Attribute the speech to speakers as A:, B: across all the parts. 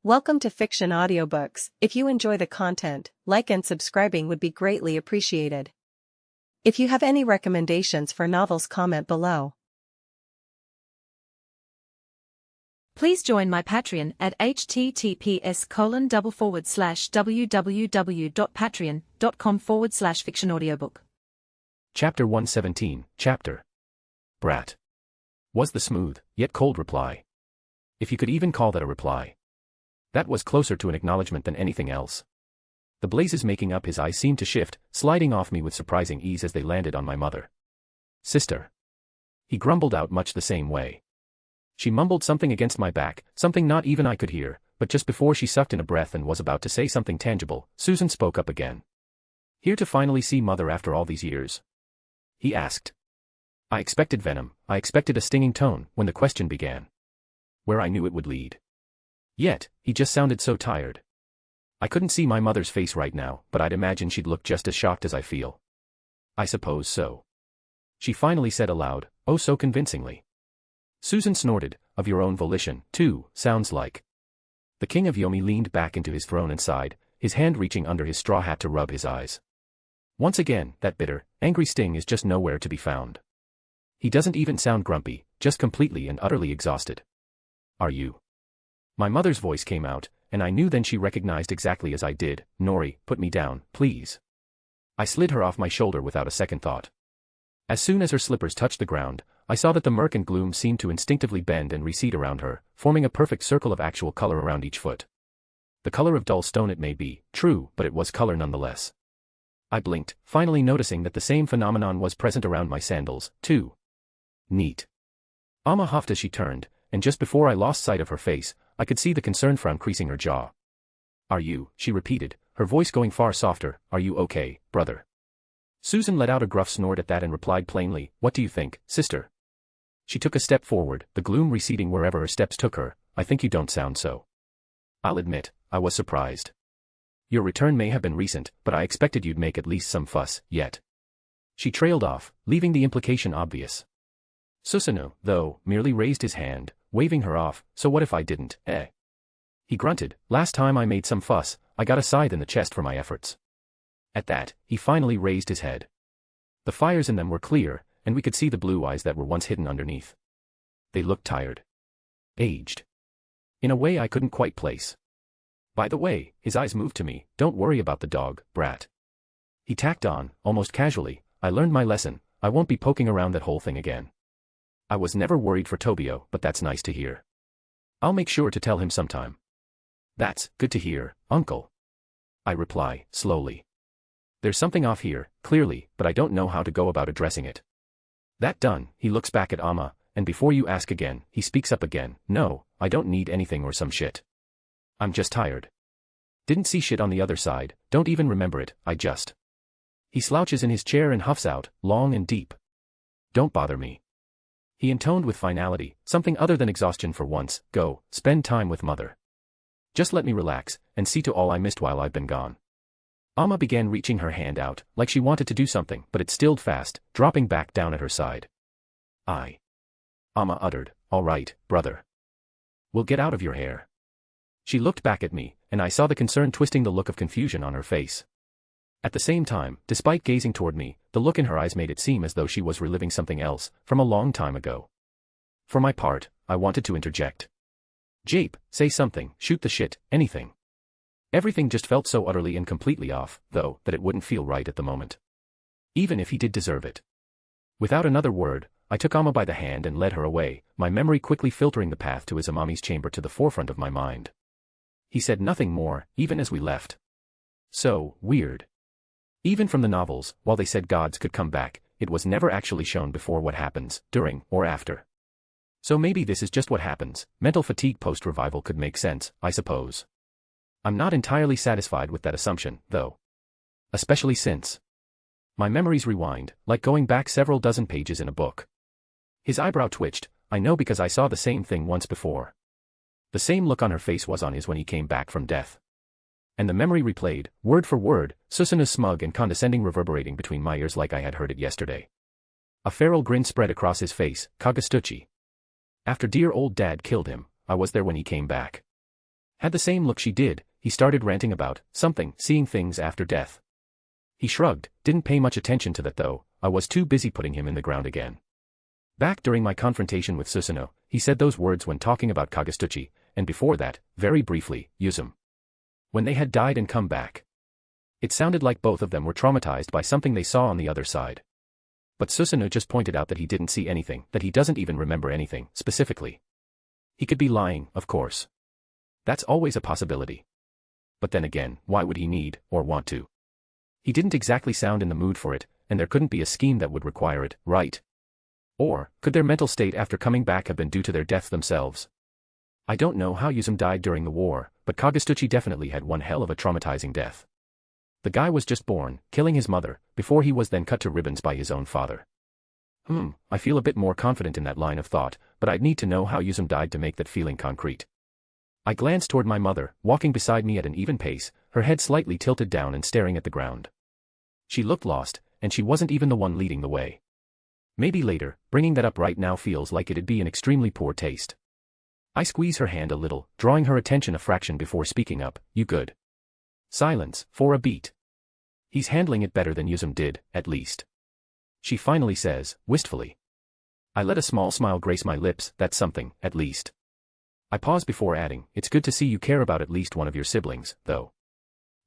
A: Welcome to Fiction Audiobooks. If you enjoy the content, like and subscribing would be greatly appreciated. If you have any recommendations for novels, comment below.
B: Please join my Patreon at https://www.patreon.com/fictionaudiobook.
C: Chapter 117, Chapter Brat. Was the smooth, yet cold reply. If you could even call that a reply. That was closer to an acknowledgement than anything else. The blazes making up his eyes seemed to shift, sliding off me with surprising ease as they landed on my mother. Sister. He grumbled out much the same way. She mumbled something against my back, something not even I could hear, but just before she sucked in a breath and was about to say something tangible, Susan spoke up again. Here to finally see mother after all these years? He asked. I expected venom, I expected a stinging tone when the question began. Where I knew it would lead. Yet, he just sounded so tired. I couldn't see my mother's face right now, but I'd imagine she'd look just as shocked as I feel. I suppose so. She finally said aloud, oh so convincingly. Susan snorted, of your own volition, too, sounds like. The king of Yomi leaned back into his throne and sighed, his hand reaching under his straw hat to rub his eyes. Once again, that bitter, angry sting is just nowhere to be found. He doesn't even sound grumpy, just completely and utterly exhausted. Are you? My mother's voice came out, and I knew then she recognized exactly as I did. Nori, put me down, please. I slid her off my shoulder without a second thought. As soon as her slippers touched the ground, I saw that the murk and gloom seemed to instinctively bend and recede around her, forming a perfect circle of actual color around each foot. The color of dull stone it may be, true, but it was color nonetheless. I blinked, finally noticing that the same phenomenon was present around my sandals, too. Neat. Amma huffed as she turned, and just before I lost sight of her face, I could see the concerned frown creasing her jaw. Are you, she repeated, her voice going far softer, are you okay, brother? Susan let out a gruff snort at that and replied plainly, what do you think, sister? She took a step forward, the gloom receding wherever her steps took her. I think you don't sound so. I'll admit, I was surprised. Your return may have been recent, but I expected you'd make at least some fuss, yet. She trailed off, leaving the implication obvious. Susano, though, merely raised his hand, waving her off, so what if I didn't, eh? He grunted, last time I made some fuss, I got a scythe in the chest for my efforts. At that, he finally raised his head. The fires in them were clear, and we could see the blue eyes that were once hidden underneath. They looked tired. Aged. In a way I couldn't quite place. By the way, his eyes moved to me, don't worry about the dog, brat. He tacked on, almost casually, I learned my lesson, I won't be poking around that whole thing again. I was never worried for Tobio, but that's nice to hear. I'll make sure to tell him sometime. That's good to hear, uncle. I reply, slowly. There's something off here, clearly, but I don't know how to go about addressing it. That done, he looks back at Amma, and before you ask again, he speaks up again, no, I don't need anything or some shit. I'm just tired. Didn't see shit on the other side, don't even remember it, I just. He slouches in his chair and huffs out, long and deep. Don't bother me. He intoned with finality, something other than exhaustion for once, go, spend time with mother. Just let me relax, and see to all I missed while I've been gone. Amma began reaching her hand out, like she wanted to do something, but it stilled fast, dropping back down at her side. Amma uttered, all right, brother. We'll get out of your hair. She looked back at me, and I saw the concern twisting the look of confusion on her face. At the same time, despite gazing toward me, the look in her eyes made it seem as though she was reliving something else, from a long time ago. For my part, I wanted to interject. Jape, say something, shoot the shit, anything. Everything just felt so utterly and completely off, though, that it wouldn't feel right at the moment. Even if he did deserve it. Without another word, I took Amma by the hand and led her away, my memory quickly filtering the path to Izanami's chamber to the forefront of my mind. He said nothing more, even as we left. So, weird. Even from the novels, while they said gods could come back, it was never actually shown before what happens, during, or after. So maybe this is just what happens, mental fatigue post-revival could make sense, I suppose. I'm not entirely satisfied with that assumption, though. Especially since. My memories rewind, like going back several dozen pages in a book. His eyebrow twitched, I know because I saw the same thing once before. The same look on her face was on his when he came back from death. And the memory replayed, word for word, Susano's smug and condescending reverberating between my ears like I had heard it yesterday. A feral grin spread across his face, Kagastuchi. After dear old dad killed him, I was there when he came back. Had the same look she did, he started ranting about something, seeing things after death. He shrugged, didn't pay much attention to that though, I was too busy putting him in the ground again. Back during my confrontation with Susano, he said those words when talking about Kagastuchi, and before that, very briefly, Yuzum. When they had died and come back. It sounded like both of them were traumatized by something they saw on the other side. But Susano just pointed out that he didn't see anything, that he doesn't even remember anything, specifically. He could be lying, of course. That's always a possibility. But then again, why would he need, or want to? He didn't exactly sound in the mood for it, and there couldn't be a scheme that would require it, right? Or, could their mental state after coming back have been due to their death themselves? I don't know how Yuzum died during the war, but Kagastuchi definitely had one hell of a traumatizing death. The guy was just born, killing his mother, before he was then cut to ribbons by his own father. I feel a bit more confident in that line of thought, but I'd need to know how Yuzum died to make that feeling concrete. I glanced toward my mother, walking beside me at an even pace, her head slightly tilted down and staring at the ground. She looked lost, and she wasn't even the one leading the way. Maybe later, bringing that up right now feels like it'd be in extremely poor taste. I squeeze her hand a little, drawing her attention a fraction before speaking up, "You good?" Silence, for a beat. He's handling it better than Yuzum did, at least. She finally says, wistfully. I let a small smile grace my lips, that's something, at least. I pause before adding, it's good to see you care about at least one of your siblings, though.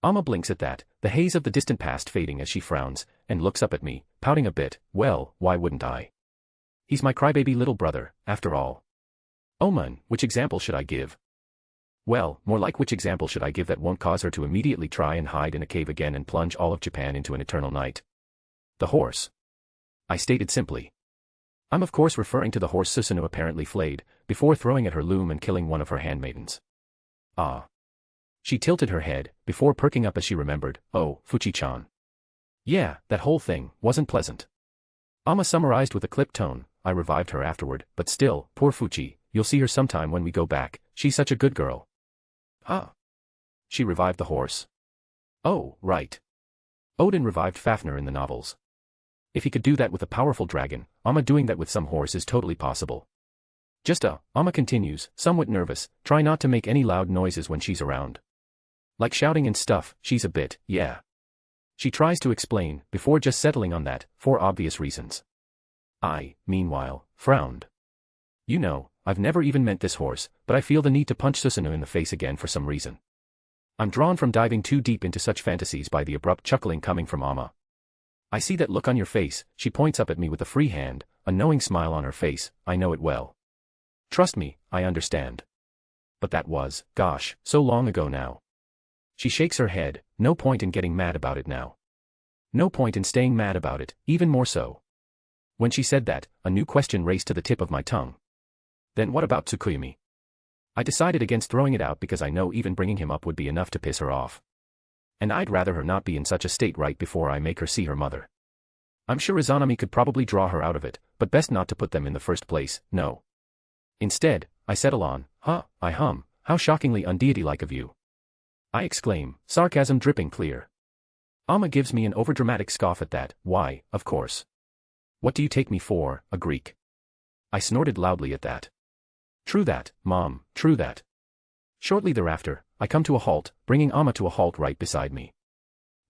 C: Amma blinks at that, the haze of the distant past fading as she frowns, and looks up at me, pouting a bit. Well, why wouldn't I? He's my crybaby little brother, after all. Oh man, which example should I give? Well, more like which example should I give that won't cause her to immediately try and hide in a cave again and plunge all of Japan into an eternal night? The horse. I stated simply. I'm of course referring to the horse Susano apparently flayed, before throwing at her loom and killing one of her handmaidens. Ah. She tilted her head, before perking up as she remembered, oh, Fuchi-chan. Yeah, that whole thing wasn't pleasant. Amma summarized with a clipped tone. I revived her afterward, but still, poor Fuchi, you'll see her sometime when we go back, she's such a good girl. Ah. She revived the horse. Oh, right. Odin revived Fafnir in the novels. If he could do that with a powerful dragon, Amma doing that with some horse is totally possible. Amma continues, somewhat nervous, try not to make any loud noises when she's around. Like shouting and stuff, she's a bit, yeah. She tries to explain, before just settling on that, for obvious reasons. I, meanwhile, frowned. You know, I've never even meant this horse, but I feel the need to punch Susano in the face again for some reason. I'm drawn from diving too deep into such fantasies by the abrupt chuckling coming from Amma. I see that look on your face, she points up at me with a free hand, a knowing smile on her face, I know it well. Trust me, I understand. But that was, gosh, so long ago now. She shakes her head, no point in getting mad about it now. No point in staying mad about it, even more so. When she said that, a new question raced to the tip of my tongue. Then what about Tsukuyomi? I decided against throwing it out because I know even bringing him up would be enough to piss her off. And I'd rather her not be in such a state right before I make her see her mother. I'm sure Izanami could probably draw her out of it, but best not to put them in the first place, no. Instead, I settle on, I hum, how shockingly undeity-like of you. I exclaim, sarcasm dripping clear. Amma gives me an overdramatic scoff at that, why, of course. What do you take me for, a Greek? I snorted loudly at that. True that, Mom, true that. Shortly thereafter, I come to a halt, bringing Amma to a halt right beside me.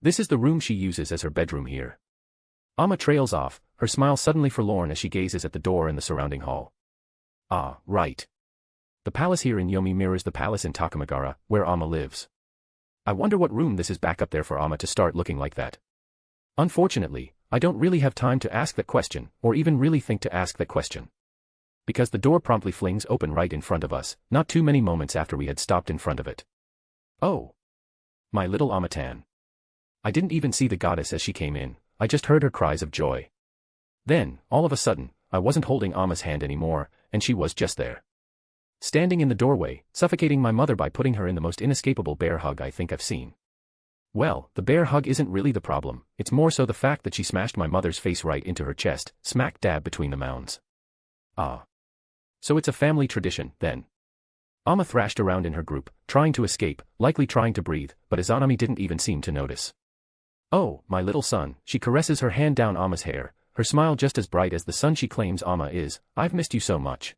C: This is the room she uses as her bedroom here. Amma trails off, her smile suddenly forlorn as she gazes at the door in the surrounding hall. Ah, right. The palace here in Yomi mirrors the palace in Takamagara, where Amma lives. I wonder what room this is back up there for Amma to start looking like that. Unfortunately, I don't really have time to ask that question, or even really think to ask that question. Because the door promptly flings open right in front of us, not too many moments after we had stopped in front of it. Oh. My little Amma-tan. I didn't even see the goddess as she came in, I just heard her cries of joy. Then, all of a sudden, I wasn't holding Amma's hand anymore, and she was just there. Standing in the doorway, suffocating my mother by putting her in the most inescapable bear hug I think I've seen. Well, the bear hug isn't really the problem, it's more so the fact that she smashed my mother's face right into her chest, smack dab between the mounds. Ah. So it's a family tradition, then. Amma thrashed around in her group, trying to escape, likely trying to breathe, but Izanami didn't even seem to notice. Oh, my little son, she caresses her hand down Amma's hair, her smile just as bright as the sun she claims Amma is, I've missed you so much.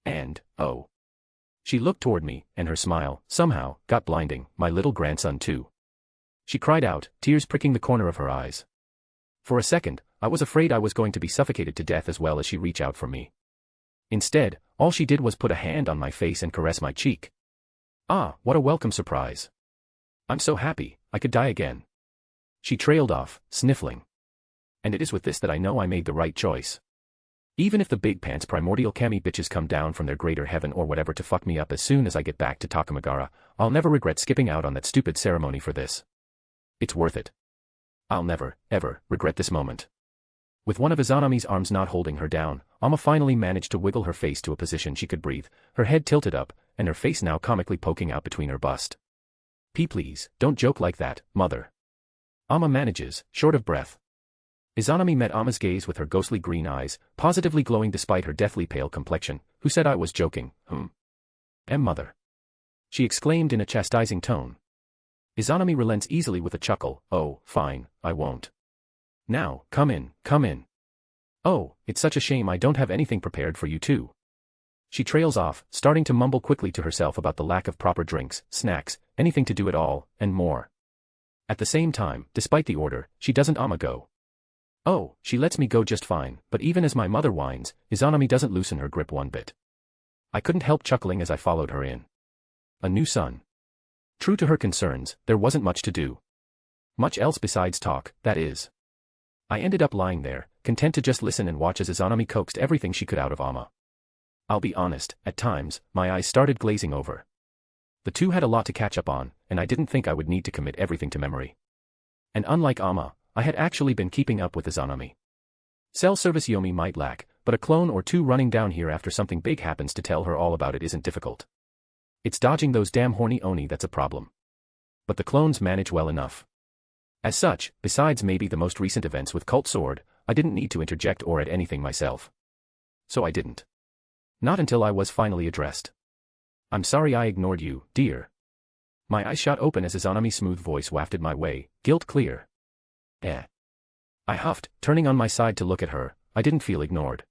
C: And, oh. She looked toward me, and her smile, somehow, got blinding, my little grandson too. She cried out, tears pricking the corner of her eyes. For a second, I was afraid I was going to be suffocated to death as well as she reach out for me. Instead, all she did was put a hand on my face and caress my cheek. Ah, what a welcome surprise. I'm so happy, I could die again. She trailed off, sniffling. And it is with this that I know I made the right choice. Even if the big pants primordial kami bitches come down from their greater heaven or whatever to fuck me up as soon as I get back to Takamagara, I'll never regret skipping out on that stupid ceremony for this. It's worth it. I'll never, ever, regret this moment. With one of Izanami's arms not holding her down, Amma finally managed to wiggle her face to a position she could breathe, her head tilted up, and her face now comically poking out between her bust. Please, don't joke like that, mother. Amma manages, short of breath. Izanami met Amma's gaze with her ghostly green eyes, positively glowing despite her deathly pale complexion. Who said I was joking, mother? She exclaimed in a chastising tone. Izanami relents easily with a chuckle. Oh, fine, I won't. Now, come in, come in. Oh, it's such a shame I don't have anything prepared for you too. She trails off, starting to mumble quickly to herself about the lack of proper drinks, snacks, anything to do at all, and more. At the same time, despite the order, she doesn't Amma go. Oh, she lets me go just fine, but even as my mother whines, Izanami doesn't loosen her grip one bit. I couldn't help chuckling as I followed her in. A new son. True to her concerns, there wasn't much to do. Much else besides talk, that is. I ended up lying there, content to just listen and watch as Izanami coaxed everything she could out of Amma. I'll be honest, at times, my eyes started glazing over. The two had a lot to catch up on, and I didn't think I would need to commit everything to memory. And unlike Amma, I had actually been keeping up with Izanami. Cell service Yomi might lack, but a clone or two running down here after something big happens to tell her all about it isn't difficult. It's dodging those damn horny Oni that's a problem. But the clones manage well enough. As such, besides maybe the most recent events with Cult Sword, I didn't need to interject or add anything myself. So I didn't. Not until I was finally addressed. I'm sorry I ignored you, dear. My eyes shot open as Izanami's smooth voice wafted my way, guilt clear. I huffed, turning on my side to look at her. I didn't feel ignored.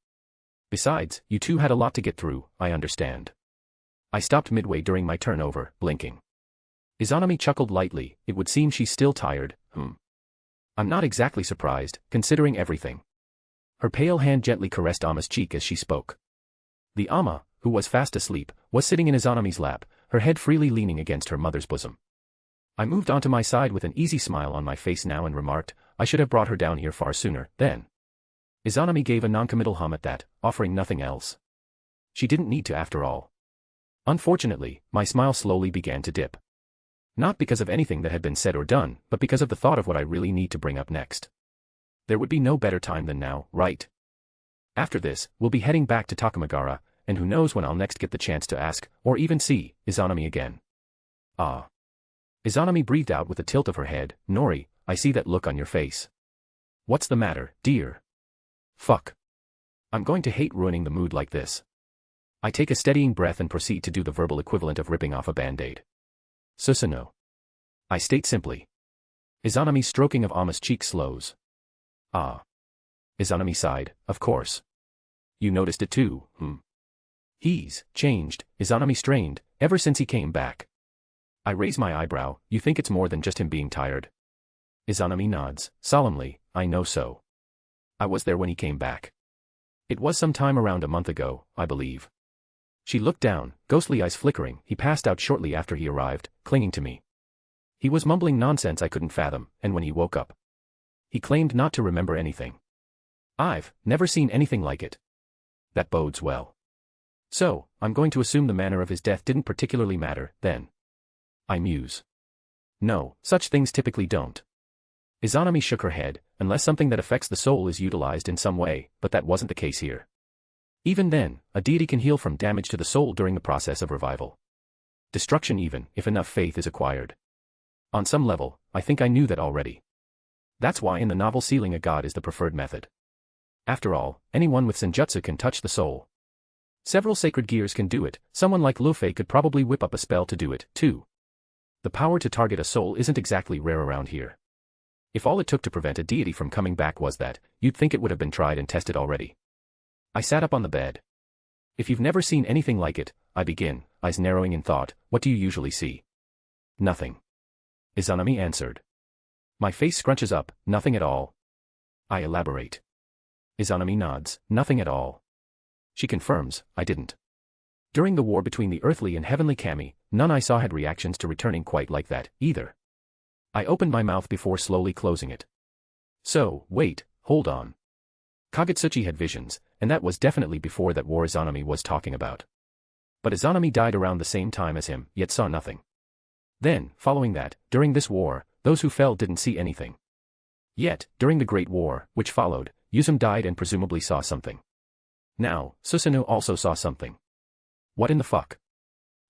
C: Besides, you two had a lot to get through, I understand. I stopped midway during my turnover, blinking. Izanami chuckled lightly. It would seem she's still tired, I'm not exactly surprised, considering everything. Her pale hand gently caressed Amma's cheek as she spoke. The Amma, who was fast asleep, was sitting in Izanami's lap, her head freely leaning against her mother's bosom. I moved onto my side with an easy smile on my face now and remarked, I should have brought her down here far sooner, then. Izanami gave a noncommittal hum at that, offering nothing else. She didn't need to after all. Unfortunately, my smile slowly began to dip. Not because of anything that had been said or done, but because of the thought of what I really need to bring up next. There would be no better time than now, right? After this, we'll be heading back to Takamagara, and who knows when I'll next get the chance to ask, or even see, Izanami again. Ah. Izanami breathed out with a tilt of her head. Nori, I see that look on your face. What's the matter, dear? Fuck. I'm going to hate ruining the mood like this. I take a steadying breath and proceed to do the verbal equivalent of ripping off a band-aid. Susano. I state simply. Izanami's stroking of Amma's cheek slows. Ah. Izanami sighed, of course. You noticed it too, He's changed, Izanami strained, ever since he came back. I raise my eyebrow. You think it's more than just him being tired? Izanami nods, solemnly, I know so. I was there when he came back. It was some time around a month ago, I believe. She looked down, ghostly eyes flickering. He passed out shortly after he arrived, clinging to me. He was mumbling nonsense I couldn't fathom, and when he woke up, he claimed not to remember anything. I've never seen anything like it. That bodes well. So, I'm going to assume the manner of his death didn't particularly matter, then. I muse. No, such things typically don't. Izanami shook her head, unless something that affects the soul is utilized in some way, but that wasn't the case here. Even then, a deity can heal from damage to the soul during the process of revival. Destruction even, if enough faith is acquired. On some level, I think I knew that already. That's why in the novel sealing a god is the preferred method. After all, anyone with senjutsu can touch the soul. Several sacred gears can do it, someone like Luffy could probably whip up a spell to do it, too. The power to target a soul isn't exactly rare around here. If all it took to prevent a deity from coming back was that, you'd think it would have been tried and tested already. I sat up on the bed. If you've never seen anything like it, I begin, eyes narrowing in thought, what do you usually see? Nothing. Izanami answered. My face scrunches up, nothing at all. I elaborate. Izanami nods, nothing at all. She confirms, I didn't. During the war between the earthly and heavenly kami, none I saw had reactions to returning quite like that, either. I opened my mouth before slowly closing it. So, wait, hold on. Kagutsuchi had visions, and that was definitely before that war Izanami was talking about. But Izanami died around the same time as him, yet saw nothing. Then, following that, during this war, those who fell didn't see anything. Yet, during the Great War, which followed, Yuzum died and presumably saw something. Now, Susano also saw something. What in the fuck?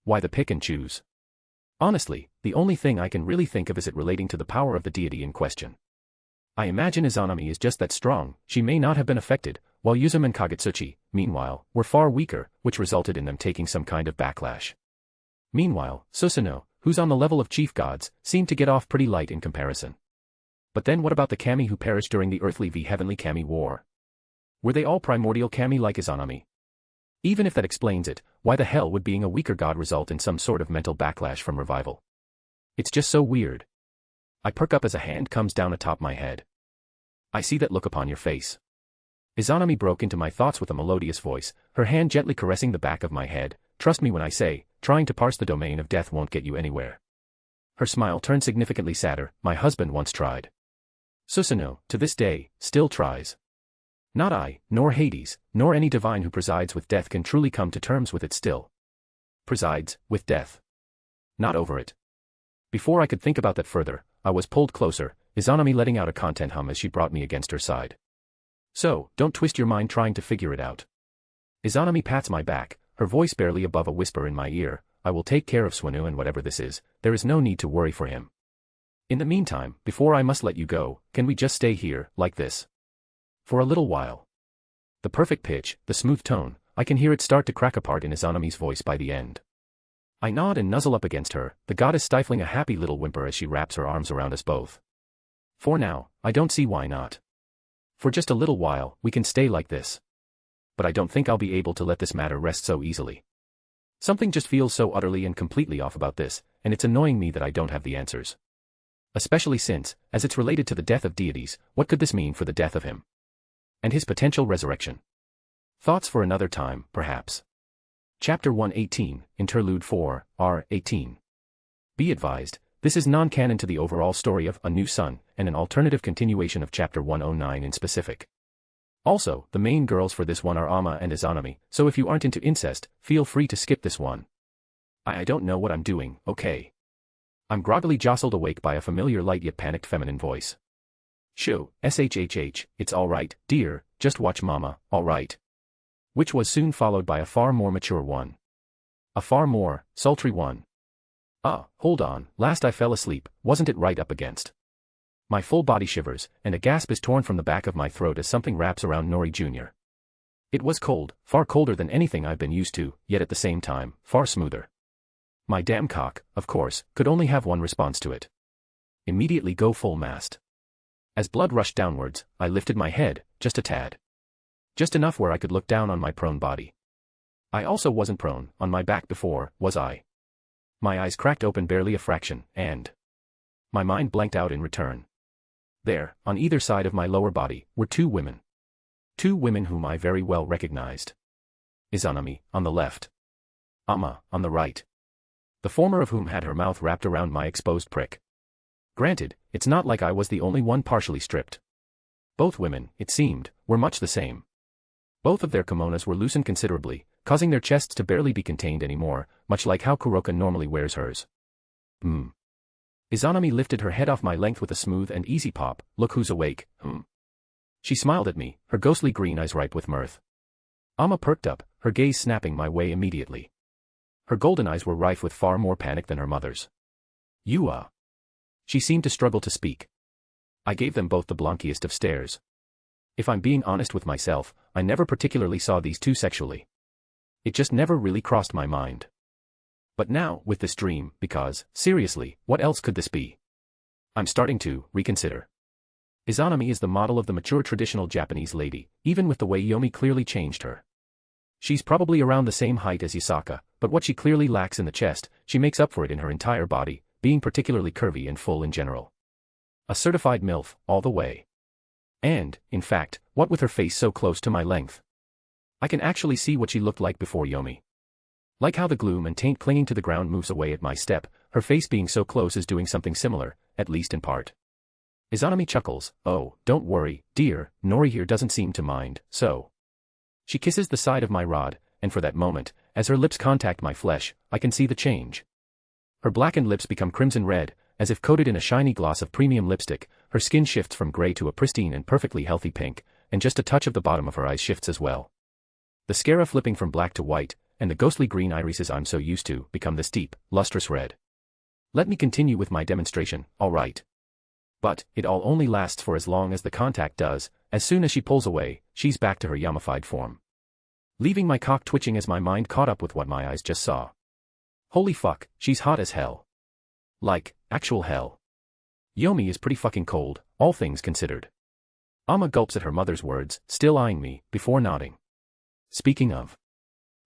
C: Why the pick and choose? Honestly, the only thing I can really think of is it relating to the power of the deity in question. I imagine Izanami is just that strong, she may not have been affected, while Yuzum and Kagutsuchi, meanwhile, were far weaker, which resulted in them taking some kind of backlash. Meanwhile, Susano, who's on the level of chief gods, seemed to get off pretty light in comparison. But then what about the kami who perished during the earthly v heavenly kami war? Were they all primordial kami like Izanami? Even if that explains it, why the hell would being a weaker god result in some sort of mental backlash from revival? It's just so weird. I perk up as a hand comes down atop my head. I see that look upon your face. Izanami broke into my thoughts with a melodious voice, her hand gently caressing the back of my head. Trust me when I say, trying to parse the domain of death won't get you anywhere. Her smile turned significantly sadder. My husband once tried. Susano, to this day, still tries. Not I, nor Hades, nor any divine who presides with death can truly come to terms with it still. Presides, with death. Not over it. Before I could think about that further, I was pulled closer, Izanami letting out a content hum as she brought me against her side. So, don't twist your mind trying to figure it out. Izanami pats my back, her voice barely above a whisper in my ear, I will take care of Swanu and whatever this is, there is no need to worry for him. In the meantime, before I must let you go, can we just stay here, like this? For a little while. The perfect pitch, the smooth tone, I can hear it start to crack apart in Izanami's voice by the end. I nod and nuzzle up against her, the goddess stifling a happy little whimper as she wraps her arms around us both. For now, I don't see why not. For just a little while, we can stay like this. But I don't think I'll be able to let this matter rest so easily. Something just feels so utterly and completely off about this, and it's annoying me that I don't have the answers. Especially since, as it's related to the death of deities, what could this mean for the death of him? And his potential resurrection? Thoughts for another time, perhaps. Chapter 118, Interlude 4, R18. Be advised, this is non-canon to the overall story of A New Sun, and an alternative continuation of Chapter 109 in specific. Also, the main girls for this one are Amma and Izanami, so if you aren't into incest, feel free to skip this one. I don't know what I'm doing, okay? I'm groggily jostled awake by a familiar light yet panicked feminine voice. Shoo, shhh, it's alright, dear, just watch mama, alright. Which was soon followed by a far more mature one. A far more, sultry one. Hold on, last I fell asleep, wasn't it right up against? My full body shivers, and a gasp is torn from the back of my throat as something wraps around Nori Jr. It was cold, far colder than anything I've been used to, yet at the same time, far smoother. My damn cock, of course, could only have one response to it. Immediately go full mast. As blood rushed downwards, I lifted my head, just a tad. Just enough where I could look down on my prone body. I also wasn't prone, on my back before, was I? My eyes cracked open barely a fraction, and my mind blanked out in return. There, on either side of my lower body, were two women. Two women whom I very well recognized. Izanami, on the left. Amma, on the right. The former of whom had her mouth wrapped around my exposed prick. Granted, it's not like I was the only one partially stripped. Both women, it seemed, were much the same. Both of their kimonos were loosened considerably, causing their chests to barely be contained anymore, much like how Kuroka normally wears hers. Izanami lifted her head off my length with a smooth and easy pop, look who's awake, She smiled at me, her ghostly green eyes ripe with mirth. Amma perked up, her gaze snapping my way immediately. Her golden eyes were rife with far more panic than her mother's. She seemed to struggle to speak. I gave them both the blankiest of stares. If I'm being honest with myself, I never particularly saw these two sexually. It just never really crossed my mind. But now, with this dream, because, seriously, what else could this be? I'm starting to reconsider. Izanami is the model of the mature traditional Japanese lady, even with the way Yomi clearly changed her. She's probably around the same height as Yasaka, but what she clearly lacks in the chest, she makes up for it in her entire body, being particularly curvy and full in general. A certified MILF, all the way. And, in fact, what with her face so close to my length? I can actually see what she looked like before Yomi. Like how the gloom and taint clinging to the ground moves away at my step, her face being so close is doing something similar, at least in part. Izanami chuckles, "Oh, don't worry, dear, Nori here doesn't seem to mind, so." She kisses the side of my rod, and for that moment, as her lips contact my flesh, I can see the change. Her blackened lips become crimson red, as if coated in a shiny gloss of premium lipstick, her skin shifts from gray to a pristine and perfectly healthy pink, and just a touch of the bottom of her eyes shifts as well. The scara flipping from black to white, and the ghostly green irises I'm so used to, become this deep, lustrous red. Let me continue with my demonstration, alright. But, it all only lasts for as long as the contact does. As soon as she pulls away, she's back to her yamified form. Leaving my cock twitching as my mind caught up with what my eyes just saw. Holy fuck, she's hot as hell. Like, actual hell. Yomi is pretty fucking cold, all things considered. Amma gulps at her mother's words, still eyeing me, before nodding. Speaking of.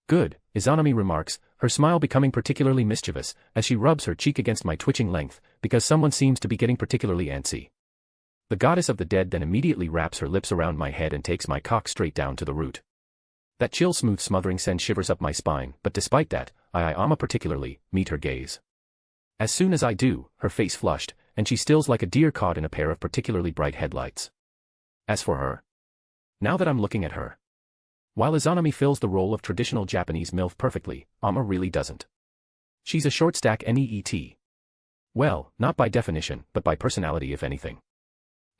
C: Good, Izanami remarks, her smile becoming particularly mischievous, as she rubs her cheek against my twitching length, because someone seems to be getting particularly antsy. The goddess of the dead then immediately wraps her lips around my head and takes my cock straight down to the root. That chill smooth smothering sends shivers up my spine, but despite that, I Amma particularly, meet her gaze. As soon as I do, her face flushed, and she stills like a deer caught in a pair of particularly bright headlights. As for her. Now that I'm looking at her. While Izanami fills the role of traditional Japanese MILF perfectly, Amma really doesn't. She's a short stack NEET. Well, not by definition, but by personality if anything.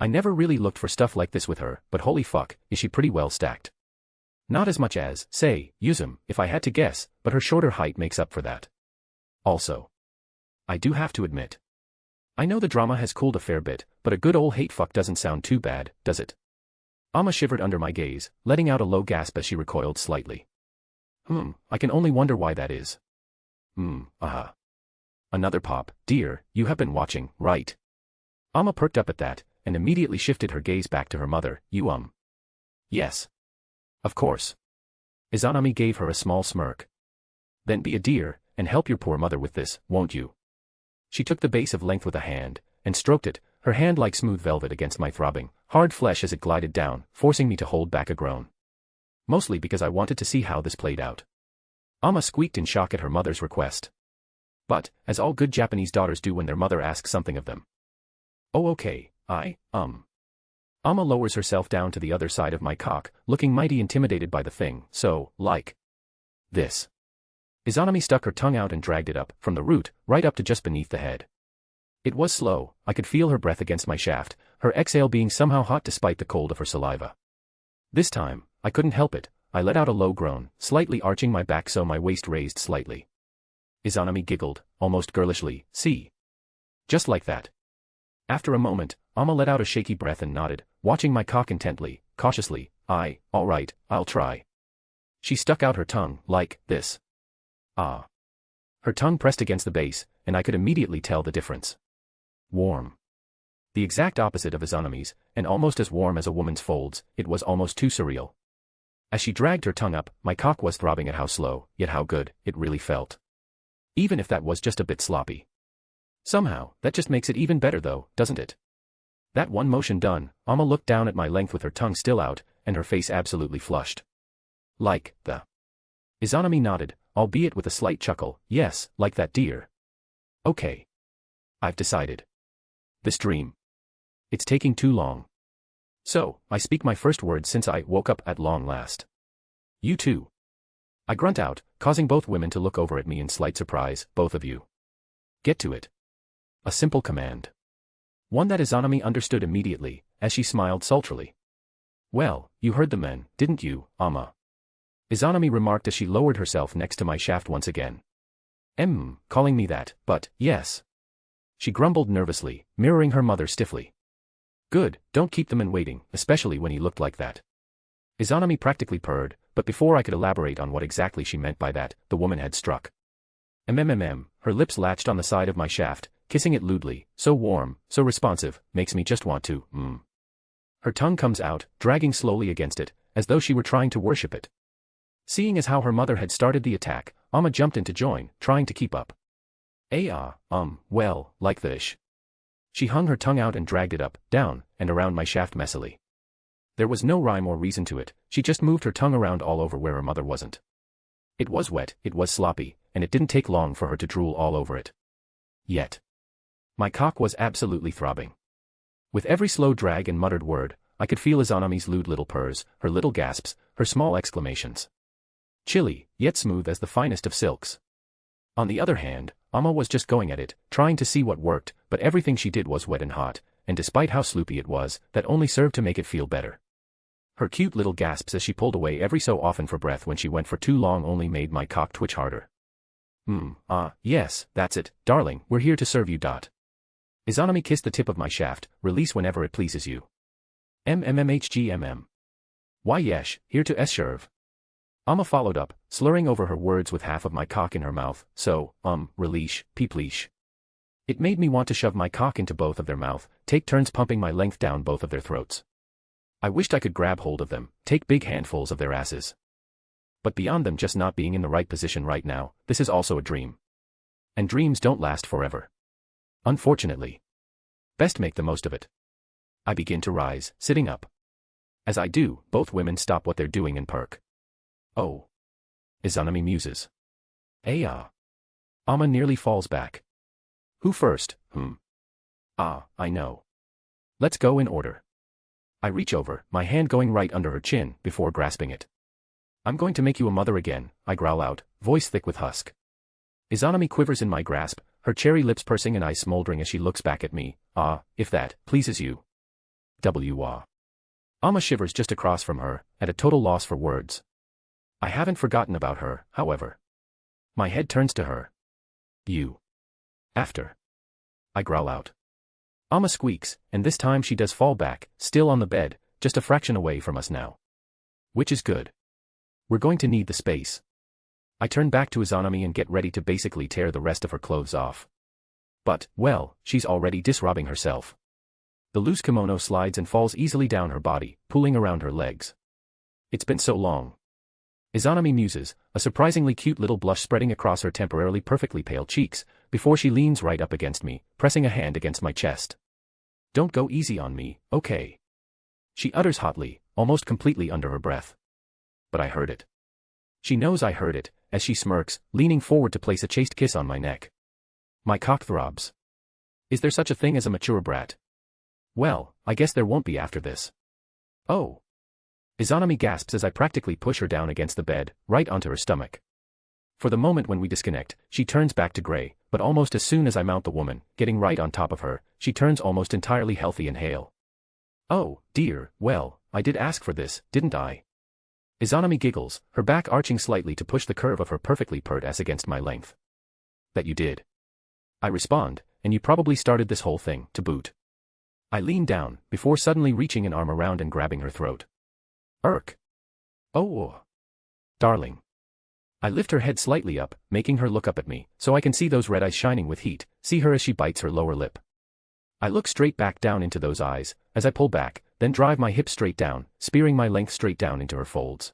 C: I never really looked for stuff like this with her, but holy fuck, is she pretty well stacked. Not as much as, say, Yuzum, if I had to guess, but her shorter height makes up for that. Also. I do have to admit. I know the drama has cooled a fair bit, but a good ol' hate fuck doesn't sound too bad, does it? Amma shivered under my gaze, letting out a low gasp as she recoiled slightly. I can only wonder why that is. Another pop, dear, you have been watching, right? Amma perked up at that, and immediately shifted her gaze back to her mother, you Yes. Of course. Izanami gave her a small smirk. Then be a dear, and help your poor mother with this, won't you? She took the base of length with a hand, and stroked it, her hand like smooth velvet against my throbbing, hard flesh as it glided down, forcing me to hold back a groan. Mostly because I wanted to see how this played out. Amma squeaked in shock at her mother's request. But, as all good Japanese daughters do when their mother asks something of them. Oh okay, Amma lowers herself down to the other side of my cock, looking mighty intimidated by the thing, so, like. This. Izanami stuck her tongue out and dragged it up, from the root, right up to just beneath the head. It was slow, I could feel her breath against my shaft, her exhale being somehow hot despite the cold of her saliva. This time, I couldn't help it, I let out a low groan, slightly arching my back so my waist raised slightly. Izanami giggled, almost girlishly, see? Just like that. After a moment, Amma let out a shaky breath and nodded, watching my cock intently, cautiously, alright, I'll try. She stuck out her tongue, like, this. Ah. Her tongue pressed against the base, and I could immediately tell the difference. Warm. The exact opposite of Izanami's, and almost as warm as a woman's folds, it was almost too surreal. As she dragged her tongue up, my cock was throbbing at how slow, yet how good, it really felt. Even if that was just a bit sloppy. Somehow, that just makes it even better though, doesn't it? That one motion done, Amma looked down at my length with her tongue still out, and her face absolutely flushed. Like, the. Izanami nodded, albeit with a slight chuckle, yes, like that dear. Okay. I've decided. This dream. It's taking too long. So, I speak my first words since I woke up at long last. You too. I grunt out, causing both women to look over at me in slight surprise, both of you. Get to it. A simple command. One that Izanami understood immediately, as she smiled sultrily. Well, you heard the men, didn't you, Amma? Izanami remarked as she lowered herself next to my shaft once again. Calling me that, but, yes. She grumbled nervously, mirroring her mother stiffly. Good, don't keep the men waiting, especially when he looked like that. Izanami practically purred, but before I could elaborate on what exactly she meant by that, the woman had struck. Her lips latched on the side of my shaft, kissing it lewdly, so warm, so responsive, makes me just want to, Her tongue comes out, dragging slowly against it, as though she were trying to worship it. Seeing as how her mother had started the attack, Amma jumped in to join, trying to keep up. Well, like this. She hung her tongue out and dragged it up, down, and around my shaft messily. There was no rhyme or reason to it, she just moved her tongue around all over where her mother wasn't. It was wet, it was sloppy, and it didn't take long for her to drool all over it. Yet. My cock was absolutely throbbing. With every slow drag and muttered word, I could feel Izanami's lewd little purrs, her little gasps, her small exclamations. Chilly, yet smooth as the finest of silks. On the other hand, Amma was just going at it, trying to see what worked, but everything she did was wet and hot, and despite how sloopy it was, that only served to make it feel better. Her cute little gasps as she pulled away every so often for breath when she went for too long only made my cock twitch harder. Yes, that's it, darling, we're here to serve you. Izanami kissed the tip of my shaft, release whenever it pleases you. Why yesh, here to serve. Amma followed up, slurring over her words with half of my cock in her mouth, so, release, peepleesh. It made me want to shove my cock into both of their mouth, take turns pumping my length down both of their throats. I wished I could grab hold of them, take big handfuls of their asses. But beyond them just not being in the right position right now, this is also a dream. And dreams don't last forever. Unfortunately. Best make the most of it. I begin to rise, sitting up. As I do, both women stop what they're doing and perk. Oh. Izanami muses. Amma nearly falls back. Who first? I know. Let's go in order. I reach over, my hand going right under her chin, before grasping it. I'm going to make you a mother again, I growl out, voice thick with husk. Izanami quivers in my grasp, her cherry lips pursing and eyes smoldering as she looks back at me. If that pleases you. Amma shivers just across from her, at a total loss for words. I haven't forgotten about her, however. My head turns to her. You. After. I growl out. Amma squeaks, and this time she does fall back, still on the bed, just a fraction away from us now. Which is good. We're going to need the space. I turn back to Izanami and get ready to basically tear the rest of her clothes off. But, well, she's already disrobing herself. The loose kimono slides and falls easily down her body, pulling around her legs. It's been so long. Izanami muses, a surprisingly cute little blush spreading across her temporarily perfectly pale cheeks, before she leans right up against me, pressing a hand against my chest. Don't go easy on me, okay? She utters hotly, almost completely under her breath. But I heard it. She knows I heard it, as she smirks, leaning forward to place a chaste kiss on my neck. My cock throbs. Is there such a thing as a mature brat? Well, I guess there won't be after this. Oh. Izanami gasps as I practically push her down against the bed, right onto her stomach. For the moment when we disconnect, she turns back to gray, but almost as soon as I mount the woman, getting right on top of her, she turns almost entirely healthy and hale. Oh, dear, well, I did ask for this, didn't I? Izanami giggles, her back arching slightly to push the curve of her perfectly purred ass against my length. That you did. I respond, and you probably started this whole thing, to boot. I lean down, before suddenly reaching an arm around and grabbing her throat. Irk. Oh. Darling. I lift her head slightly up, making her look up at me, so I can see those red eyes shining with heat, see her as she bites her lower lip. I look straight back down into those eyes, as I pull back, then drive my hips straight down, spearing my length straight down into her folds.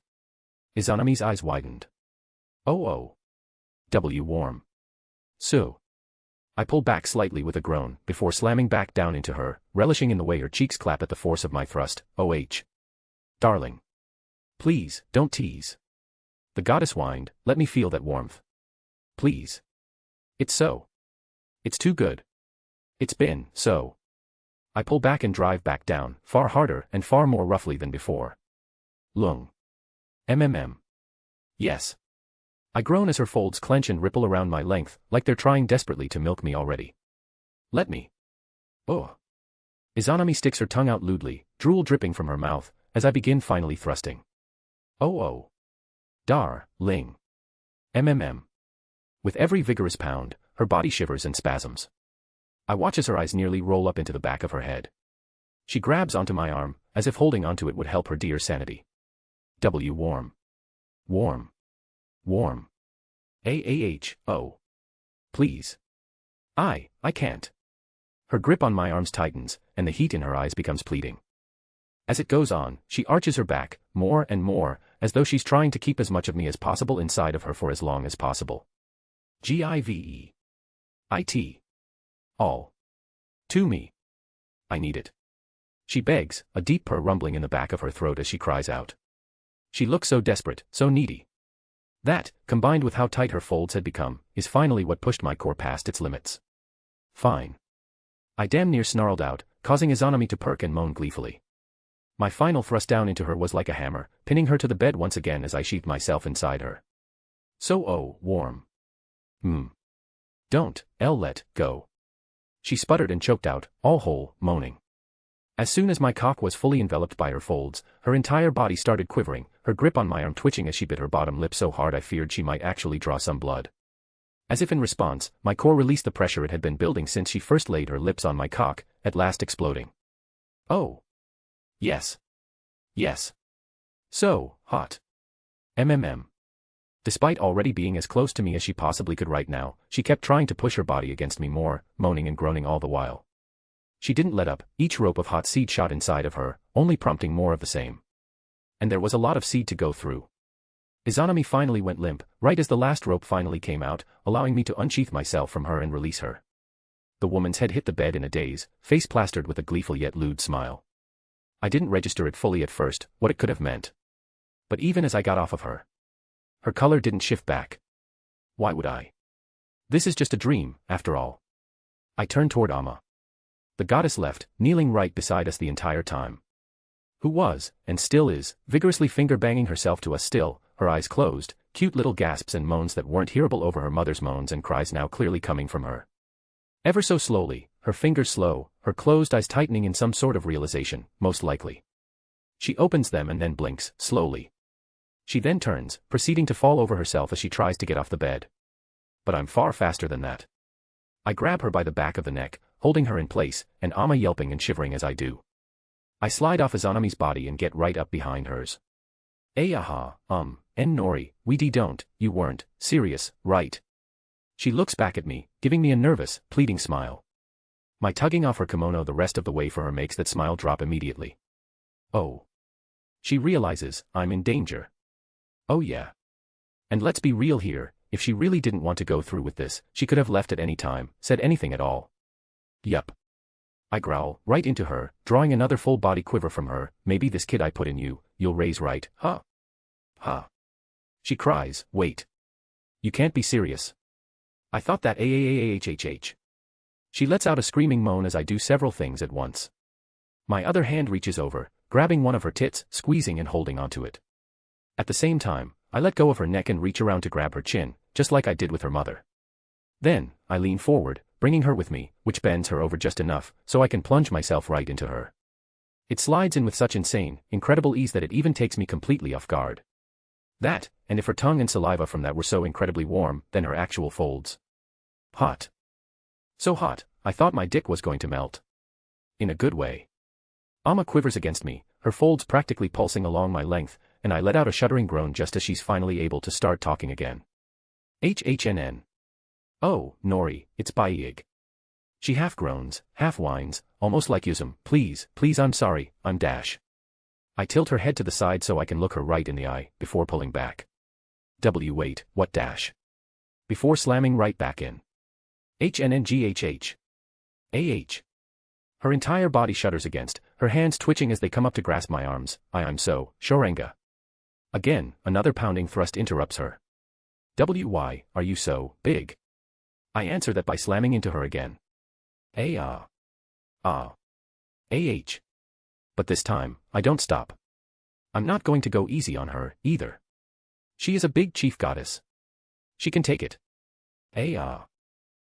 C: Izanami's eyes widened. Oh. Warm. So. I pull back slightly with a groan, before slamming back down into her, relishing in the way her cheeks clap at the force of my thrust. Darling. Please, don't tease. The goddess whined, let me feel that warmth. Please. It's so. It's too good. It's been, so. I pull back and drive back down, far harder and far more roughly than before. Lung. Yes. I groan as her folds clench and ripple around my length, like they're trying desperately to milk me already. Let me. Oh. Izanami sticks her tongue out lewdly, drool dripping from her mouth, as I begin finally thrusting. Oh. Ling. With every vigorous pound, her body shivers and spasms. I watch as her eyes nearly roll up into the back of her head. She grabs onto my arm, as if holding onto it would help her dear sanity. Warm. Oh. Please. I can't. Her grip on my arms tightens, and the heat in her eyes becomes pleading. As it goes on, she arches her back, more and more, as though she's trying to keep as much of me as possible inside of her for as long as possible. Give it. All. To me. I need it. She begs, a deep purr rumbling in the back of her throat as she cries out. She looks so desperate, so needy. That, combined with how tight her folds had become, is finally what pushed my core past its limits. Fine. I damn near snarled out, causing Izanami to perk and moan gleefully. My final thrust down into her was like a hammer, pinning her to the bed once again as I sheathed myself inside her. So warm. Don't, let go. She sputtered and choked out, all whole, moaning. As soon as my cock was fully enveloped by her folds, her entire body started quivering, her grip on my arm twitching as she bit her bottom lip so hard I feared she might actually draw some blood. As if in response, my core released the pressure it had been building since she first laid her lips on my cock, at last exploding. Oh. Yes. Yes. So, hot. Despite already being as close to me as she possibly could right now, she kept trying to push her body against me more, moaning and groaning all the while. She didn't let up, each rope of hot seed shot inside of her, only prompting more of the same. And there was a lot of seed to go through. Izanami finally went limp, right as the last rope finally came out, allowing me to unsheath myself from her and release her. The woman's head hit the bed in a daze, face plastered with a gleeful yet lewd smile. I didn't register it fully at first, what it could have meant. But even as I got off of her, her color didn't shift back. Why would I? This is just a dream, after all. I turned toward Amma. The goddess left, kneeling right beside us the entire time. Who was, and still is, vigorously finger-banging herself to us still, her eyes closed, cute little gasps and moans that weren't hearable over her mother's moans and cries now clearly coming from her. Ever so slowly, her fingers slow, her closed eyes tightening in some sort of realization, most likely. She opens them and then blinks, slowly. She then turns, proceeding to fall over herself as she tries to get off the bed. But I'm far faster than that. I grab her by the back of the neck, holding her in place, and Amma yelping and shivering as I do. I slide off Izanami's body and get right up behind hers. And Nori, you weren't serious, right? She looks back at me, giving me a nervous, pleading smile. My tugging off her kimono the rest of the way for her makes that smile drop immediately. Oh. She realizes, I'm in danger. Oh yeah. And let's be real here, if she really didn't want to go through with this, she could have left at any time, said anything at all. Yup. I growl, right into her, drawing another full body quiver from her, maybe this kid I put in you, you'll raise right, huh? Huh. She cries, wait. You can't be serious. I thought that ahhhh. She lets out a screaming moan as I do several things at once. My other hand reaches over, grabbing one of her tits, squeezing and holding onto it. At the same time, I let go of her neck and reach around to grab her chin, just like I did with her mother. Then, I lean forward, bringing her with me, which bends her over just enough, so I can plunge myself right into her. It slides in with such insane, incredible ease that it even takes me completely off guard. That, and if her tongue and saliva from that were so incredibly warm, then her actual folds. Hot. So hot, I thought my dick was going to melt. In a good way. Amma quivers against me, her folds practically pulsing along my length, and I let out a shuddering groan just as she's finally able to start talking again. HHNN. Oh, Nori, it's Baig. She half groans, half whines, almost like Yuzum, please, I'm sorry, I'm dash. I tilt her head to the side so I can look her right in the eye, before pulling back. Wait, what dash? Before slamming right back in. HNNGHH. AH. Her entire body shudders against, her hands twitching as they come up to grasp my arms. I'm so, Shorenga. Again, another pounding thrust interrupts her. Why are you so big? I answer that by slamming into her again. AH. But this time, I don't stop. I'm not going to go easy on her, either. She is a big chief goddess. She can take it.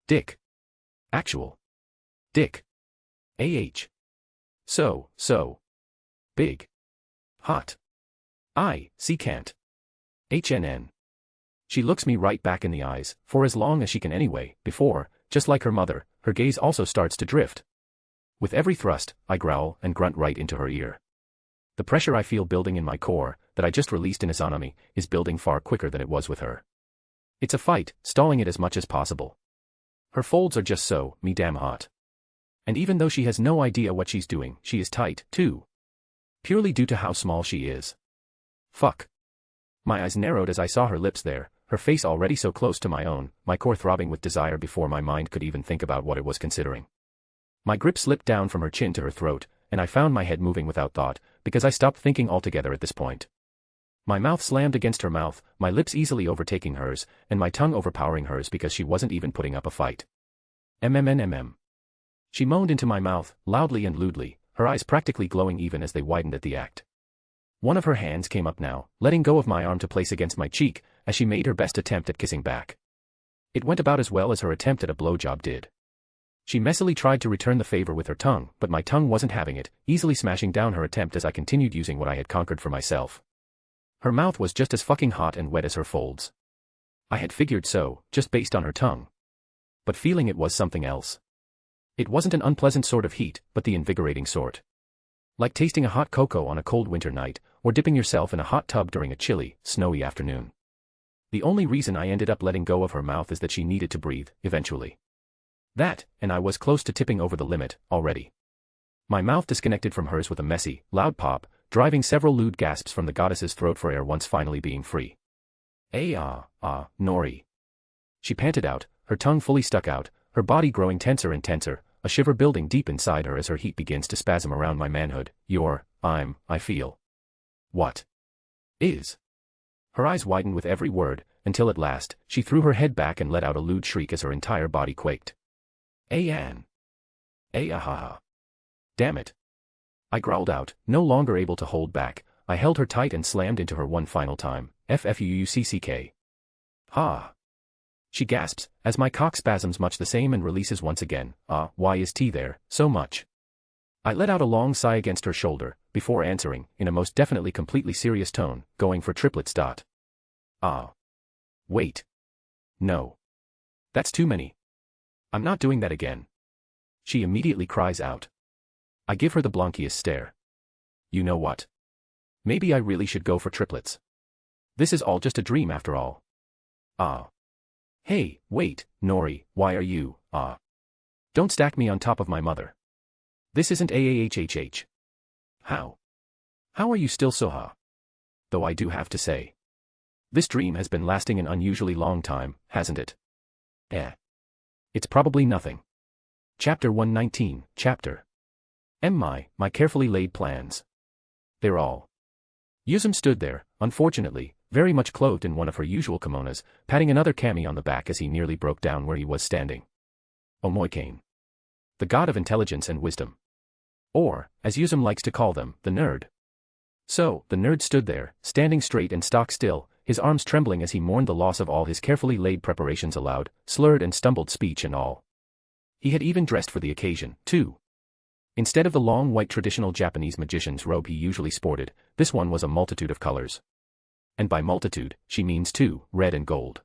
C: Dick. Actual. Dick. AH. So. Big. Hot. Can't. HNN. She looks me right back in the eyes, for as long as she can anyway, before, just like her mother, her gaze also starts to drift. With every thrust, I growl and grunt right into her ear. The pressure I feel building in my core, that I just released in Izanami, is building far quicker than it was with her. It's a fight, stalling it as much as possible. Her folds are just so, me damn hot. And even though she has no idea what she's doing, she is tight, too. Purely due to how small she is. Fuck. My eyes narrowed as I saw her lips there, her face already so close to my own, my core throbbing with desire before my mind could even think about what it was considering. My grip slipped down from her chin to her throat, and I found my head moving without thought, because I stopped thinking altogether at this point. My mouth slammed against her mouth, my lips easily overtaking hers, and my tongue overpowering hers because she wasn't even putting up a fight. MMNMM. She moaned into my mouth, loudly and lewdly, her eyes practically glowing even as they widened at the act. One of her hands came up now, letting go of my arm to place against my cheek, as she made her best attempt at kissing back. It went about as well as her attempt at a blowjob did. She messily tried to return the favor with her tongue, but my tongue wasn't having it, easily smashing down her attempt as I continued using what I had conquered for myself. Her mouth was just as fucking hot and wet as her folds. I had figured so, just based on her tongue. But feeling it was something else. It wasn't an unpleasant sort of heat, but the invigorating sort. Like tasting a hot cocoa on a cold winter night, or dipping yourself in a hot tub during a chilly, snowy afternoon. The only reason I ended up letting go of her mouth is that she needed to breathe, eventually. That, and I was close to tipping over the limit, already. My mouth disconnected from hers with a messy, loud pop, driving several lewd gasps from the goddess's throat for air once finally being free. Nori. She panted out, her tongue fully stuck out, her body growing tenser and tenser, a shiver building deep inside her as her heat begins to spasm around my manhood. I feel. What? Is. Her eyes widened with every word, until at last, she threw her head back and let out a lewd shriek as her entire body quaked. Ayan. Ayahaha. Damn it. I growled out, no longer able to hold back. I held her tight and slammed into her one final time. FFUUCCK. Ha. She gasps, as my cock spasms much the same and releases once again. Why is T there, so much? I let out a long sigh against her shoulder, before answering, in a most definitely completely serious tone, going for triplets. Wait. No. That's too many. I'm not doing that again. She immediately cries out. I give her the blankiest stare. You know what? Maybe I really should go for triplets. This is all just a dream after all. Hey, wait, Nori, why are you, Don't stack me on top of my mother. This isn't AAHHH. How? How are you still so Though I do have to say. This dream has been lasting an unusually long time, hasn't it? It's probably nothing. Chapter 119, Chapter. My carefully laid plans. They're all. Yuzum stood there, unfortunately, very much clothed in one of her usual kimonos, patting another kami on the back as he nearly broke down where he was standing. Omoikane. The god of intelligence and wisdom. Or, as Yuzum likes to call them, the nerd. So, the nerd stood there, standing straight and stock still, his arms trembling as he mourned the loss of all his carefully laid preparations aloud, slurred and stumbled speech and all. He had even dressed for the occasion, too. Instead of the long white traditional Japanese magician's robe he usually sported, this one was a multitude of colors. And by multitude, she means two, red and gold.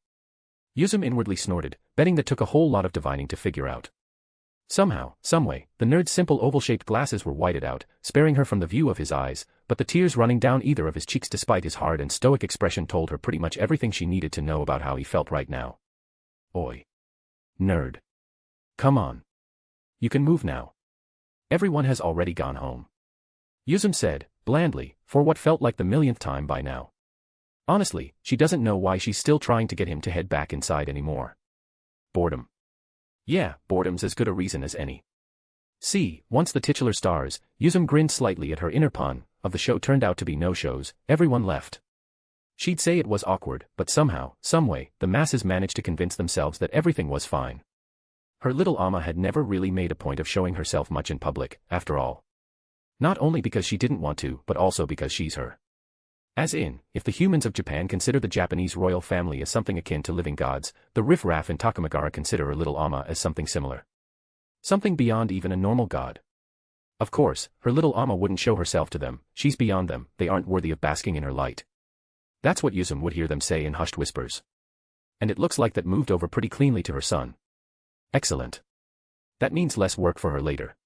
C: Yuzum inwardly snorted, betting that took a whole lot of divining to figure out. Somehow, someway, the nerd's simple oval-shaped glasses were whited out, sparing her from the view of his eyes, but the tears running down either of his cheeks despite his hard and stoic expression told her pretty much everything she needed to know about how he felt right now. Oi. Nerd. Come on. You can move now. Everyone has already gone home. Yuzum said, blandly, for what felt like the millionth time by now. Honestly, she doesn't know why she's still trying to get him to head back inside anymore. Boredom. Yeah, boredom's as good a reason as any. See, once the titular stars, Yuzum grinned slightly at her inner pun, of the show turned out to be no-shows, everyone left. She'd say it was awkward, but somehow, someway, the masses managed to convince themselves that everything was fine. Her little Amma had never really made a point of showing herself much in public, after all. Not only because she didn't want to, but also because she's her. As in, if the humans of Japan consider the Japanese royal family as something akin to living gods, the riff-raff in Takamagara consider her little Amma as something similar. Something beyond even a normal god. Of course, her little Amma wouldn't show herself to them, she's beyond them, they aren't worthy of basking in her light. That's what Yuzum would hear them say in hushed whispers. And it looks like that moved over pretty cleanly to her son. Excellent. That means less work for her later.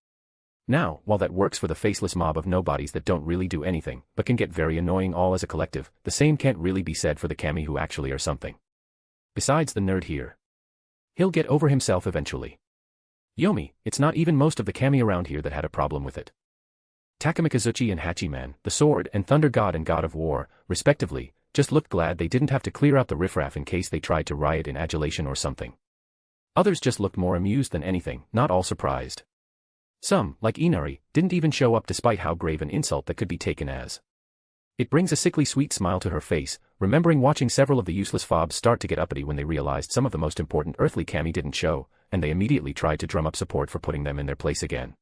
C: Now, while that works for the faceless mob of nobodies that don't really do anything, but can get very annoying all as a collective, the same can't really be said for the kami who actually are something. Besides the nerd here. He'll get over himself eventually. Yomi, it's not even most of the kami around here that had a problem with it. Takamikazuchi and Hachiman, the sword and thunder god and god of war, respectively, just looked glad they didn't have to clear out the riffraff in case they tried to riot in adulation or something. Others just looked more amused than anything, not all surprised. Some, like Inari, didn't even show up despite how grave an insult that could be taken as. It brings a sickly sweet smile to her face, remembering watching several of the useless fobs start to get uppity when they realized some of the most important earthly kami didn't show, and they immediately tried to drum up support for putting them in their place again.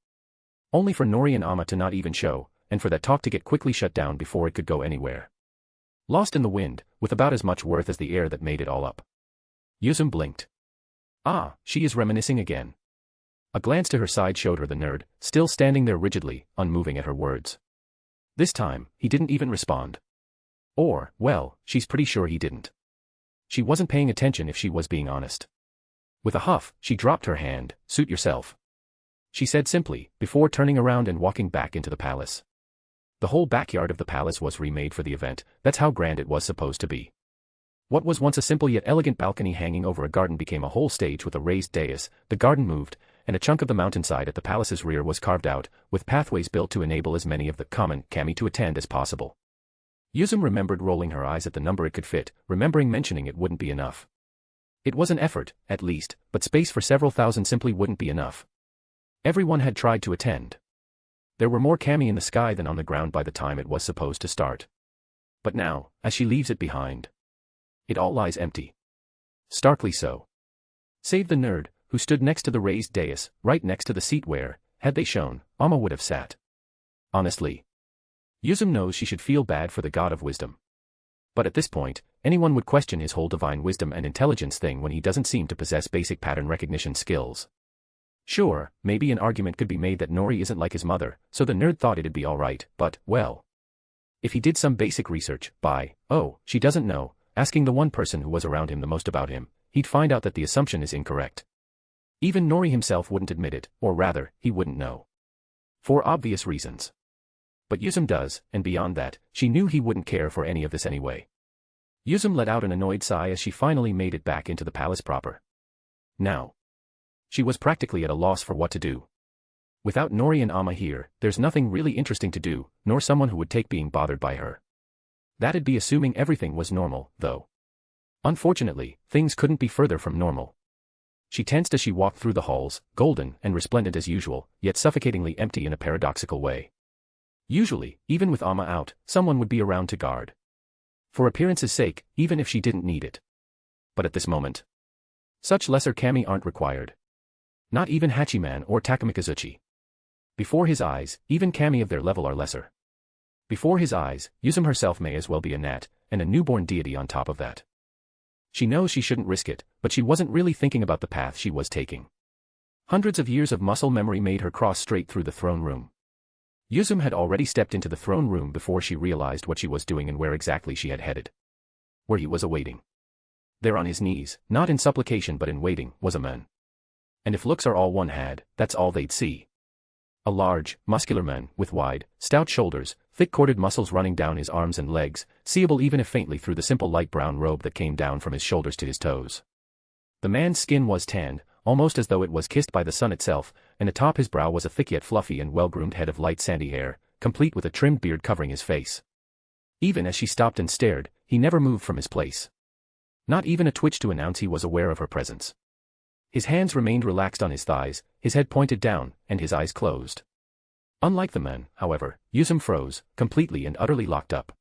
C: Only for Nori and Amma to not even show, and for that talk to get quickly shut down before it could go anywhere. Lost in the wind, with about as much worth as the air that made it all up. Yuzum blinked. Ah, she is reminiscing again. A glance to her side showed her the nerd, still standing there rigidly, unmoving at her words. This time, he didn't even respond. Or, well, she's pretty sure he didn't. She wasn't paying attention if she was being honest. With a huff, she dropped her hand. Suit yourself, she said simply, before turning around and walking back into the palace. The whole backyard of the palace was remade for the event, that's how grand it was supposed to be. What was once a simple yet elegant balcony hanging over a garden became a whole stage with a raised dais, the garden moved, and a chunk of the mountainside at the palace's rear was carved out, with pathways built to enable as many of the common kami to attend as possible. Yuzum remembered rolling her eyes at the number it could fit, remembering mentioning it wouldn't be enough. It was an effort, at least, but space for several thousand simply wouldn't be enough. Everyone had tried to attend. There were more kami in the sky than on the ground by the time it was supposed to start. But now, as she leaves it behind, it all lies empty. Starkly so. Save the nerd, who stood next to the raised dais, right next to the seat where, had they shown, Amma would have sat. Honestly, Yuzum knows she should feel bad for the god of wisdom. But at this point, anyone would question his whole divine wisdom and intelligence thing when he doesn't seem to possess basic pattern recognition skills. Sure, maybe an argument could be made that Nori isn't like his mother, so the nerd thought it'd be alright, but, well. If he did some basic research, by, oh, she doesn't know, asking the one person who was around him the most about him, he'd find out that the assumption is incorrect. Even Nori himself wouldn't admit it, or rather, he wouldn't know. For obvious reasons. But Yuzum does, and beyond that, she knew he wouldn't care for any of this anyway. Yuzum let out an annoyed sigh as she finally made it back into the palace proper. Now, she was practically at a loss for what to do. Without Nori and Amma here, there's nothing really interesting to do, nor someone who would take being bothered by her. That'd be assuming everything was normal, though. Unfortunately, things couldn't be further from normal. She tensed as she walked through the halls, golden and resplendent as usual, yet suffocatingly empty in a paradoxical way. Usually, even with Amma out, someone would be around to guard. For appearance's sake, even if she didn't need it. But at this moment, such lesser kami aren't required. Not even Hachiman or Takamikazuchi. Before his eyes, even kami of their level are lesser. Before his eyes, Yuzum herself may as well be a gnat, and a newborn deity on top of that. She knows she shouldn't risk it, but she wasn't really thinking about the path she was taking. Hundreds of years of muscle memory made her cross straight through the throne room. Yuzum had already stepped into the throne room before she realized what she was doing and where exactly she had headed. Where he was awaiting. There on his knees, not in supplication but in waiting, was a man. And if looks are all one had, that's all they'd see. A large, muscular man, with wide, stout shoulders, thick-corded muscles running down his arms and legs, seeable even if faintly through the simple light brown robe that came down from his shoulders to his toes. The man's skin was tanned, almost as though it was kissed by the sun itself, and atop his brow was a thick yet fluffy and well-groomed head of light sandy hair, complete with a trimmed beard covering his face. Even as she stopped and stared, he never moved from his place. Not even a twitch to announce he was aware of her presence. His hands remained relaxed on his thighs, his head pointed down, and his eyes closed. Unlike the man, however, Yuzum froze, completely and utterly locked up.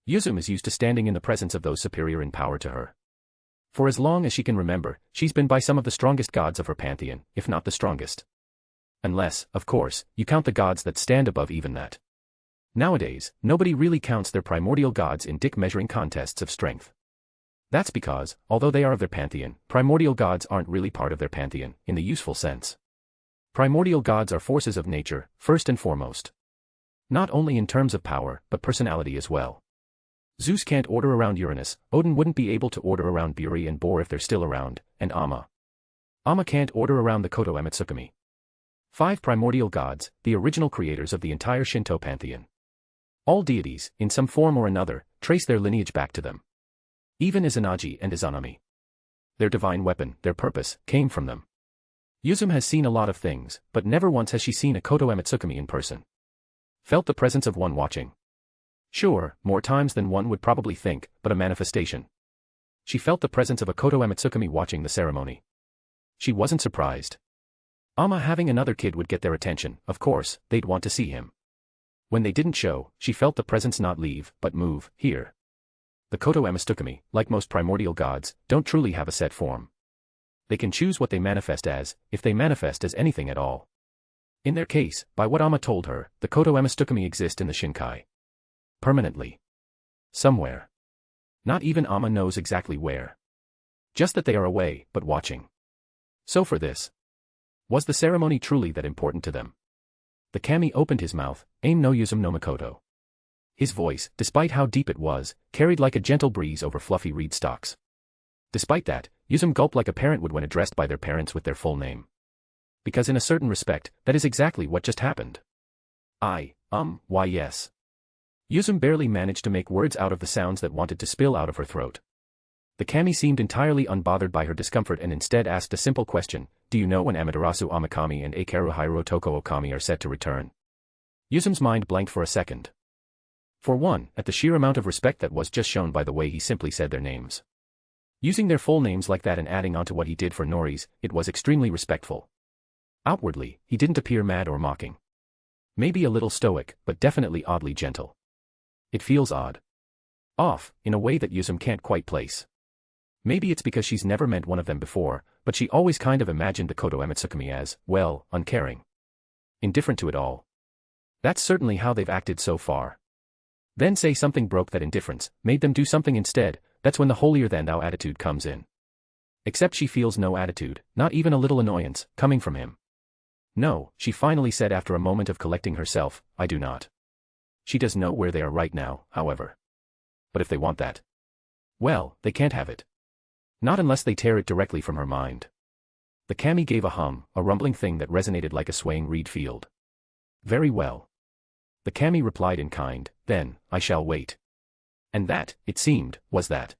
C: Yuzum is used to standing in the presence of those superior in power to her. For as long as she can remember, she's been by some of the strongest gods of her pantheon, if not the strongest. Unless, of course, you count the gods that stand above even that. Nowadays, nobody really counts their primordial gods in dick-measuring contests of strength. That's because, although they are of their pantheon, primordial gods aren't really part of their pantheon, in the useful sense. Primordial gods are forces of nature, first and foremost. Not only in terms of power, but personality as well. Zeus can't order around Uranus, Odin wouldn't be able to order around Buri and Bor if they're still around, and Amma. Amma can't order around the Koto Amatsukami. 5 primordial gods, the original creators of the entire Shinto pantheon. All deities, in some form or another, trace their lineage back to them. Even Izanagi and Izanami. Their divine weapon, their purpose, came from them. Yuzum has seen a lot of things, but never once has she seen a Koto Amatsukami in person. Felt the presence of one watching. Sure, more times than one would probably think, but a manifestation. She felt the presence of a Koto Amatsukami watching the ceremony. She wasn't surprised. Amma having another kid would get their attention, of course, they'd want to see him. When they didn't show, she felt the presence not leave, but move, here. The Koto Amatsukami, like most primordial gods, don't truly have a set form. They can choose what they manifest as, if they manifest as anything at all. In their case, by what Amma told her, the Koto Amatsukami exist in the Shinkai. Permanently. Somewhere. Not even Amma knows exactly where. Just that they are away, but watching. So for this. Was the ceremony truly that important to them? The kami opened his mouth, Aim no Yuzum no Makoto. His voice, despite how deep it was, carried like a gentle breeze over fluffy reed stalks. Despite that, Yuzum gulped like a parent would when addressed by their parents with their full name. Because in a certain respect, that is exactly what just happened. Why yes. Yuzum barely managed to make words out of the sounds that wanted to spill out of her throat. The kami seemed entirely unbothered by her discomfort and instead asked a simple question, do you know when Amaterasu Amakami and Eikaru Hirotoko Okami are set to return? Yuzum's mind blanked for a second. For one, at the sheer amount of respect that was just shown by the way he simply said their names. Using their full names like that and adding onto what he did for Nori's, it was extremely respectful. Outwardly, he didn't appear mad or mocking. Maybe a little stoic, but definitely oddly gentle. It feels odd. Off, in a way that Yuzum can't quite place. Maybe it's because she's never met one of them before, but she always kind of imagined the Koto Amatsukami as, well, uncaring. Indifferent to it all. That's certainly how they've acted so far. Then say something broke that indifference, made them do something instead, that's when the holier-than-thou attitude comes in. Except she feels no attitude, not even a little annoyance, coming from him. No, she finally said after a moment of collecting herself, I do not. She does know where they are right now, however. But if they want that, well, they can't have it. Not unless they tear it directly from her mind. The kami gave a hum, a rumbling thing that resonated like a swaying reed field. Very well. The kami replied in kind, then, I shall wait. And that, it seemed, was that.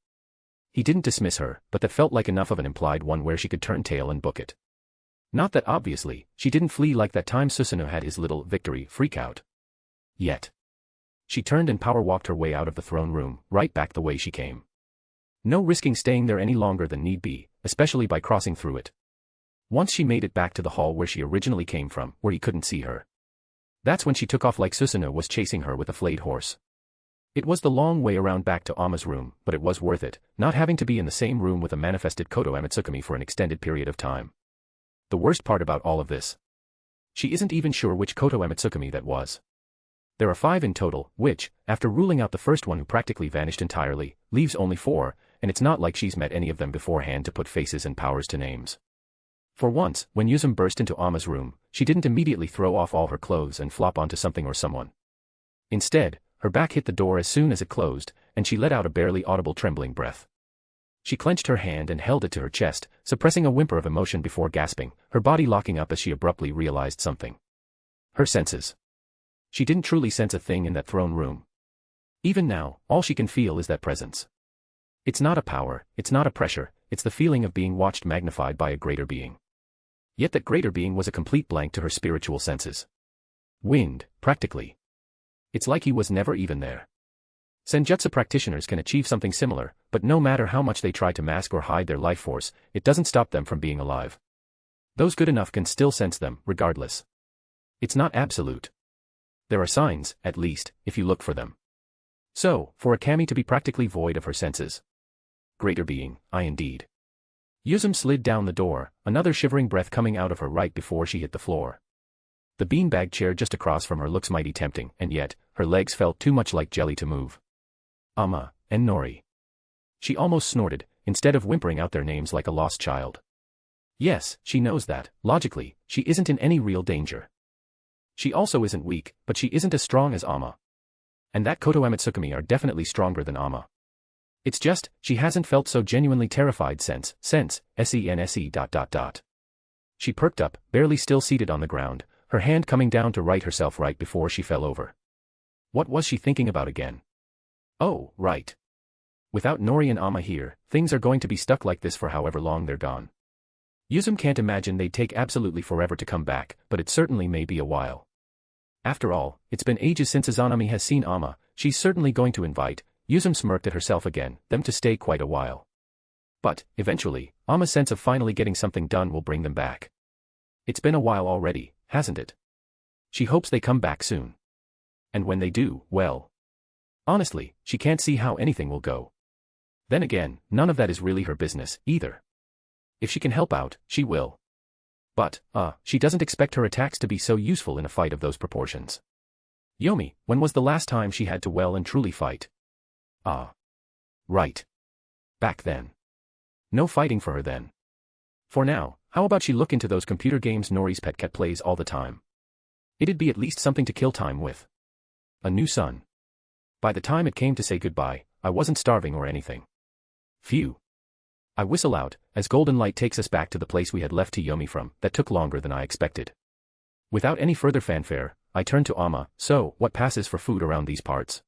C: He didn't dismiss her, but that felt like enough of an implied one where she could turn tail and book it. Not that obviously, she didn't flee like that time Susano had his little victory freakout. Yet. She turned and power-walked her way out of the throne room, right back the way she came. No risking staying there any longer than need be, especially by crossing through it. Once she made it back to the hall where she originally came from, where he couldn't see her. That's when she took off like Susano was chasing her with a flayed horse. It was the long way around back to Amma's room, but it was worth it, not having to be in the same room with a manifested Koto Amatsukami for an extended period of time. The worst part about all of this. She isn't even sure which Koto Amatsukami that was. There are 5 in total, which, after ruling out the first one who practically vanished entirely, leaves only 4, and it's not like she's met any of them beforehand to put faces and powers to names. For once, when Yuzum burst into Amma's room, she didn't immediately throw off all her clothes and flop onto something or someone. Instead, her back hit the door as soon as it closed, and she let out a barely audible trembling breath. She clenched her hand and held it to her chest, suppressing a whimper of emotion before gasping, her body locking up as she abruptly realized something. Her senses. She didn't truly sense a thing in that throne room. Even now, all she can feel is that presence. It's not a power, it's not a pressure, it's the feeling of being watched magnified by a greater being. Yet that greater being was a complete blank to her spiritual senses. Wind, practically. It's like he was never even there. Senjutsu practitioners can achieve something similar, but no matter how much they try to mask or hide their life force, it doesn't stop them from being alive. Those good enough can still sense them, regardless. It's not absolute. There are signs, at least, if you look for them. So, for a kami to be practically void of her senses. Greater being, indeed. Yuzum slid down the door, another shivering breath coming out of her right before she hit the floor. The beanbag chair just across from her looks mighty tempting, and yet, her legs felt too much like jelly to move. Amma and Nori. She almost snorted, instead of whimpering out their names like a lost child. Yes, she knows that, logically, she isn't in any real danger. She also isn't weak, but she isn't as strong as Amma. And that Koto Amatsukami are definitely stronger than Amma. It's just, she hasn't felt so genuinely terrified since. She ... She perked up, barely still seated on the ground, her hand coming down to right herself right before she fell over. What was she thinking about again? Oh, right. Without Nori and Amma here, things are going to be stuck like this for however long they're gone. Yuzum can't imagine they'd take absolutely forever to come back, but it certainly may be a while. After all, it's been ages since Izanami has seen Amma, she's certainly going to invite, Yuzum smirked at herself again, them to stay quite a while. But, eventually, Amma's sense of finally getting something done will bring them back. It's been a while already, hasn't it? She hopes they come back soon. And when they do, well. Honestly, she can't see how anything will go. Then again, none of that is really her business, either. If she can help out, she will. But, she doesn't expect her attacks to be so useful in a fight of those proportions. Yomi, when was the last time she had to well and truly fight? Right. Back then. No fighting for her then. For now, how about she look into those computer games Nori's pet cat plays all the time? It'd be at least something to kill time with. A new son. By the time it came to say goodbye, I wasn't starving or anything. Phew. I whistle out, as golden light takes us back to the place we had left to Yomi from. That took longer than I expected. Without any further fanfare, I turned to Amma. So, what passes for food around these parts?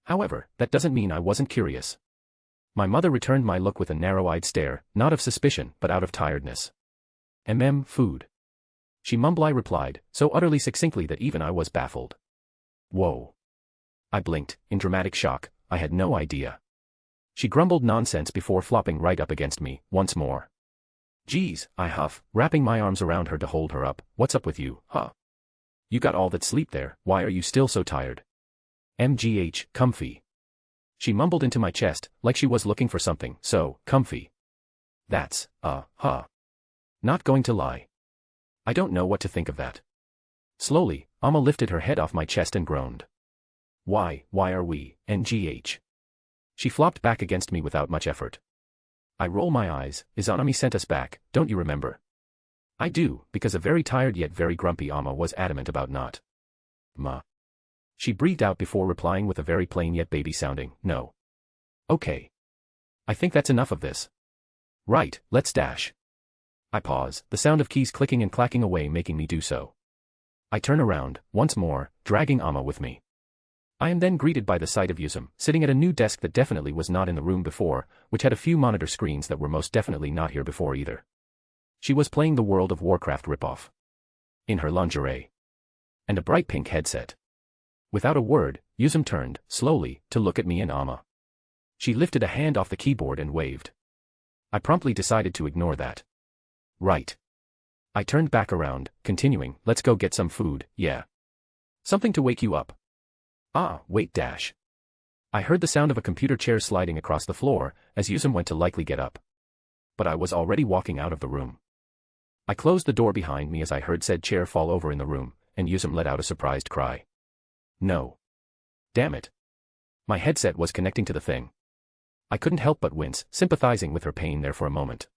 C: However, that doesn't mean I wasn't curious. My mother returned my look with a narrow-eyed stare, not of suspicion, but out of tiredness. Food. She mumbly replied, so utterly succinctly that even I was baffled. Whoa. I blinked, in dramatic shock. I had no idea. She grumbled nonsense before flopping right up against me, once more. Geez, I huff, wrapping my arms around her to hold her up. What's up with you, huh? You got all that sleep there, why are you still so tired? Comfy. She mumbled into my chest, like she was looking for something, so, comfy. That's, not going to lie. I don't know what to think of that. Slowly, Amma lifted her head off my chest and groaned. Why are we, NGH? She flopped back against me without much effort. I roll my eyes. Izanami sent us back, don't you remember? I do, because a very tired yet very grumpy Amma was adamant about not. Ma. She breathed out before replying with a very plain yet baby-sounding, no. Okay. I think that's enough of this. Right, let's dash. I pause, the sound of keys clicking and clacking away making me do so. I turn around, once more, dragging Amma with me. I am then greeted by the sight of Yuzum, sitting at a new desk that definitely was not in the room before, which had a few monitor screens that were most definitely not here before either. She was playing the World of Warcraft ripoff. In her lingerie. And a bright pink headset. Without a word, Yuzum turned, slowly, to look at me and Amma. She lifted a hand off the keyboard and waved. I promptly decided to ignore that. Right. I turned back around, continuing, let's go get some food, yeah. Something to wake you up. Wait dash. I heard the sound of a computer chair sliding across the floor, as Yuzum went to likely get up. But I was already walking out of the room. I closed the door behind me as I heard said chair fall over in the room, and Yuzum let out a surprised cry. No. Damn it. My headset was connecting to the thing. I couldn't help but wince, sympathizing with her pain there for a moment.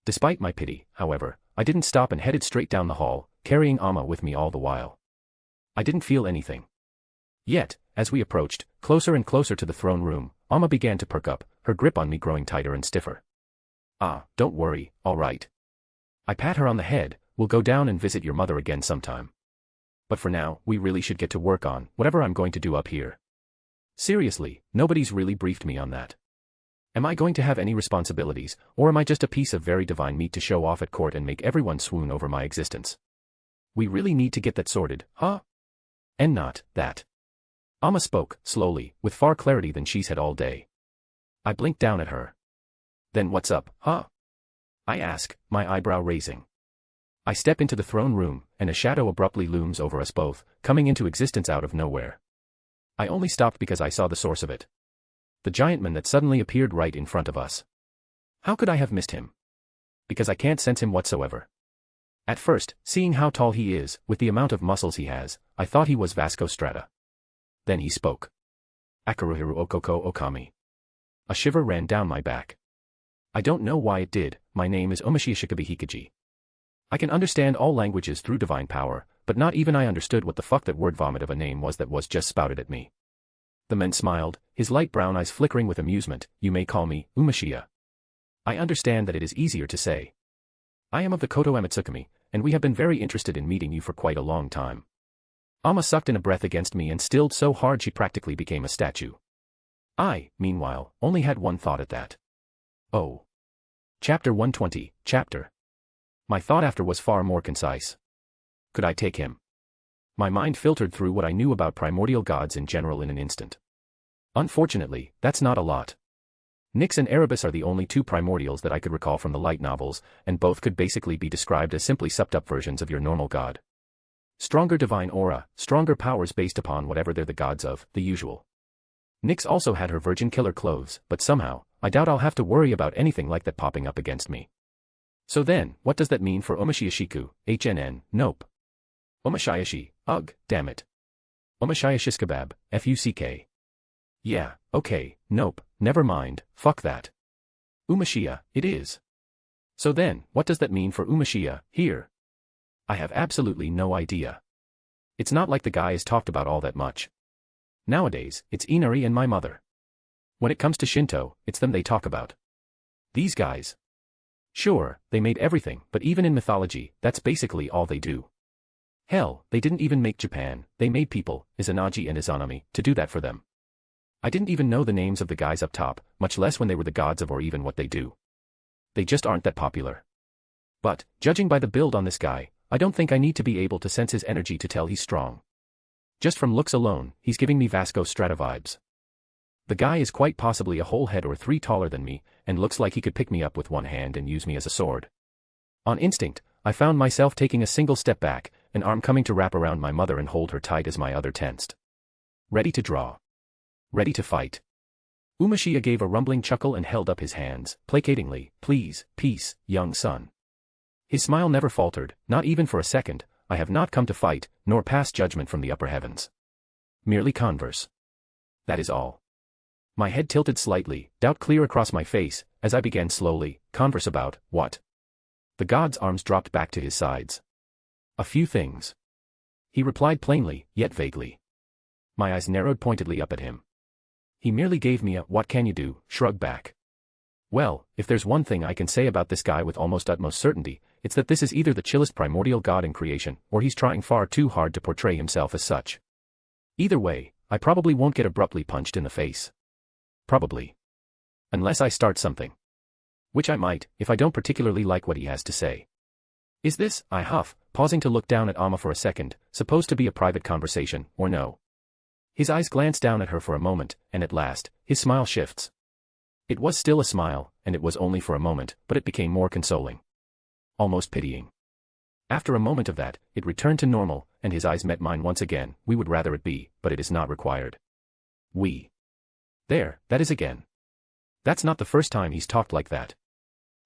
C: Despite my pity, however, I didn't stop and headed straight down the hall, carrying Amma with me all the while. I didn't feel anything. Yet, as we approached, closer and closer to the throne room, Amma began to perk up, her grip on me growing tighter and stiffer. Don't worry, all right. I pat her on the head, we'll go down and visit your mother again sometime. But for now, we really should get to work on whatever I'm going to do up here. Seriously, nobody's really briefed me on that. Am I going to have any responsibilities, or am I just a piece of very divine meat to show off at court and make everyone swoon over my existence? We really need to get that sorted, huh? And not that. Amma spoke, slowly, with far clarity than she's had all day. I blinked down at her. Then what's up, huh? I ask, my eyebrow raising. I step into the throne room, and a shadow abruptly looms over us both, coming into existence out of nowhere. I only stopped because I saw the source of it. The giant man that suddenly appeared right in front of us. How could I have missed him? Because I can't sense him whatsoever. At first, seeing how tall he is, with the amount of muscles he has, I thought he was Vasco Strata. Then he spoke. Akaruhiru Okoko Okami. A shiver ran down my back. I don't know why it did. My name is Umashia Shikabi Hikaji. I can understand all languages through divine power, but not even I understood what the fuck that word vomit of a name was that was just spouted at me. The man smiled, his light brown eyes flickering with amusement. You may call me Umashia. I understand that it is easier to say. I am of the Koto Amatsukami, and we have been very interested in meeting you for quite a long time. Amma sucked in a breath against me and stilled so hard she practically became a statue. I, meanwhile, only had one thought at that. Oh. Chapter 120, chapter. My thought after was far more concise. Could I take him? My mind filtered through what I knew about primordial gods in general in an instant. Unfortunately, that's not a lot. Nyx and Erebus are the only two primordials that I could recall from the light novels, and both could basically be described as simply supped-up versions of your normal god. Stronger divine aura, stronger powers based upon whatever they're the gods of, the usual. Nyx also had her virgin killer clothes, but somehow, I doubt I'll have to worry about anything like that popping up against me. So then, what does that mean for Umashia Shiku, HNN, nope. Umashia Shi, ugh, damn it. Umashia Shiskabab, FUCK. Yeah, okay, nope, never mind, fuck that. Umashia, it is. So then, what does that mean for Umashia, here? I have absolutely no idea. It's not like the guy is talked about all that much. Nowadays, it's Inari and my mother. When it comes to Shinto, it's them they talk about. These guys. Sure, they made everything, but even in mythology, that's basically all they do. Hell, they didn't even make Japan, they made people, Izanagi and Izanami, to do that for them. I didn't even know the names of the guys up top, much less when they were the gods of or even what they do. They just aren't that popular. But, judging by the build on this guy, I don't think I need to be able to sense his energy to tell he's strong. Just from looks alone, he's giving me Vasco Strata vibes. The guy is quite possibly a whole head or three taller than me, and looks like he could pick me up with one hand and use me as a sword. On instinct, I found myself taking a single step back, an arm coming to wrap around my mother and hold her tight as my other tensed. Ready to draw. Ready to fight. Umashia gave a rumbling chuckle and held up his hands, placatingly, please, peace, young son. His smile never faltered, not even for a second. I have not come to fight, nor pass judgment from the upper heavens. Merely converse. That is all. My head tilted slightly, doubt clear across my face, as I began slowly, converse about, what? The god's arms dropped back to his sides. A few things. He replied plainly, yet vaguely. My eyes narrowed pointedly up at him. He merely gave me a, what can you do, shrug back. Well, if there's one thing I can say about this guy with almost utmost certainty, it's that this is either the chillest primordial god in creation, or he's trying far too hard to portray himself as such. Either way, I probably won't get abruptly punched in the face. Probably. Unless I start something. Which I might, if I don't particularly like what he has to say. Is this, I huff, pausing to look down at Amma for a second, supposed to be a private conversation, or no? His eyes glance down at her for a moment, and at last, his smile shifts. It was still a smile, and it was only for a moment, but it became more consoling. Almost pitying. After a moment of that, it returned to normal, and his eyes met mine once again. We would rather it be, but it is not required. We. There, that is again. That's not the first time he's talked like that.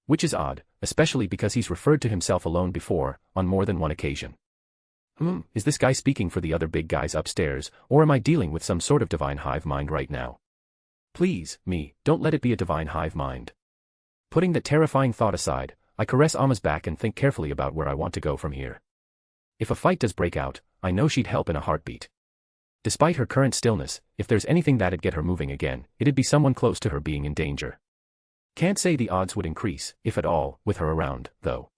C: Which is odd, especially because he's referred to himself alone before, on more than one occasion. Is this guy speaking for the other big guys upstairs, or am I dealing with some sort of divine hive mind right now? Please, me, don't let it be a divine hive mind. Putting that terrifying thought aside, I caress Amma's back and think carefully about where I want to go from here. If a fight does break out, I know she'd help in a heartbeat. Despite her current stillness, if there's anything that'd get her moving again, it'd be someone close to her being in danger. Can't say the odds would increase, if at all, with her around, though.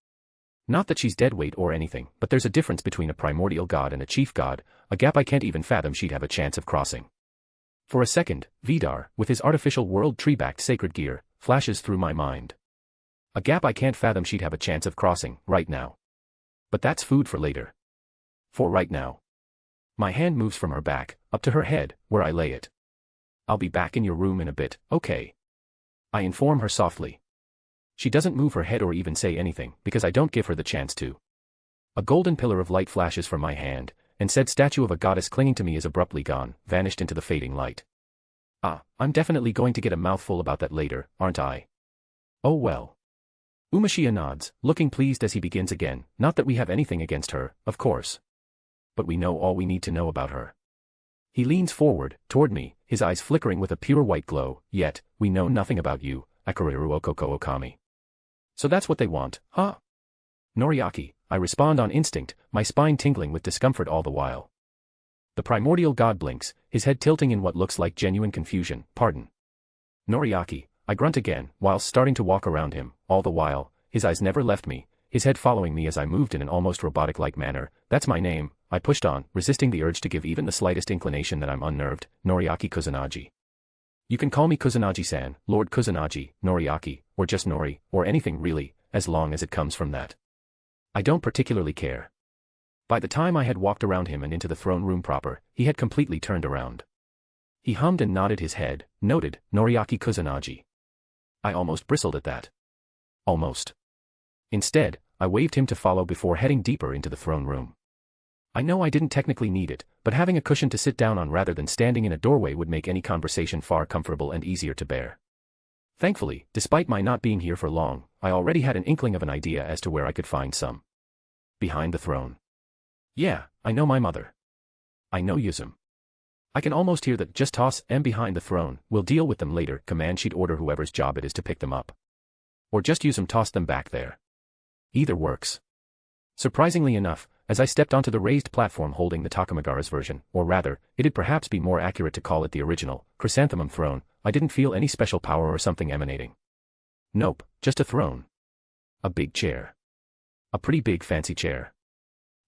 C: Not that she's deadweight or anything, but there's a difference between a primordial god and a chief god, a gap I can't even fathom she'd have a chance of crossing. For a second, Vidar, with his artificial world tree-backed sacred gear, flashes through my mind. A gap I can't fathom she'd have a chance of crossing, right now. But that's food for later. For right now. My hand moves from her back, up to her head, where I lay it. I'll be back in your room in a bit, okay? I inform her softly. She doesn't move her head or even say anything, because I don't give her the chance to. A golden pillar of light flashes from my hand, and said statue of a goddess clinging to me is abruptly gone, vanished into the fading light. I'm definitely going to get a mouthful about that later, aren't I? Oh well. Umashia nods, looking pleased as he begins again, not that we have anything against her, of course. But we know all we need to know about her. He leans forward, toward me, his eyes flickering with a pure white glow, yet, we know nothing about you, Akuriru Okoko Okami. So that's what they want, huh? Noriaki, I respond on instinct, my spine tingling with discomfort all the while. The primordial god blinks, his head tilting in what looks like genuine confusion, pardon. Noriaki, I grunt again, whilst starting to walk around him, all the while, his eyes never left me, his head following me as I moved in an almost robotic-like manner. That's my name, I pushed on, resisting the urge to give even the slightest inclination that I'm unnerved, Noriaki Kusanagi. You can call me Kusanagi-san, Lord Kusanagi, Noriaki, or just Nori, or anything really, as long as it comes from that. I don't particularly care. By the time I had walked around him and into the throne room proper, he had completely turned around. He hummed and nodded his head, noted, Noriaki Kusanagi. I almost bristled at that. Almost. Instead, I waved him to follow before heading deeper into the throne room. I know I didn't technically need it, but having a cushion to sit down on rather than standing in a doorway would make any conversation far comfortable and easier to bear. Thankfully, despite my not being here for long, I already had an inkling of an idea as to where I could find some. Behind the throne. Yeah, I know my mother. I know Yuzum. I can almost hear that just toss them behind the throne, we'll deal with them later command she'd order whoever's job it is to pick them up. Or just use them toss them back there. Either works. Surprisingly enough, as I stepped onto the raised platform holding the Takamagara's version, or rather, it'd perhaps be more accurate to call it the original, chrysanthemum throne, I didn't feel any special power or something emanating. Nope, just a throne. A big chair. A pretty big fancy chair.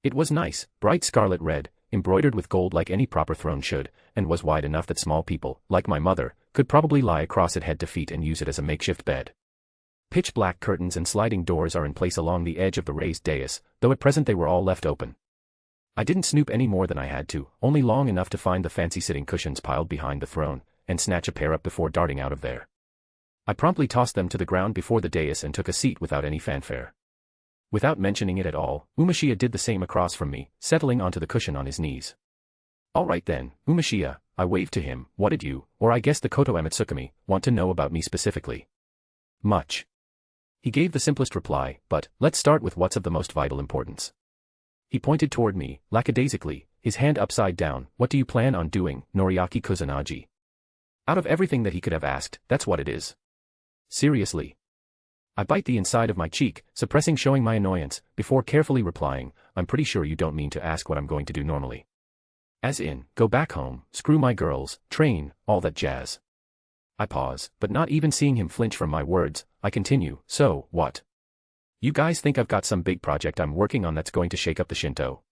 C: It was nice, bright scarlet red, embroidered with gold like any proper throne should, and was wide enough that small people, like my mother, could probably lie across it head to feet and use it as a makeshift bed. Pitch black curtains and sliding doors are in place along the edge of the raised dais, though at present they were all left open. I didn't snoop any more than I had to, only long enough to find the fancy sitting cushions piled behind the throne, and snatch a pair up before darting out of there. I promptly tossed them to the ground before the dais and took a seat without any fanfare. Without mentioning it at all, Umashia did the same across from me, settling onto the cushion on his knees. All right then, Umashia, I waved to him, what did you, or I guess the Koto Emetsukami, want to know about me specifically? Much. He gave the simplest reply, but, let's start with what's of the most vital importance. He pointed toward me, lackadaisically, his hand upside down, what do you plan on doing, Noriaki Kusanagi? Out of everything that he could have asked, that's what it is. Seriously. I bite the inside of my cheek, suppressing showing my annoyance, before carefully replying, I'm pretty sure you don't mean to ask what I'm going to do normally. As in, go back home, screw my girls, train, all that jazz. I pause, but not even seeing him flinch from my words, I continue, so, what? You guys think I've got some big project I'm working on that's going to shake up the Shinto?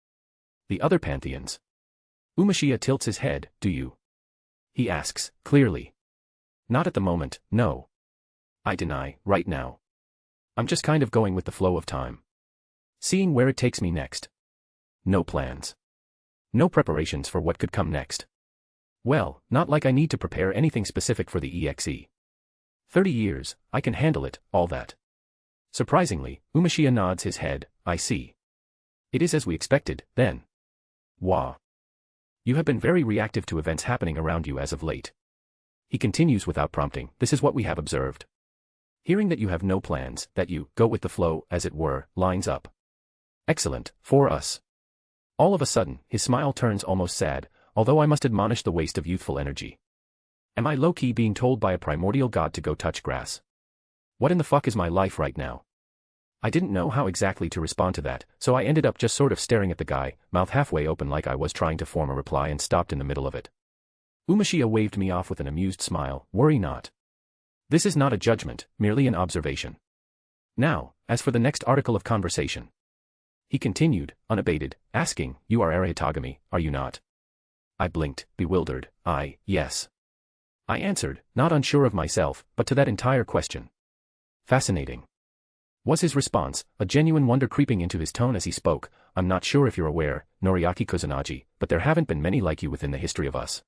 C: The other pantheons? Umashia tilts his head, do you? He asks, clearly. Not at the moment, no. I deny, right now. I'm just kind of going with the flow of time. Seeing where it takes me next. No plans. No preparations for what could come next. Well, not like I need to prepare anything specific for the EXE. 30 years, I can handle it, all that. Surprisingly, Umashia nods his head, I see. It is as we expected, then. Wah. You have been very reactive to events happening around you as of late. He continues without prompting, this is what we have observed. Hearing that you have no plans, that you go with the flow, as it were, lines up. Excellent, for us. All of a sudden, his smile turns almost sad, although I must admonish the waste of youthful energy. Am I low-key being told by a primordial god to go touch grass? What in the fuck is my life right now? I didn't know how exactly to respond to that, so I ended up just sort of staring at the guy, mouth halfway open like I was trying to form a reply and stopped in the middle of it. Umashia waved me off with an amused smile, worry not. This is not a judgment, merely an observation. Now, as for the next article of conversation. He continued, unabated, asking, you are Arahitagami, are you not? I blinked, bewildered, yes. I answered, not unsure of myself, but to that entire question. Fascinating. Was his response, a genuine wonder creeping into his tone as he spoke, I'm not sure if you're aware, Noriaki Kusanagi, but there haven't been many like you within the history of us.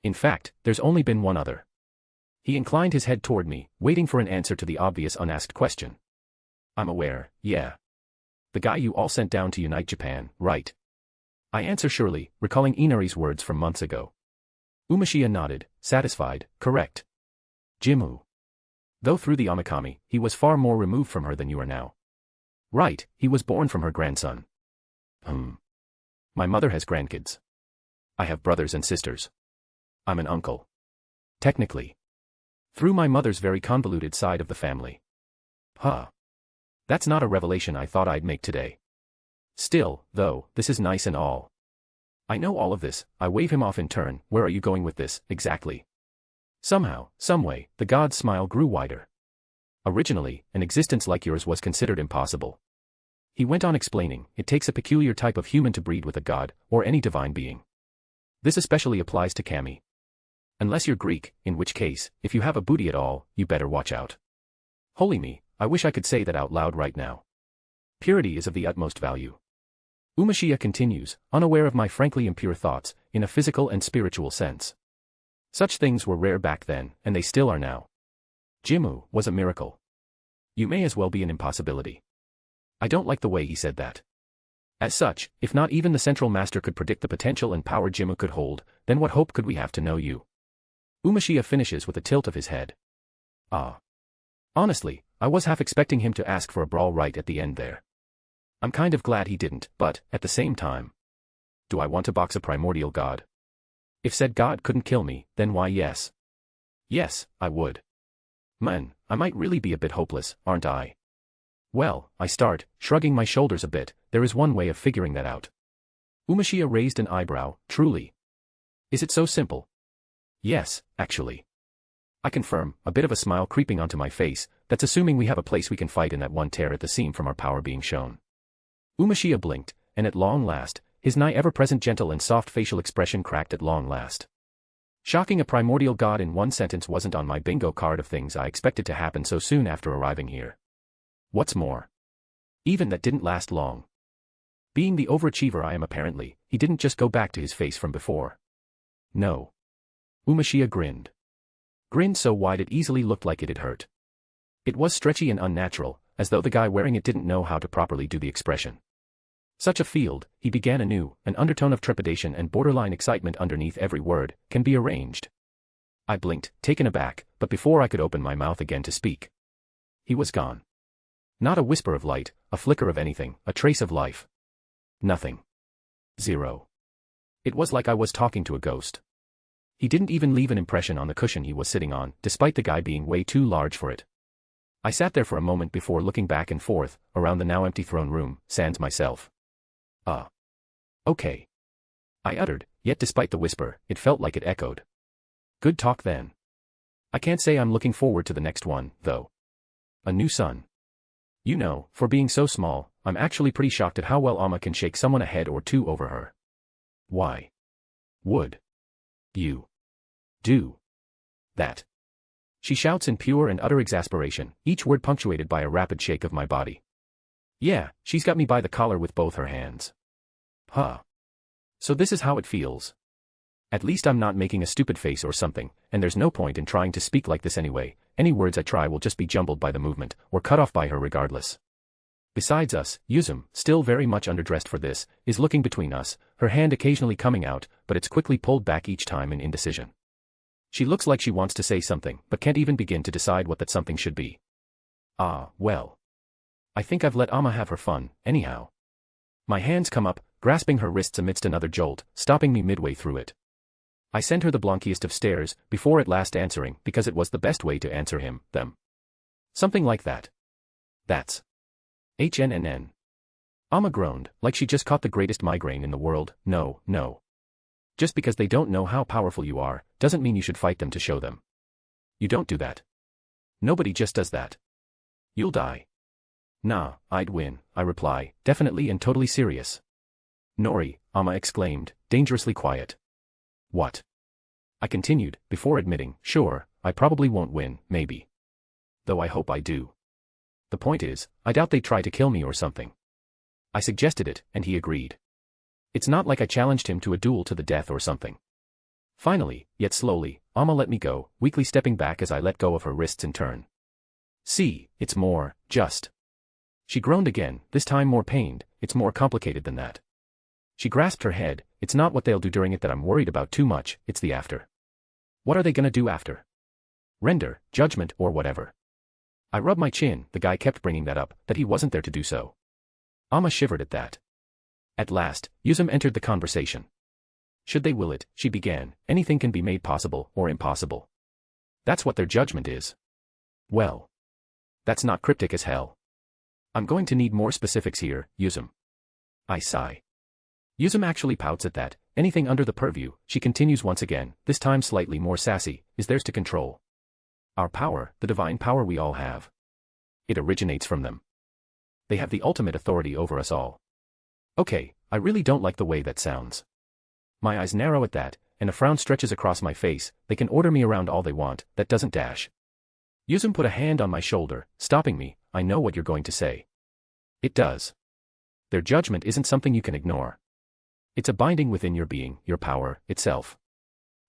C: In fact, there's only been one other. He inclined his head toward me, waiting for an answer to the obvious unasked question. I'm aware, yeah. The guy you all sent down to unite Japan, right? I answer surely, recalling Inari's words from months ago. Umashia nodded, satisfied, correct. Jimu. Though through the Omikami, he was far more removed from her than you are now. Right, he was born from her grandson. My mother has grandkids. I have brothers and sisters. I'm an uncle. Technically. Through my mother's very convoluted side of the family. Huh. That's not a revelation I thought I'd make today. Still, though, this is nice and all. I know all of this, I wave him off in turn, where are you going with this, exactly? Somehow, someway, the god's smile grew wider. Originally, an existence like yours was considered impossible. He went on explaining, it takes a peculiar type of human to breed with a god, or any divine being. This especially applies to Kami. Unless you're Greek, in which case, if you have a booty at all, you better watch out. Holy me, I wish I could say that out loud right now. Purity is of the utmost value. Umashia continues, unaware of my frankly impure thoughts, in a physical and spiritual sense. Such things were rare back then, and they still are now. Jimu was a miracle. You may as well be an impossibility. I don't like the way he said that. As such, if not even the Central Master could predict the potential and power Jimu could hold, then what hope could we have to know you? Umashia finishes with a tilt of his head. Ah. Honestly, I was half expecting him to ask for a brawl right at the end there. I'm kind of glad he didn't, but, at the same time. Do I want to box a primordial god? If said god couldn't kill me, then why yes. Yes, I would. Man, I might really be a bit hopeless, aren't I? Well, I start, shrugging my shoulders a bit, there is one way of figuring that out. Umashia raised an eyebrow, truly. Is it so simple? Yes, actually. I confirm, a bit of a smile creeping onto my face, that's assuming we have a place we can fight in that one tear at the seam from our power being shown. Umashia blinked, and at long last, his nigh ever-present gentle and soft facial expression cracked at long last. Shocking a primordial god in one sentence wasn't on my bingo card of things I expected to happen so soon after arriving here. What's more? Even that didn't last long. Being the overachiever I am apparently, he didn't just go back to his face from before. No. Umashia grinned. Grinned so wide it easily looked like it'd hurt. It was stretchy and unnatural, as though the guy wearing it didn't know how to properly do the expression. Such a field, he began anew, an undertone of trepidation and borderline excitement underneath every word, can be arranged. I blinked, taken aback, but before I could open my mouth again to speak. He was gone. Not a whisper of light, a flicker of anything, a trace of life. Nothing. Zero. It was like I was talking to a ghost. He didn't even leave an impression on the cushion he was sitting on, despite the guy being way too large for it. I sat there for a moment before looking back and forth, around the now empty throne room, sans myself. Okay. I uttered, yet despite the whisper, it felt like it echoed. Good talk then. I can't say I'm looking forward to the next one, though. A new son. You know, for being so small, I'm actually pretty shocked at how well Amma can shake someone a head or two over her. Why would you do that? She shouts in pure and utter exasperation, each word punctuated by a rapid shake of my body. Yeah, she's got me by the collar with both her hands. Huh. So this is how it feels. At least I'm not making a stupid face or something, and there's no point in trying to speak like this anyway. Any words I try will just be jumbled by the movement, or cut off by her regardless. Besides us, Yuzum, still very much underdressed for this, is looking between us, her hand occasionally coming out, but it's quickly pulled back each time in indecision. She looks like she wants to say something, but can't even begin to decide what that something should be. Well. I think I've let Amma have her fun, anyhow. My hands come up, grasping her wrists amidst another jolt, stopping me midway through it. I send her the blonkiest of stares, before at last answering, because it was the best way to answer him, them. Something like that. That's HNNN. Amma groaned, like she just caught the greatest migraine in the world. No. Just because they don't know how powerful you are, doesn't mean you should fight them to show them. You don't do that. Nobody just does that. You'll die. Nah, I'd win, I reply, definitely and totally serious. Nori, Amma exclaimed, dangerously quiet. What? I continued, before admitting, sure, I probably won't win, maybe. Though I hope I do. The point is, I doubt they'd try to kill me or something. I suggested it, and he agreed. It's not like I challenged him to a duel to the death or something. Finally, yet slowly, Amma let me go, weakly stepping back as I let go of her wrists in turn. See, it's more, just. She groaned again, this time more pained, it's more complicated than that. She grasped her head, it's not what they'll do during it that I'm worried about too much, it's the after. What are they gonna do after? Render, judgment, or whatever. I rubbed my chin, the guy kept bringing that up, that he wasn't there to do so. Amma shivered at that. At last, Yuzum entered the conversation. Should they will it, she began, anything can be made possible, or impossible. That's what their judgment is. Well. That's not cryptic as hell. I'm going to need more specifics here, Yuzum. I sigh. Yuzum actually pouts at that, anything under the purview, she continues once again, this time slightly more sassy, is theirs to control. Our power, the divine power we all have. It originates from them. They have the ultimate authority over us all. Okay, I really don't like the way that sounds. My eyes narrow at that, and a frown stretches across my face, they can order me around all they want, that doesn't dash. Yuzum put a hand on my shoulder, stopping me, I know what you're going to say. It does. Their judgment isn't something you can ignore. It's a binding within your being, your power, itself.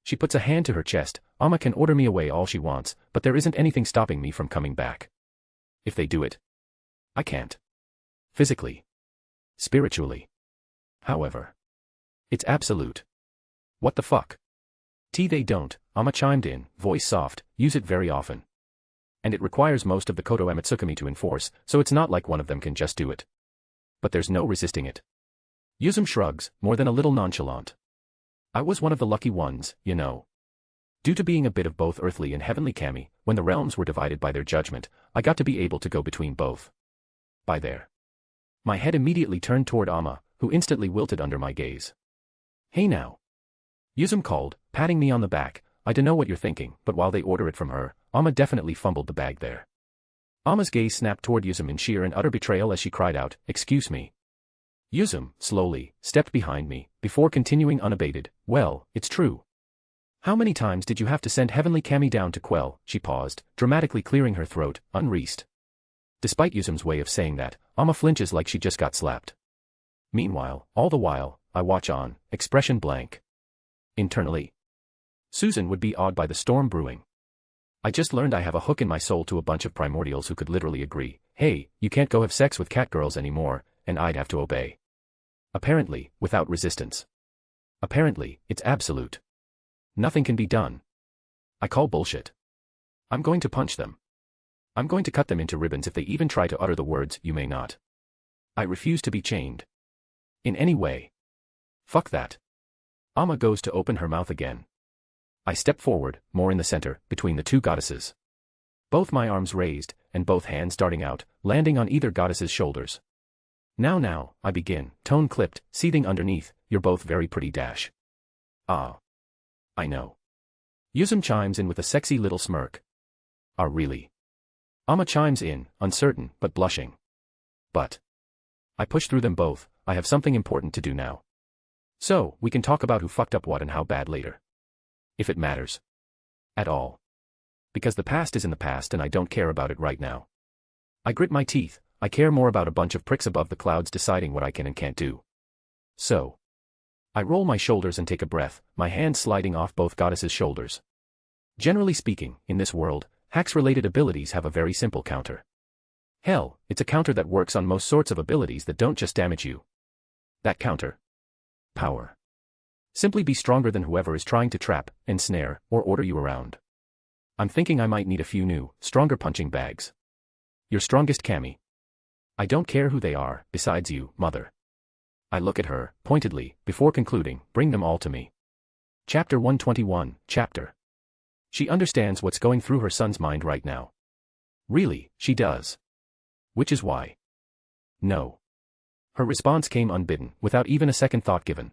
C: She puts a hand to her chest. Amma can order me away all she wants, but there isn't anything stopping me from coming back. If they do it, I can't. Physically. Spiritually. However. It's absolute. What the fuck? They don't, Amma chimed in, voice soft, use it very often. And it requires most of the Koto Amatsukami to enforce, so it's not like one of them can just do it. But there's no resisting it. Yuzum shrugs, more than a little nonchalant. I was one of the lucky ones, you know. Due to being a bit of both earthly and heavenly kami, when the realms were divided by their judgment, I got to be able to go between both. By there. My head immediately turned toward Amma, who instantly wilted under my gaze. Hey now. Yuzum called, patting me on the back. I dunno what you're thinking, but while they order it from her, Amma definitely fumbled the bag there. Amma's gaze snapped toward Yuzum in sheer and utter betrayal as she cried out, "Excuse me." Yuzum, slowly, stepped behind me, before continuing unabated, "Well, it's true. How many times did you have to send heavenly kami down to quell?" She paused, dramatically clearing her throat, unreasoned. Despite Yuzum's way of saying that, Amma flinches like she just got slapped. Meanwhile, all the while, I watch on, expression blank. Internally, Susan would be awed by the storm brewing. I just learned I have a hook in my soul to a bunch of primordials who could literally agree, "Hey, you can't go have sex with catgirls anymore," and I'd have to obey. Apparently, without resistance. Apparently, it's absolute. Nothing can be done. I call bullshit. I'm going to punch them. I'm going to cut them into ribbons if they even try to utter the words, "You may not." I refuse to be chained. In any way. Fuck that. Amma goes to open her mouth again. I step forward, more in the center, between the two goddesses. Both my arms raised, and both hands darting out, landing on either goddess's shoulders. Now, I begin, tone clipped, seething underneath, "You're both very pretty dash." Ah. I know. Yuzum chimes in with a sexy little smirk. Ah, really? Amma chimes in, uncertain, but blushing. But. I push through them both. I have something important to do now. So, we can talk about who fucked up what and how bad later. If it matters. At all. Because the past is in the past and I don't care about it right now. I grit my teeth. I care more about a bunch of pricks above the clouds deciding what I can and can't do. So. I roll my shoulders and take a breath, my hands sliding off both goddesses' shoulders. Generally speaking, in this world, hacks-related abilities have a very simple counter. Hell, it's a counter that works on most sorts of abilities that don't just damage you. That counter. Power. Simply be stronger than whoever is trying to trap, ensnare, or order you around. I'm thinking I might need a few new, stronger punching bags. Your strongest kami. I don't care who they are, besides you, mother. I look at her, pointedly, before concluding, "Bring them all to me." Chapter 121, Chapter. She understands what's going through her son's mind right now. Really, she does. Which is why. No. Her response came unbidden, without even a second thought given.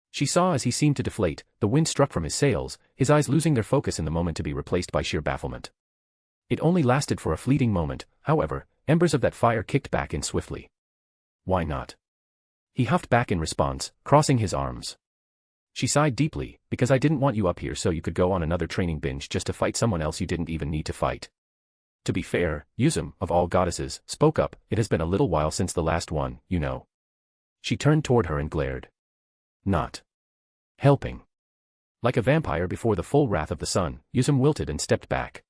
C: She saw as he seemed to deflate, the wind struck from his sails, his eyes losing their focus in the moment to be replaced by sheer bafflement. It only lasted for a fleeting moment, however, embers of that fire kicked back in swiftly. Why not? He huffed back in response, crossing his arms. She sighed deeply, "Because I didn't want you up here so you could go on another training binge just to fight someone else you didn't even need to fight." To be fair, Yuzum, of all goddesses, spoke up, "It has been a little while since the last one, you know." She turned toward her and glared. Not helping. Like a vampire before the full wrath of the sun, Yuzum wilted and stepped back.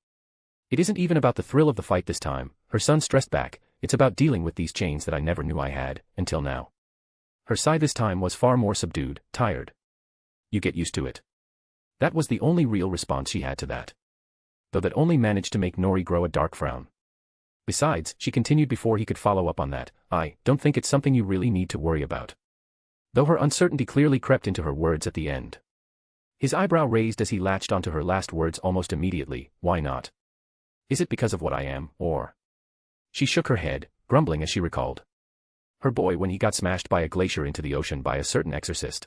C: It isn't even about the thrill of the fight this time, her son stressed back, it's about dealing with these chains that I never knew I had, until now. Her sigh this time was far more subdued, tired. You get used to it. That was the only real response she had to that. Though that only managed to make Nori grow a dark frown. Besides, she continued before he could follow up on that, "I don't think it's something you really need to worry about." Though her uncertainty clearly crept into her words at the end. His eyebrow raised as he latched onto her last words almost immediately, "Why not? Is it because of what I am, or?" She shook her head, grumbling as she recalled. Her boy when he got smashed by a glacier into the ocean by a certain exorcist.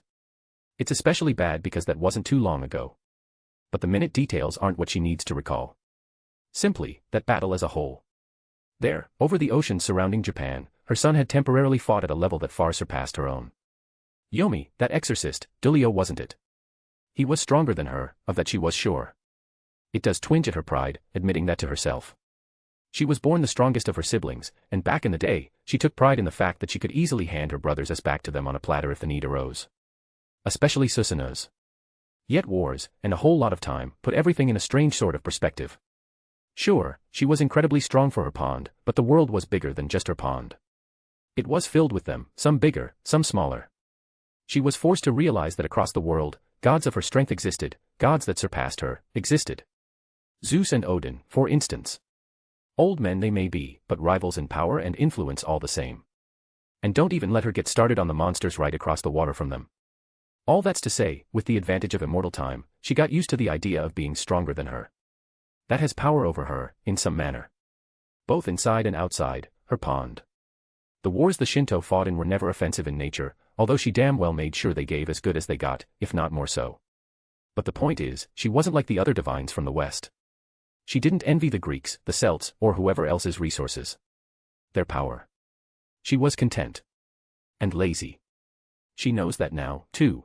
C: It's especially bad because that wasn't too long ago. But the minute details aren't what she needs to recall. Simply, that battle as a whole. There, over the ocean surrounding Japan, her son had temporarily fought at a level that far surpassed her own. Yomi, that exorcist, Dulio wasn't it? He was stronger than her, of that she was sure. It does twinge at her pride, admitting that to herself. She was born the strongest of her siblings, and back in the day, she took pride in the fact that she could easily hand her brothers as back to them on a platter if the need arose. Especially Susano's. Yet wars, and a whole lot of time, put everything in a strange sort of perspective. Sure, she was incredibly strong for her pond, but the world was bigger than just her pond. It was filled with them, some bigger, some smaller. She was forced to realize that across the world, gods of her strength existed, gods that surpassed her, existed. Zeus and Odin, for instance. Old men they may be, but rivals in power and influence all the same. And don't even let her get started on the monsters right across the water from them. All that's to say, with the advantage of immortal time, she got used to the idea of being stronger than her. That has power over her, in some manner. Both inside and outside, her pond. The wars the Shinto fought in were never offensive in nature, although she damn well made sure they gave as good as they got, if not more so. But the point is, she wasn't like the other divines from the West. She didn't envy the Greeks, the Celts, or whoever else's resources. Their power. She was content. And lazy. She knows that now, too.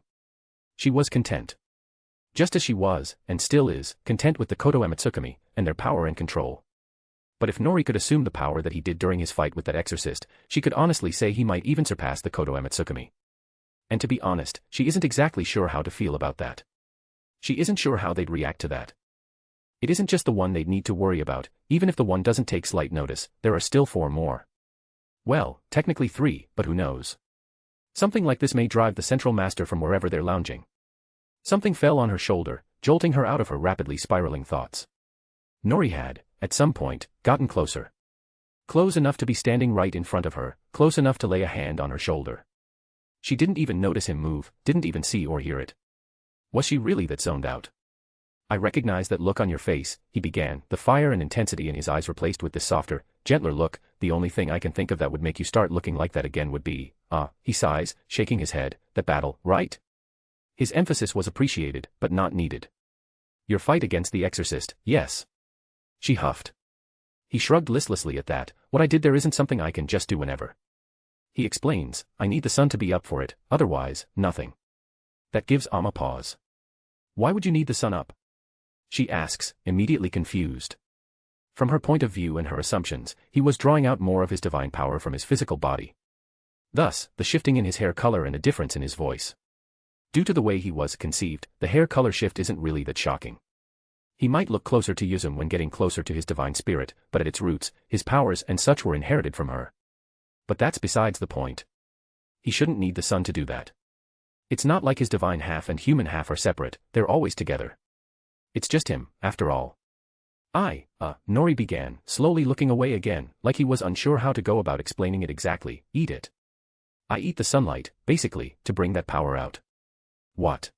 C: She was content. Just as she was, and still is, content with the Koto Amatsukami, and their power and control. But if Nori could assume the power that he did during his fight with that exorcist, she could honestly say he might even surpass the Koto Amatsukami. And to be honest, she isn't exactly sure how to feel about that. She isn't sure how they'd react to that. It isn't just the one they'd need to worry about, even if the one doesn't take slight notice, there are still 4 more. Well, technically 3, but who knows? Something like this may drive the Central Master from wherever they're lounging. Something fell on her shoulder, jolting her out of her rapidly spiraling thoughts. Nori had, at some point, gotten closer. Close enough to be standing right in front of her, close enough to lay a hand on her shoulder. She didn't even notice him move, didn't even see or hear it. Was she really that zoned out? I recognize that look on your face, he began, the fire and intensity in his eyes replaced with this softer, gentler look. The only thing I can think of that would make you start looking like that again would be, he sighs, shaking his head, that battle, right? His emphasis was appreciated, but not needed. Your fight against the exorcist, yes. She huffed. He shrugged listlessly at that. What I did there isn't something I can just do whenever. He explains, I need the sun to be up for it, otherwise, nothing. That gives Amma pause. Why would you need the sun up? She asks, immediately confused. From her point of view and her assumptions, he was drawing out more of his divine power from his physical body. Thus, the shifting in his hair color and a difference in his voice. Due to the way he was conceived, the hair color shift isn't really that shocking. He might look closer to Yuzum when getting closer to his divine spirit, but at its roots, his powers and such were inherited from her. But that's besides the point. He shouldn't need the sun to do that. It's not like his divine half and human half are separate, they're always together. It's just him, after all. Nori began, slowly looking away again, like he was unsure how to go about explaining it exactly. Eat it. I eat the sunlight, basically, to bring that power out. What?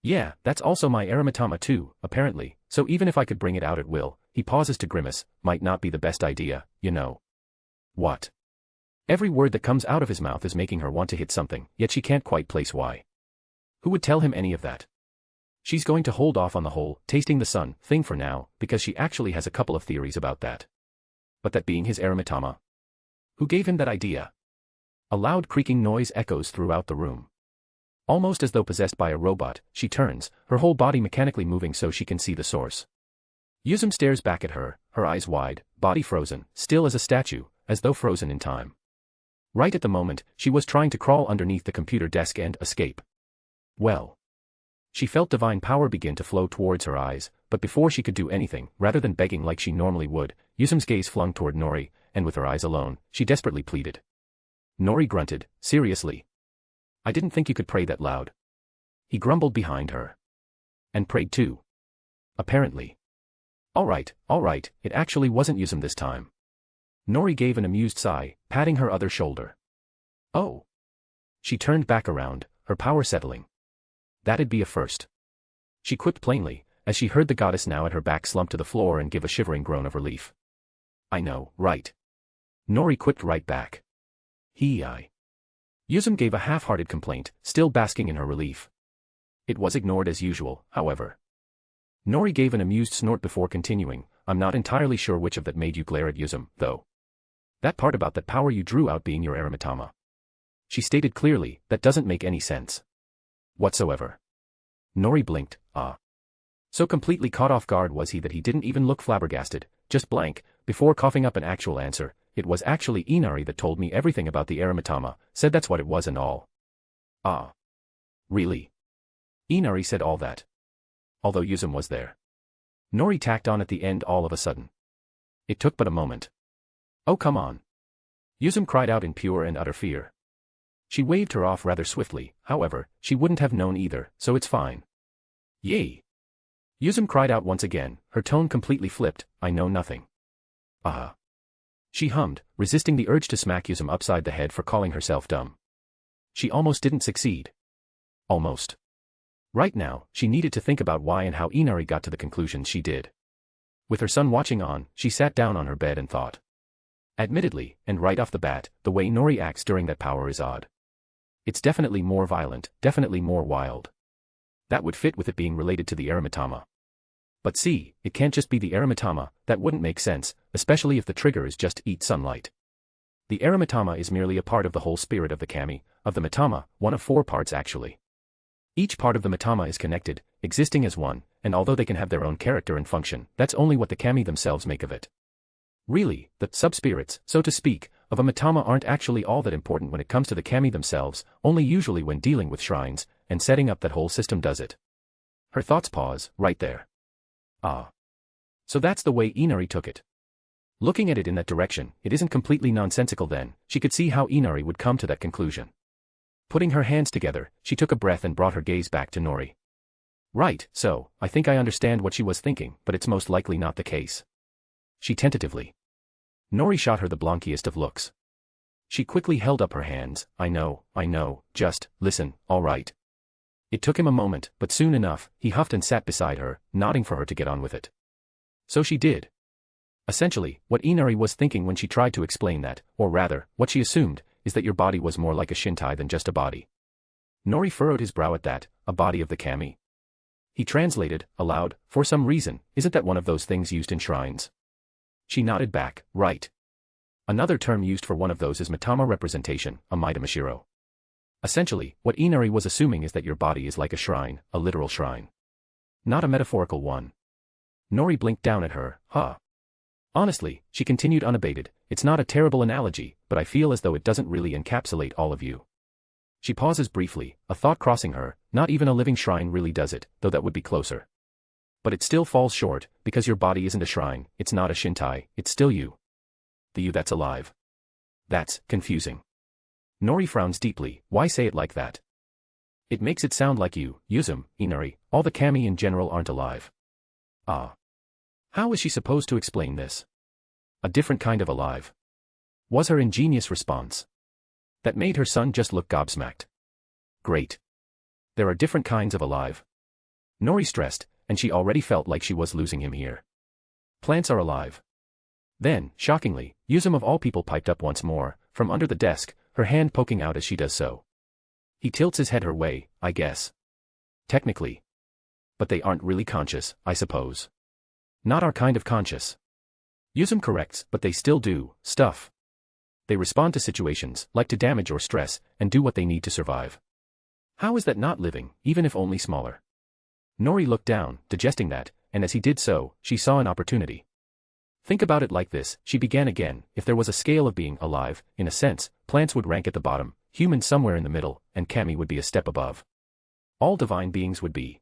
C: Yeah, that's also my aromatama too, apparently, so even if I could bring it out at will, he pauses to grimace, might not be the best idea, you know. What? Every word that comes out of his mouth is making her want to hit something, yet she can't quite place why. Who would tell him any of that? She's going to hold off on the whole tasting the sun thing for now, because she actually has a couple of theories about that. But that being his aromatama. Who gave him that idea? A loud creaking noise echoes throughout the room. Almost as though possessed by a robot, she turns, her whole body mechanically moving so she can see the source. Yuzum stares back at her, her eyes wide, body frozen, still as a statue, as though frozen in time. Right at the moment, she was trying to crawl underneath the computer desk and escape. Well. She felt divine power begin to flow towards her eyes, but before she could do anything, rather than begging like she normally would, Yuzum's gaze flung toward Nori, and with her eyes alone, she desperately pleaded. Nori grunted, seriously? I didn't think you could pray that loud. He grumbled behind her. And prayed too. Apparently. All right, it actually wasn't Yuzum this time. Nori gave an amused sigh, patting her other shoulder. Oh. She turned back around, her power settling. That'd be a first. She quipped plainly, as she heard the goddess now at her back slump to the floor and give a shivering groan of relief. I know, right? Nori quipped right back. Yuzum gave a half-hearted complaint, still basking in her relief. It was ignored as usual, however. Nori gave an amused snort before continuing, I'm not entirely sure which of that made you glare at Yuzum, though. That part about that power you drew out being your aromatama. She stated clearly, that doesn't make any sense. Whatsoever. Nori blinked, So completely caught off guard was he that he didn't even look flabbergasted, just blank, before coughing up an actual answer. It was actually Inari that told me everything about the Eramitama, said that's what it was and all. Ah. Really? Inari said all that. Although Yuzum was there. Nori tacked on at the end all of a sudden. It took but a moment. Oh come on. Yuzum cried out in pure and utter fear. She waved her off rather swiftly, however, she wouldn't have known either, so it's fine. Yay! Yuzum cried out once again, her tone completely flipped, I know nothing. Ah. She hummed, resisting the urge to smack Yuzum upside the head for calling herself dumb. She almost didn't succeed. Almost. Right now, she needed to think about why and how Inari got to the conclusions she did. With her son watching on, she sat down on her bed and thought. Admittedly, and right off the bat, the way Nori acts during that power is odd. It's definitely more violent, definitely more wild. That would fit with it being related to the Eramitama. But see, it can't just be the Eramitama, that wouldn't make sense, especially if the trigger is just eat sunlight. The Eramitama is merely a part of the whole spirit of the kami, of the Mitama, one of 4 parts actually. Each part of the Mitama is connected, existing as one, and although they can have their own character and function, that's only what the kami themselves make of it. Really, the sub-spirits, so to speak, of a Mitama aren't actually all that important when it comes to the kami themselves, only usually when dealing with shrines, and setting up that whole system does it. Her thoughts pause, right there. Ah. So that's the way Inari took it. Looking at it in that direction, it isn't completely nonsensical then, she could see how Inari would come to that conclusion. Putting her hands together, she took a breath and brought her gaze back to Nori. Right, so, I think I understand what she was thinking, but it's most likely not the case. She tentatively. Nori shot her the blankiest of looks. She quickly held up her hands, I know, just, listen, all right. It took him a moment, but soon enough, he huffed and sat beside her, nodding for her to get on with it. So she did. Essentially, what Inari was thinking when she tried to explain that, or rather, what she assumed, is that your body was more like a shintai than just a body. Nori furrowed his brow at that, a body of the kami. He translated, aloud, for some reason, isn't that one of those things used in shrines? She nodded back, right. Another term used for one of those is Mitama representation, a Mitamashiro. Essentially, what Inari was assuming is that your body is like a shrine, a literal shrine. Not a metaphorical one. Nori blinked down at her, huh. Honestly, she continued unabated, it's not a terrible analogy, but I feel as though it doesn't really encapsulate all of you. She pauses briefly, a thought crossing her, not even a living shrine really does it, though that would be closer. But it still falls short, because your body isn't a shrine, it's not a shintai, it's still you. The you that's alive. That's confusing. Nori frowns deeply, why say it like that? It makes it sound like you, Yuzum, Inari, all the kami in general aren't alive. Ah. How is she supposed to explain this? A different kind of alive. Was her ingenious response. That made her son just look gobsmacked. Great. There are different kinds of alive. Nori stressed, and she already felt like she was losing him here. Plants are alive. Then, shockingly, Yuzum of all people piped up once more, from under the desk, her hand poking out as she does so. He tilts his head her way, I guess. Technically. But they aren't really conscious, I suppose. Not our kind of conscious. Yuzum corrects, but they still do stuff. They respond to situations, like to damage or stress, and do what they need to survive. How is that not living, even if only smaller? Nori looked down, digesting that, and as he did so, she saw an opportunity. Think about it like this, she began again, if there was a scale of being alive, in a sense, plants would rank at the bottom, humans somewhere in the middle, and kami would be a step above. All divine beings would be.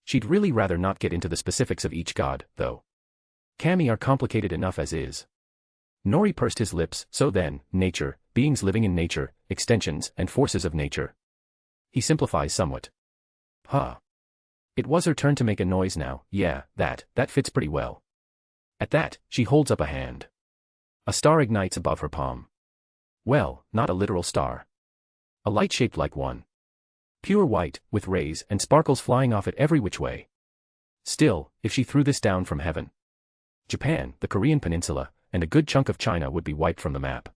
C: She'd really rather not get into the specifics of each god, though. Kami are complicated enough as is. Nori pursed his lips, so then, nature, beings living in nature, extensions and forces of nature. He simplifies somewhat. Huh. It was her turn to make a noise now, yeah, that fits pretty well. At that, she holds up a hand. A star ignites above her palm. Well, not a literal star. A light shaped like one. Pure white, with rays and sparkles flying off it every which way. Still, if she threw this down from heaven, Japan, the Korean peninsula, and a good chunk of China would be wiped from the map.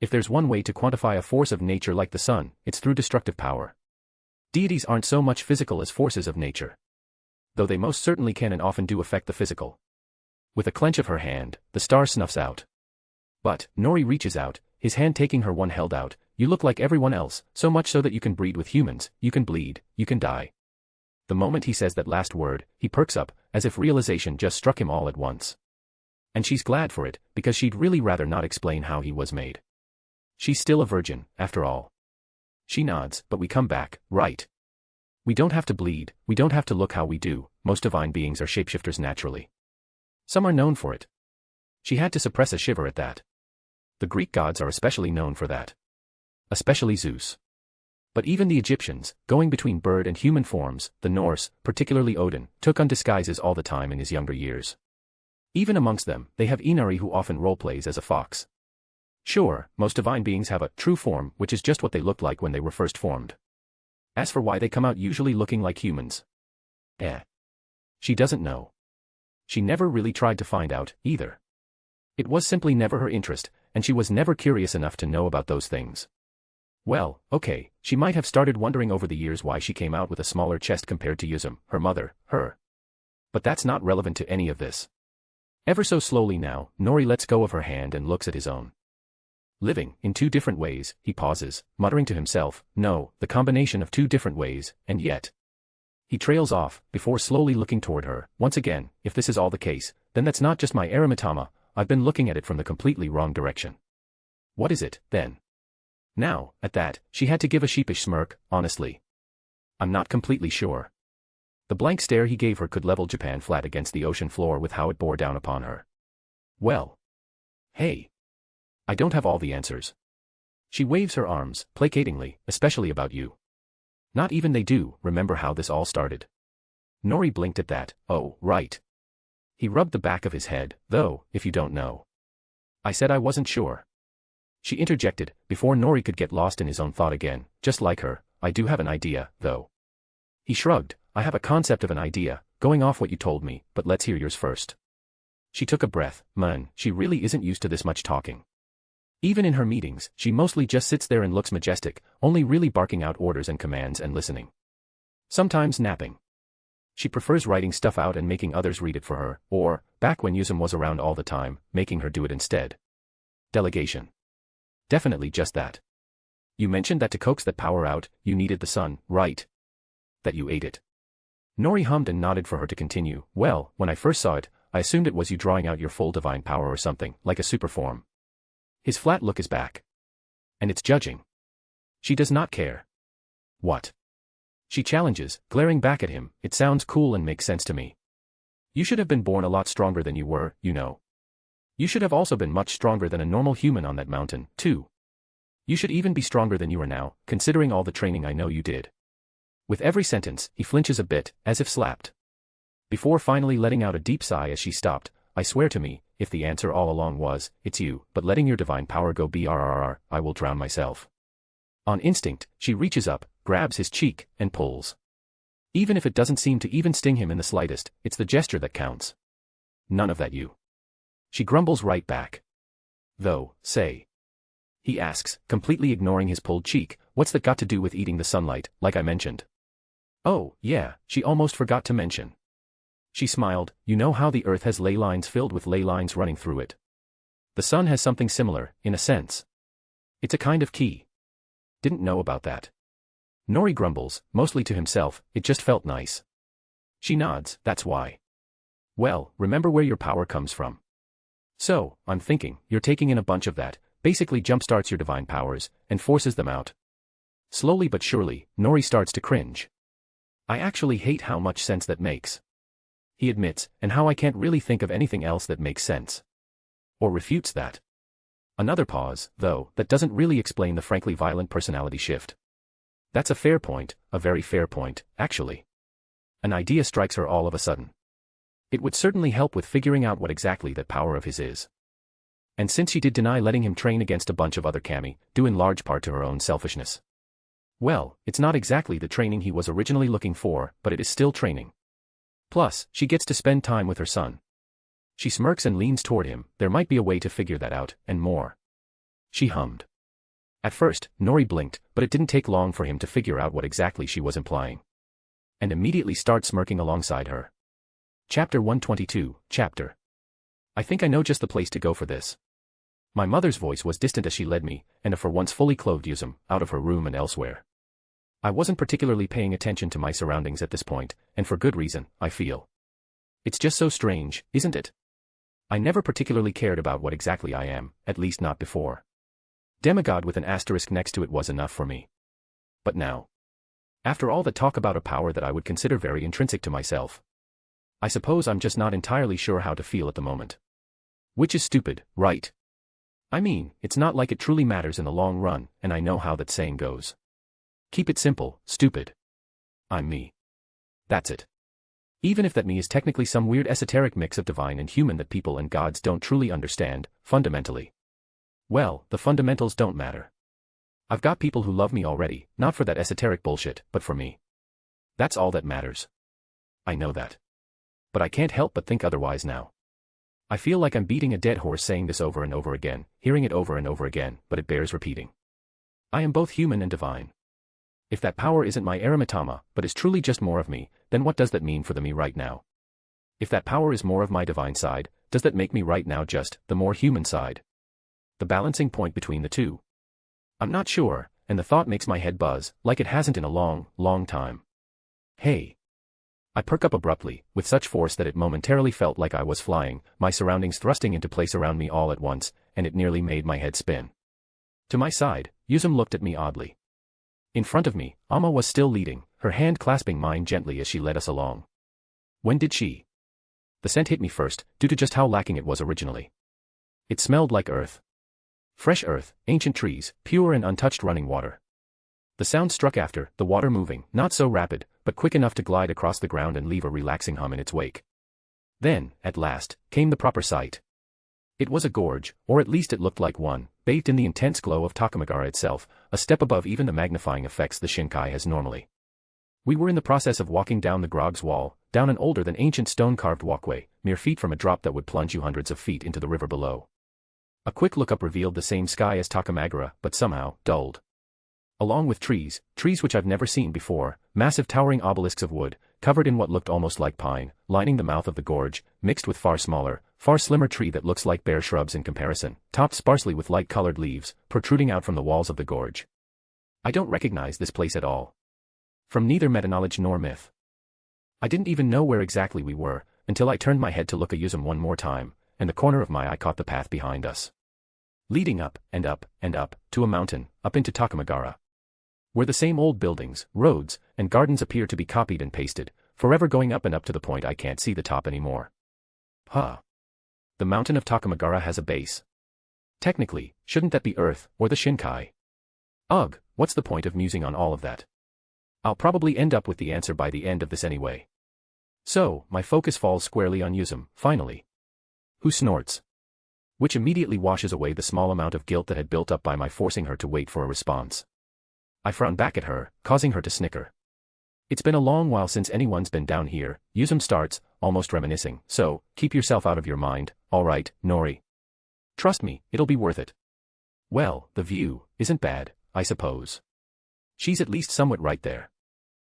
C: If there's one way to quantify a force of nature like the sun, it's through destructive power. Deities aren't so much physical as forces of nature. Though they most certainly can and often do affect the physical. With a clench of her hand, the star snuffs out. But, Nori reaches out, his hand taking her one held out, you look like everyone else, so much so that you can breed with humans, you can bleed, you can die. The moment he says that last word, he perks up, as if realization just struck him all at once. And she's glad for it, because she'd really rather not explain how he was made. She's still a virgin, after all. She nods, but we come back, right? We don't have to bleed, we don't have to look how we do, most divine beings are shapeshifters naturally. Some are known for it. She had to suppress a shiver at that. The Greek gods are especially known for that. Especially Zeus. But even the Egyptians, going between bird and human forms, the Norse, particularly Odin, took on disguises all the time in his younger years. Even amongst them, they have Inari who often roleplays as a fox. Sure, most divine beings have a true form, which is just what they looked like when they were first formed. As for why they come out usually looking like humans. She doesn't know. She never really tried to find out, either. It was simply never her interest, and she was never curious enough to know about those things. Well, okay, she might have started wondering over the years why she came out with a smaller chest compared to Yuzum, her mother, her. But that's not relevant to any of this. Ever so slowly now, Nori lets go of her hand and looks at his own. Living, in two different ways, he pauses, muttering to himself, no, the combination of two different ways, and yet. He trails off, before slowly looking toward her. Once again, if this is all the case, then that's not just my eremitama, I've been looking at it from the completely wrong direction. What is it, then? Now, at that, she had to give a sheepish smirk, honestly. I'm not completely sure. The blank stare he gave her could level Japan flat against the ocean floor with how it bore down upon her. Well. Hey. I don't have all the answers. She waves her arms, placatingly, especially about you. Not even they do, remember how this all started. Nori blinked at that, oh, right. He rubbed the back of his head, though, if you don't know. I said I wasn't sure. She interjected, before Nori could get lost in his own thought again, just like her, I do have an idea, though. He shrugged, I have a concept of an idea, going off what you told me, but let's hear yours first. She took a breath, man, she really isn't used to this much talking. Even in her meetings, she mostly just sits there and looks majestic, only really barking out orders and commands and listening. Sometimes napping. She prefers writing stuff out and making others read it for her, or, back when Yuzum was around all the time, making her do it instead. Delegation. Definitely just that. You mentioned that to coax that power out, you needed the sun, right? That you ate it. Nori hummed and nodded for her to continue. Well, when I first saw it, I assumed it was you drawing out your full divine power or something, like a superform. His flat look is back. And it's judging. She does not care. What? She challenges, glaring back at him, it sounds cool and makes sense to me. You should have been born a lot stronger than you were, you know. You should have also been much stronger than a normal human on that mountain, too. You should even be stronger than you are now, considering all the training I know you did. With every sentence, he flinches a bit, as if slapped. Before finally letting out a deep sigh as she stopped, I swear to me, if the answer all along was, it's you, but letting your divine power go brrr, I will drown myself. On instinct, she reaches up, grabs his cheek, and pulls. Even if it doesn't seem to even sting him in the slightest, it's the gesture that counts. None of that you. She grumbles right back. Though, say. He asks, completely ignoring his pulled cheek, what's that got to do with eating the sunlight, like I mentioned? Oh, yeah, she almost forgot to mention. She smiled, you know how the earth has ley lines filled with ley lines running through it. The sun has something similar, in a sense. It's a kind of key. Didn't know about that. Nori grumbles, mostly to himself, it just felt nice. She nods, that's why. Well, remember where your power comes from. So, I'm thinking, you're taking in a bunch of that, basically jumpstarts your divine powers, and forces them out. Slowly but surely, Nori starts to cringe. I actually hate how much sense that makes. He admits, and how I can't really think of anything else that makes sense. Or refutes that. Another pause, though, that doesn't really explain the frankly violent personality shift. That's a fair point, a very fair point, actually. An idea strikes her all of a sudden. It would certainly help with figuring out what exactly that power of his is. And since she did deny letting him train against a bunch of other kami, due in large part to her own selfishness. Well, it's not exactly the training he was originally looking for, but it is still training. Plus, she gets to spend time with her son. She smirks and leans toward him, there might be a way to figure that out, and more. She hummed. At first, Nori blinked, but it didn't take long for him to figure out what exactly she was implying. And immediately start smirking alongside her. Chapter 122, Chapter. I think I know just the place to go for this. My mother's voice was distant as she led me, and a for once fully clothed Yuzum, out of her room and elsewhere. I wasn't particularly paying attention to my surroundings at this point, and for good reason, I feel. It's just so strange, isn't it? I never particularly cared about what exactly I am, at least not before. Demigod with an asterisk next to it was enough for me. But now, after all the talk about a power that I would consider very intrinsic to myself, I suppose I'm just not entirely sure how to feel at the moment. Which is stupid, right? I mean, it's not like it truly matters in the long run, and I know how that saying goes. Keep it simple, stupid. I'm me. That's it. Even if that me is technically some weird esoteric mix of divine and human that people and gods don't truly understand, fundamentally. Well, the fundamentals don't matter. I've got people who love me already, not for that esoteric bullshit, but for me. That's all that matters. I know that. But I can't help but think otherwise now. I feel like I'm beating a dead horse saying this over and over again, hearing it over and over again, but it bears repeating. I am both human and divine. If that power isn't my Aramitama, but is truly just more of me, then what does that mean for the me right now? If that power is more of my divine side, does that make me right now just the more human side? The balancing point between the two. I'm not sure, and the thought makes my head buzz, like it hasn't in a long, long time. Hey. I perk up abruptly, with such force that it momentarily felt like I was flying, my surroundings thrusting into place around me all at once, and it nearly made my head spin. To my side, Yuzum looked at me oddly. In front of me, Amma was still leading, her hand clasping mine gently as she led us along. When did she? The scent hit me first, due to just how lacking it was originally. It smelled like earth. Fresh earth, ancient trees, pure and untouched running water. The sound struck after, the water moving, not so rapid, but quick enough to glide across the ground and leave a relaxing hum in its wake. Then, at last, came the proper sight. It was a gorge, or at least it looked like one, bathed in the intense glow of Takamagara itself, a step above even the magnifying effects the Shinkai has normally. We were in the process of walking down the Grog's wall, down an older than ancient stone-carved walkway, mere feet from a drop that would plunge you hundreds of feet into the river below. A quick look up revealed the same sky as Takamagara, but somehow, dulled. Along with trees which I've never seen before, massive towering obelisks of wood, covered in what looked almost like pine, lining the mouth of the gorge, mixed with far smaller, far slimmer tree that looks like bare shrubs in comparison, topped sparsely with light-colored leaves, protruding out from the walls of the gorge. I don't recognize this place at all. From neither meta-knowledge nor myth. I didn't even know where exactly we were, until I turned my head to look at Yuzum one more time, and the corner of my eye caught the path behind us. Leading up, and up, and up, to a mountain, up into Takamagara. Where the same old buildings, roads, and gardens appear to be copied and pasted, forever going up and up to the point I can't see the top anymore. Huh. The mountain of Takamagara has a base. Technically, shouldn't that be Earth, or the Shinkai? Ugh, what's the point of musing on all of that? I'll probably end up with the answer by the end of this anyway. So, my focus falls squarely on Yuzum, finally. Who snorts? Which immediately washes away the small amount of guilt that had built up by my forcing her to wait for a response. I frown back at her, causing her to snicker. It's been a long while since anyone's been down here, Yuzum starts, almost reminiscing, so, keep yourself out of your mind, alright, Nori. Trust me, it'll be worth it. Well, the view isn't bad, I suppose. She's at least somewhat right there.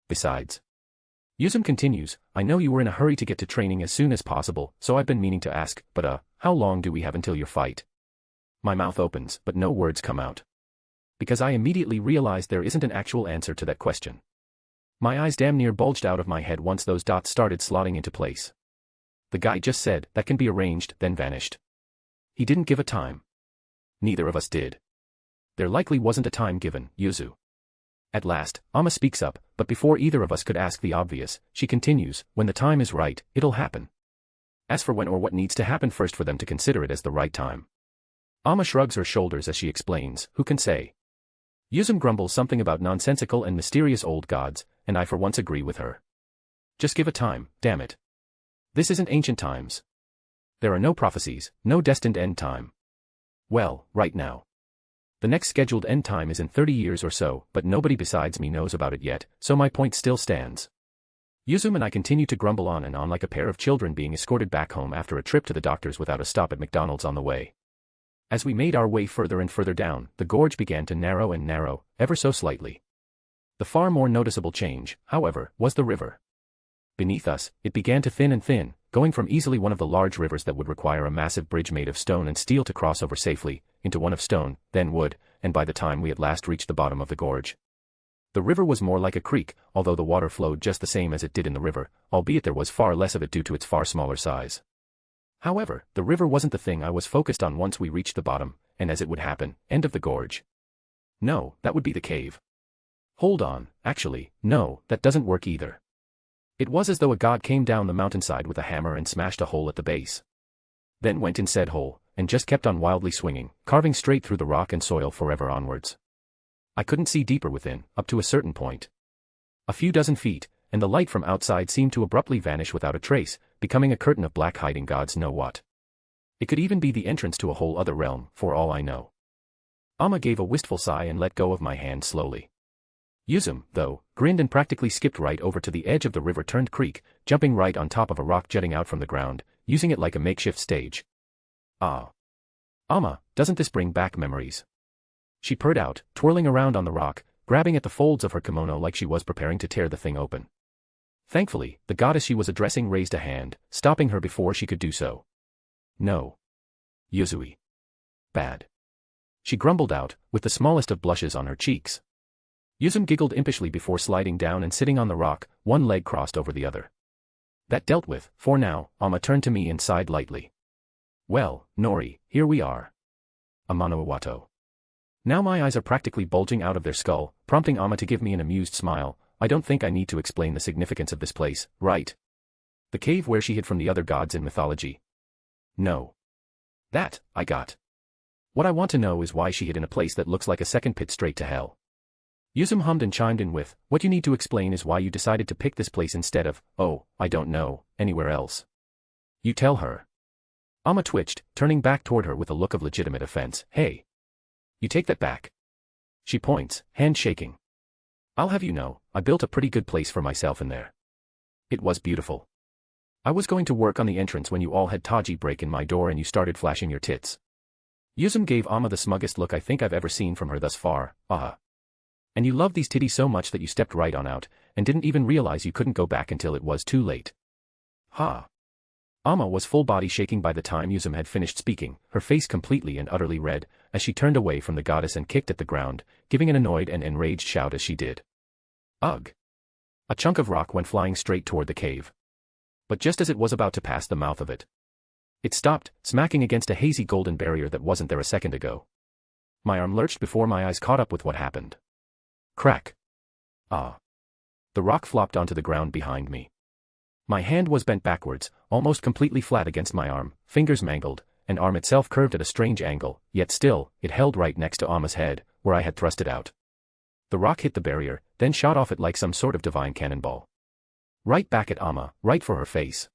C: Besides. Yuzum continues, I know you were in a hurry to get to training as soon as possible, so I've been meaning to ask, but how long do we have until your fight? My mouth opens, but no words come out. Because I immediately realized there isn't an actual answer to that question. My eyes damn near bulged out of my head once those dots started slotting into place. The guy just said, that can be arranged, then vanished. He didn't give a time. Neither of us did. There likely wasn't a time given, Yuzu. At last, Amma speaks up, but before either of us could ask the obvious, she continues, when the time is right, it'll happen. As for when or what needs to happen first for them to consider it as the right time. Amma shrugs her shoulders as she explains, who can say? Yuzum grumbles something about nonsensical and mysterious old gods, and I for once agree with her. Just give a time, damn it. This isn't ancient times. There are no prophecies, no destined end time. Well, right now. The next scheduled end time is in 30 years or so, but nobody besides me knows about it yet, so my point still stands. Yuzum and I continue to grumble on and on like a pair of children being escorted back home after a trip to the doctor's without a stop at McDonald's on the way. As we made our way further and further down, the gorge began to narrow and narrow, ever so slightly. The far more noticeable change, however, was the river. Beneath us, it began to thin and thin, going from easily one of the large rivers that would require a massive bridge made of stone and steel to cross over safely, into one of stone, then wood, and by the time we at last reached the bottom of the gorge. The river was more like a creek, although the water flowed just the same as it did in the river, albeit there was far less of it due to its far smaller size. However, the river wasn't the thing I was focused on once we reached the bottom, and as it would happen, end of the gorge. No, that would be the cave. Hold on, actually, no, that doesn't work either. It was as though a god came down the mountainside with a hammer and smashed a hole at the base. Then went in said hole, and just kept on wildly swinging, carving straight through the rock and soil forever onwards. I couldn't see deeper within, up to a certain point. A few dozen feet, and the light from outside seemed to abruptly vanish without a trace, becoming a curtain of black hiding gods know what. It could even be the entrance to a whole other realm, for all I know. Amma gave a wistful sigh and let go of my hand slowly. Yuzum, though, grinned and practically skipped right over to the edge of the river-turned-creek, jumping right on top of a rock jutting out from the ground, using it like a makeshift stage. Ah. Amma, doesn't this bring back memories? She purred out, twirling around on the rock, grabbing at the folds of her kimono like she was preparing to tear the thing open. Thankfully, the goddess she was addressing raised a hand, stopping her before she could do so. No. Yuzui. Bad. She grumbled out, with the smallest of blushes on her cheeks. Yuzum giggled impishly before sliding down and sitting on the rock, one leg crossed over the other. That dealt with, for now, Amma turned to me and sighed lightly. Well, Nori, here we are. Amano Iwato. Now my eyes are practically bulging out of their skull, prompting Amma to give me an amused smile. I don't think I need to explain the significance of this place, right? The cave where she hid from the other gods in mythology. No. That, I got. What I want to know is why she hid in a place that looks like a second pit straight to hell. Yuzum hummed and chimed in with, what you need to explain is why you decided to pick this place instead of, oh, I don't know, anywhere else. You tell her. Amma twitched, turning back toward her with a look of legitimate offense. Hey. You take that back. She points, hand shaking. I'll have you know, I built a pretty good place for myself in there. It was beautiful. I was going to work on the entrance when you all had Taji break in my door and you started flashing your tits. Yuzum gave Amma the smuggest look I think I've ever seen from her thus far. And you loved these titties so much that you stepped right on out, and didn't even realize you couldn't go back until it was too late. Ha. Amma was full body shaking by the time Yuzum had finished speaking, her face completely and utterly red, as she turned away from the goddess and kicked at the ground, giving an annoyed and enraged shout as she did. Ugh. A chunk of rock went flying straight toward the cave. But just as it was about to pass the mouth of it, it stopped, smacking against a hazy golden barrier that wasn't there a second ago. My arm lurched before my eyes caught up with what happened. Crack. Ah. The rock flopped onto the ground behind me. My hand was bent backwards, almost completely flat against my arm, fingers mangled, and arm itself curved at a strange angle, yet still, it held right next to Amma's head, where I had thrust it out. The rock hit the barrier, then shot off it like some sort of divine cannonball. Right back at Amma, right for her face.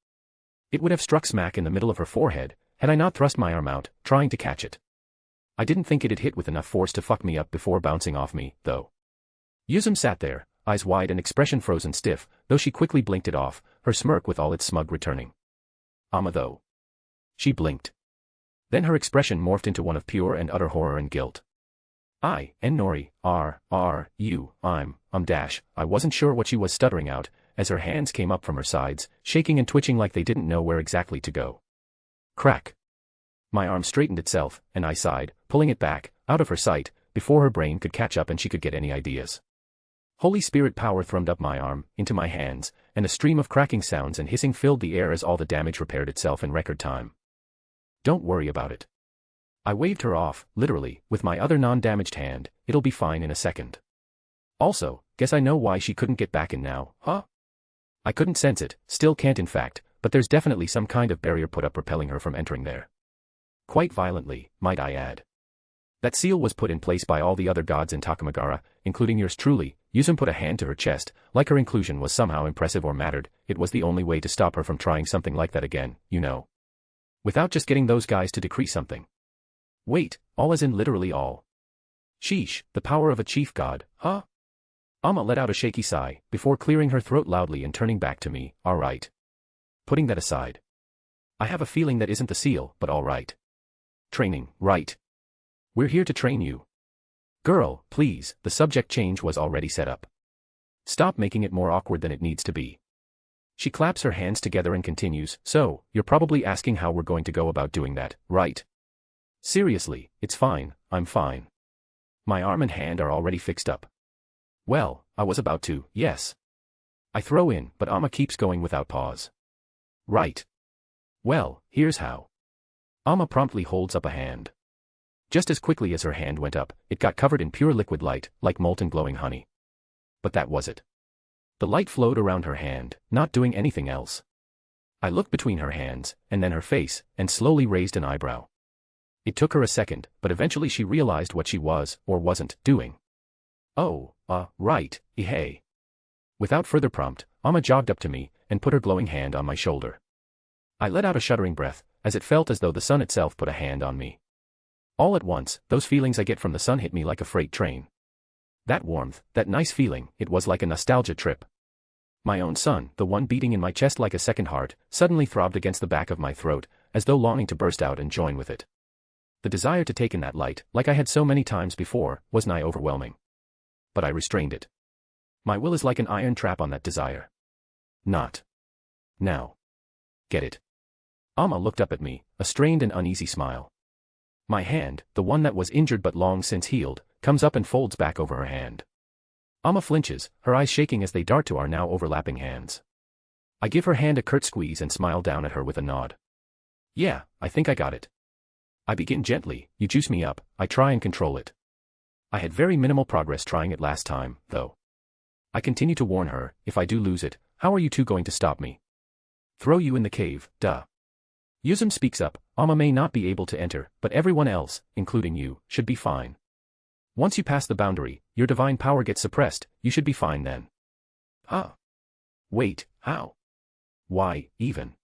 C: It would have struck smack in the middle of her forehead, had I not thrust my arm out, trying to catch it. I didn't think it'd hit with enough force to fuck me up before bouncing off me, though. Yuzum sat there, eyes wide and expression frozen stiff, though she quickly blinked it off, her smirk with all its smug returning. Amma though. She blinked. Then her expression morphed into one of pure and utter horror and guilt. I wasn't sure what she was stuttering out, as her hands came up from her sides, shaking and twitching like they didn't know where exactly to go. Crack. My arm straightened itself, and I sighed, pulling it back, out of her sight, before her brain could catch up and she could get any ideas. Holy Spirit power thrummed up my arm, into my hands, and a stream of cracking sounds and hissing filled the air as all the damage repaired itself in record time. Don't worry about it. I waved her off, literally, with my other non-damaged hand. It'll be fine in a second. Also, guess I know why she couldn't get back in now, huh? I couldn't sense it, still can't in fact, but there's definitely some kind of barrier put up repelling her from entering there. Quite violently, might I add. That seal was put in place by all the other gods in Takamagara, including yours truly. Yuzum put a hand to her chest, like her inclusion was somehow impressive or mattered. It was the only way to stop her from trying something like that again, you know. Without just getting those guys to decree something. Wait, all as in literally all. Sheesh, the power of a chief god, huh? Amma let out a shaky sigh, before clearing her throat loudly and turning back to me. Alright. Putting that aside. I have a feeling that isn't the seal, but alright. Training, right. We're here to train you. Girl, please, the subject change was already set up. Stop making it more awkward than it needs to be. She claps her hands together and continues, so, you're probably asking how we're going to go about doing that, right? Seriously, it's fine, I'm fine. My arm and hand are already fixed up. Well, I was about to, yes. I throw in, but Amma keeps going without pause. Right. Well, here's how. Amma promptly holds up a hand. Just as quickly as her hand went up, it got covered in pure liquid light, like molten glowing honey. But that was it. The light flowed around her hand, not doing anything else. I looked between her hands, and then her face, and slowly raised an eyebrow. It took her a second, but eventually she realized what she was, or wasn't, doing. Oh, right, hey. Without further prompt, Amma jogged up to me, and put her glowing hand on my shoulder. I let out a shuddering breath, as it felt as though the sun itself put a hand on me. All at once, those feelings I get from the sun hit me like a freight train. That warmth, that nice feeling, it was like a nostalgia trip. My own sun, the one beating in my chest like a second heart, suddenly throbbed against the back of my throat, as though longing to burst out and join with it. The desire to take in that light, like I had so many times before, was nigh overwhelming. But I restrained it. My will is like an iron trap on that desire. Not now. Get it? Amma looked up at me, a strained and uneasy smile. My hand, the one that was injured but long since healed, comes up and folds back over her hand. Amma flinches, her eyes shaking as they dart to our now overlapping hands. I give her hand a curt squeeze and smile down at her with a nod. Yeah, I think I got it. I begin gently, you juice me up, I try and control it. I had very minimal progress trying it last time, though. I continue to warn her, if I do lose it, how are you two going to stop me? Throw you in the cave, duh. Yuzum speaks up, Amma may not be able to enter, but everyone else, including you, should be fine. Once you pass the boundary, your divine power gets suppressed, you should be fine then. Huh? Wait, how? Why, even?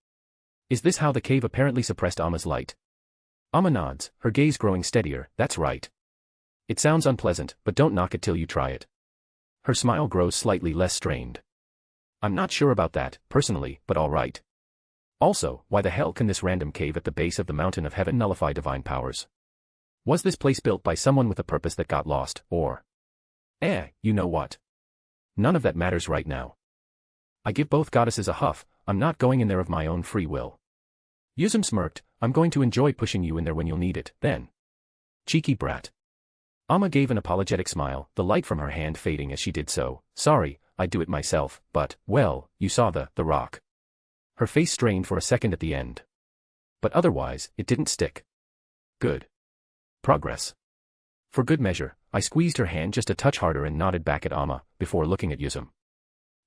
C: Is this how the cave apparently suppressed Amma's light? Amma nods, her gaze growing steadier, that's right. It sounds unpleasant, but don't knock it till you try it. Her smile grows slightly less strained. I'm not sure about that, personally, but all right. Also, why the hell can this random cave at the base of the mountain of heaven nullify divine powers? Was this place built by someone with a purpose that got lost, or? You know what? None of that matters right now. I give both goddesses a huff, I'm not going in there of my own free will. Yuzum smirked, I'm going to enjoy pushing you in there when you'll need it, then. Cheeky brat. Amma gave an apologetic smile, the light from her hand fading as she did so. Sorry, I'd do it myself, but, well, you saw the rock. Her face strained for a second at the end. But otherwise, it didn't stick. Good. Progress. For good measure, I squeezed her hand just a touch harder and nodded back at Amma, before looking at Yuzum.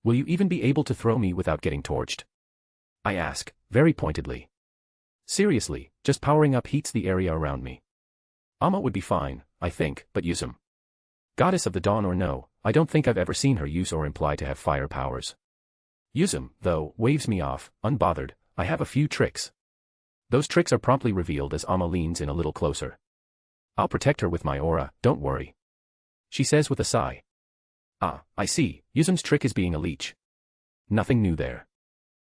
C: Will you even be able to throw me without getting torched? I ask, very pointedly. Seriously, just powering up heats the area around me. Amma would be fine, I think, but Yuzum. Goddess of the dawn or no, I don't think I've ever seen her use or imply to have fire powers. Yuzum, though, waves me off, unbothered, I have a few tricks. Those tricks are promptly revealed as Amma leans in a little closer. I'll protect her with my aura, don't worry. She says with a sigh. Ah, I see, Yuzum's trick is being a leech. Nothing new there.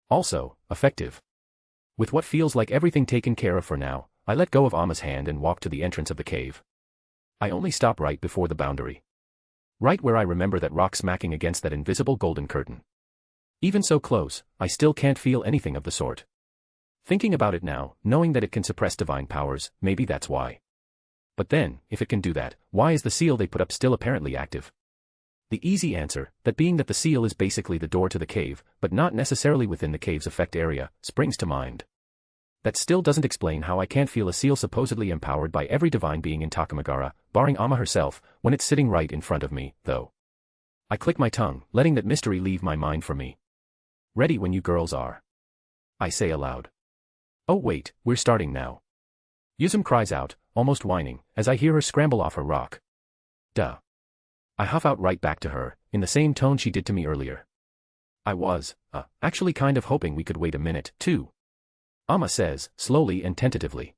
C: Also, effective. With what feels like everything taken care of for now, I let go of Amma's hand and walk to the entrance of the cave. I only stop right before the boundary. Right where I remember that rock smacking against that invisible golden curtain. Even so close, I still can't feel anything of the sort. Thinking about it now, knowing that it can suppress divine powers, maybe that's why. But then, if it can do that, why is the seal they put up still apparently active? The easy answer, that being that the seal is basically the door to the cave, but not necessarily within the cave's effect area, springs to mind. That still doesn't explain how I can't feel a seal supposedly empowered by every divine being in Takamagara, barring Amma herself, when it's sitting right in front of me, though. I click my tongue, letting that mystery leave my mind for me. Ready when you girls are. I say aloud. Oh wait, we're starting now. Yuzum cries out, almost whining, as I hear her scramble off her rock. Duh. I huff out right back to her, in the same tone she did to me earlier. I was, actually kind of hoping we could wait a minute, too. Amma says, slowly and tentatively.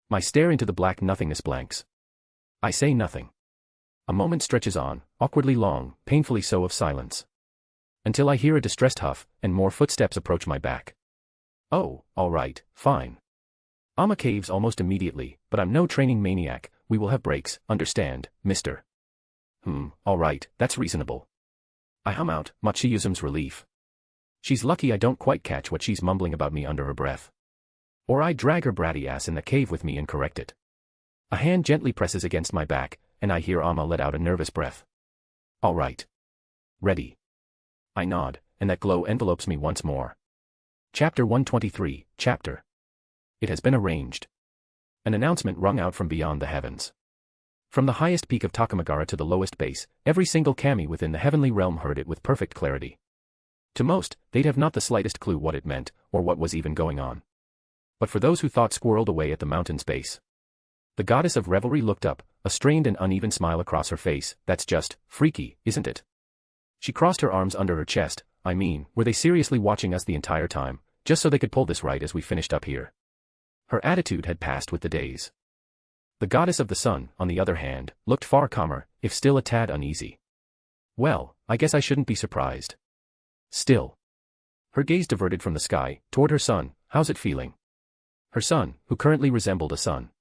C: My stare into the black nothingness blanks. I say nothing. A moment stretches on, awkwardly long, painfully so of silence. Until I hear a distressed huff, and more footsteps approach my back. Oh, all right, fine. Amma caves almost immediately, but I'm no training maniac, we will have breaks, understand, mister. All right, that's reasonable. I hum out, much to Yuzum's relief. She's lucky I don't quite catch what she's mumbling about me under her breath. Or I drag her bratty ass in the cave with me and correct it. A hand gently presses against my back, and I hear Amma let out a nervous breath. All right. Ready. I nod, and that glow envelopes me once more. Chapter 123, Chapter. It has been arranged. An announcement rung out from beyond the heavens. From the highest peak of Takamagara to the lowest base, every single kami within the heavenly realm heard it with perfect clarity. To most, they'd have not the slightest clue what it meant, or what was even going on. But for those who thought squirreled away at the mountain's base, the goddess of revelry looked up, a strained and uneven smile across her face. That's just freaky, isn't it? She crossed her arms under her chest. I mean, were they seriously watching us the entire time, just so they could pull this right as we finished up here? Her attitude had passed with the days. The goddess of the sun, on the other hand, looked far calmer, if still a tad uneasy. Well, I guess I shouldn't be surprised. Still. Her gaze diverted from the sky, toward her son. How's it feeling? Her son, who currently resembled a sun.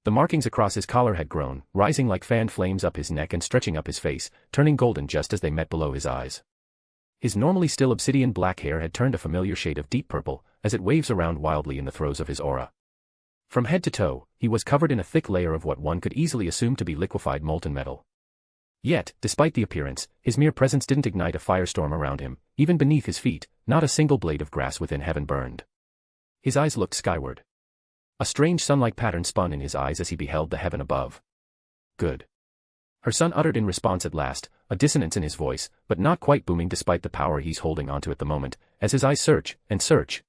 C: The markings across his collar had grown, rising like fanned flames up his neck and stretching up his face, turning golden just as they met below his eyes. His normally still obsidian black hair had turned a familiar shade of deep purple, as it waves around wildly in the throes of his aura. From head to toe, he was covered in a thick layer of what one could easily assume to be liquefied molten metal. Yet, despite the appearance, his mere presence didn't ignite a firestorm around him. Even beneath his feet, not a single blade of grass within heaven burned. His eyes looked skyward. A strange sun-like pattern spun in his eyes as he beheld the heaven above. Good. Her son uttered in response at last, a dissonance in his voice, but not quite booming despite the power he's holding onto at the moment, as his eyes search and search.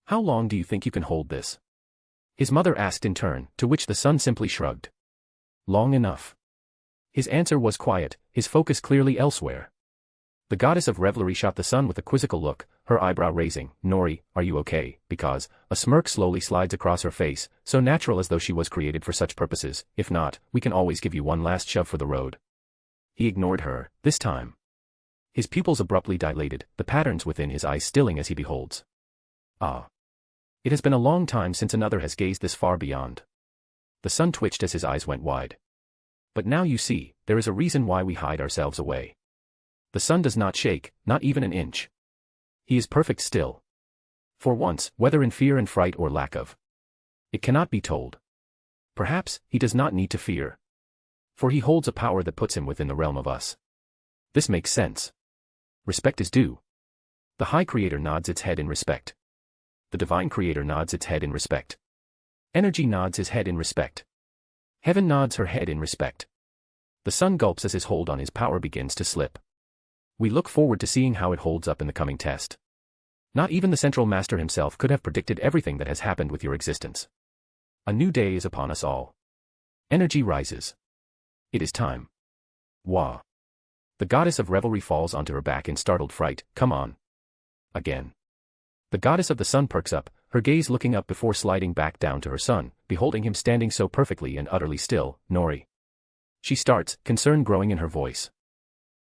C: How long do you think you can hold this? His mother asked in turn, to which the son simply shrugged. Long enough. His answer was quiet, his focus clearly elsewhere. The goddess of revelry shot the sun with a quizzical look, her eyebrow raising. Nori, are you okay? Because, a smirk slowly slides across her face, so natural as though she was created for such purposes. If not, we can always give you one last shove for the road. He ignored her, this time. His pupils abruptly dilated, the patterns within his eyes stilling as he beholds. Ah. It has been a long time since another has gazed this far beyond. The sun twitched as his eyes went wide. But now you see, there is a reason why we hide ourselves away. The sun does not shake, not even an inch. He is perfect still. For once, whether in fear and fright or lack of. It cannot be told. Perhaps, he does not need to fear. For he holds a power that puts him within the realm of us. This makes sense. Respect is due. The High Creator nods its head in respect. The Divine Creator nods its head in respect. Energy nods his head in respect. Heaven nods her head in respect. The sun gulps as his hold on his power begins to slip. We look forward to seeing how it holds up in the coming test. Not even the Central Master himself could have predicted everything that has happened with your existence. A new day is upon us all. Energy rises. It is time. Wah. The goddess of revelry falls onto her back in startled fright. Come on. Again. The goddess of the sun perks up, her gaze looking up before sliding back down to her son, beholding him standing so perfectly and utterly still. Nori. She starts, concern growing in her voice.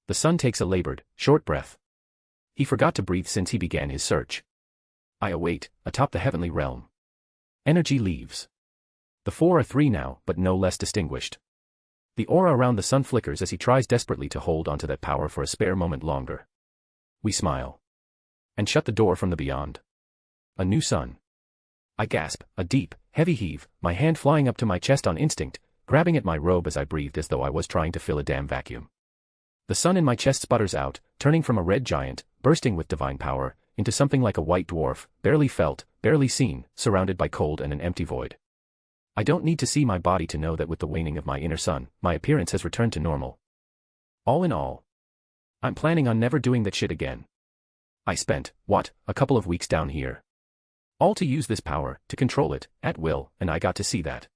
C: The sun takes a labored, short breath. He forgot to breathe since he began his search. I await, atop the heavenly realm. Energy leaves. The four are three now, but no less distinguished. The aura around the sun flickers as he tries desperately to hold onto that power for a spare moment longer. We smile. And shut the door from the beyond. A new sun. I gasp, a deep, heavy heave, my hand flying up to my chest on instinct, grabbing at my robe as I breathed as though I was trying to fill a damn vacuum. The sun in my chest sputters out, turning from a red giant, bursting with divine power, into something like a white dwarf, barely felt, barely seen, surrounded by cold and an empty void. I don't need to see my body to know that with the waning of my inner sun, my appearance has returned to normal. All in all, I'm planning on never doing that shit again. I spent, a couple of weeks down here. All to use this power, to control it, at will, and I got to see that.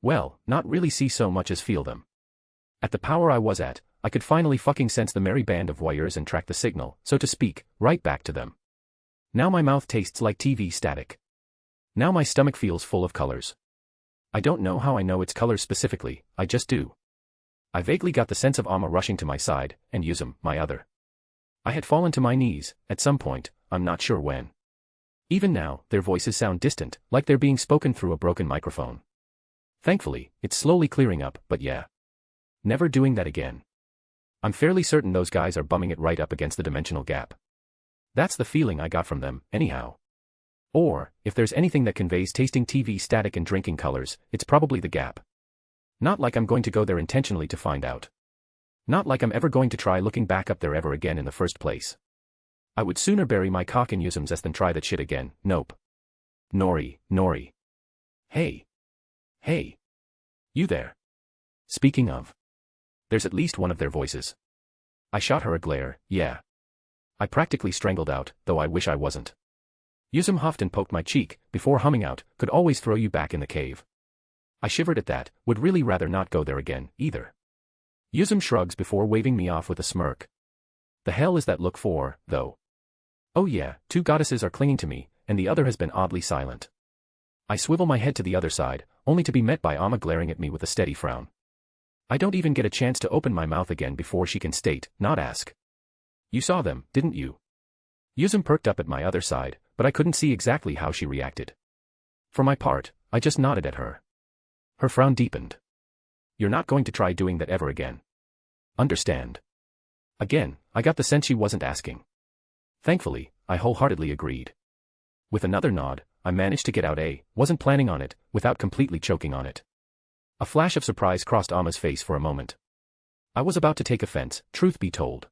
C: Well, not really see so much as feel them. At the power I was at, I could finally fucking sense the merry band of wires and track the signal, so to speak, right back to them. Now my mouth tastes like TV static. Now my stomach feels full of colors. I don't know how I know its colors specifically, I just do. I vaguely got the sense of Amma rushing to my side, and Yuzum, my other. I had fallen to my knees, at some point, I'm not sure when. Even now, their voices sound distant, like they're being spoken through a broken microphone. Thankfully, it's slowly clearing up, but yeah. Never doing that again. I'm fairly certain those guys are bumming it right up against the dimensional gap. That's the feeling I got from them, anyhow. Or, if there's anything that conveys tasting TV static and drinking colors, it's probably the gap. Not like I'm going to go there intentionally to find out. Not like I'm ever going to try looking back up there ever again in the first place. I would sooner bury my cock in Yuzume's ass than try that shit again, nope. Nori, Nori. Hey. Hey. You there. Speaking of. There's at least one of their voices. I shot her a glare, yeah. I practically strangled out, though I wish I wasn't. Yuzume huffed and poked my cheek, before humming out, could always throw you back in the cave. I shivered at that, would really rather not go there again, either. Yuzume shrugs before waving me off with a smirk. The hell is that look for, though? Oh yeah, two goddesses are clinging to me, and the other has been oddly silent. I swivel my head to the other side, only to be met by Amma glaring at me with a steady frown. I don't even get a chance to open my mouth again before she can state, not ask. You saw them, didn't you? Yuzume perked up at my other side, but I couldn't see exactly how she reacted. For my part, I just nodded at her. Her frown deepened. You're not going to try doing that ever again. Understand? Again, I got the sense she wasn't asking. Thankfully, I wholeheartedly agreed. With another nod, I managed to get out wasn't planning on it, without completely choking on it. A flash of surprise crossed Amma's face for a moment. I was about to take offense, truth be told.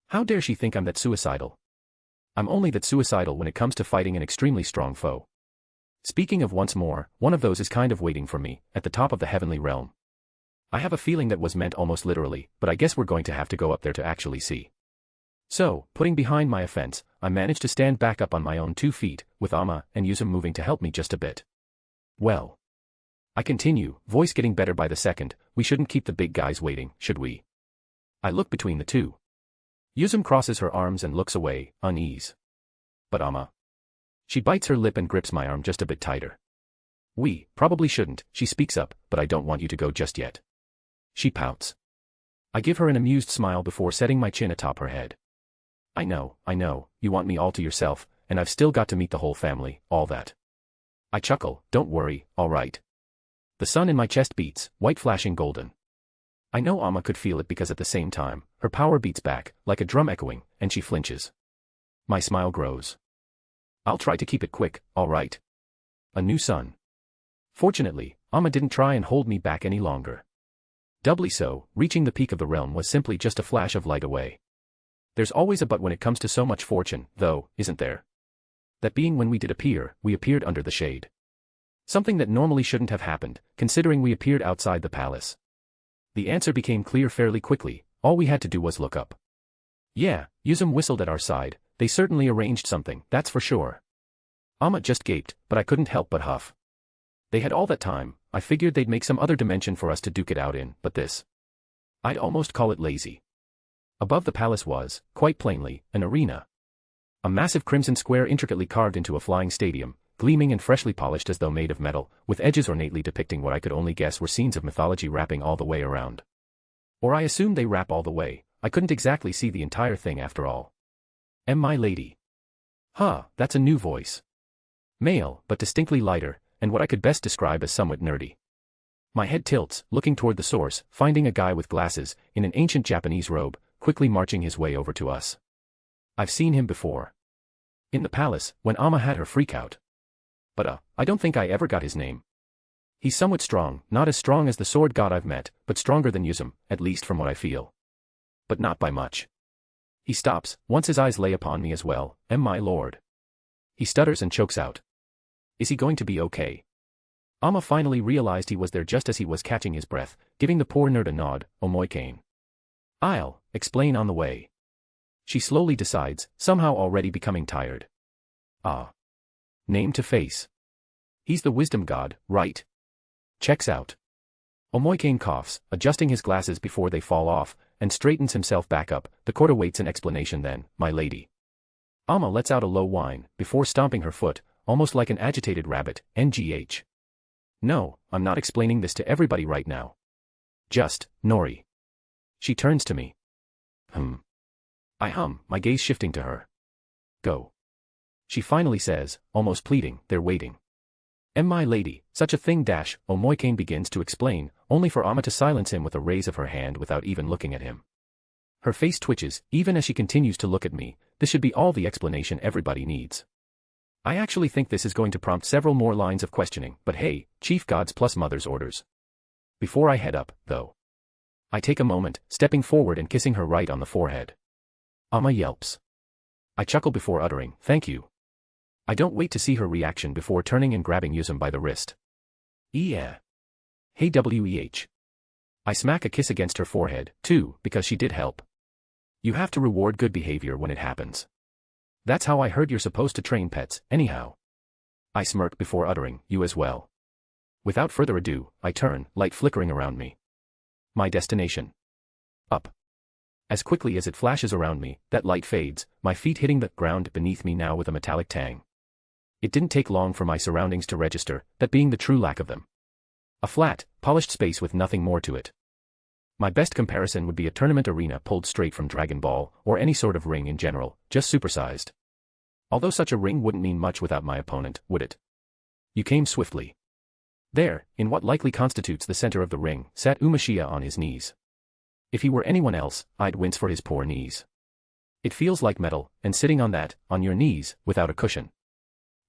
C: How dare she think I'm that suicidal? I'm only that suicidal when it comes to fighting an extremely strong foe. Speaking of once more, one of those is kind of waiting for me, at the top of the heavenly realm. I have a feeling that was meant almost literally, but I guess we're going to have to go up there to actually see. So, putting behind my offense, I managed to stand back up on my own 2 feet, with Amma and Yuzume moving to help me just a bit. Well. I continue, voice getting better by the second, we shouldn't keep the big guys waiting, should we? I look between the two. Yuzume crosses her arms and looks away, unease. But Amma. She bites her lip and grips my arm just a bit tighter. We probably shouldn't, she speaks up, but I don't want you to go just yet. She pouts. I give her an amused smile before setting my chin atop her head. I know, you want me all to yourself, and I've still got to meet the whole family, all that. I chuckle, don't worry, all right. The sun in my chest beats, white flashing golden. I know Amma could feel it because at the same time, her power beats back, like a drum echoing, and she flinches. My smile grows. I'll try to keep it quick, all right. A new sun. Fortunately, Amma didn't try and hold me back any longer. Doubly so, reaching the peak of the realm was simply just a flash of light away. There's always a but when it comes to so much fortune, though, isn't there? That being when we did appear, we appeared under the shade. Something that normally shouldn't have happened, considering we appeared outside the palace. The answer became clear fairly quickly, all we had to do was look up. Yeah, Yuzume whistled at our side, they certainly arranged something, that's for sure. Amma just gaped, but I couldn't help but huff. They had all that time, I figured they'd make some other dimension for us to duke it out in, but this. I'd almost call it lazy. Above the palace was, quite plainly, an arena. A massive crimson square intricately carved into a flying stadium, gleaming and freshly polished as though made of metal, with edges ornately depicting what I could only guess were scenes of mythology wrapping all the way around. Or I assumed they wrap all the way, I couldn't exactly see the entire thing after all. My lady. Huh, that's a new voice. Male, but distinctly lighter, and what I could best describe as somewhat nerdy. My head tilts, looking toward the source, finding a guy with glasses, in an ancient Japanese robe, quickly marching his way over to us. I've seen him before. In the palace, when Amma had her freakout. But I don't think I ever got his name. He's somewhat strong, not as strong as the sword god I've met, but stronger than Yuzume, at least from what I feel. But not by much. He stops, once his eyes lay upon me as well, my lord. He stutters and chokes out. Is he going to be okay? Amma finally realized he was there just as he was catching his breath, giving the poor nerd a nod, Omoikane. I'll explain on the way. She slowly decides, somehow already becoming tired. Name to face. He's the wisdom god, right? Checks out. Omoikane coughs, adjusting his glasses before they fall off, and straightens himself back up. The court awaits an explanation then, my lady. Amma lets out a low whine, before stomping her foot, almost like an agitated rabbit, ngh. No, I'm not explaining this to everybody right now. Just, Nori. She turns to me. I hum, my gaze shifting to her. Go. She finally says, almost pleading, they're waiting. My lady, such a thing dash, Omoikane begins to explain, only for Amma to silence him with a raise of her hand without even looking at him. Her face twitches, even as she continues to look at me, this should be all the explanation everybody needs. I actually think this is going to prompt several more lines of questioning, but hey, chief gods plus mother's orders. Before I head up, though. I take a moment, stepping forward and kissing her right on the forehead. Amma yelps. I chuckle before uttering, "Thank you." I don't wait to see her reaction before turning and grabbing Yuzum by the wrist. Yeah. Hey weh. I smack a kiss against her forehead, too, because she did help. You have to reward good behavior when it happens. That's how I heard you're supposed to train pets, anyhow. I smirk before uttering, "You as well." Without further ado, I turn, light flickering around me. My destination. Up. As quickly as it flashes around me, that light fades, my feet hitting the ground beneath me now with a metallic tang. It didn't take long for my surroundings to register, that being the true lack of them. A flat, polished space with nothing more to it. My best comparison would be a tournament arena pulled straight from Dragon Ball, or any sort of ring in general, just supersized. Although such a ring wouldn't mean much without my opponent, would it? You came swiftly. There, in what likely constitutes the center of the ring, sat Umashia on his knees. If he were anyone else, I'd wince for his poor knees. It feels like metal, and sitting on that, on your knees, without a cushion.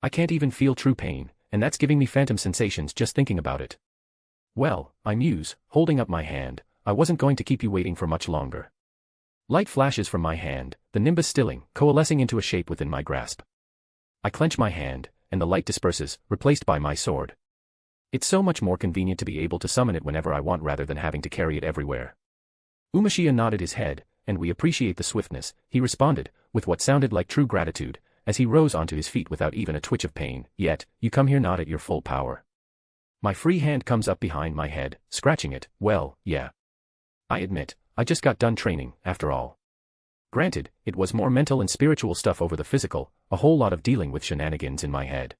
C: I can't even feel true pain, and that's giving me phantom sensations just thinking about it. Well, I muse, holding up my hand, I wasn't going to keep you waiting for much longer. Light flashes from my hand, the nimbus stilling, coalescing into a shape within my grasp. I clench my hand, and the light disperses, replaced by my sword. It's so much more convenient to be able to summon it whenever I want rather than having to carry it everywhere. Umashia nodded his head, and we appreciate the swiftness, he responded, with what sounded like true gratitude, as he rose onto his feet without even a twitch of pain. Yet, you come here not at your full power. My free hand comes up behind my head, scratching it. Well, yeah. I admit, I just got done training, after all. Granted, it was more mental and spiritual stuff over the physical, a whole lot of dealing with shenanigans in my head.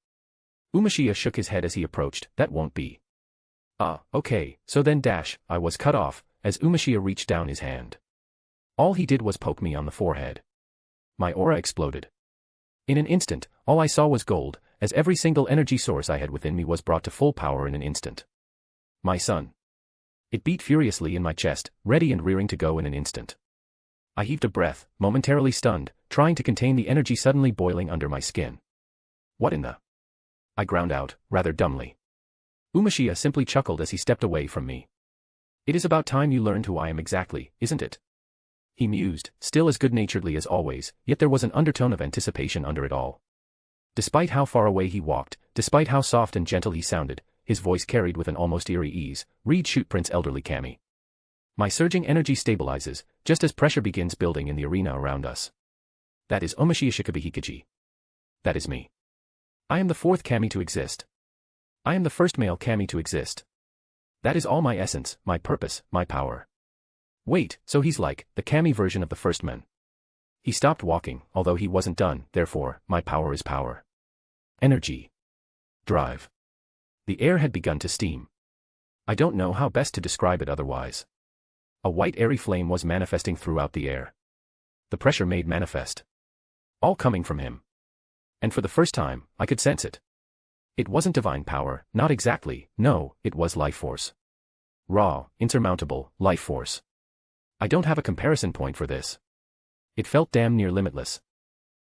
C: Umashia shook his head as he approached. That won't be. Okay, so then I was cut off, as Umashia reached down his hand. All he did was poke me on the forehead. My aura exploded. In an instant, all I saw was gold, as every single energy source I had within me was brought to full power in an instant. My son. It beat furiously in my chest, ready and rearing to go in an instant. I heaved a breath, momentarily stunned, trying to contain the energy suddenly boiling under my skin. What in the? I ground out, rather dumbly. Umashia simply chuckled as he stepped away from me. It is about time you learned who I am exactly, isn't it? He mused, still as good-naturedly as always, yet there was an undertone of anticipation under it all. Despite how far away he walked, despite how soft and gentle he sounded, his voice carried with an almost eerie ease, "Read shoot Prince Elderly Kami." My surging energy stabilizes, just as pressure begins building in the arena around us. That is Umashia Shikabi Hikiji. That is me. I am the fourth Kami to exist. I am the first male Kami to exist. That is all my essence, my purpose, my power. Wait, so he's like the Kami version of the first man. He stopped walking, although he wasn't done, therefore, my power is power. Energy. Drive. The air had begun to steam. I don't know how best to describe it otherwise. A white airy flame was manifesting throughout the air. The pressure made manifest. All coming from him. And for the first time, I could sense it. It wasn't divine power, not exactly, no, it was life force. Raw, insurmountable, life force. I don't have a comparison point for this. It felt damn near limitless.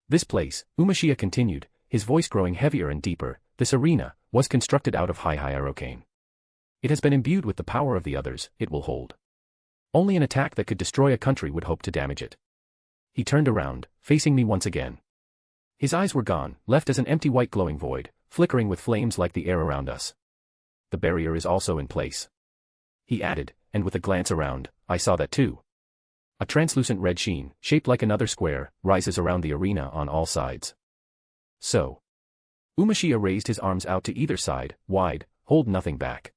C: This place, Umashia continued, his voice growing heavier and deeper, this arena, was constructed out of high hierocane. It has been imbued with the power of the others, it will hold. Only an attack that could destroy a country would hope to damage it. He turned around, facing me once again. His eyes were gone, left as an empty white glowing void, flickering with flames like the air around us. The barrier is also in place. He added, and with a glance around, I saw that too. A translucent red sheen, shaped like another square, rises around the arena on all sides. So. Umashia raised his arms out to either side, wide, hold nothing back.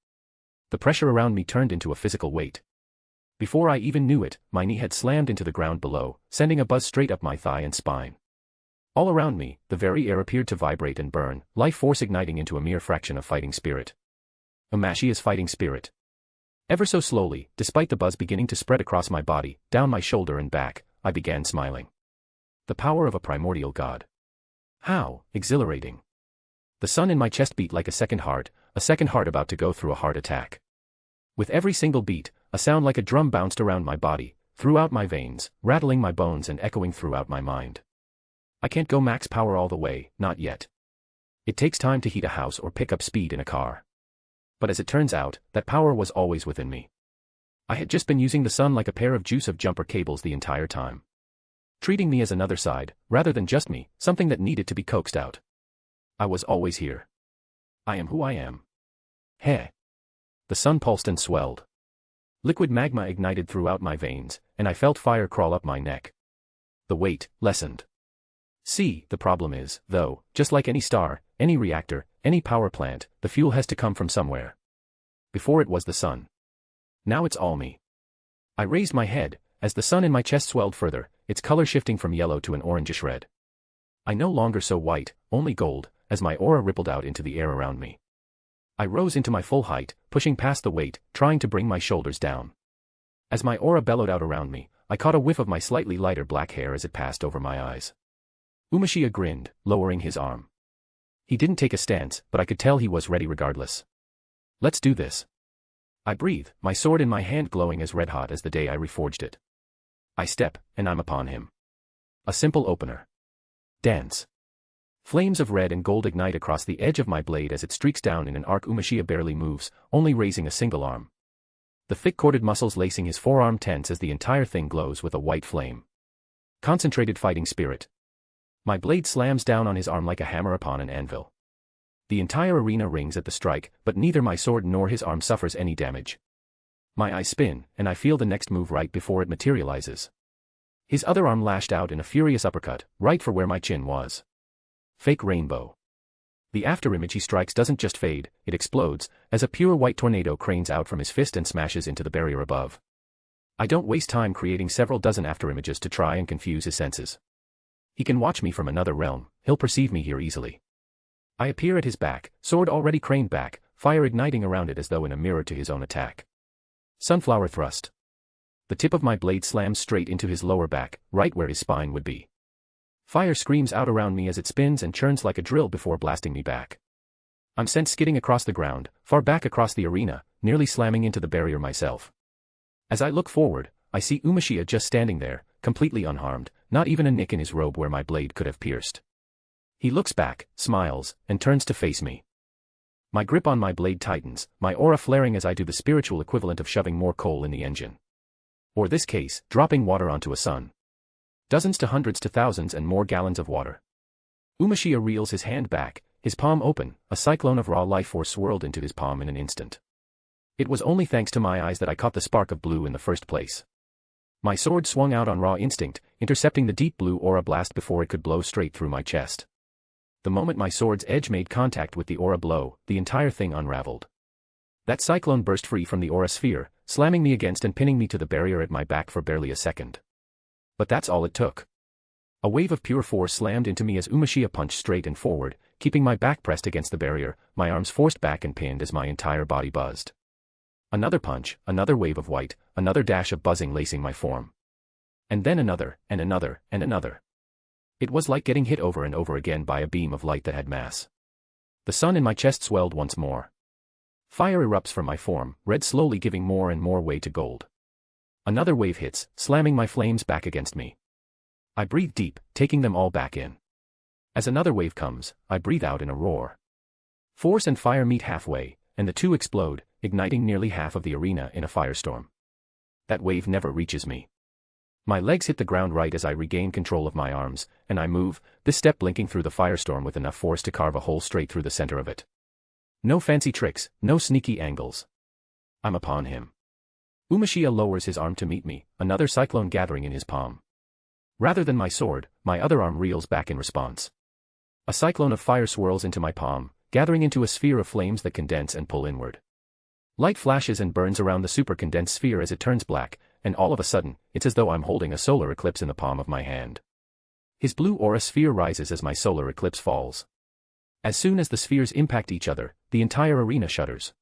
C: The pressure around me turned into a physical weight. Before I even knew it, my knee had slammed into the ground below, sending a buzz straight up my thigh and spine. All around me, the very air appeared to vibrate and burn, life force igniting into a mere fraction of fighting spirit. Umashia's fighting spirit. Ever so slowly, despite the buzz beginning to spread across my body, down my shoulder and back, I began smiling. The power of a primordial god. How exhilarating. The sun in my chest beat like a second heart about to go through a heart attack. With every single beat, a sound like a drum bounced around my body, throughout my veins, rattling my bones and echoing throughout my mind. I can't go max power all the way, not yet. It takes time to heat a house or pick up speed in a car. But as it turns out, that power was always within me. I had just been using the sun like a pair of juice of jumper cables the entire time. Treating me as another side, rather than just me, something that needed to be coaxed out. I was always here. I am who I am. Heh. The sun pulsed and swelled. Liquid magma ignited throughout my veins, and I felt fire crawl up my neck. The weight lessened. See, the problem is, though, just like any star, any reactor, any power plant, the fuel has to come from somewhere. Before it was the sun. Now it's all me. I raised my head, as the sun in my chest swelled further, its color shifting from yellow to an orangish red. I no longer so white, only gold, as my aura rippled out into the air around me. I rose into my full height, pushing past the weight, trying to bring my shoulders down. As my aura bellowed out around me, I caught a whiff of my slightly lighter black hair as it passed over my eyes. Umashia grinned, lowering his arm. He didn't take a stance, but I could tell he was ready regardless. Let's do this. I breathe, my sword in my hand glowing as red-hot as the day I reforged it. I step, and I'm upon him. A simple opener. Dance. Flames of red and gold ignite across the edge of my blade as it streaks down in an arc. Umashia barely moves, only raising a single arm. The thick-corded muscles lacing his forearm tense as the entire thing glows with a white flame. Concentrated fighting spirit. My blade slams down on his arm like a hammer upon an anvil. The entire arena rings at the strike, but neither my sword nor his arm suffers any damage. My eyes spin, and I feel the next move right before it materializes. His other arm lashed out in a furious uppercut, right for where my chin was. Fake rainbow. The afterimage he strikes doesn't just fade, it explodes, as a pure white tornado cranes out from his fist and smashes into the barrier above. I don't waste time creating several dozen afterimages to try and confuse his senses. He can watch me from another realm, he'll perceive me here easily. I appear at his back, sword already craned back, fire igniting around it as though in a mirror to his own attack. Sunflower thrust. The tip of my blade slams straight into his lower back, right where his spine would be. Fire screams out around me as it spins and churns like a drill before blasting me back. I'm sent skidding across the ground, far back across the arena, nearly slamming into the barrier myself. As I look forward, I see Umashia just standing there, completely unharmed, not even a nick in his robe where my blade could have pierced. He looks back, smiles, and turns to face me. My grip on my blade tightens, my aura flaring as I do the spiritual equivalent of shoving more coal in the engine. Or this case, dropping water onto a sun. Dozens to hundreds to thousands and more gallons of water. Umashia reels his hand back, his palm open, a cyclone of raw life force swirled into his palm in an instant. It was only thanks to my eyes that I caught the spark of blue in the first place. My sword swung out on raw instinct, intercepting the deep blue aura blast before it could blow straight through my chest. The moment my sword's edge made contact with the aura blow, the entire thing unraveled. That cyclone burst free from the aura sphere, slamming me against and pinning me to the barrier at my back for barely a second. But that's all it took. A wave of pure force slammed into me as Umashia punched straight and forward, keeping my back pressed against the barrier, my arms forced back and pinned as my entire body buzzed. Another punch, another wave of white, another dash of buzzing lacing my form. And then another, and another, and another. It was like getting hit over and over again by a beam of light that had mass. The sun in my chest swelled once more. Fire erupts from my form, red slowly giving more and more way to gold. Another wave hits, slamming my flames back against me. I breathe deep, taking them all back in. As another wave comes, I breathe out in a roar. Force and fire meet halfway, and the two explode, igniting nearly half of the arena in a firestorm. That wave never reaches me. My legs hit the ground right as I regain control of my arms, and I move, this step blinking through the firestorm with enough force to carve a hole straight through the center of it. No fancy tricks, no sneaky angles. I'm upon him. Umashia lowers his arm to meet me, another cyclone gathering in his palm. Rather than my sword, my other arm reels back in response. A cyclone of fire swirls into my palm, gathering into a sphere of flames that condense and pull inward. Light flashes and burns around the super-condensed sphere as it turns black, and all of a sudden, it's as though I'm holding a solar eclipse in the palm of my hand. His blue aura sphere rises as my solar eclipse falls. As soon as the spheres impact each other, the entire arena shudders.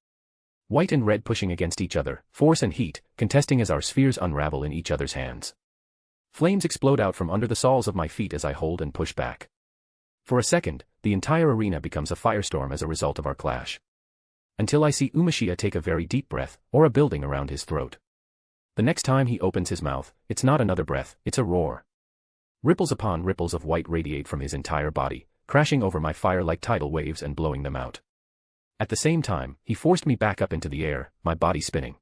C: White and red pushing against each other, force and heat, contesting as our spheres unravel in each other's hands. Flames explode out from under the soles of my feet as I hold and push back. For a second, the entire arena becomes a firestorm as a result of our clash. Until I see Umashia take a very deep breath, or a building around his throat. The next time he opens his mouth, it's not another breath, it's a roar. Ripples upon ripples of white radiate from his entire body, crashing over my fire like tidal waves and blowing them out. At the same time, he forced me back up into the air, my body spinning.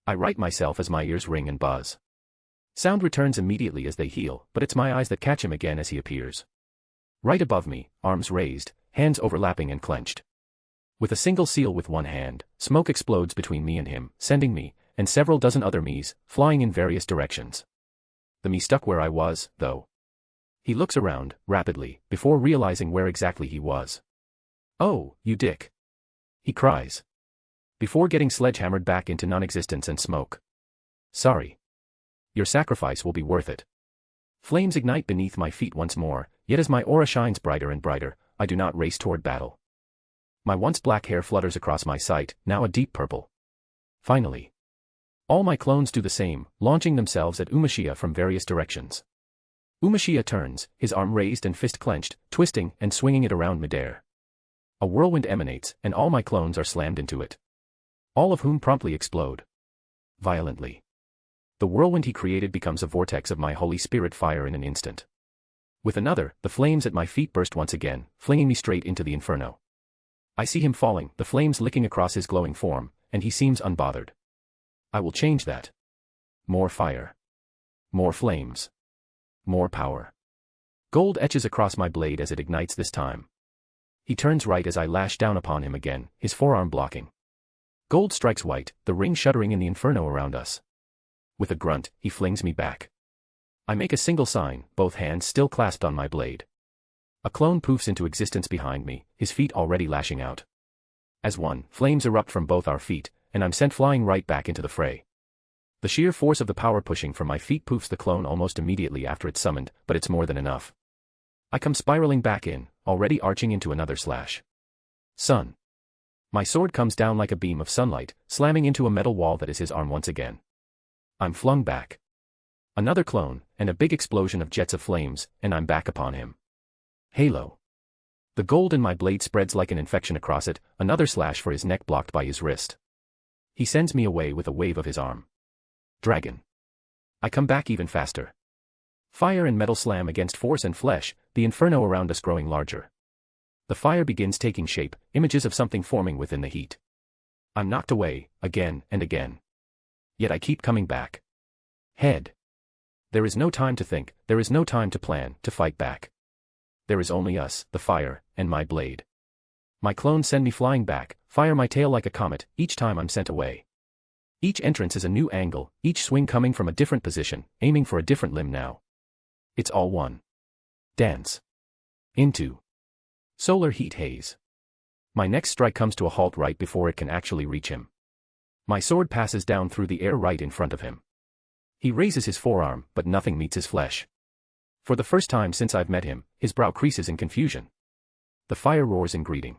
C: I right myself as my ears ring and buzz. Sound returns immediately as they heal, but it's my eyes that catch him again as he appears. Right above me, arms raised, hands overlapping and clenched. With a single seal with one hand, smoke explodes between me and him, sending me, and several dozen other me's, flying in various directions. The me stuck where I was, though. He looks around, rapidly, before realizing where exactly he was. "Oh, you dick!" he cries. Before getting sledgehammered back into non-existence and smoke. "Sorry. Your sacrifice will be worth it." Flames ignite beneath my feet once more, yet as my aura shines brighter and brighter, I do not race toward battle. My once black hair flutters across my sight, now a deep purple. Finally. All my clones do the same, launching themselves at Umashia from various directions. Umashia turns, his arm raised and fist clenched, twisting and swinging it around midair. A whirlwind emanates, and all my clones are slammed into it. All of whom promptly explode. Violently. The whirlwind he created becomes a vortex of my Holy Spirit fire in an instant. With another, the flames at my feet burst once again, flinging me straight into the inferno. I see him falling, the flames licking across his glowing form, and he seems unbothered. I will change that. More fire. More flames. More power. Gold etches across my blade as it ignites this time. He turns right as I lash down upon him again, his forearm blocking. Gold strikes white, the ring shuddering in the inferno around us. With a grunt, he flings me back. I make a single sign, both hands still clasped on my blade. A clone poofs into existence behind me, his feet already lashing out. As one, flames erupt from both our feet, and I'm sent flying right back into the fray. The sheer force of the power pushing from my feet poofs the clone almost immediately after it's summoned, but it's more than enough. I come spiraling back in, already arching into another slash. Sun. My sword comes down like a beam of sunlight, slamming into a metal wall that is his arm once again. I'm flung back. Another clone, and a big explosion of jets of flames, and I'm back upon him. Halo. The gold in my blade spreads like an infection across it, another slash for his neck blocked by his wrist. He sends me away with a wave of his arm. Dragon. I come back even faster. Fire and metal slam against force and flesh, the inferno around us growing larger. The fire begins taking shape, images of something forming within the heat. I'm knocked away, again and again. Yet I keep coming back. Head. There is no time to think, there is no time to plan, to fight back. There is only us, the fire, and my blade. My clones send me flying back, fire my tail like a comet, each time I'm sent away. Each entrance is a new angle, each swing coming from a different position, aiming for a different limb now. It's all one. Dance. Into. Solar heat haze. My next strike comes to a halt right before it can actually reach him. My sword passes down through the air right in front of him. He raises his forearm, but nothing meets his flesh. For the first time since I've met him, his brow creases in confusion. The fire roars in greeting.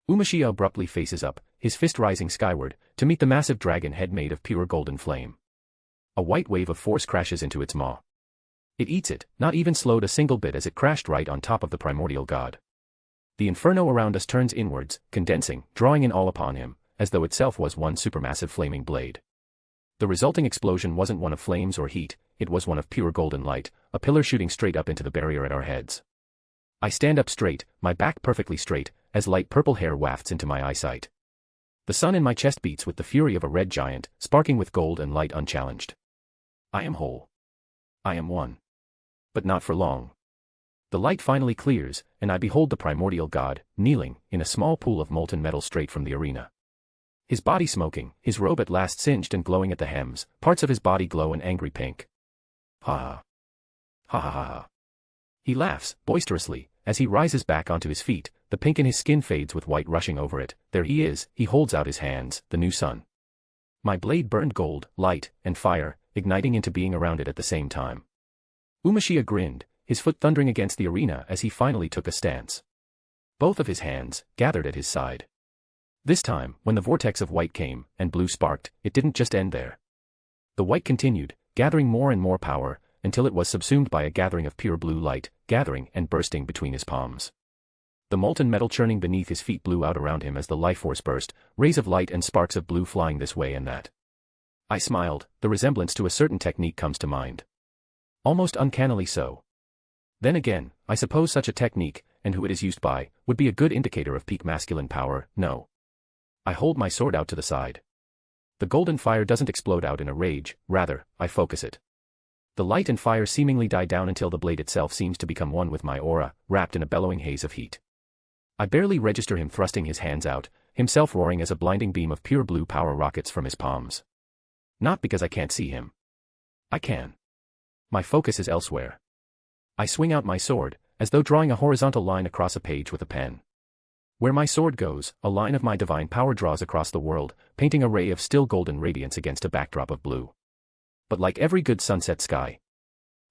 C: Umashia abruptly faces up, his fist rising skyward, to meet the massive dragon head made of pure golden flame. A white wave of force crashes into its maw. It eats it, not even slowed a single bit as it crashed right on top of the primordial god. The inferno around us turns inwards, condensing, drawing in all upon him, as though itself was one supermassive flaming blade. The resulting explosion wasn't one of flames or heat, it was one of pure golden light, a pillar shooting straight up into the barrier at our heads. I stand up straight, my back perfectly straight, as light purple hair wafts into my eyesight. The sun in my chest beats with the fury of a red giant, sparking with gold and light unchallenged. I am whole. I am one. But not for long. The light finally clears, and I behold the primordial god, kneeling, in a small pool of molten metal straight from the arena. His body smoking, his robe at last singed and glowing at the hems, parts of his body glow an angry pink. Ha ha. Ha ha ha ha. He laughs, boisterously, as he rises back onto his feet, the pink in his skin fades with white rushing over it. There he is, he holds out his hands, the new sun. My blade burned gold, light, and fire, igniting into being around it at the same time. Umashia grinned, his foot thundering against the arena as he finally took a stance. Both of his hands, gathered at his side. This time, when the vortex of white came, and blue sparked, it didn't just end there. The white continued, gathering more and more power, until it was subsumed by a gathering of pure blue light, gathering and bursting between his palms. The molten metal churning beneath his feet blew out around him as the life force burst, rays of light and sparks of blue flying this way and that. I smiled, the resemblance to a certain technique comes to mind. Almost uncannily so. Then again, I suppose such a technique, and who it is used by, would be a good indicator of peak masculine power, no. I hold my sword out to the side. The golden fire doesn't explode out in a rage, rather, I focus it. The light and fire seemingly die down until the blade itself seems to become one with my aura, wrapped in a bellowing haze of heat. I barely register him thrusting his hands out, himself roaring as a blinding beam of pure blue power rockets from his palms. Not because I can't see him. I can. My focus is elsewhere. I swing out my sword, as though drawing a horizontal line across a page with a pen. Where my sword goes, a line of my divine power draws across the world, painting a ray of still golden radiance against a backdrop of blue. But like every good sunset sky,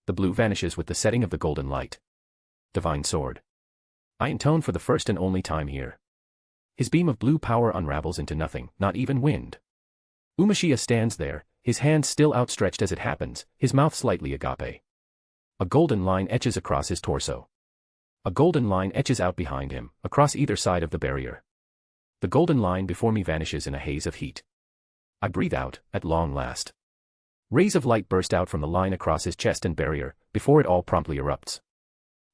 C: the blue vanishes with the setting of the golden light. Divine sword. I intone for the first and only time here. His beam of blue power unravels into nothing, not even wind. Umashia stands there, his hands still outstretched as it happens, his mouth slightly agape. A golden line etches across his torso. A golden line etches out behind him, across either side of the barrier. The golden line before me vanishes in a haze of heat. I breathe out, at long last. Rays of light burst out from the line across his chest and barrier, before it all promptly erupts.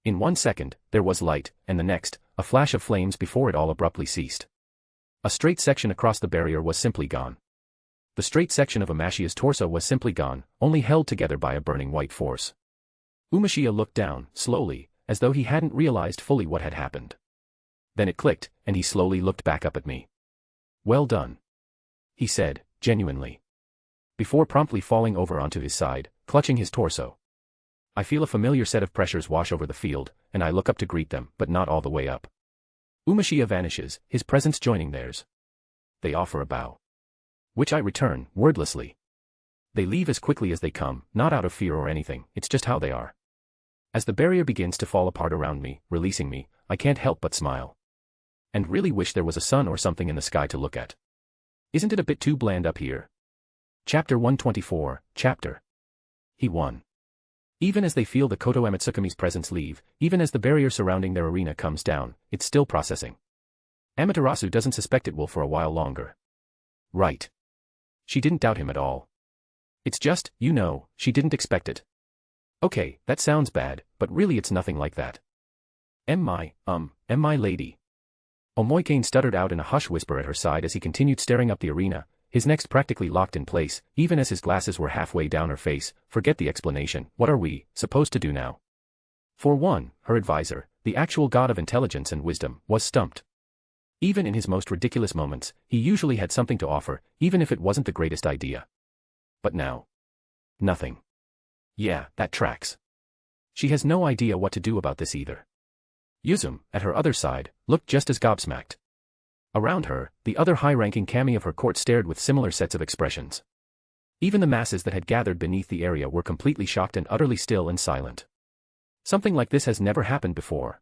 C: In 1 second, there was light, and the next, a flash of flames before it all abruptly ceased. A straight section across the barrier was simply gone. The straight section of Umashia's torso was simply gone, only held together by a burning white force. Umashia looked down, slowly, as though he hadn't realized fully what had happened. Then it clicked, and he slowly looked back up at me. "Well done," he said, genuinely. Before promptly falling over onto his side, clutching his torso. I feel a familiar set of pressures wash over the field, and I look up to greet them, but not all the way up. Umashia vanishes, his presence joining theirs. They offer a bow. Which I return, wordlessly. They leave as quickly as they come, not out of fear or anything, it's just how they are. As the barrier begins to fall apart around me, releasing me, I can't help but smile. And really wish there was a sun or something in the sky to look at. Isn't it a bit too bland up here? Chapter 124, Chapter. He won. Even as they feel the Koto Amatsukumi's presence leave, even as the barrier surrounding their arena comes down, it's still processing. Amaterasu doesn't suspect it will for a while longer. Right. She didn't doubt him at all. It's just, she didn't expect it. Okay, that sounds bad, but really it's nothing like that. Am my lady? Omoikane stuttered out in a hush whisper at her side as he continued staring up the arena, his neck practically locked in place, even as his glasses were halfway down her face. Forget the explanation, what are we supposed to do now? For one, her advisor, the actual god of intelligence and wisdom, was stumped. Even in his most ridiculous moments, he usually had something to offer, even if it wasn't the greatest idea. But now. Nothing. Yeah, that tracks. She has no idea what to do about this either. Yuzum, at her other side, looked just as gobsmacked. Around her, the other high-ranking kami of her court stared with similar sets of expressions. Even the masses that had gathered beneath the area were completely shocked and utterly still and silent. Something like this has never happened before.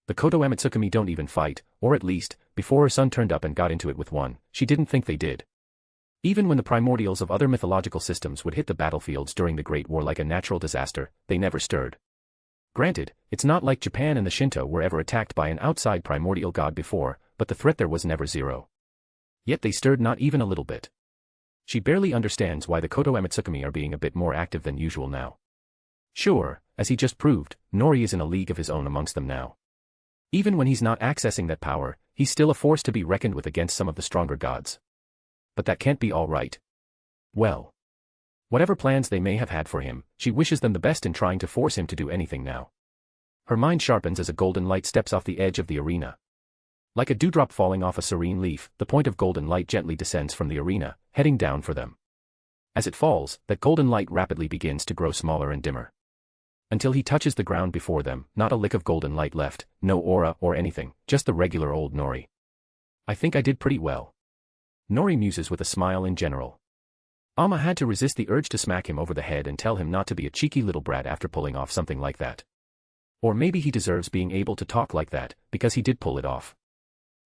C: The Koto Amatsukumi don't even fight, or at least, before her son turned up and got into it with one, she didn't think they did. Even when the primordials of other mythological systems would hit the battlefields during the Great War like a natural disaster, they never stirred. Granted, it's not like Japan and the Shinto were ever attacked by an outside primordial god before, but the threat there was never zero. Yet they stirred not even a little bit. She barely understands why the Koto Amatsukumi are being a bit more active than usual now. Sure, as he just proved, Nori is in a league of his own amongst them now. Even when he's not accessing that power, he's still a force to be reckoned with against some of the stronger gods. But that can't be all right. Well. Whatever plans they may have had for him, she wishes them the best in trying to force him to do anything now. Her mind sharpens as a golden light steps off the edge of the arena. Like a dewdrop falling off a serene leaf, the point of golden light gently descends from the arena, heading down for them. As it falls, that golden light rapidly begins to grow smaller and dimmer. Until he touches the ground before them, not a lick of golden light left, no aura or anything, just the regular old Nori. I think I did pretty well. Nori muses with a smile in general. Amma had to resist the urge to smack him over the head and tell him not to be a cheeky little brat after pulling off something like that. Or maybe he deserves being able to talk like that, because he did pull it off.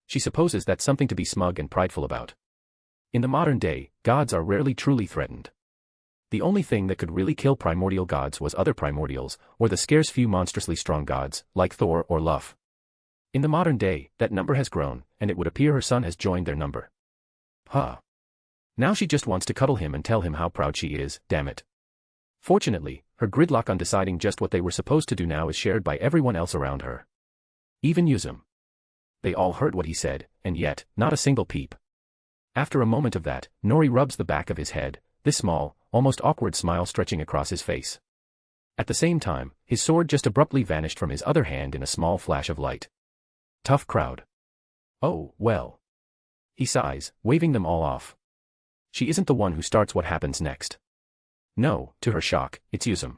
C: She supposes that's something to be smug and prideful about. In the modern day, gods are rarely truly threatened. The only thing that could really kill primordial gods was other primordials, or the scarce few monstrously strong gods, like Thor or Luff. In the modern day, that number has grown, and it would appear her son has joined their number. Huh. Now she just wants to cuddle him and tell him how proud she is, damn it. Fortunately, her gridlock on deciding just what they were supposed to do now is shared by everyone else around her. Even Yuzum. They all heard what he said, and yet, not a single peep. After a moment of that, Nori rubs the back of his head, this small, almost awkward smile stretching across his face. At the same time, his sword just abruptly vanished from his other hand in a small flash of light. Tough crowd. Oh, well. He sighs, waving them all off. She isn't the one who starts what happens next. No, to her shock, it's Yusum.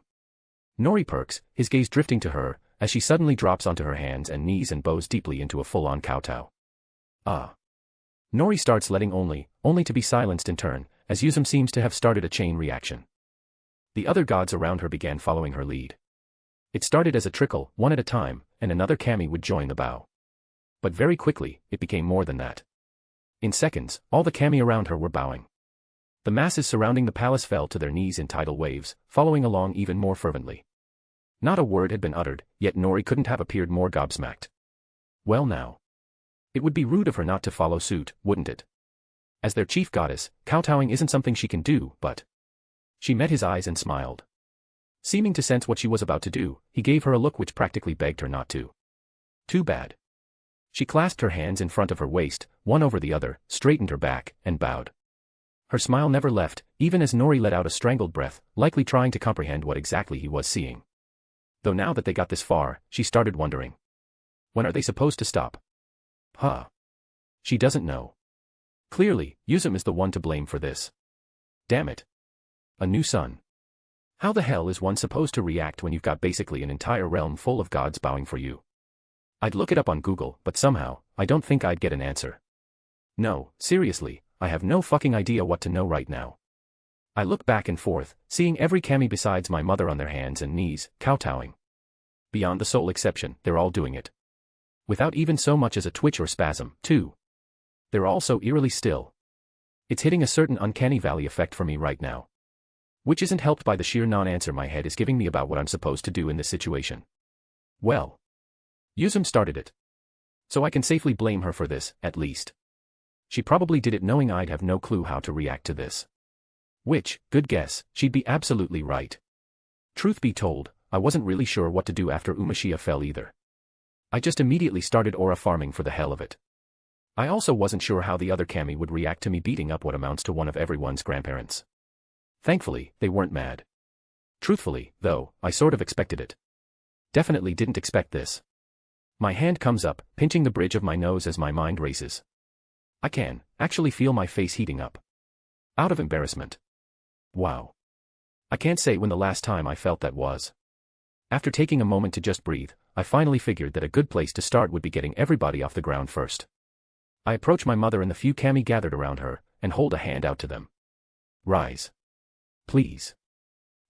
C: Nori perks, his gaze drifting to her, as she suddenly drops onto her hands and knees and bows deeply into a full-on kowtow. Ah. Nori starts letting only to be silenced in turn, as Yusum seems to have started a chain reaction. The other gods around her began following her lead. It started as a trickle, one at a time, and another kami would join the bow. But very quickly, it became more than that. In seconds, all the kami around her were bowing. The masses surrounding the palace fell to their knees in tidal waves, following along even more fervently. Not a word had been uttered, yet Nori couldn't have appeared more gobsmacked. Well now. It would be rude of her not to follow suit, wouldn't it? As their chief goddess, kowtowing isn't something she can do, but... She met his eyes and smiled. Seeming to sense what she was about to do, he gave her a look which practically begged her not to. Too bad. She clasped her hands in front of her waist, one over the other, straightened her back, and bowed. Her smile never left, even as Nori let out a strangled breath, likely trying to comprehend what exactly he was seeing. Though now that they got this far, she started wondering. When are they supposed to stop? Huh. She doesn't know. Clearly, Yusum is the one to blame for this. Damn it. A new son. How the hell is one supposed to react when you've got basically an entire realm full of gods bowing for you? I'd look it up on Google, but somehow, I don't think I'd get an answer. No, seriously, I have no fucking idea what to know right now. I look back and forth, seeing every kami besides my mother on their hands and knees, kowtowing. Beyond the sole exception, they're all doing it. Without even so much as a twitch or spasm, too. They're all so eerily still. It's hitting a certain uncanny valley effect for me right now. Which isn't helped by the sheer non-answer my head is giving me about what I'm supposed to do in this situation. Well. Yusum started it. So I can safely blame her for this, at least. She probably did it knowing I'd have no clue how to react to this. Which, good guess, she'd be absolutely right. Truth be told, I wasn't really sure what to do after Umashia fell either. I just immediately started aura farming for the hell of it. I also wasn't sure how the other kami would react to me beating up what amounts to one of everyone's grandparents. Thankfully, they weren't mad. Truthfully, though, I sort of expected it. Definitely didn't expect this. My hand comes up, pinching the bridge of my nose as my mind races. I can actually feel my face heating up. Out of embarrassment. Wow. I can't say when the last time I felt that was. After taking a moment to just breathe, I finally figured that a good place to start would be getting everybody off the ground first. I approach my mother and the few kami gathered around her, and hold a hand out to them. Rise. Please.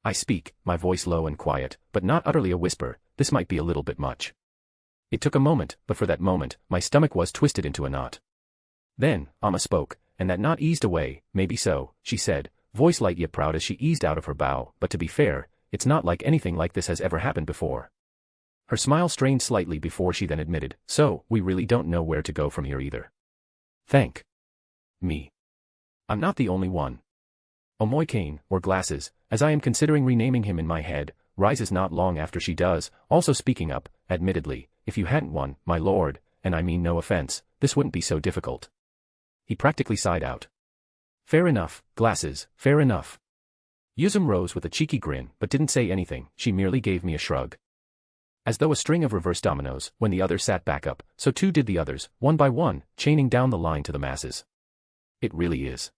C: I speak, my voice low and quiet, but not utterly a whisper. This might be a little bit much. It took a moment, but for that moment, my stomach was twisted into a knot. Then, Amma spoke, and that knot eased away. Maybe so, she said, voice light yet proud as she eased out of her bow, but to be fair, it's not like anything like this has ever happened before. Her smile strained slightly before she then admitted, so, we really don't know where to go from here either. Thank me. I'm not the only one. Omoikane, or Glasses, as I am considering renaming him in my head, rises not long after she does, also speaking up, admittedly, if you hadn't won, my lord, and I mean no offense, this wouldn't be so difficult. He practically sighed out. Fair enough, Glasses, fair enough. Yusum rose with a cheeky grin, but didn't say anything, she merely gave me a shrug. As though a string of reverse dominoes, when the others sat back up, so too did the others, one by one, chaining down the line to the masses. It really is.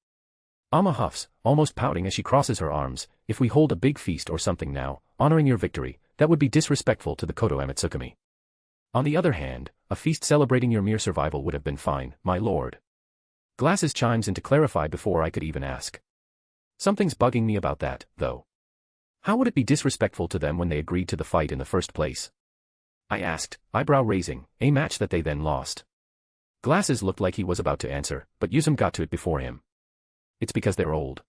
C: Amma huffs, almost pouting as she crosses her arms, if we hold a big feast or something now, honoring your victory, that would be disrespectful to the Koto Amatsukami. On the other hand, a feast celebrating your mere survival would have been fine, my lord. Glasses chimes in to clarify before I could even ask. Something's bugging me about that, though. How would it be disrespectful to them when they agreed to the fight in the first place? I asked, eyebrow raising, a match that they then lost. Glasses looked like he was about to answer, but Yusum got to it before him. It's because they're old.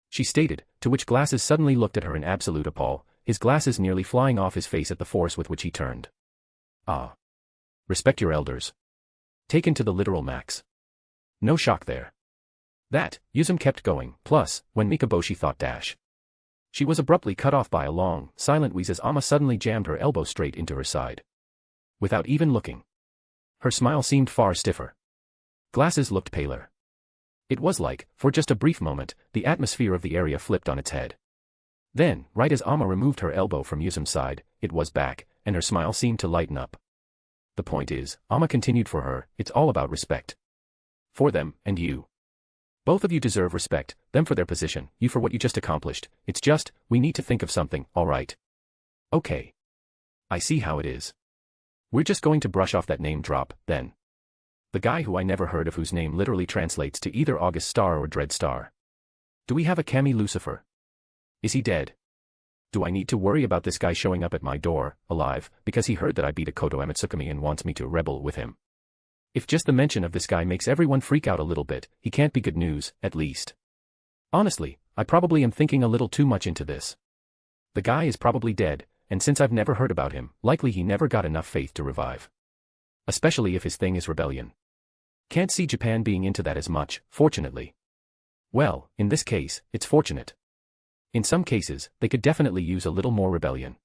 C: She stated, to which Glasses suddenly looked at her in absolute appall, his glasses nearly flying off his face at the force with which he turned. Ah. Respect your elders. Taken to the literal max. No shock there. That, Yusum kept going, plus, when Mikaboshi thought dash. She was abruptly cut off by a long, silent wheeze as Amma suddenly jammed her elbow straight into her side. Without even looking. Her smile seemed far stiffer. Glasses looked paler. It was like, for just a brief moment, the atmosphere of the area flipped on its head. Then, right as Amma removed her elbow from Yuzum's side, it was back, and her smile seemed to lighten up. The point is, Amma continued for her, it's all about respect. For them, and you. Both of you deserve respect, them for their position, you for what you just accomplished, it's just, we need to think of something, alright? Okay. I see how it is. We're just going to brush off that name drop, then. The guy who I never heard of, whose name literally translates to either August Star or Dread Star. Do we have a Kami Lucifer? Is he dead? Do I need to worry about this guy showing up at my door, alive, because he heard that I beat a Koto Amitsukami and wants me to rebel with him? If just the mention of this guy makes everyone freak out a little bit, he can't be good news, at least. Honestly, I probably am thinking a little too much into this. The guy is probably dead, and since I've never heard about him, likely he never got enough faith to revive. Especially if his thing is rebellion. Can't see Japan being into that as much, fortunately. Well, in this case, it's fortunate. In some cases, they could definitely use a little more rebellion.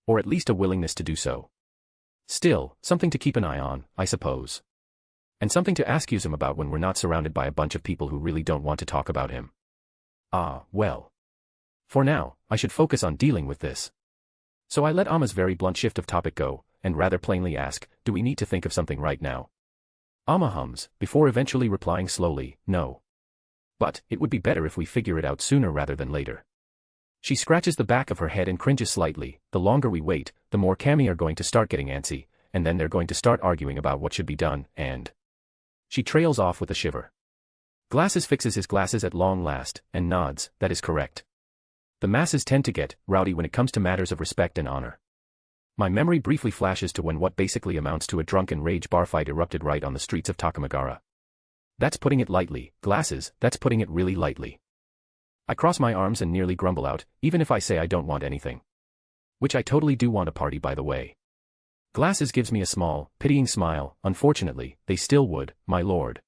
C: Or at least a willingness to do so. Still, something to keep an eye on, I suppose. And something to ask Yuzum about when we're not surrounded by a bunch of people who really don't want to talk about him. Ah, well. For now, I should focus on dealing with this. So I let Amma's very blunt shift of topic go, and rather plainly ask, do we need to think of something right now? Amma hums, before eventually replying slowly, no. But, it would be better if we figure it out sooner rather than later. She scratches the back of her head and cringes slightly, the longer we wait, the more Kami are going to start getting antsy, and then they're going to start arguing about what should be done, and... She trails off with a shiver. Glasses fixes his glasses at long last, and nods, that is correct. The masses tend to get rowdy when it comes to matters of respect and honor. My memory briefly flashes to when what basically amounts to a drunken rage bar fight erupted right on the streets of Takamagara. That's putting it lightly, glasses, that's putting it really lightly. I cross my arms and nearly grumble out, even if I say I don't want anything. Which I totally do want a party, by the way. Glasses gives me a small, pitying smile. Unfortunately, they still would, my lord.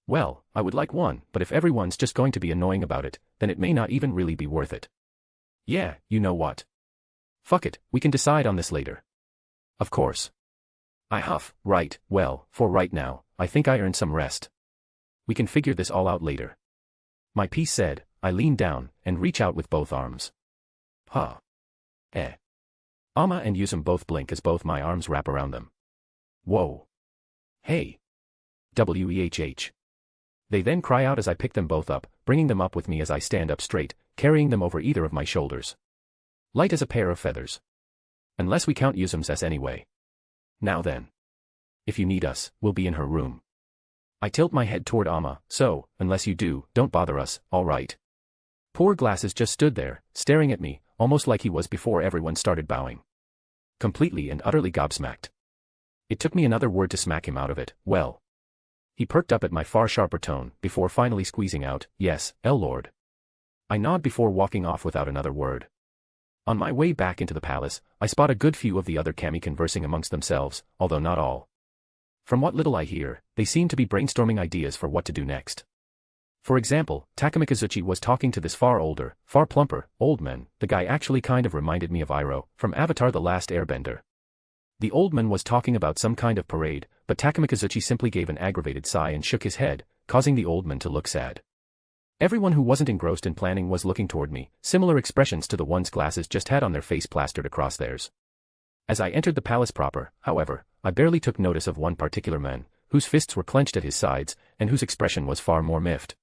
C: Well, I would like one, but if everyone's just going to be annoying about it, then it may not even really be worth it. Yeah, you know what? Fuck it, we can decide on this later. Of course. I huff, right, well, for right now, I think I earned some rest. We can figure this all out later. My piece said, I lean down, and reach out with both arms. Huh. Amma and Yuzum both blink as both my arms wrap around them. Whoa. Hey. Wehh. They then cry out as I pick them both up, bringing them up with me as I stand up straight, carrying them over either of my shoulders. Light as a pair of feathers. Unless we count Yuzum's S anyway. Now then. If you need us, we'll be in her room. I tilt my head toward Amma, so, unless you do, don't bother us, alright? Poor Glasses just stood there, staring at me, almost like he was before everyone started bowing. Completely and utterly gobsmacked. It took me another word to smack him out of it, well. He perked up at my far sharper tone, before finally squeezing out, yes, Lord. I nod before walking off without another word. On my way back into the palace, I spot a good few of the other Kami conversing amongst themselves, although not all. From what little I hear, they seem to be brainstorming ideas for what to do next. For example, Takamikazuchi was talking to this far older, far plumper, old man. The guy actually kind of reminded me of Iroh, from Avatar: The Last Airbender. The old man was talking about some kind of parade, but Takamikazuchi simply gave an aggravated sigh and shook his head, causing the old man to look sad. Everyone who wasn't engrossed in planning was looking toward me, similar expressions to the ones Glasses just had on their face plastered across theirs. As I entered the palace proper, however, I barely took notice of one particular man, whose fists were clenched at his sides, and whose expression was far more miffed.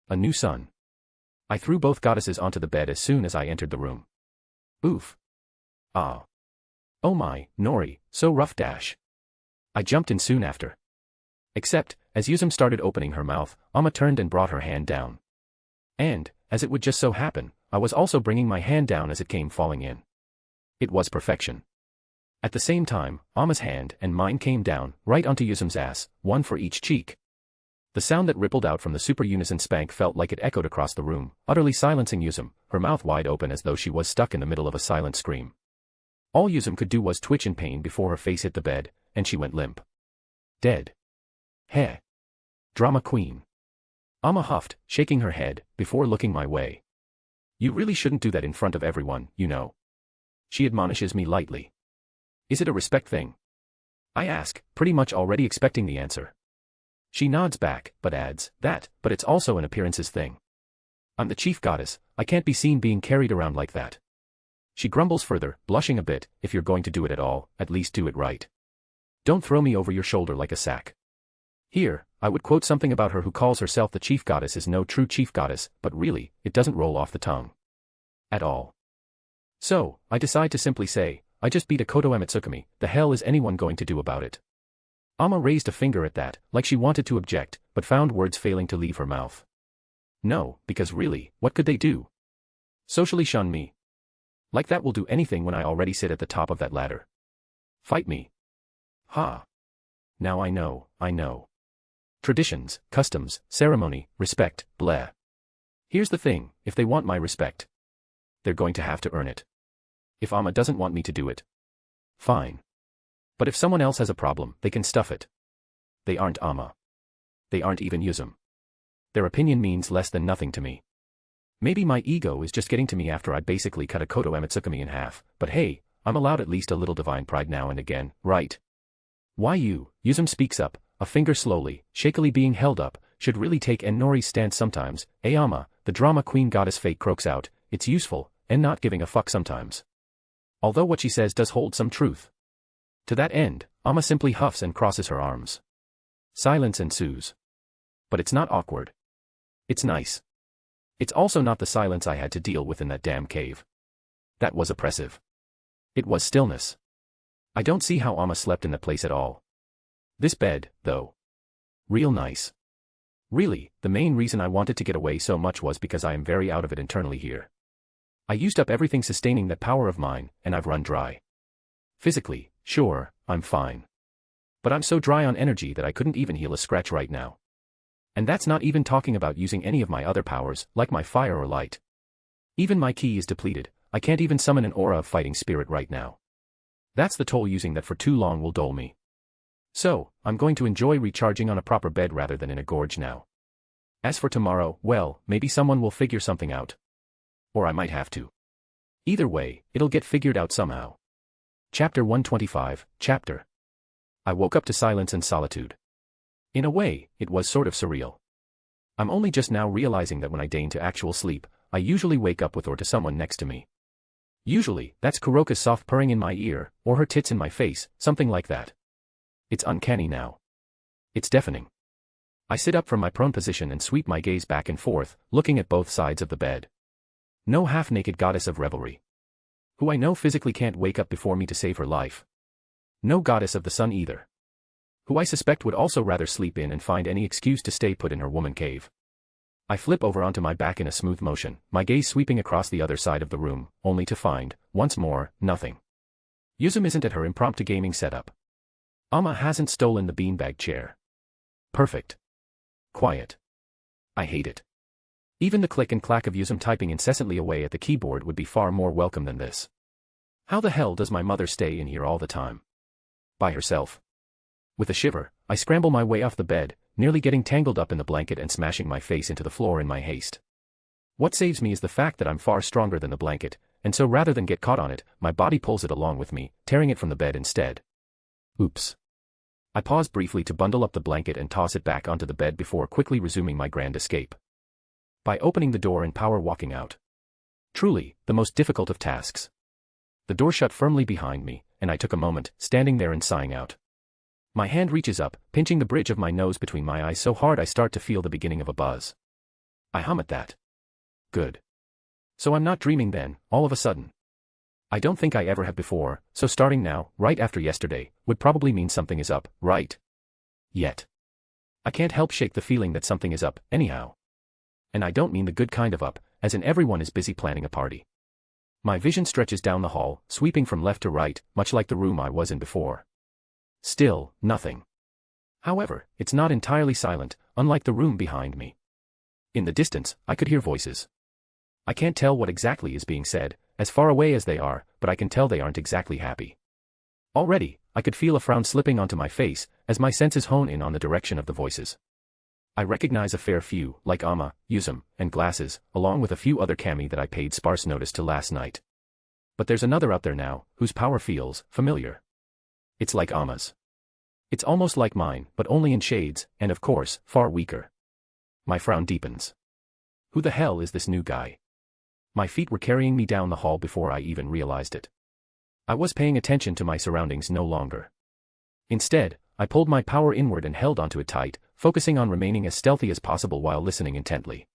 C: A new son. I threw both goddesses onto the bed as soon as I entered the room. Oof. Ah. Oh my, Nori, so rough dash. I jumped in soon after. Except, as Yuzum started opening her mouth, Amma turned and brought her hand down. And, as it would just so happen, I was also bringing my hand down as it came falling in. It was perfection. At the same time, Amma's hand and mine came down, right onto Yuzum's ass, one for each cheek. The sound that rippled out from the super unison spank felt like it echoed across the room, utterly silencing Yuzum, her mouth wide open as though she was stuck in the middle of a silent scream. All Yuzum could do was twitch in pain before her face hit the bed, and she went limp. Dead. Heh. Drama queen. Amma huffed, shaking her head, before looking my way. You really shouldn't do that in front of everyone, you know. She admonishes me lightly. Is it a respect thing? I ask, pretty much already expecting the answer. She nods back, but adds, but it's also an appearances thing. I'm the chief goddess, I can't be seen being carried around like that. She grumbles further, blushing a bit, if you're going to do it at all, at least do it right. Don't throw me over your shoulder like a sack. Here, I would quote something about her who calls herself the chief goddess is no true chief goddess, but really, it doesn't roll off the tongue. At all. So, I decide to simply say, I just beat a Koto Emetsukami, the hell is anyone going to do about it? Amma raised a finger at that, like she wanted to object, but found words failing to leave her mouth. No, because really, what could they do? Socially shun me. Like that will do anything when I already sit at the top of that ladder. Fight me. Ha. Now I know. Traditions, customs, ceremony, respect, bleh. Here's the thing, if they want my respect, they're going to have to earn it. If Amma doesn't want me to do it, fine. But if someone else has a problem, they can stuff it. They aren't Amma. They aren't even Yuzum. Their opinion means less than nothing to me. Maybe my ego is just getting to me after I basically cut a Koto Emetsukami in half, but hey, I'm allowed at least a little divine pride now and again, right? Why you, Yuzum speaks up, a finger slowly, shakily being held up, should really take en Nori's stance sometimes, Amma, the drama queen goddess fake croaks out, it's useful, and not giving a fuck sometimes. Although what she says does hold some truth. To that end, Amma simply huffs and crosses her arms. Silence ensues. But it's not awkward. It's nice. It's also not the silence I had to deal with in that damn cave. That was oppressive. It was stillness. I don't see how Amma slept in that place at all. This bed, though. Real nice. Really, the main reason I wanted to get away so much was because I am very out of it internally here. I used up everything sustaining that power of mine, and I've run dry. Physically, sure, I'm fine. But I'm so dry on energy that I couldn't even heal a scratch right now. And that's not even talking about using any of my other powers, like my fire or light. Even my ki is depleted, I can't even summon an aura of fighting spirit right now. That's the toll using that for too long will dole me. So, I'm going to enjoy recharging on a proper bed rather than in a gorge now. As for tomorrow, well, maybe someone will figure something out. Or I might have to. Either way, it'll get figured out somehow. Chapter 125, Chapter. I woke up to silence and solitude. In a way, it was sort of surreal. I'm only just now realizing that when I deign to actual sleep, I usually wake up with or to someone next to me. Usually, that's Kuroka's soft purring in my ear, or her tits in my face, something like that. It's uncanny now. It's deafening. I sit up from my prone position and sweep my gaze back and forth, looking at both sides of the bed. No half-naked goddess of revelry. Who I know physically can't wake up before me to save her life. No goddess of the sun either. Who I suspect would also rather sleep in and find any excuse to stay put in her woman cave. I flip over onto my back in a smooth motion, my gaze sweeping across the other side of the room, only to find, once more, nothing. Yuzum isn't at her impromptu gaming setup. Amma hasn't stolen the beanbag chair. Perfect. Quiet. I hate it. Even the click and clack of Yuzum typing incessantly away at the keyboard would be far more welcome than this. How the hell does my mother stay in here all the time? By herself. With a shiver, I scramble my way off the bed, nearly getting tangled up in the blanket and smashing my face into the floor in my haste. What saves me is the fact that I'm far stronger than the blanket, and so rather than get caught on it, my body pulls it along with me, tearing it from the bed instead. Oops. I pause briefly to bundle up the blanket and toss it back onto the bed before quickly resuming my grand escape. By opening the door and power walking out. Truly, the most difficult of tasks. The door shut firmly behind me, and I took a moment, standing there and sighing out. My hand reaches up, pinching the bridge of my nose between my eyes so hard I start to feel the beginning of a buzz. I hum at that. Good. So I'm not dreaming then, all of a sudden. I don't think I ever have before, so starting now, right after yesterday, would probably mean something is up, right? Yet. I can't help shake the feeling that something is up, anyhow. And I don't mean the good kind of up, as in everyone is busy planning a party. My vision stretches down the hall, sweeping from left to right, much like the room I was in before. Still, nothing. However, it's not entirely silent, unlike the room behind me. In the distance, I could hear voices. I can't tell what exactly is being said, as far away as they are, but I can tell they aren't exactly happy. Already, I could feel a frown slipping onto my face, as my senses hone in on the direction of the voices. I recognize a fair few, like Amma, Yuzum, and Glasses, along with a few other kami that I paid sparse notice to last night. But there's another out there now, whose power feels familiar. It's like Amma's. It's almost like mine, but only in shades, and of course, far weaker. My frown deepens. Who the hell is this new guy? My feet were carrying me down the hall before I even realized it. I was paying attention to my surroundings no longer. Instead, I pulled my power inward and held onto it tight, focusing on remaining as stealthy as possible while listening intently.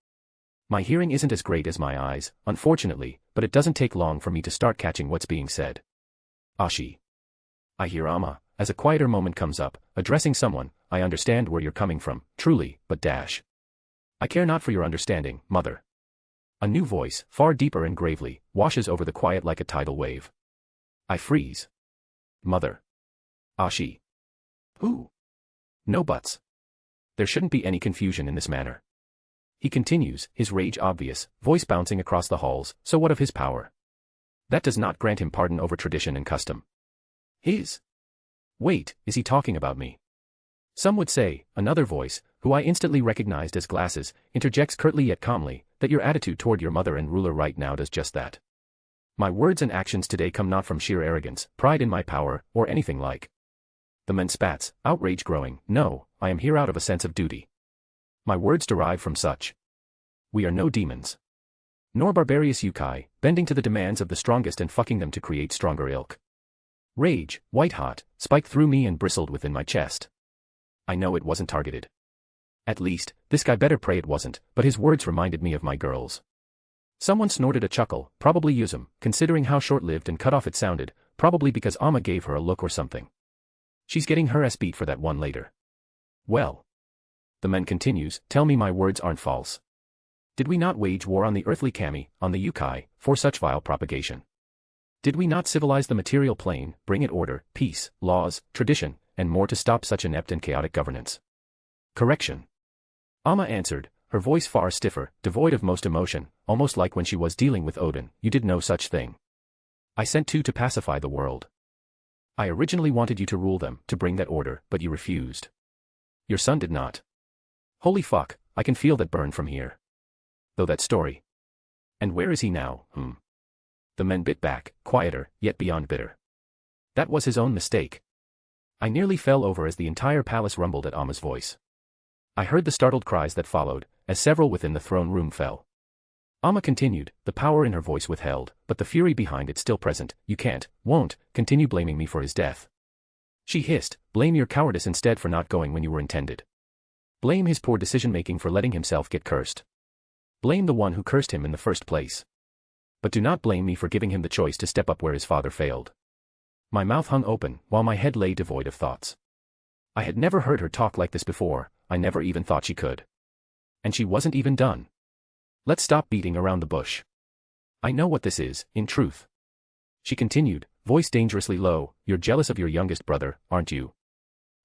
C: My hearing isn't as great as my eyes, unfortunately, but it doesn't take long for me to start catching what's being said. Ashi. I hear Amma, as a quieter moment comes up, addressing someone. I understand where you're coming from, truly, but dash. I care not for your understanding, mother. A new voice, far deeper and gravely, washes over the quiet like a tidal wave. I freeze. Mother. Ashi. Who? No buts. There shouldn't be any confusion in this matter. He continues, his rage obvious, voice bouncing across the halls. So what of his power? That does not grant him pardon over tradition and custom. His? Wait, is he talking about me? Some would say, another voice, who I instantly recognized as Glasses, interjects curtly yet calmly, that your attitude toward your mother and ruler right now does just that. My words and actions today come not from sheer arrogance, pride in my power, or anything like. The man spats, outrage growing. No, I am here out of a sense of duty. My words derive from such. We are no demons. Nor barbarous yokai, bending to the demands of the strongest and fucking them to create stronger ilk. Rage, white-hot, spiked through me and bristled within my chest. I know it wasn't targeted. At least, this guy better pray it wasn't, but his words reminded me of my girls. Someone snorted a chuckle, probably Yuzum, considering how short-lived and cut off it sounded, probably because Amma gave her a look or something. She's getting her ass beat for that one later. Well. The man continues, tell me my words aren't false. Did we not wage war on the earthly kami, on the yokai, for such vile propagation? Did we not civilize the material plane, bring it order, peace, laws, tradition, and more to stop such inept and chaotic governance? Correction. Amma answered, her voice far stiffer, devoid of most emotion, almost like when she was dealing with Odin. You did no such thing. I sent two to pacify the world. I originally wanted you to rule them, to bring that order, but you refused. Your son did not. Holy fuck, I can feel that burn from here. Though that story. And where is he now, The men bit back, quieter, yet beyond bitter. That was his own mistake. I nearly fell over as the entire palace rumbled at Amma's voice. I heard the startled cries that followed, as several within the throne room fell. Amma continued, the power in her voice withheld, but the fury behind it still present. You can't, won't, continue blaming me for his death. She hissed, blame your cowardice instead for not going when you were intended. Blame his poor decision-making for letting himself get cursed. Blame the one who cursed him in the first place. But do not blame me for giving him the choice to step up where his father failed. My mouth hung open, while my head lay devoid of thoughts. I had never heard her talk like this before, I never even thought she could. And she wasn't even done. Let's stop beating around the bush. I know what this is, in truth. She continued, voice dangerously low, you're jealous of your youngest brother, aren't you?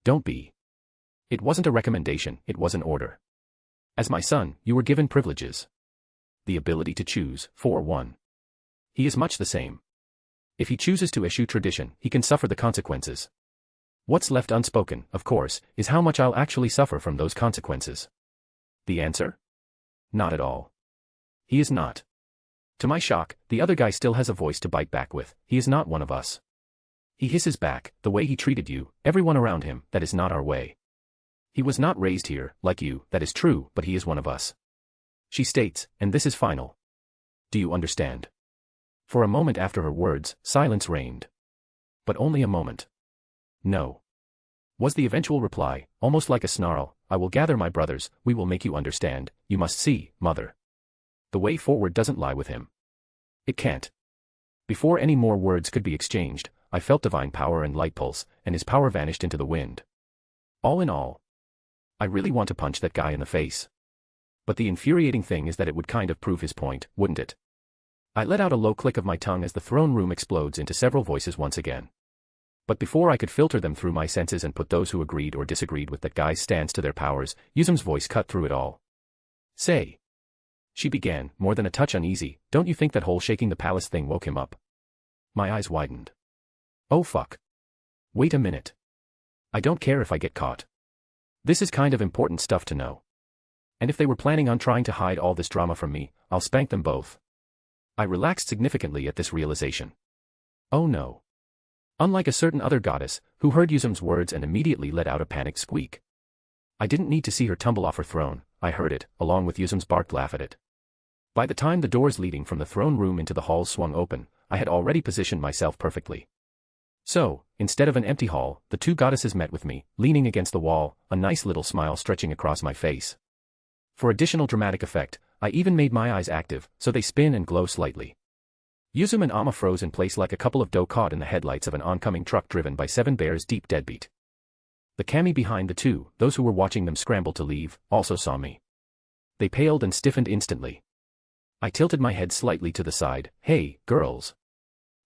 C: Don't be. It wasn't a recommendation, it was an order. As my son, you were given privileges. The ability to choose, for one. He is much the same. If he chooses to eschew tradition, he can suffer the consequences. What's left unspoken, of course, is how much I'll actually suffer from those consequences. The answer? Not at all. He is not. To my shock, the other guy still has a voice to bite back with. He is not one of us. He hisses back, the way he treated you, everyone around him, that is not our way. He was not raised here, like you, that is true, but he is one of us. She states, and this is final. Do you understand? For a moment after her words, silence reigned. But only a moment. No. Was the eventual reply, almost like a snarl, I will gather my brothers, we will make you understand, you must see, mother. The way forward doesn't lie with him. It can't. Before any more words could be exchanged, I felt divine power and light pulse, and his power vanished into the wind. All in all, I really want to punch that guy in the face. But the infuriating thing is that it would kind of prove his point, wouldn't it? I let out a low click of my tongue as the throne room explodes into several voices once again. But before I could filter them through my senses and put those who agreed or disagreed with that guy's stance to their powers, Yuzum's voice cut through it all. Say. She began, more than a touch uneasy, don't you think that whole shaking the palace thing woke him up? My eyes widened. Oh fuck. Wait a minute. I don't care if I get caught. This is kind of important stuff to know. And if they were planning on trying to hide all this drama from me, I'll spank them both. I relaxed significantly at this realization. Oh no. Unlike a certain other goddess, who heard Yuzume's words and immediately let out a panicked squeak. I didn't need to see her tumble off her throne, I heard it, along with Yuzume's barked laugh at it. By the time the doors leading from the throne room into the halls swung open, I had already positioned myself perfectly. So, instead of an empty hall, the two goddesses met with me, leaning against the wall, a nice little smile stretching across my face. For additional dramatic effect, I even made my eyes active, so they spin and glow slightly. Yuzume and Amma froze in place like a couple of doe caught in the headlights of an oncoming truck driven by 7 bears deep deadbeat. The kami behind the two, those who were watching them scramble to leave, also saw me. They paled and stiffened instantly. I tilted my head slightly to the side. "Hey, girls,"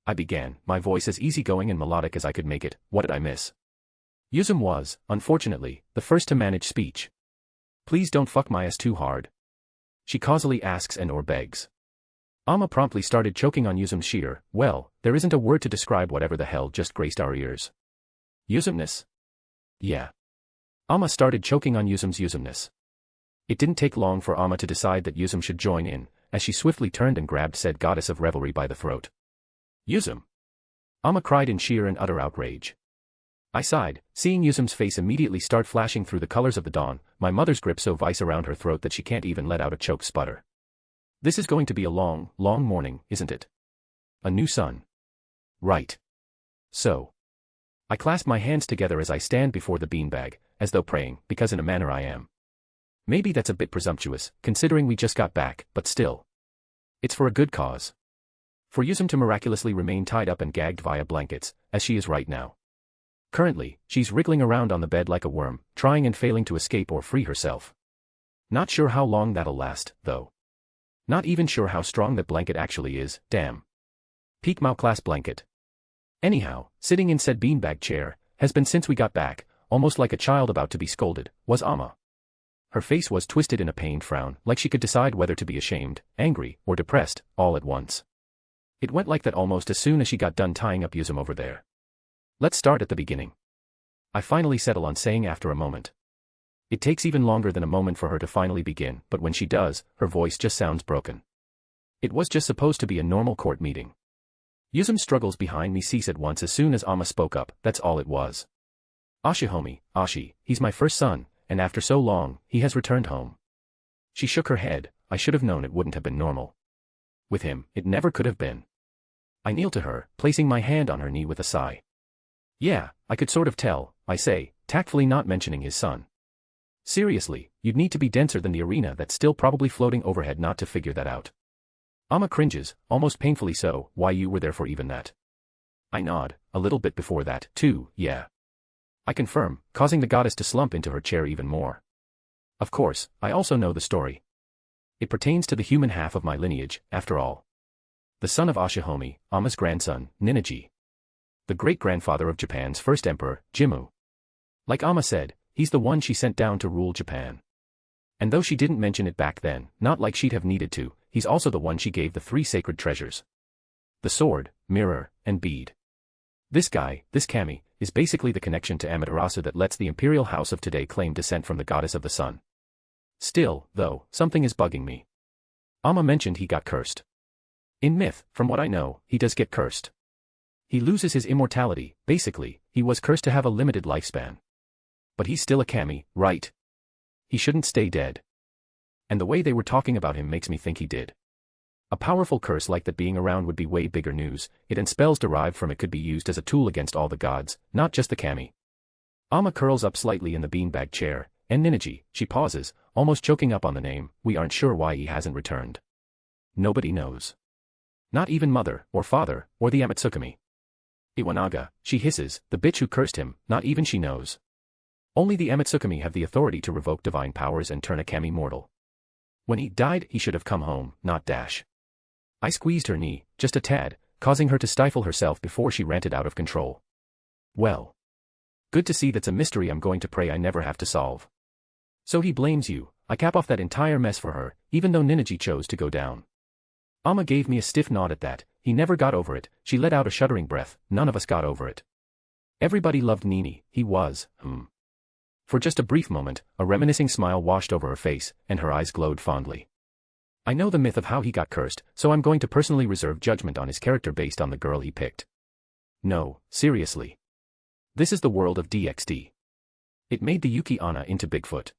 C: I began, my voice as easygoing and melodic as I could make it. What did I miss? Yuzume was, unfortunately, the first to manage speech. "Please don't fuck my ass too hard," she causally asks and or begs. Amma promptly started choking on Yuzume's sheer, well, there isn't a word to describe whatever the hell just graced our ears. Yuzumeness? Yeah. Amma started choking on Yuzumeness. It didn't take long for Amma to decide that Yuzume should join in, as she swiftly turned and grabbed said goddess of revelry by the throat. "Yuzume!" Amma cried in sheer and utter outrage. I sighed, seeing Yuzume's face immediately start flashing through the colors of the dawn, my mother's grip so vice around her throat that she can't even let out a choked sputter. This is going to be a long, long morning, isn't it? A new sun. Right. So. I clasp my hands together as I stand before the beanbag, as though praying, because in a manner I am. Maybe that's a bit presumptuous, considering we just got back, but still. It's for a good cause. For Yuzume to miraculously remain tied up and gagged via blankets, as she is right now. Currently, she's wriggling around on the bed like a worm, trying and failing to escape or free herself. Not sure how long that'll last, though. Not even sure how strong that blanket actually is, damn. Peak Mao class blanket. Anyhow, sitting in said beanbag chair, has been since we got back, almost like a child about to be scolded, was Amma. Her face was twisted in a pained frown, like she could decide whether to be ashamed, angry, or depressed, all at once. It went like that almost as soon as she got done tying up Yuzume over there. Let's start at the beginning. I finally settle on saying after a moment. It takes even longer than a moment for her to finally begin, but when she does, her voice just sounds broken. It was just supposed to be a normal court meeting. Yuzume's struggles behind me cease at once as soon as Amma spoke up, that's all it was. "Ashihomi, Ashi, he's my first son, and after so long, he has returned home." She shook her head. I should have known it wouldn't have been normal. With him, it never could have been. I kneel to her, placing my hand on her knee with a sigh. "Yeah, I could sort of tell," I say, tactfully not mentioning his son. "Seriously, you'd need to be denser than the arena that's still probably floating overhead not to figure that out." Amma cringes, almost painfully so. "Why, you were there for even that?" I nod, a little bit before that, too, yeah. I confirm, causing the goddess to slump into her chair even more. Of course, I also know the story. It pertains to the human half of my lineage, after all. The son of Ashihomi, Amma's grandson, Ninigi. The great-grandfather of Japan's first emperor, Jimmu. Like Amma said, he's the one she sent down to rule Japan. And though she didn't mention it back then, not like she'd have needed to, he's also the one she gave the 3 sacred treasures. The sword, mirror, and bead. This guy, this kami, is basically the connection to Amaterasu that lets the imperial house of today claim descent from the goddess of the sun. Still, though, something is bugging me. Amma mentioned he got cursed. In myth, from what I know, he does get cursed. He loses his immortality, basically, he was cursed to have a limited lifespan. But he's still a kami, right? He shouldn't stay dead. And the way they were talking about him makes me think he did. A powerful curse like that being around would be way bigger news, and spells derived from it could be used as a tool against all the gods, not just the kami. Amma curls up slightly in the beanbag chair, and Ninigi, she pauses, almost choking up on the name. We aren't sure why he hasn't returned. Nobody knows. Not even mother, or father, or the Amatsukami. Iwanaga, she hisses, the bitch who cursed him, not even she knows. Only the Amatsukami have the authority to revoke divine powers and turn a kami mortal. When he died, he should have come home, not dash. I squeezed her knee, just a tad, causing her to stifle herself before she ranted out of control. Well. Good to see that's a mystery I'm going to pray I never have to solve. So he blames you. I cap off that entire mess for her, even though Ninigi chose to go down. Amma gave me a stiff nod at that. He never got over it. She let out a shuddering breath. None of us got over it. Everybody loved Nini. He was, For just a brief moment, a reminiscing smile washed over her face, and her eyes glowed fondly. I know the myth of how he got cursed, so I'm going to personally reserve judgment on his character based on the girl he picked. No, seriously. This is the world of DXD. It made the Yuki Anna into Bigfoot.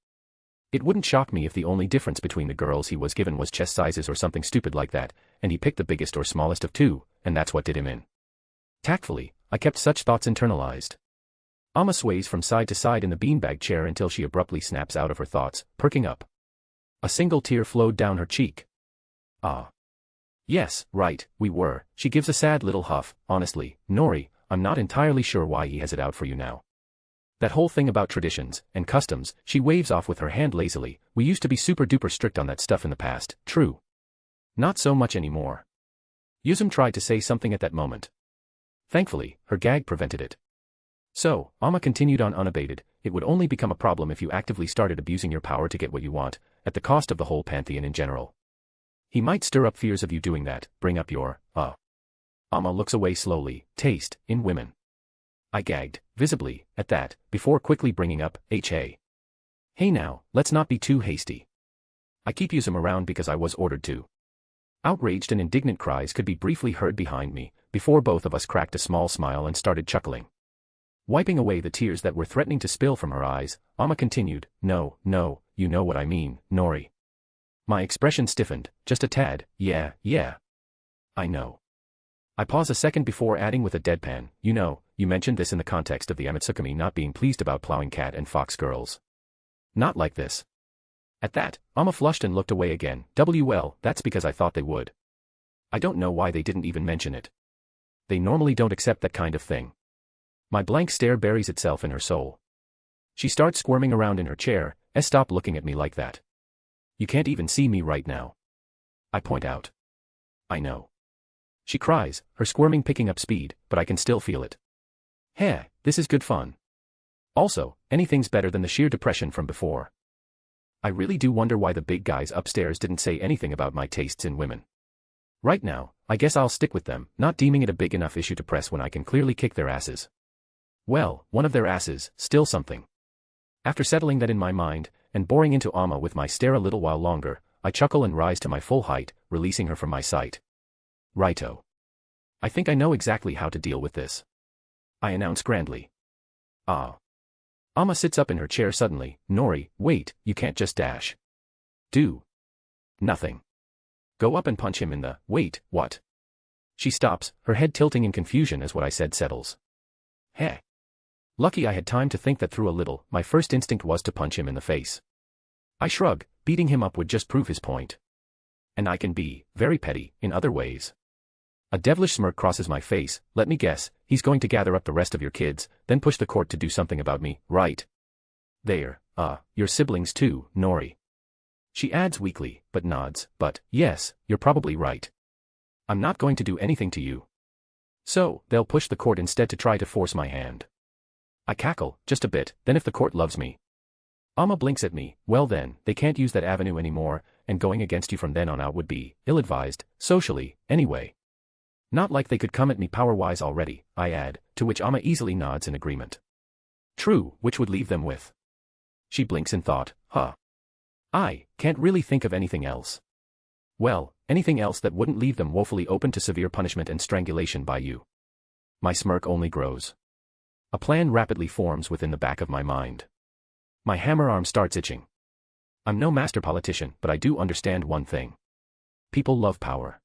C: It wouldn't shock me if the only difference between the girls he was given was chest sizes or something stupid like that, and he picked the biggest or smallest of two, and that's what did him in. Tactfully, I kept such thoughts internalized. Amma sways from side to side in the beanbag chair until she abruptly snaps out of her thoughts, perking up. A single tear flowed down her cheek. Ah. Yes, right, we were. She gives a sad little huff. Honestly, Nori, I'm not entirely sure why he has it out for you now. That whole thing about traditions and customs, she waves off with her hand lazily. We used to be super duper strict on that stuff in the past, true. Not so much anymore. Yuzum tried to say something at that moment. Thankfully, her gag prevented it. So, Amma continued on unabated, it would only become a problem if you actively started abusing your power to get what you want, at the cost of the whole pantheon in general. He might stir up fears of you doing that, bring up your, Amma looks away slowly, taste, in women. I gagged, visibly, at that, before quickly bringing up, Hey now, let's not be too hasty. I keep Yuzum around because I was ordered to. Outraged and indignant cries could be briefly heard behind me, before both of us cracked a small smile and started chuckling. Wiping away the tears that were threatening to spill from her eyes, Amma continued, No, you know what I mean, Nori. My expression stiffened, just a tad, yeah. I know. I pause a second before adding with a deadpan, you mentioned this in the context of the Amatsukami not being pleased about plowing cat and fox girls. Not like this. At that, Amma flushed and looked away again. Well, that's because I thought they would. I don't know why they didn't even mention it. They normally don't accept that kind of thing. My blank stare buries itself in her soul. She starts squirming around in her chair. Stop looking at me like that. You can't even see me right now. I point out. I know. She cries, her squirming picking up speed, but I can still feel it. This is good fun. Also, anything's better than the sheer depression from before. I really do wonder why the big guys upstairs didn't say anything about my tastes in women. Right now, I guess I'll stick with them, not deeming it a big enough issue to press when I can clearly kick their asses. Well, one of their asses, still something. After settling that in my mind, and boring into Amma with my stare a little while longer, I chuckle and rise to my full height, releasing her from my sight. Righto. I think I know exactly how to deal with this. I announce grandly. Amma sits up in her chair suddenly. Nori, wait, you can't just dash. Do. Nothing. Go up and punch him in the, wait, what? She stops, her head tilting in confusion as what I said settles. Lucky I had time to think that through a little. My first instinct was to punch him in the face. I shrug, beating him up would just prove his point. And I can be, very petty, in other ways. A devilish smirk crosses my face. Let me guess, he's going to gather up the rest of your kids, then push the court to do something about me, right? There, your siblings too, Nori. She adds weakly, but nods, but, yes, you're probably right. I'm not going to do anything to you. So, they'll push the court instead to try to force my hand. I cackle, just a bit, then if the court loves me. Amma blinks at me. Well then, they can't use that avenue anymore, and going against you from then on out would be, ill-advised, socially, anyway. Not like they could come at me power-wise already, I add, to which Amma easily nods in agreement. True, which would leave them with. She blinks in thought, I can't really think of anything else. Well, anything else that wouldn't leave them woefully open to severe punishment and strangulation by you. My smirk only grows. A plan rapidly forms within the back of my mind. My hammer arm starts itching. I'm no master politician, but I do understand one thing. People love power.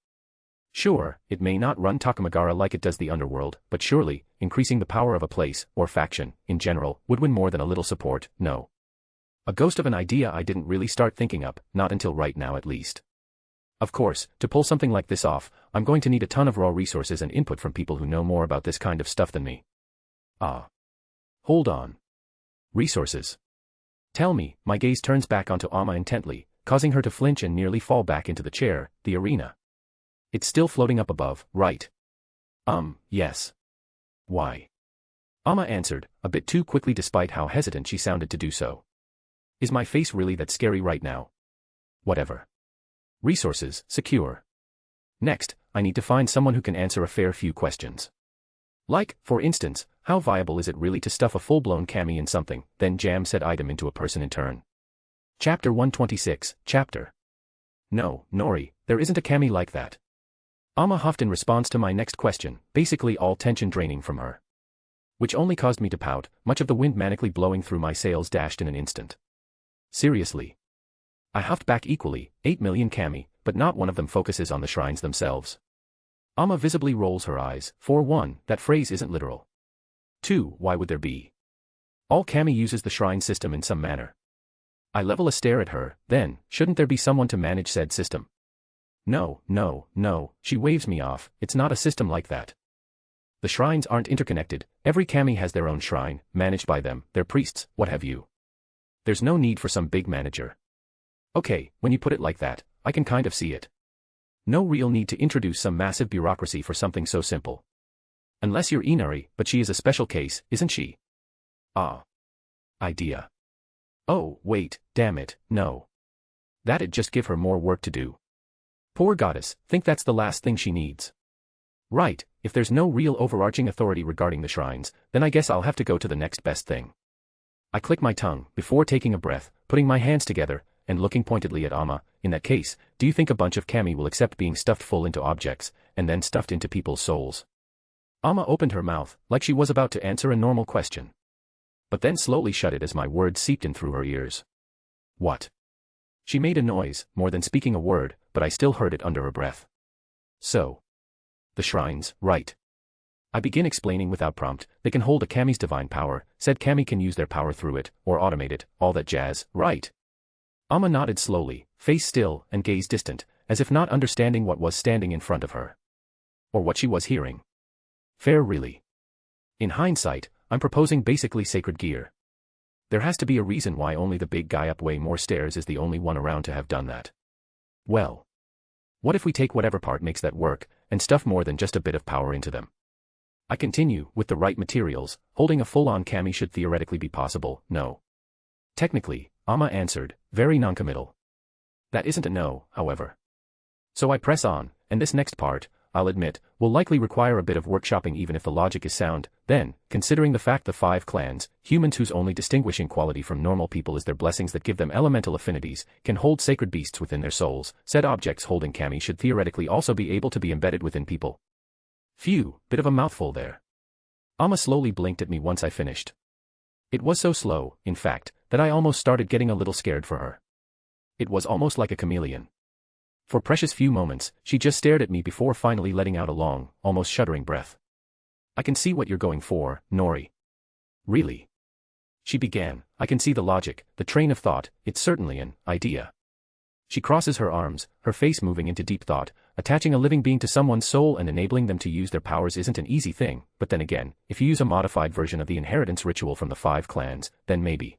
C: Sure, it may not run Takamagara like it does the underworld, but surely, increasing the power of a place, or faction, in general, would win more than a little support, no. A ghost of an idea I didn't really start thinking up, not until right now at least. Of course, to pull something like this off, I'm going to need a ton of raw resources and input from people who know more about this kind of stuff than me. Hold on. Resources. Tell me, my gaze turns back onto Amma intently, causing her to flinch and nearly fall back into the chair, the arena. It's still floating up above, right? Yes. Why? Amma answered, a bit too quickly despite how hesitant she sounded to do so. Is my face really that scary right now? Whatever. Resources, secure. Next, I need to find someone who can answer a fair few questions. Like, for instance, how viable is it really to stuff a full-blown kami in something, then jam said item into a person in turn? Chapter 126, Chapter. No, Nori, there isn't a kami like that. Amma huffed in response to my next question, basically all tension draining from her. Which only caused me to pout, much of the wind manically blowing through my sails dashed in an instant. Seriously. I huffed back equally, 8 million kami, but not one of them focuses on the shrines themselves. Amma visibly rolls her eyes. For 1, that phrase isn't literal. 2, why would there be? All kami uses the shrine system in some manner. I level a stare at her, then, shouldn't there be someone to manage said system? No, no, no, she waves me off, it's not a system like that. The shrines aren't interconnected, every kami has their own shrine, managed by them, their priests, what have you. There's no need for some big manager. Okay, when you put it like that, I can kind of see it. No real need to introduce some massive bureaucracy for something so simple. Unless you're Inari, but she is a special case, isn't she? Ah. Idea. Oh, wait, damn it, no. That'd just give her more work to do. Poor goddess, think that's the last thing she needs. Right, if there's no real overarching authority regarding the shrines, then I guess I'll have to go to the next best thing. I click my tongue, before taking a breath, putting my hands together, and looking pointedly at Amma. In that case, do you think a bunch of kami will accept being stuffed full into objects, and then stuffed into people's souls? Amma opened her mouth, like she was about to answer a normal question. But then slowly shut it as my words seeped in through her ears. What? She made a noise, more than speaking a word, but I still heard it under her breath. So. The shrines, right. I begin explaining without prompt. They can hold a kami's divine power, said kami can use their power through it, or automate it, all that jazz, right. Amma nodded slowly, face still, and gaze distant, as if not understanding what was standing in front of her. Or what she was hearing. Fair really. In hindsight, I'm proposing basically sacred gear. There has to be a reason why only the big guy up way more stairs is the only one around to have done that. Well. What if we take whatever part makes that work, and stuff more than just a bit of power into them? I continue, with the right materials, holding a full-on kami should theoretically be possible, no. Technically, Amma answered, very noncommittal. That isn't a no, however. So I press on, and this next part, I'll admit, will likely require a bit of workshopping even if the logic is sound. Then, considering the fact the 5 clans, humans whose only distinguishing quality from normal people is their blessings that give them elemental affinities, can hold sacred beasts within their souls, said objects holding kami should theoretically also be able to be embedded within people. Phew, bit of a mouthful there. Amma slowly blinked at me once I finished. It was so slow, in fact, that I almost started getting a little scared for her. It was almost like a chameleon. For precious few moments, she just stared at me before finally letting out a long, almost shuddering breath. I can see what you're going for, Nori. Really? She began. I can see the logic, the train of thought, it's certainly an idea. She crosses her arms, her face moving into deep thought. Attaching a living being to someone's soul and enabling them to use their powers isn't an easy thing, but then again, if you use a modified version of the inheritance ritual from the 5 clans, then maybe.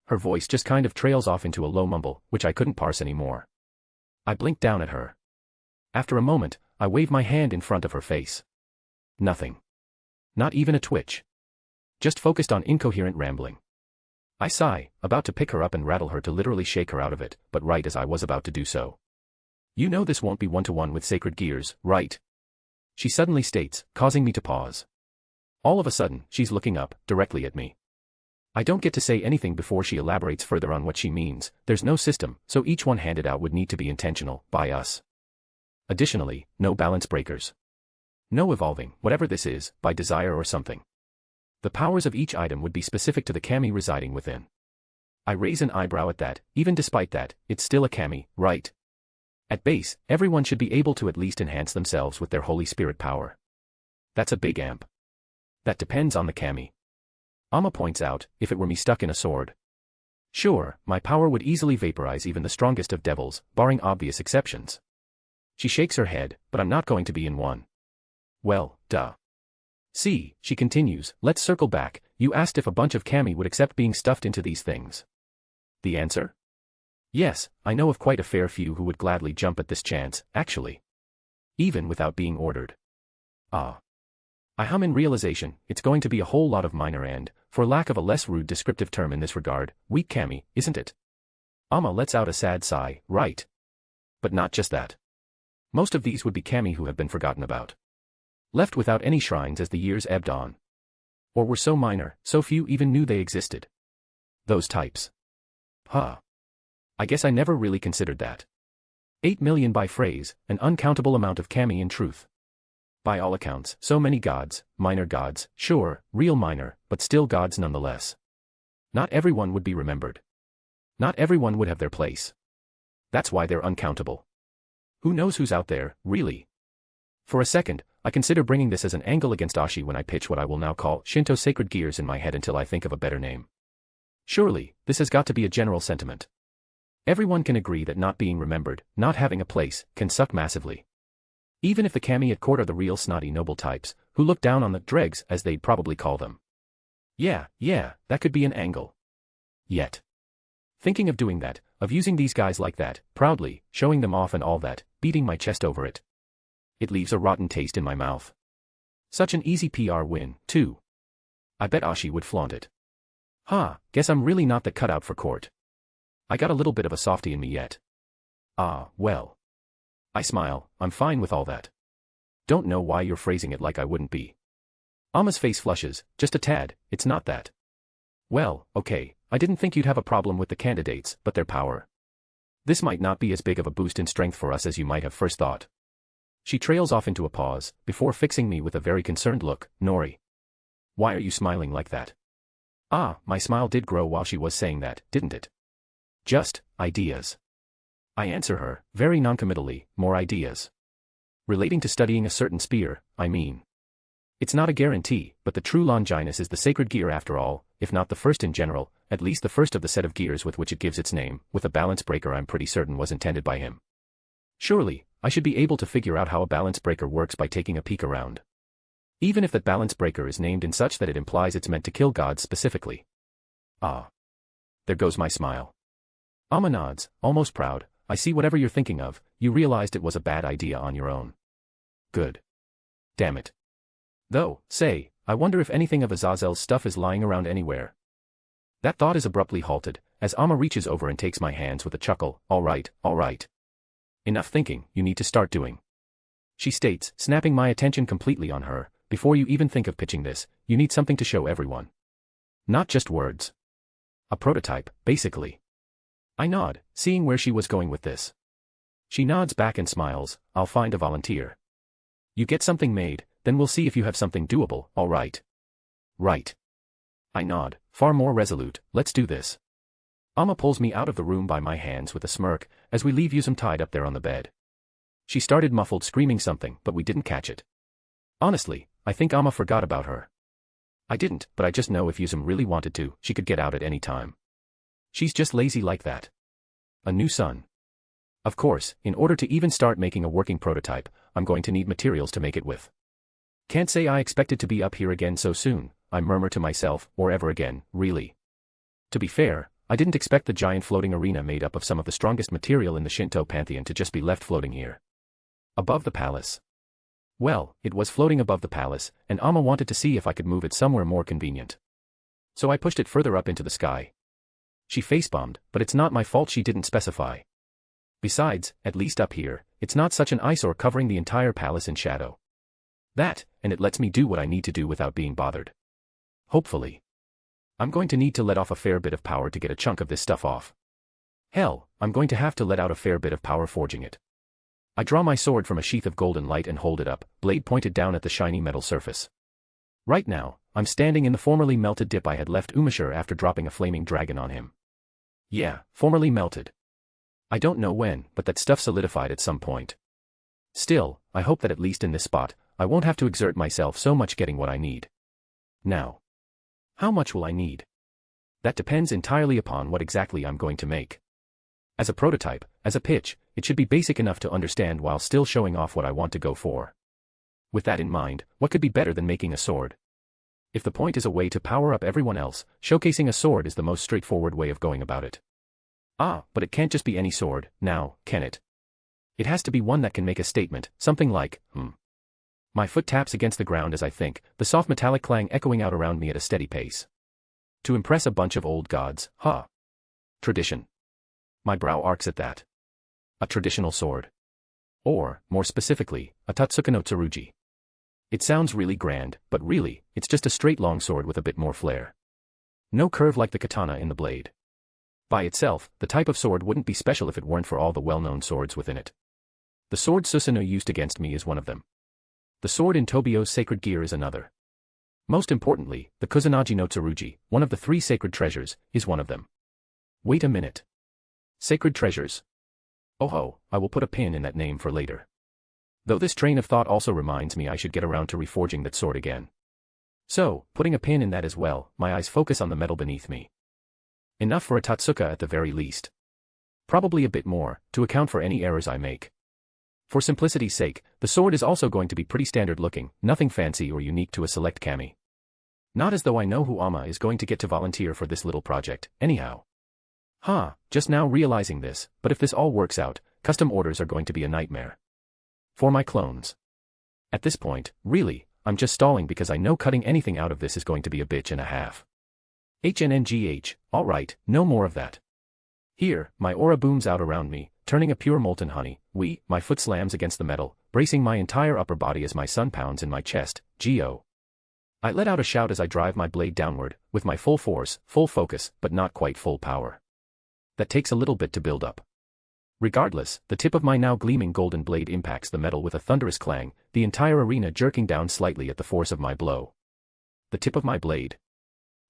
C: Her voice just kind of trails off into a low mumble, which I couldn't parse anymore. I blinked down at her. After a moment, I waved my hand in front of her face. Nothing. Not even a twitch. Just focused on incoherent rambling. I sigh, about to pick her up and rattle her to literally shake her out of it, but right as I was about to do so. You know this won't be one-to-one with sacred gears, right? She suddenly states, causing me to pause. All of a sudden, she's looking up, directly at me. I don't get to say anything before she elaborates further on what she means. There's no system, so each one handed out would need to be intentional, by us. Additionally, no balance breakers. No evolving, whatever this is, by desire or something. The powers of each item would be specific to the kami residing within. I raise an eyebrow at that. Even despite that, it's still a kami, right? At base, everyone should be able to at least enhance themselves with their Holy Spirit power. That's a big amp. That depends on the kami. Amma points out, if it were me stuck in a sword. Sure, my power would easily vaporize even the strongest of devils, barring obvious exceptions. She shakes her head, but I'm not going to be in one. Well, duh. See, she continues, let's circle back. You asked if a bunch of kami would accept being stuffed into these things. The answer? Yes, I know of quite a fair few who would gladly jump at this chance, actually. Even without being ordered. Ah. I hum in realization, it's going to be a whole lot of minor and, for lack of a less rude descriptive term in this regard, weak kami, isn't it? Amma lets out a sad sigh, right. But not just that. Most of these would be kami who have been forgotten about. Left without any shrines as the years ebbed on. Or were so minor, so few even knew they existed. Those types. Huh. I guess I never really considered that. 8 million by phrase, an uncountable amount of kami in truth. By all accounts, so many gods, minor gods, sure, real minor, but still gods nonetheless. Not everyone would be remembered. Not everyone would have their place. That's why they're uncountable. Who knows who's out there, really? For a second, I consider bringing this as an angle against Ashi when I pitch what I will now call Shinto sacred gears in my head until I think of a better name. Surely, this has got to be a general sentiment. Everyone can agree that not being remembered, not having a place, can suck massively. Even if the kami at court are the real snotty noble types, who look down on the dregs as they'd probably call them. Yeah, that could be an angle. Yet. Thinking of doing that, of using these guys like that, proudly, showing them off and all that, beating my chest over it. It leaves a rotten taste in my mouth. Such an easy PR win, too. I bet Ashi would flaunt it. Guess I'm really not the cutout for court. I got a little bit of a softie in me yet. Well. I smile, I'm fine with all that. Don't know why you're phrasing it like I wouldn't be. Amma's face flushes, just a tad, it's not that. Well, okay, I didn't think you'd have a problem with the candidates, but their power. This might not be as big of a boost in strength for us as you might have first thought. She trails off into a pause, before fixing me with a very concerned look. Nori. Why are you smiling like that? My smile did grow while she was saying that, didn't it? Just, ideas. I answer her, very noncommittally, more ideas. Relating to studying a certain spear, I mean. It's not a guarantee, but the true Longinus is the sacred gear after all, if not the first in general, at least the first of the set of gears with which it gives its name, with a balance breaker I'm pretty certain was intended by him. Surely, I should be able to figure out how a balance breaker works by taking a peek around. Even if that balance breaker is named in such that it implies it's meant to kill gods specifically. There goes my smile. Amma nods, almost proud. I see whatever you're thinking of, you realized it was a bad idea on your own. Good. Damn it. Though, say, I wonder if anything of Azazel's stuff is lying around anywhere. That thought is abruptly halted, as Amma reaches over and takes my hands with a chuckle. All right. Enough thinking, you need to start doing. She states, snapping my attention completely on her, before you even think of pitching this, you need something to show everyone. Not just words. A prototype, basically. I nod, seeing where she was going with this. She nods back and smiles, I'll find a volunteer. You get something made, then we'll see if you have something doable, all right. Right. I nod, far more resolute, let's do this. Amma pulls me out of the room by my hands with a smirk, as we leave Yuzum tied up there on the bed. She started muffled screaming something, but we didn't catch it. Honestly, I think Amma forgot about her. I didn't, but I just know if Yuzum really wanted to, she could get out at any time. She's just lazy like that. A new son. Of course, in order to even start making a working prototype, I'm going to need materials to make it with. Can't say I expected to be up here again so soon, I murmur to myself, or ever again, really. To be fair, I didn't expect the giant floating arena made up of some of the strongest material in the Shinto pantheon to just be left floating here. Above the palace. Well, it was floating above the palace, and Amma wanted to see if I could move it somewhere more convenient. So I pushed it further up into the sky. She facepalmed, but it's not my fault she didn't specify. Besides, at least up here, it's not such an eyesore covering the entire palace in shadow. That, and it lets me do what I need to do without being bothered. Hopefully. I'm going to need to let off a fair bit of power to get a chunk of this stuff off. Hell, I'm going to have to let out a fair bit of power forging it. I draw my sword from a sheath of golden light and hold it up, blade pointed down at the shiny metal surface. Right now, I'm standing in the formerly melted dip I had left Umashia after dropping a flaming dragon on him. Yeah, formerly melted. I don't know when, but that stuff solidified at some point. Still, I hope that at least in this spot, I won't have to exert myself so much getting what I need. Now. How much will I need? That depends entirely upon what exactly I'm going to make. As a prototype, as a pitch, it should be basic enough to understand while still showing off what I want to go for. With that in mind, what could be better than making a sword? If the point is a way to power up everyone else, showcasing a sword is the most straightforward way of going about it. But it can't just be any sword, now, can it? It has to be one that can make a statement, something like, My foot taps against the ground as I think, the soft metallic clang echoing out around me at a steady pace. To impress a bunch of old gods, Tradition. My brow arcs at that. A traditional sword. Or, more specifically, a Tatsuka no Tsurugi. It sounds really grand, but really, it's just a straight long sword with a bit more flair. No curve like the katana in the blade. By itself, the type of sword wouldn't be special if it weren't for all the well-known swords within it. The sword Susano used against me is one of them. The sword in Tobio's sacred gear is another. Most importantly, the Kusanagi no Tsurugi, one of the 3 sacred treasures, is one of them. Wait a minute. Sacred treasures. Oh ho, I will put a pin in that name for later. Though this train of thought also reminds me I should get around to reforging that sword again. So, putting a pin in that as well, my eyes focus on the metal beneath me. Enough for a Tatsuka at the very least. Probably a bit more, to account for any errors I make. For simplicity's sake, the sword is also going to be pretty standard looking, nothing fancy or unique to a select kami. Not as though I know who Amma is going to get to volunteer for this little project, anyhow. Just now realizing this, but if this all works out, custom orders are going to be a nightmare. For my clones. At this point, really, I'm just stalling because I know cutting anything out of this is going to be a bitch and a half. HNNGH, alright, no more of that. Here, my aura booms out around me, turning a pure molten honey, my foot slams against the metal, bracing my entire upper body as my sun pounds in my chest, G.O. I let out a shout as I drive my blade downward, with my full force, full focus, but not quite full power. That takes a little bit to build up. Regardless, the tip of my now gleaming golden blade impacts the metal with a thunderous clang, the entire arena jerking down slightly at the force of my blow. The tip of my blade.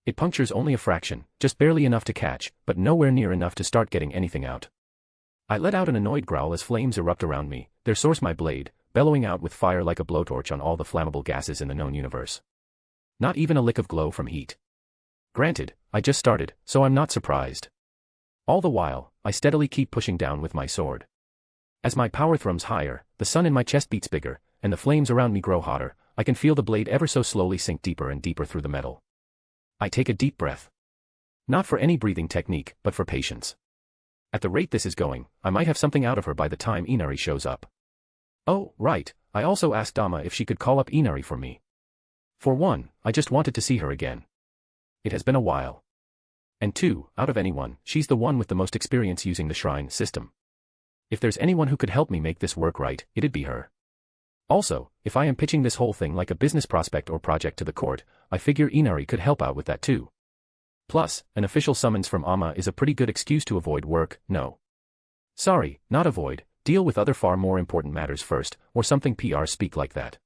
C: It punctures only a fraction, just barely enough to catch, but nowhere near enough to start getting anything out. I let out an annoyed growl as flames erupt around me, their source my blade, bellowing out with fire like a blowtorch on all the flammable gases in the known universe. Not even a lick of glow from heat. Granted, I just started, so I'm not surprised. All the while, I steadily keep pushing down with my sword. As my power thrums higher, the sun in my chest beats bigger, and the flames around me grow hotter, I can feel the blade ever so slowly sink deeper and deeper through the metal. I take a deep breath. Not for any breathing technique, but for patience. At the rate this is going, I might have something out of her by the time Inari shows up. Oh, right, I also asked Amma if she could call up Inari for me. For one, I just wanted to see her again. It has been a while. And 2, out of anyone, she's the one with the most experience using the shrine system. If there's anyone who could help me make this work right, it'd be her. Also, if I am pitching this whole thing like a business prospect or project to the court, I figure Inari could help out with that too. Plus, an official summons from Amma is a pretty good excuse to avoid work, no. Sorry, not avoid, deal with other far more important matters first, or something PR speak like that.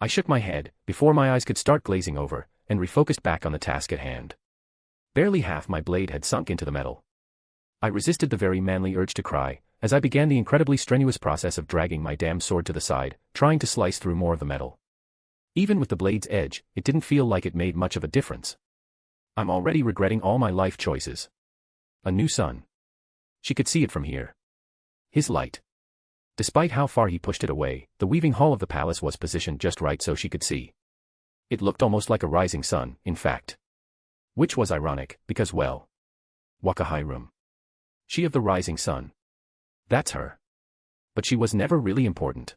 C: I shook my head, before my eyes could start glazing over, and refocused back on the task at hand. Barely half my blade had sunk into the metal. I resisted the very manly urge to cry, as I began the incredibly strenuous process of dragging my damn sword to the side, trying to slice through more of the metal. Even with the blade's edge, it didn't feel like it made much of a difference. I'm already regretting all my life choices. A new sun. She could see it from here. His light. Despite how far he pushed it away, the weaving hall of the palace was positioned just right so she could see. It looked almost like a rising sun, in fact. Which was ironic, because well. Wakahai-room. She of the rising sun. That's her. But she was never really important.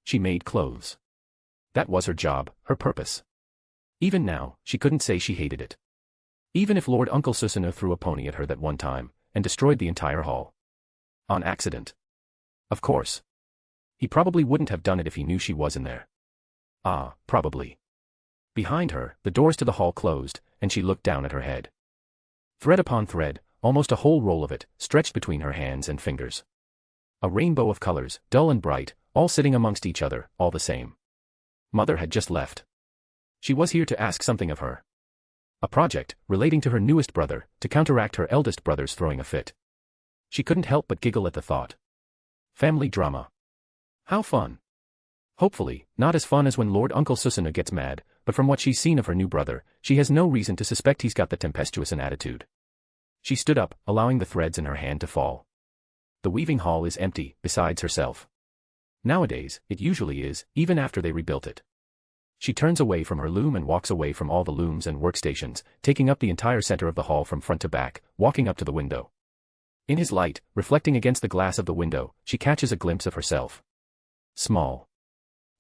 C: She made clothes. That was her job, her purpose. Even now, she couldn't say she hated it. Even if Lord Uncle Susano threw a pony at her that one time, and destroyed the entire hall. On accident. Of course. He probably wouldn't have done it if he knew she was in there. Probably. Behind her, the doors to the hall closed, and she looked down at her head. Thread upon thread, almost a whole roll of it, stretched between her hands and fingers. A rainbow of colors, dull and bright, all sitting amongst each other, all the same. Mother had just left. She was here to ask something of her. A project, relating to her newest brother, to counteract her eldest brother's throwing a fit. She couldn't help but giggle at the thought. Family drama. How fun. Hopefully, not as fun as when Lord Uncle Susano gets mad, but from what she's seen of her new brother, she has no reason to suspect he's got the tempestuous an attitude. She stood up, allowing the threads in her hand to fall. The weaving hall is empty, besides herself. Nowadays, it usually is, even after they rebuilt it. She turns away from her loom and walks away from all the looms and workstations, taking up the entire center of the hall from front to back, walking up to the window. In his light, reflecting against the glass of the window, she catches a glimpse of herself. Small.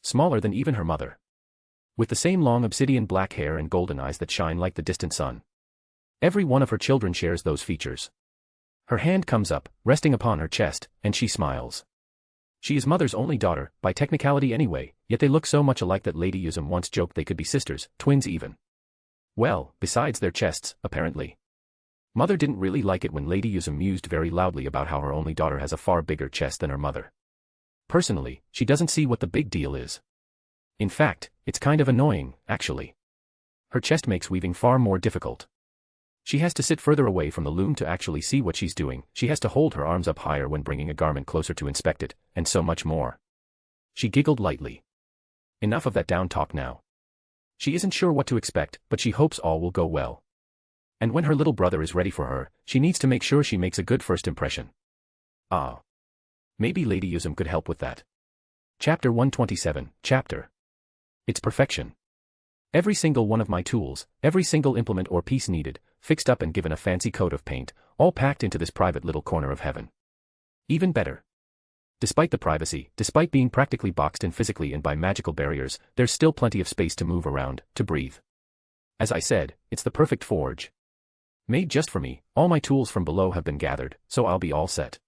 C: Smaller than even her mother. With the same long obsidian black hair and golden eyes that shine like the distant sun. Every one of her children shares those features. Her hand comes up, resting upon her chest, and she smiles. She is mother's only daughter, by technicality anyway, yet they look so much alike that Lady Uzum once joked they could be sisters, twins even. Well, besides their chests, apparently. Mother didn't really like it when Lady Yuzu mused very loudly about how her only daughter has a far bigger chest than her mother. Personally, she doesn't see what the big deal is. In fact, it's kind of annoying, actually. Her chest makes weaving far more difficult. She has to sit further away from the loom to actually see what she's doing, she has to hold her arms up higher when bringing a garment closer to inspect it, and so much more. She giggled lightly. Enough of that down talk now. She isn't sure what to expect, but she hopes all will go well. And when her little brother is ready for her, she needs to make sure she makes a good first impression. Ah. Maybe Lady Yuzu could help with that. Chapter 127, Chapter. It's perfection. Every single one of my tools, every single implement or piece needed, fixed up and given a fancy coat of paint, all packed into this private little corner of heaven. Even better. Despite the privacy, despite being practically boxed in physically and by magical barriers, there's still plenty of space to move around, to breathe. As I said, it's the perfect forge. Made just for me, all my tools from below have been gathered, so I'll be all set.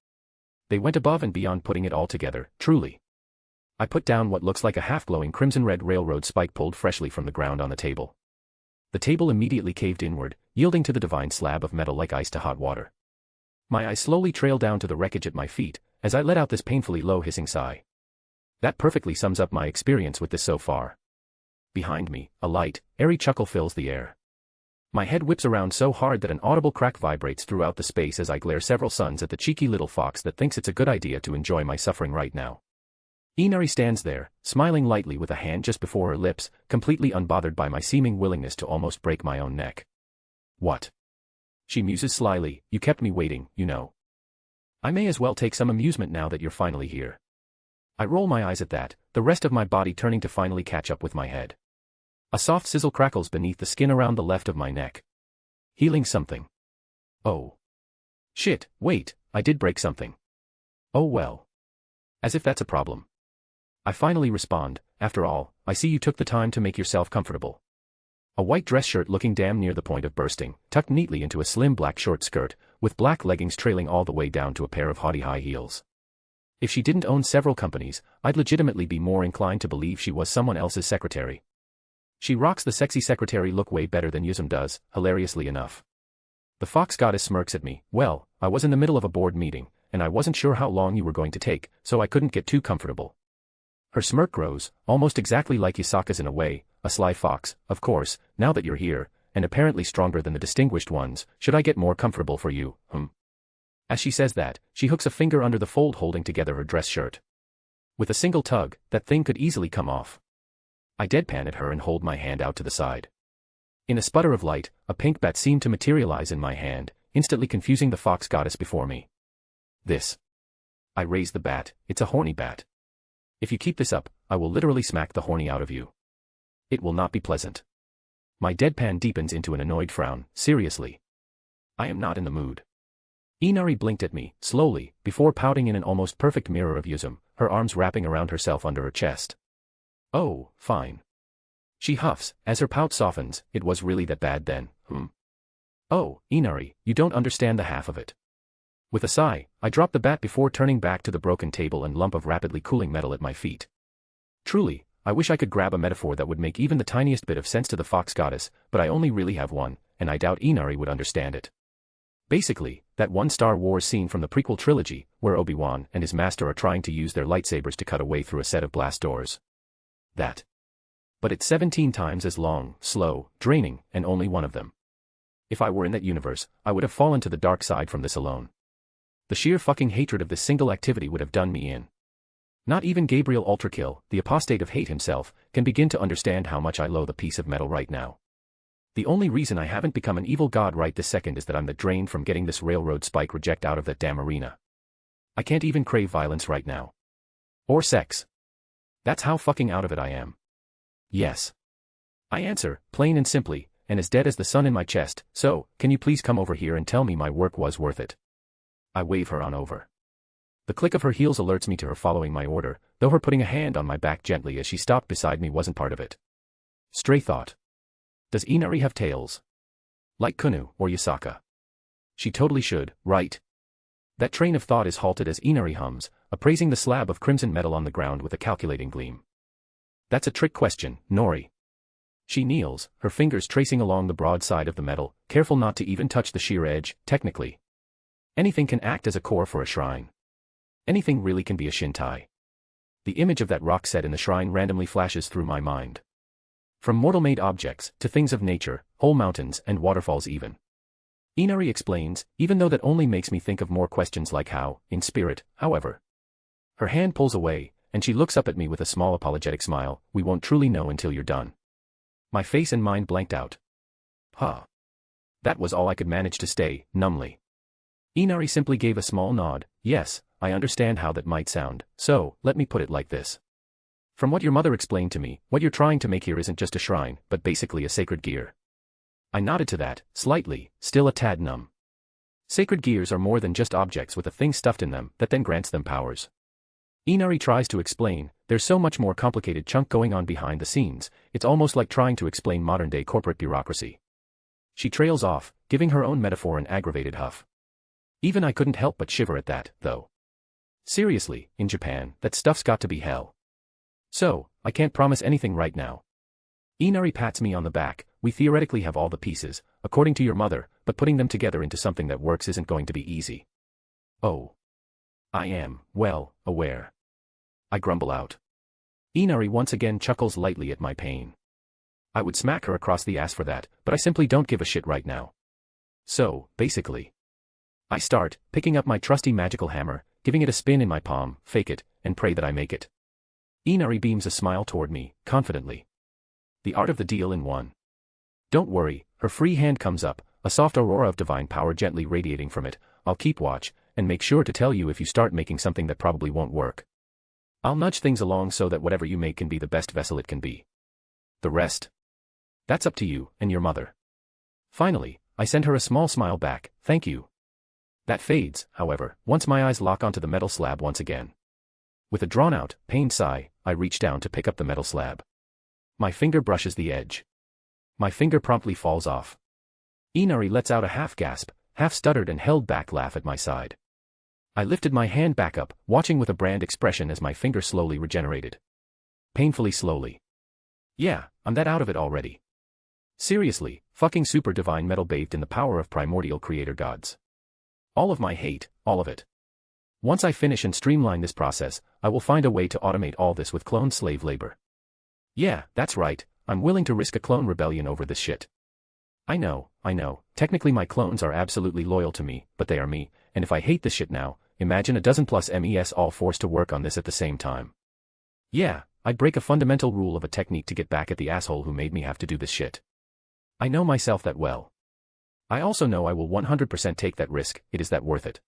C: They went above and beyond putting it all together, truly. I put down what looks like a half-glowing crimson-red railroad spike pulled freshly from the ground on the table. The table immediately caved inward, yielding to the divine slab of metal like ice to hot water. My eyes slowly trailed down to the wreckage at my feet, as I let out this painfully low hissing sigh. That perfectly sums up my experience with this so far. Behind me, a light, airy chuckle fills the air. My head whips around so hard that an audible crack vibrates throughout the space as I glare several suns at the cheeky little fox that thinks it's a good idea to enjoy my suffering right now. Nori stands there, smiling lightly with a hand just before her lips, completely unbothered by my seeming willingness to almost break my own neck. What? She muses slyly, you kept me waiting, you know. I may as well take some amusement now that you're finally here. I roll my eyes at that, the rest of my body turning to finally catch up with my head. A soft sizzle crackles beneath the skin around the left of my neck. Healing something. Oh. Shit, wait, I did break something. Oh well. As if that's a problem. I finally respond, after all, I see you took the time to make yourself comfortable. A white dress shirt looking damn near the point of bursting, tucked neatly into a slim black short skirt, with black leggings trailing all the way down to a pair of haughty high heels. If she didn't own several companies, I'd legitimately be more inclined to believe she was someone else's secretary. She rocks the sexy secretary look way better than Yuzu does, hilariously enough. The fox goddess smirks at me, well, I was in the middle of a board meeting, and I wasn't sure how long you were going to take, so I couldn't get too comfortable. Her smirk grows, almost exactly like Yasaka's in a way, a sly fox, of course, now that you're here, and apparently stronger than the distinguished ones, should I get more comfortable for you, As she says that, she hooks a finger under the fold holding together her dress shirt. With a single tug, that thing could easily come off. I deadpan at her and hold my hand out to the side. In a sputter of light, a pink bat seemed to materialize in my hand, instantly confusing the fox goddess before me. This. I raise the bat, it's a horny bat. If you keep this up, I will literally smack the horny out of you. It will not be pleasant. My deadpan deepens into an annoyed frown, seriously. I am not in the mood. Nori blinked at me, slowly, before pouting in an almost perfect mirror of Yuzu, her arms wrapping around herself under her chest. Oh, fine. She huffs, as her pout softens, it was really that bad then, Oh, Nori, you don't understand the half of it. With a sigh, I drop the bat before turning back to the broken table and lump of rapidly cooling metal at my feet. Truly, I wish I could grab a metaphor that would make even the tiniest bit of sense to the fox goddess, but I only really have one, and I doubt Nori would understand it. Basically, that one Star Wars scene from the prequel trilogy, where Obi-Wan and his master are trying to use their lightsabers to cut a way through a set of blast doors. That. But it's 17 times as long, slow, draining, and only one of them. If I were in that universe, I would have fallen to the dark side from this alone. The sheer fucking hatred of this single activity would have done me in. Not even Gabriel Ultrakill, the apostate of hate himself, can begin to understand how much I loathe a piece of metal right now. The only reason I haven't become an evil god right this second is that I'm the drain from getting this railroad spike reject out of that damn arena. I can't even crave violence right now. Or sex. That's how fucking out of it I am. Yes. I answer, plain and simply, and as dead as the sun in my chest, so, can you please come over here and tell me my work was worth it? I wave her on over. The click of her heels alerts me to her following my order, though her putting a hand on my back gently as she stopped beside me wasn't part of it. Stray thought. Does Nori have tails? Like Kunu or Yasaka? She totally should, right? That train of thought is halted as Nori hums, appraising the slab of crimson metal on the ground with a calculating gleam. That's a trick question, Nori. She kneels, her fingers tracing along the broad side of the metal, careful not to even touch the sheer edge. Technically, anything can act as a core for a shrine. Anything really can be a shintai. The image of that rock set in the shrine randomly flashes through my mind. From mortal-made objects, to things of nature, whole mountains and waterfalls even. Inari explains, even though that only makes me think of more questions like how, in spirit, however. Her hand pulls away, and she looks up at me with a small apologetic smile. We won't truly know until you're done. My face and mind blanked out. Huh. That was all I could manage to stay, numbly. Inari simply gave a small nod. Yes, I understand how that might sound, so, let me put it like this. From what your mother explained to me, what you're trying to make here isn't just a shrine, but basically a sacred gear. I nodded to that, slightly, still a tad numb. Sacred gears are more than just objects with a thing stuffed in them that then grants them powers. Inari tries to explain, there's so much more complicated chunk going on behind the scenes, it's almost like trying to explain modern-day corporate bureaucracy. She trails off, giving her own metaphor an aggravated huff. Even I couldn't help but shiver at that, though. Seriously, in Japan, that stuff's got to be hell. So, I can't promise anything right now. Inari pats me on the back. We theoretically have all the pieces, according to your mother, but putting them together into something that works isn't going to be easy. Oh. I am, well, aware. I grumble out. Inari once again chuckles lightly at my pain. I would smack her across the ass for that, but I simply don't give a shit right now. So, basically, I start, picking up my trusty magical hammer, giving it a spin in my palm, fake it, and pray that I make it. Inari beams a smile toward me, confidently. The art of the deal in one. Don't worry, her free hand comes up, a soft aurora of divine power gently radiating from it. I'll keep watch, and make sure to tell you if you start making something that probably won't work. I'll nudge things along so that whatever you make can be the best vessel it can be. The rest. That's up to you, and your mother. Finally, I send her a small smile back, thank you. That fades, however, once my eyes lock onto the metal slab once again. With a drawn-out, pained sigh, I reach down to pick up the metal slab. My finger brushes the edge. My finger promptly falls off. Inari lets out a half-gasp, half-stuttered and held-back laugh at my side. I lifted my hand back up, watching with a brand expression as my finger slowly regenerated. Painfully slowly. Yeah, I'm that out of it already. Seriously, fucking super divine metal bathed in the power of primordial creator gods. All of my hate, all of it. Once I finish and streamline this process, I will find a way to automate all this with clone slave labor. Yeah, that's right, I'm willing to risk a clone rebellion over this shit. I know, technically my clones are absolutely loyal to me, but they are me, and if I hate this shit now, imagine a dozen plus MES all forced to work on this at the same time. Yeah, I'd break a fundamental rule of a technique to get back at the asshole who made me have to do this shit. I know myself that well. I also know I will 100% take that risk, it is that worth it.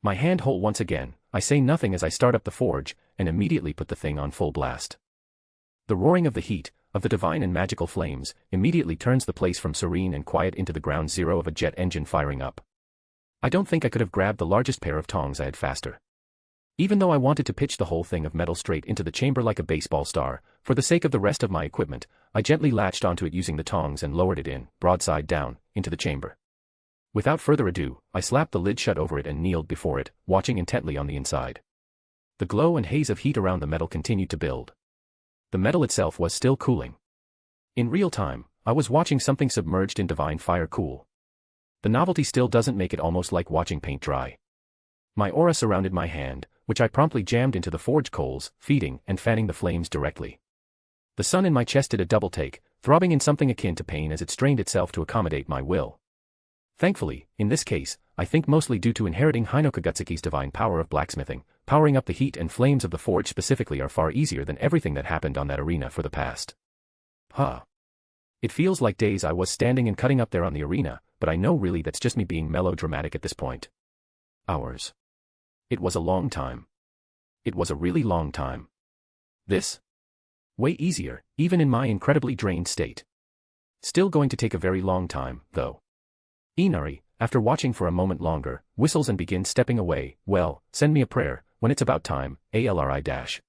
C: My hand whole once again, I say nothing as I start up the forge, and immediately put the thing on full blast. The roaring of the heat, of the divine and magical flames, immediately turns the place from serene and quiet into the ground zero of a jet engine firing up. I don't think I could have grabbed the largest pair of tongs I had faster. Even though I wanted to pitch the whole thing of metal straight into the chamber like a baseball star, for the sake of the rest of my equipment, I gently latched onto it using the tongs and lowered it in, broadside down, into the chamber. Without further ado, I slapped the lid shut over it and kneeled before it, watching intently on the inside. The glow and haze of heat around the metal continued to build. The metal itself was still cooling. In real time, I was watching something submerged in divine fire cool. The novelty still doesn't make it almost like watching paint dry. My aura surrounded my hand, which I promptly jammed into the forge coals, feeding and fanning the flames directly. The sun in my chest did a double take, throbbing in something akin to pain as it strained itself to accommodate my will. Thankfully, in this case, I think mostly due to inheriting Hinokagutsuki's divine power of blacksmithing, powering up the heat and flames of the forge specifically are far easier than everything that happened on that arena for the past. It feels like days I was standing and cutting up there on the arena, but I know really that's just me being melodramatic at this point. Hours. It was a long time. It was a really long time. This? Way easier, even in my incredibly drained state. Still going to take a very long time, though. Inari, after watching for a moment longer, whistles and begins stepping away. Well, send me a prayer, when it's about time, ALRI-.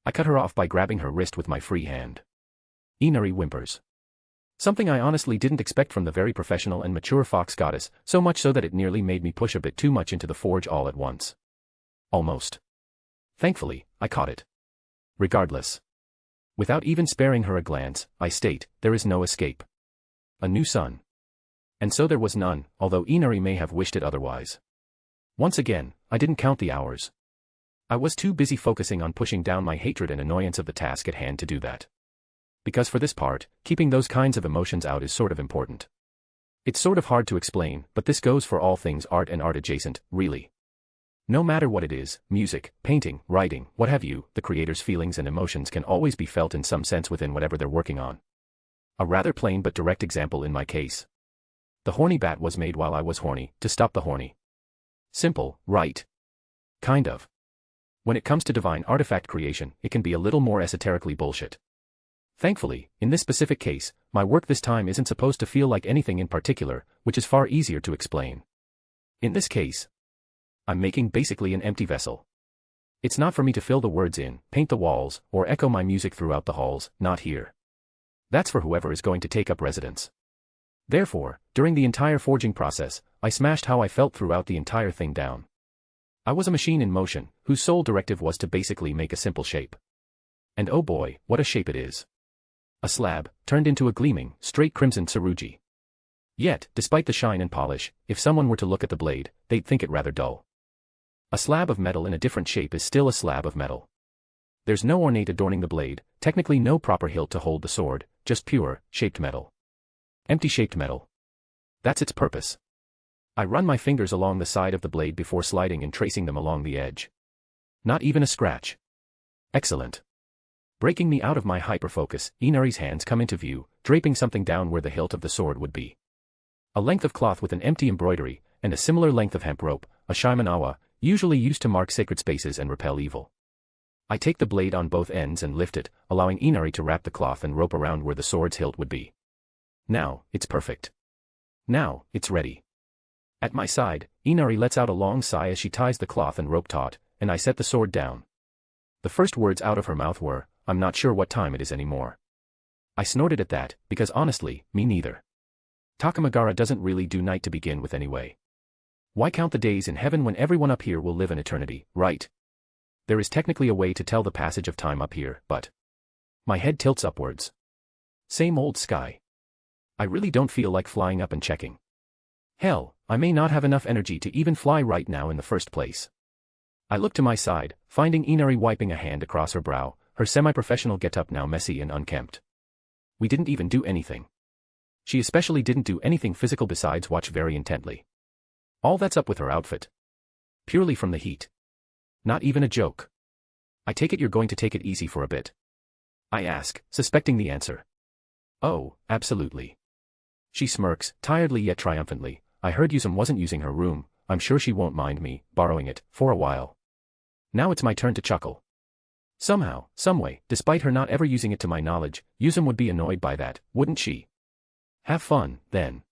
C: I cut her off by grabbing her wrist with my free hand. Inari whimpers. Something I honestly didn't expect from the very professional and mature fox goddess, so much so that it nearly made me push a bit too much into the forge all at once. Almost. Thankfully, I caught it. Regardless. Without even sparing her a glance, I state, there is no escape. A new sun. And so there was none, although Inari may have wished it otherwise. Once again, I didn't count the hours. I was too busy focusing on pushing down my hatred and annoyance of the task at hand to do that. Because for this part, keeping those kinds of emotions out is sort of important. It's sort of hard to explain, but this goes for all things art and art adjacent, really. No matter what it is, music, painting, writing, what have you, the creator's feelings and emotions can always be felt in some sense within whatever they're working on. A rather plain but direct example in my case. The horny bat was made while I was horny, to stop the horny. Simple, right? Kind of. When it comes to divine artifact creation, it can be a little more esoterically bullshit. Thankfully, in this specific case, my work this time isn't supposed to feel like anything in particular, which is far easier to explain. In this case, I'm making basically an empty vessel. It's not for me to fill the words in, paint the walls, or echo my music throughout the halls, not here. That's for whoever is going to take up residence. Therefore, during the entire forging process, I smashed how I felt throughout the entire thing down. I was a machine in motion, whose sole directive was to basically make a simple shape. And oh boy, what a shape it is. A slab, turned into a gleaming, straight crimson tsurugi. Yet, despite the shine and polish, if someone were to look at the blade, they'd think it rather dull. A slab of metal in a different shape is still a slab of metal. There's no ornate adorning the blade, technically no proper hilt to hold the sword, just pure, shaped metal. Empty shaped metal. That's its purpose. I run my fingers along the side of the blade before sliding and tracing them along the edge. Not even a scratch. Excellent. Breaking me out of my hyperfocus, Inari's hands come into view, draping something down where the hilt of the sword would be. A length of cloth with an empty embroidery, and a similar length of hemp rope, a shimanawa, usually used to mark sacred spaces and repel evil. I take the blade on both ends and lift it, allowing Inari to wrap the cloth and rope around where the sword's hilt would be. Now, it's perfect. Now, it's ready. At my side, Inari lets out a long sigh as she ties the cloth and rope taut, and I set the sword down. The first words out of her mouth were, "I'm not sure what time it is anymore." I snorted at that, because honestly, me neither. Takamagara doesn't really do night to begin with anyway. Why count the days in heaven when everyone up here will live an eternity, right? There is technically a way to tell the passage of time up here, but my head tilts upwards. Same old sky. I really don't feel like flying up and checking. Hell, I may not have enough energy to even fly right now in the first place. I look to my side, finding Inari wiping a hand across her brow, her semi-professional get-up now messy and unkempt. We didn't even do anything. She especially didn't do anything physical besides watch very intently. All that's up with her outfit. Purely from the heat. Not even a joke. I take it you're going to take it easy for a bit. I ask, suspecting the answer. Oh, absolutely. She smirks, tiredly yet triumphantly. I heard Yusum wasn't using her room, I'm sure she won't mind me borrowing it for a while. Now it's my turn to chuckle. Somehow, someway, despite her not ever using it to my knowledge, Yusum would be annoyed by that, wouldn't she? Have fun, then.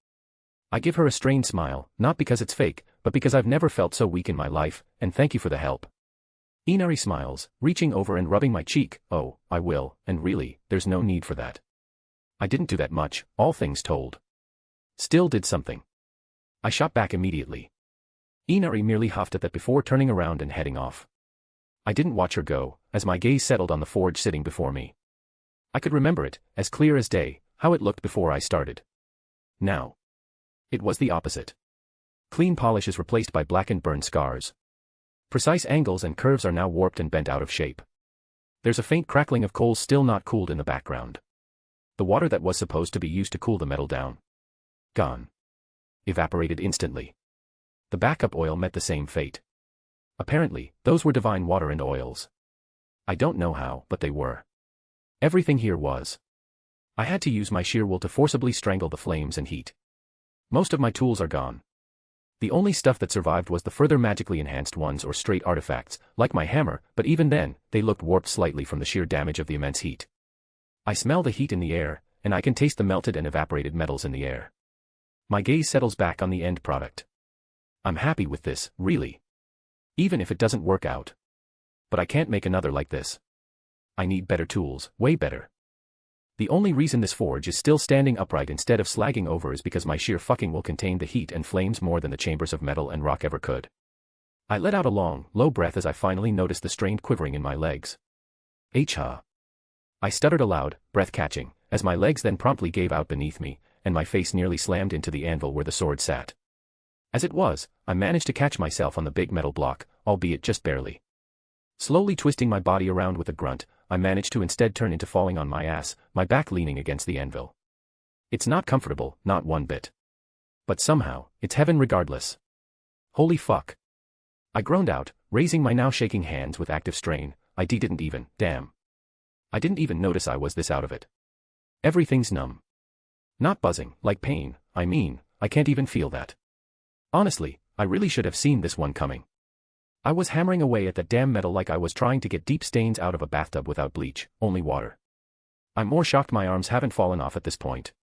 C: I give her a strained smile, not because it's fake, but because I've never felt so weak in my life, and thank you for the help. Inari smiles, reaching over and rubbing my cheek. Oh, I will, and really, there's no need for that. I didn't do that much, all things told. Still did something. I shot back immediately. Inari merely huffed at that before turning around and heading off. I didn't watch her go, as my gaze settled on the forge sitting before me. I could remember it, as clear as day, how it looked before I started. Now. It was the opposite. Clean polish is replaced by blackened burn scars. Precise angles and curves are now warped and bent out of shape. There's a faint crackling of coals still not cooled in the background. The water that was supposed to be used to cool the metal down. Gone. Evaporated instantly. The backup oil met the same fate. Apparently, those were divine water and oils. I don't know how, but they were. Everything here was. I had to use my sheer will to forcibly strangle the flames and heat. Most of my tools are gone. The only stuff that survived was the further magically enhanced ones or straight artifacts, like my hammer, but even then, they looked warped slightly from the sheer damage of the immense heat. I smell the heat in the air, and I can taste the melted and evaporated metals in the air. My gaze settles back on the end product. I'm happy with this, really. Even if it doesn't work out. But I can't make another like this. I need better tools, way better. The only reason this forge is still standing upright instead of slagging over is because my sheer fucking will contained the heat and flames more than the chambers of metal and rock ever could. I let out a long, low breath as I finally noticed the strained quivering in my legs. Ha. I stuttered aloud, breath catching, as my legs then promptly gave out beneath me, and my face nearly slammed into the anvil where the sword sat. As it was, I managed to catch myself on the big metal block, albeit just barely. Slowly twisting my body around with a grunt, I managed to instead turn into falling on my ass, my back leaning against the anvil. It's not comfortable, not one bit. But somehow, it's heaven regardless. Holy fuck. I groaned out, raising my now shaking hands with active strain. I didn't even notice I was this out of it. Everything's numb. Not buzzing, like pain, I can't even feel that. Honestly, I really should have seen this one coming. I was hammering away at that damn metal like I was trying to get deep stains out of a bathtub without bleach, only water. I'm more shocked my arms haven't fallen off at this point.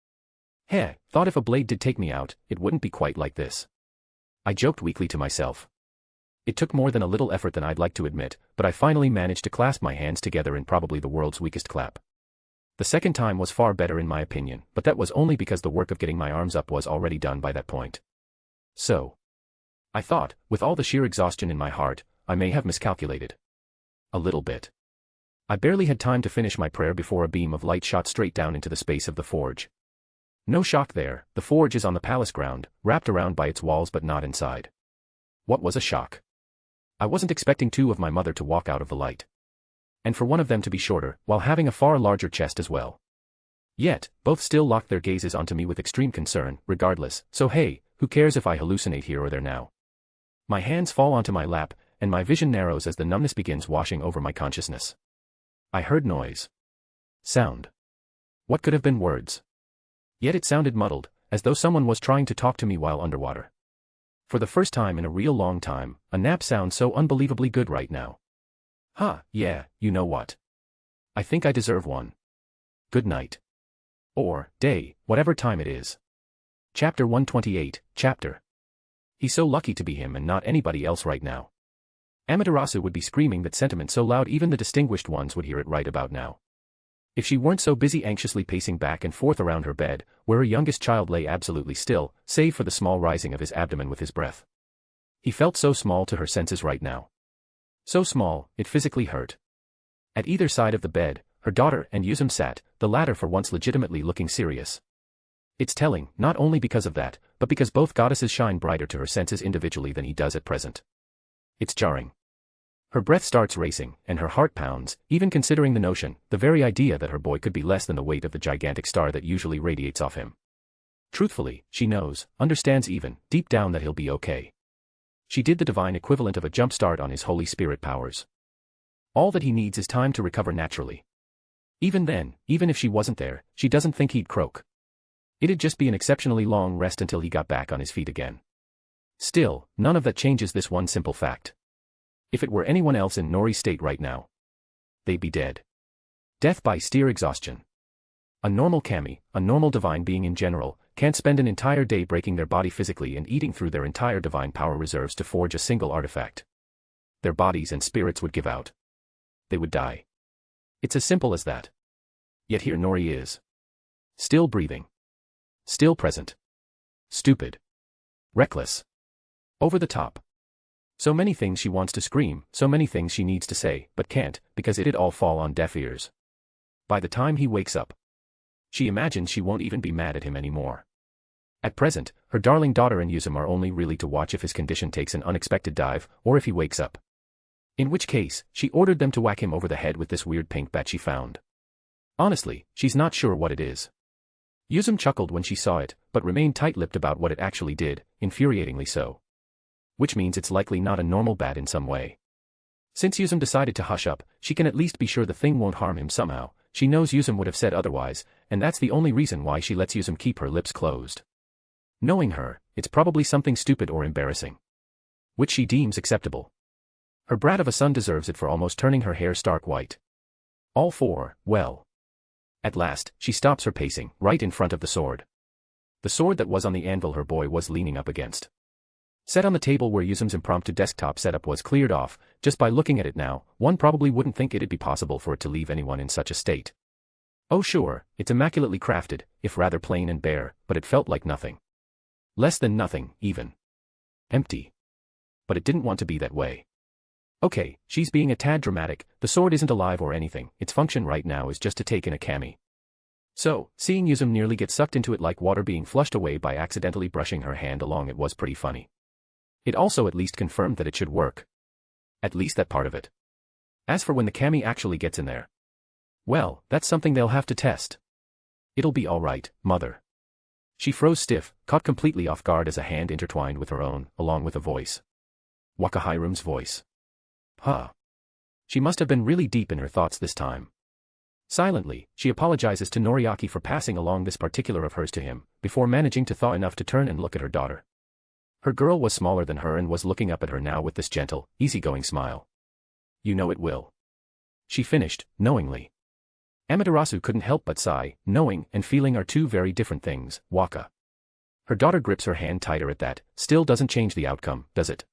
C: Thought if a blade did take me out, it wouldn't be quite like this. I joked weakly to myself. It took more than a little effort than I'd like to admit, but I finally managed to clasp my hands together in probably the world's weakest clap. The second time was far better in my opinion, but that was only because the work of getting my arms up was already done by that point. So, I thought, with all the sheer exhaustion in my heart, I may have miscalculated. A little bit. I barely had time to finish my prayer before a beam of light shot straight down into the space of the forge. No shock there, the forge is on the palace ground, wrapped around by its walls but not inside. What was a shock? I wasn't expecting two of my mother to walk out of the light. And for one of them to be shorter, while having a far larger chest as well. Yet, both still locked their gazes onto me with extreme concern, regardless, so hey, who cares if I hallucinate here or there now? My hands fall onto my lap, and my vision narrows as the numbness begins washing over my consciousness. I heard noise. Sound. What could have been words? Yet it sounded muddled, as though someone was trying to talk to me while underwater. For the first time in a real long time, a nap sounds so unbelievably good right now. Yeah, you know what? I think I deserve one. Good night. Or, day, whatever time it is. Chapter 128, Chapter. He's so lucky to be him and not anybody else right now. Amaterasu would be screaming that sentiment so loud even the distinguished ones would hear it right about now. If she weren't so busy anxiously pacing back and forth around her bed, where her youngest child lay absolutely still, save for the small rising of his abdomen with his breath. He felt so small to her senses right now. So small, it physically hurt. At either side of the bed, her daughter and Yuzum sat, the latter for once legitimately looking serious. It's telling, not only because of that, but because both goddesses shine brighter to her senses individually than he does at present. It's jarring. Her breath starts racing, and her heart pounds, even considering the notion, the very idea that her boy could be less than the weight of the gigantic star that usually radiates off him. Truthfully, she knows, understands even, deep down that he'll be okay. She did the divine equivalent of a jump start on his Holy Spirit powers. All that he needs is time to recover naturally. Even then, even if she wasn't there, she doesn't think he'd croak. It'd just be an exceptionally long rest until he got back on his feet again. Still, none of that changes this one simple fact. If it were anyone else in Nori's state right now, they'd be dead. Death by steer exhaustion. A normal kami, a normal divine being in general, can't spend an entire day breaking their body physically and eating through their entire divine power reserves to forge a single artifact. Their bodies and spirits would give out. They would die. It's as simple as that. Yet here Nori is. Still breathing. Still present. Stupid. Reckless. Over the top. So many things she wants to scream, so many things she needs to say, but can't, because it'd all fall on deaf ears. By the time he wakes up, she imagines she won't even be mad at him anymore. At present, her darling daughter and Yuzum are only really to watch if his condition takes an unexpected dive, or if he wakes up. In which case, she ordered them to whack him over the head with this weird pink bat she found. Honestly, she's not sure what it is. Yuzum chuckled when she saw it, but remained tight-lipped about what it actually did, infuriatingly so. Which means it's likely not a normal bat in some way. Since Yuzum decided to hush up, she can at least be sure the thing won't harm him somehow. She knows Yuzum would have said otherwise, and that's the only reason why she lets Yuzum keep her lips closed. Knowing her, it's probably something stupid or embarrassing. Which she deems acceptable. Her brat of a son deserves it for almost turning her hair stark white. All for, well. At last, she stops her pacing, right in front of the sword. The sword that was on the anvil her boy was leaning up against. Set on the table where Yuzum's impromptu desktop setup was cleared off, just by looking at it now, one probably wouldn't think it'd be possible for it to leave anyone in such a state. Oh sure, it's immaculately crafted, if rather plain and bare, but it felt like nothing. Less than nothing, even. Empty. But it didn't want to be that way. Okay, she's being a tad dramatic, the sword isn't alive or anything, its function right now is just to take in a kami. So, seeing Yuzum nearly get sucked into it like water being flushed away by accidentally brushing her hand along it was pretty funny. It also at least confirmed that it should work. At least that part of it. As for when the kami actually gets in there, well, that's something they'll have to test. It'll be alright, mother. She froze stiff, caught completely off guard as a hand intertwined with her own, along with a voice. Wakahirum's voice. Huh. She must have been really deep in her thoughts this time. Silently, she apologizes to Noriaki for passing along this particular of hers to him, before managing to thaw enough to turn and look at her daughter. Her girl was smaller than her and was looking up at her now with this gentle, easygoing smile. You know it will. She finished, knowingly. Amaterasu couldn't help but sigh. Knowing and feeling are two very different things, Waka. Her daughter grips her hand tighter at that, still doesn't change the outcome, does it?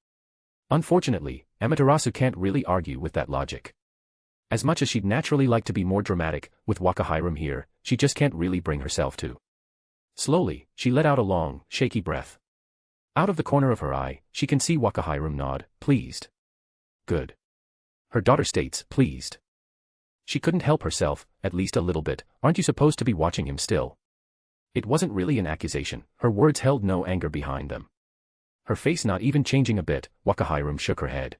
C: Unfortunately, Amaterasu can't really argue with that logic. As much as she'd naturally like to be more dramatic, with Wakahirum here, she just can't really bring herself to. Slowly, she let out a long, shaky breath. Out of the corner of her eye, she can see Wakahirum nod, pleased. Good. Her daughter states, pleased. She couldn't help herself, at least a little bit, aren't you supposed to be watching him still? It wasn't really an accusation, her words held no anger behind them. Her face not even changing a bit, Wakahirum shook her head.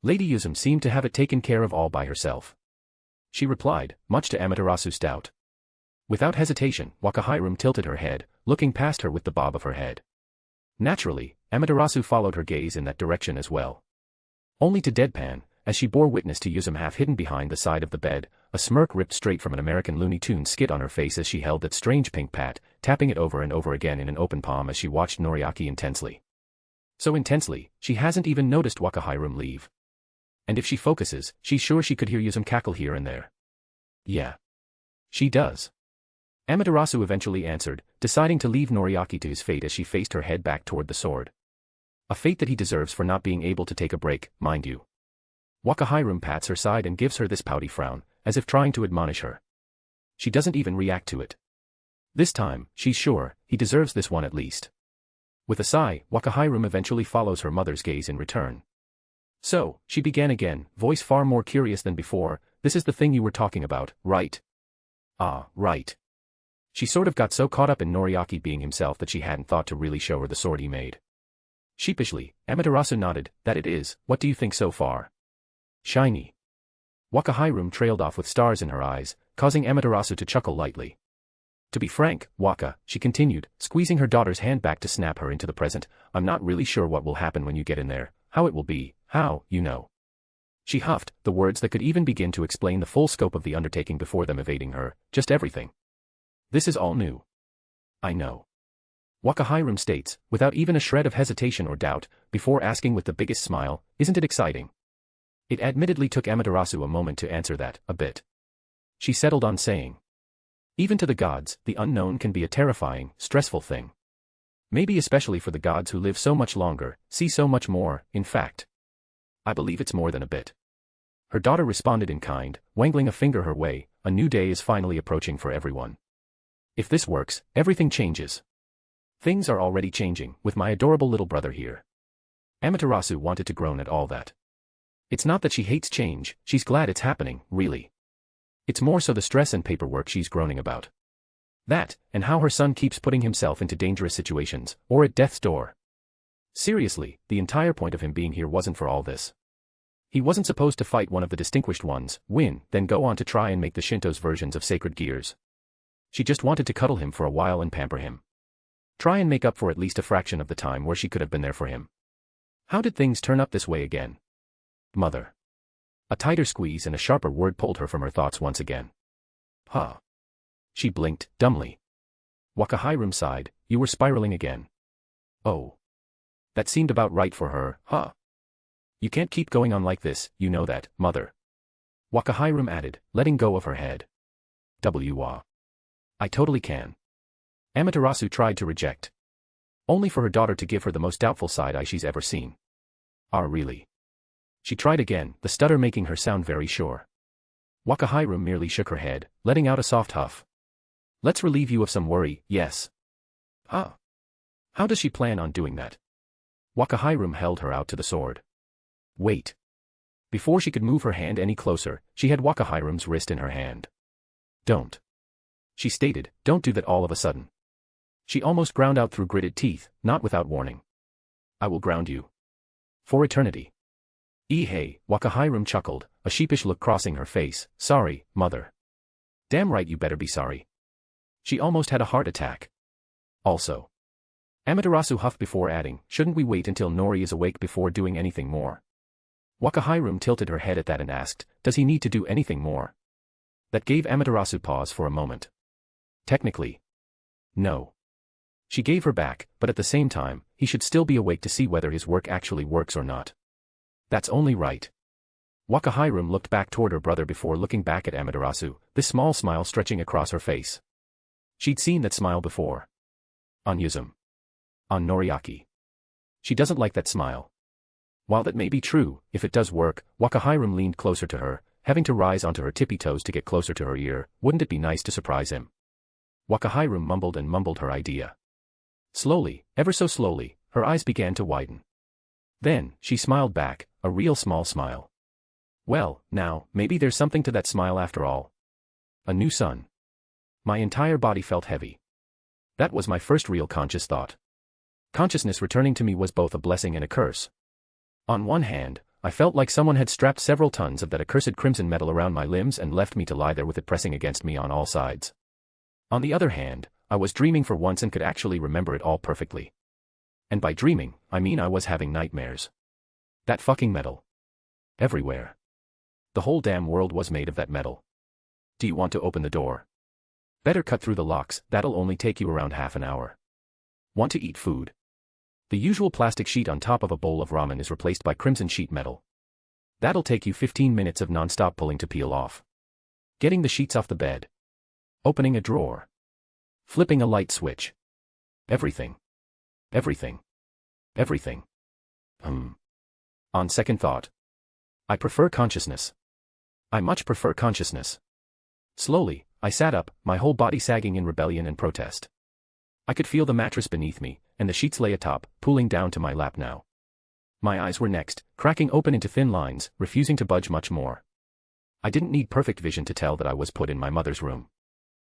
C: Lady Yuzum seemed to have it taken care of all by herself. She replied, much to Amaterasu's doubt. Without hesitation, Wakahirum tilted her head, looking past her with the bob of her head. Naturally, Amaterasu followed her gaze in that direction as well. Only to deadpan, as she bore witness to Yuzum half hidden behind the side of the bed, a smirk ripped straight from an American Looney Tunes skit on her face as she held that strange pink pat, tapping it over and over again in an open palm as she watched Noriaki intensely. So intensely, she hasn't even noticed Wakahirum leave. And if she focuses, she's sure she could hear Yuzum cackle here and there. Yeah. She does. Amaterasu eventually answered, deciding to leave Noriaki to his fate as she faced her head back toward the sword. A fate that he deserves for not being able to take a break, mind you. Wakahirum pats her side and gives her this pouty frown, as if trying to admonish her. She doesn't even react to it. This time, she's sure, he deserves this one at least. With a sigh, Wakahirum eventually follows her mother's gaze in return. So, she began again, voice far more curious than before, this is the thing you were talking about, right? Ah, right. She sort of got so caught up in Noriaki being himself that she hadn't thought to really show her the sword he made. Sheepishly, Amaterasu nodded, that it is, what do you think so far? Shiny. Wakahirum trailed off with stars in her eyes, causing Amaterasu to chuckle lightly. To be frank, Waka, she continued, squeezing her daughter's hand back to snap her into the present, I'm not really sure what will happen when you get in there, how it will be, how, you know. She huffed, the words that could even begin to explain the full scope of the undertaking before them evading her, just everything. This is all new. I know. Wakahirum states, without even a shred of hesitation or doubt, before asking with the biggest smile, isn't it exciting? It admittedly took Amaterasu a moment to answer that, a bit. She settled on saying, even to the gods, the unknown can be a terrifying, stressful thing. Maybe especially for the gods who live so much longer, see so much more, in fact. I believe it's more than a bit. Her daughter responded in kind, wangling a finger her way, a new day is finally approaching for everyone. If this works, everything changes. Things are already changing, with my adorable little brother here. Amaterasu wanted to groan at all that. It's not that she hates change, she's glad it's happening, really. It's more so the stress and paperwork she's groaning about. That, and how her son keeps putting himself into dangerous situations, or at death's door. Seriously, the entire point of him being here wasn't for all this. He wasn't supposed to fight one of the distinguished ones, win, then go on to try and make the Shinto's versions of sacred gears. She just wanted to cuddle him for a while and pamper him. Try and make up for at least a fraction of the time where she could have been there for him. How did things turn up this way again? Mother. A tighter squeeze and a sharper word pulled her from her thoughts once again. Huh. She blinked, dumbly. Wakahirum sighed, you were spiraling again. Oh. That seemed about right for her, huh? You can't keep going on like this, you know that, mother. Wakahirum added, letting go of her head. I totally can. Amaterasu tried to reject. Only for her daughter to give her the most doubtful side eye she's ever seen. Really? She tried again, the stutter making her sound very sure. Wakahirum merely shook her head, letting out a soft huff. Let's relieve you of some worry, yes. How does she plan on doing that? Wakahirum held her out to the sword. Wait. Before she could move her hand any closer, she had Wakahiram's wrist in her hand. Don't. She stated, don't do that all of a sudden. She almost ground out through gritted teeth, not without warning. I will ground you. For eternity. Hey, Wakahiram chuckled, a sheepish look crossing her face. Sorry, mother. Damn right you better be sorry. She almost had a heart attack. Also. Amaterasu huffed before adding, shouldn't we wait until Nori is awake before doing anything more? Wakahiram tilted her head at that and asked, does he need to do anything more? That gave Amaterasu pause for a moment. Technically. No. She gave her back, but at the same time, he should still be awake to see whether his work actually works or not. That's only right. Wakahiram looked back toward her brother before looking back at Amaterasu, this small smile stretching across her face. She'd seen that smile before. On Yuzum. On Noriaki. She doesn't like that smile. While that may be true, if it does work, Wakahiram leaned closer to her, having to rise onto her tippy toes to get closer to her ear. Wouldn't it be nice to surprise him? Wakahiram mumbled and mumbled her idea. Slowly, ever so slowly, her eyes began to widen. Then, she smiled back, a real small smile. Well, now, maybe there's something to that smile after all. A new sun. My entire body felt heavy. That was my first real conscious thought. Consciousness returning to me was both a blessing and a curse. On one hand, I felt like someone had strapped several tons of that accursed crimson metal around my limbs and left me to lie there with it pressing against me on all sides. On the other hand, I was dreaming for once and could actually remember it all perfectly. And by dreaming, I mean I was having nightmares. That fucking metal. Everywhere. The whole damn world was made of that metal. Do you want to open the door? Better cut through the locks, that'll only take you around half an hour. Want to eat food? The usual plastic sheet on top of a bowl of ramen is replaced by crimson sheet metal. That'll take you 15 minutes of non-stop pulling to peel off. Getting the sheets off the bed. Opening a drawer. Flipping a light switch. Everything. Everything. Everything. On second thought. I prefer consciousness. I much prefer consciousness. Slowly, I sat up, my whole body sagging in rebellion and protest. I could feel the mattress beneath me, and the sheets lay atop, pooling down to my lap now. My eyes were next, cracking open into thin lines, refusing to budge much more. I didn't need perfect vision to tell that I was put in my mother's room.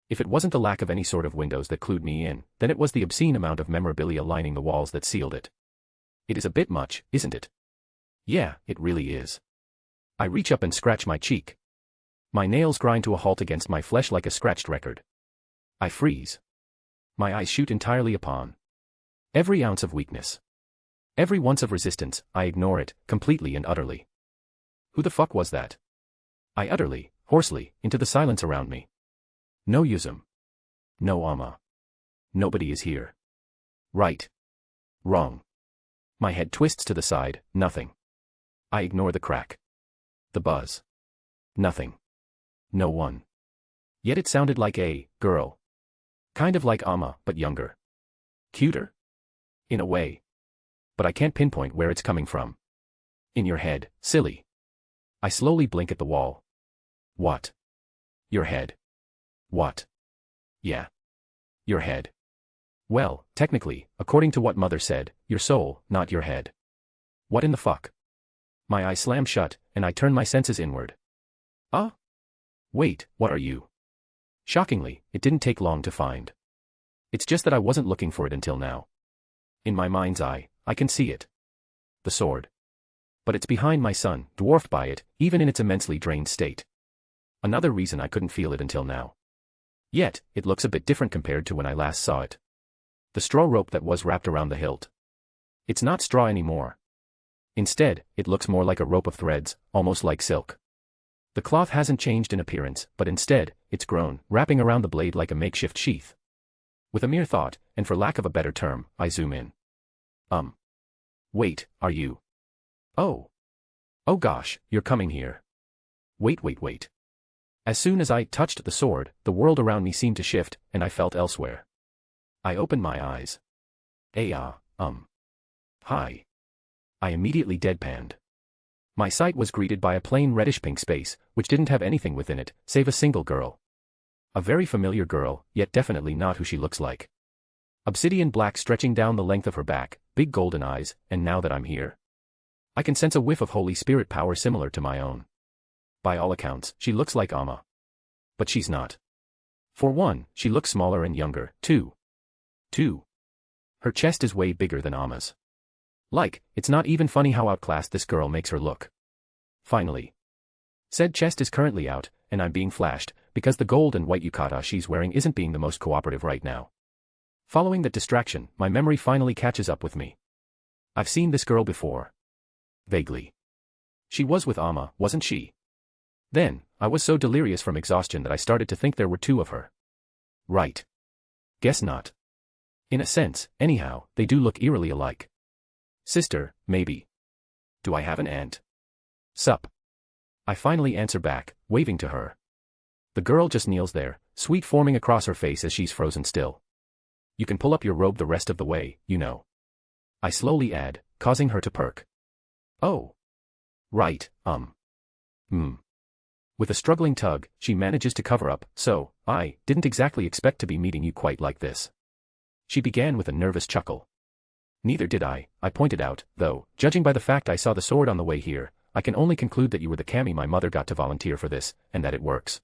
C: If it wasn't the lack of any sort of windows that clued me in, then it was the obscene amount of memorabilia lining the walls that sealed it. It is a bit much, isn't it? Yeah, it really is. I reach up and scratch my cheek. My nails grind to a halt against my flesh like a scratched record. I freeze. My eyes shoot entirely upon every ounce of weakness. Every ounce of resistance, I ignore it, completely and utterly. Who the fuck was that? I utterly, hoarsely, into the silence around me. No Yuzum. No Amma. Nobody is here. Right. Wrong. My head twists to the side, nothing. I ignore the crack. The buzz. Nothing. No one. Yet it sounded like a girl. Kind of like Amma, but younger. Cuter? In a way. But I can't pinpoint where it's coming from. In your head, silly. I slowly blink at the wall. What? Your head. What? Yeah. Your head. Well, technically, according to what Mother said, your soul, not your head. What in the fuck? My eyes slam shut, and I turn my senses inward. Wait, what are you? Shockingly, it didn't take long to find. It's just that I wasn't looking for it until now. In my mind's eye, I can see it. The sword. But it's behind my son, dwarfed by it, even in its immensely drained state. Another reason I couldn't feel it until now. Yet, it looks a bit different compared to when I last saw it. The straw rope that was wrapped around the hilt. It's not straw anymore. Instead, it looks more like a rope of threads, almost like silk. The cloth hasn't changed in appearance, but instead, it's grown, wrapping around the blade like a makeshift sheath. With a mere thought, and for lack of a better term, I zoom in. Wait, are you? Oh. Oh gosh, you're coming here. Wait. As soon as I touched the sword, the world around me seemed to shift, and I felt elsewhere. I opened my eyes. Hi. I immediately deadpanned. My sight was greeted by a plain reddish-pink space, which didn't have anything within it, save a single girl. A very familiar girl, yet definitely not who she looks like. Obsidian black stretching down the length of her back, big golden eyes, and now that I'm here. I can sense a whiff of Holy Spirit power similar to my own. By all accounts, she looks like Amma. But she's not. For one, she looks smaller and younger, too. Her chest is way bigger than Amma's. Like, it's not even funny how outclassed this girl makes her look. Finally. Said chest is currently out, and I'm being flashed, because the gold and white yukata she's wearing isn't being the most cooperative right now. Following that distraction, my memory finally catches up with me. I've seen this girl before. Vaguely. She was with Amma, wasn't she? Then, I was so delirious from exhaustion that I started to think there were two of her. Right. Guess not. In a sense, anyhow, they do look eerily alike. Sister, maybe. Do I have an aunt? Sup. I finally answer back, waving to her. The girl just kneels there, sweat forming across her face as she's frozen still. You can pull up your robe the rest of the way, you know. I slowly add, causing her to perk. Oh. Right, With a struggling tug, she manages to cover up, so, I didn't exactly expect to be meeting you quite like this. She began with a nervous chuckle. Neither did I pointed out, though, judging by the fact I saw the sword on the way here, I can only conclude that you were the kami my mother got to volunteer for this, and that it works.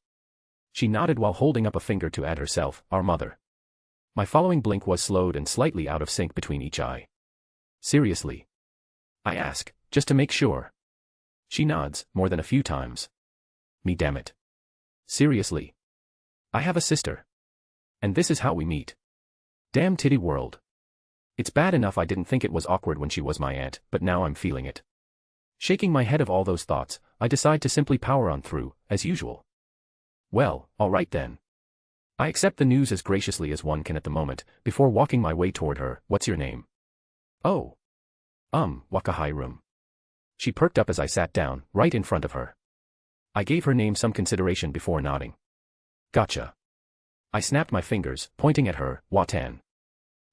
C: She nodded while holding up a finger to add herself, our mother. My following blink was slowed and slightly out of sync between each eye. Seriously? I ask, just to make sure. She nods, more than a few times. Me damn it. Seriously. I have a sister. And this is how we meet. Damn titty world. It's bad enough I didn't think it was awkward when she was my aunt, but now I'm feeling it. Shaking my head of all those thoughts, I decide to simply power on through, as usual. Well, alright then. I accept the news as graciously as one can at the moment, before walking my way toward her. What's your name? Oh. Wakahai-room. She perked up as I sat down, right in front of her. I gave her name some consideration before nodding. Gotcha. I snapped my fingers, pointing at her, Watan.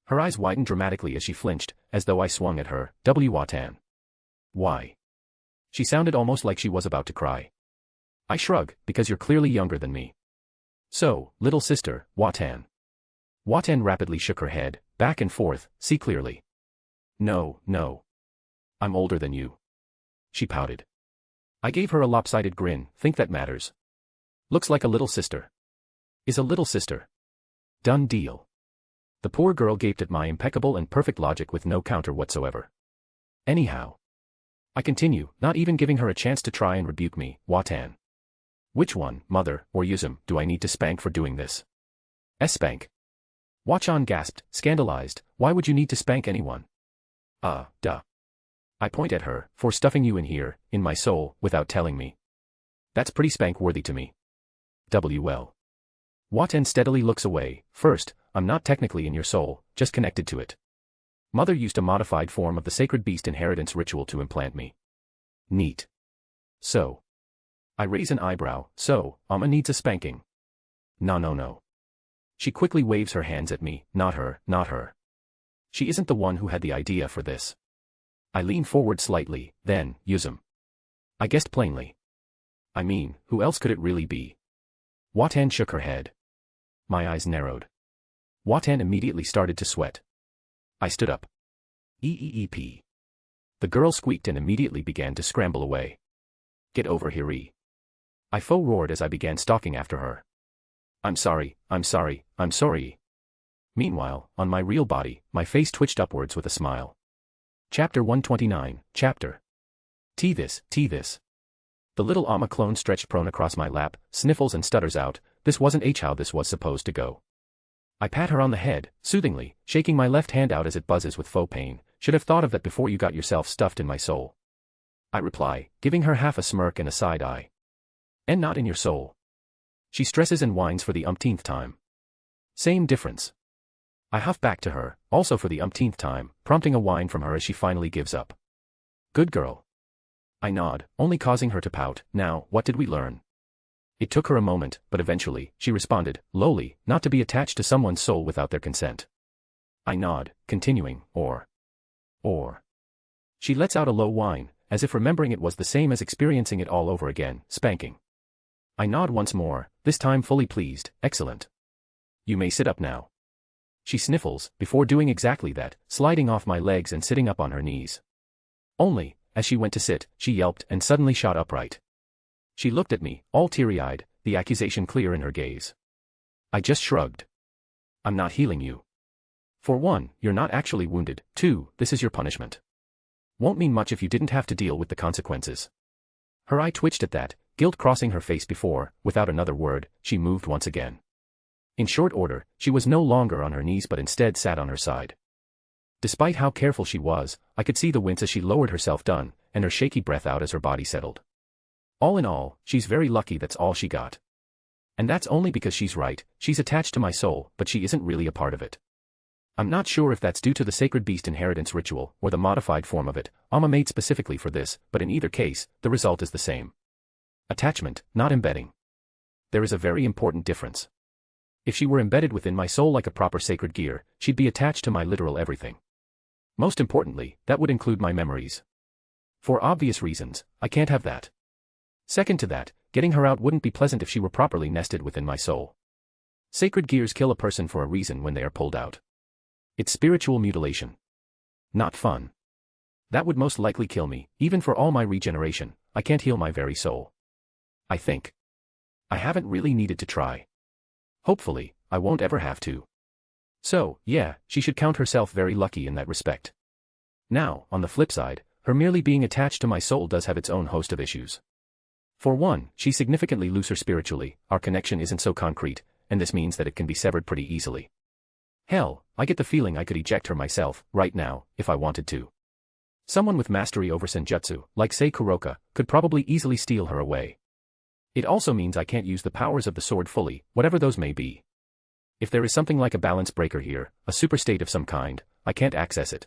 C: Her eyes widened dramatically as she flinched, as though I swung at her, Watan. Why? She sounded almost like she was about to cry. I shrug, because you're clearly younger than me. So, little sister, Watan. Watan rapidly shook her head, back and forth, see clearly. No. I'm older than you. She pouted. I gave her a lopsided grin, think that matters. Looks like a little sister. Is a little sister. Done deal. The poor girl gaped at my impeccable and perfect logic with no counter whatsoever. Anyhow. I continue, not even giving her a chance to try and rebuke me, Watan. Which one, mother, or Yuzum, do I need to spank for doing this? Spank. Wachan gasped, scandalized, why would you need to spank anyone? Duh. I point at her, for stuffing you in here, in my soul, without telling me. That's pretty spank-worthy to me. WL. Watan steadily looks away. First, I'm not technically in your soul, just connected to it. Mother used a modified form of the sacred beast inheritance ritual to implant me. Neat. So. I raise an eyebrow, so, Amma needs a spanking. No. She quickly waves her hands at me, not her. She isn't the one who had the idea for this. I lean forward slightly, then, Yuzum. I guessed plainly. I mean, who else could it really be? Watan shook her head. My eyes narrowed. Watan immediately started to sweat. I stood up. Eep. The girl squeaked and immediately began to scramble away. Get over here, I faux roared as I began stalking after her. I'm sorry. Meanwhile, on my real body, my face twitched upwards with a smile. Chapter 129, Chapter. This. The little Amma clone stretched prone across my lap, sniffles and stutters out, this wasn't how this was supposed to go. I pat her on the head, soothingly, shaking my left hand out as it buzzes with faux pain, should have thought of that before you got yourself stuffed in my soul. I reply, giving her half a smirk and a side eye. And not in your soul. She stresses and whines for the umpteenth time. Same difference. I huff back to her, also for the umpteenth time, prompting a whine from her as she finally gives up. Good girl. I nod, only causing her to pout. Now, what did we learn? It took her a moment, but eventually, she responded, lowly, not to be attached to someone's soul without their consent. I nod, continuing, or. She lets out a low whine, as if remembering it was the same as experiencing it all over again, spanking. I nod once more, this time fully pleased, excellent. You may sit up now. She sniffles, before doing exactly that, sliding off my legs and sitting up on her knees. Only, as she went to sit, she yelped and suddenly shot upright. She looked at me, all teary-eyed, the accusation clear in her gaze. I just shrugged. I'm not healing you. For one, you're not actually wounded. Two, this is your punishment. Won't mean much if you didn't have to deal with the consequences. Her eye twitched at that, guilt crossing her face before, without another word, she moved once again. In short order, she was no longer on her knees but instead sat on her side. Despite how careful she was, I could see the wince as she lowered herself down, and her shaky breath out as her body settled. All in all, she's very lucky that's all she got. And that's only because she's right, she's attached to my soul, but she isn't really a part of it. I'm not sure if that's due to the sacred beast inheritance ritual or the modified form of it, Amma made specifically for this, but in either case, the result is the same. Attachment, not embedding. There is a very important difference. If she were embedded within my soul like a proper sacred gear, she'd be attached to my literal everything. Most importantly, that would include my memories. For obvious reasons, I can't have that. Second to that, getting her out wouldn't be pleasant if she were properly nested within my soul. Sacred gears kill a person for a reason when they are pulled out. It's spiritual mutilation. Not fun. That would most likely kill me, even for all my regeneration. I can't heal my very soul. I think. I haven't really needed to try. Hopefully, I won't ever have to. So, yeah, she should count herself very lucky in that respect. Now, on the flip side, her merely being attached to my soul does have its own host of issues. For one, she's significantly looser spiritually, our connection isn't so concrete, and this means that it can be severed pretty easily. Hell, I get the feeling I could eject her myself, right now, if I wanted to. Someone with mastery over senjutsu, like say Kuroka, could probably easily steal her away. It also means I can't use the powers of the sword fully, whatever those may be. If there is something like a balance breaker here, a super state of some kind, I can't access it.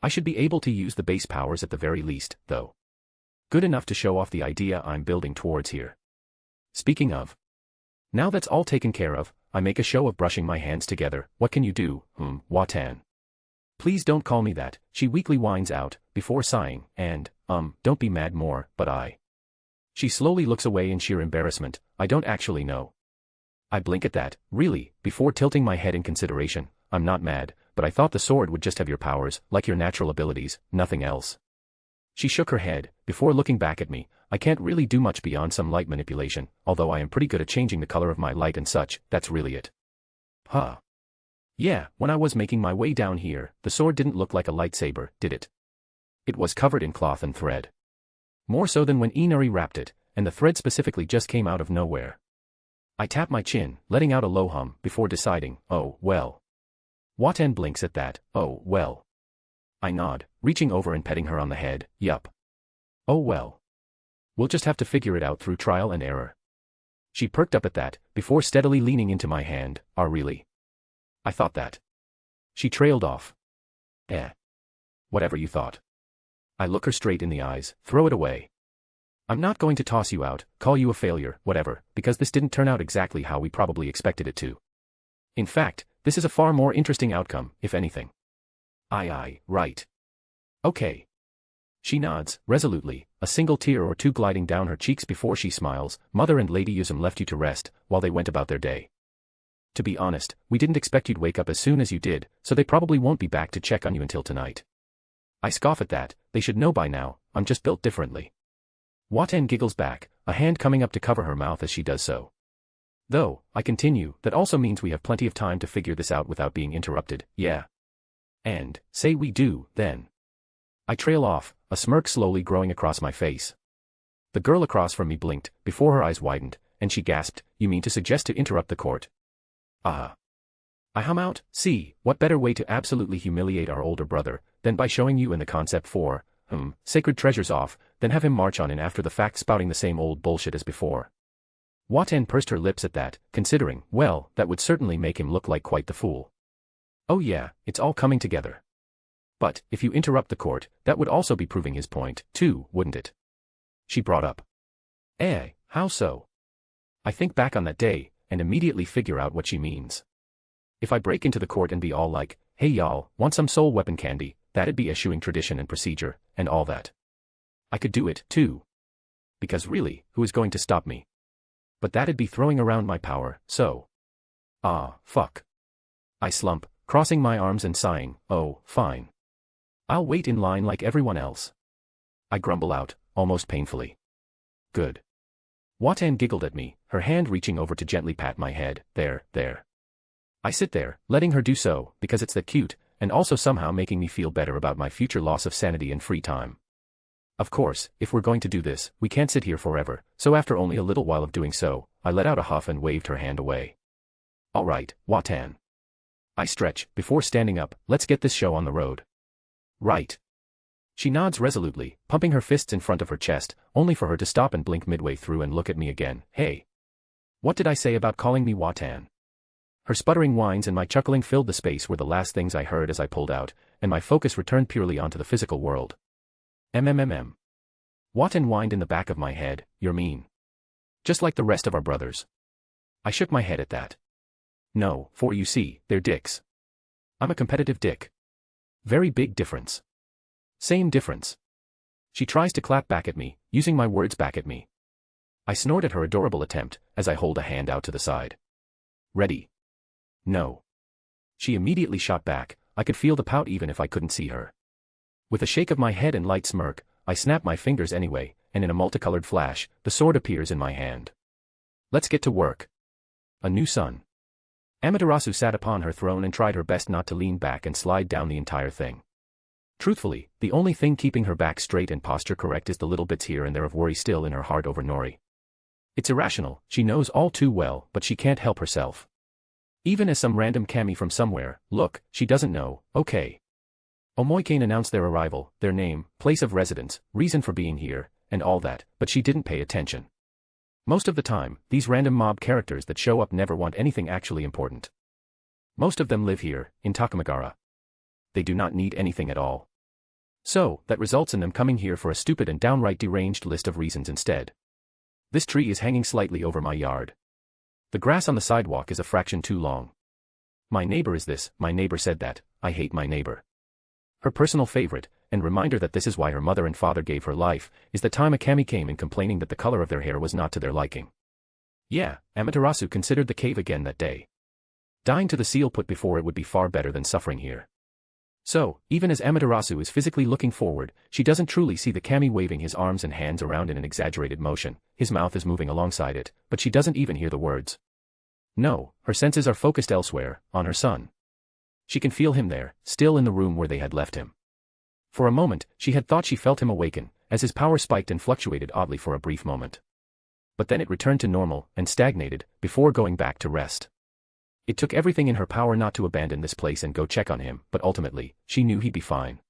C: I should be able to use the base powers at the very least, though. Good enough to show off the idea I'm building towards here. Speaking of. Now that's all taken care of, I make a show of brushing my hands together. What can you do, Watan? Please don't call me that, she weakly whines out, before sighing, and, don't be mad more, but I. She slowly looks away in sheer embarrassment. I don't actually know. I blink at that, really, before tilting my head in consideration. I'm not mad, but I thought the sword would just have your powers, like your natural abilities, nothing else. She shook her head, before looking back at me. I can't really do much beyond some light manipulation, although I am pretty good at changing the color of my light and such, that's really it. Huh. Yeah, when I was making my way down here, the sword didn't look like a lightsaber, did it? It was covered in cloth and thread. More so than when Nori wrapped it, and the thread specifically just came out of nowhere. I tap my chin, letting out a low hum, before deciding, oh, well. Watan blinks at that, oh, well. I nod, reaching over and petting her on the head, yup. Oh well. We'll just have to figure it out through trial and error. She perked up at that, before steadily leaning into my hand, really? I thought that. She trailed off. Whatever you thought. I look her straight in the eyes, throw it away. I'm not going to toss you out, call you a failure, whatever, because this didn't turn out exactly how we probably expected it to. In fact, this is a far more interesting outcome, if anything. Aye, right. Okay. She nods, resolutely, a single tear or two gliding down her cheeks before she smiles. Mother and Lady Uzum left you to rest, while they went about their day. To be honest, we didn't expect you'd wake up as soon as you did, so they probably won't be back to check on you until tonight. I scoff at that, they should know by now, I'm just built differently. Watan giggles back, a hand coming up to cover her mouth as she does so. Though, I continue, that also means we have plenty of time to figure this out without being interrupted, yeah. And, say we do, then. I trail off, a smirk slowly growing across my face. The girl across from me blinked, before her eyes widened, and she gasped, you mean to suggest to interrupt the court? I hum out, see, what better way to absolutely humiliate our older brother, than by showing you in the concept for, sacred treasures off, then have him march on in after the fact spouting the same old bullshit as before. Watan pursed her lips at that, considering, well, that would certainly make him look like quite the fool. Oh yeah, it's all coming together. But, if you interrupt the court, that would also be proving his point, too, wouldn't it? She brought up. How so? I think back on that day, and immediately figure out what she means. If I break into the court and be all like, hey y'all, want some soul weapon candy, that'd be eschewing tradition and procedure, and all that. I could do it, too. Because really, who is going to stop me? But that'd be throwing around my power, so. Fuck. I slump, crossing my arms and sighing, oh, fine. I'll wait in line like everyone else. I grumble out, almost painfully. Good. Watan giggled at me, her hand reaching over to gently pat my head. There. I sit there, letting her do so, because it's that cute, and also somehow making me feel better about my future loss of sanity and free time. Of course, if we're going to do this, we can't sit here forever, so after only a little while of doing so, I let out a huff and waved her hand away. All right, Watan. I stretch, before standing up. Let's get this show on the road. Right. She nods resolutely, pumping her fists in front of her chest, only for her to stop and blink midway through and look at me again. Hey. What did I say about calling me Watan? Her sputtering whines and my chuckling filled the space were the last things I heard as I pulled out, and my focus returned purely onto the physical world. Watan whined in the back of my head. You're mean. Just like the rest of our brothers. I shook my head at that. No, for you see, they're dicks. I'm a competitive dick. Very big difference. Same difference. She tries to clap back at me, using my words back at me. I snort at her adorable attempt, as I hold a hand out to the side. Ready? No. She immediately shot back. I could feel the pout even if I couldn't see her. With a shake of my head and light smirk, I snap my fingers anyway, and in a multicolored flash, the sword appears in my hand. Let's get to work. A new sun. Amaterasu sat upon her throne and tried her best not to lean back and slide down the entire thing. Truthfully, the only thing keeping her back straight and posture correct is the little bits here and there of worry still in her heart over Nori. It's irrational, she knows all too well, but she can't help herself. Even as some random kami from somewhere, look, she doesn't know, okay. Omoikane announced their arrival, their name, place of residence, reason for being here, and all that, but she didn't pay attention. Most of the time, these random mob characters that show up never want anything actually important. Most of them live here, in Takamagara. They do not need anything at all. So, that results in them coming here for a stupid and downright deranged list of reasons instead. This tree is hanging slightly over my yard. The grass on the sidewalk is a fraction too long. My neighbor is this, my neighbor said that, I hate my neighbor. Her personal favorite, and reminder that this is why her mother and father gave her life, is the time a kami came in complaining that the color of their hair was not to their liking. Yeah, Amaterasu considered the cave again that day. Dying to the seal put before it would be far better than suffering here. So, even as Amaterasu is physically looking forward, she doesn't truly see the kami waving his arms and hands around in an exaggerated motion, his mouth is moving alongside it, but she doesn't even hear the words. No, her senses are focused elsewhere, on her son. She can feel him there, still in the room where they had left him. For a moment, she had thought she felt him awaken, as his power spiked and fluctuated oddly for a brief moment. But then it returned to normal, and stagnated, before going back to rest. It took everything in her power not to abandon this place and go check on him, but ultimately, she knew he'd be fine.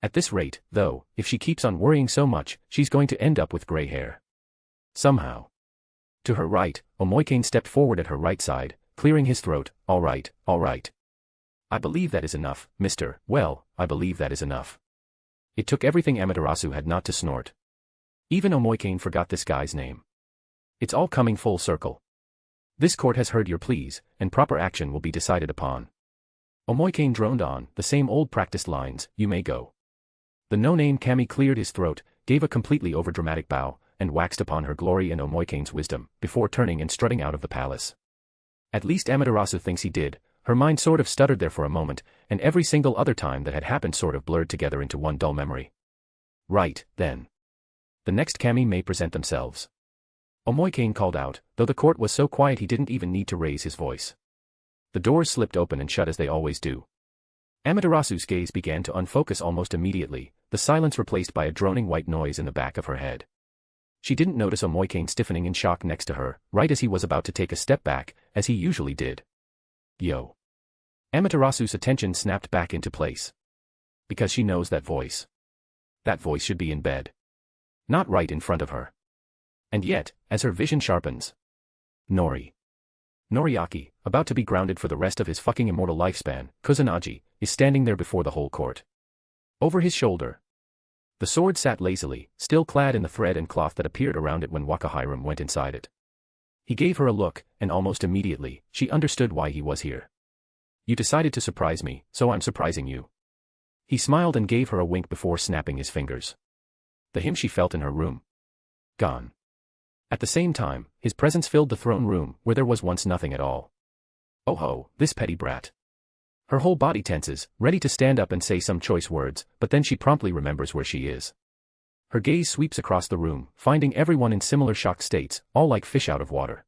C: At this rate, though, if she keeps on worrying so much, she's going to end up with gray hair. Somehow. To her right, Omoikane stepped forward at her right side, clearing his throat. All right. I believe that is enough, mister. Well, I believe that is enough. It took everything Amaterasu had not to snort. Even Omoikane forgot this guy's name. It's all coming full circle. This court has heard your pleas, and proper action will be decided upon. Omoikane droned on, the same old practiced lines, you may go. The no-name kami cleared his throat, gave a completely overdramatic bow, and waxed upon her glory and Omoikane's wisdom, before turning and strutting out of the palace. At least Amaterasu thinks he did. Her mind sort of stuttered there for a moment, and every single other time that had happened sort of blurred together into one dull memory. Right, then. The next kami may present themselves. Omoikane called out, though the court was so quiet he didn't even need to raise his voice. The doors slipped open and shut as they always do. Amaterasu's gaze began to unfocus almost immediately, the silence replaced by a droning white noise in the back of her head. She didn't notice Omoikane stiffening in shock next to her, right as he was about to take a step back, as he usually did. Yo. Amaterasu's attention snapped back into place. Because she knows that voice. That voice should be in bed. Not right in front of her. And yet, as her vision sharpens. Nori. Noriaki, about to be grounded for the rest of his fucking immortal lifespan, Kusanagi, is standing there before the whole court. Over his shoulder. The sword sat lazily, still clad in the thread and cloth that appeared around it when Wakahiram went inside it. He gave her a look, and almost immediately, she understood why he was here. You decided to surprise me, so I'm surprising you. He smiled and gave her a wink before snapping his fingers. The him she felt in her room. Gone. At the same time, his presence filled the throne room, where there was once nothing at all. Oh ho, this petty brat. Her whole body tenses, ready to stand up and say some choice words, but then she promptly remembers where she is. Her gaze sweeps across the room, finding everyone in similar shocked states, all like fish out of water.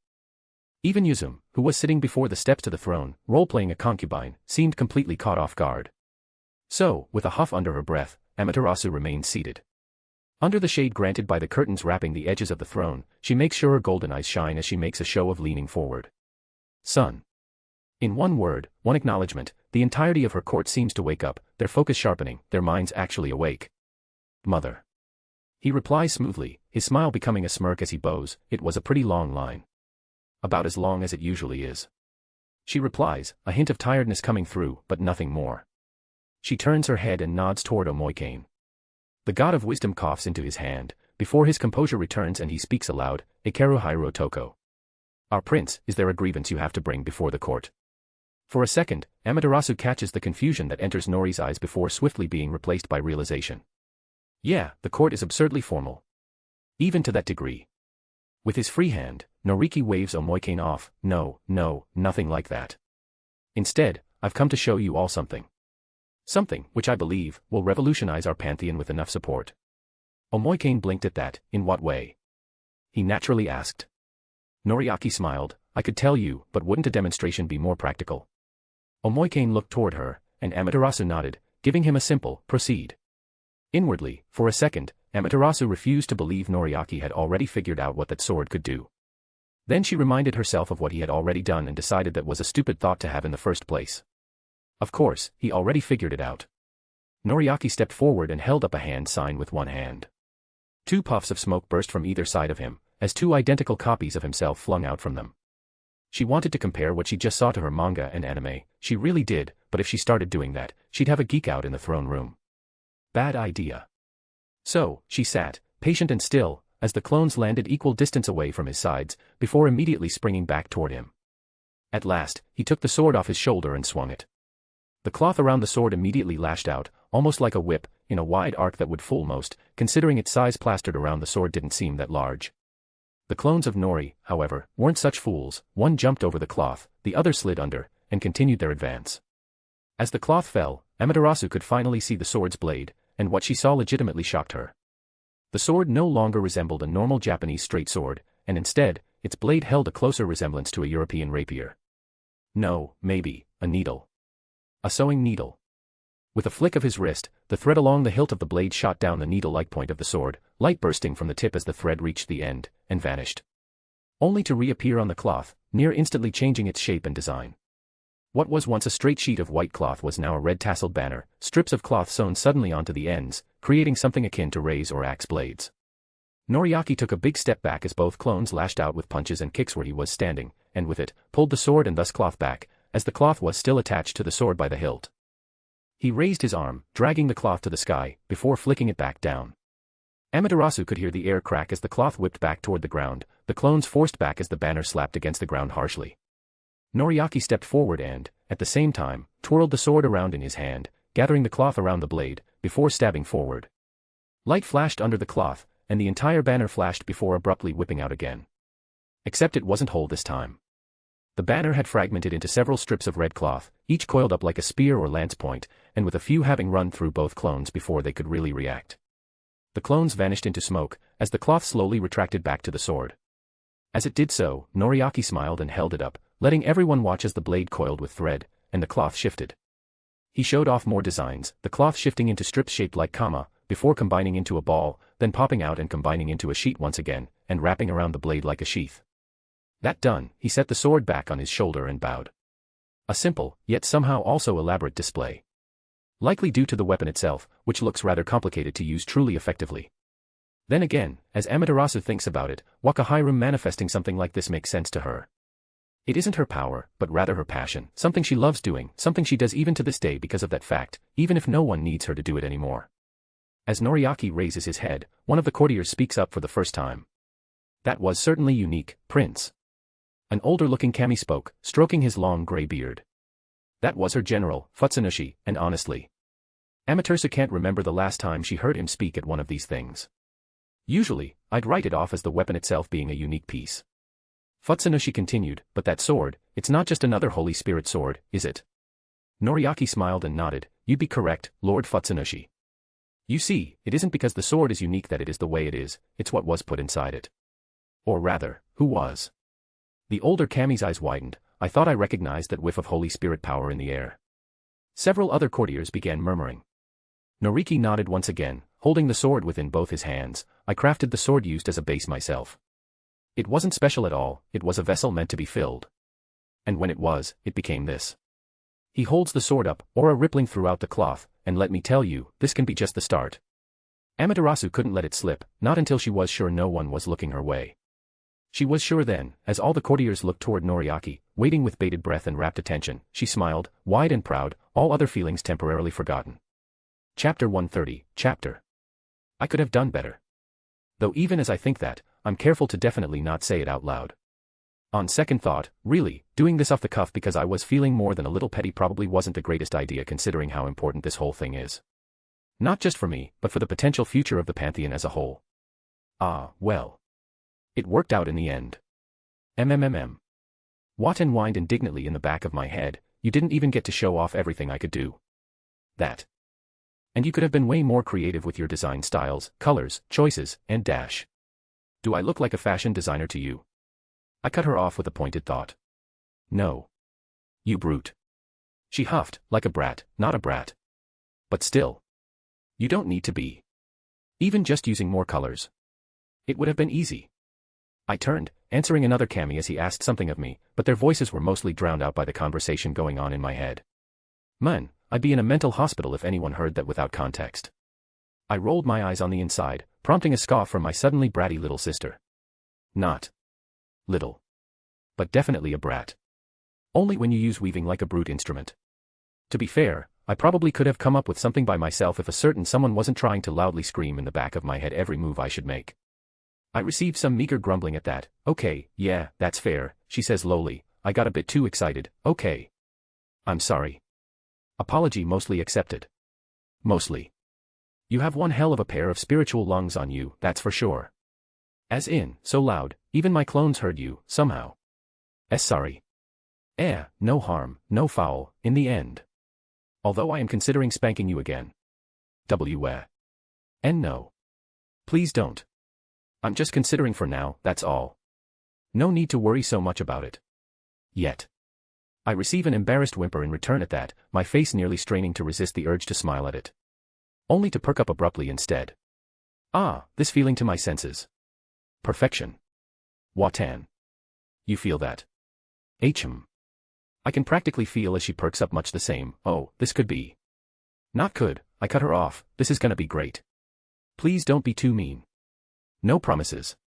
C: Even Yuzum, who was sitting before the steps to the throne, role-playing a concubine, seemed completely caught off guard. So, with a huff under her breath, Amaterasu remained seated. Under the shade granted by the curtains wrapping the edges of the throne, she makes sure her golden eyes shine as she makes a show of leaning forward. Son. In one word, one acknowledgement, the entirety of her court seems to wake up, their focus sharpening, their minds actually awake. Mother. He replies smoothly, his smile becoming a smirk as he bows. It was a pretty long line. About as long as it usually is. She replies, a hint of tiredness coming through, but nothing more. She turns her head and nods toward Omoikane. The god of wisdom coughs into his hand, before his composure returns and he speaks aloud, Ikeru Hairo Toko. Our prince, is there a grievance you have to bring before the court? For a second, Amaterasu catches the confusion that enters Nori's eyes before swiftly being replaced by realization. Yeah, the court is absurdly formal. Even to that degree. With his free hand, Noriki waves Omoikane off. No, nothing like that. Instead, I've come to show you all something. Something, which I believe, will revolutionize our pantheon with enough support. Omoikane blinked at that. In what way? He naturally asked. Noriaki smiled. I could tell you, but wouldn't a demonstration be more practical? Omoikane looked toward her, and Amaterasu nodded, giving him a simple, proceed. Inwardly, for a second, Amaterasu refused to believe Noriaki had already figured out what that sword could do. Then she reminded herself of what he had already done and decided that was a stupid thought to have in the first place. Of course, he already figured it out. Noriaki stepped forward and held up a hand sign with one hand. 2 puffs of smoke burst from either side of him, as 2 identical copies of himself flung out from them. She wanted to compare what she just saw to her manga and anime, she really did, but if she started doing that, she'd have a geek out in the throne room. Bad idea. So, she sat, patient and still, as the clones landed equal distance away from his sides, before immediately springing back toward him. At last, he took the sword off his shoulder and swung it. The cloth around the sword immediately lashed out, almost like a whip, in a wide arc that would fool most, considering its size. Plastered around the sword didn't seem that large. The clones of Nori, however, weren't such fools. One jumped over the cloth, the other slid under, and continued their advance. As the cloth fell, Amaterasu could finally see the sword's blade, and what she saw legitimately shocked her. The sword no longer resembled a normal Japanese straight sword, and instead, its blade held a closer resemblance to a European rapier. No, maybe, a needle. A sewing needle. With a flick of his wrist, the thread along the hilt of the blade shot down the needle-like point of the sword, light bursting from the tip as the thread reached the end, and vanished. Only to reappear on the cloth, near instantly changing its shape and design. What was once a straight sheet of white cloth was now a red tasseled banner, strips of cloth sewn suddenly onto the ends, creating something akin to rays or axe blades. Noriaki took a big step back as both clones lashed out with punches and kicks where he was standing, and with it, pulled the sword and thus cloth back, as the cloth was still attached to the sword by the hilt. He raised his arm, dragging the cloth to the sky, before flicking it back down. Amaterasu could hear the air crack as the cloth whipped back toward the ground, the clones forced back as the banner slapped against the ground harshly. Noriaki stepped forward and, at the same time, twirled the sword around in his hand, gathering the cloth around the blade, before stabbing forward. Light flashed under the cloth, and the entire banner flashed before abruptly whipping out again. Except it wasn't whole this time. The banner had fragmented into several strips of red cloth, each coiled up like a spear or lance point, and with a few having run through both clones before they could really react. The clones vanished into smoke, as the cloth slowly retracted back to the sword. As it did so, Noriaki smiled and held it up, letting everyone watch as the blade coiled with thread, and the cloth shifted. He showed off more designs, the cloth shifting into strips shaped like kama, before combining into a ball, then popping out and combining into a sheet once again, and wrapping around the blade like a sheath. That done, he set the sword back on his shoulder and bowed. A simple, yet somehow also elaborate display. Likely due to the weapon itself, which looks rather complicated to use truly effectively. Then again, as Amaterasu thinks about it, Wakahairum manifesting something like this makes sense to her. It isn't her power, but rather her passion, something she loves doing, something she does even to this day because of that fact, even if no one needs her to do it anymore. As Noriaki raises his head, one of the courtiers speaks up for the first time. That was certainly unique, Prince. An older-looking kami spoke, stroking his long gray beard. That was her general, Futsunushi, and honestly, Amaterasu can't remember the last time she heard him speak at one of these things. Usually, I'd write it off as the weapon itself being a unique piece. Futsunushi continued, but that sword, it's not just another Holy Spirit sword, is it? Noriaki smiled and nodded, you'd be correct, Lord Futsunushi. You see, it isn't because the sword is unique that it is the way it is, it's what was put inside it. Or rather, who was. The older Kami's eyes widened. I thought I recognized that whiff of Holy Spirit power in the air. Several other courtiers began murmuring. Noriki nodded once again, holding the sword within both his hands. I crafted the sword used as a base myself. It wasn't special at all, it was a vessel meant to be filled. And when it was, it became this. He holds the sword up, aura rippling throughout the cloth, and let me tell you, this can be just the start. Amaterasu couldn't let it slip, not until she was sure no one was looking her way. She was sure then, as all the courtiers looked toward Noriaki, waiting with bated breath and rapt attention, she smiled, wide and proud, all other feelings temporarily forgotten. Chapter 130, Chapter. I could have done better. Though even as I think that, I'm careful to definitely not say it out loud. On second thought, really, doing this off the cuff because I was feeling more than a little petty probably wasn't the greatest idea considering how important this whole thing is. Not just for me, but for the potential future of the Pantheon as a whole. Ah, well. It worked out in the end. Waten whined indignantly in the back of my head, you didn't even get to show off everything I could do. That. And you could have been way more creative with your design styles, colors, choices, and dash. Do I look like a fashion designer to you? I cut her off with a pointed thought. No. You brute. She huffed, like a brat, not a brat. But still. You don't need to be. Even just using more colors. It would have been easy. I turned, answering another Kami as he asked something of me, but their voices were mostly drowned out by the conversation going on in my head. Man, I'd be in a mental hospital if anyone heard that without context. I rolled my eyes on the inside, prompting a scoff from my suddenly bratty little sister. Not little. But definitely a brat. Only when you use weaving like a brute instrument. To be fair, I probably could have come up with something by myself if a certain someone wasn't trying to loudly scream in the back of my head every move I should make. I received some meager grumbling at that. Okay, yeah, that's fair, she says lowly. I got a bit too excited, okay. I'm sorry. Apology mostly accepted. Mostly. You have one hell of a pair of spiritual lungs on you, that's for sure. As in, so loud, even my clones heard you, somehow. Sorry. No harm, no foul, in the end. Although I am considering spanking you again. And no. Please don't. I'm just considering for now, that's all. No need to worry so much about it. Yet. I receive an embarrassed whimper in return at that, my face nearly straining to resist the urge to smile at it. Only to perk up abruptly instead. Ah, this feeling to my senses. Perfection. Watan. You feel that? I can practically feel as she perks up much the same. Oh, this could be. Not could, I cut her off, this is gonna be great. Please don't be too mean. No promises.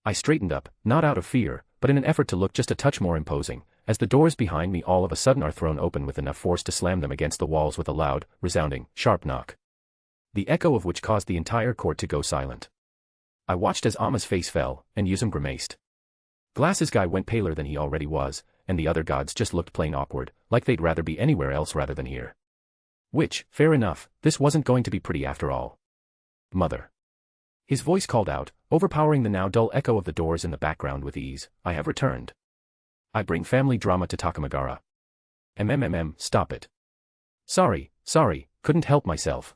C: I straightened up, not out of fear, but in an effort to look just a touch more imposing, as the doors behind me all of a sudden are thrown open with enough force to slam them against the walls with a loud, resounding, sharp knock. The echo of which caused the entire court to go silent. I watched as Amma's face fell, and Yuzum grimaced. Glasses guy went paler than he already was, and the other gods just looked plain awkward, like they'd rather be anywhere else rather than here. Which, fair enough, this wasn't going to be pretty after all. Mother. His voice called out, overpowering the now dull echo of the doors in the background with ease, I have returned. I bring family drama to Takamagara. Stop it. Sorry, couldn't help myself.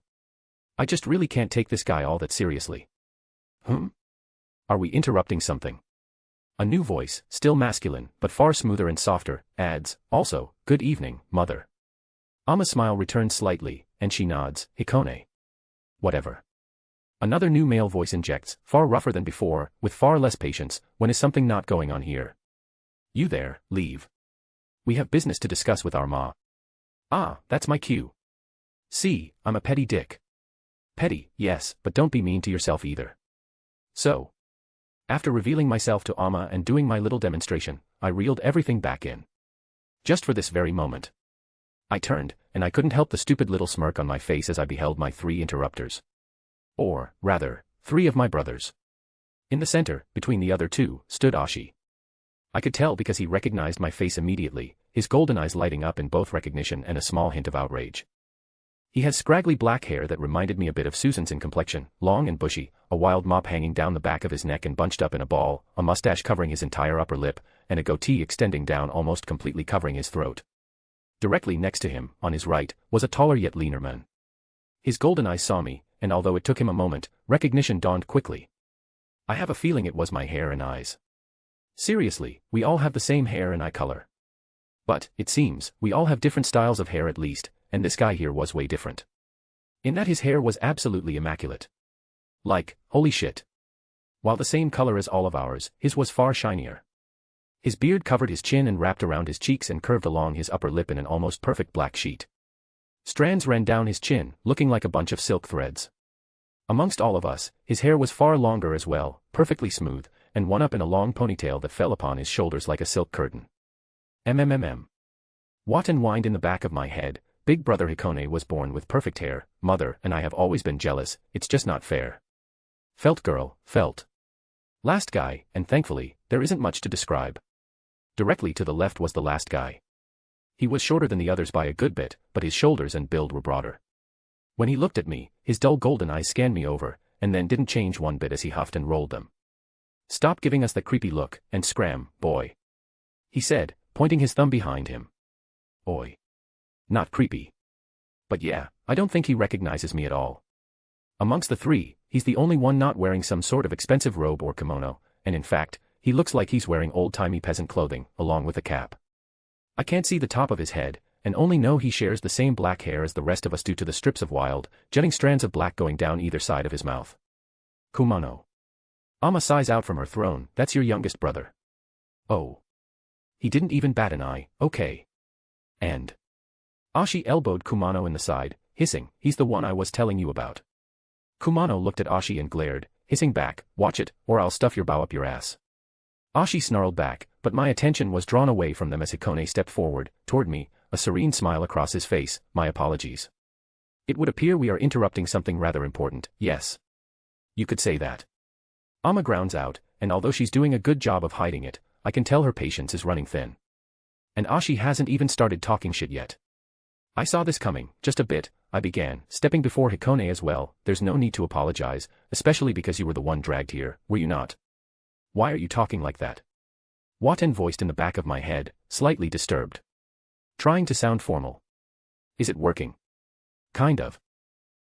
C: I just really can't take this guy all that seriously. Are we interrupting something? A new voice, still masculine, but far smoother and softer, adds, also, good evening, mother. Amma's smile returns slightly, and she nods, Hikone. Whatever. Another new male voice injects, far rougher than before, with far less patience, when is something not going on here? You there, leave. We have business to discuss with our ma. Ah, that's my cue. See, I'm a petty dick. Petty, yes, but don't be mean to yourself either. So. After revealing myself to Amma and doing my little demonstration, I reeled everything back in. Just for this very moment. I turned, and I couldn't help the stupid little smirk on my face as I beheld my 3 interrupters. Or, rather, 3 of my brothers. In the center, between the other 2, stood Ashi. I could tell because he recognized my face immediately, his golden eyes lighting up in both recognition and a small hint of outrage. He had scraggly black hair that reminded me a bit of Susan's in complexion, long and bushy, a wild mop hanging down the back of his neck and bunched up in a ball, a mustache covering his entire upper lip, and a goatee extending down almost completely covering his throat. Directly next to him, on his right, was a taller yet leaner man. His golden eyes saw me, and although it took him a moment, recognition dawned quickly. I have a feeling it was my hair and eyes. Seriously, we all have the same hair and eye color. But, it seems, we all have different styles of hair at least, and this guy here was way different. In that his hair was absolutely immaculate. Like, holy shit. While the same color as all of ours, his was far shinier. His beard covered his chin and wrapped around his cheeks and curved along his upper lip in an almost perfect black sheet. Strands ran down his chin, looking like a bunch of silk threads. Amongst all of us, his hair was far longer as well, perfectly smooth, and one up in a long ponytail that fell upon his shoulders like a silk curtain. Watan whined in the back of my head. Big brother Hikone was born with perfect hair, mother and I have always been jealous, it's just not fair. Felt girl, felt. Last guy, and thankfully, there isn't much to describe. Directly to the left was the last guy. He was shorter than the others by a good bit, but his shoulders and build were broader. When he looked at me, his dull golden eyes scanned me over, and then didn't change one bit as he huffed and rolled them. Stop giving us that creepy look, and scram, boy. He said, pointing his thumb behind him. Oi. Not creepy. But yeah, I don't think he recognizes me at all. Amongst the three, he's the only one not wearing some sort of expensive robe or kimono, and in fact, he looks like he's wearing old-timey peasant clothing, along with a cap. I can't see the top of his head, and only know he shares the same black hair as the rest of us due to the strips of wild, jutting strands of black going down either side of his mouth. Kumano. Amma sighs out from her throne, that's your youngest brother. Oh. He didn't even bat an eye, okay. And Ashi elbowed Kumano in the side, hissing, he's the one I was telling you about. Kumano looked at Ashi and glared, hissing back, watch it, or I'll stuff your bow up your ass. Ashi snarled back, but my attention was drawn away from them as Hikone stepped forward, toward me, a serene smile across his face, my apologies. It would appear we are interrupting something rather important, yes. You could say that. Amma grounds out, and although she's doing a good job of hiding it, I can tell her patience is running thin. And Ashi hasn't even started talking shit yet. I saw this coming, just a bit, I began, stepping before Hikone as well, there's no need to apologize, especially because you were the one dragged here, were you not? Why are you talking like that? Watan voiced in the back of my head, slightly disturbed. Trying to sound formal. Is it working? Kind of.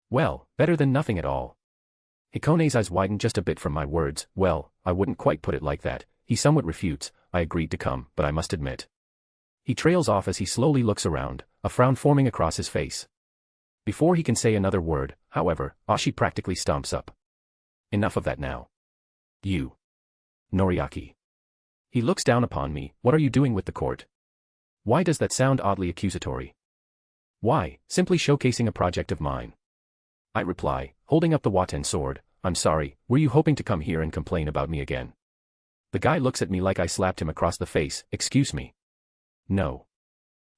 C: Well, better than nothing at all. Hikone's eyes widened just a bit from my words, well, I wouldn't quite put it like that, he somewhat refutes, I agreed to come, but I must admit. He trails off as he slowly looks around, a frown forming across his face. Before he can say another word, however, Ashi practically stomps up. Enough of that now. You. Noriaki. He looks down upon me, what are you doing with the court? Why does that sound oddly accusatory? Why, simply showcasing a project of mine. I reply, holding up the Watan sword, I'm sorry, were you hoping to come here and complain about me again? The guy looks at me like I slapped him across the face, excuse me. No.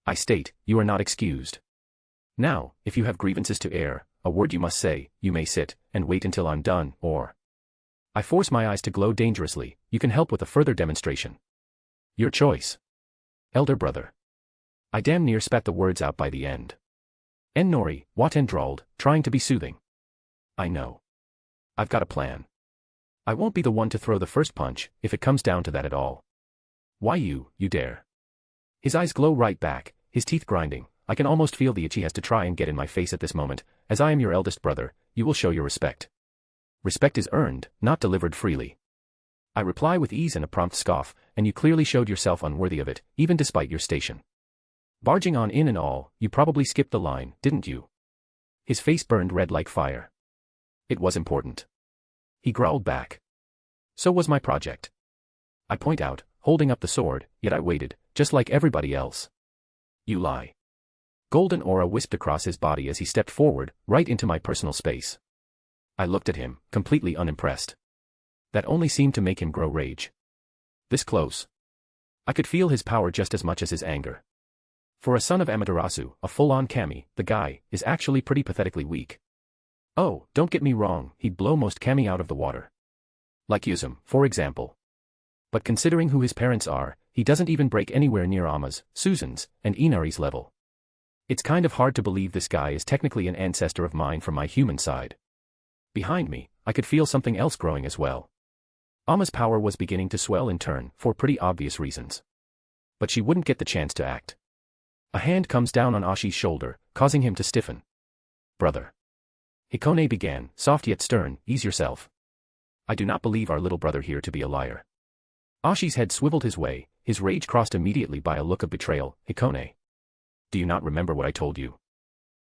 C: I state, you are not excused. Now, if you have grievances to air, a word you must say, you may sit, and wait until I'm done, or... I force my eyes to glow dangerously, you can help with a further demonstration. Your choice. Elder brother. I damn near spat the words out by the end. Nori, Watan drawled, trying to be soothing. I know. I've got a plan. I won't be the one to throw the first punch, if it comes down to that at all. Why you dare. His eyes glow right back, his teeth grinding, I can almost feel the itch he has to try and get in my face at this moment, as I am your eldest brother, you will show your respect. Respect is earned, not delivered freely. I reply with ease and a prompt scoff, and you clearly showed yourself unworthy of it, even despite your station. Barging on in and all, you probably skipped the line, didn't you? His face burned red like fire. It was important. He growled back. So was my project. I point out, holding up the sword, yet I waited, just like everybody else. You lie. Golden aura wisped across his body as he stepped forward, right into my personal space. I looked at him, completely unimpressed. That only seemed to make him grow rage. This close. I could feel his power just as much as his anger. For a son of Amaterasu, a full-on kami, the guy is actually pretty pathetically weak. Oh, don't get me wrong, he'd blow most kami out of the water. Like Yuzum, for example. But considering who his parents are, he doesn't even break anywhere near Amma's, Susan's, and Inari's level. It's kind of hard to believe this guy is technically an ancestor of mine from my human side. Behind me, I could feel something else growing as well. Amma's power was beginning to swell in turn, for pretty obvious reasons. But she wouldn't get the chance to act. A hand comes down on Ashi's shoulder, causing him to stiffen. Brother. Hikone began, soft yet stern, ease yourself. I do not believe our little brother here to be a liar. Ashi's head swiveled his way, his rage crossed immediately by a look of betrayal. Hikone. Do you not remember what I told you?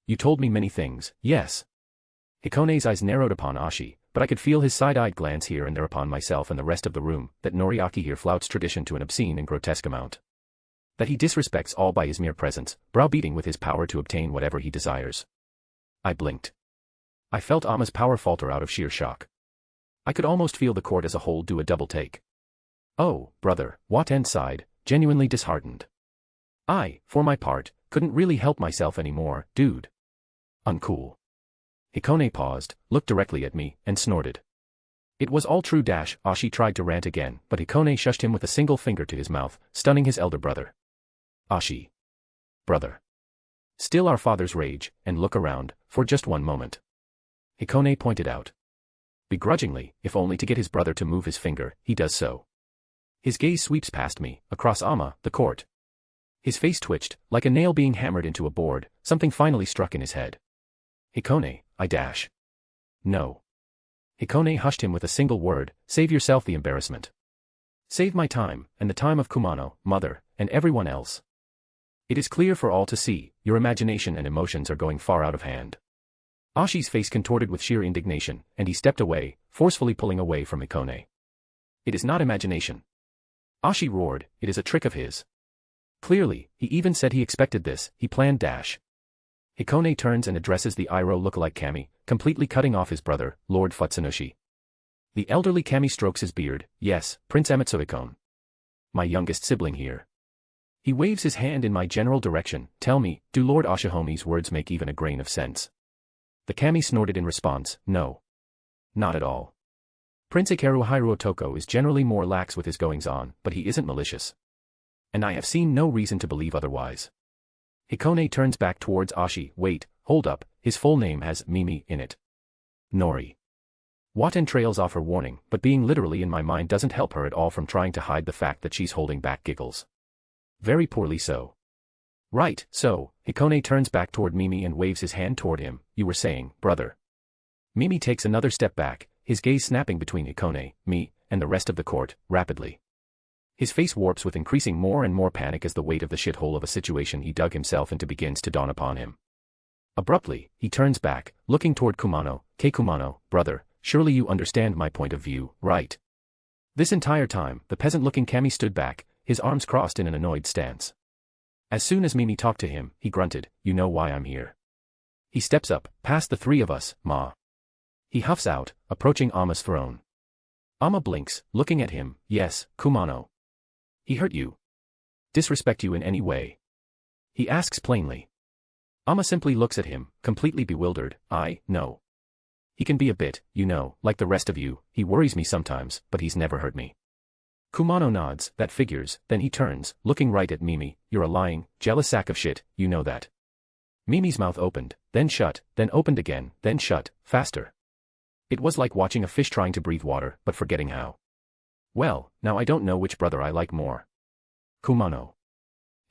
C: You told me many things, yes. Hikone's eyes narrowed upon Ashi, but I could feel his side-eyed glance here and there upon myself and the rest of the room, that Noriaki here flouts tradition to an obscene and grotesque amount. That he disrespects all by his mere presence, browbeating with his power to obtain whatever he desires. I blinked. I felt Amma's power falter out of sheer shock. I could almost feel the court as a whole do a double take. Oh, brother, Waten sighed, genuinely disheartened. I, for my part, couldn't really help myself anymore, dude. Uncool. Hikone paused, looked directly at me, and snorted. It was all true. Ashi tried to rant again, but Hikone shushed him with a single finger to his mouth, stunning his elder brother. Ashi. Brother. Still our father's rage, and look around, for just one moment. Hikone pointed out. Begrudgingly, if only to get his brother to move his finger, he does so. His gaze sweeps past me, across Amma, the court. His face twitched, like a nail being hammered into a board, something finally struck in his head. Hikone, I dash. No. Hikone hushed him with a single word, save yourself the embarrassment. Save my time, and the time of Kumano, mother, and everyone else. It is clear for all to see, your imagination and emotions are going far out of hand. Ashi's face contorted with sheer indignation, and he stepped away, forcefully pulling away from Hikone. It is not imagination. Ashi roared, it is a trick of his. Clearly, he even said he expected this, he planned dash. Hikone turns and addresses the Iroh lookalike Kami, completely cutting off his brother, Lord Futsunushi. The elderly Kami strokes his beard, yes, Prince Amatsuhikone. My youngest sibling here. He waves his hand in my general direction, tell me, do Lord Ashihomi's words make even a grain of sense? The Kami snorted in response, no. Not at all. Prince Ikaru Hiruotoko is generally more lax with his goings-on, but he isn't malicious. And I have seen no reason to believe otherwise. Hikone turns back towards Ashi, wait, hold up, his full name has Mimi in it. Nori. Waten trails off her warning, but being literally in my mind doesn't help her at all from trying to hide the fact that she's holding back giggles. Very poorly so. Right, so, Hikone turns back toward Mimi and waves his hand toward him, you were saying, brother. Mimi takes another step back, his gaze snapping between Hikone, me, and the rest of the court, rapidly. His face warps with increasing more and more panic as the weight of the shithole of a situation he dug himself into begins to dawn upon him. Abruptly, he turns back, looking toward Kumano, Kumano, brother, surely you understand my point of view, right? This entire time, the peasant-looking Kami stood back, his arms crossed in an annoyed stance. As soon as Mimi talked to him, he grunted, you know why I'm here. He steps up, past the three of us, ma. He huffs out, approaching Amma's throne. Amma blinks, looking at him, yes, Kumano. He hurt you? Disrespect you in any way? He asks plainly. Amma simply looks at him, completely bewildered, no. He can be a bit, you know, like the rest of you, he worries me sometimes, but he's never hurt me. Kumano nods, that figures, then he turns, looking right at Mimi, you're a lying, jealous sack of shit, you know that. Mimi's mouth opened, then shut, then opened again, then shut, faster. It was like watching a fish trying to breathe water, but forgetting how. Well, now I don't know which brother I like more. Kumano.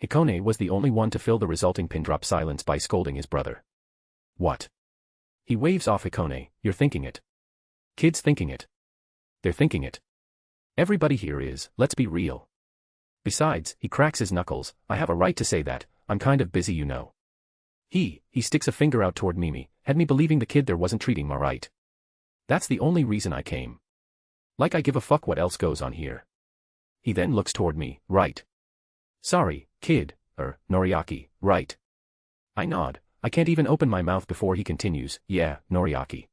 C: Hikone was the only one to fill the resulting pin-drop silence by scolding his brother. What? He waves off Hikone, you're thinking it. Kids thinking it. They're thinking it. Everybody here is, let's be real. Besides, he cracks his knuckles, I have a right to say that, I'm kind of busy you know. He sticks a finger out toward Mimi, had me believing the kid there wasn't treating ma right. That's the only reason I came. Like I give a fuck what else goes on here. He then looks toward me, right. Sorry, kid, Noriaki, right. I nod, I can't even open my mouth before he continues, yeah, Noriaki.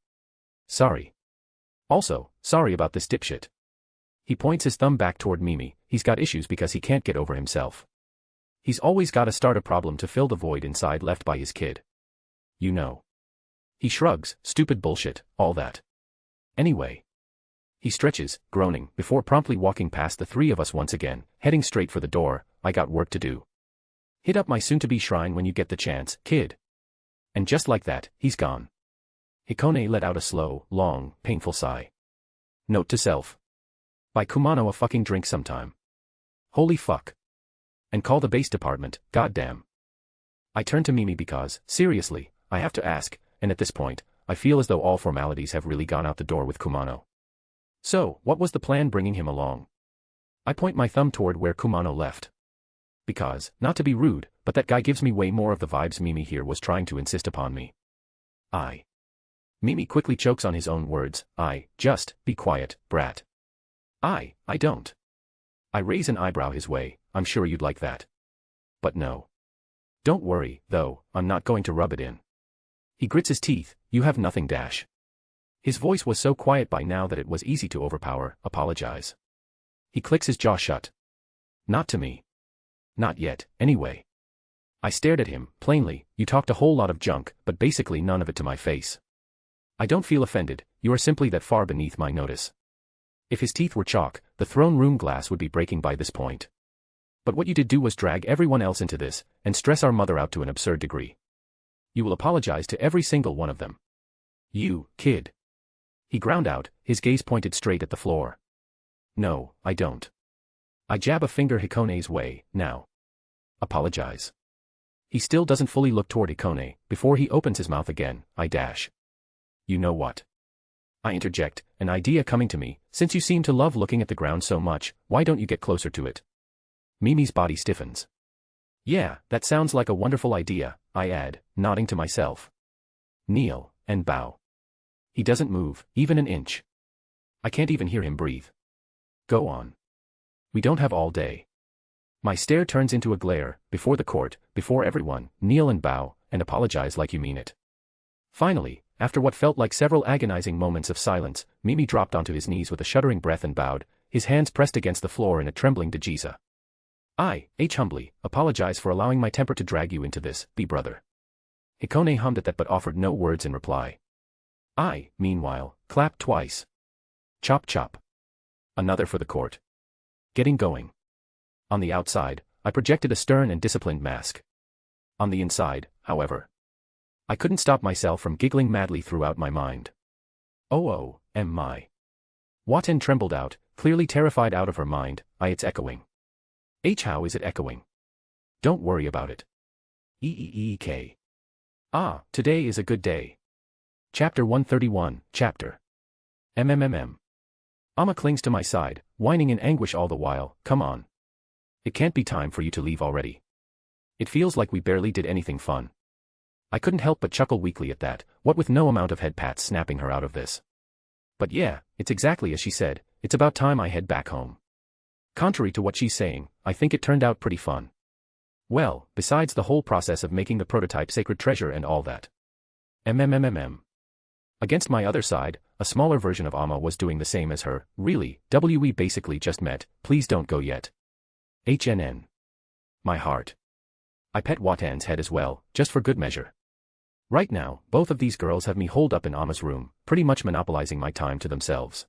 C: Sorry. Also, sorry about this dipshit. He points his thumb back toward Mimi, he's got issues because he can't get over himself. He's always gotta start a problem to fill the void inside left by his kid. You know. He shrugs, stupid bullshit, all that. Anyway. He stretches, groaning, before promptly walking past the three of us once again, heading straight for the door, I got work to do. Hit up my soon-to-be shrine when you get the chance, kid. And just like that, he's gone. Hikone let out a slow, long, painful sigh. Note to self. Buy Kumano a fucking drink sometime. Holy fuck. And call the base department, goddamn. I turn to Mimi because, seriously, I have to ask, and at this point, I feel as though all formalities have really gone out the door with Kumano. So, what was the plan bringing him along? I point my thumb toward where Kumano left. Because, not to be rude, but that guy gives me way more of the vibes Mimi here was trying to insist upon me. Mimi quickly chokes on his own words. Just, be quiet, brat. I don't. I raise an eyebrow his way. I'm sure you'd like that. But no. Don't worry, though, I'm not going to rub it in. He grits his teeth. You have nothing dash. His voice was so quiet by now that it was easy to overpower. Apologize. He clicks his jaw shut. Not to me. Not yet, anyway. I stared at him. Plainly, you talked a whole lot of junk, but basically none of it to my face. I don't feel offended, you are simply that far beneath my notice. If his teeth were chalk, the throne room glass would be breaking by this point. But what you did do was drag everyone else into this, and stress our mother out to an absurd degree. You will apologize to every single one of them. You, kid. He ground out, his gaze pointed straight at the floor. No, I don't. I jab a finger Hikone's way, now. Apologize. He still doesn't fully look toward Hikone. Before he opens his mouth again, I dash. You know what? I interject, an idea coming to me. Since you seem to love looking at the ground so much, why don't you get closer to it? Mimi's body stiffens. Yeah, that sounds like a wonderful idea, I add, nodding to myself. Kneel, and bow. He doesn't move, even an inch. I can't even hear him breathe. Go on. We don't have all day. My stare turns into a glare. Before the court, before everyone, kneel and bow, and apologize like you mean it. Finally, after what felt like several agonizing moments of silence, Mimi dropped onto his knees with a shuddering breath and bowed, his hands pressed against the floor in a trembling dejisa. I, humbly, apologize for allowing my temper to drag you into this, brother. Hikone hummed at that but offered no words in reply. I, meanwhile, clapped twice. Chop chop. Another for the court. Getting going. On the outside, I projected a stern and disciplined mask. On the inside, however, I couldn't stop myself from giggling madly throughout my mind. Oh, my. Waten trembled out, clearly terrified out of her mind. It's echoing. How is it echoing? Don't worry about it. Eek. Today is a good day. Chapter 131, Chapter. Amma clings to my side, whining in anguish all the while. Come on. It can't be time for you to leave already. It feels like we barely did anything fun. I couldn't help but chuckle weakly at that, what with no amount of head pats snapping her out of this. But yeah, it's exactly as she said, it's about time I head back home. Contrary to what she's saying, I think it turned out pretty fun. Well, besides the whole process of making the prototype sacred treasure and all that. Against my other side, a smaller version of Amma was doing the same as her. Really, we basically just met, please don't go yet. My heart. I pet Watan's head as well, just for good measure. Right now, both of these girls have me holed up in Amma's room, pretty much monopolizing my time to themselves.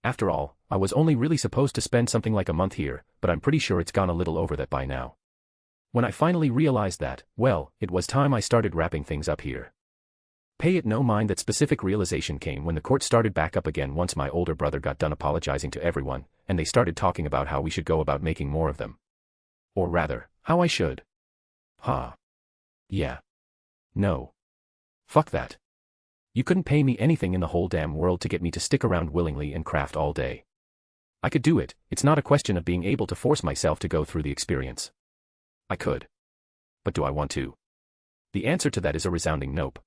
C: After all, I was only really supposed to spend something like a month here, but I'm pretty sure it's gone a little over that by now. When I finally realized that, well, it was time I started wrapping things up here. Pay it no mind that specific realization came when the court started back up again once my older brother got done apologizing to everyone, and they started talking about how we should go about making more of them. Or rather, how I should. Yeah. No. Fuck that. You couldn't pay me anything in the whole damn world to get me to stick around willingly and craft all day. I could do it, it's not a question of being able to force myself to go through the experience. I could. But do I want to? The answer to that is a resounding nope.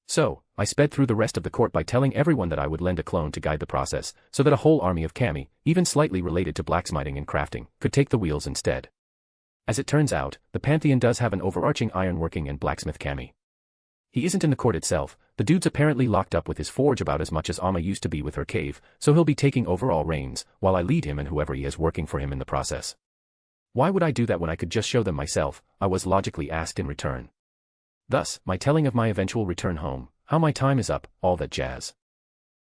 C: So, I sped through the rest of the court by telling everyone that I would lend a clone to guide the process, so that a whole army of kami, even slightly related to blacksmithing and crafting, could take the wheels instead. As it turns out, the Pantheon does have an overarching ironworking and blacksmith kami. He isn't in the court itself, the dude's apparently locked up with his forge about as much as Amma used to be with her cave, so he'll be taking overall reins, while I lead him and whoever he has working for him in the process. Why would I do that when I could just show them myself? I was logically asked in return. Thus, my telling of my eventual return home, how my time is up, all that jazz.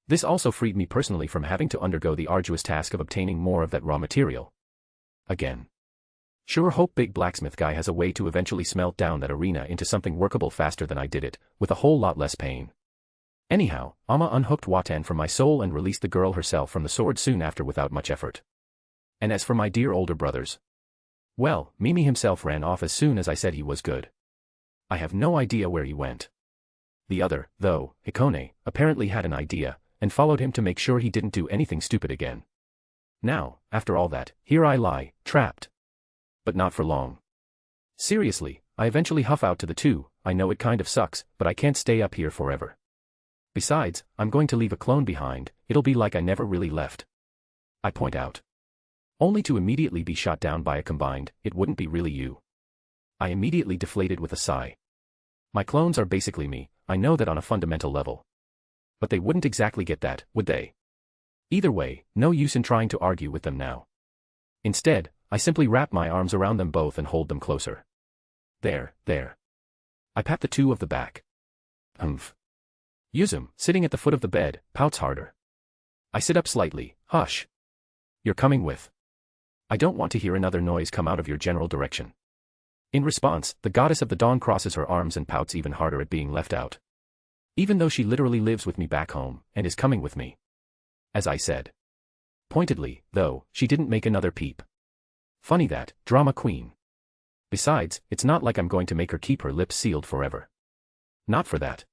C: This also freed me personally from having to undergo the arduous task of obtaining more of that raw material. Again. Sure hope big blacksmith guy has a way to eventually smelt down that arena into something workable faster than I did it, with a whole lot less pain. Anyhow, Amma unhooked Watan from my soul and released the girl herself from the sword soon after without much effort. And as for my dear older brothers, well, Mimi himself ran off as soon as I said he was good. I have no idea where he went. The other, though, Hikone, apparently had an idea, and followed him to make sure he didn't do anything stupid again. Now, after all that, here I lie, trapped. But not for long. Seriously, I eventually huff out to the two. I know it kind of sucks, but I can't stay up here forever. Besides, I'm going to leave a clone behind, it'll be like I never really left. I point out. Only to immediately be shot down by a combined, it wouldn't be really you. I immediately deflated with a sigh. My clones are basically me, I know that on a fundamental level. But they wouldn't exactly get that, would they? Either way, no use in trying to argue with them now. Instead, I simply wrap my arms around them both and hold them closer. There. I pat the two of the back. Humph. Yuzum, sitting at the foot of the bed, pouts harder. I sit up slightly. Hush. You're coming with. I don't want to hear another noise come out of your general direction. In response, the goddess of the dawn crosses her arms and pouts even harder at being left out. Even though she literally lives with me back home, and is coming with me. As I said. Pointedly, though, she didn't make another peep. Funny that, drama queen. Besides, it's not like I'm going to make her keep her lips sealed forever. Not for that.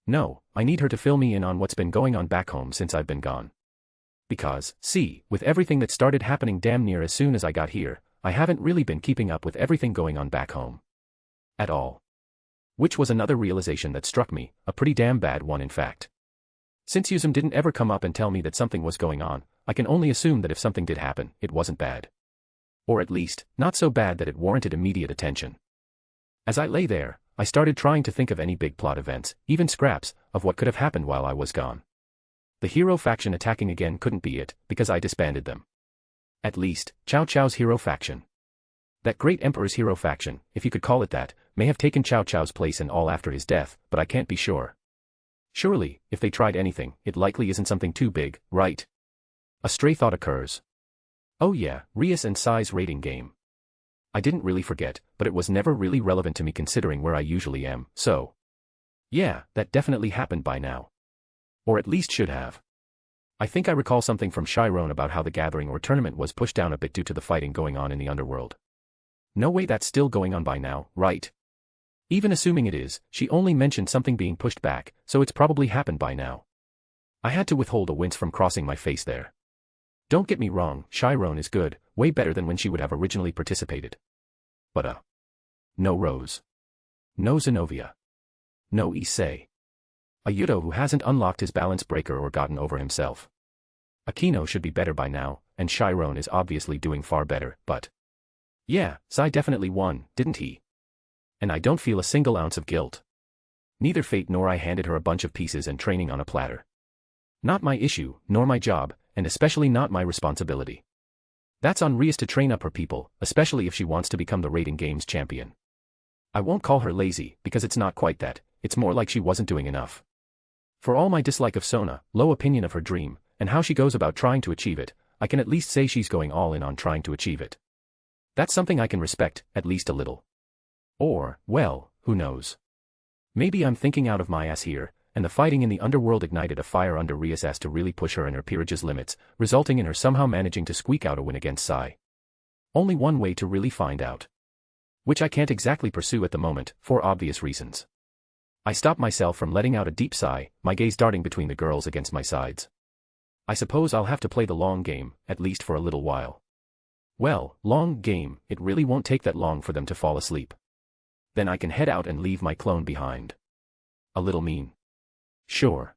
C: No, I need her to fill me in on what's been going on back home since I've been gone. Because, see, with everything that started happening damn near as soon as I got here, I haven't really been keeping up with everything going on back home. At all. Which was another realization that struck me, a pretty damn bad one in fact. Since Yuzum didn't ever come up and tell me that something was going on, I can only assume that if something did happen, it wasn't bad. Or at least, not so bad that it warranted immediate attention. As I lay there, I started trying to think of any big plot events, even scraps, of what could have happened while I was gone. The hero faction attacking again couldn't be it, because I disbanded them. At least, Cao Cao's hero faction. That great emperor's hero faction, if you could call it that, may have taken Cao Cao's place and all after his death, but I can't be sure. Surely, if they tried anything, it likely isn't something too big, right? A stray thought occurs. Oh yeah, Rias and Sai's rating game. I didn't really forget, but it was never really relevant to me considering where I usually am, so. Yeah, that definitely happened by now. Or at least should have. I think I recall something from Chiron about how the gathering or tournament was pushed down a bit due to the fighting going on in the underworld. No way that's still going on by now, right? Even assuming it is, she only mentioned something being pushed back, so it's probably happened by now. I had to withhold a wince from crossing my face there. Don't get me wrong, Chiron is good, way better than when she would have originally participated. But no Rose. No Zenobia. No Issei. A Yuto who hasn't unlocked his balance breaker or gotten over himself. Akino should be better by now, and Chiron is obviously doing far better, but. Yeah, Sai definitely won, didn't he? And I don't feel a single ounce of guilt. Neither Fate nor I handed her a bunch of pieces and training on a platter. Not my issue, nor my job, and especially not my responsibility. That's on Rias to train up her people, especially if she wants to become the rating games champion. I won't call her lazy, because it's not quite that, it's more like she wasn't doing enough. For all my dislike of Sona, low opinion of her dream, and how she goes about trying to achieve it, I can at least say she's going all in on trying to achieve it. That's something I can respect, at least a little. Or, well, who knows? Maybe I'm thinking out of my ass here, and the fighting in the underworld ignited a fire under Rias' ass to really push her and her peerage's limits, resulting in her somehow managing to squeak out a win against Sai. Only one way to really find out. Which I can't exactly pursue at the moment, for obvious reasons. I stop myself from letting out a deep sigh, my gaze darting between the girls against my sides. I suppose I'll have to play the long game, at least for a little while. Well, long game, it really won't take that long for them to fall asleep. Then I can head out and leave my clone behind. A little mean. Sure.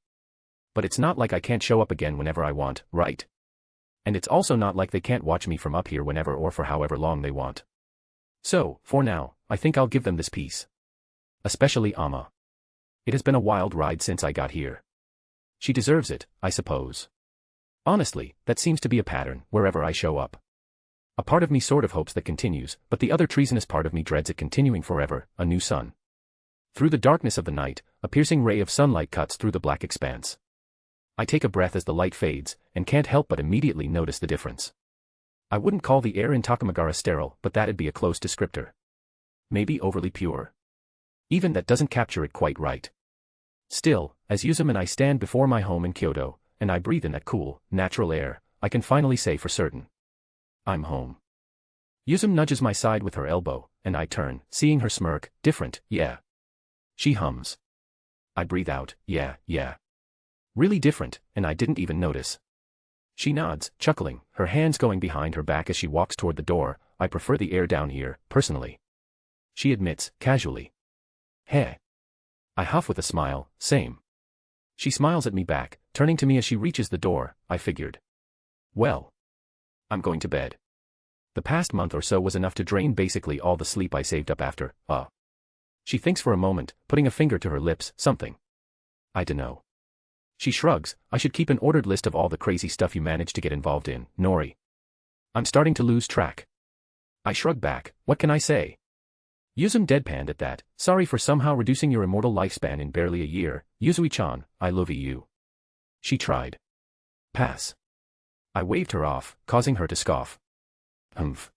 C: But it's not like I can't show up again whenever I want, right? And it's also not like they can't watch me from up here whenever or for however long they want. So, for now, I think I'll give them this piece. Especially Amma. It has been a wild ride since I got here. She deserves it, I suppose. Honestly, that seems to be a pattern, wherever I show up. A part of me sort of hopes that continues, but the other treasonous part of me dreads it continuing forever, a new sun. Through the darkness of the night, a piercing ray of sunlight cuts through the black expanse. I take a breath as the light fades, and can't help but immediately notice the difference. I wouldn't call the air in Takamagara sterile, but that'd be a close descriptor. Maybe overly pure. Even that doesn't capture it quite right. Still, as Yuzum and I stand before my home in Kyoto, and I breathe in that cool, natural air, I can finally say for certain. I'm home. Yuzum nudges my side with her elbow, and I turn, seeing her smirk, different, yeah. She hums. I breathe out, yeah. Really different, and I didn't even notice. She nods, chuckling, her hands going behind her back as she walks toward the door. I prefer the air down here, personally. She admits, casually. Hey. I huff with a smile, same. She smiles at me back, turning to me as she reaches the door. I figured. Well. I'm going to bed. The past month or so was enough to drain basically all the sleep I saved up after. She thinks for a moment, putting a finger to her lips, something. I dunno. She shrugs. I should keep an ordered list of all the crazy stuff you managed to get involved in, Nori. I'm starting to lose track. I shrug back. What can I say? Yuzum deadpanned at that. Sorry for somehow reducing your immortal lifespan in barely a year. Yuzui-chan, I love you. She tried. Pass. I waved her off, causing her to scoff. Humph.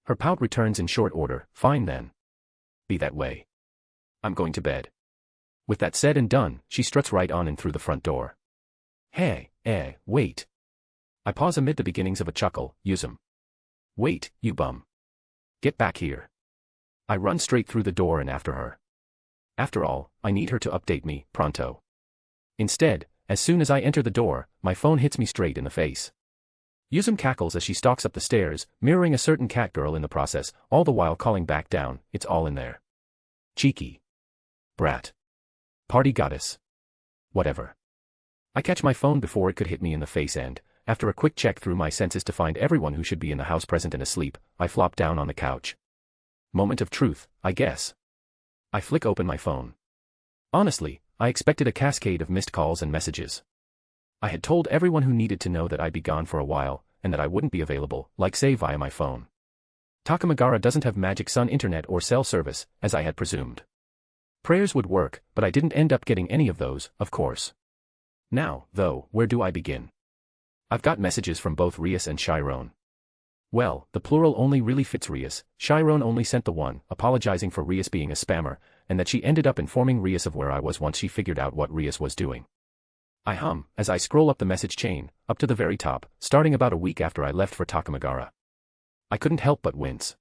C: Her pout returns in short order. Fine then. Be that way. I'm going to bed. With that said and done, she struts right on in through the front door. Hey, wait. I pause amid the beginnings of a chuckle. Yuzum. Wait, you bum. Get back here. I run straight through the door and after her. After all, I need her to update me, pronto. Instead, as soon as I enter the door, my phone hits me straight in the face. Yuzum cackles as she stalks up the stairs, mirroring a certain cat girl in the process, all the while calling back down. It's all in there. Cheeky. Brat. Party goddess. Whatever. I catch my phone before it could hit me in the face and, after a quick check through my senses to find everyone who should be in the house present and asleep, I flop down on the couch. Moment of truth, I guess. I flick open my phone. Honestly, I expected a cascade of missed calls and messages. I had told everyone who needed to know that I'd be gone for a while, and that I wouldn't be available, like say via my phone. Takamagara doesn't have Magic Sun internet or cell service, as I had presumed. Prayers would work, but I didn't end up getting any of those, of course. Now, though, where do I begin? I've got messages from both Rias and Chiron. Well, the plural only really fits Rias. Chiron only sent the one, apologizing for Rias being a spammer, and that she ended up informing Rias of where I was once she figured out what Rias was doing. I hum, as I scroll up the message chain, up to the very top, starting about a week after I left for Takamagara. I couldn't help but wince.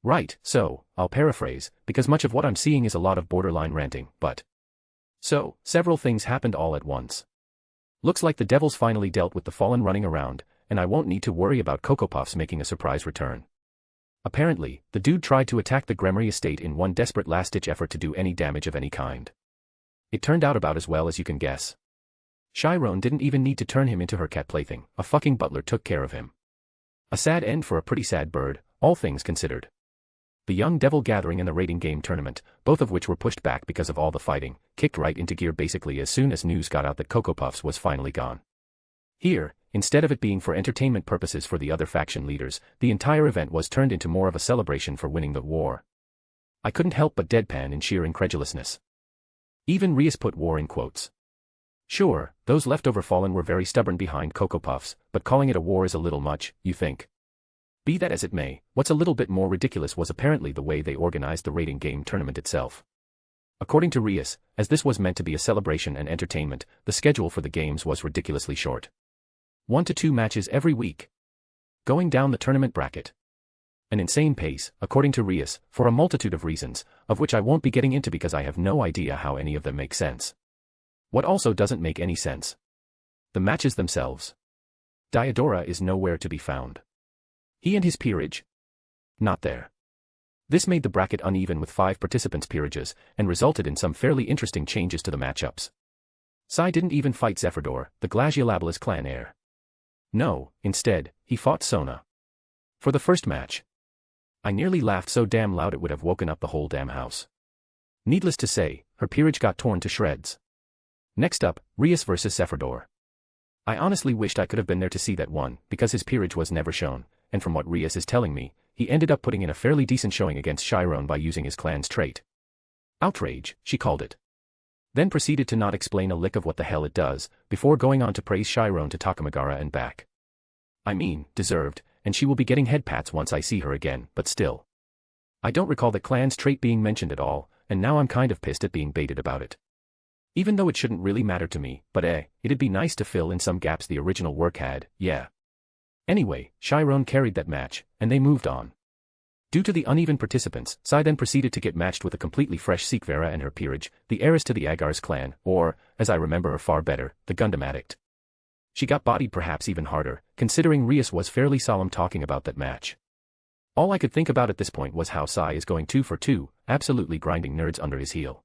C: Right, so, I'll paraphrase, because much of what I'm seeing is a lot of borderline ranting, but... So, several things happened all at once. Looks like the devil's finally dealt with the fallen running around, and I won't need to worry about Cocoa Puffs making a surprise return. Apparently, the dude tried to attack the Gremory estate in one desperate last-ditch effort to do any damage of any kind. It turned out about as well as you can guess. Chiron didn't even need to turn him into her cat plaything, a fucking butler took care of him. A sad end for a pretty sad bird, all things considered. The Young Devil Gathering and the raiding game tournament, both of which were pushed back because of all the fighting, kicked right into gear basically as soon as news got out that Cocoa Puffs was finally gone. Here, instead of it being for entertainment purposes for the other faction leaders, the entire event was turned into more of a celebration for winning the war. I couldn't help but deadpan in sheer incredulousness. Even Rias put war in quotes. Sure, those leftover fallen were very stubborn behind Cocoa Puffs, but calling it a war is a little much, you think? Be that as it may, what's a little bit more ridiculous was apparently the way they organized the raiding game tournament itself. According to Rias, as this was meant to be a celebration and entertainment, the schedule for the games was ridiculously short. 1 to 2 matches every week. Going down the tournament bracket. An insane pace, according to Rias, for a multitude of reasons, of which I won't be getting into because I have no idea how any of them make sense. What also doesn't make any sense? The matches themselves. Diodora is nowhere to be found. He and his peerage? Not there. This made the bracket uneven with 5 participants' peerages, and resulted in some fairly interesting changes to the matchups. Sai didn't even fight Zephyr'dor, the Glaciolabalus clan heir. No, instead, he fought Sona. For the first match. I nearly laughed so damn loud it would have woken up the whole damn house. Needless to say, her peerage got torn to shreds. Next up, Rias versus Zephyr'dor. I honestly wished I could have been there to see that one, because his peerage was never shown, and from what Rias is telling me, he ended up putting in a fairly decent showing against Chiron by using his clan's trait. Outrage, she called it. Then proceeded to not explain a lick of what the hell it does, before going on to praise Chiron to Takamagara and back. I mean, deserved, and she will be getting head pats once I see her again, but still. I don't recall the clan's trait being mentioned at all, and now I'm kind of pissed at being baited about it. Even though it shouldn't really matter to me, but it'd be nice to fill in some gaps the original work had, yeah. Anyway, Chiron carried that match, and they moved on. Due to the uneven participants, Sai then proceeded to get matched with a completely fresh Sikvera and her peerage, the heiress to the Agar's clan, or, as I remember her far better, the Gundam addict. She got bodied perhaps even harder, considering Rias was fairly solemn talking about that match. All I could think about at this point was how Sai is going 2 for 2, absolutely grinding nerds under his heel.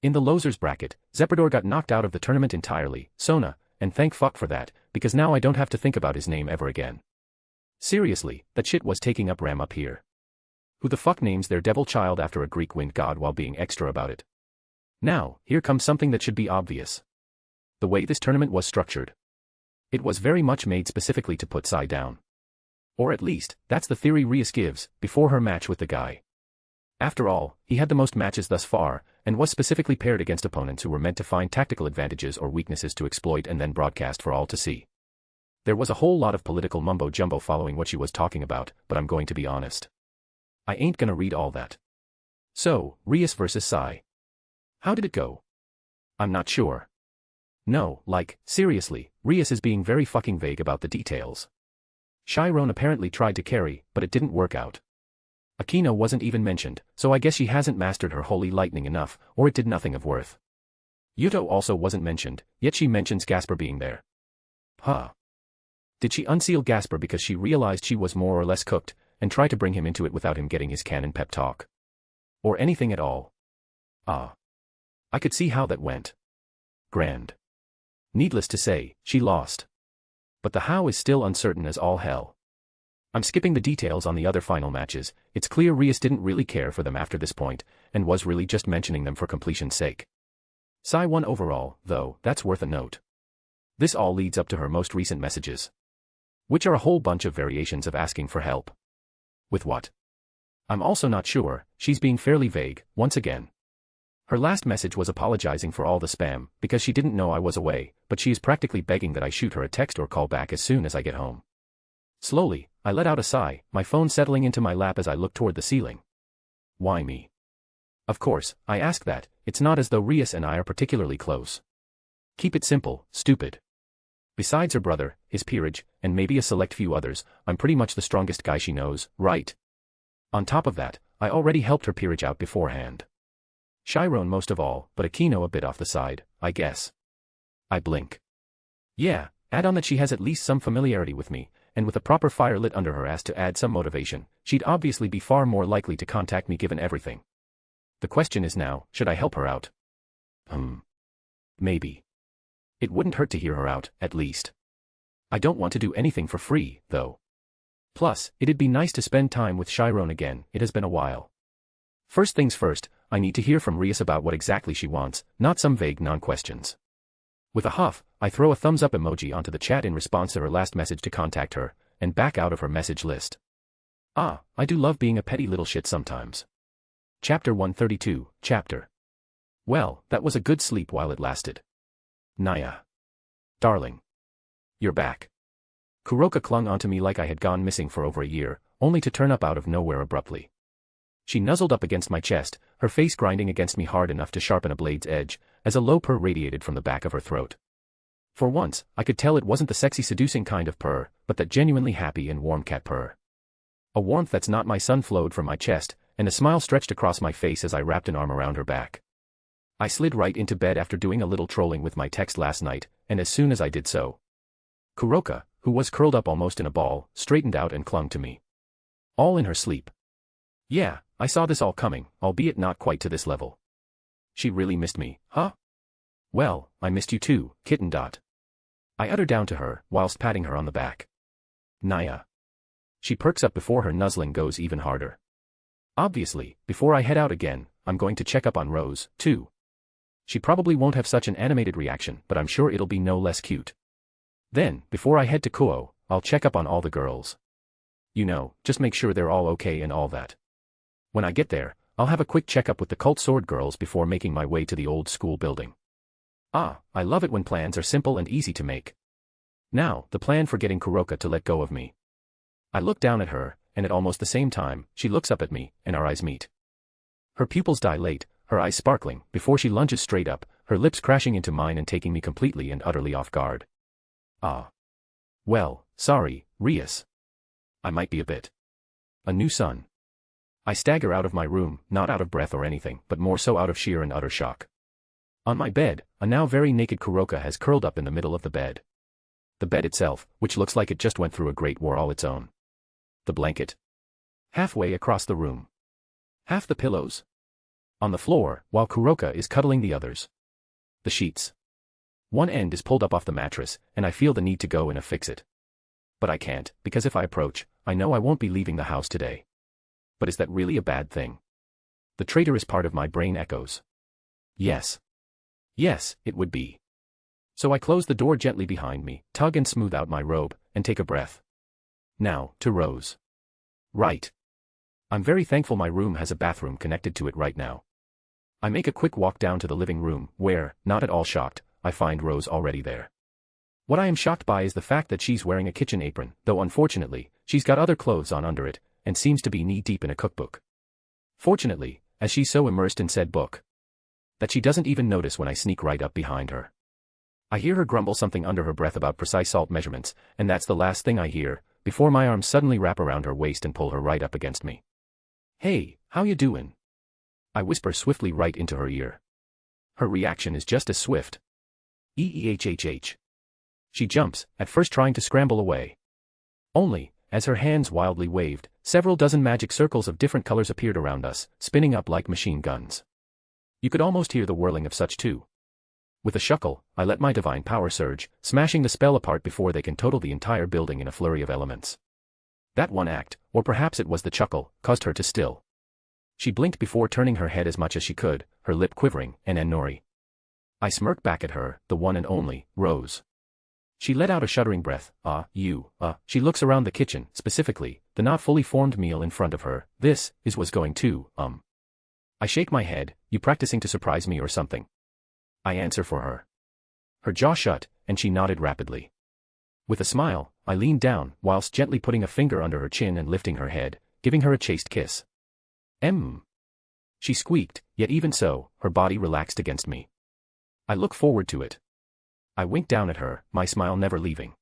C: In the losers bracket, Zeprador got knocked out of the tournament entirely, Sona, and thank fuck for that, because now I don't have to think about his name ever again. Seriously, that shit was taking up RAM up here. Who the fuck names their devil child after a Greek wind god while being extra about it? Now, here comes something that should be obvious. The way this tournament was structured. It was very much made specifically to put Sai down. Or at least, that's the theory Rias gives, before her match with the guy. After all, he had the most matches thus far, and was specifically paired against opponents who were meant to find tactical advantages or weaknesses to exploit and then broadcast for all to see. There was a whole lot of political mumbo-jumbo following what she was talking about, but I'm going to be honest. I ain't gonna read all that. So, Rias versus Sai. How did it go? I'm not sure. No, like, seriously, Rias is being very fucking vague about the details. Chiron apparently tried to carry, but it didn't work out. Akino wasn't even mentioned, so I guess she hasn't mastered her holy lightning enough, or it did nothing of worth. Yuto also wasn't mentioned, yet she mentions Gasper being there. Huh. Did she unseal Gasper because she realized she was more or less cooked, and try to bring him into it without him getting his canon pep talk? Or anything at all? Ah. I could see how that went. Grand. Needless to say, she lost. But the how is still uncertain as all hell. I'm skipping the details on the other final matches. It's clear Rias didn't really care for them after this point, and was really just mentioning them for completion's sake. Sai won overall, though, that's worth a note. This all leads up to her most recent messages. Which are a whole bunch of variations of asking for help. With what? I'm also not sure, she's being fairly vague, once again. Her last message was apologizing for all the spam, because she didn't know I was away, but she is practically begging that I shoot her a text or call back as soon as I get home. Slowly, I let out a sigh, my phone settling into my lap as I looked toward the ceiling. Why me? Of course, I ask that, it's not as though Rias and I are particularly close. Keep it simple, stupid. Besides her brother, his peerage, and maybe a select few others, I'm pretty much the strongest guy she knows, right? On top of that, I already helped her peerage out beforehand. Chiron most of all, but Akino a bit off the side, I guess. I blink. Yeah, add on that she has at least some familiarity with me, and with a proper fire lit under her ass to add some motivation, she'd obviously be far more likely to contact me given everything. The question is now, should I help her out? Maybe. It wouldn't hurt to hear her out, at least. I don't want to do anything for free, though. Plus, it'd be nice to spend time with Chiron again, it has been a while. First things first, I need to hear from Rias about what exactly she wants, not some vague non-questions. With a huff, I throw a thumbs up emoji onto the chat in response to her last message to contact her, and back out of her message list. Ah, I do love being a petty little shit sometimes. Chapter 132, Chapter. Well, that was a good sleep while it lasted. Naya. Darling. You're back. Kuroka clung onto me like I had gone missing for over a year, only to turn up out of nowhere abruptly. She nuzzled up against my chest, her face grinding against me hard enough to sharpen a blade's edge, as a low purr radiated from the back of her throat. For once, I could tell it wasn't the sexy seducing kind of purr, but that genuinely happy and warm cat purr. A warmth that's not my sun flowed from my chest, and a smile stretched across my face as I wrapped an arm around her back. I slid right into bed after doing a little trolling with my text last night, and as soon as I did so, Kuroka, who was curled up almost in a ball, straightened out and clung to me. All in her sleep. Yeah, I saw this all coming, albeit not quite to this level. She really missed me, huh? Well, I missed you too, kitten. I utter down to her, whilst patting her on the back. Naya. She perks up before her nuzzling goes even harder. Obviously, before I head out again, I'm going to check up on Rose, too. She probably won't have such an animated reaction, but I'm sure it'll be no less cute. Then, before I head to Kuo, I'll check up on all the girls. You know, just make sure they're all okay and all that. When I get there, I'll have a quick checkup with the cult sword girls before making my way to the old school building. Ah, I love it when plans are simple and easy to make. Now, the plan for getting Kuroka to let go of me. I look down at her, and at almost the same time, she looks up at me, and our eyes meet. Her pupils dilate, her eyes sparkling, before she lunges straight up, her lips crashing into mine and taking me completely and utterly off guard. Ah. Well, sorry, Rias. I might be a bit. A new son. I stagger out of my room, not out of breath or anything, but more so out of sheer and utter shock. On my bed, a now very naked Kuroka has curled up in the middle of the bed. The bed itself, which looks like it just went through a great war all its own. The blanket. Halfway across the room. Half the pillows. On the floor, while Kuroka is cuddling the others. The sheets. One end is pulled up off the mattress, and I feel the need to go and fix it. But I can't, because if I approach, I know I won't be leaving the house today. But is that really a bad thing? The traitorous part of my brain echoes. Yes. Yes, it would be. So I close the door gently behind me, tug and smooth out my robe, and take a breath. Now, to Rose. Right. I'm very thankful my room has a bathroom connected to it right now. I make a quick walk down to the living room, where, not at all shocked, I find Rose already there. What I am shocked by is the fact that she's wearing a kitchen apron, though unfortunately, she's got other clothes on under it, and seems to be knee-deep in a cookbook. Fortunately, as she's so immersed in said book, that she doesn't even notice when I sneak right up behind her. I hear her grumble something under her breath about precise salt measurements, and that's the last thing I hear, before my arms suddenly wrap around her waist and pull her right up against me. Hey, how you doin'? I whisper swiftly right into her ear. Her reaction is just as swift. Eehhh. She jumps, at first trying to scramble away. Only, as her hands wildly waved, several dozen magic circles of different colors appeared around us, spinning up like machine guns. You could almost hear the whirling of such too. With a shuckle, I let my divine power surge, smashing the spell apart before they can total the entire building in a flurry of elements. That one act, or perhaps it was the chuckle, caused her to still. She blinked before turning her head as much as she could, her lip quivering, and Nori. I smirked back at her, the one and only, Rose. She let out a shuddering breath. She looks around the kitchen, specifically, the not fully formed meal in front of her. This is what's going to, I shake my head, you practicing to surprise me or something? I answer for her. Her jaw shut, and she nodded rapidly. With a smile, I leaned down, whilst gently putting a finger under her chin and lifting her head, giving her a chaste kiss. She squeaked, yet even so, her body relaxed against me. I look forward to it. I winked down at her, my smile never leaving.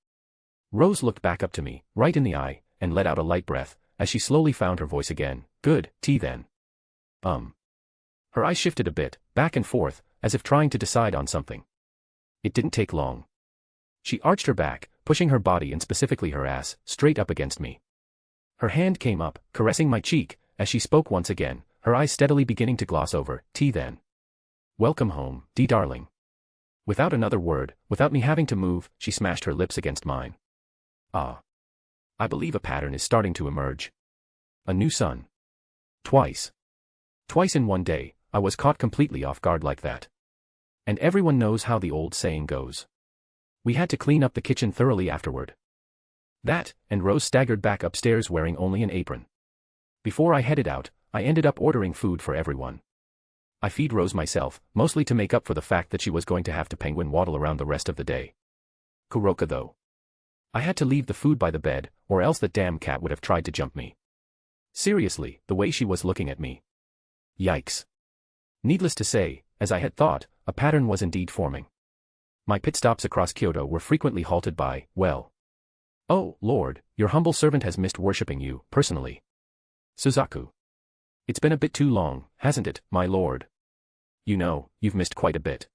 C: Rose looked back up to me, right in the eye, and let out a light breath, as she slowly found her voice again. Good, tea then. Her eyes shifted a bit, back and forth, as if trying to decide on something. It didn't take long. She arched her back, pushing her body and specifically her ass, straight up against me. Her hand came up, caressing my cheek, as she spoke once again, her eyes steadily beginning to gloss over. Tea then. Welcome home, Dee darling. Without another word, without me having to move, she smashed her lips against mine. I believe a pattern is starting to emerge. A new sun. Twice in one day, I was caught completely off guard like that. And everyone knows how the old saying goes. We had to clean up the kitchen thoroughly afterward. That, and Rose staggered back upstairs wearing only an apron. Before I headed out, I ended up ordering food for everyone. I feed Rose myself, mostly to make up for the fact that she was going to have to penguin waddle around the rest of the day. Kuroka though. I had to leave the food by the bed, or else that damn cat would have tried to jump me. Seriously, the way she was looking at me. Yikes. Needless to say, as I had thought, a pattern was indeed forming. My pit stops across Kyoto were frequently halted by, well. Oh, Lord, your humble servant has missed worshipping you, personally. Suzaku. It's been a bit too long, hasn't it, my lord? You know, you've missed quite a bit.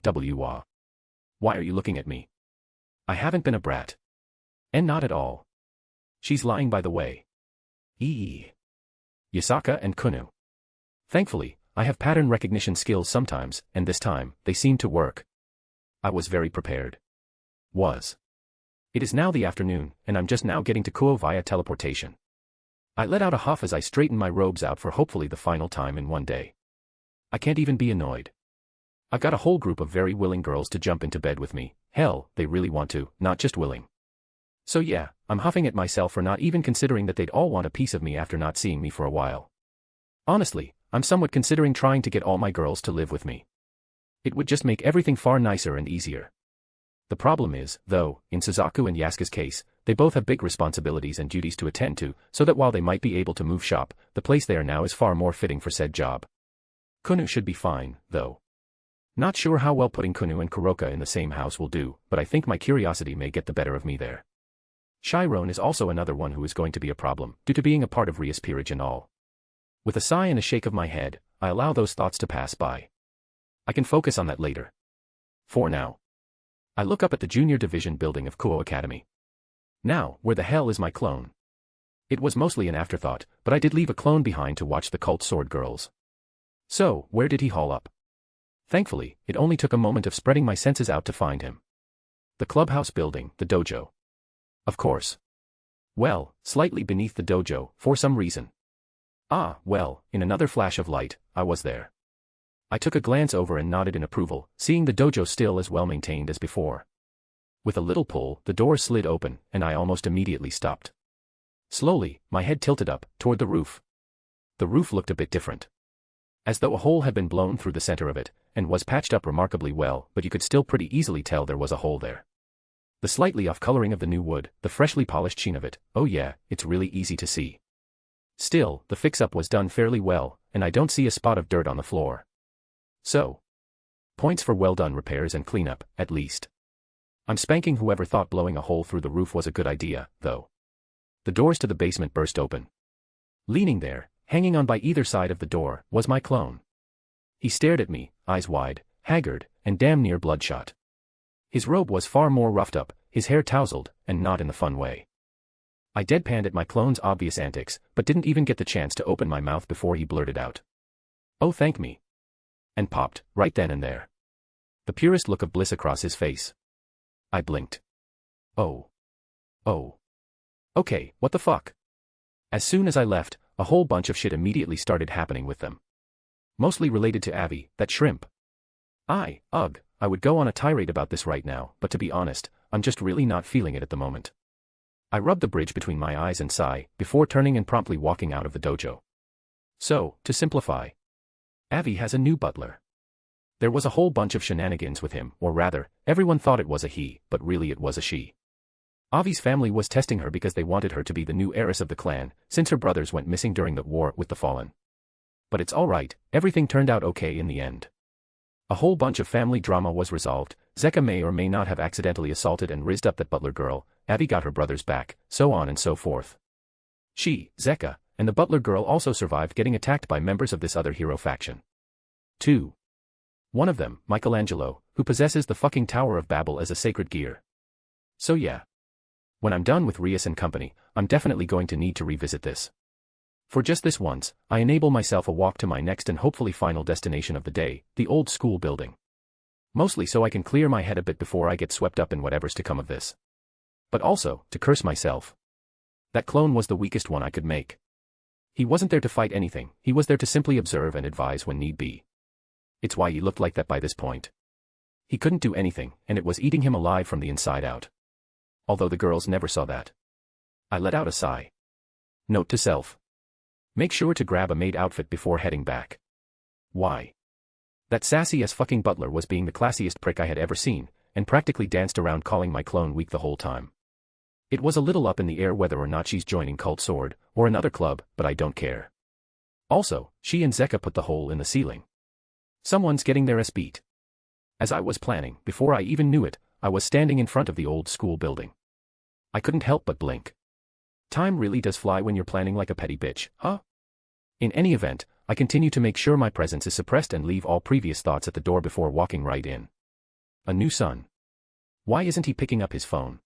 C: Why are you looking at me? I haven't been a brat. And not at all. She's lying by the way. Yasaka and Kunu. Thankfully, I have pattern recognition skills sometimes, and this time, they seem to work. I was very prepared. It is now the afternoon, and I'm just now getting to Kuo via teleportation. I let out a huff as I straighten my robes out for hopefully the final time in one day. I can't even be annoyed. I've got a whole group of very willing girls to jump into bed with me. Hell, they really want to, not just willing. So yeah, I'm huffing at myself for not even considering that they'd all want a piece of me after not seeing me for a while. Honestly, I'm somewhat considering trying to get all my girls to live with me. It would just make everything far nicer and easier. The problem is, though, in Suzaku and Yasuka's case, they both have big responsibilities and duties to attend to, so that while they might be able to move shop, the place they are now is far more fitting for said job. Kunu should be fine, though. Not sure how well putting Kunu and Kuroka in the same house will do, but I think my curiosity may get the better of me there. Chiron is also another one who is going to be a problem, due to being a part of Rias peerage and all. With a sigh and a shake of my head, I allow those thoughts to pass by. I can focus on that later. For now. I look up at the junior division building of Kuo Academy. Now, where the hell is my clone? It was mostly an afterthought, but I did leave a clone behind to watch the cult sword girls. So, where did he haul up? Thankfully, it only took a moment of spreading my senses out to find him. The clubhouse building, the dojo. Of course. Well, slightly beneath the dojo, for some reason. Ah, well, in another flash of light, I was there. I took a glance over and nodded in approval, seeing the dojo still as well maintained as before. With a little pull, the door slid open, and I almost immediately stopped. Slowly, my head tilted up, toward the roof. The roof looked a bit different. As though a hole had been blown through the center of it, and was patched up remarkably well, but you could still pretty easily tell there was a hole there. The slightly off coloring of the new wood, the freshly polished sheen of it, oh yeah, it's really easy to see. Still, the fix-up was done fairly well, and I don't see a spot of dirt on the floor. So. Points for well-done repairs and cleanup, at least. I'm spanking whoever thought blowing a hole through the roof was a good idea, though. The doors to the basement burst open. Leaning there, hanging on by either side of the door, was my clone. He stared at me, eyes wide, haggard, and damn near bloodshot. His robe was far more roughed up, his hair tousled, and not in the fun way. I deadpanned at my clone's obvious antics, but didn't even get the chance to open my mouth before he blurted out. "Oh, thank me." And popped, right then and there. The purest look of bliss across his face. I blinked. Oh. Okay, what the fuck? As soon as I left, a whole bunch of shit immediately started happening with them. Mostly related to Abby, that shrimp. I would go on a tirade about this right now, but to be honest, I'm just really not feeling it at the moment. I rubbed the bridge between my eyes and sigh, before turning and promptly walking out of the dojo. So, to simplify. Abby has a new butler. There was a whole bunch of shenanigans with him, or rather, everyone thought it was a he, but really it was a she. Avi's family was testing her because they wanted her to be the new heiress of the clan, since her brothers went missing during the war with the Fallen. But it's alright, everything turned out okay in the end. A whole bunch of family drama was resolved, Zeka may or may not have accidentally assaulted and rizzed up that butler girl, Abby got her brothers back, so on and so forth. She, Zeka, and the butler girl also survived getting attacked by members of this other hero faction. 2. One of them, Michelangelo, who possesses the fucking Tower of Babel as a sacred gear. So yeah. When I'm done with Rias and company, I'm definitely going to need to revisit this. For just this once, I enable myself a walk to my next and hopefully final destination of the day, the old school building. Mostly so I can clear my head a bit before I get swept up in whatever's to come of this. But also, to curse myself. That clone was the weakest one I could make. He wasn't there to fight anything, he was there to simply observe and advise when need be. It's why he looked like that by this point. He couldn't do anything, and it was eating him alive from the inside out. Although the girls never saw that. I let out a sigh. Note to self. Make sure to grab a maid outfit before heading back. Why? That sassy as fucking butler was being the classiest prick I had ever seen, and practically danced around calling my clone weak the whole time. It was a little up in the air whether or not she's joining Cult Sword, or another club, but I don't care. Also, she and Zeka put the hole in the ceiling. Someone's getting their ass beat. As I was planning, before I even knew it, I was standing in front of the old school building. I couldn't help but blink. Time really does fly when you're planning like a petty bitch, huh? In any event, I continue to make sure my presence is suppressed and leave all previous thoughts at the door before walking right in. A new son. Why isn't he picking up his phone?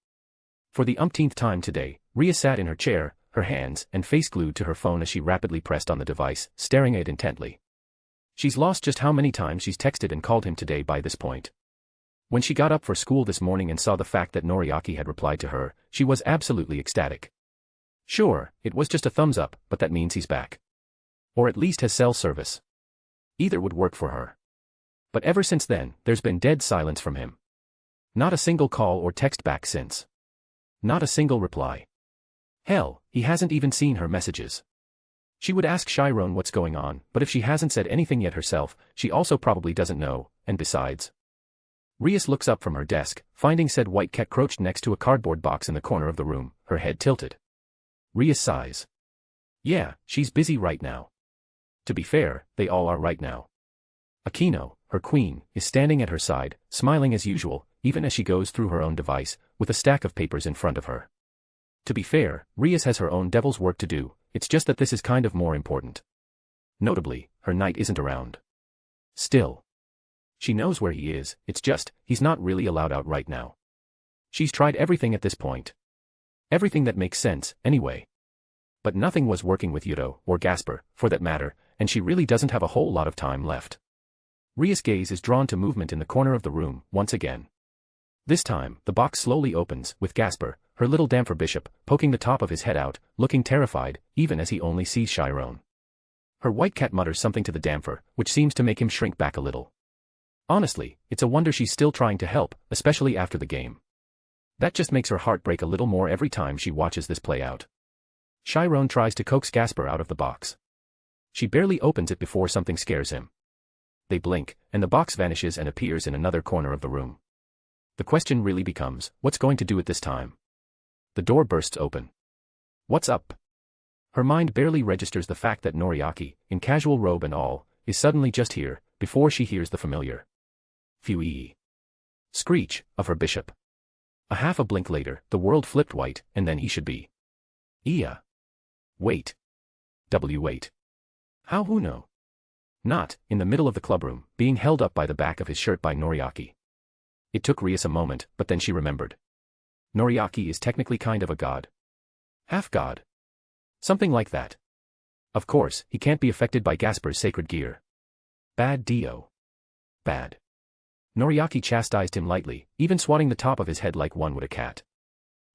C: For the umpteenth time today, Ria sat in her chair, her hands and face glued to her phone as she rapidly pressed on the device, staring at it intently. She's lost just how many times she's texted and called him today by this point. When she got up for school this morning and saw the fact that Noriaki had replied to her, she was absolutely ecstatic. Sure, it was just a thumbs up, but that means he's back. Or at least has cell service. Either would work for her. But ever since then, there's been dead silence from him. Not a single call or text back since. Not a single reply. Hell, he hasn't even seen her messages. She would ask Chiron what's going on, but if she hasn't said anything yet herself, she also probably doesn't know, and besides. Rias looks up from her desk, finding said white cat crouched next to a cardboard box in the corner of the room, her head tilted. Rias sighs. Yeah, she's busy right now. To be fair, they all are right now. Akino, her queen, is standing at her side, smiling as usual, even as she goes through her own device, with a stack of papers in front of her. To be fair, Rias has her own devil's work to do, it's just that this is kind of more important. Notably, her knight isn't around. Still. She knows where he is, it's just, he's not really allowed out right now. She's tried everything at this point. Everything that makes sense, anyway. But nothing was working with Yuto, or Gasper, for that matter, and she really doesn't have a whole lot of time left. Ria's gaze is drawn to movement in the corner of the room, once again. This time, the box slowly opens, with Gasper, her little Damfer bishop, poking the top of his head out, looking terrified, even as he only sees Chiron. Her white cat mutters something to the Damfer, which seems to make him shrink back a little. Honestly, it's a wonder she's still trying to help, especially after the game. That just makes her heart break a little more every time she watches this play out. Chiron tries to coax Gasper out of the box. She barely opens it before something scares him. They blink, and the box vanishes and appears in another corner of the room. The question really becomes, what's going to do it this time? The door bursts open. What's up? Her mind barely registers the fact that Noriaki, in casual robe and all, is suddenly just here, before she hears the familiar phew screech of her bishop. A half a blink later, the world flipped white, and then he should be. Iya. Wait. Wait. How who know? Not, in the middle of the clubroom, being held up by the back of his shirt by Noriaki. It took Rias a moment, but then she remembered. Noriaki is technically kind of a god. Half god. Something like that. Of course, he can't be affected by Gasper's sacred gear. Bad Dio. Bad. Noriaki chastised him lightly, even swatting the top of his head like one would a cat.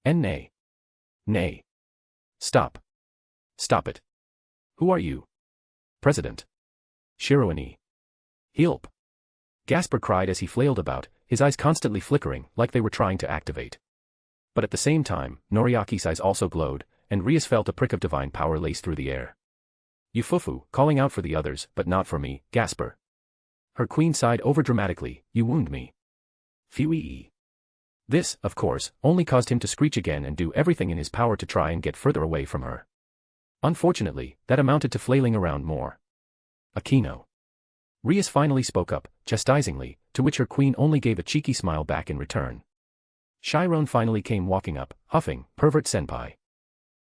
C: And nay. Nay. Stop. Stop it. Who are you? President. Shiroani. Help. Gasper cried as he flailed about, his eyes constantly flickering, like they were trying to activate. But at the same time, Noriaki's eyes also glowed, and Rias felt a prick of divine power lace through the air. Yufufu, calling out for the others, but not for me, Gasper. Her queen sighed overdramatically, you wound me. Phew. This, of course, only caused him to screech again and do everything in his power to try and get further away from her. Unfortunately, that amounted to flailing around more. Akino. Rias finally spoke up, chastisingly, to which her queen only gave a cheeky smile back in return. Chiron finally came walking up, huffing, pervert senpai.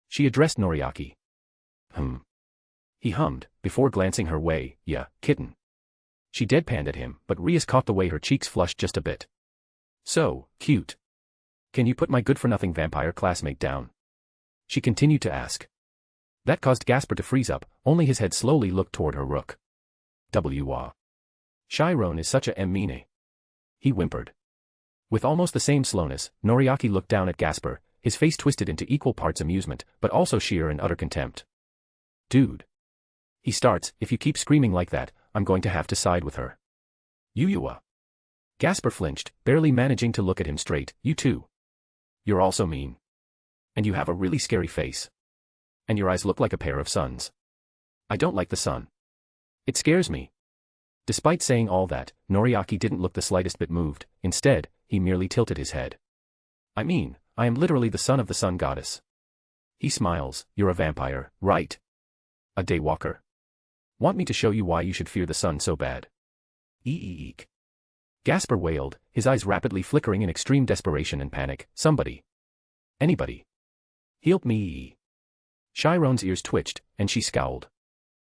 C: She addressed Noriaki. He hummed, before glancing her way, yeah, kitten. She deadpanned at him, but Rias caught the way her cheeks flushed just a bit. So, cute. Can you put my good-for-nothing vampire classmate down? She continued to ask. That caused Gasper to freeze up, only his head slowly looked toward her rook. Wah. Chiron is such a mine. He whimpered. With almost the same slowness, Noriaki looked down at Gasper, his face twisted into equal parts amusement, but also sheer and utter contempt. Dude. He starts, if you keep screaming like that, I'm going to have to side with her. Yuyua. Gasper flinched, barely managing to look at him straight, you too. You're also mean. And you have a really scary face. And your eyes look like a pair of suns. I don't like the sun. It scares me. Despite saying all that, Noriaki didn't look the slightest bit moved, instead, he merely tilted his head. I mean, I am literally the son of the sun goddess. He smiles, you're a vampire, right? A daywalker. Want me to show you why you should fear the sun so bad? Eek. Gasper wailed, his eyes rapidly flickering in extreme desperation and panic, somebody. Anybody. Help me. Chiron's ears twitched, and she scowled.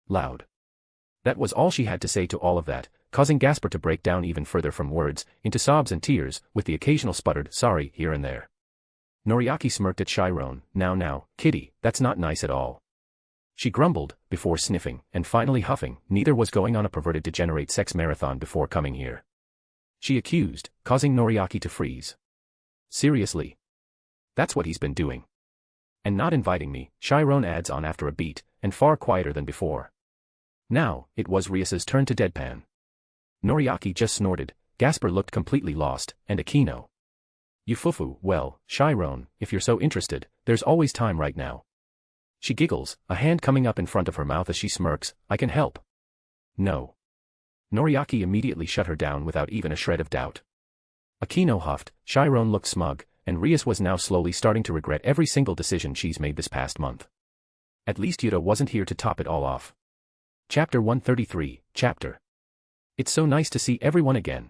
C: Loud. That was all she had to say to all of that, causing Gasper to break down even further from words, into sobs and tears, with the occasional sputtered sorry here and there. Noriaki smirked at Chiron, now, kitty, that's not nice at all. She grumbled, before sniffing, and finally huffing, neither was going on a perverted degenerate sex marathon before coming here. She accused, causing Noriaki to freeze. Seriously? That's what he's been doing. And not inviting me, Chiron adds on after a beat, and far quieter than before. Now, it was Rias's turn to deadpan. Noriaki just snorted, Gasper looked completely lost, and Akino. Yufufu, well, Chiron, if you're so interested, there's always time right now. She giggles, a hand coming up in front of her mouth as she smirks, I can help. No. Noriaki immediately shut her down without even a shred of doubt. Akino huffed, Chiron looked smug, and Rias was now slowly starting to regret every single decision she's made this past month. At least Yuta wasn't here to top it all off. Chapter 133, Chapter. It's so nice to see everyone again.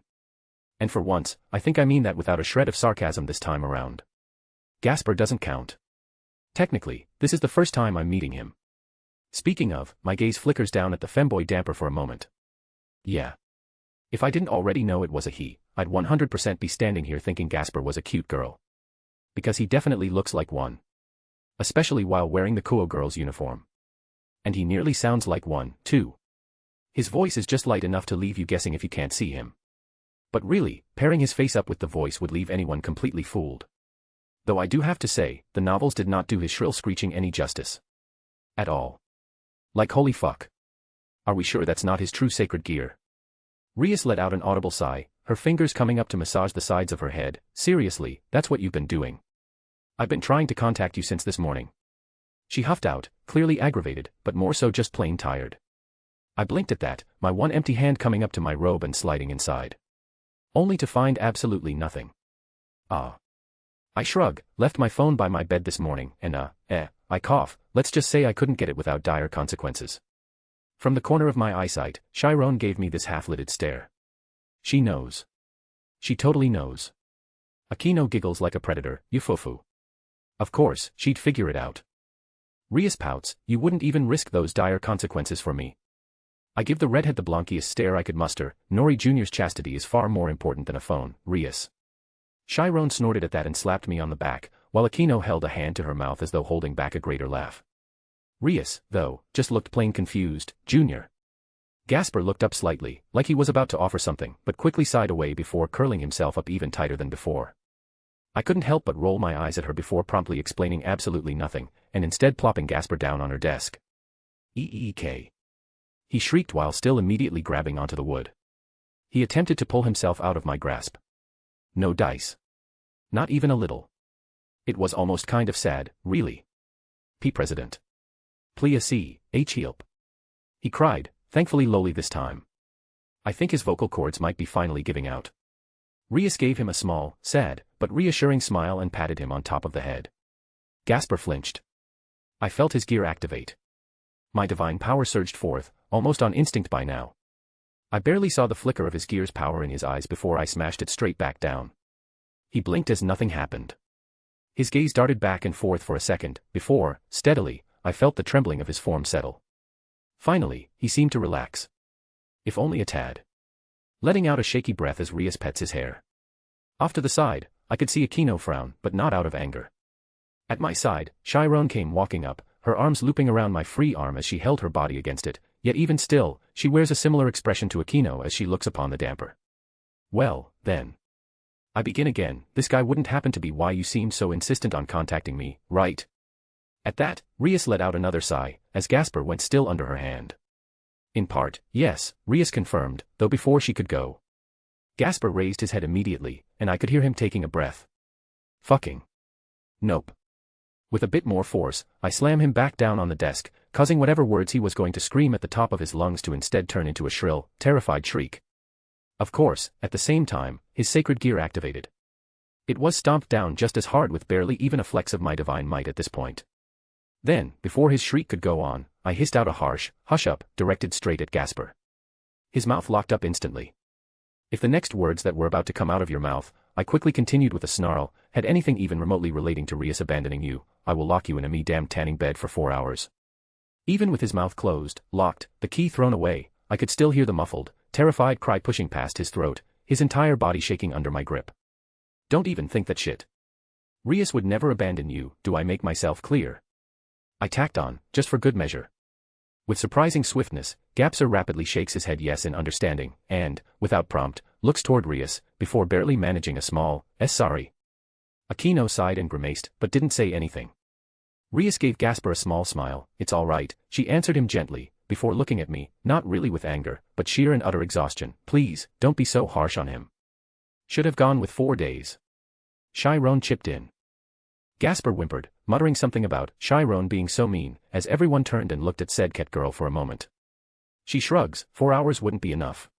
C: And for once, I think I mean that without a shred of sarcasm this time around. Gasper doesn't count. Technically, this is the first time I'm meeting him. Speaking of, my gaze flickers down at the femboy damper for a moment. Yeah. If I didn't already know it was a he, I'd 100% be standing here thinking Gasper was a cute girl. Because he definitely looks like one. Especially while wearing the Kuo girl's uniform. And he nearly sounds like one, too. His voice is just light enough to leave you guessing if you can't see him. But really, pairing his face up with the voice would leave anyone completely fooled. Though I do have to say, the novels did not do his shrill screeching any justice. At all. Like holy fuck. Are we sure that's not his true sacred gear? Rias let out an audible sigh, her fingers coming up to massage the sides of her head. Seriously, that's what you've been doing. I've been trying to contact you since this morning. She huffed out, clearly aggravated, but more so just plain tired. I blinked at that, my one empty hand coming up to my robe and sliding inside. Only to find absolutely nothing. Ah. I shrug, left my phone by my bed this morning, and I cough, let's just say I couldn't get it without dire consequences. From the corner of my eyesight, Chiron gave me this half-lidded stare. She knows. She totally knows. Akino giggles like a predator, Yufufu. Of course, she'd figure it out. Rias pouts, you wouldn't even risk those dire consequences for me. I give the redhead the blankiest stare I could muster. Nori Jr.'s chastity is far more important than a phone, Rias. Chiron snorted at that and slapped me on the back, while Akino held a hand to her mouth as though holding back a greater laugh. Rias, though, just looked plain confused. Junior. Gasper looked up slightly, like he was about to offer something, but quickly sighed away before curling himself up even tighter than before. I couldn't help but roll my eyes at her before promptly explaining absolutely nothing, and instead plopping Gasper down on her desk. Eek. He shrieked while still immediately grabbing onto the wood. He attempted to pull himself out of my grasp. No dice. Not even a little. It was almost kind of sad, really. President. Please, help. He cried, thankfully lowly this time. I think his vocal cords might be finally giving out. Rias gave him a small, sad, but reassuring smile and patted him on top of the head. Gasper flinched. I felt his gear activate. My divine power surged forth, almost on instinct by now. I barely saw the flicker of his gear's power in his eyes before I smashed it straight back down. He blinked as nothing happened. His gaze darted back and forth for a second, before, steadily, I felt the trembling of his form settle. Finally, he seemed to relax. If only a tad. Letting out a shaky breath as Rias pets his hair. Off to the side, I could see Akino frown, but not out of anger. At my side, Chiron came walking up, her arms looping around my free arm as she held her body against it, yet even still, she wears a similar expression to Akino as she looks upon the damper. Well, then. I begin again, this guy wouldn't happen to be why you seemed so insistent on contacting me, right? At that, Rias let out another sigh, as Gasper went still under her hand. In part, yes, Rias confirmed, though before she could go. Gasper raised his head immediately, and I could hear him taking a breath. Fucking. Nope. With a bit more force, I slam him back down on the desk, causing whatever words he was going to scream at the top of his lungs to instead turn into a shrill, terrified shriek. Of course, at the same time, his sacred gear activated. It was stomped down just as hard with barely even a flex of my divine might at this point. Then, before his shriek could go on, I hissed out a harsh, hush up, directed straight at Gasper. His mouth locked up instantly. If the next words that were about to come out of your mouth, I quickly continued with a snarl, had anything even remotely relating to Rias abandoning you, I will lock you in a me-damn tanning bed for 4 hours. Even with his mouth closed, locked, the key thrown away, I could still hear the muffled, terrified cry pushing past his throat, his entire body shaking under my grip. Don't even think that shit. Rias would never abandon you, do I make myself clear? I tacked on, just for good measure. With surprising swiftness, Gasper rapidly shakes his head yes in understanding, and, without prompt, looks toward Rias, before barely managing a small, sorry. Akino sighed and grimaced, but didn't say anything. Rias gave Gasper a small smile, it's all right, she answered him gently, before looking at me, not really with anger, but sheer and utter exhaustion, please, don't be so harsh on him. Should have gone with 4 days. Chiron chipped in. Gasper whimpered, muttering something about Chiron being so mean, as everyone turned and looked at said cat girl for a moment. She shrugs, 4 hours wouldn't be enough.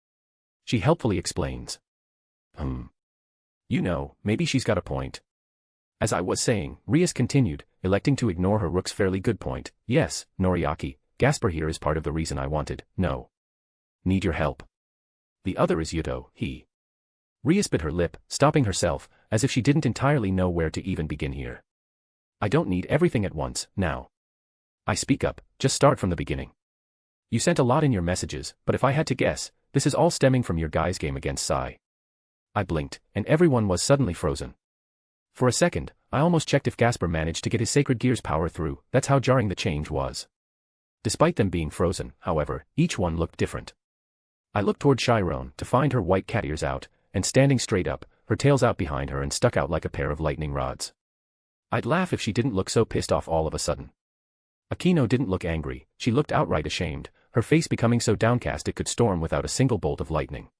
C: She helpfully explains. You know, maybe she's got a point. As I was saying, Rias continued, electing to ignore her rook's fairly good point. Yes, Noriaki, Gasper here is part of the reason I wanted, no. Need your help. The other is Yuto, he. Rias bit her lip, stopping herself, as if she didn't entirely know where to even begin here. I don't need everything at once, now. I speak up, just start from the beginning. You sent a lot in your messages, but if I had to guess, this is all stemming from your guys' game against Sai. I blinked, and everyone was suddenly frozen. For a second, I almost checked if Gasper managed to get his sacred gear's power through, that's how jarring the change was. Despite them being frozen, however, each one looked different. I looked toward Chiron to find her white cat ears out, and standing straight up, her tails out behind her and stuck out like a pair of lightning rods. I'd laugh if she didn't look so pissed off all of a sudden. Akino didn't look angry, she looked outright ashamed, her face becoming so downcast it could storm without a single bolt of lightning.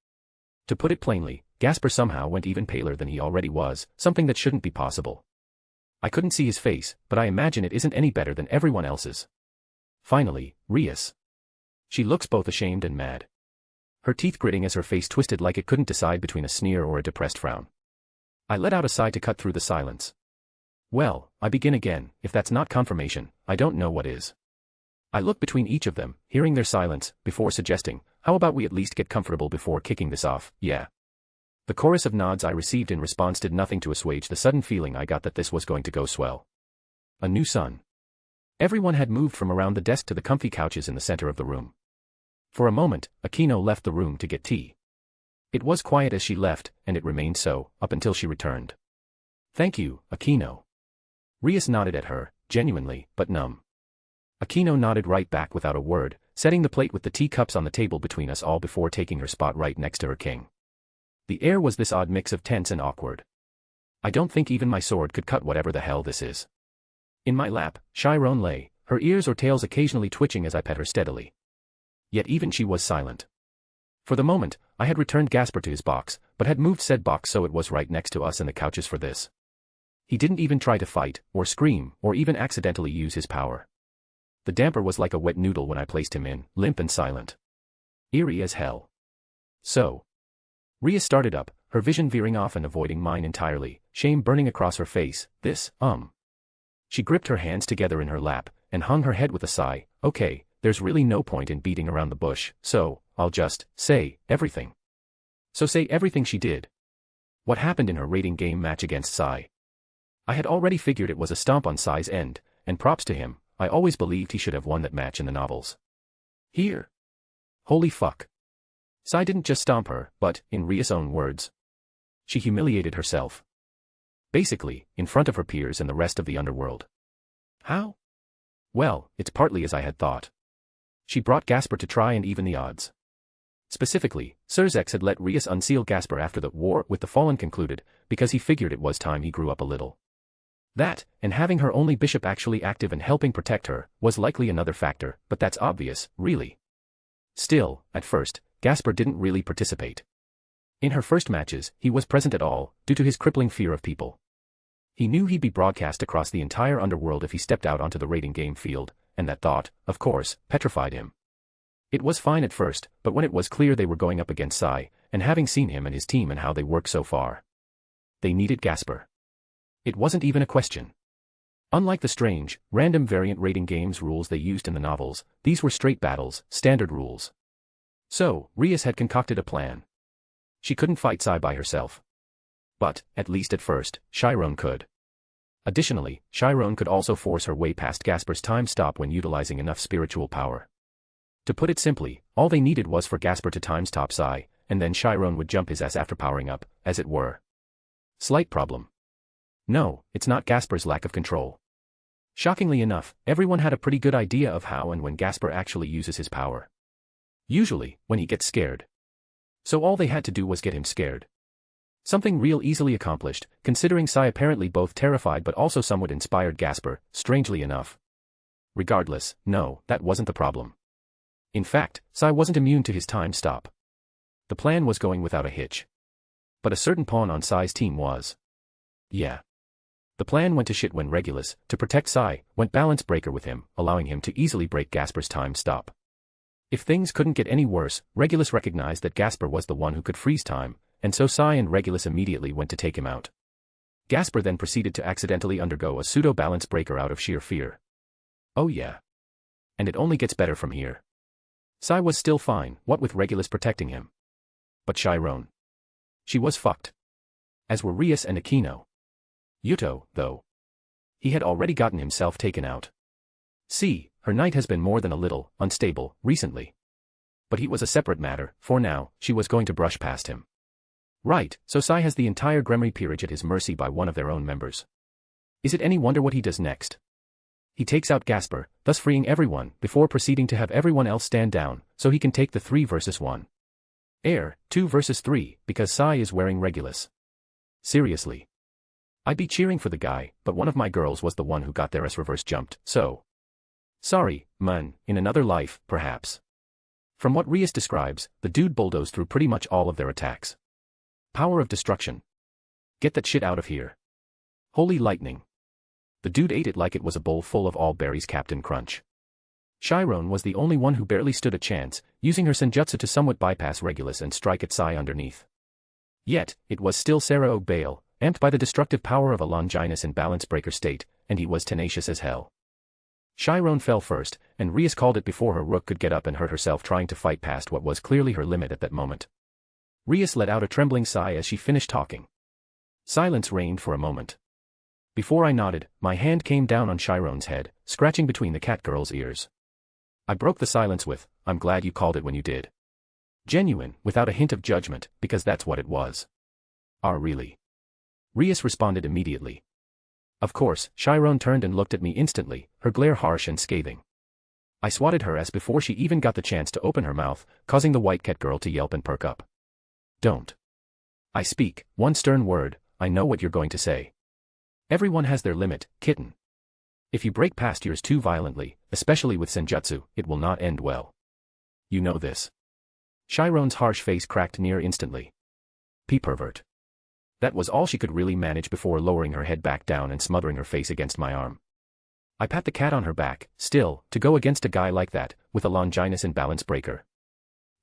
C: To put it plainly, Gasper somehow went even paler than he already was, something that shouldn't be possible. I couldn't see his face, but I imagine it isn't any better than everyone else's. Finally, Rias. She looks both ashamed and mad. Her teeth gritting as her face twisted like it couldn't decide between a sneer or a depressed frown. I let out a sigh to cut through the silence. Well, I begin again, if that's not confirmation, I don't know what is. I look between each of them, hearing their silence, before suggesting, how about we at least get comfortable before kicking this off, yeah. The chorus of nods I received in response did nothing to assuage the sudden feeling I got that this was going to go swell. A new sun. Everyone had moved from around the desk to the comfy couches in the center of the room. For a moment, Akino left the room to get tea. It was quiet as she left, and it remained so, up until she returned. Thank you, Akino. Rias nodded at her, genuinely, but numb. Akino nodded right back without a word, setting the plate with the teacups on the table between us all before taking her spot right next to her king. The air was this odd mix of tense and awkward. I don't think even my sword could cut whatever the hell this is. In my lap, Chiron lay, her ears or tails occasionally twitching as I pet her steadily. Yet even she was silent. For the moment, I had returned Gasper to his box, but had moved said box so it was right next to us and the couches for this. He didn't even try to fight, or scream, or even accidentally use his power. The damper was like a wet noodle when I placed him in, limp and silent. Eerie as hell. So. Ria started up, her vision veering off and avoiding mine entirely, shame burning across her face, this. She gripped her hands together in her lap, and hung her head with a sigh, okay, there's really no point in beating around the bush, so, I'll just, say, everything. So say everything she did. What happened in her rating game match against Sai? I had already figured it was a stomp on Sai's end, and props to him, I always believed he should have won that match in the novels. Here. Holy fuck. Sai didn't just stomp her, but, in Ria's own words, she humiliated herself. Basically, in front of her peers and the rest of the underworld. How? Well, it's partly as I had thought. She brought Gasper to try and even the odds. Specifically, Surzex had let Rias unseal Gasper after the war with the Fallen concluded, because he figured it was time he grew up a little. That, and having her only bishop actually active and helping protect her, was likely another factor, but that's obvious, really. Still, at first, Gasper didn't really participate. In her first matches, he was present at all, due to his crippling fear of people. He knew he'd be broadcast across the entire underworld if he stepped out onto the raiding game field, and that thought, of course, petrified him. It was fine at first, but when it was clear they were going up against Sai, and having seen him and his team and how they work so far, they needed Gasper. It wasn't even a question. Unlike the strange, random variant raiding games rules they used in the novels, these were straight battles, standard rules. So, Rias had concocted a plan. She couldn't fight Sai by herself. But, at least at first, Chiron could. Additionally, Chiron could also force her way past Gasper's time stop when utilizing enough spiritual power. To put it simply, all they needed was for Gasper to time stop Sai, and then Chiron would jump his ass after powering up, as it were. Slight problem. No, it's not Gasper's lack of control. Shockingly enough, everyone had a pretty good idea of how and when Gasper actually uses his power. Usually, when he gets scared. So all they had to do was get him scared. Something real easily accomplished, considering Sai apparently both terrified but also somewhat inspired Gasper, strangely enough. Regardless, no, that wasn't the problem. In fact, Sai wasn't immune to his time stop. The plan was going without a hitch. But a certain pawn on Sai's team was. Yeah. The plan went to shit when Regulus, to protect Sai, went balance breaker with him, allowing him to easily break Gasper's time stop. If things couldn't get any worse, Regulus recognized that Gasper was the one who could freeze time, and so Sai and Regulus immediately went to take him out. Gasper then proceeded to accidentally undergo a pseudo-balance breaker out of sheer fear. Oh yeah. And it only gets better from here. Sai was still fine, what with Regulus protecting him. But Chiron. She was fucked. As were Rias and Akino. Yuto, though. He had already gotten himself taken out. See, her knight has been more than a little unstable recently. But he was a separate matter, for now, she was going to brush past him. Right, so Sai has the entire Gremry peerage at his mercy by one of their own members. Is it any wonder what he does next? He takes out Gasper, thus freeing everyone, before proceeding to have everyone else stand down, so he can take the 3 versus 1. 2 versus 3, because Sai is wearing Regulus. Seriously. I'd be cheering for the guy, but one of my girls was the one who got their ass reverse jumped, so. Sorry, man, in another life, perhaps. From what Rias describes, the dude bulldozed through pretty much all of their attacks. Power of destruction. Get that shit out of here. Holy lightning. The dude ate it like it was a bowl full of all berries. Captain Crunch. Chiron was the only one who barely stood a chance, using her senjutsu to somewhat bypass Regulus and strike at Sai underneath. Yet, it was still Sarah Bale, amped by the destructive power of a Longinus in balance breaker state, and he was tenacious as hell. Chiron fell first, and Rias called it before her rook could get up and hurt herself trying to fight past what was clearly her limit at that moment. Rias let out a trembling sigh as she finished talking. Silence reigned for a moment. Before I nodded, my hand came down on Chiron's head, scratching between the cat girl's ears. I broke the silence with, "I'm glad you called it when you did." Genuine, without a hint of judgment, because that's what it was. Really? Rias responded immediately. Of course, Chiron turned and looked at me instantly, her glare harsh and scathing. I swatted her ass before she even got the chance to open her mouth, causing the white cat girl to yelp and perk up. Don't. I speak, one stern word, I know what you're going to say. Everyone has their limit, kitten. If you break past yours too violently, especially with senjutsu, it will not end well. You know this. Chiron's harsh face cracked near instantly. Pervert. That was all she could really manage before lowering her head back down and smothering her face against my arm. I pat the cat on her back, still, to go against a guy like that, with a Longinus and balance breaker.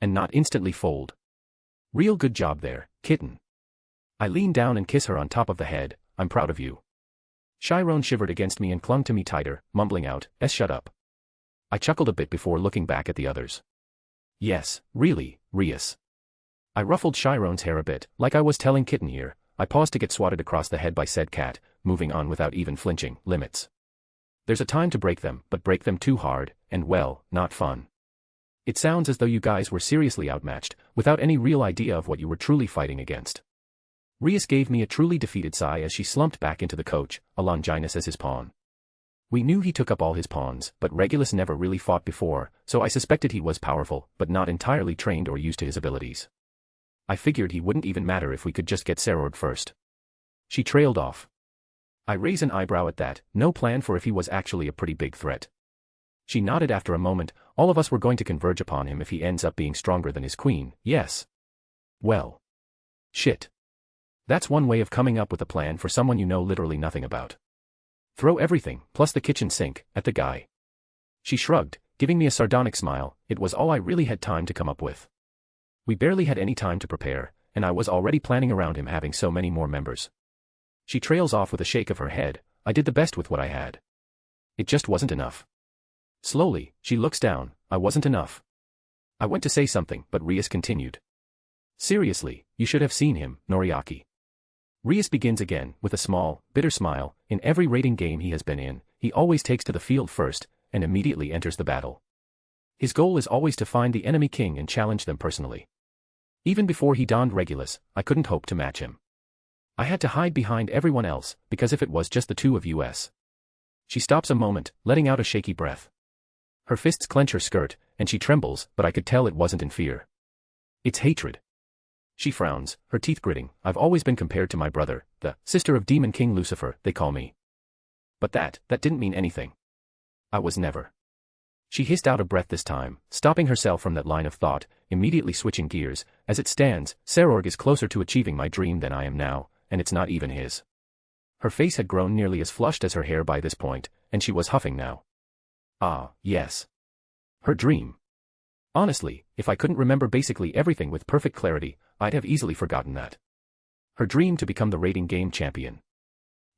C: And not instantly fold. Real good job there, kitten. I lean down and kiss her on top of the head, I'm proud of you. Chiron shivered against me and clung to me tighter, mumbling out, shut up. I chuckled a bit before looking back at the others. Yes, really, Rias. I ruffled Chiron's hair a bit, like I was telling Kitten here. I paused to get swatted across the head by said cat, moving on without even flinching. Limits. There's a time to break them, but break them too hard, and well, not fun. It sounds as though you guys were seriously outmatched, without any real idea of what you were truly fighting against. Rias gave me a truly defeated sigh as she slumped back into the coach, a Longinus as his pawn. We knew he took up all his pawns, but Regulus never really fought before, so I suspected he was powerful, but not entirely trained or used to his abilities. I figured he wouldn't even matter if we could just get Sarord first. She trailed off. I raised an eyebrow at that, no plan for if he was actually a pretty big threat. She nodded after a moment, all of us were going to converge upon him if he ends up being stronger than his queen, yes. Well. Shit. That's one way of coming up with a plan for someone you know literally nothing about. Throw everything, plus the kitchen sink, at the guy. She shrugged, giving me a sardonic smile. It was all I really had time to come up with. We barely had any time to prepare, and I was already planning around him having so many more members. She trails off with a shake of her head. I did the best with what I had. It just wasn't enough. Slowly, she looks down. I wasn't enough. I went to say something, but Rias continued. Seriously, you should have seen him, Noriaki. Rias begins again, with a small, bitter smile. In every raiding game he has been in, he always takes to the field first, and immediately enters the battle. His goal is always to find the enemy king and challenge them personally. Even before he donned Regulus, I couldn't hope to match him. I had to hide behind everyone else, because if it was just the two of us. She stops a moment, letting out a shaky breath. Her fists clench her skirt, and she trembles, but I could tell it wasn't in fear. It's hatred. She frowns, her teeth gritting. I've always been compared to my brother, the sister of Demon King Lucifer, they call me. But that didn't mean anything. I was never. She hissed out a breath this time, stopping herself from that line of thought, immediately switching gears. As it stands, Sarorg is closer to achieving my dream than I am now, and it's not even his. Her face had grown nearly as flushed as her hair by this point, and she was huffing now. Ah, yes. Her dream. Honestly, if I couldn't remember basically everything with perfect clarity, I'd have easily forgotten that. Her dream to become the raiding game champion.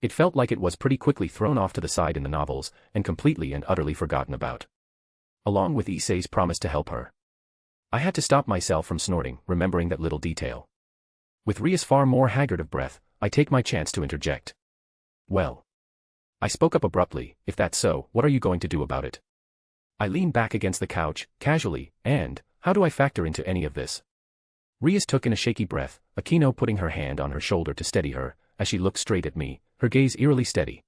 C: It felt like it was pretty quickly thrown off to the side in the novels, and completely and utterly forgotten about. Along with Issei's promise to help her. I had to stop myself from snorting, remembering that little detail. With Rias far more haggard of breath, I take my chance to interject. Well. I spoke up abruptly. If that's so, what are you going to do about it? I leaned back against the couch, casually, and, how do I factor into any of this? Rias took in a shaky breath, Akino putting her hand on her shoulder to steady her, as she looked straight at me, her gaze eerily steady.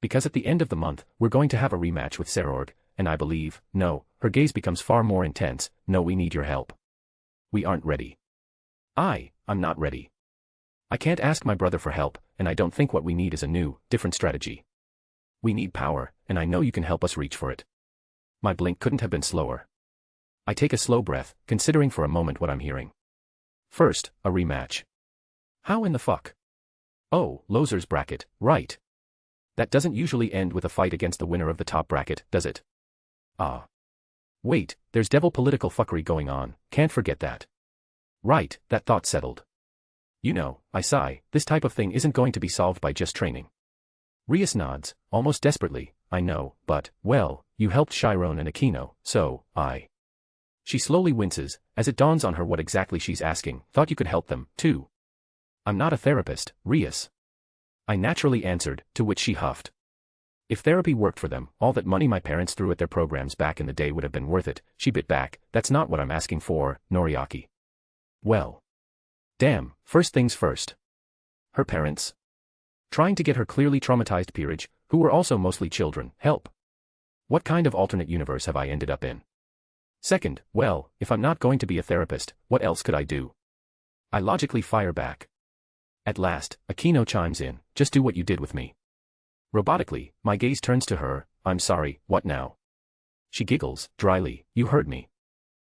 C: Because at the end of the month, we're going to have a rematch with Serorg, and I believe, no, her gaze becomes far more intense, no, we need your help. We aren't ready. I'm not ready. I can't ask my brother for help, and I don't think what we need is a new, different strategy. We need power, and I know you can help us reach for it. My blink couldn't have been slower. I take a slow breath, considering for a moment what I'm hearing. First, a rematch. How in the fuck? Oh, losers bracket, right. That doesn't usually end with a fight against the winner of the top bracket, does it? Ah. Wait, there's devil political fuckery going on, can't forget that. Right, that thought settled. You know, I sigh, this type of thing isn't going to be solved by just training. Rias nods, almost desperately, I know, but, well, you helped Chiron and Akino, so, She slowly winces, as it dawns on her what exactly she's asking, thought you could help them, too. I'm not a therapist, Rias. I naturally answered, to which she huffed. If therapy worked for them, all that money my parents threw at their programs back in the day would have been worth it, she bit back, that's not what I'm asking for, Noriaki. Well. Damn, first things first. Her parents. Trying to get her clearly traumatized peerage, who were also mostly children, help. What kind of alternate universe have I ended up in? Second, well, if I'm not going to be a therapist, what else could I do? I logically fire back. At last, Akino chimes in, just do what you did with me. Robotically, my gaze turns to her, I'm sorry, what now? She giggles, dryly, you heard me.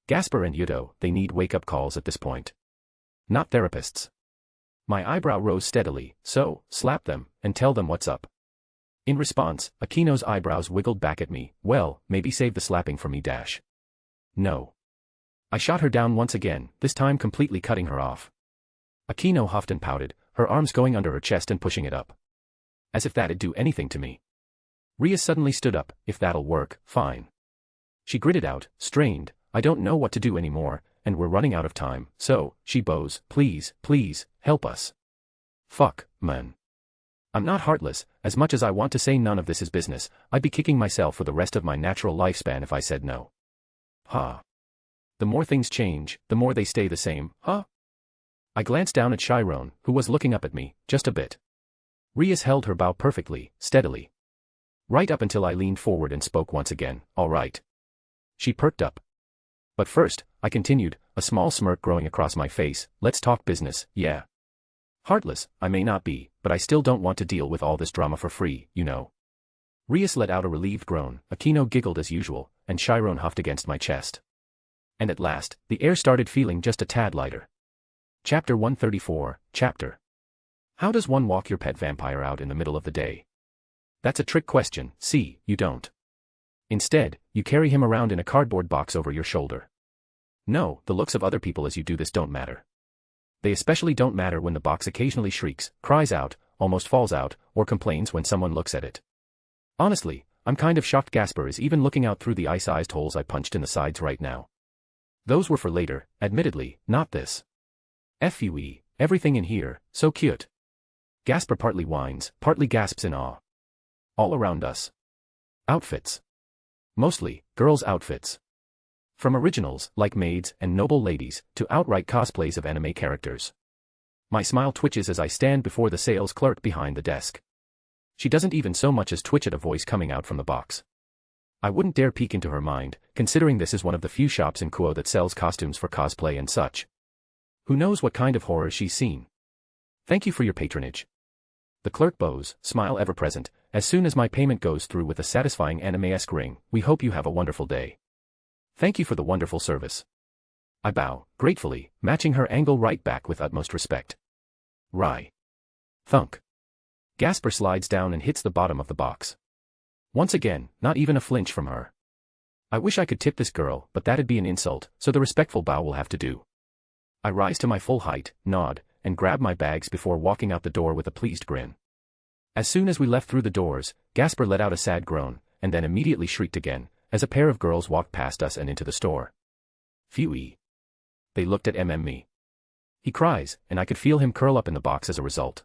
C: Gasper and Yudo, they need wake-up calls at this point. Not therapists. My eyebrow rose steadily, so, slap them, and tell them what's up. In response, Akino's eyebrows wiggled back at me, well, maybe save the slapping for me dash. No. I shot her down once again, this time completely cutting her off. Akino huffed and pouted, her arms going under her chest and pushing it up. As if that'd do anything to me. Rias suddenly stood up, if that'll work, fine. She gritted out, strained, I don't know what to do anymore, and we're running out of time, so, she bows, please, help us. Fuck, man. I'm not heartless, as much as I want to say none of this is business, I'd be kicking myself for the rest of my natural lifespan if I said no. Huh. The more things change, the more they stay the same, huh? I glanced down at Chiron, who was looking up at me, just a bit. Rias held her bow perfectly, steadily. Right up until I leaned forward and spoke once again, all right. She perked up. But first, I continued, a small smirk growing across my face, let's talk business, yeah. Heartless, I may not be, but I still don't want to deal with all this drama for free, you know. Rias let out a relieved groan, Akino giggled as usual, and Chiron huffed against my chest. And at last, the air started feeling just a tad lighter. Chapter 134, Chapter. How does one walk your pet vampire out in the middle of the day? That's a trick question, see, you don't. Instead, you carry him around in a cardboard box over your shoulder. No, the looks of other people as you do this don't matter. They especially don't matter when the box occasionally shrieks, cries out, almost falls out, or complains when someone looks at it. Honestly, I'm kind of shocked Gasper is even looking out through the ice-sized holes I punched in the sides right now. Those were for later, admittedly, not this. F.U.E., everything in here, so cute. Gasper partly whines, partly gasps in awe. All around us. Outfits. Mostly, girls' outfits. From originals, like maids and noble ladies, to outright cosplays of anime characters. My smile twitches as I stand before the sales clerk behind the desk. She doesn't even so much as twitch at a voice coming out from the box. I wouldn't dare peek into her mind, considering this is one of the few shops in Kuo that sells costumes for cosplay and such. Who knows what kind of horror she's seen. Thank you for your patronage. The clerk bows, smile ever present, as soon as my payment goes through with a satisfying anime-esque ring, we hope you have a wonderful day. Thank you for the wonderful service. I bow, gratefully, matching her angle right back with utmost respect. Rye. Thunk. Gasper slides down and hits the bottom of the box. Once again, not even a flinch from her. I wish I could tip this girl, but that'd be an insult, so the respectful bow will have to do. I rise to my full height, nod, and grab my bags before walking out the door with a pleased grin. As soon as we left through the doors, Gasper let out a sad groan, and then immediately shrieked again, as a pair of girls walked past us and into the store. Phew. They looked at me. He cries, and I could feel him curl up in the box as a result.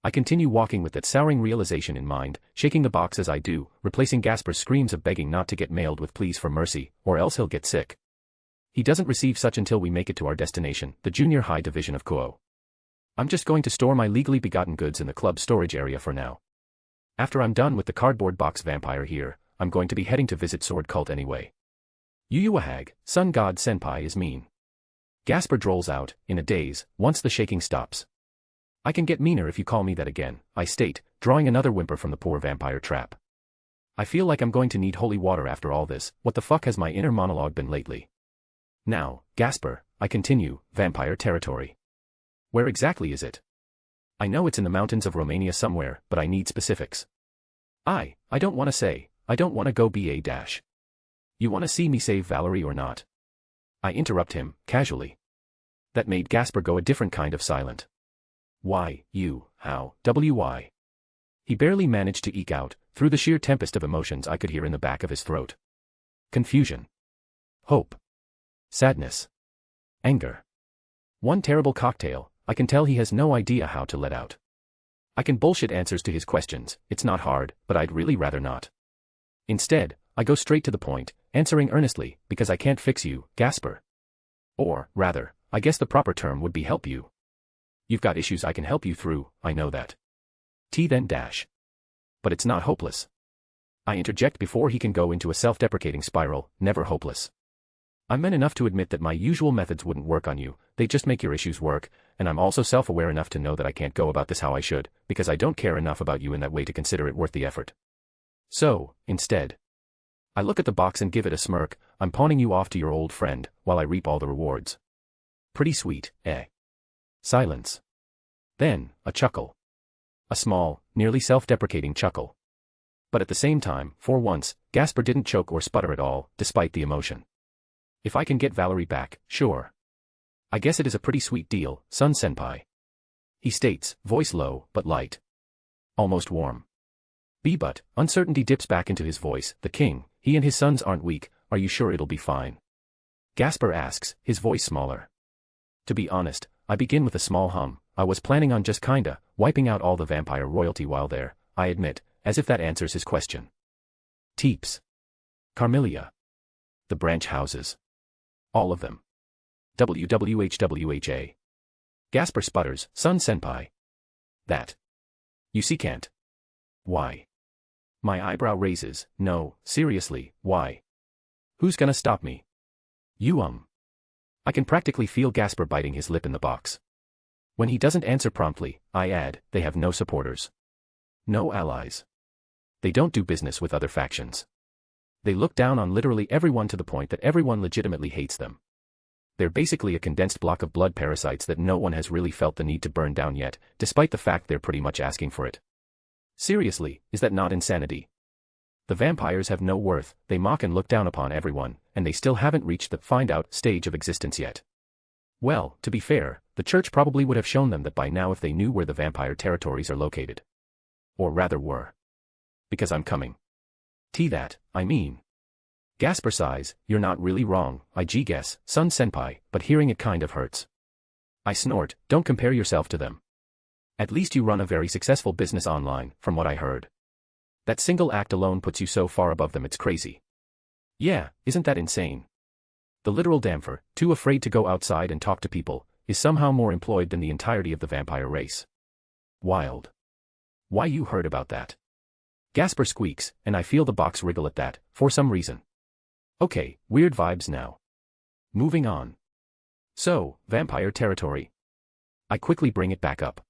C: I continue walking with that souring realization in mind, shaking the box as I do, replacing Gasper's screams of begging not to get mailed with pleas for mercy, or else he'll get sick. He doesn't receive such until we make it to our destination, the junior high division of Kuo. I'm just going to store my legally begotten goods in the club storage area for now. After I'm done with the cardboard box vampire here, I'm going to be heading to visit Sword Cult anyway. Yuuahag, Sun God Senpai is mean. Gasper drolls out, in a daze, once the shaking stops. I can get meaner if you call me that again, I state, drawing another whimper from the poor vampire trap. I feel like I'm going to need holy water after all this. What the fuck has my inner monologue been lately? Now, Gasper, I continue, vampire territory. Where exactly is it? I know it's in the mountains of Romania somewhere, but I need specifics. I don't want to say, I don't want to go BA-. You want to see me save Valerie or not? I interrupt him, casually. That made Gasper go a different kind of silent. Why, you, how, why? He barely managed to eke out, through the sheer tempest of emotions I could hear in the back of his throat. Confusion. Hope. Sadness. Anger. One terrible cocktail. I can tell he has no idea how to let out. I can bullshit answers to his questions, it's not hard, but I'd really rather not. Instead, I go straight to the point, answering earnestly, because I can't fix you, Gasper. Or, rather, I guess the proper term would be help you. You've got issues I can help you through, I know that. Then dash. But it's not hopeless. I interject before he can go into a self-deprecating spiral, never hopeless. I'm men enough to admit that my usual methods wouldn't work on you, they just make your issues work, and I'm also self-aware enough to know that I can't go about this how I should, because I don't care enough about you in that way to consider it worth the effort. So, instead, I look at the box and give it a smirk. I'm pawning you off to your old friend, while I reap all the rewards. Pretty sweet, eh? Silence. Then, a chuckle. A small, nearly self-deprecating chuckle. But at the same time, for once, Gasper didn't choke or sputter at all, despite the emotion. If I can get Valerie back, sure. I guess it is a pretty sweet deal, Sun Senpai. He states, voice low, but light. Almost warm. But, uncertainty dips back into his voice, the king, he and his sons aren't weak, are you sure it'll be fine? Gasper asks, his voice smaller. To be honest, I begin with a small hum, I was planning on just kinda, wiping out all the vampire royalty while there, I admit, as if that answers his question. Teeps. Carmelia. The branch houses. All of them. WWHWHA. Gasper sputters, Sun Senpai. That. You see can't. Why? My eyebrow raises, no, seriously, why? Who's gonna stop me? You I can practically feel Gasper biting his lip in the box. When he doesn't answer promptly, I add, they have no supporters. No allies. They don't do business with other factions. They look down on literally everyone to the point that everyone legitimately hates them. They're basically a condensed block of blood parasites that no one has really felt the need to burn down yet, despite the fact they're pretty much asking for it. Seriously, is that not insanity? The vampires have no worth, they mock and look down upon everyone, and they still haven't reached the find-out stage of existence yet. Well, to be fair, the church probably would have shown them that by now if they knew where the vampire territories are located. Or rather were. Because I'm coming. That, I mean. Gasper sighs, you're not really wrong, I guess, Sun Senpai, but hearing it kind of hurts. I snort, don't compare yourself to them. At least you run a very successful business online, from what I heard. That single act alone puts you so far above them it's crazy. Yeah, isn't that insane? The literal Damfer, too afraid to go outside and talk to people, is somehow more employed than the entirety of the vampire race. Wild. Why you heard about that? Gasper squeaks, and I feel the box wriggle at that, for some reason. Okay, weird vibes now. Moving on. So, vampire territory. I quickly bring it back up.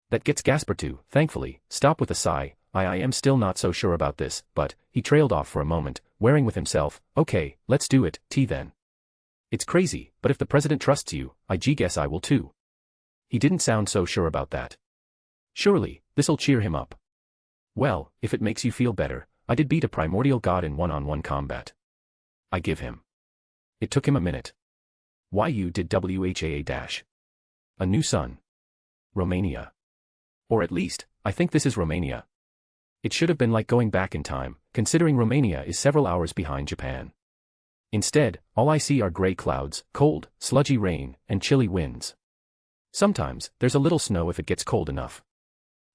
C: That gets Gasper to, thankfully, stop with a sigh. I am still not so sure about this, but, he trailed off for a moment, wearing with himself, okay, let's do it, then. It's crazy, but if the president trusts you, I guess I will too. He didn't sound so sure about that. Surely, this'll cheer him up. Well, if it makes you feel better, I did beat a primordial god in one-on-one combat. I give him. It took him a minute. Why you did WHAA-. A new son. Romania. Or at least, I think this is Romania. It should have been like going back in time, considering Romania is several hours behind Japan. Instead, all I see are gray clouds, cold, sludgy rain, and chilly winds. Sometimes, there's a little snow if it gets cold enough.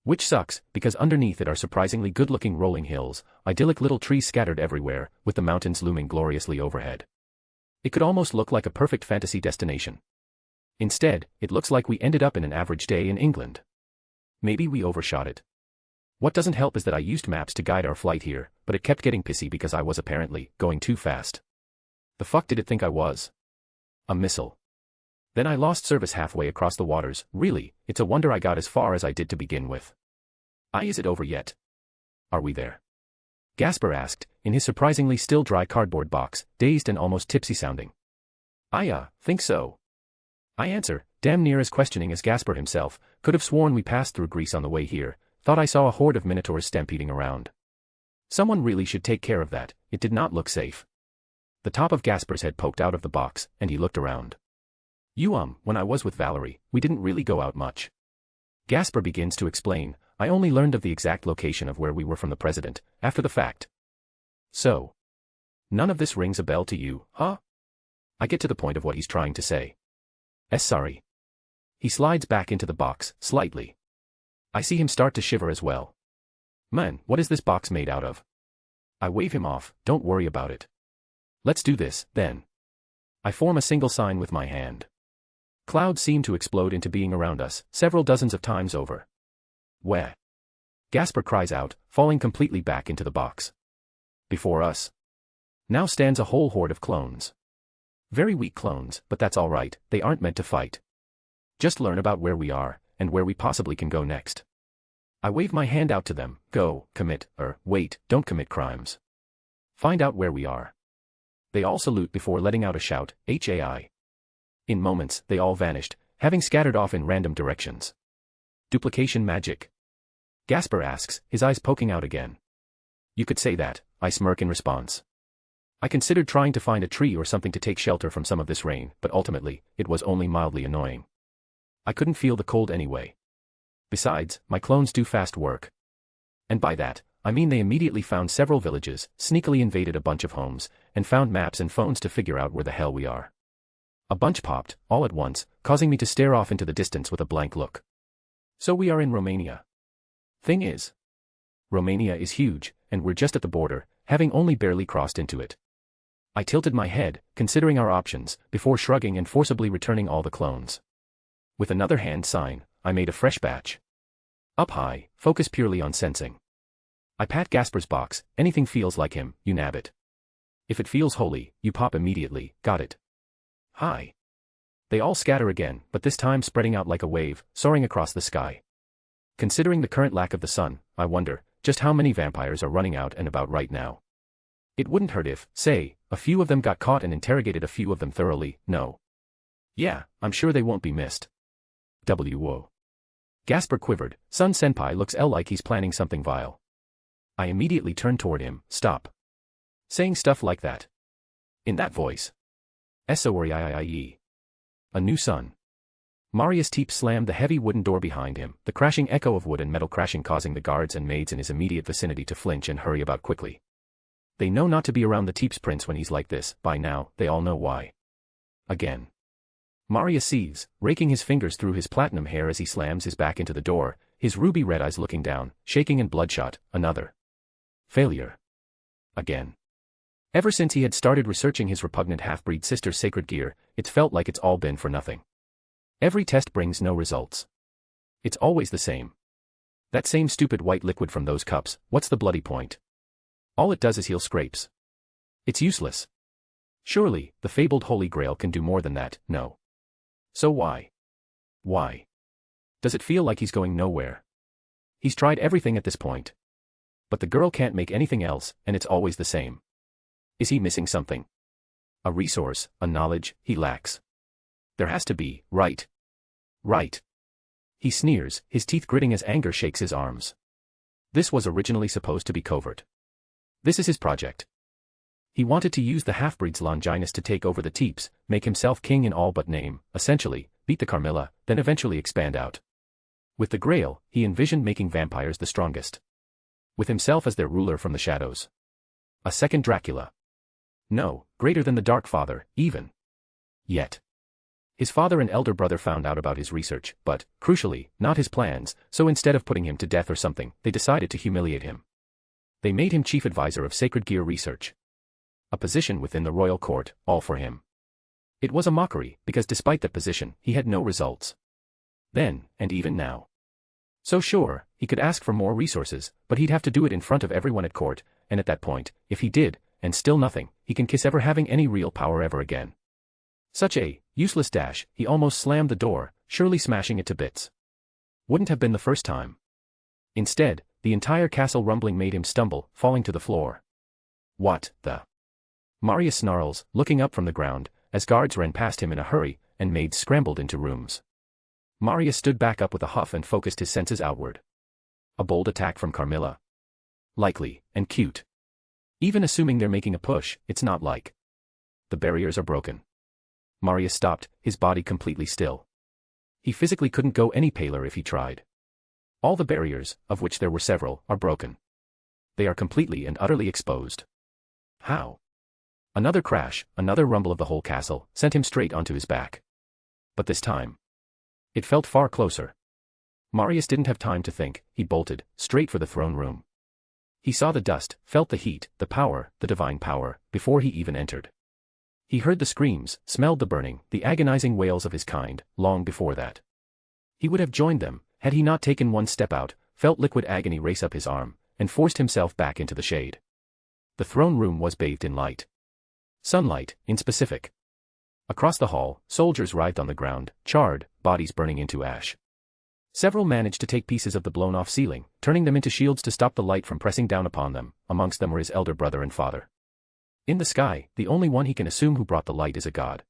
C: Which sucks, because underneath it are surprisingly good-looking rolling hills, idyllic little trees scattered everywhere, with the mountains looming gloriously overhead. It could almost look like a perfect fantasy destination. Instead, it looks like we ended up in an average day in England. Maybe we overshot it. What doesn't help is that I used maps to guide our flight here, but it kept getting pissy because I was apparently going too fast. The fuck did it think I was? A missile. Then I lost service halfway across the waters. Really, it's a wonder I got as far as I did to begin with. Is it over yet? Are we there? Gasper asked, in his surprisingly still dry cardboard box, dazed and almost tipsy sounding. I think so. I answer, damn near as questioning as Gasper himself, could have sworn we passed through Greece on the way here, thought I saw a horde of minotaurs stampeding around. Someone really should take care of that, it did not look safe. The top of Gasper's head poked out of the box, and he looked around. When I was with Valerie, we didn't really go out much. Gasper begins to explain, I only learned of the exact location of where we were from the president, after the fact. So. None of this rings a bell to you, huh? I get to the point of what he's trying to say. Sorry. He slides back into the box, slightly. I see him start to shiver as well. Man, what is this box made out of? I wave him off, don't worry about it. Let's do this, then. I form a single sign with my hand. Clouds seem to explode into being around us, several dozens of times over. Where? Gasper cries out, falling completely back into the box. Before us now stands a whole horde of clones. Very weak clones, but that's all right, they aren't meant to fight. Just learn about where we are, and where we possibly can go next. I wave my hand out to them, go, commit, wait, don't commit crimes. Find out where we are. They all salute before letting out a shout, HAI. In moments, they all vanished, having scattered off in random directions. Duplication magic? Gasper asks, his eyes poking out again. You could say that, I smirk in response. I considered trying to find a tree or something to take shelter from some of this rain, but ultimately, it was only mildly annoying. I couldn't feel the cold anyway. Besides, my clones do fast work. And by that, I mean they immediately found several villages, sneakily invaded a bunch of homes, and found maps and phones to figure out where the hell we are. A bunch popped, all at once, causing me to stare off into the distance with a blank look. So we are in Romania. Thing is, Romania is huge, and we're just at the border, having only barely crossed into it. I tilted my head, considering our options, before shrugging and forcibly returning all the clones. With another hand sign, I made a fresh batch. Up high, focus purely on sensing. I pat Gasper's box, anything feels like him, you nab it. If it feels holy, you pop immediately, got it. Hi. They all scatter again, but this time spreading out like a wave, soaring across the sky. Considering the current lack of the sun, I wonder, just how many vampires are running out and about right now. It wouldn't hurt if, say, a few of them got caught and interrogated a few of them thoroughly, no. Yeah, I'm sure they won't be missed. W.O. Gasper quivered, Sun Senpai looks like he's planning something vile. I immediately turned toward him, stop. Saying stuff like that. In that voice. S-O-R-I-I-I-E. A new sun. Marius Teep slammed the heavy wooden door behind him, the crashing echo of wood and metal crashing causing the guards and maids in his immediate vicinity to flinch and hurry about quickly. They know not to be around the Teep's prince when he's like this, by now, they all know why. Again. Marius sees, raking his fingers through his platinum hair as he slams his back into the door, his ruby red eyes looking down, shaking and bloodshot, another. Failure. Again. Ever since he had started researching his repugnant half-breed sister's sacred gear, it's felt like it's all been for nothing. Every test brings no results. It's always the same. That same stupid white liquid from those cups, what's the bloody point? All it does is heal scrapes. It's useless. Surely, the fabled Holy Grail can do more than that, no. So why? Why? Does it feel like he's going nowhere? He's tried everything at this point. But the girl can't make anything else, and it's always the same. Is he missing something? A resource, a knowledge, he lacks. There has to be, right? Right. He sneers, his teeth gritting as anger shakes his arms. This was originally supposed to be covert. This is his project. He wanted to use the half-breed's Longinus to take over the Teeps, make himself king in all but name, essentially, beat the Carmilla, then eventually expand out. With the Grail, he envisioned making vampires the strongest. With himself as their ruler from the shadows. A second Dracula. No, greater than the Dark Father, even. Yet. His father and elder brother found out about his research, but, crucially, not his plans, so instead of putting him to death or something, they decided to humiliate him. They made him chief advisor of sacred gear research. A position within the royal court, all for him. It was a mockery, because despite that position, he had no results. Then, and even now. So sure, he could ask for more resources, but he'd have to do it in front of everyone at court, and at that point, if he did, and still nothing, he can kiss ever having any real power ever again. Such a useless dash, he almost slammed the door, surely smashing it to bits. Wouldn't have been the first time. Instead, the entire castle rumbling made him stumble, falling to the floor. What the? Marius snarls, looking up from the ground, as guards ran past him in a hurry, and maids scrambled into rooms. Marius stood back up with a huff and focused his senses outward. A bold attack from Carmilla. Likely, and cute. Even assuming they're making a push, it's not like. The barriers are broken. Marius stopped, his body completely still. He physically couldn't go any paler if he tried. All the barriers, of which there were several, are broken. They are completely and utterly exposed. How? Another crash, another rumble of the whole castle, sent him straight onto his back. But this time, it felt far closer. Marius didn't have time to think, he bolted, straight for the throne room. He saw the dust, felt the heat, the power, the divine power, before he even entered. He heard the screams, smelled the burning, the agonizing wails of his kind, long before that. He would have joined them, had he not taken one step out, felt liquid agony race up his arm, and forced himself back into the shade. The throne room was bathed in light. Sunlight, in specific. Across the hall, soldiers writhed on the ground, charred, bodies burning into ash. Several managed to take pieces of the blown-off ceiling, turning them into shields to stop the light from pressing down upon them. Amongst them were his elder brother and father. In the sky, the only one he can assume who brought the light is a god.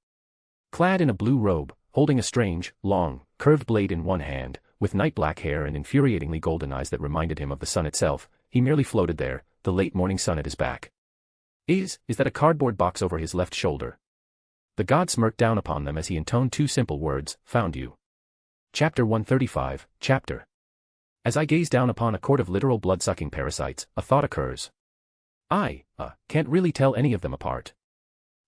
C: Clad in a blue robe, holding a strange, long, curved blade in one hand, with night-black hair and infuriatingly golden eyes that reminded him of the sun itself, he merely floated there, the late morning sun at his back. Is that a cardboard box over his left shoulder? The god smirked down upon them as he intoned two simple words, "Found you." Chapter 135, Chapter. As I gaze down upon a court of literal blood-sucking parasites, a thought occurs. I can't really tell any of them apart.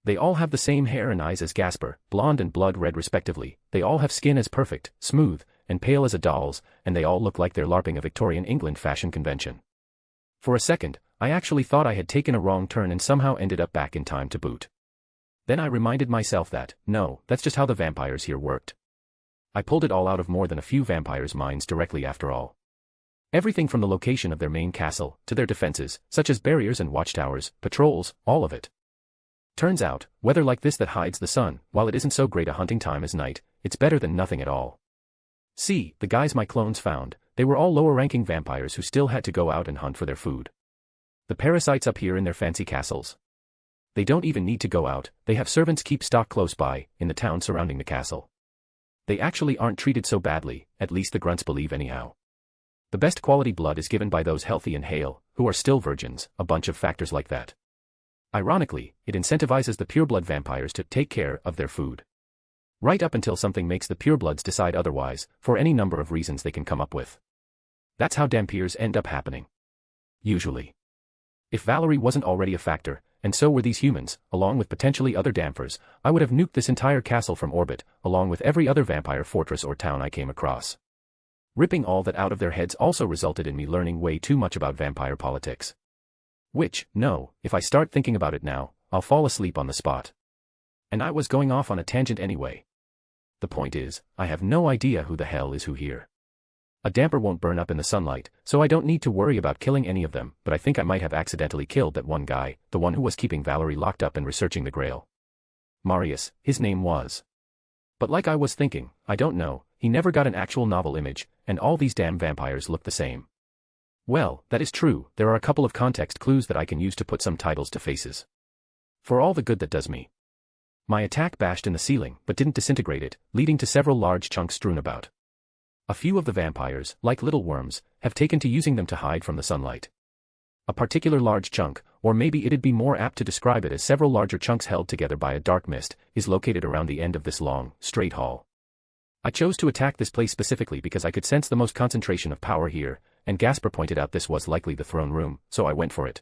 C: They all have the same hair and eyes as Gasper, blonde and blood-red respectively, they all have skin as perfect, smooth, and pale as a doll's, and they all look like they're LARPing a Victorian England fashion convention. For a second, I actually thought I had taken a wrong turn and somehow ended up back in time to boot. Then I reminded myself that, no, that's just how the vampires here worked. I pulled it all out of more than a few vampires' minds directly after all. Everything from the location of their main castle, to their defenses, such as barriers and watchtowers, patrols, all of it. Turns out, weather like this that hides the sun, while it isn't so great a hunting time as night, it's better than nothing at all. See, the guys my clones found, they were all lower-ranking vampires who still had to go out and hunt for their food. The parasites up here in their fancy castles. They don't even need to go out, they have servants keep stock close by, in the town surrounding the castle. They actually aren't treated so badly, at least the grunts believe anyhow. The best quality blood is given by those healthy and hale, who are still virgins, a bunch of factors like that. Ironically, it incentivizes the pureblood vampires to take care of their food. Right up until something makes the purebloods decide otherwise, for any number of reasons they can come up with. That's how dampiers end up happening. Usually. If Valerie wasn't already a factor, and so were these humans, along with potentially other dampers, I would have nuked this entire castle from orbit, along with every other vampire fortress or town I came across. Ripping all that out of their heads also resulted in me learning way too much about vampire politics. Which, no, if I start thinking about it now, I'll fall asleep on the spot. And I was going off on a tangent anyway. The point is, I have no idea who the hell is who here. A damper won't burn up in the sunlight, so I don't need to worry about killing any of them, but I think I might have accidentally killed that one guy, the one who was keeping Valerie locked up and researching the Grail. Marius, his name was. But like I was thinking, I don't know, he never got an actual novel image, and all these damn vampires look the same. Well, that is true, there are a couple of context clues that I can use to put some titles to faces. For all the good that does me. My attack bashed in the ceiling, but didn't disintegrate it, leading to several large chunks strewn about. A few of the vampires, like little worms, have taken to using them to hide from the sunlight. A particular large chunk, or maybe it'd be more apt to describe it as several larger chunks held together by a dark mist, is located around the end of this long, straight hall. I chose to attack this place specifically because I could sense the most concentration of power here, and Gasper pointed out this was likely the throne room, so I went for it.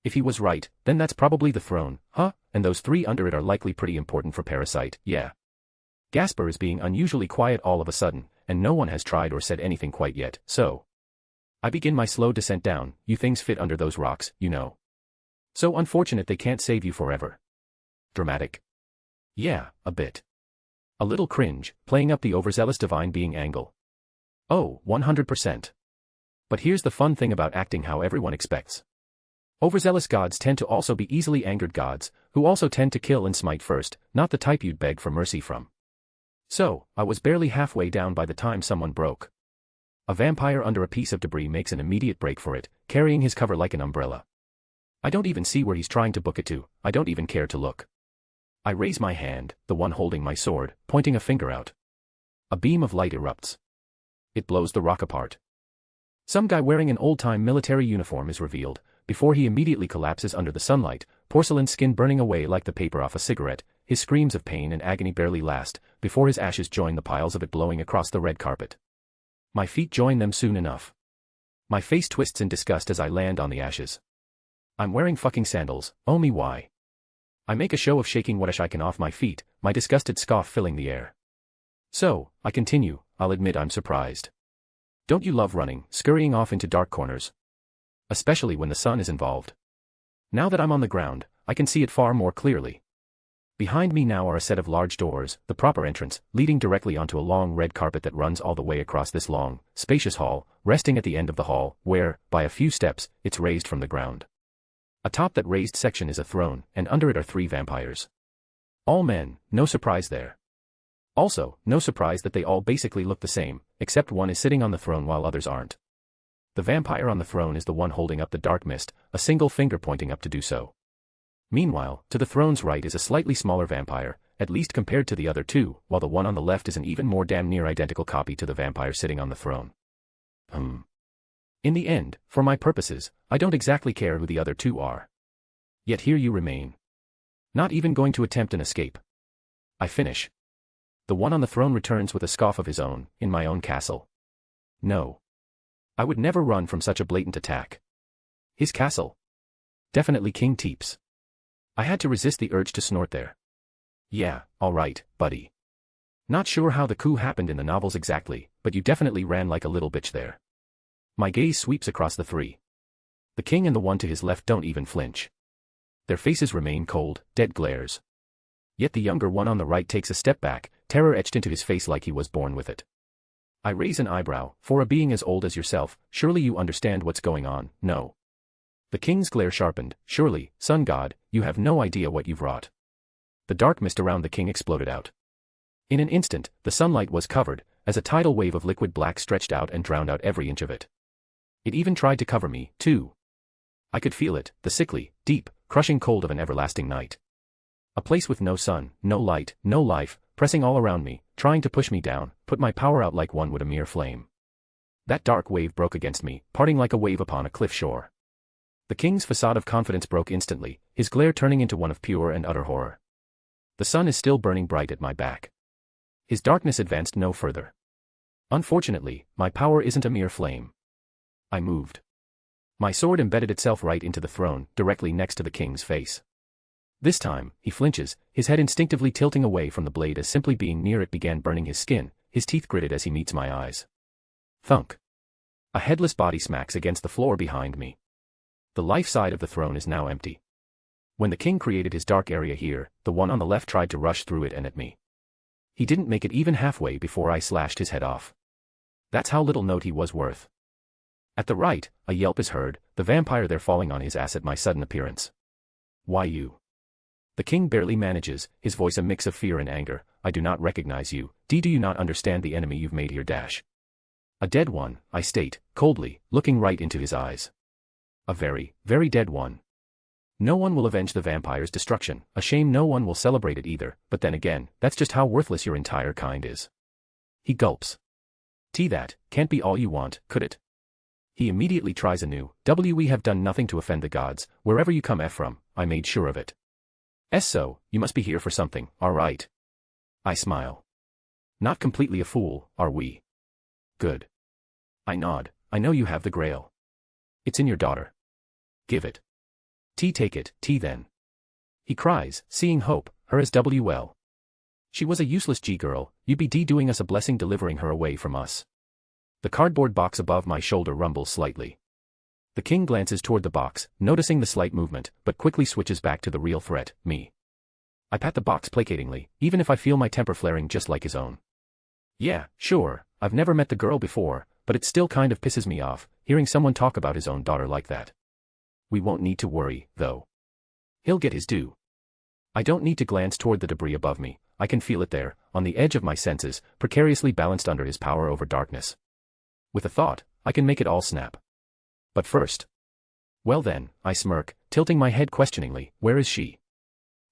C: If he was right, then that's probably the throne, and those three under it are likely pretty important for Parasite, yeah. Gasper is being unusually quiet all of a sudden, and no one has tried or said anything quite yet, so. I begin my slow descent down. You things fit under those rocks, you know. So unfortunate they can't save you forever. Dramatic. Yeah, a bit. A little cringe, playing up the overzealous divine being angle. Oh, 100%. But here's the fun thing about acting how everyone expects. Overzealous gods tend to also be easily angered gods, who also tend to kill and smite first, not the type you'd beg for mercy from. So, I was barely halfway down by the time someone broke. A vampire under a piece of debris makes an immediate break for it, carrying his cover like an umbrella. I don't even see where he's trying to book it to, I don't even care to look. I raise my hand, the one holding my sword, pointing a finger out. A beam of light erupts. It blows the rock apart. Some guy wearing an old-time military uniform is revealed, before he immediately collapses under the sunlight, porcelain skin burning away like the paper off a cigarette. His screams of pain and agony barely last, before his ashes join the piles of it blowing across the red carpet. My feet join them soon enough. My face twists in disgust as I land on the ashes. I'm wearing fucking sandals, oh me why. I make a show of shaking what I can off my feet, my disgusted scoff filling the air. So, I continue, I'll admit I'm surprised. Don't you love running, scurrying off into dark corners? Especially when the sun is involved. Now that I'm on the ground, I can see it far more clearly. Behind me now are a set of large doors, the proper entrance, leading directly onto a long red carpet that runs all the way across this long, spacious hall, resting at the end of the hall, where, by a few steps, it's raised from the ground. Atop that raised section is a throne, and under it are 3 vampires. All men, no surprise there. Also, no surprise that they all basically look the same, except one is sitting on the throne while others aren't. The vampire on the throne is the one holding up the dark mist, a single finger pointing up to do so. Meanwhile, to the throne's right is a slightly smaller vampire, at least compared to the other 2, while the one on the left is an even more damn near identical copy to the vampire sitting on the throne. In the end, for my purposes, I don't exactly care who the other 2 are. Yet here you remain. Not even going to attempt an escape. I finish. The one on the throne returns with a scoff of his own, in my own castle. No. I would never run from such a blatant attack. His castle. Definitely King Teeps. I had to resist the urge to snort there. Yeah, alright, buddy. Not sure how the coup happened in the novels exactly, but you definitely ran like a little bitch there. My gaze sweeps across the 3. The king and the one to his left don't even flinch. Their faces remain cold, dead glares. Yet the younger one on the right takes a step back, terror etched into his face like he was born with it. I raise an eyebrow, for a being as old as yourself, surely you understand what's going on, no? The king's glare sharpened. Surely, sun god, you have no idea what you've wrought. The dark mist around the king exploded out. In an instant, the sunlight was covered, as a tidal wave of liquid black stretched out and drowned out every inch of it. It even tried to cover me, too. I could feel it, the sickly, deep, crushing cold of an everlasting night. A place with no sun, no light, no life, pressing all around me, trying to push me down, put my power out like one would a mere flame. That dark wave broke against me, parting like a wave upon a cliff shore. The king's facade of confidence broke instantly, his glare turning into one of pure and utter horror. The sun is still burning bright at my back. His darkness advanced no further. Unfortunately, my power isn't a mere flame. I moved. My sword embedded itself right into the throne, directly next to the king's face. This time, he flinches, his head instinctively tilting away from the blade as simply being near it began burning his skin, his teeth gritted as he meets my eyes. Thunk. A headless body smacks against the floor behind me. The life side of the throne is now empty. When the king created his dark area here, the one on the left tried to rush through it and at me. He didn't make it even halfway before I slashed his head off. That's how little note he was worth. At the right, a yelp is heard, the vampire there falling on his ass at my sudden appearance. Why you? The king barely manages, his voice a mix of fear and anger. I do not recognize you. Do you not understand the enemy you've made here? A dead one, I state, coldly, looking right into his eyes. A very, very dead one. No one will avenge the vampire's destruction, a shame no one will celebrate it either, but then again, that's just how worthless your entire kind is. He gulps. That can't be all you want, could it? He immediately tries anew. We have done nothing to offend the gods, wherever you come from, I made sure of it. So, you must be here for something, alright. I smile. Not completely a fool, are we? Good. I nod. I know you have the grail. It's in your daughter. Give it. Take it, then. He cries, seeing hope, her as well. She was a useless G-girl, UBD doing us a blessing delivering her away from us. The cardboard box above my shoulder rumbles slightly. The king glances toward the box, noticing the slight movement, but quickly switches back to the real threat, me. I pat the box placatingly, even if I feel my temper flaring just like his own. Yeah, sure, I've never met the girl before, but it still kind of pisses me off, hearing someone talk about his own daughter like that. We won't need to worry, though. He'll get his due. I don't need to glance toward the debris above me, I can feel it there, on the edge of my senses, precariously balanced under his power over darkness. With a thought, I can make it all snap. But first. Well then, I smirk, tilting my head questioningly, where is she?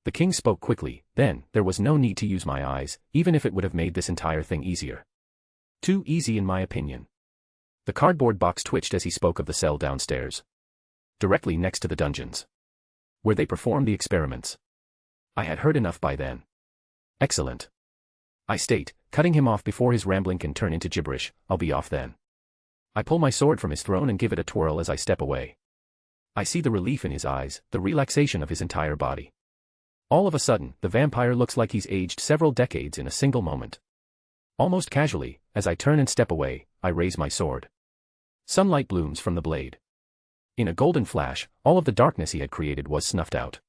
C: The king spoke quickly, then, there was no need to use my eyes, even if it would have made this entire thing easier. Too easy in my opinion. The cardboard box twitched as he spoke of the cell downstairs. Directly next to the dungeons. Where they perform the experiments. I had heard enough by then. Excellent. I state, cutting him off before his rambling can turn into gibberish, I'll be off then. I pull my sword from his throne and give it a twirl as I step away. I see the relief in his eyes, the relaxation of his entire body. All of a sudden, the vampire looks like he's aged several decades in a single moment. Almost casually, as I turn and step away, I raise my sword. Sunlight blooms from the blade. In a golden flash, all of the darkness he had created was snuffed out.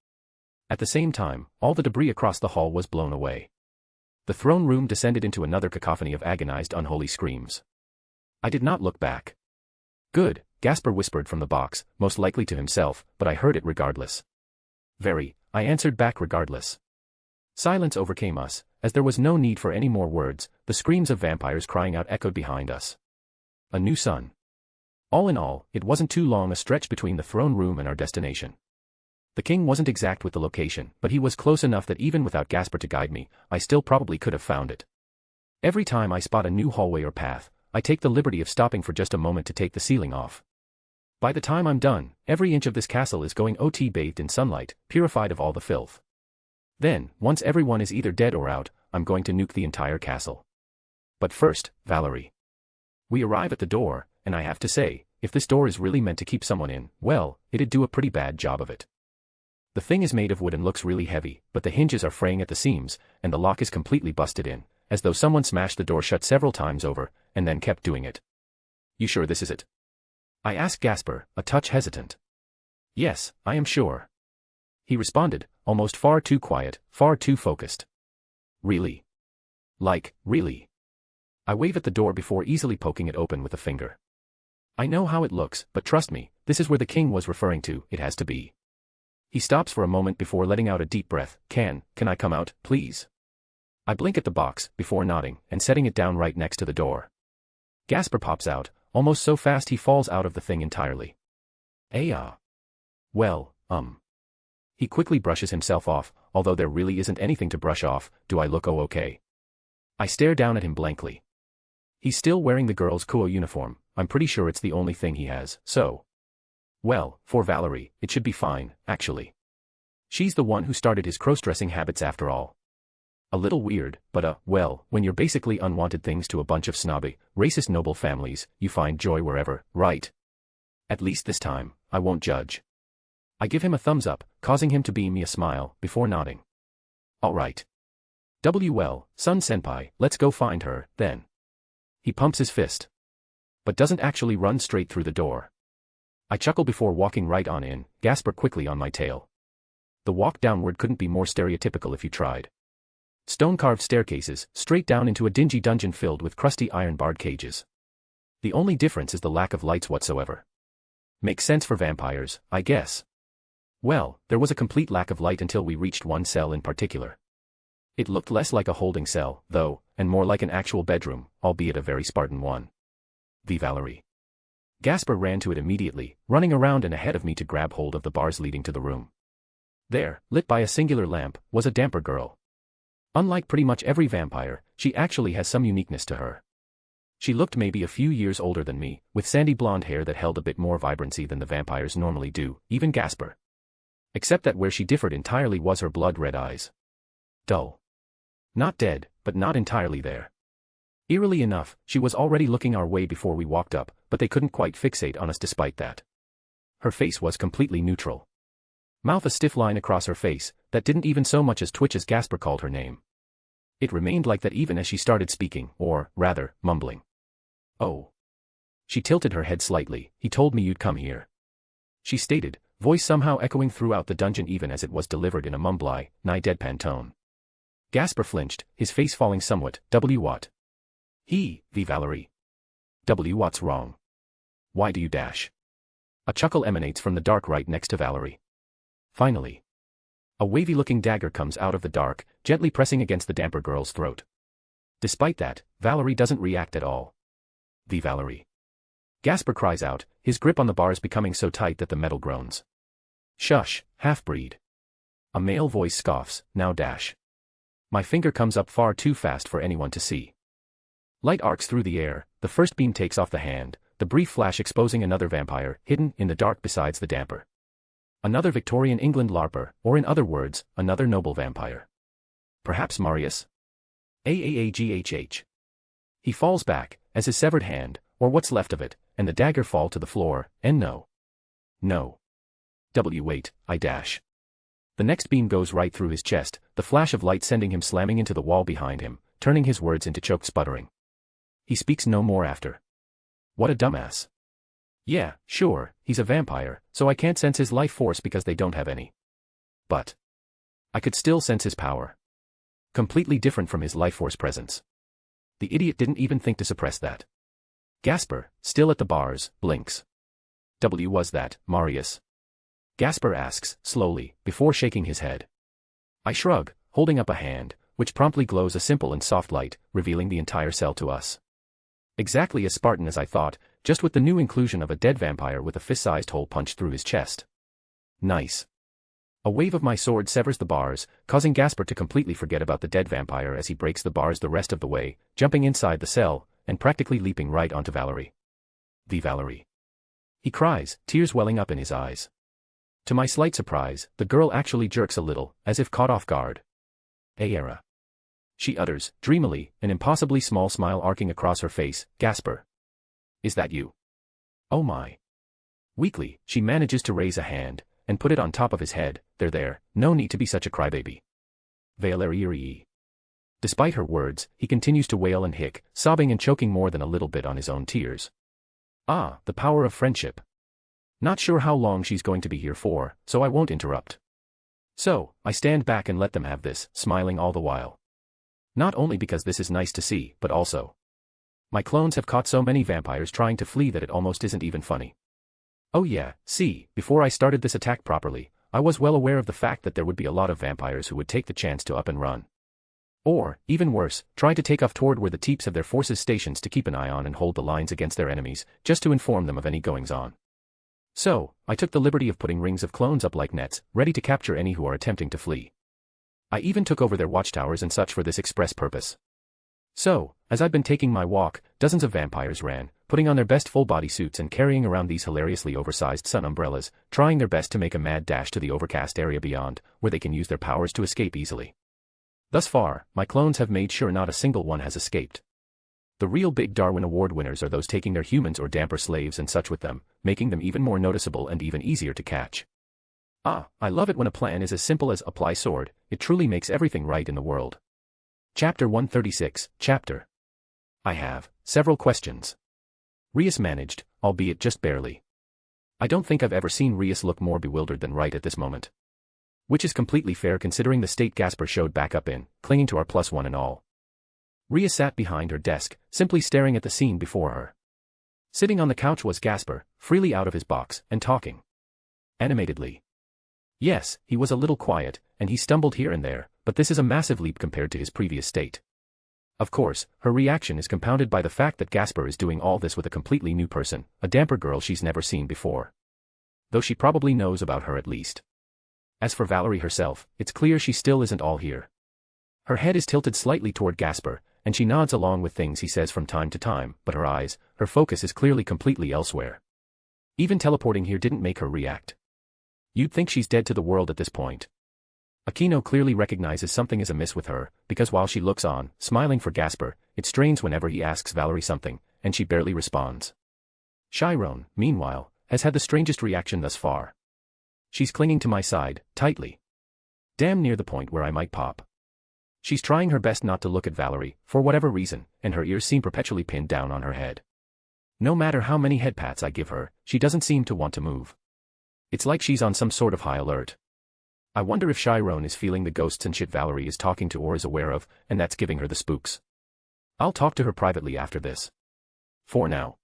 C: At the same time, all the debris across the hall was blown away. The throne room descended into another cacophony of agonized unholy screams. I did not look back. Good, Gasper whispered from the box, most likely to himself, but I heard it regardless. Very, I answered back regardless. Silence overcame us, as there was no need for any more words, the screams of vampires crying out echoed behind us. A new sun. All in all, it wasn't too long a stretch between the throne room and our destination. The king wasn't exact with the location, but he was close enough that even without Gasper to guide me, I still probably could have found it. Every time I spot a new hallway or path, I take the liberty of stopping for just a moment to take the ceiling off. By the time I'm done, every inch of this castle is going OT bathed in sunlight, purified of all the filth. Then, once everyone is either dead or out, I'm going to nuke the entire castle. But first, Valerie. We arrive at the door, and I have to say, if this door is really meant to keep someone in, well, it'd do a pretty bad job of it. The thing is made of wood and looks really heavy, but the hinges are fraying at the seams, and the lock is completely busted in, as though someone smashed the door shut several times over, and then kept doing it. You sure this is it? I asked Gasper, a touch hesitant. Yes, I am sure. He responded, almost far too quiet, far too focused. Really? Like, really? I wave at the door before easily poking it open with a finger. I know how it looks, but trust me, this is where the king was referring to, it has to be. He stops for a moment before letting out a deep breath. Can I come out, please? I blink at the box, before nodding, and setting it down right next to the door. Gasper pops out, almost so fast he falls out of the thing entirely. Well, He quickly brushes himself off, although there really isn't anything to brush off, do I look okay? I stare down at him blankly. He's still wearing the girl's Kuo uniform, I'm pretty sure it's the only thing he has, so. Well, for Valerie, it should be fine, actually. She's the one who started his cross-dressing habits after all. A little weird, but well, when you're basically unwanted things to a bunch of snobby, racist noble families, you find joy wherever, right? At least this time, I won't judge. I give him a thumbs up, causing him to beam me a smile, before nodding. All right. Well, Sun-senpai, let's go find her, then. He pumps his fist. But doesn't actually run straight through the door. I chuckle before walking right on in, Gasper quickly on my tail. The walk downward couldn't be more stereotypical if you tried. Stone-carved staircases, straight down into a dingy dungeon filled with crusty iron-barred cages. The only difference is the lack of lights whatsoever. Makes sense for vampires, I guess. Well, there was a complete lack of light until we reached one cell in particular. It looked less like a holding cell, though, and more like an actual bedroom, albeit a very Spartan one. The Valerie. Gasper ran to it immediately, running around and ahead of me to grab hold of the bars leading to the room. There, lit by a singular lamp, was a damper girl. Unlike pretty much every vampire, she actually has some uniqueness to her. She looked maybe a few years older than me, with sandy blonde hair that held a bit more vibrancy than the vampires normally do, even Gasper. Except that where she differed entirely was her blood-red eyes. Dull. Not dead, but not entirely there. Eerily enough, she was already looking our way before we walked up, but they couldn't quite fixate on us despite that. Her face was completely neutral. Mouth a stiff line across her face, that didn't even so much as twitch as Gasper called her name. It remained like that even as she started speaking, or, rather, mumbling. Oh. She tilted her head slightly. He told me you'd come here. She stated, voice somehow echoing throughout the dungeon even as it was delivered in a mumbly, nigh deadpan tone. Gasper flinched, his face falling somewhat. What? He, the Valerie. What's wrong? Why do you dash? A chuckle emanates from the dark right next to Valerie. Finally. A wavy-looking dagger comes out of the dark, gently pressing against the damper girl's throat. Despite that, Valerie doesn't react at all. The Valerie. Gasper cries out, his grip on the bars becoming so tight that the metal groans. Shush, half-breed. A male voice scoffs, now dash. My finger comes up far too fast for anyone to see. Light arcs through the air, the first beam takes off the hand, the brief flash exposing another vampire, hidden in the dark besides the damper. Another Victorian England larper, or in other words, another noble vampire. Perhaps Marius? Aaghh. He falls back, as his severed hand, or what's left of it, and the dagger fall to the floor, and no. No. Wait, I dash. The next beam goes right through his chest, the flash of light sending him slamming into the wall behind him, turning his words into choked sputtering. He speaks no more after. What a dumbass. Yeah, sure, he's a vampire, so I can't sense his life force because they don't have any. But I could still sense his power. Completely different from his life force presence. The idiot didn't even think to suppress that. Gasper, still at the bars, blinks. Was that, Marius? Gasper asks, slowly, before shaking his head. I shrug, holding up a hand, which promptly glows a simple and soft light, revealing the entire cell to us. Exactly as Spartan as I thought, just with the new inclusion of a dead vampire with a fist-sized hole punched through his chest. Nice. A wave of my sword severs the bars, causing Gasper to completely forget about the dead vampire as he breaks the bars the rest of the way, jumping inside the cell, and practically leaping right onto Valerie. The Valerie. He cries, tears welling up in his eyes. To my slight surprise, the girl actually jerks a little, as if caught off guard. Ayera. She utters, dreamily, an impossibly small smile arcing across her face, Gasper. Is that you? Oh my. Weakly, she manages to raise a hand, and put it on top of his head. There, no need to be such a crybaby. Valerie. Despite her words, he continues to wail and hick, sobbing and choking more than a little bit on his own tears. Ah, the power of friendship. Not sure how long she's going to be here for, so I won't interrupt. So, I stand back and let them have this, smiling all the while. Not only because this is nice to see, but also. My clones have caught so many vampires trying to flee that it almost isn't even funny. Oh yeah, see, before I started this attack properly, I was well aware of the fact that there would be a lot of vampires who would take the chance to up and run. Or, even worse, try to take off toward where the Teeps have their forces stations to keep an eye on and hold the lines against their enemies, just to inform them of any goings-on. So, I took the liberty of putting rings of clones up like nets, ready to capture any who are attempting to flee. I even took over their watchtowers and such for this express purpose. So, as I've been taking my walk, dozens of vampires ran, putting on their best full-body suits and carrying around these hilariously oversized sun umbrellas, trying their best to make a mad dash to the overcast area beyond, where they can use their powers to escape easily. Thus far, my clones have made sure not a single one has escaped. The real big Darwin Award winners are those taking their humans or damper slaves and such with them, making them even more noticeable and even easier to catch. Ah, I love it when a plan is as simple as apply sword, it truly makes everything right in the world. Chapter 136, Chapter. I have several questions. Rias managed, albeit just barely. I don't think I've ever seen Rias look more bewildered than right at this moment. Which is completely fair considering the state Gasper showed back up in, clinging to our +1 and all. Rias sat behind her desk, simply staring at the scene before her. Sitting on the couch was Gasper, freely out of his box, and talking. Animatedly. Yes, he was a little quiet, and he stumbled here and there, but this is a massive leap compared to his previous state. Of course, her reaction is compounded by the fact that Gasper is doing all this with a completely new person, a damper girl she's never seen before. Though she probably knows about her at least. As for Valerie herself, it's clear she still isn't all here. Her head is tilted slightly toward Gasper, and she nods along with things he says from time to time, but her eyes, her focus is clearly completely elsewhere. Even teleporting here didn't make her react. You'd think she's dead to the world at this point. Aquino clearly recognizes something is amiss with her, because while she looks on, smiling for Gasper, it strains whenever he asks Valerie something, and she barely responds. Chiron, meanwhile, has had the strangest reaction thus far. She's clinging to my side, tightly. Damn near the point where I might pop. She's trying her best not to look at Valerie, for whatever reason, and her ears seem perpetually pinned down on her head. No matter how many head pats I give her, she doesn't seem to want to move. It's like she's on some sort of high alert. I wonder if Chiron is feeling the ghosts and shit Valerie is talking to or is aware of, and that's giving her the spooks. I'll talk to her privately after this. For now.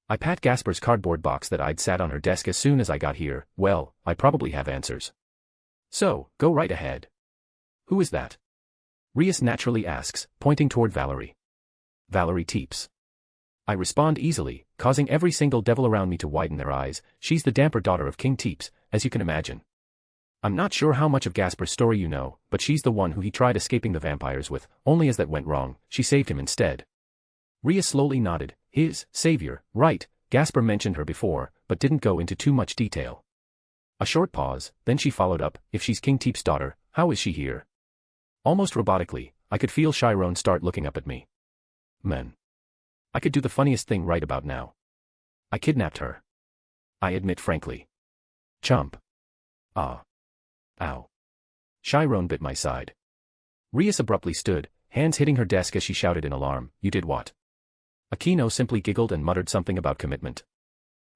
C: I pat Gasper's cardboard box that I'd sat on her desk as soon as I got here. Well, I probably have answers. So, go right ahead. Who is that? Rias naturally asks, pointing toward Valerie. Valerie teeps. I respond easily, causing every single devil around me to widen their eyes. She's the damper daughter of King Teeps, as you can imagine. I'm not sure how much of Gasper's story you know, but she's the one who he tried escaping the vampires with, only as that went wrong, she saved him instead. Rias slowly nodded. His savior, right, Gasper mentioned her before, but didn't go into too much detail. A short pause, then she followed up, if she's King Teep's daughter, how is she here? Almost robotically, I could feel Chiron start looking up at me. Man. I could do the funniest thing right about now. I kidnapped her. I admit frankly. Chump. Ah. Ow. Chiron bit my side. Rias abruptly stood, hands hitting her desk as she shouted in alarm, you did what? Aquino simply giggled and muttered something about commitment.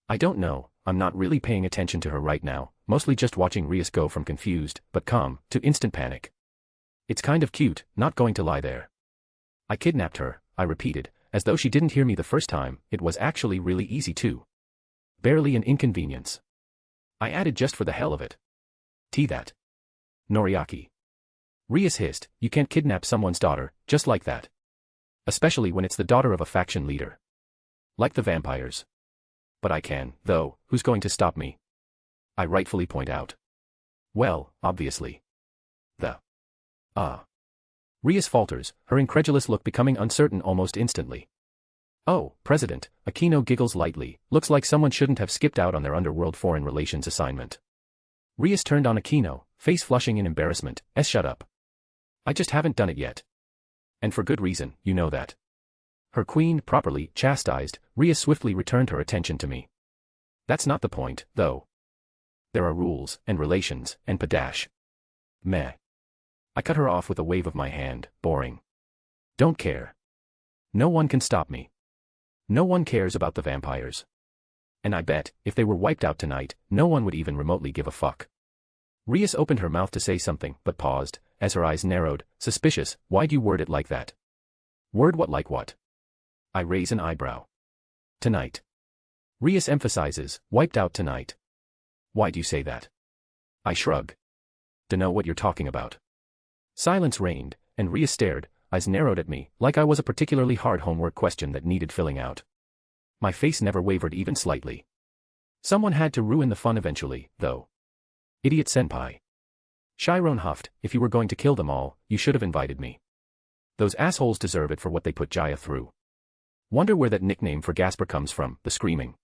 C: I don't know, I'm not really paying attention to her right now, mostly just watching Rias go from confused, but calm, to instant panic. It's kind of cute, not going to lie there. I kidnapped her, I repeated, as though she didn't hear me the first time. It was actually really easy too. Barely an inconvenience. I added just for the hell of it. That. Noriaki. Rias hissed, you can't kidnap someone's daughter, just like that. Especially when it's the daughter of a faction leader. Like the vampires. But I can, though, who's going to stop me? I rightfully point out. Well, obviously. Rias falters, her incredulous look becoming uncertain almost instantly. Oh, President, Aquino giggles lightly, looks like someone shouldn't have skipped out on their underworld foreign relations assignment. Rias turned on Aquino, face flushing in embarrassment, shut up. I just haven't done it yet. And for good reason, you know that. Her queen, properly chastised, Rias swiftly returned her attention to me. That's not the point, though. There are rules, and relations, and padash. Meh. I cut her off with a wave of my hand, boring. Don't care. No one can stop me. No one cares about the vampires. And I bet, if they were wiped out tonight, no one would even remotely give a fuck. Rias opened her mouth to say something, but paused, as her eyes narrowed, suspicious. Why'd you word it like that? Word what like what? I raise an eyebrow. Tonight. Rias emphasizes, wiped out tonight. Why'd you say that? I shrug. Dunno what you're talking about. Silence reigned, and Rias stared, eyes narrowed at me, like I was a particularly hard homework question that needed filling out. My face never wavered even slightly. Someone had to ruin the fun eventually, though. Idiot senpai. Chiron huffed, if you were going to kill them all, you should have invited me. Those assholes deserve it for what they put Jaya through. Wonder where that nickname for Gasper comes from, the screaming.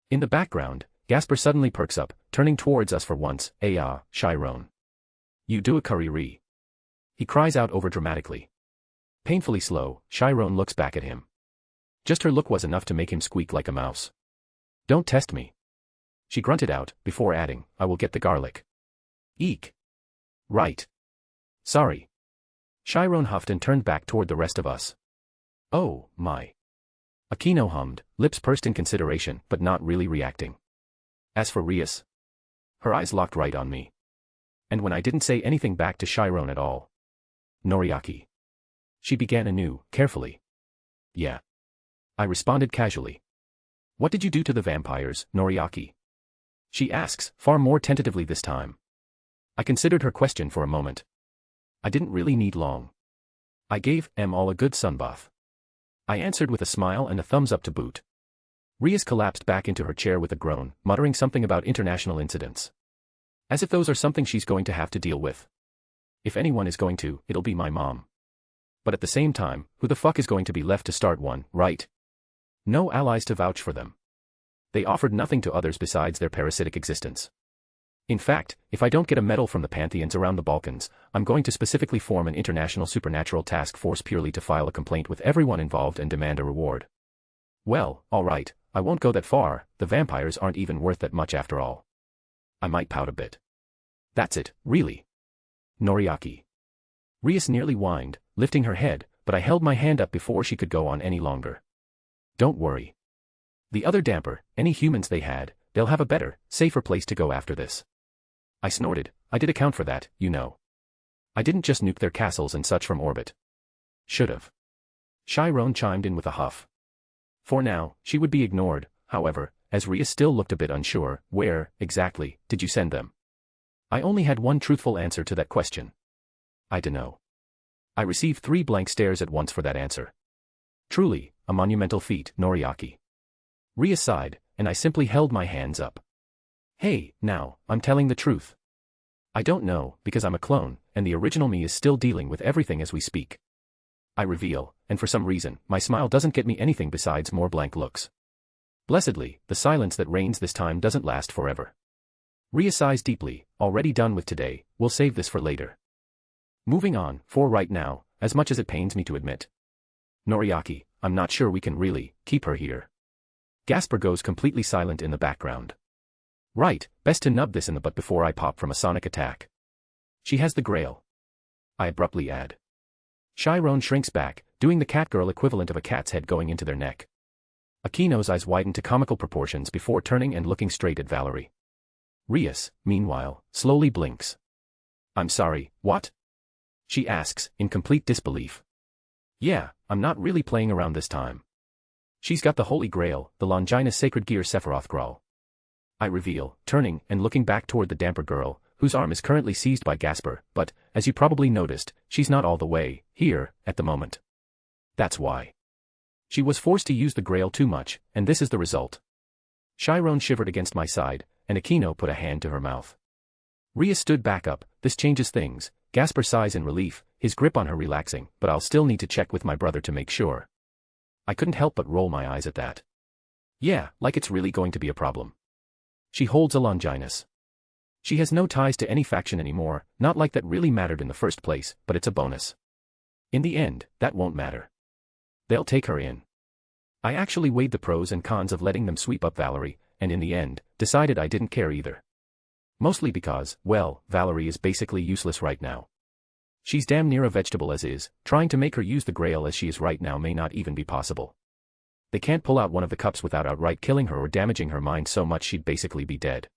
C: In the background, Gasper suddenly perks up, turning towards us for once. Chiron. You do a curry-ree. He cries out overdramatically. Painfully slow, Chiron looks back at him. Just her look was enough to make him squeak like a mouse. Don't test me. She grunted out, before adding, I will get the garlic. Eek. Right. Sorry. Chiron huffed and turned back toward the rest of us. Oh, my. Aquino hummed, lips pursed in consideration, but not really reacting. As for Rias, her eyes locked right on me. And when I didn't say anything back to Chiron at all. Noriaki. She began anew, carefully. Yeah. I responded casually. What did you do to the vampires, Noriaki? She asks, far more tentatively this time. I considered her question for a moment. I didn't really need long. I gave them all a good sunbath. I answered with a smile and a thumbs up to boot. Rias collapsed back into her chair with a groan, muttering something about international incidents. As if those are something she's going to have to deal with. If anyone is going to, it'll be my mom. But at the same time, who the fuck is going to be left to start one, right? No allies to vouch for them. They offered nothing to others besides their parasitic existence. In fact, if I don't get a medal from the pantheons around the Balkans, I'm going to specifically form an international supernatural task force purely to file a complaint with everyone involved and demand a reward. Well, alright, I won't go that far, the vampires aren't even worth that much after all. I might pout a bit. That's it, really. Noriaki. Rias nearly whined, lifting her head, but I held my hand up before she could go on any longer. Don't worry. The other damper, any humans they had, they'll have a better, safer place to go after this. I snorted. I did account for that, you know. I didn't just nuke their castles and such from orbit. Should've. Chiron chimed in with a huff. For now, she would be ignored, however, as Rias still looked a bit unsure. Where, exactly, did you send them? I only had one truthful answer to that question. I dunno. I received 3 blank stares at once for that answer. Truly, a monumental feat, Noriaki. Rias sighed, and I simply held my hands up. Hey, now, I'm telling the truth. I don't know, because I'm a clone, and the original me is still dealing with everything as we speak. I reveal, and for some reason, my smile doesn't get me anything besides more blank looks. Blessedly, the silence that reigns this time doesn't last forever. Rias sighs deeply. Already done with today, we'll save this for later. Moving on, for right now, as much as it pains me to admit. Noriaki, I'm not sure we can really keep her here. Gasper goes completely silent in the background. Right, best to nub this in the butt before I pop from a sonic attack. She has the grail. I abruptly add. Chiron shrinks back, doing the catgirl equivalent of a cat's head going into their neck. Akino's eyes widen to comical proportions before turning and looking straight at Valerie. Rias, meanwhile, slowly blinks. I'm sorry, what? She asks, in complete disbelief. Yeah, I'm not really playing around this time. She's got the Holy Grail, the Longinus Sacred Gear Sephiroth Grawl. I reveal, turning and looking back toward the damper girl, whose arm is currently seized by Gasper, but, as you probably noticed, she's not all the way here at the moment. That's why. She was forced to use the Grail too much, and this is the result. Chiron shivered against my side, and Akino put a hand to her mouth. Rias stood back up. This changes things. Gasper sighs in relief, his grip on her relaxing, but I'll still need to check with my brother to make sure. I couldn't help but roll my eyes at that. Yeah, like it's really going to be a problem. She holds a Longinus. She has no ties to any faction anymore, not like that really mattered in the first place, but it's a bonus. In the end, that won't matter. They'll take her in. I actually weighed the pros and cons of letting them sweep up Valerie, and in the end, decided I didn't care either. Mostly because, well, Valerie is basically useless right now. She's damn near a vegetable as is, trying to make her use the Grail as she is right now may not even be possible. They can't pull out one of the cups without outright killing her or damaging her mind so much she'd basically be dead.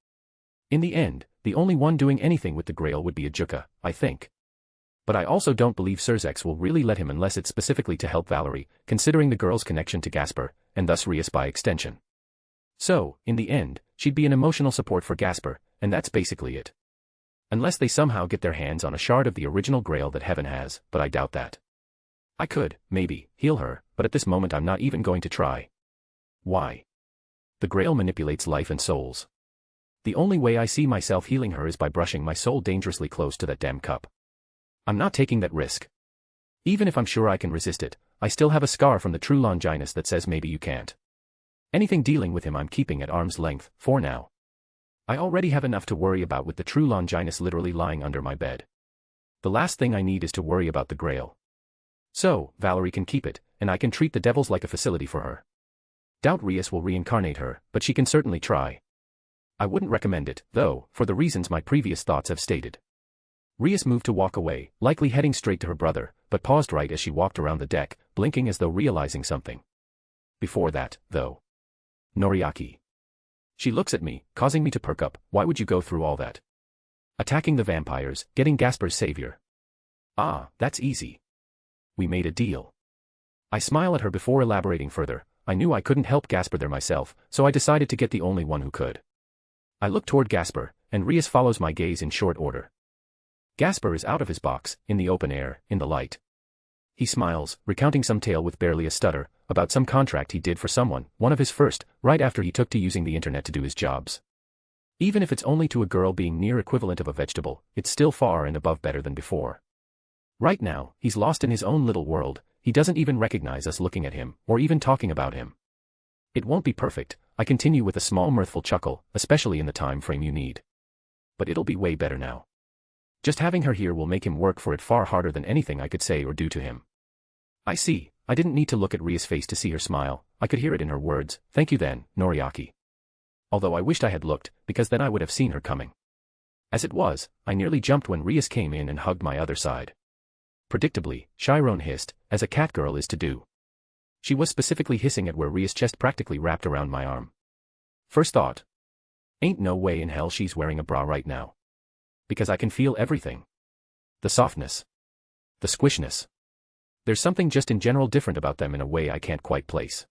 C: In the end, the only one doing anything with the Grail would be a Juka, I think. But I also don't believe Surzex will really let him unless it's specifically to help Valerie, considering the girl's connection to Gasper, and thus Rias by extension. So, in the end, she'd be an emotional support for Gasper, and that's basically it. Unless they somehow get their hands on a shard of the original Grail that Heaven has, but I doubt that. I could, maybe, heal her, but at this moment I'm not even going to try. Why? The Grail manipulates life and souls. The only way I see myself healing her is by brushing my soul dangerously close to that damn cup. I'm not taking that risk. Even if I'm sure I can resist it, I still have a scar from the true Longinus that says maybe you can't. Anything dealing with him I'm keeping at arm's length, for now. I already have enough to worry about with the true Longinus literally lying under my bed. The last thing I need is to worry about the Grail. So, Valerie can keep it, and I can treat the devils like a facility for her. Doubt Rias will reincarnate her, but she can certainly try. I wouldn't recommend it, though, for the reasons my previous thoughts have stated. Rias moved to walk away, likely heading straight to her brother, but paused right as she walked around the deck, blinking as though realizing something. Before that, though. Noriaki. She looks at me, causing me to perk up. Why would you go through all that? Attacking the vampires, getting Gasper's savior. Ah, that's easy. We made a deal. I smile at her before elaborating further. I knew I couldn't help Gasper there myself, so I decided to get the only one who could. I look toward Gasper, and Rias follows my gaze in short order. Gasper is out of his box, in the open air, in the light. He smiles, recounting some tale with barely a stutter, about some contract he did for someone, one of his first, right after he took to using the internet to do his jobs. Even if it's only to a girl being near equivalent of a vegetable, it's still far and above better than before. Right now, he's lost in his own little world, he doesn't even recognize us looking at him, or even talking about him. It won't be perfect, I continue with a small mirthful chuckle, especially in the time frame you need. But it'll be way better now. Just having her here will make him work for it far harder than anything I could say or do to him. I see, I didn't need to look at Ria's face to see her smile, I could hear it in her words. Thank you then, Noriaki. Although I wished I had looked, because then I would have seen her coming. As it was, I nearly jumped when Rias came in and hugged my other side. Predictably, Chiron hissed, as a catgirl is to do. She was specifically hissing at where Ria's chest practically wrapped around my arm. First thought. Ain't no way in hell she's wearing a bra right now. Because I can feel everything. The softness. The squishness. There's something just in general different about them in a way I can't quite place.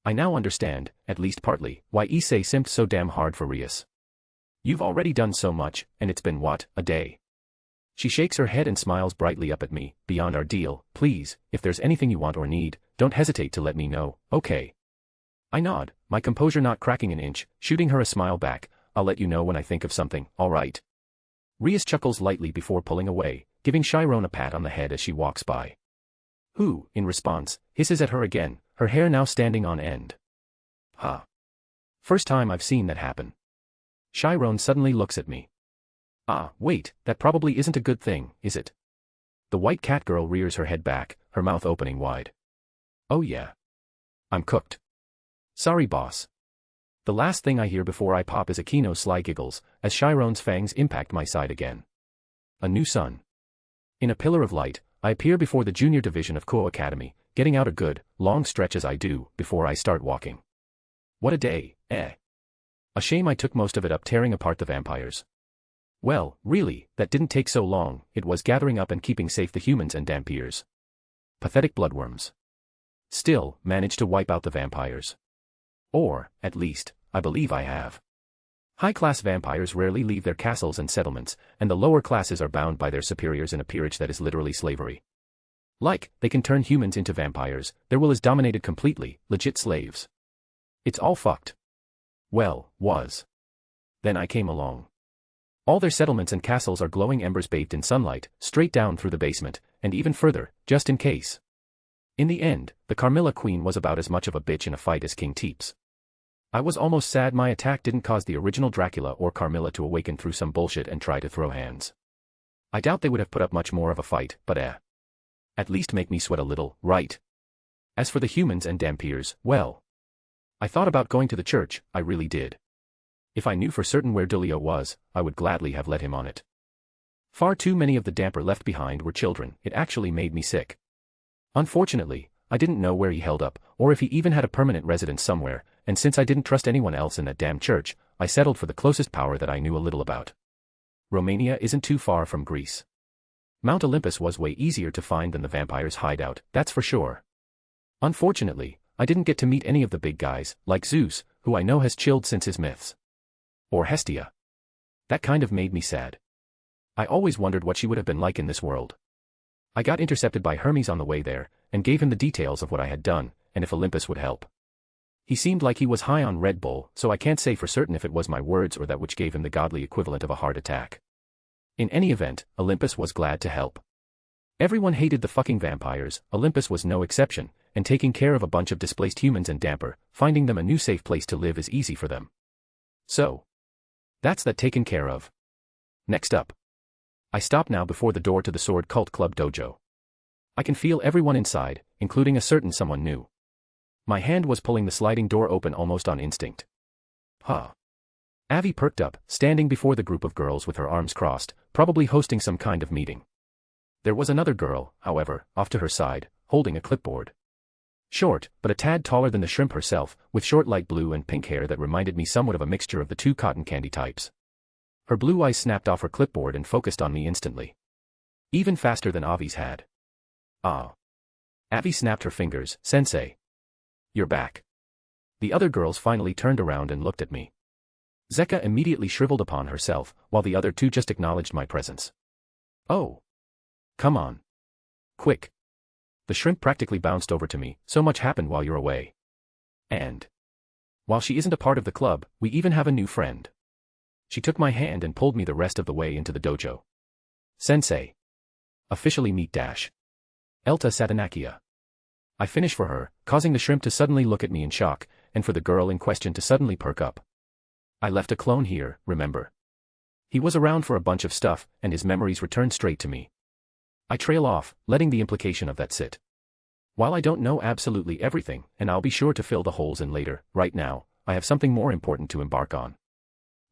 C: I now understand, at least partly, why Issei simped so damn hard for Rias. You've already done so much, and it's been what, a day? She shakes her head and smiles brightly up at me. Beyond our deal, please, if there's anything you want or need, don't hesitate to let me know, okay? I nod, my composure not cracking an inch, shooting her a smile back. I'll let you know when I think of something, alright? Rias chuckles lightly before pulling away, giving Chiron a pat on the head as she walks by. Who, in response, hisses at her again, her hair now standing on end. Huh. First time I've seen that happen. Chiron suddenly looks at me. Ah, wait, that probably isn't a good thing, is it? The white cat girl rears her head back, her mouth opening wide. Oh yeah. I'm cooked. Sorry boss. The last thing I hear before I pop is Akino's sly giggles, as Chiron's fangs impact my side again. A new sun. In a pillar of light, I appear before the junior division of Kuo Academy, getting out a good, long stretch as I do, before I start walking. What a day, eh? A shame I took most of it up tearing apart the vampires. Well, really, that didn't take so long, it was gathering up and keeping safe the humans and dampiers. Pathetic bloodworms. Still, managed to wipe out the vampires. Or, at least, I believe I have. High-class vampires rarely leave their castles and settlements, and the lower classes are bound by their superiors in a peerage that is literally slavery. Like, they can turn humans into vampires, their will is dominated completely, legit slaves. It's all fucked. Well, was. Then I came along. All their settlements and castles are glowing embers bathed in sunlight, straight down through the basement, and even further, just in case. In the end, the Carmilla Queen was about as much of a bitch in a fight as King Teeps. I was almost sad my attack didn't cause the original Dracula or Carmilla to awaken through some bullshit and try to throw hands. I doubt they would have put up much more of a fight, but at least make me sweat a little, right? As for the humans and dampiers, well. I thought about going to the church, I really did. If I knew for certain where Dulio was, I would gladly have let him on it. Far too many of the damper left behind were children, it actually made me sick. Unfortunately, I didn't know where he held up, or if he even had a permanent residence somewhere, and since I didn't trust anyone else in that damn church, I settled for the closest power that I knew a little about. Romania isn't too far from Greece. Mount Olympus was way easier to find than the vampire's hideout, that's for sure. Unfortunately, I didn't get to meet any of the big guys, like Zeus, who I know has chilled since his myths. Or Hestia. That kind of made me sad. I always wondered what she would have been like in this world. I got intercepted by Hermes on the way there, and gave him the details of what I had done, and if Olympus would help. He seemed like he was high on Red Bull, so I can't say for certain if it was my words or that which gave him the godly equivalent of a heart attack. In any event, Olympus was glad to help. Everyone hated the fucking vampires, Olympus was no exception, and taking care of a bunch of displaced humans and damper, finding them a new safe place to live is easy for them. So. That's that taken care of. Next up. I stop now before the door to the Sword Cult Club dojo. I can feel everyone inside, including a certain someone new. My hand was pulling the sliding door open almost on instinct. Huh. Avi perked up, standing before the group of girls with her arms crossed, probably hosting some kind of meeting. There was another girl, however, off to her side, holding a clipboard. Short, but a tad taller than the shrimp herself, with short light blue and pink hair that reminded me somewhat of a mixture of the two cotton candy types. Her blue eyes snapped off her clipboard and focused on me instantly. Even faster than Avi's had. Ah. Avi snapped her fingers, Sensei. You're back. The other girls finally turned around and looked at me. Zeka immediately shriveled upon herself, while the other two just acknowledged my presence. Oh. Come on. Quick. The shrimp practically bounced over to me, so much happened while you're away. And. While she isn't a part of the club, we even have a new friend. She took my hand and pulled me the rest of the way into the dojo. Sensei. Officially meet Dash. Elta Satanakia. I finish for her, causing the shrimp to suddenly look at me in shock, and for the girl in question to suddenly perk up. I left a clone here, remember? He was around for a bunch of stuff, and his memories returned straight to me. I trail off, letting the implication of that sit. While I don't know absolutely everything, and I'll be sure to fill the holes in later, right now, I have something more important to embark on.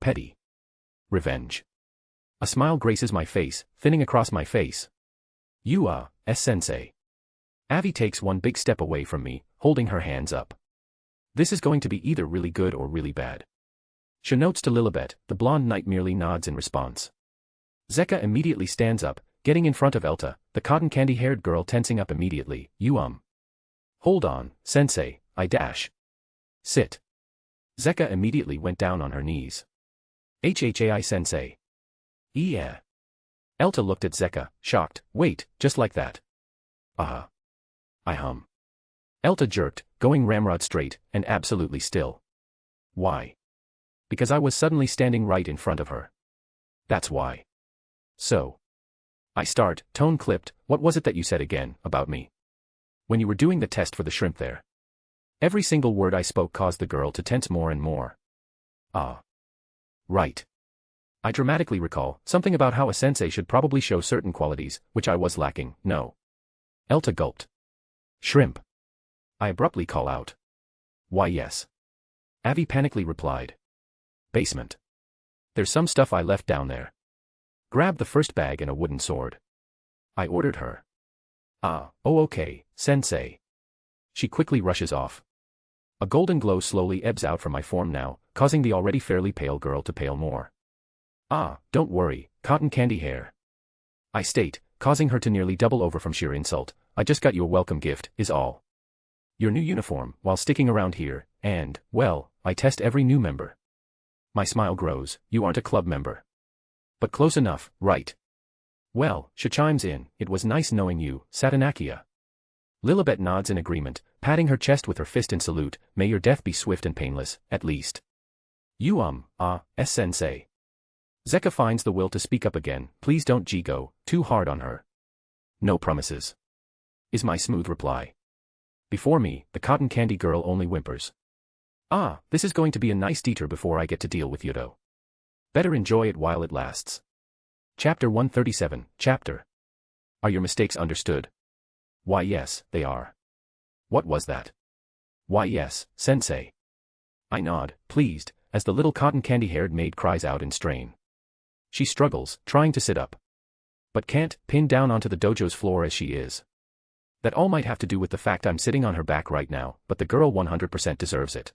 C: Petty. Revenge. A smile graces my face, thinning across my face. Sensei. Avi takes one big step away from me, holding her hands up. This is going to be either really good or really bad. She notes to Lilibet, the blonde knight merely nods in response. Zeka immediately stands up, getting in front of Elta, the cotton candy-haired girl tensing up immediately. Hold on, sensei, I dash. Sit. Zeka immediately went down on her knees. HHAI sensei. Yeah. Elta looked at Zeka, shocked. Wait, just like that. I hum. Elta jerked, going ramrod straight, and absolutely still. Why? Because I was suddenly standing right in front of her. That's why. So. I start, tone clipped, what was it that you said again, about me? When you were doing the test for the shrimp there. Every single word I spoke caused the girl to tense more and more. Right. I dramatically recall, something about how a sensei should probably show certain qualities, which I was lacking, no. Elta gulped. Shrimp. I abruptly call out. Why yes. Avi panically replied. Basement. There's some stuff I left down there. Grab the first bag and a wooden sword. I ordered her. Oh okay, sensei. She quickly rushes off. A golden glow slowly ebbs out from my form now, causing the already fairly pale girl to pale more. Don't worry, cotton candy hair. I state, causing her to nearly double over from sheer insult. I just got you a welcome gift, is all. Your new uniform, while sticking around here, and, well, I test every new member. My smile grows, you aren't a club member. But close enough, right? Well, she chimes in, it was nice knowing you, Satanakia. Lilibet nods in agreement, patting her chest with her fist in salute, may your death be swift and painless, at least. You sensei. Zeka finds the will to speak up again, please don't go too hard on her. No promises. Is my smooth reply. Before me, the cotton candy girl only whimpers. This is going to be a nice detour before I get to deal with Yudo. Better enjoy it while it lasts. Chapter 137, Chapter. Are your mistakes understood? Why yes, they are. What was that? Why yes, sensei. I nod, pleased, as the little cotton candy-haired maid cries out in strain. She struggles, trying to sit up. But can't, pinned down onto the dojo's floor as she is. That all might have to do with the fact I'm sitting on her back right now, but the girl 100% deserves it.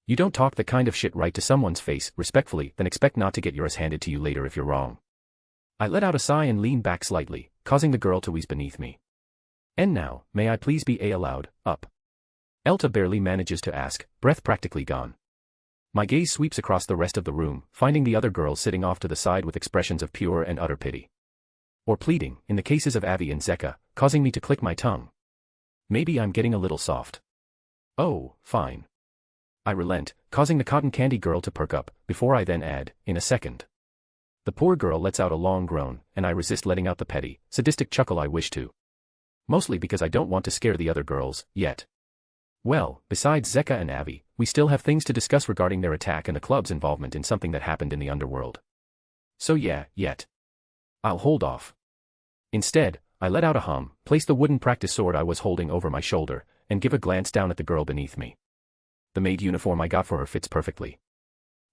C: You don't talk the kind of shit right to someone's face, respectfully, then expect not to get yours handed to you later if you're wrong. I let out a sigh and lean back slightly, causing the girl to wheeze beneath me. And now, may I please be allowed, up? Elta barely manages to ask, breath practically gone. My gaze sweeps across the rest of the room, finding the other girls sitting off to the side with expressions of pure and utter pity. Or pleading, in the cases of Avi and Zeka, causing me to click my tongue. Maybe I'm getting a little soft. Oh, fine. I relent, causing the cotton candy girl to perk up, before I then add, in a second. The poor girl lets out a long groan, and I resist letting out the petty, sadistic chuckle I wish to. Mostly because I don't want to scare the other girls, yet. Well, besides Zeka and Avi, we still have things to discuss regarding their attack and the club's involvement in something that happened in the underworld. So yeah, yet. I'll hold off. Instead, I let out a hum, place the wooden practice sword I was holding over my shoulder, and give a glance down at the girl beneath me. The maid uniform I got for her fits perfectly.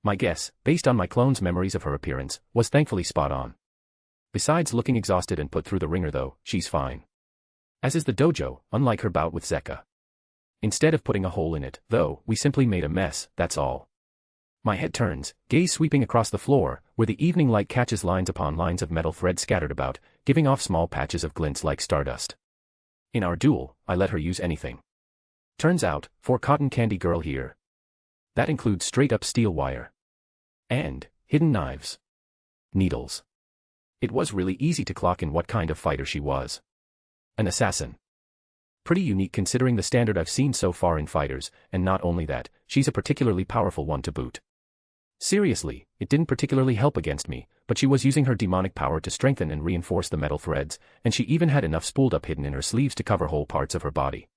C: My guess, based on my clone's memories of her appearance, was thankfully spot on. Besides looking exhausted and put through the ringer though, she's fine. As is the dojo, unlike her bout with Zeka. Instead of putting a hole in it, though, we simply made a mess, that's all. My head turns, gaze sweeping across the floor, where the evening light catches lines upon lines of metal thread scattered about, giving off small patches of glints like stardust. In our duel, I let her use anything. Turns out, for cotton candy girl here. That includes straight-up steel wire. And, hidden knives. Needles. It was really easy to clock in what kind of fighter she was. An assassin. Pretty unique considering the standard I've seen so far in fighters, and not only that, she's a particularly powerful one to boot. Seriously, it didn't particularly help against me, but she was using her demonic power to strengthen and reinforce the metal threads, and she even had enough spooled up hidden in her sleeves to cover whole parts of her body.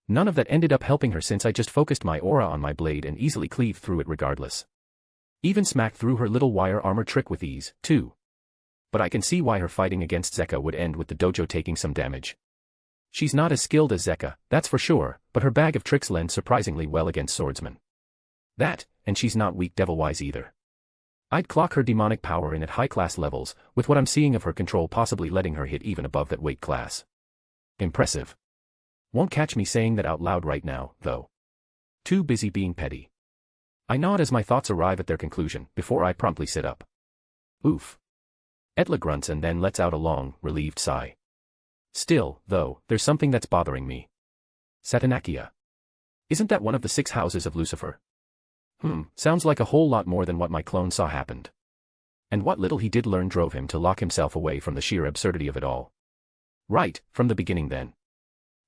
C: None of that ended up helping her since I just focused my aura on my blade and easily cleaved through it regardless. Even smacked through her little wire armor trick with ease, too. But I can see why her fighting against Zeka would end with the dojo taking some damage. She's not as skilled as Zeka, that's for sure, but her bag of tricks lends surprisingly well against swordsmen. That, and she's not weak devil-wise either. I'd clock her demonic power in at high-class levels, with what I'm seeing of her control possibly letting her hit even above that weight class. Impressive. Won't catch me saying that out loud right now, though. Too busy being petty. I nod as my thoughts arrive at their conclusion, before I promptly sit up. Oof. Etla grunts and then lets out a long, relieved sigh. Still, though, there's something that's bothering me. Satanakia. Isn't that one of the 6 houses of Lucifer? Sounds like a whole lot more than what my clone saw happened. And what little he did learn drove him to lock himself away from the sheer absurdity of it all. Right, from the beginning then.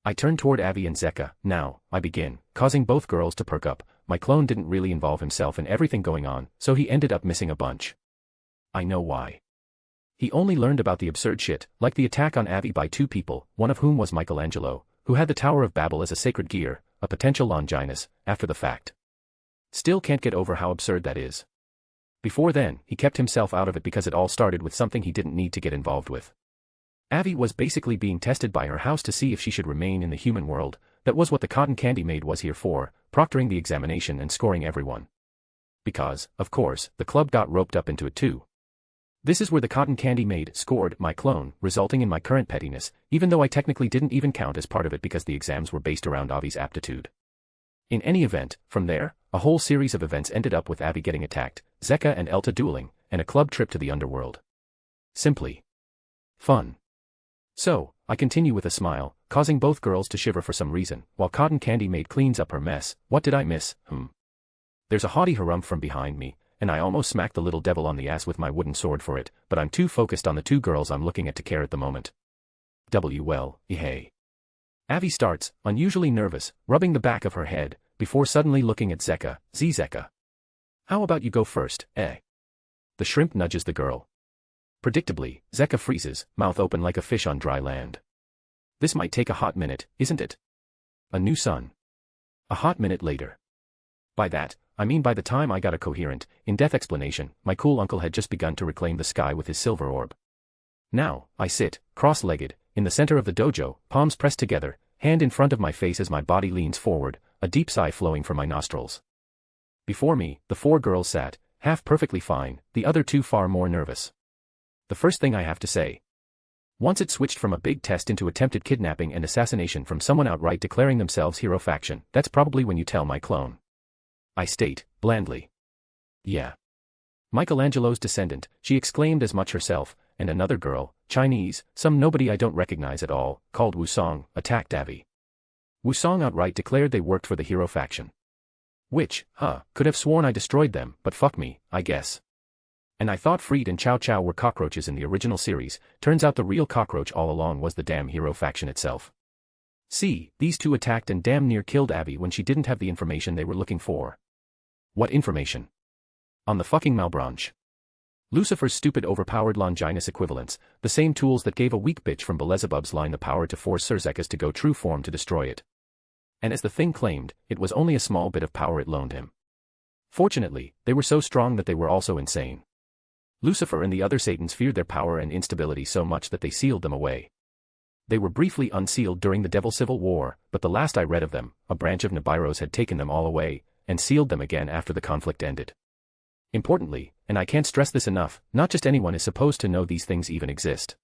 C: I turn toward Avi and Zeka. Now, I begin, causing both girls to perk up. My clone didn't really involve himself in everything going on, so he ended up missing a bunch. I know why. He only learned about the absurd shit, like the attack on Avi by 2 people, one of whom was Michelangelo, who had the Tower of Babel as a sacred gear, a potential Longinus, after the fact. Still can't get over how absurd that is. Before then, he kept himself out of it because it all started with something he didn't need to get involved with. Avi was basically being tested by her house to see if she should remain in the human world. That was what the cotton candy maid was here for, proctoring the examination and scoring everyone. Because, of course, the club got roped up into it too. This is where the cotton candy maid scored my clone, resulting in my current pettiness, even though I technically didn't even count as part of it because the exams were based around Avi's aptitude. In any event, from there, a whole series of events ended up with Avi getting attacked, Zeka and Elta dueling, and a club trip to the underworld. Simply fun. So, I continue with a smile, causing both girls to shiver for some reason, while Cotton Candy Maid cleans up her mess. What did I miss? There's a haughty harumph from behind me, and I almost smacked the little devil on the ass with my wooden sword for it, but I'm too focused on the 2 girls I'm looking at to care at the moment. Well, hey. Avi starts, unusually nervous, rubbing the back of her head, before suddenly looking at Zeka. Zeka. How about you go first, eh? The shrimp nudges the girl. Predictably, Zeka freezes, mouth open like a fish on dry land. This might take a hot minute, isn't it? A new sun. A hot minute later. By that, I mean by the time I got a coherent, in-depth explanation, my cool uncle had just begun to reclaim the sky with his silver orb. Now, I sit, cross-legged, in the center of the dojo, palms pressed together, hand in front of my face as my body leans forward, a deep sigh flowing from my nostrils. Before me, the 4 girls sat, half perfectly fine, the other 2 far more nervous. The first thing I have to say. Once it switched from a big test into attempted kidnapping and assassination from someone outright declaring themselves hero faction, that's probably when you tell my clone. I state, blandly. Yeah. Michelangelo's descendant, she exclaimed as much herself, and another girl, Chinese, some nobody I don't recognize at all, called Wusong, attacked Avi. Wusong outright declared they worked for the hero faction. Which, could have sworn I destroyed them, but fuck me, I guess. And I thought Freed and Chow Chow were cockroaches in the original series, turns out the real cockroach all along was the damn hero faction itself. See, these 2 attacked and damn near killed Avi when she didn't have the information they were looking for. What information? On the fucking Malbranche. Lucifer's stupid overpowered Longinus equivalents, the same tools that gave a weak bitch from Beelzebub's line the power to force Sir Zekas to go true form to destroy it. And as the thing claimed, it was only a small bit of power it loaned him. Fortunately, they were so strong that they were also insane. Lucifer and the other Satans feared their power and instability so much that they sealed them away. They were briefly unsealed during the Devil Civil War, but the last I read of them, a branch of Nibiros had taken them all away, and sealed them again after the conflict ended. Importantly, and I can't stress this enough, not just anyone is supposed to know these things even exist.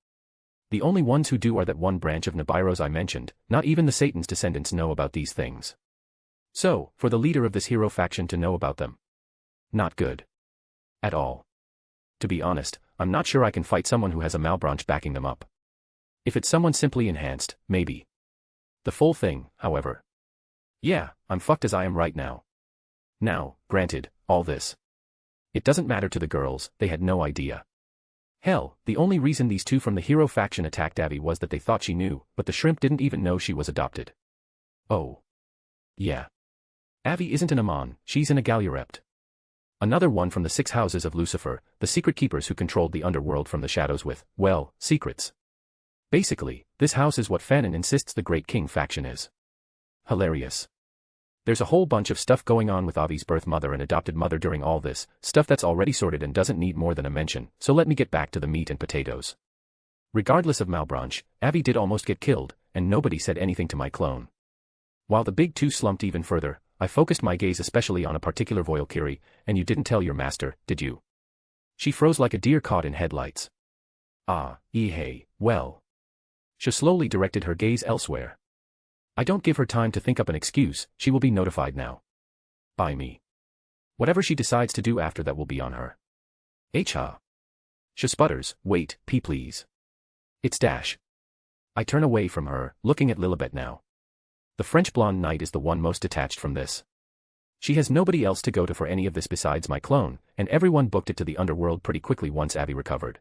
C: The only ones who do are that one branch of Nibiros I mentioned, not even the Satan's descendants know about these things. So, for the leader of this hero faction to know about them. Not good. At all. To be honest, I'm not sure I can fight someone who has a Malbranche backing them up. If it's someone simply enhanced, maybe. The full thing, however. Yeah, I'm fucked as I am right now. Now, granted, all this. It doesn't matter to the girls, they had no idea. Hell, the only reason these 2 from the hero faction attacked Avi was that they thought she knew, but the shrimp didn't even know she was adopted. Oh. Yeah. Avi isn't an Amon, she's an Agalirept. Another one from the 6 houses of Lucifer, the secret keepers who controlled the underworld from the shadows with, well, secrets. Basically, this house is what Fanon insists the Great King faction is. Hilarious. There's a whole bunch of stuff going on with Avi's birth mother and adopted mother during all this, stuff that's already sorted and doesn't need more than a mention, so let me get back to the meat and potatoes. Regardless of Malbranche, Avi did almost get killed, and nobody said anything to my clone. While the big 2 slumped even further, I focused my gaze especially on a particular Voyalkiri, and you didn't tell your master, did you? She froze like a deer caught in headlights. Hey, well. She slowly directed her gaze elsewhere. I don't give her time to think up an excuse, she will be notified now. By me. Whatever she decides to do after that will be on her. She sputters, wait, please. It's Dash. I turn away from her, looking at Lilibet now. The French blonde knight is the one most detached from this. She has nobody else to go to for any of this besides my clone, and everyone booked it to the underworld pretty quickly once Abby recovered.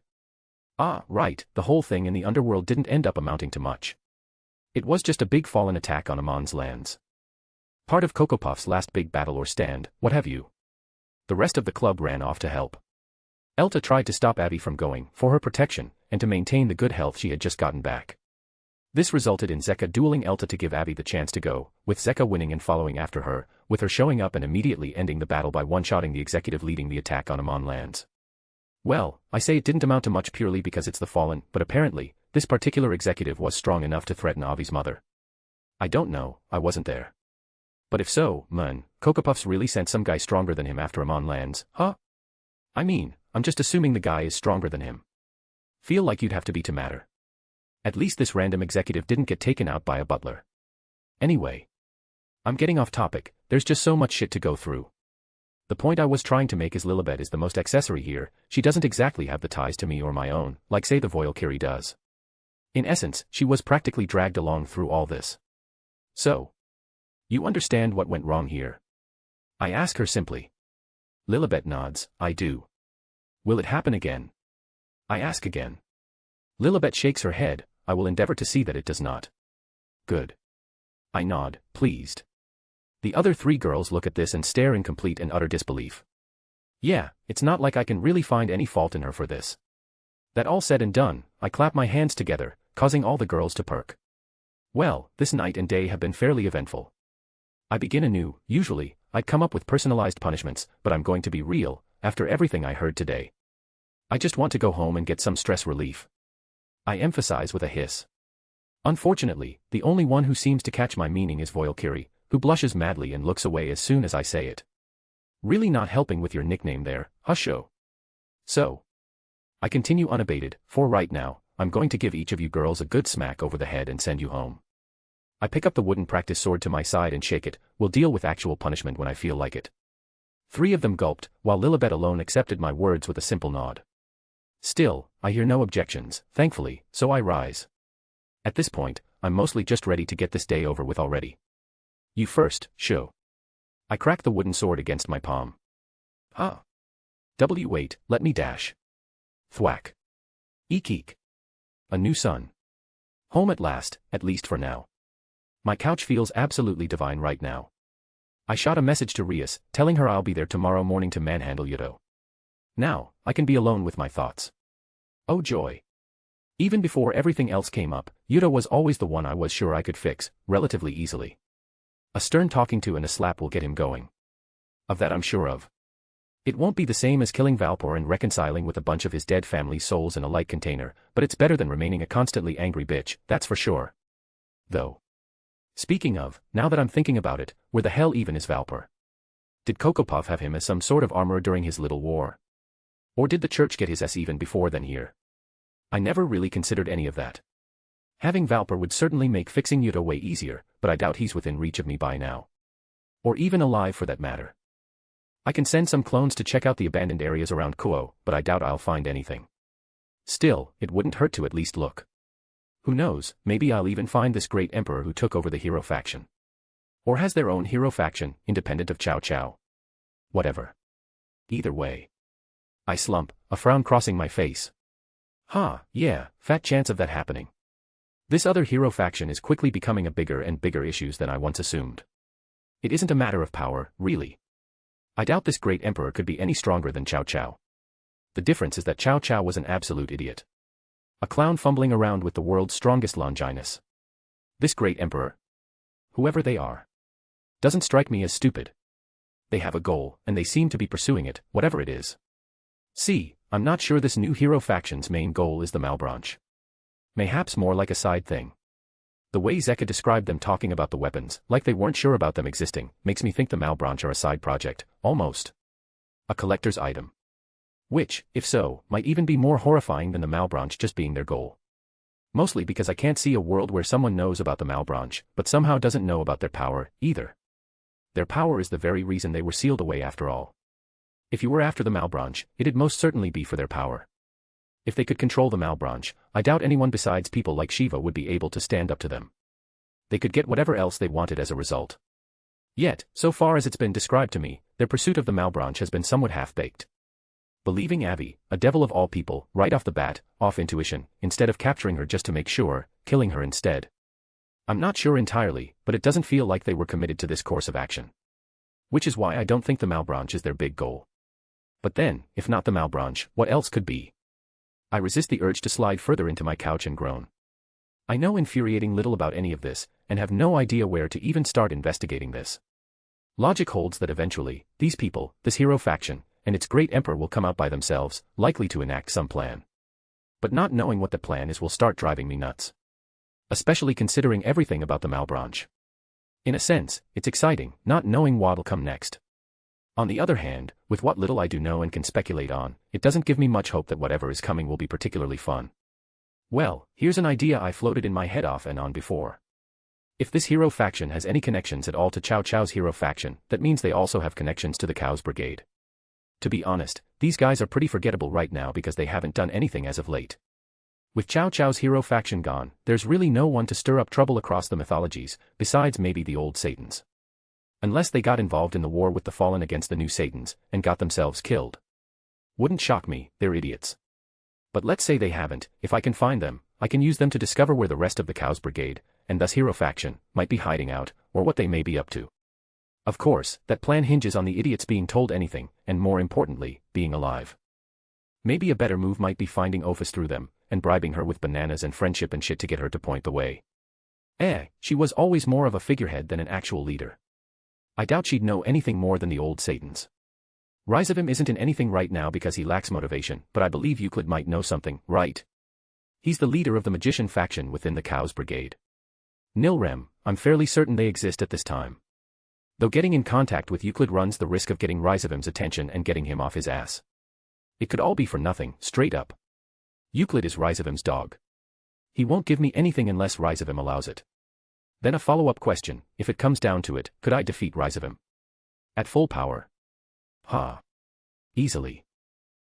C: Right, the whole thing in the underworld didn't end up amounting to much. It was just a big fallen attack on Amon's lands. Part of Cocoa Puff's last big battle or stand, what have you. The rest of the club ran off to help. Elta tried to stop Abby from going, for her protection, and to maintain the good health she had just gotten back. This resulted in Zeka dueling Elta to give Abby the chance to go, with Zeka winning and following after her, with her showing up and immediately ending the battle by one-shotting the executive leading the attack on Amon lands. Well, I say it didn't amount to much purely because it's the fallen, but apparently, this particular executive was strong enough to threaten Avi's mother. I don't know, I wasn't there. But if so, Cocoa Puffs really sent some guy stronger than him after Amon lands, huh? I mean, I'm just assuming the guy is stronger than him. Feel like you'd have to be to matter. At least this random executive didn't get taken out by a butler. Anyway. I'm getting off topic, there's just so much shit to go through. The point I was trying to make is Lilibet is the most accessory here, she doesn't exactly have the ties to me or my own, like say the Voyalkiri does. In essence, she was practically dragged along through all this. So. You understand what went wrong here? I ask her simply. Lilibet nods, I do. Will it happen again? I ask again. Lilibet shakes her head, I will endeavor to see that it does not. Good. I nod, pleased. The other three girls look at this and stare in complete and utter disbelief. Yeah, it's not like I can really find any fault in her for this. That all said and done, I clap my hands together, causing all the girls to perk. Well, this night and day have been fairly eventful. I begin anew, usually, I'd come up with personalized punishments, but I'm going to be real, after everything I heard today. I just want to go home and get some stress relief. I emphasize with a hiss. Unfortunately, the only one who seems to catch my meaning is Voyalkiri, who blushes madly and looks away as soon as I say it. Really not helping with your nickname there, Husho. So. I continue unabated, for right now, I'm going to give each of you girls a good smack over the head and send you home. I pick up the wooden practice sword to my side and shake it, we'll deal with actual punishment when I feel like it. 3 of them gulped, while Lilibet alone accepted my words with a simple nod. Still, I hear no objections, thankfully, so I rise. At this point, I'm mostly just ready to get this day over with already. You first, Sho. I crack the wooden sword against my palm. Wait, let me dash. Thwack. Eek. A new sun. Home at last, at least for now. My couch feels absolutely divine right now. I shot a message to Rias, telling her I'll be there tomorrow morning to manhandle Yuto. Now, I can be alone with my thoughts. Oh joy. Even before everything else came up, Yuto was always the one I was sure I could fix, relatively easily. A stern talking to and a slap will get him going. Of that I'm sure of. It won't be the same as killing Valpor and reconciling with a bunch of his dead family's souls in a light container, but it's better than remaining a constantly angry bitch, that's for sure. Though. Speaking of, now that I'm thinking about it, where the hell even is Valpor? Did Cocoa Puff have him as some sort of armorer during his little war? Or did the church get his ass even before then here? I never really considered any of that. Having Valpor would certainly make fixing Yuto way easier, but I doubt he's within reach of me by now. Or even alive for that matter. I can send some clones to check out the abandoned areas around Kuo, but I doubt I'll find anything. Still, it wouldn't hurt to at least look. Who knows, maybe I'll even find this great emperor who took over the hero faction. Or has their own hero faction, independent of Cao Cao. Whatever. Either way. I slump, a frown crossing my face. Yeah, fat chance of that happening. This other hero faction is quickly becoming a bigger and bigger issue than I once assumed. It isn't a matter of power, really. I doubt this great emperor could be any stronger than Cao Cao. The difference is that Cao Cao was an absolute idiot. A clown fumbling around with the world's strongest Longinus. This great emperor, whoever they are, doesn't strike me as stupid. They have a goal, and they seem to be pursuing it, whatever it is. See, I'm not sure this new hero faction's main goal is the Malbranche. Mayhaps more like a side thing. The way Zeka described them talking about the weapons, like they weren't sure about them existing, makes me think the Malbranche are a side project, almost. A collector's item. Which, if so, might even be more horrifying than the Malebranche just being their goal. Mostly because I can't see a world where someone knows about the Malebranche, but somehow doesn't know about their power, either. Their power is the very reason they were sealed away after all. If you were after the Malebranche, it'd most certainly be for their power. If they could control the Malebranche, I doubt anyone besides people like Shiva would be able to stand up to them. They could get whatever else they wanted as a result. Yet, so far as it's been described to me, their pursuit of the Malebranche has been somewhat half-baked. Believing Abby, a devil of all people, right off the bat, off intuition, instead of capturing her just to make sure, killing her instead. I'm not sure entirely, but it doesn't feel like they were committed to this course of action. Which is why I don't think the Malebranche is their big goal. But then, if not the Malebranche, what else could be? I resist the urge to slide further into my couch and groan. I know infuriating little about any of this, and have no idea where to even start investigating this. Logic holds that eventually, these people, this hero faction, and its great emperor will come out by themselves, likely to enact some plan. But not knowing what the plan is will start driving me nuts. Especially considering everything about the Malebranche. In a sense, it's exciting, not knowing what'll come next. On the other hand, with what little I do know and can speculate on, it doesn't give me much hope that whatever is coming will be particularly fun. Well, here's an idea I floated in my head off and on before. If this hero faction has any connections at all to Chow Chow's hero faction, that means they also have connections to the Cows Brigade. To be honest, these guys are pretty forgettable right now because they haven't done anything as of late. With Chow Chow's hero faction gone, there's really no one to stir up trouble across the mythologies, besides maybe the old Satans. Unless they got involved in the war with the Fallen against the new Satans, and got themselves killed. Wouldn't shock me, they're idiots. But let's say they haven't, if I can find them, I can use them to discover where the rest of the Cows Brigade, and thus hero faction, might be hiding out, or what they may be up to. Of course, that plan hinges on the idiots being told anything, and more importantly, being alive. Maybe a better move might be finding Ophis through them, and bribing her with bananas and friendship and shit to get her to point the way. She was always more of a figurehead than an actual leader. I doubt she'd know anything more than the old Satans. Rise of him isn't in anything right now because he lacks motivation, but I believe Euclid might know something, right? He's the leader of the magician faction within the Cows Brigade. Nilrem, I'm fairly certain they exist at this time. Though getting in contact with Euclid runs the risk of getting Rizavim's attention and getting him off his ass. It could all be for nothing, straight up. Euclid is Rizavim's dog. He won't give me anything unless Rizavim allows it. Then a follow-up question, if it comes down to it, could I defeat Rizavim? At full power? Easily.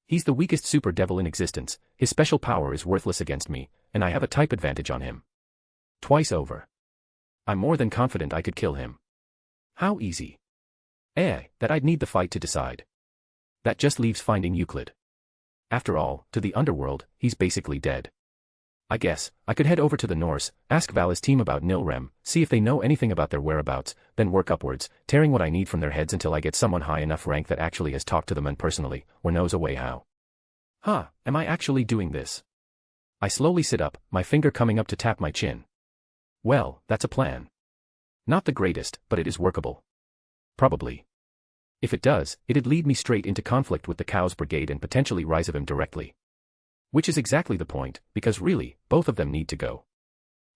C: He's the weakest super devil in existence, his special power is worthless against me, and I have a type advantage on him. Twice over. I'm more than confident I could kill him. How easy? That I'd need the fight to decide. That just leaves finding Euclid. After all, to the underworld, he's basically dead. I guess, I could head over to the Norse, ask Val's team about Nilrem, see if they know anything about their whereabouts, then work upwards, tearing what I need from their heads until I get someone high enough rank that actually has talked to them and personally, or knows a way how. Am I actually doing this? I slowly sit up, my finger coming up to tap my chin. Well, that's a plan. Not the greatest, but it is workable. Probably. If it does, it'd lead me straight into conflict with the Cows Brigade and potentially Rizavim directly. Which is exactly the point, because really, both of them need to go.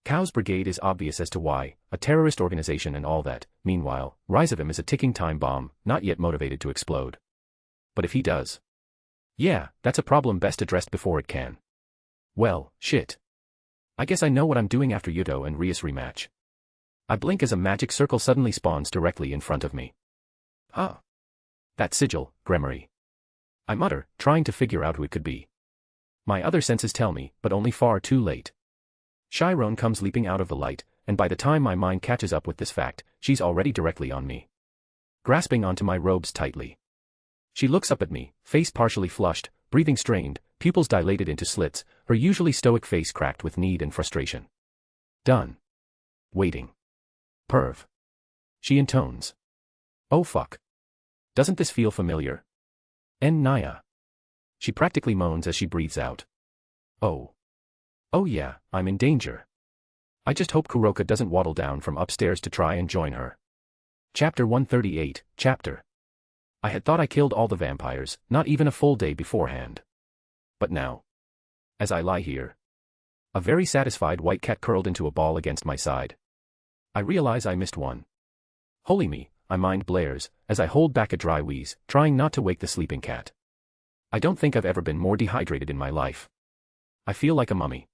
C: Cows Brigade is obvious as to why, a terrorist organization and all that, meanwhile, Rizavim is a ticking time bomb, not yet motivated to explode. But if he does? Yeah, that's a problem best addressed before it can. Well, shit. I guess I know what I'm doing after Yuto and Rias rematch. I blink as a magic circle suddenly spawns directly in front of me. That sigil, Gremory. I mutter, trying to figure out who it could be. My other senses tell me, but only far too late. Chiron comes leaping out of the light, and by the time my mind catches up with this fact, she's already directly on me. Grasping onto my robes tightly. She looks up at me, face partially flushed, breathing strained, pupils dilated into slits, her usually stoic face cracked with need and frustration. Done. Waiting. Perv. She intones. Oh fuck. Doesn't this feel familiar? Naya. She practically moans as she breathes out. Oh. Oh yeah, I'm in danger. I just hope Kuroka doesn't waddle down from upstairs to try and join her. Chapter 138, Chapter. I had thought I killed all the vampires, not even a full day beforehand. But now. As I lie here. A very satisfied white cat curled into a ball against my side. I realize I missed one. Holy me, my mind blares, as I hold back a dry wheeze, trying not to wake the sleeping cat. I don't think I've ever been more dehydrated in my life. I feel like a mummy.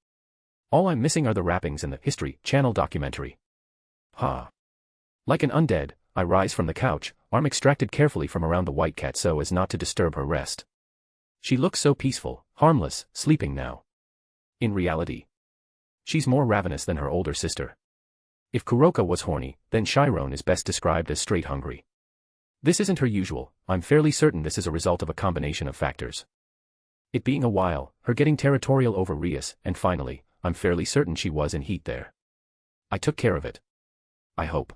C: All I'm missing are the wrappings and the History Channel documentary. Ha. Like an undead, I rise from the couch, arm extracted carefully from around the white cat so as not to disturb her rest. She looks so peaceful, harmless, sleeping now. In reality, she's more ravenous than her older sister. If Kuroka was horny, then Chiron is best described as straight hungry. This isn't her usual. I'm fairly certain this is a result of a combination of factors. It being a while, her getting territorial over Rias, and finally, I'm fairly certain she was in heat there. I took care of it. I hope.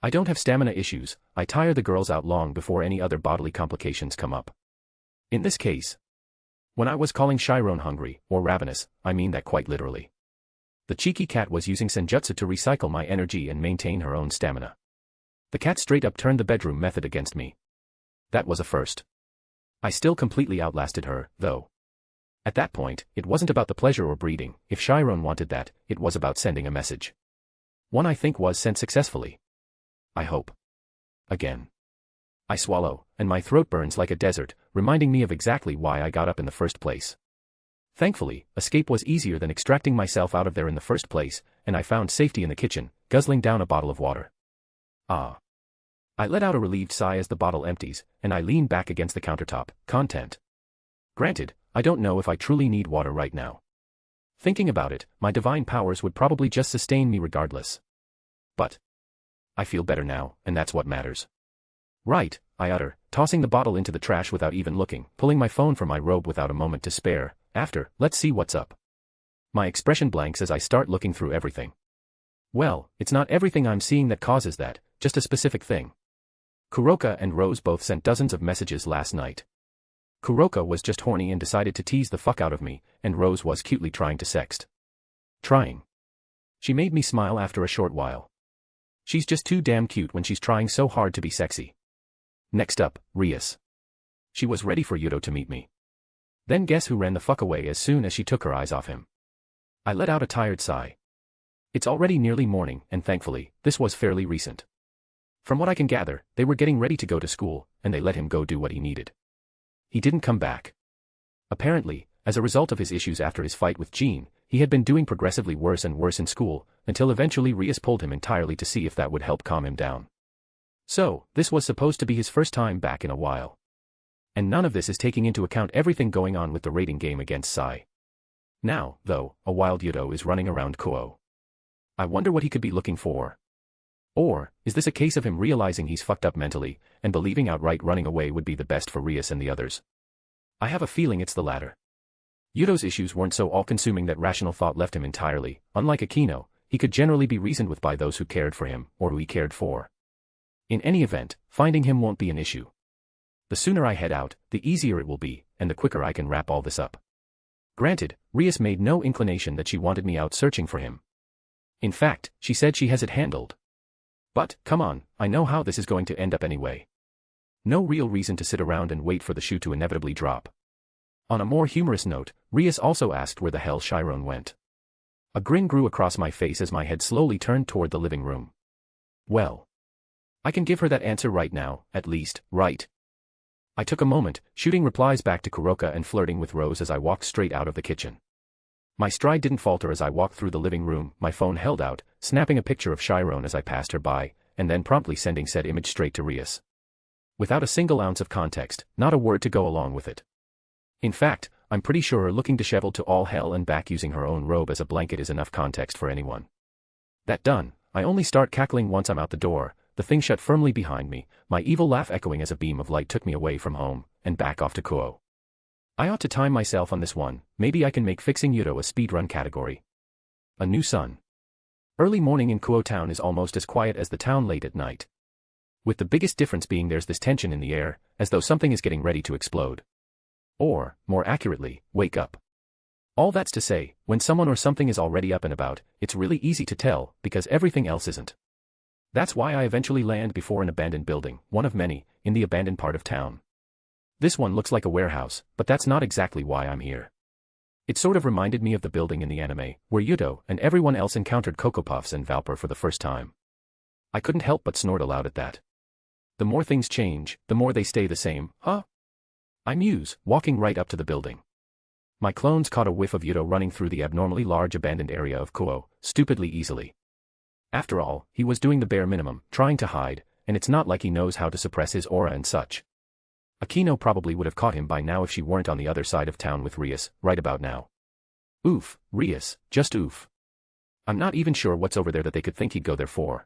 C: I don't have stamina issues. I tire the girls out long before any other bodily complications come up. In this case, when I was calling Chiron hungry, or ravenous, I mean that quite literally. The cheeky cat was using senjutsu to recycle my energy and maintain her own stamina. The cat straight up turned the bedroom method against me. That was a first. I still completely outlasted her, though. At that point, it wasn't about the pleasure or breeding. If Chiron wanted that, it was about sending a message. One I think was sent successfully. I hope. Again. I swallow, and my throat burns like a desert, reminding me of exactly why I got up in the first place. Thankfully, escape was easier than extracting myself out of there in the first place, and I found safety in the kitchen, guzzling down a bottle of water. Ah. I let out a relieved sigh as the bottle empties, and I lean back against the countertop, content. Granted, I don't know if I truly need water right now. Thinking about it, my divine powers would probably just sustain me regardless. But I feel better now, and that's what matters. Right, I utter, tossing the bottle into the trash without even looking, pulling my phone from my robe without a moment to spare. After, let's see what's up. My expression blanks as I start looking through everything. Well, it's not everything I'm seeing that causes that, just a specific thing. Kuroka and Rose both sent dozens of messages last night. Kuroka was just horny and decided to tease the fuck out of me, and Rose was cutely trying to sext. Trying. She made me smile after a short while. She's just too damn cute when she's trying so hard to be sexy. Next up, Rias. She was ready for Yuto to meet me. Then guess who ran the fuck away as soon as she took her eyes off him? I let out a tired sigh. It's already nearly morning, and thankfully, this was fairly recent. From what I can gather, they were getting ready to go to school, and they let him go do what he needed. He didn't come back. Apparently, as a result of his issues after his fight with Jean, he had been doing progressively worse and worse in school, until eventually Rias pulled him entirely to see if that would help calm him down. So, this was supposed to be his first time back in a while. And none of this is taking into account everything going on with the rating game against Sai. Now, though, a wild Yuto is running around Kuo. I wonder what he could be looking for. Or, is this a case of him realizing he's fucked up mentally, and believing outright running away would be the best for Rias and the others? I have a feeling it's the latter. Yuto's issues weren't so all-consuming that rational thought left him entirely. Unlike Akino, he could generally be reasoned with by those who cared for him, or who he cared for. In any event, finding him won't be an issue. The sooner I head out, the easier it will be, and the quicker I can wrap all this up. Granted, Rias made no inclination that she wanted me out searching for him. In fact, she said she has it handled. But, come on, I know how this is going to end up anyway. No real reason to sit around and wait for the shoe to inevitably drop. On a more humorous note, Rias also asked where the hell Chiron went. A grin grew across my face as my head slowly turned toward the living room. Well, I can give her that answer right now, at least, right? I took a moment, shooting replies back to Kuroka and flirting with Rose as I walked straight out of the kitchen. My stride didn't falter as I walked through the living room, my phone held out, snapping a picture of Chiron as I passed her by, and then promptly sending said image straight to Rias. Without a single ounce of context, not a word to go along with it. In fact, I'm pretty sure her looking disheveled to all hell and back using her own robe as a blanket is enough context for anyone. That done, I only start cackling once I'm out the door, the thing shut firmly behind me, my evil laugh echoing as a beam of light took me away from home, and back off to Kuo. I ought to time myself on this one, maybe I can make fixing Yuto a speedrun category. A new sun. Early morning in Kuo town is almost as quiet as the town late at night. With the biggest difference being there's this tension in the air, as though something is getting ready to explode. Or, more accurately, wake up. All that's to say, when someone or something is already up and about, it's really easy to tell, because everything else isn't. That's why I eventually land before an abandoned building, one of many, in the abandoned part of town. This one looks like a warehouse, but that's not exactly why I'm here. It sort of reminded me of the building in the anime, where Yuto and everyone else encountered Cocoa Puffs and Valper for the first time. I couldn't help but snort aloud at that. The more things change, the more they stay the same, huh? I muse, walking right up to the building. My clones caught a whiff of Yuto running through the abnormally large abandoned area of Kuo, stupidly easily. After all, he was doing the bare minimum, trying to hide, and it's not like he knows how to suppress his aura and such. Akino probably would have caught him by now if she weren't on the other side of town with Rias, right about now. Oof, Rias, just oof. I'm not even sure what's over there that they could think he'd go there for.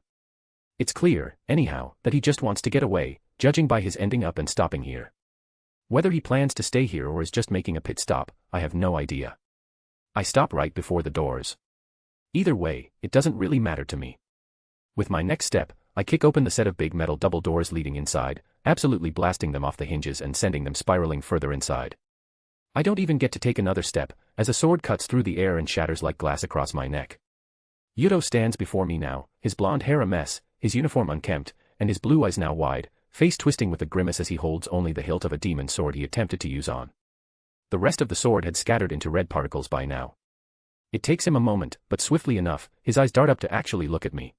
C: It's clear, anyhow, that he just wants to get away, judging by his ending up and stopping here. Whether he plans to stay here or is just making a pit stop, I have no idea. I stop right before the doors. Either way, it doesn't really matter to me. With my next step, I kick open the set of big metal double doors leading inside, absolutely blasting them off the hinges and sending them spiraling further inside. I don't even get to take another step, as a sword cuts through the air and shatters like glass across my neck. Yuto stands before me now, his blonde hair a mess, his uniform unkempt, and his blue eyes now wide, face twisting with a grimace as he holds only the hilt of a demon sword he attempted to use on. The rest of the sword had scattered into red particles by now. It takes him a moment, but swiftly enough, his eyes dart up to actually look at me.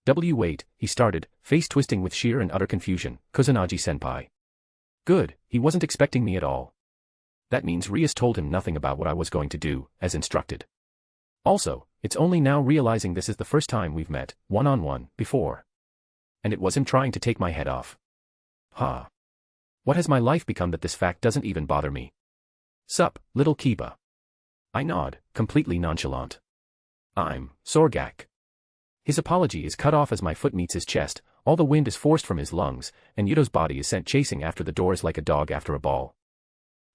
C: Wait, he started, face twisting with sheer and utter confusion, Kusanagi-senpai. Good, he wasn't expecting me at all. That means Rias told him nothing about what I was going to do, as instructed. Also, it's only now realizing this is the first time we've met, one-on-one, before. And it was him trying to take my head off. Ha. What has my life become that this fact doesn't even bother me? Sup, little Kiba. I nod, completely nonchalant. I'm Sorgak. His apology is cut off as my foot meets his chest, all the wind is forced from his lungs, and Yuto's body is sent chasing after the doors like a dog after a ball.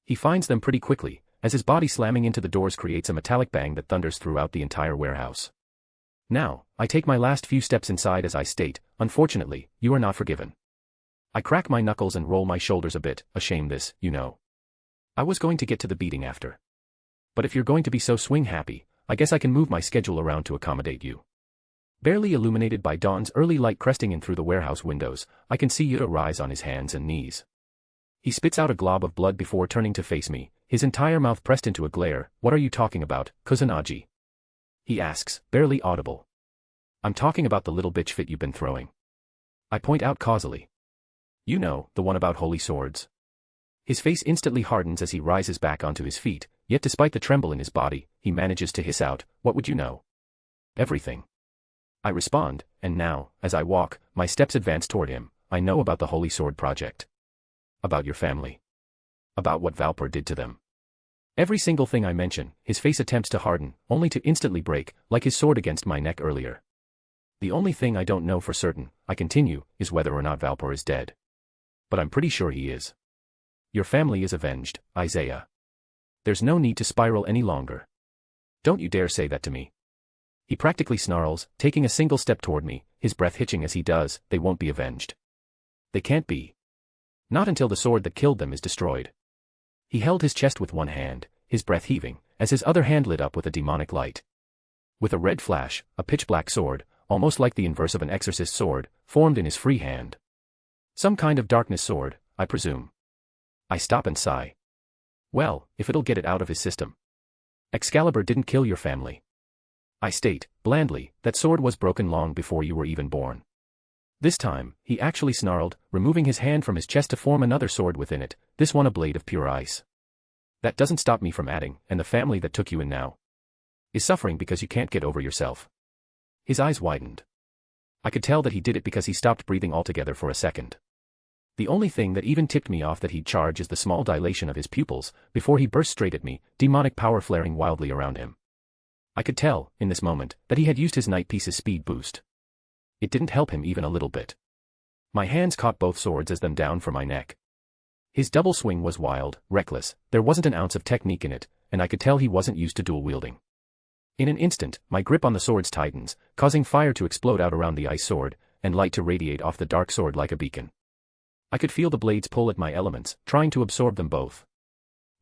C: He finds them pretty quickly, as his body slamming into the doors creates a metallic bang that thunders throughout the entire warehouse. Now, I take my last few steps inside as I state, unfortunately, you are not forgiven. I crack my knuckles and roll my shoulders a bit, ashamed this, you know. I was going to get to the beating after. But if you're going to be so swing happy, I guess I can move my schedule around to accommodate you. Barely illuminated by dawn's early light cresting in through the warehouse windows, I can see Yuto rise on his hands and knees. He spits out a glob of blood before turning to face me, his entire mouth pressed into a glare. What are you talking about, Kusanagi? He asks, barely audible. I'm talking about the little bitch fit you've been throwing. I point out causally. You know, the one about holy swords. His face instantly hardens as he rises back onto his feet, yet despite the tremble in his body, he manages to hiss out, what would you know? Everything. I respond, and now, as I walk, my steps advance toward him. I know about the Holy Sword Project. About your family. About what Valpur did to them. Every single thing I mention, his face attempts to harden, only to instantly break, like his sword against my neck earlier. The only thing I don't know for certain, I continue, is whether or not Valpur is dead. But I'm pretty sure he is. Your family is avenged, Isaiah. There's no need to spiral any longer. Don't you dare say that to me. He practically snarls, taking a single step toward me, his breath hitching as he does. They won't be avenged. They can't be. Not until the sword that killed them is destroyed. He held his chest with one hand, his breath heaving, as his other hand lit up with a demonic light. With a red flash, a pitch-black sword, almost like the inverse of an exorcist's sword, formed in his free hand. Some kind of darkness sword, I presume. I stop and sigh. Well, if it'll get it out of his system. Excalibur didn't kill your family. I state, blandly, that sword was broken long before you were even born. This time, he actually snarled, removing his hand from his chest to form another sword within it, this one a blade of pure ice. That doesn't stop me from adding, and the family that took you in now is suffering because you can't get over yourself. His eyes widened. I could tell that he did it because he stopped breathing altogether for a second. The only thing that even tipped me off that he'd charge is the small dilation of his pupils, before he burst straight at me, demonic power flaring wildly around him. I could tell, in this moment, that he had used his night piece's speed boost. It didn't help him even a little bit. My hands caught both swords as them down for my neck. His double swing was wild, reckless, there wasn't an ounce of technique in it, and I could tell he wasn't used to dual wielding. In an instant, my grip on the swords tightens, causing fire to explode out around the ice sword, and light to radiate off the dark sword like a beacon. I could feel the blades pull at my elements, trying to absorb them both.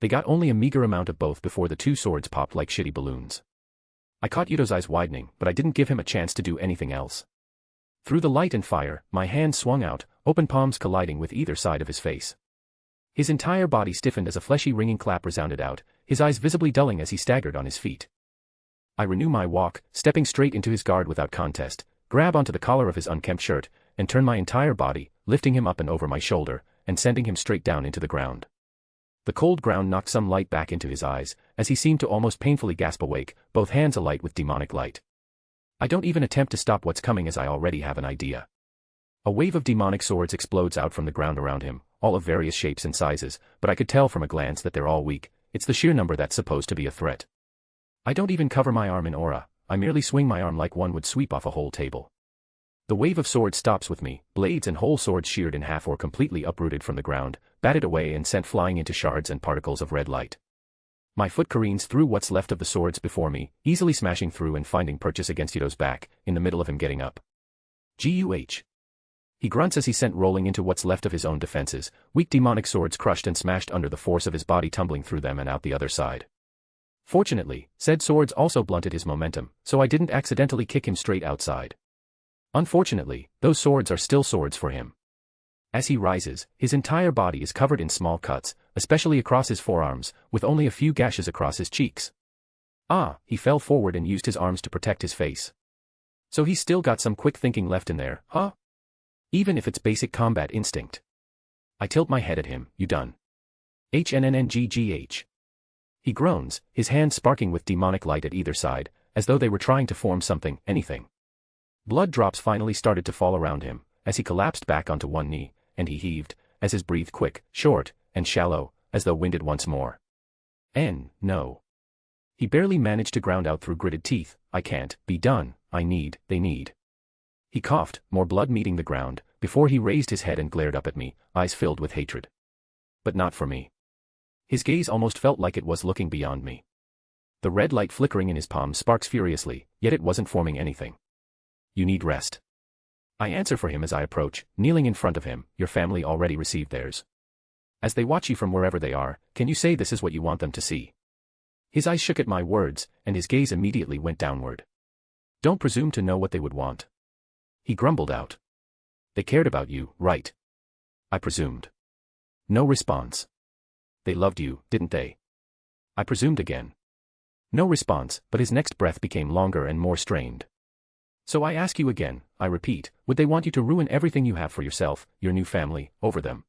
C: They got only a meager amount of both before the two swords popped like shitty balloons. I caught Yuto's eyes widening, but I didn't give him a chance to do anything else. Through the light and fire, my hands swung out, open palms colliding with either side of his face. His entire body stiffened as a fleshy ringing clap resounded out, his eyes visibly dulling as he staggered on his feet. I renew my walk, stepping straight into his guard without contest, grab onto the collar of his unkempt shirt, and turn my entire body, lifting him up and over my shoulder, and sending him straight down into the ground. The cold ground knocked some light back into his eyes, as he seemed to almost painfully gasp awake, both hands alight with demonic light. I don't even attempt to stop what's coming as I already have an idea. A wave of demonic swords explodes out from the ground around him, all of various shapes and sizes, but I could tell from a glance that they're all weak. It's the sheer number that's supposed to be a threat. I don't even cover my arm in aura, I merely swing my arm like one would sweep off a whole table. The wave of swords stops with me, blades and whole swords sheared in half or completely uprooted from the ground, batted away and sent flying into shards and particles of red light. My foot careens through what's left of the swords before me, easily smashing through and finding purchase against Yudo's back, in the middle of him getting up. Guh. He grunts as he sent rolling into what's left of his own defenses, weak demonic swords crushed and smashed under the force of his body tumbling through them and out the other side. Fortunately, said swords also blunted his momentum, so I didn't accidentally kick him straight outside. Unfortunately, those swords are still swords for him. As he rises, his entire body is covered in small cuts, especially across his forearms, with only a few gashes across his cheeks. He fell forward and used his arms to protect his face. So he's still got some quick thinking left in there, huh? Even if it's basic combat instinct. I tilt my head at him, you done? HNNNGGH. He groans, his hands sparking with demonic light at either side, as though they were trying to form something, anything. Blood drops finally started to fall around him, as he collapsed back onto one knee, and he heaved, as his breath quick, short, and shallow, as though winded once more. No. He barely managed to ground out through gritted teeth, I can't be done, they need. He coughed, more blood meeting the ground, before he raised his head and glared up at me, eyes filled with hatred. But not for me. His gaze almost felt like it was looking beyond me. The red light flickering in his palm sparks furiously, yet it wasn't forming anything. You need rest. I answer for him as I approach, kneeling in front of him, your family already received theirs. As they watch you from wherever they are, can you say this is what you want them to see? His eyes shook at my words, and his gaze immediately went downward. Don't presume to know what they would want. He grumbled out. They cared about you, right? I presumed. No response. They loved you, didn't they? I presumed again. No response, but his next breath became longer and more strained. So I ask you again, I repeat, would they want you to ruin everything you have for yourself, your new family, over them?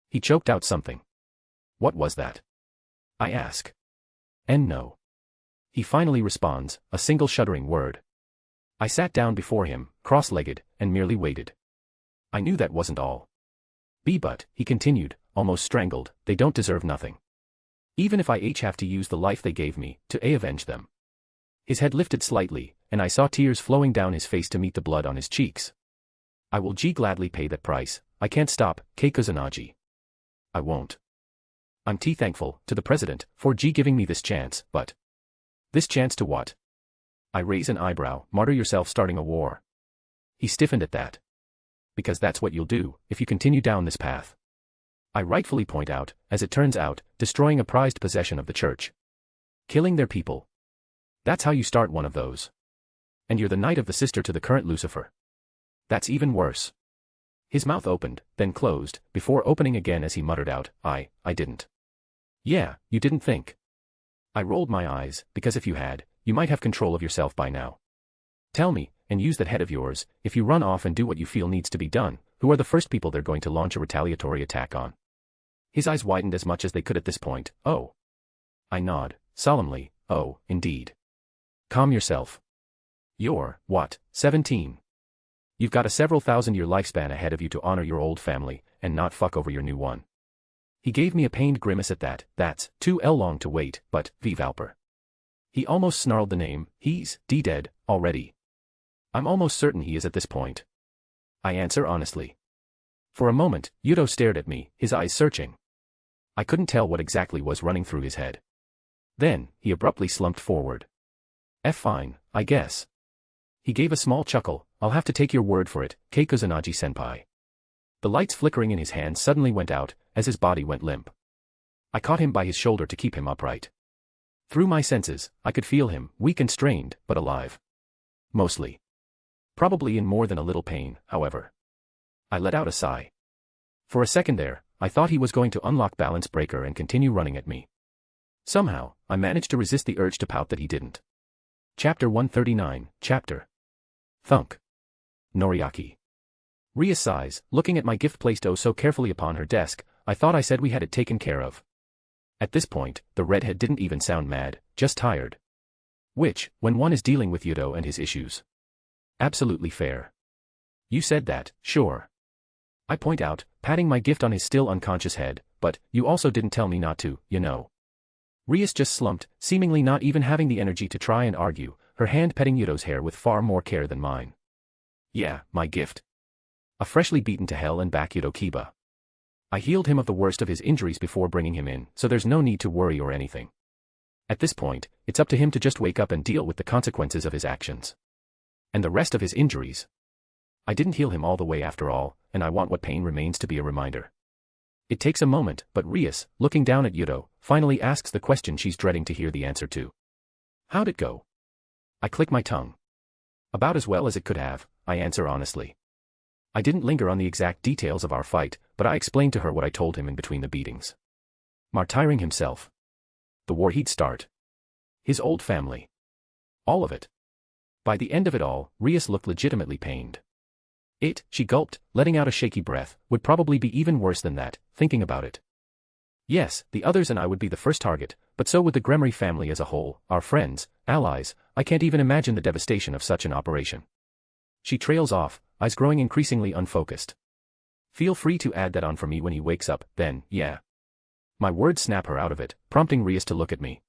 C: He choked out something. What was that? I ask. And no. He finally responds, a single shuddering word. I sat down before him, cross-legged, and merely waited. I knew that wasn't all. But, he continued, almost strangled, they don't deserve nothing. Even if I have to use the life they gave me, to avenge them. His head lifted slightly, and I saw tears flowing down his face to meet the blood on his cheeks. I will gladly pay that price, I can't stop, Kusanagi. I won't. I'm thankful, to the president, for giving me this chance, but... This chance to what? I raise an eyebrow, martyr yourself starting a war. He stiffened at that. Because that's what you'll do, if you continue down this path. I rightfully point out, as it turns out, destroying a prized possession of the church. Killing their people. That's how you start one of those. And you're the knight of the sister to the current Lucifer. That's even worse. His mouth opened, then closed, before opening again as he muttered out, I didn't. Yeah, you didn't think. I rolled my eyes, because if you had, you might have control of yourself by now. Tell me, and use that head of yours, if you run off and do what you feel needs to be done, who are the first people they're going to launch a retaliatory attack on? His eyes widened as much as they could at this point. Oh. I nod, solemnly, oh, indeed. Calm yourself. You're, what, 17? You've got a several thousand-year lifespan ahead of you to honor your old family, and not fuck over your new one. He gave me a pained grimace at that, that's too long to wait, but, V. Valper. He almost snarled the name, he's dead, already. I'm almost certain he is at this point. I answer honestly. For a moment, Yudo stared at me, his eyes searching. I couldn't tell what exactly was running through his head. Then, he abruptly slumped forward. Fine, I guess. He gave a small chuckle, I'll have to take your word for it, Kusanagi-senpai. The lights flickering in his hands suddenly went out, as his body went limp. I caught him by his shoulder to keep him upright. Through my senses, I could feel him, weak and strained, but alive. Mostly. Probably in more than a little pain, however. I let out a sigh. For a second there, I thought he was going to unlock balance breaker and continue running at me. Somehow, I managed to resist the urge to pout that he didn't. Chapter 139, Chapter. Thunk. Noriaki. Ria sighs, looking at my gift placed oh so carefully upon her desk, I thought I said we had it taken care of. At this point, the redhead didn't even sound mad, just tired. Which, when one is dealing with Yudo and his issues. Absolutely fair. You said that, sure. I point out, patting my gift on his still unconscious head, but you also didn't tell me not to, you know. Rias just slumped, seemingly not even having the energy to try and argue, her hand petting Yudo's hair with far more care than mine. Yeah, my gift. A freshly beaten to hell and back Yudo Kiba. I healed him of the worst of his injuries before bringing him in, so there's no need to worry or anything. At this point, it's up to him to just wake up and deal with the consequences of his actions. And the rest of his injuries. I didn't heal him all the way after all, and I want what pain remains to be a reminder. It takes a moment, but Rias, looking down at Yudo, finally asks the question she's dreading to hear the answer to. How'd it go? I click my tongue. About as well as it could have, I answer honestly. I didn't linger on the exact details of our fight, but I explained to her what I told him in between the beatings. Martyring himself. The war he'd start. His old family. All of it. By the end of it all, Rias looked legitimately pained. She gulped, letting out a shaky breath, would probably be even worse than that, thinking about it. Yes, the others and I would be the first target, but so would the Gremory family as a whole, our friends, allies. I can't even imagine the devastation of such an operation. She trails off, eyes growing increasingly unfocused. Feel free to add that on for me when he wakes up, then, yeah. My words snap her out of it, prompting Rias to look at me.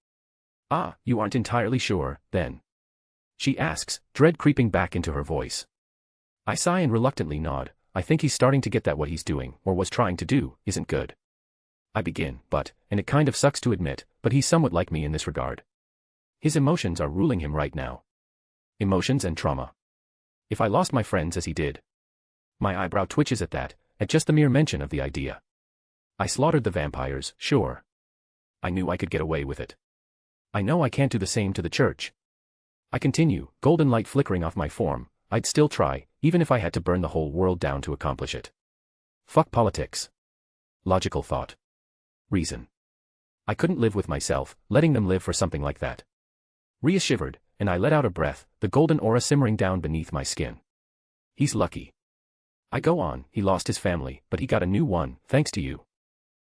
C: Ah, you aren't entirely sure, then? She asks, dread creeping back into her voice. I sigh and reluctantly nod. I think he's starting to get that what he's doing, or was trying to do, isn't good. I begin, and it kind of sucks to admit, but he's somewhat like me in this regard. His emotions are ruling him right now. Emotions and trauma. If I lost my friends as he did. My eyebrow twitches at that, at just the mere mention of the idea. I slaughtered the vampires, sure. I knew I could get away with it. I know I can't do the same to the church. I continue, golden light flickering off my form. I'd still try, even if I had to burn the whole world down to accomplish it. Fuck politics. Logical thought. Reason. I couldn't live with myself, letting them live for something like that. Rias shivered, and I let out a breath, the golden aura simmering down beneath my skin. He's lucky. I go on, he lost his family, but he got a new one, thanks to you.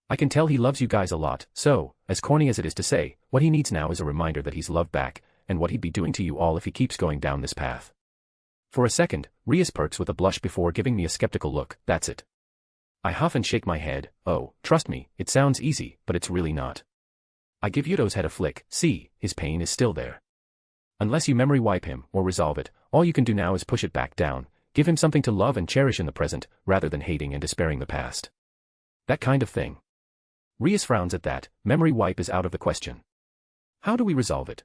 C: I can tell he loves you guys a lot, so, as corny as it is to say, what he needs now is a reminder that he's loved back, and what he'd be doing to you all if he keeps going down this path. For a second, Rias perks with a blush before giving me a skeptical look, that's it. I huff and shake my head, oh, trust me, it sounds easy, but it's really not. I give Yudo's head a flick, see, his pain is still there. Unless you memory wipe him, or resolve it, all you can do now is push it back down, give him something to love and cherish in the present, rather than hating and despairing the past. That kind of thing. Rias frowns at that, memory wipe is out of the question. How do we resolve it?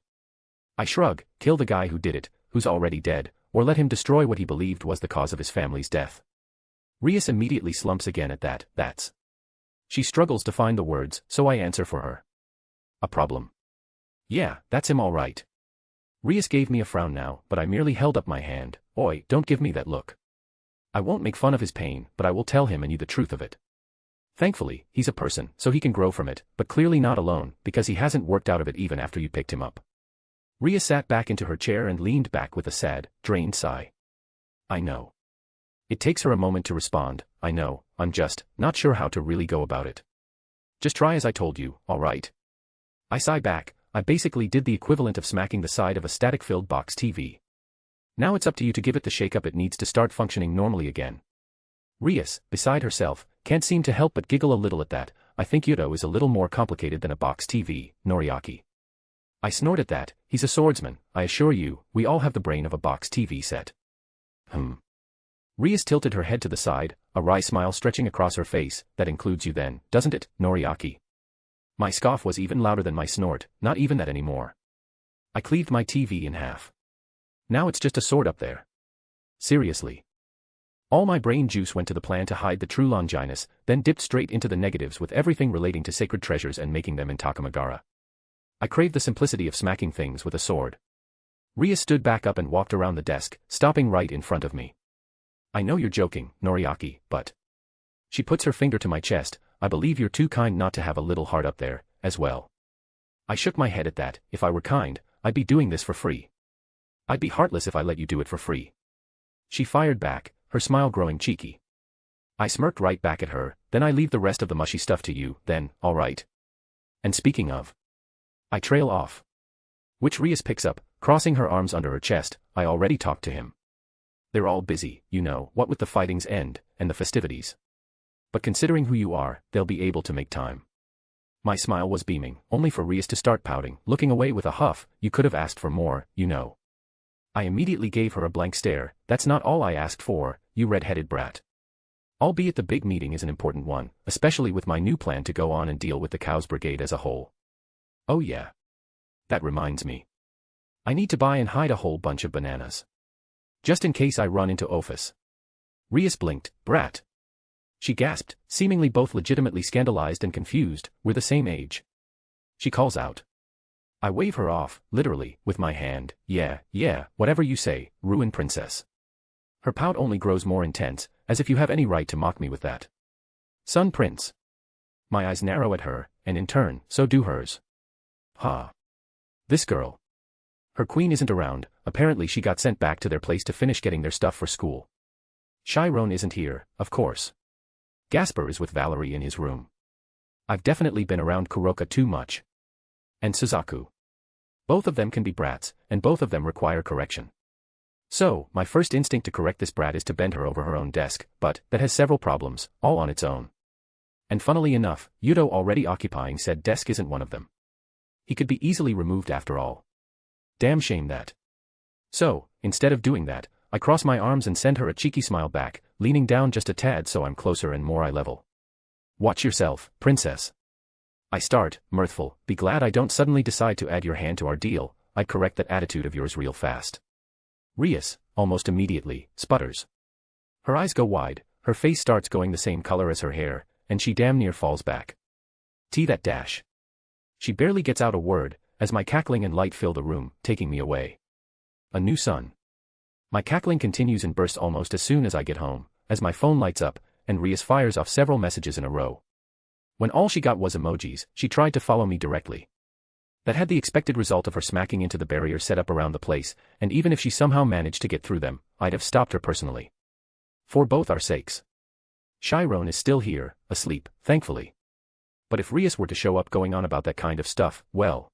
C: I shrug, kill the guy who did it, who's already dead, or let him destroy what he believed was the cause of his family's death. Rias immediately slumps again at that, that's. She struggles to find the words, so I answer for her. A problem. Yeah, that's him all right. Rias gave me a frown now, but I merely held up my hand. Oi, don't give me that look. I won't make fun of his pain, but I will tell him and you the truth of it. Thankfully, he's a person, so he can grow from it, but clearly not alone, because he hasn't worked out of it even after you picked him up. Rias sat back into her chair and leaned back with a sad, drained sigh. I know. It takes her a moment to respond, I know, I'm just not sure how to really go about it. Just try as I told you, alright? I sigh back, I basically did the equivalent of smacking the side of a static-filled box TV. Now it's up to you to give it the shake-up it needs to start functioning normally again. Rias, beside herself, can't seem to help but giggle a little at that. I think Yudo is a little more complicated than a box TV, Noriaki. I snort at that, he's a swordsman, I assure you, we all have the brain of a box TV set. Rias tilted her head to the side, a wry smile stretching across her face. That includes you then, doesn't it, Noriaki? My scoff was even louder than my snort, not even that anymore. I cleaved my TV in half. Now it's just a sword up there. Seriously. All my brain juice went to the plan to hide the true Longinus, then dipped straight into the negatives with everything relating to sacred treasures and making them in Takamagara. I craved the simplicity of smacking things with a sword. Rias stood back up and walked around the desk, stopping right in front of me. I know you're joking, Noriaki, but... She puts her finger to my chest. I believe you're too kind not to have a little heart up there, as well. I shook my head at that. If I were kind, I'd be doing this for free. I'd be heartless if I let you do it for free. She fired back, her smile growing cheeky. I smirked right back at her, then I leave the rest of the mushy stuff to you, then, alright. And speaking of, I trail off. Which Rias picks up, crossing her arms under her chest. I already talked to him. They're all busy, you know, what with the fighting's end, and the festivities. But considering who you are, they'll be able to make time. My smile was beaming, only for Rias to start pouting, looking away with a huff. You could have asked for more, you know. I immediately gave her a blank stare. That's not all I asked for, you red-headed brat. Albeit the big meeting is an important one, especially with my new plan to go on and deal with the Cows Brigade as a whole. Oh yeah. That reminds me. I need to buy and hide a whole bunch of bananas. Just in case I run into Ophis. Rias blinked. Brat. She gasped, seemingly both legitimately scandalized and confused. We're the same age. She calls out. I wave her off, literally, with my hand. Yeah, whatever you say, ruin princess. Her pout only grows more intense, as if you have any right to mock me with that. Son prince. My eyes narrow at her, and in turn, so do hers. Ha. This girl. Her queen isn't around. Apparently she got sent back to their place to finish getting their stuff for school. Chiron isn't here, of course. Gasper is with Valerie in his room. I've definitely been around Kuroka too much. And Suzaku. Both of them can be brats, and both of them require correction. So, my first instinct to correct this brat is to bend her over her own desk, but that has several problems, all on its own. And funnily enough, Yudo already occupying said desk isn't one of them. He could be easily removed after all. Damn shame that. So, instead of doing that, I cross my arms and send her a cheeky smile back, leaning down just a tad so I'm closer and more eye level. Watch yourself, princess. I start, mirthful, be glad I don't suddenly decide to add your hand to our deal. I'd correct that attitude of yours real fast. Rias, almost immediately, sputters. Her eyes go wide, her face starts going the same color as her hair, and she damn near falls back. That dash. She barely gets out a word, as my cackling and light fill the room, taking me away. A new sun. My cackling continues and bursts almost as soon as I get home, as my phone lights up, and Rias fires off several messages in a row. When all she got was emojis, she tried to follow me directly. That had the expected result of her smacking into the barrier set up around the place, and even if she somehow managed to get through them, I'd have stopped her personally. For both our sakes. Chiron is still here, asleep, thankfully. But if Rias were to show up going on about that kind of stuff, well.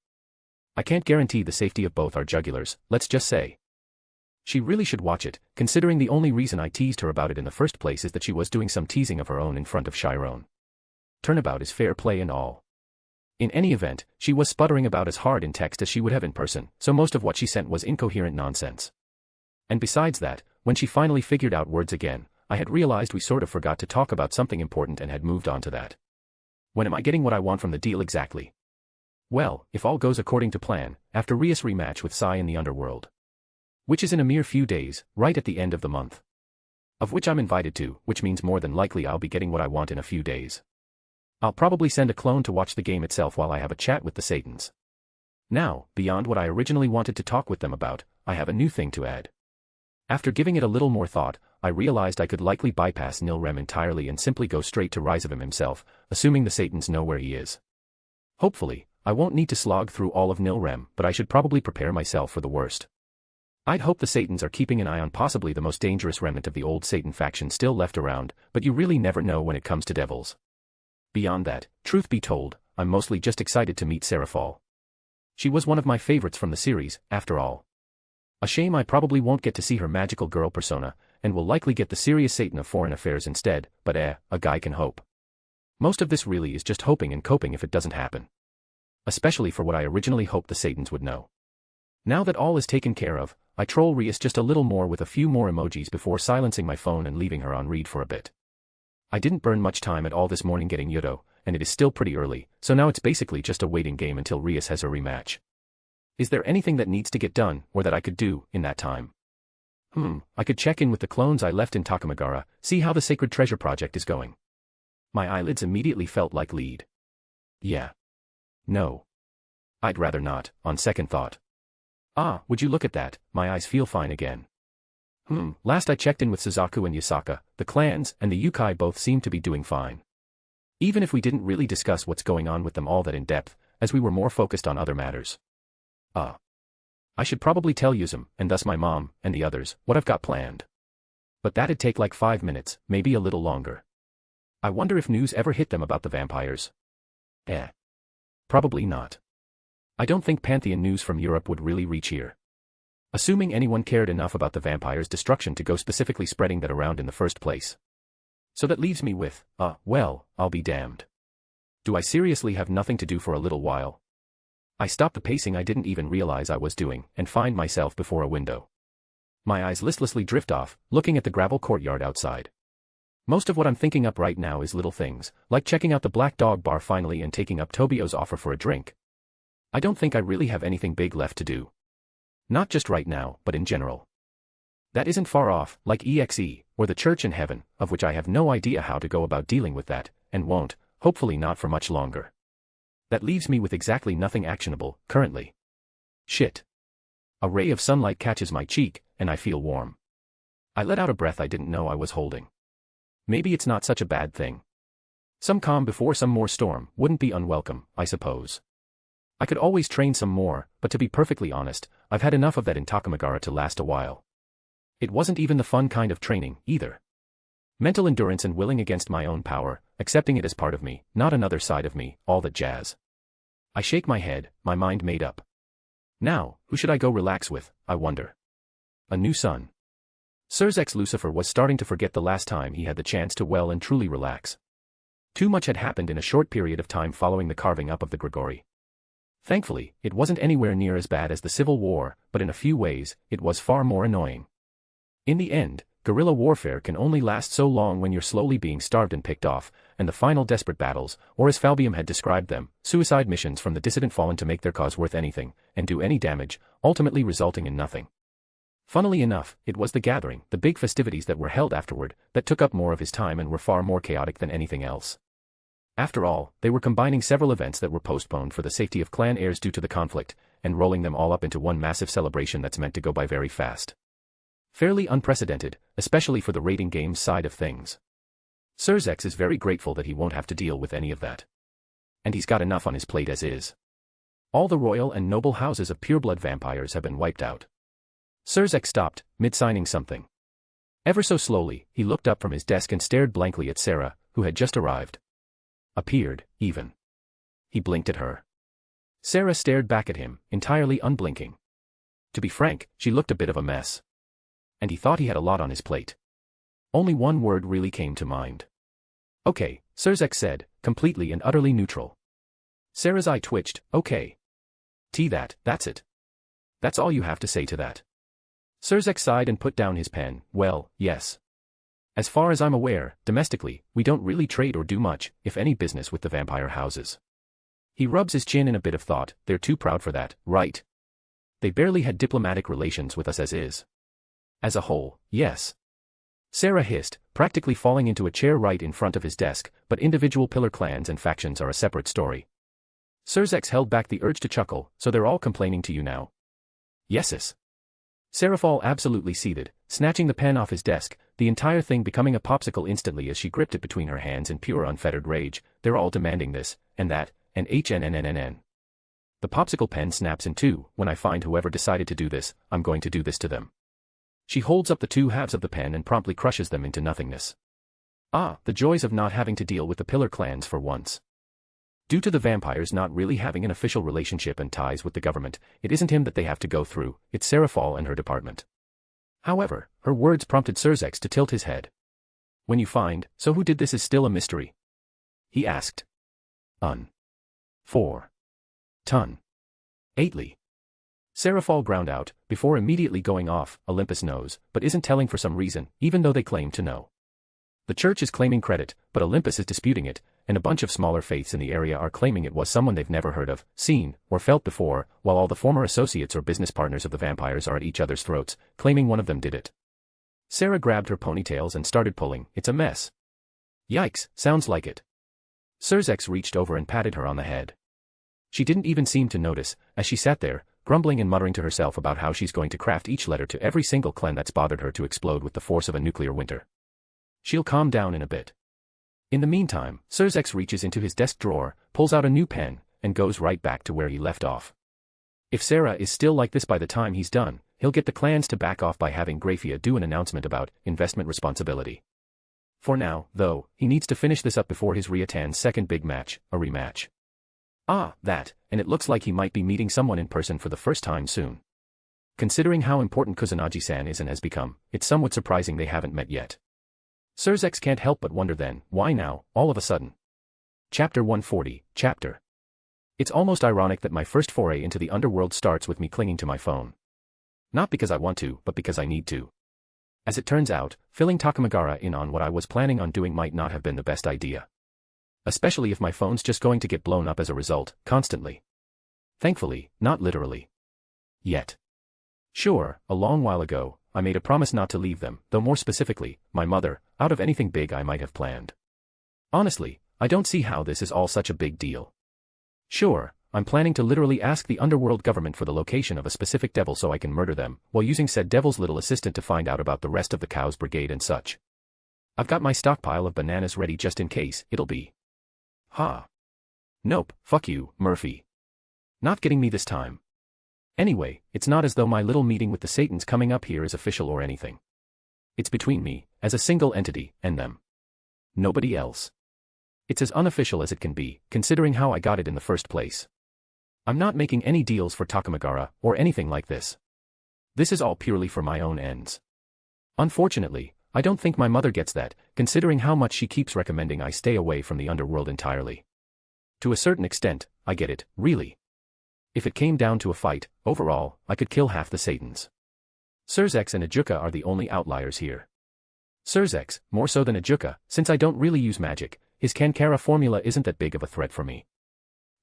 C: I can't guarantee the safety of both our jugulars, let's just say. She really should watch it, considering the only reason I teased her about it in the first place is that she was doing some teasing of her own in front of Chiron. Turnabout is fair play and all. In any event, she was sputtering about as hard in text as she would have in person, so most of what she sent was incoherent nonsense. And besides that, when she finally figured out words again, I had realized we sort of forgot to talk about something important and had moved on to that. When am I getting what I want from the deal exactly? Well, if all goes according to plan, after Rias rematch with Sai in the underworld. Which is in a mere few days, right at the end of the month. Of which I'm invited to, which means more than likely I'll be getting what I want in a few days. I'll probably send a clone to watch the game itself while I have a chat with the Satans. Now, beyond what I originally wanted to talk with them about, I have a new thing to add. After giving it a little more thought, I realized I could likely bypass Nilrem entirely and simply go straight to Rizavim himself, assuming the Satans know where he is. Hopefully, I won't need to slog through all of Nilrem, but I should probably prepare myself for the worst. I'd hope the Satans are keeping an eye on possibly the most dangerous remnant of the old Satan faction still left around, but you really never know when it comes to devils. Beyond that, truth be told, I'm mostly just excited to meet Seraphal. She was one of my favorites from the series, after all. A shame I probably won't get to see her magical girl persona, and will likely get the serious Satan of foreign affairs instead, but a guy can hope. Most of this really is just hoping and coping if it doesn't happen. Especially for what I originally hoped the Satans would know. Now that all is taken care of, I troll Rias just a little more with a few more emojis before silencing my phone and leaving her on read for a bit. I didn't burn much time at all this morning getting Yudo, and it is still pretty early, so now it's basically just a waiting game until Rias has her rematch. Is there anything that needs to get done, or that I could do, in that time? I could check in with the clones I left in Takamagara, see how the Sacred Treasure project is going. My eyelids immediately felt like lead. Yeah. No. I'd rather not, on second thought. Would you look at that, my eyes feel fine again. Last I checked in with Suzaku and Yasaka, the clans and the Yukai both seem to be doing fine. Even if we didn't really discuss what's going on with them all that in depth, as we were more focused on other matters. I should probably tell Yuzum, and thus my mom, and the others, what I've got planned. But that'd take like 5 minutes, maybe a little longer. I wonder if news ever hit them about the vampires. Probably not. I don't think Pantheon news from Europe would really reach here. Assuming anyone cared enough about the vampire's destruction to go specifically spreading that around in the first place. So that leaves me with, well, I'll be damned. Do I seriously have nothing to do for a little while? I stop the pacing I didn't even realize I was doing, and find myself before a window. My eyes listlessly drift off, looking at the gravel courtyard outside. Most of what I'm thinking up right now is little things, like checking out the Black Dog Bar finally and taking up Tobio's offer for a drink. I don't think I really have anything big left to do. Not just right now, but in general. That isn't far off, like EXE, or the Church in Heaven, of which I have no idea how to go about dealing with that, and won't, hopefully not for much longer. That leaves me with exactly nothing actionable, currently. Shit. A ray of sunlight catches my cheek, and I feel warm. I let out a breath I didn't know I was holding. Maybe it's not such a bad thing. Some calm before some more storm wouldn't be unwelcome, I suppose. I could always train some more, but to be perfectly honest, I've had enough of that in Takamagara to last a while. It wasn't even the fun kind of training, either. Mental endurance and willing against my own power, accepting it as part of me, not another side of me, all that jazz. I shake my head, my mind made up. Now, who should I go relax with, I wonder? A new son. Surzek's Lucifer was starting to forget the last time he had the chance to well and truly relax. Too much had happened in a short period of time following the carving up of the Grigori. Thankfully, it wasn't anywhere near as bad as the Civil War, but in a few ways, it was far more annoying. In the end, guerrilla warfare can only last so long when you're slowly being starved and picked off, and the final desperate battles, or as Falbium had described them, suicide missions from the dissident fallen to make their cause worth anything, and do any damage, ultimately resulting in nothing. Funnily enough, it was the gathering, the big festivities that were held afterward, that took up more of his time and were far more chaotic than anything else. After all, they were combining several events that were postponed for the safety of clan heirs due to the conflict, and rolling them all up into one massive celebration that's meant to go by very fast. Fairly unprecedented, especially for the raiding games side of things. Surzek is very grateful that he won't have to deal with any of that. And he's got enough on his plate as is. All the royal and noble houses of pureblood vampires have been wiped out. Surzek stopped, mid-signing something. Ever so slowly, he looked up from his desk and stared blankly at Sarah, who had just arrived. Appeared, even. He blinked at her. Sarah stared back at him, entirely unblinking. To be frank, she looked a bit of a mess. And he thought he had a lot on his plate. Only one word really came to mind. Okay, Surzek said, completely and utterly neutral. Sarah's eye twitched, okay. That's it. That's all you have to say to that. Surzek sighed and put down his pen, well, yes. As far as I'm aware, domestically, we don't really trade or do much, if any business with the vampire houses. He rubs his chin in a bit of thought, they're too proud for that, right? They barely had diplomatic relations with us as is. As a whole, yes. Sarah hissed, practically falling into a chair right in front of his desk, but individual pillar clans and factions are a separate story. Surzek held back the urge to chuckle, so they're all complaining to you now. Yeses. Serafal absolutely seethed, snatching the pen off his desk, the entire thing becoming a popsicle instantly as she gripped it between her hands in pure unfettered rage. They're all demanding this, and that, and HNNNNN. The popsicle pen snaps in two. When I find whoever decided to do this, I'm going to do this to them. She holds up the two halves of the pen and promptly crushes them into nothingness. Ah, the joys of not having to deal with the pillar clans for once. Due to the vampires not really having an official relationship and ties with the government, it isn't him that they have to go through, it's Serafal and her department. However, her words prompted Surzek to tilt his head. When you find, so who did this is still a mystery? He asked. 4. Ton. 8ly. Serafal ground out, before immediately going off, Olympus knows, but isn't telling for some reason, even though they claim to know. The church is claiming credit, but Olympus is disputing it, and a bunch of smaller faiths in the area are claiming it was someone they've never heard of, seen, or felt before, while all the former associates or business partners of the vampires are at each other's throats, claiming one of them did it. Sarah grabbed her ponytails and started pulling. It's a mess. Yikes, sounds like it. Surzek reached over and patted her on the head. She didn't even seem to notice, as she sat there, grumbling and muttering to herself about how she's going to craft each letter to every single clan that's bothered her to explode with the force of a nuclear winter. She'll calm down in a bit. In the meantime, Surzek reaches into his desk drawer, pulls out a new pen, and goes right back to where he left off. If Sarah is still like this by the time he's done, he'll get the clans to back off by having Grafia do an announcement about investment responsibility. For now, though, he needs to finish this up before his Riatan's second big match, a rematch. Ah, that, and it looks like he might be meeting someone in person for the first time soon. Considering how important Kusanagi-san is and has become, it's somewhat surprising they haven't met yet. Surzex can't help but wonder then, why now, all of a sudden? Chapter 140, Chapter. It's almost ironic that my first foray into the underworld starts with me clinging to my phone. Not because I want to, but because I need to. As it turns out, filling Takamagara in on what I was planning on doing might not have been the best idea. Especially if my phone's just going to get blown up as a result, constantly. Thankfully, not literally. Yet. Sure, a long while ago, I made a promise not to leave them, though more specifically, my mother, out of anything big I might have planned. Honestly, I don't see how this is all such a big deal. Sure, I'm planning to literally ask the underworld government for the location of a specific devil so I can murder them, while using said devil's little assistant to find out about the rest of the Cows Brigade and such. I've got my stockpile of bananas ready just in case, it'll be. Ha. Nope, fuck you, Murphy. Not getting me this time. Anyway, it's not as though my little meeting with the Satans coming up here is official or anything. It's between me, as a single entity, and them. Nobody else. It's as unofficial as it can be, considering how I got it in the first place. I'm not making any deals for Takamagara, or anything like this. This is all purely for my own ends. Unfortunately, I don't think my mother gets that, considering how much she keeps recommending I stay away from the underworld entirely. To a certain extent, I get it, really. If it came down to a fight, overall, I could kill half the Satans. Surzex and Ajuka are the only outliers here. Surzex, more so than Ajuka, since I don't really use magic, his Kankara formula isn't that big of a threat for me.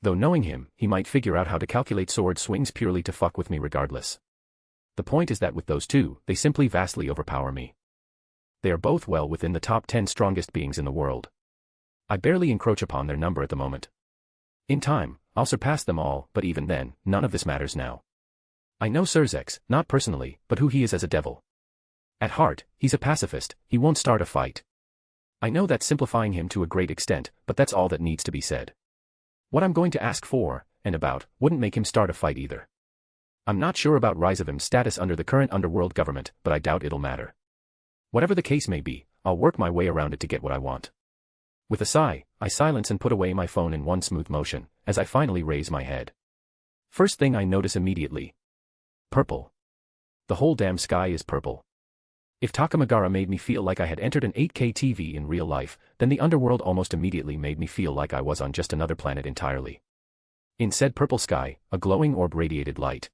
C: Though knowing him, he might figure out how to calculate sword swings purely to fuck with me regardless. The point is that with those two, they simply vastly overpower me. They are both well within the top 10 strongest beings in the world. I barely encroach upon their number at the moment. In time, I'll surpass them all, but even then, none of this matters now. I know Surzex, not personally, but who he is as a devil. At heart, he's a pacifist, he won't start a fight. I know that's simplifying him to a great extent, but that's all that needs to be said. What I'm going to ask for, and about, wouldn't make him start a fight either. I'm not sure about Rizavim's status under the current underworld government, but I doubt it'll matter. Whatever the case may be, I'll work my way around it to get what I want. With a sigh, I silence and put away my phone in one smooth motion, as I finally raise my head. First thing I notice immediately. Purple. The whole damn sky is purple. If Takamagara made me feel like I had entered an 8K TV in real life, then the underworld almost immediately made me feel like I was on just another planet entirely. In said purple sky, a glowing orb radiated light.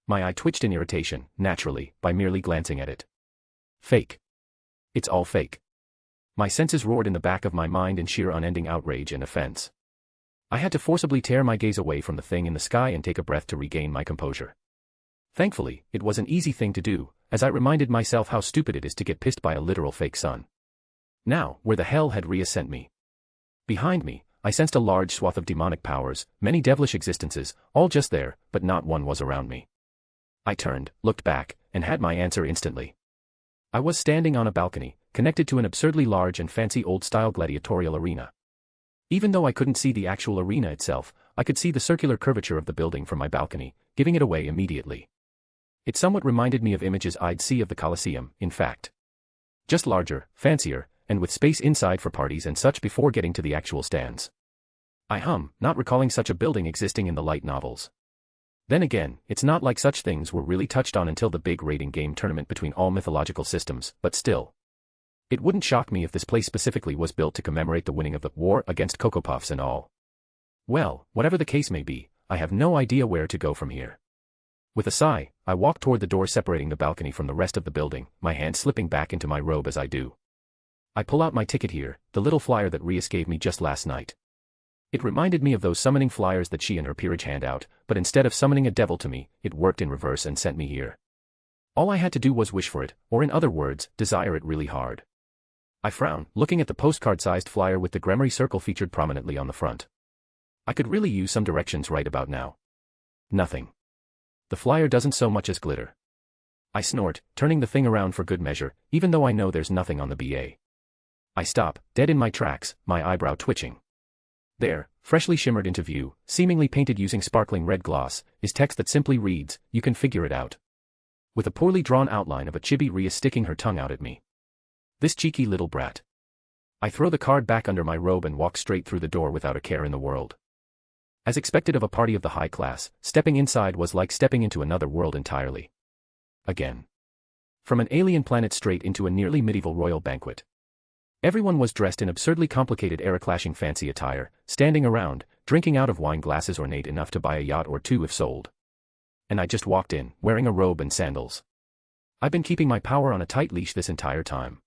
C: My eye twitched in irritation, naturally, by merely glancing at it. Fake. It's all fake. My senses roared in the back of my mind in sheer unending outrage and offense. I had to forcibly tear my gaze away from the thing in the sky and take a breath to regain my composure. Thankfully, it was an easy thing to do, as I reminded myself how stupid it is to get pissed by a literal fake sun. Now, where the hell had Rhea sent me? Behind me, I sensed a large swath of demonic powers, many devilish existences, all just there, but not one was around me. I turned, looked back, and had my answer instantly. I was standing on a balcony, connected to an absurdly large and fancy old-style gladiatorial arena. Even though I couldn't see the actual arena itself, I could see the circular curvature of the building from my balcony, giving it away immediately. It somewhat reminded me of images I'd see of the Colosseum, in fact. Just larger, fancier, and with space inside for parties and such before getting to the actual stands. Not recalling such a building existing in the light novels. Then again, it's not like such things were really touched on until the big raiding game tournament between all mythological systems, but still. It wouldn't shock me if this place specifically was built to commemorate the winning of the war against Cocoa Puffs and all. Well, whatever the case may be, I have no idea where to go from here. With a sigh, I walk toward the door separating the balcony from the rest of the building, my hand slipping back into my robe as I do. I pull out my ticket here, the little flyer that Rias gave me just last night. It reminded me of those summoning flyers that she and her peerage hand out, but instead of summoning a devil to me, it worked in reverse and sent me here. All I had to do was wish for it, or in other words, desire it really hard. I frown, looking at the postcard-sized flyer with the Gremory circle featured prominently on the front. I could really use some directions right about now. Nothing. The flyer doesn't so much as glitter. I snort, turning the thing around for good measure, even though I know there's nothing on the BA. I stop, dead in my tracks, my eyebrow twitching. There, freshly shimmered into view, seemingly painted using sparkling red gloss, is text that simply reads, "You can figure it out." With a poorly drawn outline of a chibi Rhea sticking her tongue out at me. This cheeky little brat. I throw the card back under my robe and walk straight through the door without a care in the world. As expected of a party of the high class, stepping inside was like stepping into another world entirely. Again. From an alien planet straight into a nearly medieval royal banquet. Everyone was dressed in absurdly complicated era-clashing fancy attire, standing around, drinking out of wine glasses ornate enough to buy a yacht or two if sold. And I just walked in, wearing a robe and sandals. I've been keeping my power on a tight leash this entire time.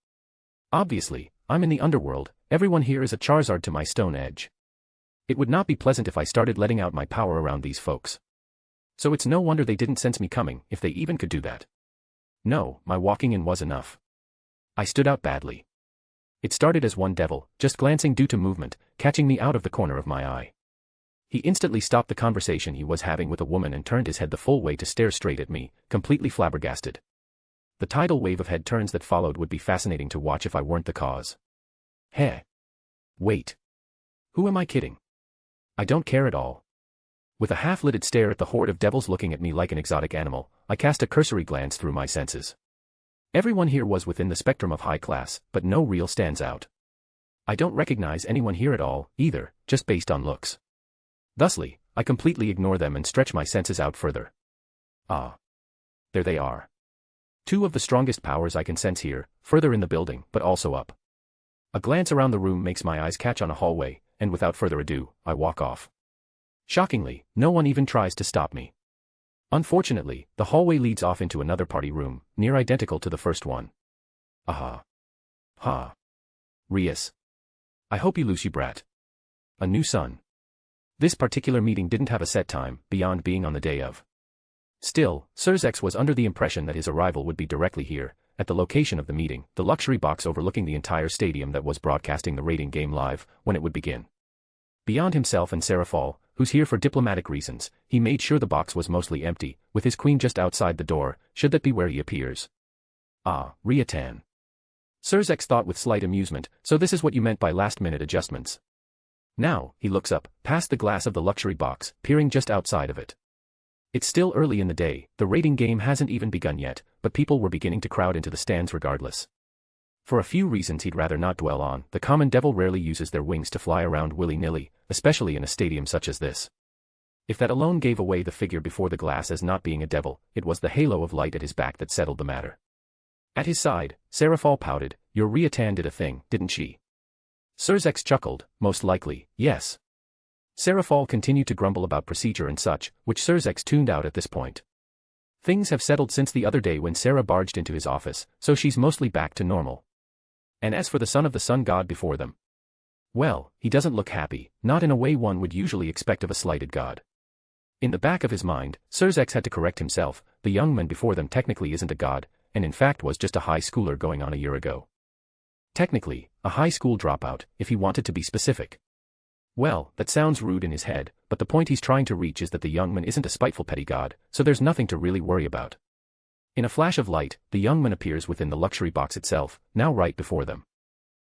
C: Obviously, I'm in the underworld, everyone here is a Charizard to my Stone Edge. It would not be pleasant if I started letting out my power around these folks. So it's no wonder they didn't sense me coming, if they even could do that. No, my walking in was enough. I stood out badly. It started as one devil, just glancing due to movement, catching me out of the corner of my eye. He instantly stopped the conversation he was having with a woman and turned his head the full way to stare straight at me, completely flabbergasted. The tidal wave of head turns that followed would be fascinating to watch if I weren't the cause. Heh. Wait. Who am I kidding? I don't care at all. With a half-lidded stare at the horde of devils looking at me like an exotic animal, I cast a cursory glance through my senses. Everyone here was within the spectrum of high class, but no real stands out. I don't recognize anyone here at all, either, just based on looks. Thusly, I completely ignore them and stretch my senses out further. Ah. There they are. Two of the strongest powers I can sense here, further in the building, but also up. A glance around the room makes my eyes catch on a hallway, and without further ado, I walk off. Shockingly, no one even tries to stop me. Unfortunately, the hallway leads off into another party room, near identical to the first one. Aha. Ha. Rias. I hope you lose, you brat. A new son. This particular meeting didn't have a set time, beyond being on the day of. Still, Surzex was under the impression that his arrival would be directly here, at the location of the meeting, the luxury box overlooking the entire stadium that was broadcasting the rating game live, when it would begin. Beyond himself and Serafal, who's here for diplomatic reasons, he made sure the box was mostly empty, with his queen just outside the door, should that be where he appears. Ah, Riatan. Surzex thought with slight amusement, so this is what you meant by last-minute adjustments. Now, he looks up, past the glass of the luxury box, peering just outside of it. It's still early in the day, the rating game hasn't even begun yet, but people were beginning to crowd into the stands regardless. For a few reasons he'd rather not dwell on, the common devil rarely uses their wings to fly around willy-nilly, especially in a stadium such as this. If that alone gave away the figure before the glass as not being a devil, it was the halo of light at his back that settled the matter. At his side, Serafal pouted, your Riatan did a thing, didn't she? Surzex chuckled, most likely, yes. Serafal continued to grumble about procedure and such, which Surzex tuned out at this point. Things have settled since the other day when Sarah barged into his office, so she's mostly back to normal. And as for the son of the sun god before them, well, he doesn't look happy, not in a way one would usually expect of a slighted god. In the back of his mind, Surzex had to correct himself, the young man before them technically isn't a god, and in fact was just a high schooler going on a year ago. Technically, a high school dropout, if he wanted to be specific. Well, that sounds rude in his head, but the point he's trying to reach is that the young man isn't a spiteful petty god, so there's nothing to really worry about. In a flash of light, the young man appears within the luxury box itself, now right before them.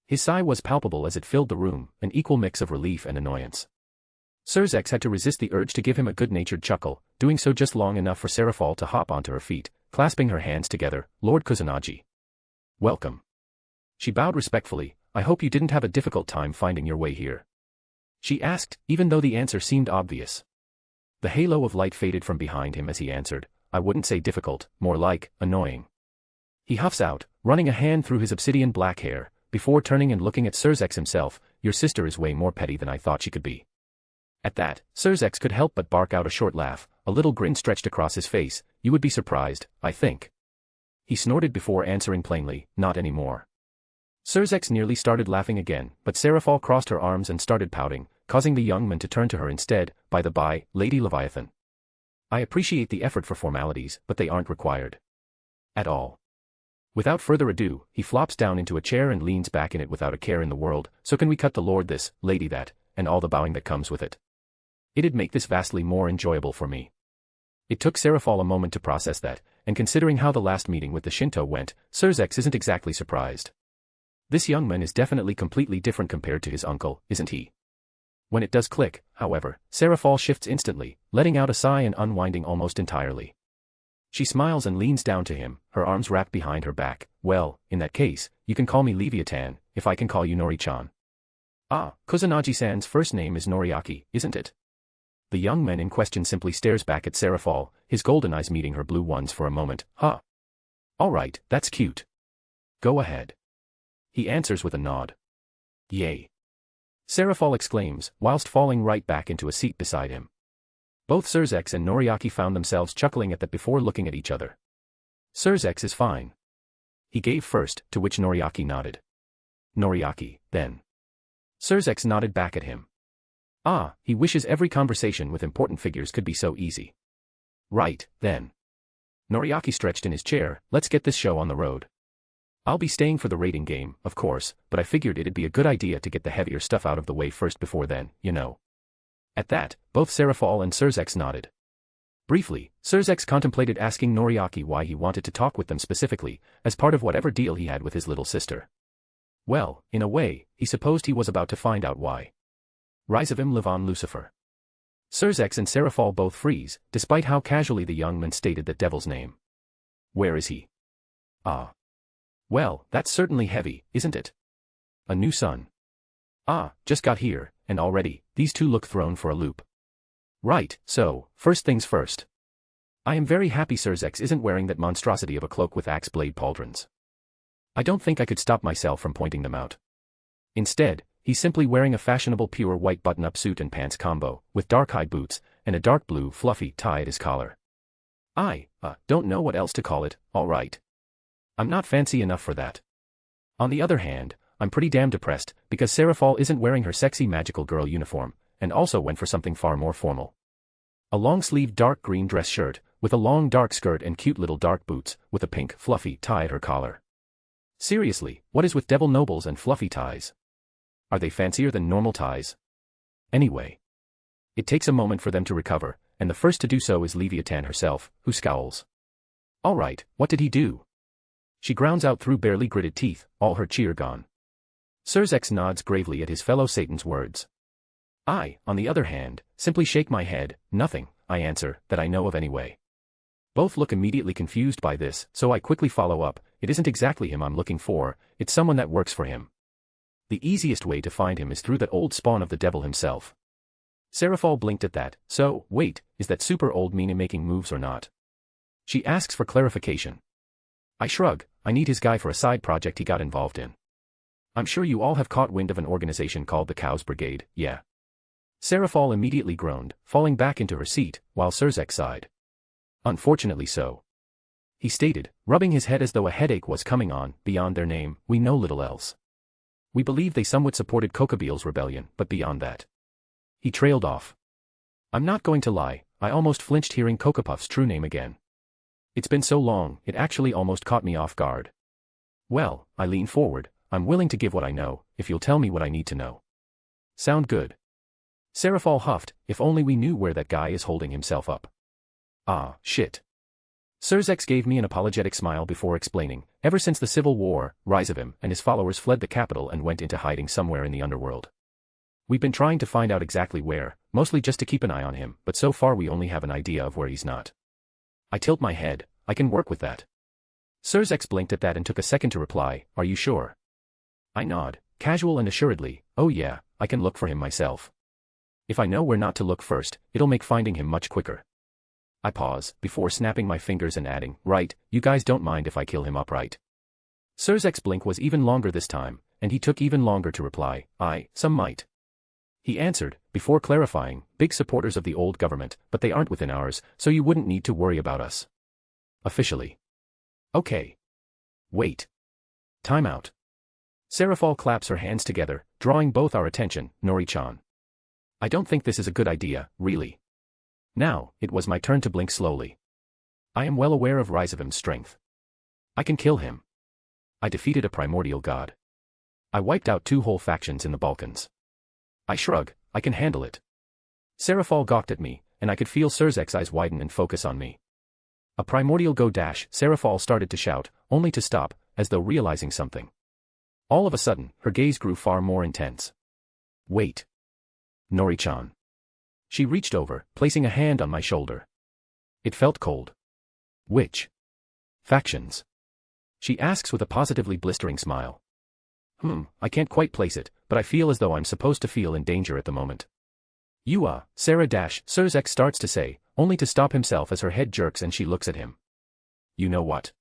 C: His sigh was palpable as it filled the room, an equal mix of relief and annoyance. Surzex had to resist the urge to give him a good-natured chuckle, doing so just long enough for Serafal to hop onto her feet, clasping her hands together, Lord Kusanagi. Welcome. She bowed respectfully, I hope you didn't have a difficult time finding your way here. She asked, even though the answer seemed obvious. The halo of light faded from behind him as he answered, I wouldn't say difficult, more like, annoying. He huffs out, running a hand through his obsidian black hair, before turning and looking at Surzex himself, your sister is way more petty than I thought she could be. At that, Surzex could help but bark out a short laugh, a little grin stretched across his face, you would be surprised, I think. He snorted before answering plainly, not anymore. Surzex nearly started laughing again, but Serafal crossed her arms and started pouting, causing the young man to turn to her instead, by the by, Lady Leviathan. I appreciate the effort for formalities, but they aren't required. At all. Without further ado, he flops down into a chair and leans back in it without a care in the world, so can we cut the lord this, lady that, and all the bowing that comes with it. It'd make this vastly more enjoyable for me. It took Serafal a moment to process that, and considering how the last meeting with the Shinto went, Surzex isn't exactly surprised. This young man is definitely completely different compared to his uncle, isn't he? When it does click, however, Serafal shifts instantly, letting out a sigh and unwinding almost entirely. She smiles and leans down to him, her arms wrapped behind her back. Well, in that case, you can call me Leviathan, if I can call you Nori-chan. Ah, Kusanagi-san's first name is Noriaki, isn't it? The young man in question simply stares back at Serafall, his golden eyes meeting her blue ones for a moment. Huh. Alright, that's cute. Go ahead. He answers with a nod. Yay. Serafall exclaims, whilst falling right back into a seat beside him. Both Surzex and Noriaki found themselves chuckling at that before looking at each other. Surzex is fine. He gave first, to which Noriaki nodded. Noriaki, then. Surzex nodded back at him. Ah, he wishes every conversation with important figures could be so easy. Right, then. Noriaki stretched in his chair, let's get this show on the road. I'll be staying for the rating game, of course, but I figured it'd be a good idea to get the heavier stuff out of the way first before then, you know. At that, both Serafall and Surzex nodded. Briefly, Surzex contemplated asking Noriaki why he wanted to talk with them specifically, as part of whatever deal he had with his little sister. Well, in a way, he supposed he was about to find out why. Rise of Levon Lucifer. Surzex and Serafall both freeze, despite how casually the young man stated that devil's name. Where is he? Ah. Well, that's certainly heavy, isn't it? A new son. Ah, just got here, and already, these two look thrown for a loop. Right, so, first things first. I am very happy Surzex isn't wearing that monstrosity of a cloak with axe blade pauldrons. I don't think I could stop myself from pointing them out. Instead, he's simply wearing a fashionable pure white button-up suit and pants combo, with dark high boots, and a dark blue fluffy tie at his collar. I don't know what else to call it, alright. I'm not fancy enough for that. On the other hand, I'm pretty damn depressed, because Serafall isn't wearing her sexy magical girl uniform, and also went for something far more formal. A long-sleeved dark green dress shirt, with a long dark skirt and cute little dark boots, with a pink, fluffy tie at her collar. Seriously, what is with devil nobles and fluffy ties? Are they fancier than normal ties? Anyway. It takes a moment for them to recover, and the first to do so is Leviathan herself, who scowls. Alright, what did he do? She grounds out through barely gritted teeth, all her cheer gone. Surzex nods gravely at his fellow Satan's words. I, on the other hand, simply shake my head, nothing, I answer, that I know of anyway. Both look immediately confused by this, so I quickly follow up, it isn't exactly him I'm looking for, it's someone that works for him. The easiest way to find him is through that old spawn of the devil himself. Serafall blinked at that, so, wait, is that super old Mina making moves or not? She asks for clarification. I shrug, I need his guy for a side project he got involved in. I'm sure you all have caught wind of an organization called the Cows Brigade, yeah. Serafall immediately groaned, falling back into her seat, while Surzex sighed. Unfortunately so. He stated, rubbing his head as though a headache was coming on, beyond their name, we know little else. We believe they somewhat supported Kokobeel's rebellion, but beyond that. He trailed off. I'm not going to lie, I almost flinched hearing Kokopuff's true name again. It's been so long, it actually almost caught me off guard. Well, I lean forward, I'm willing to give what I know, if you'll tell me what I need to know. Sound good? Serafall huffed, if only we knew where that guy is holding himself up. Ah, shit. Surzex gave me an apologetic smile before explaining, ever since the Civil War, Rise of him and his followers fled the capital and went into hiding somewhere in the underworld. We've been trying to find out exactly where, mostly just to keep an eye on him, but so far we only have an idea of where he's not. I tilt my head, I can work with that. Surzex blinked at that and took a second to reply, are you sure? I nod, casual and assuredly, oh yeah, I can look for him myself. If I know where not to look first, it'll make finding him much quicker. I pause, before snapping my fingers and adding, right, you guys don't mind if I kill him upright. Surzek's blink was even longer this time, and he took even longer to reply, some might. He answered, before clarifying, big supporters of the old government, but they aren't within ours, so you wouldn't need to worry about us. Officially. Okay. Wait. Time out. Serafall claps her hands together, drawing both our attention, Nori-chan. I don't think this is a good idea, really. Now, it was my turn to blink slowly. I am well aware of Rise of him's strength. I can kill him. I defeated a primordial god. I wiped out 2 whole factions in the Balkans. I shrug, I can handle it. Serafall gawked at me, and I could feel Surzek's eyes widen and focus on me. A primordial go dash, Serafall started to shout, only to stop, as though realizing something. All of a sudden, her gaze grew far more intense. Wait. Nori-chan. She reached over, placing a hand on my shoulder. It felt cold. Which factions? She asks with a positively blistering smile. I can't quite place it, but I feel as though I'm supposed to feel in danger at the moment. Sarah Surzek starts to say, only to stop himself as her head jerks and she looks at him. You know what?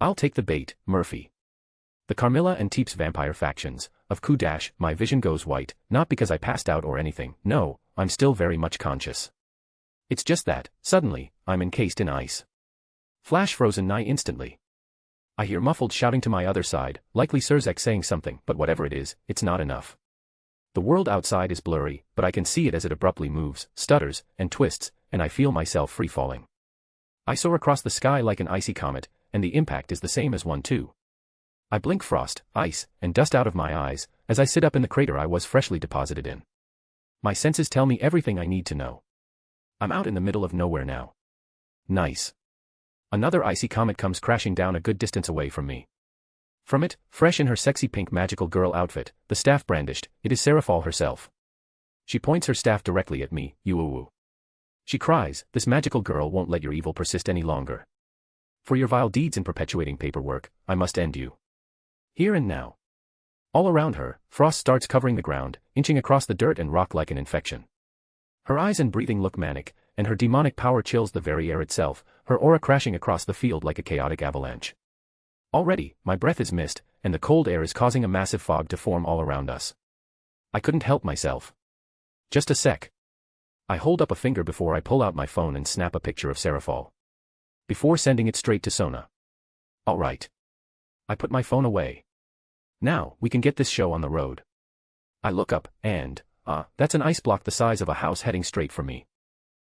C: I'll take the bait, Murphy. The Carmilla and Teeps vampire factions, of Ku my vision goes white, not because I passed out or anything, no, I'm still very much conscious. It's just that, suddenly, I'm encased in ice. Flash frozen nigh instantly. I hear muffled shouting to my other side, likely Surzek saying something, but whatever it is, it's not enough. The world outside is blurry, but I can see it as it abruptly moves, stutters, and twists, and I feel myself free-falling. I soar across the sky like an icy comet, and the impact is the same as one too. I blink frost, ice, and dust out of my eyes, as I sit up in the crater I was freshly deposited in. My senses tell me everything I need to know. I'm out in the middle of nowhere now. Nice. Another icy comet comes crashing down a good distance away from me. From it, fresh in her sexy pink magical girl outfit, the staff brandished, it is Seraphal herself. She points her staff directly at me, you. She cries, this magical girl won't let your evil persist any longer. For your vile deeds in perpetuating paperwork, I must end you. Here and now. All around her, frost starts covering the ground, inching across the dirt and rock like an infection. Her eyes and breathing look manic, and her demonic power chills the very air itself, her aura crashing across the field like a chaotic avalanche. Already, my breath is mist, and the cold air is causing a massive fog to form all around us. I couldn't help myself. Just a sec. I hold up a finger before I pull out my phone and snap a picture of Seraphal. Before sending it straight to Sona. Alright. I put my phone away. Now, we can get this show on the road. I look up, and, that's an ice block the size of a house heading straight for me.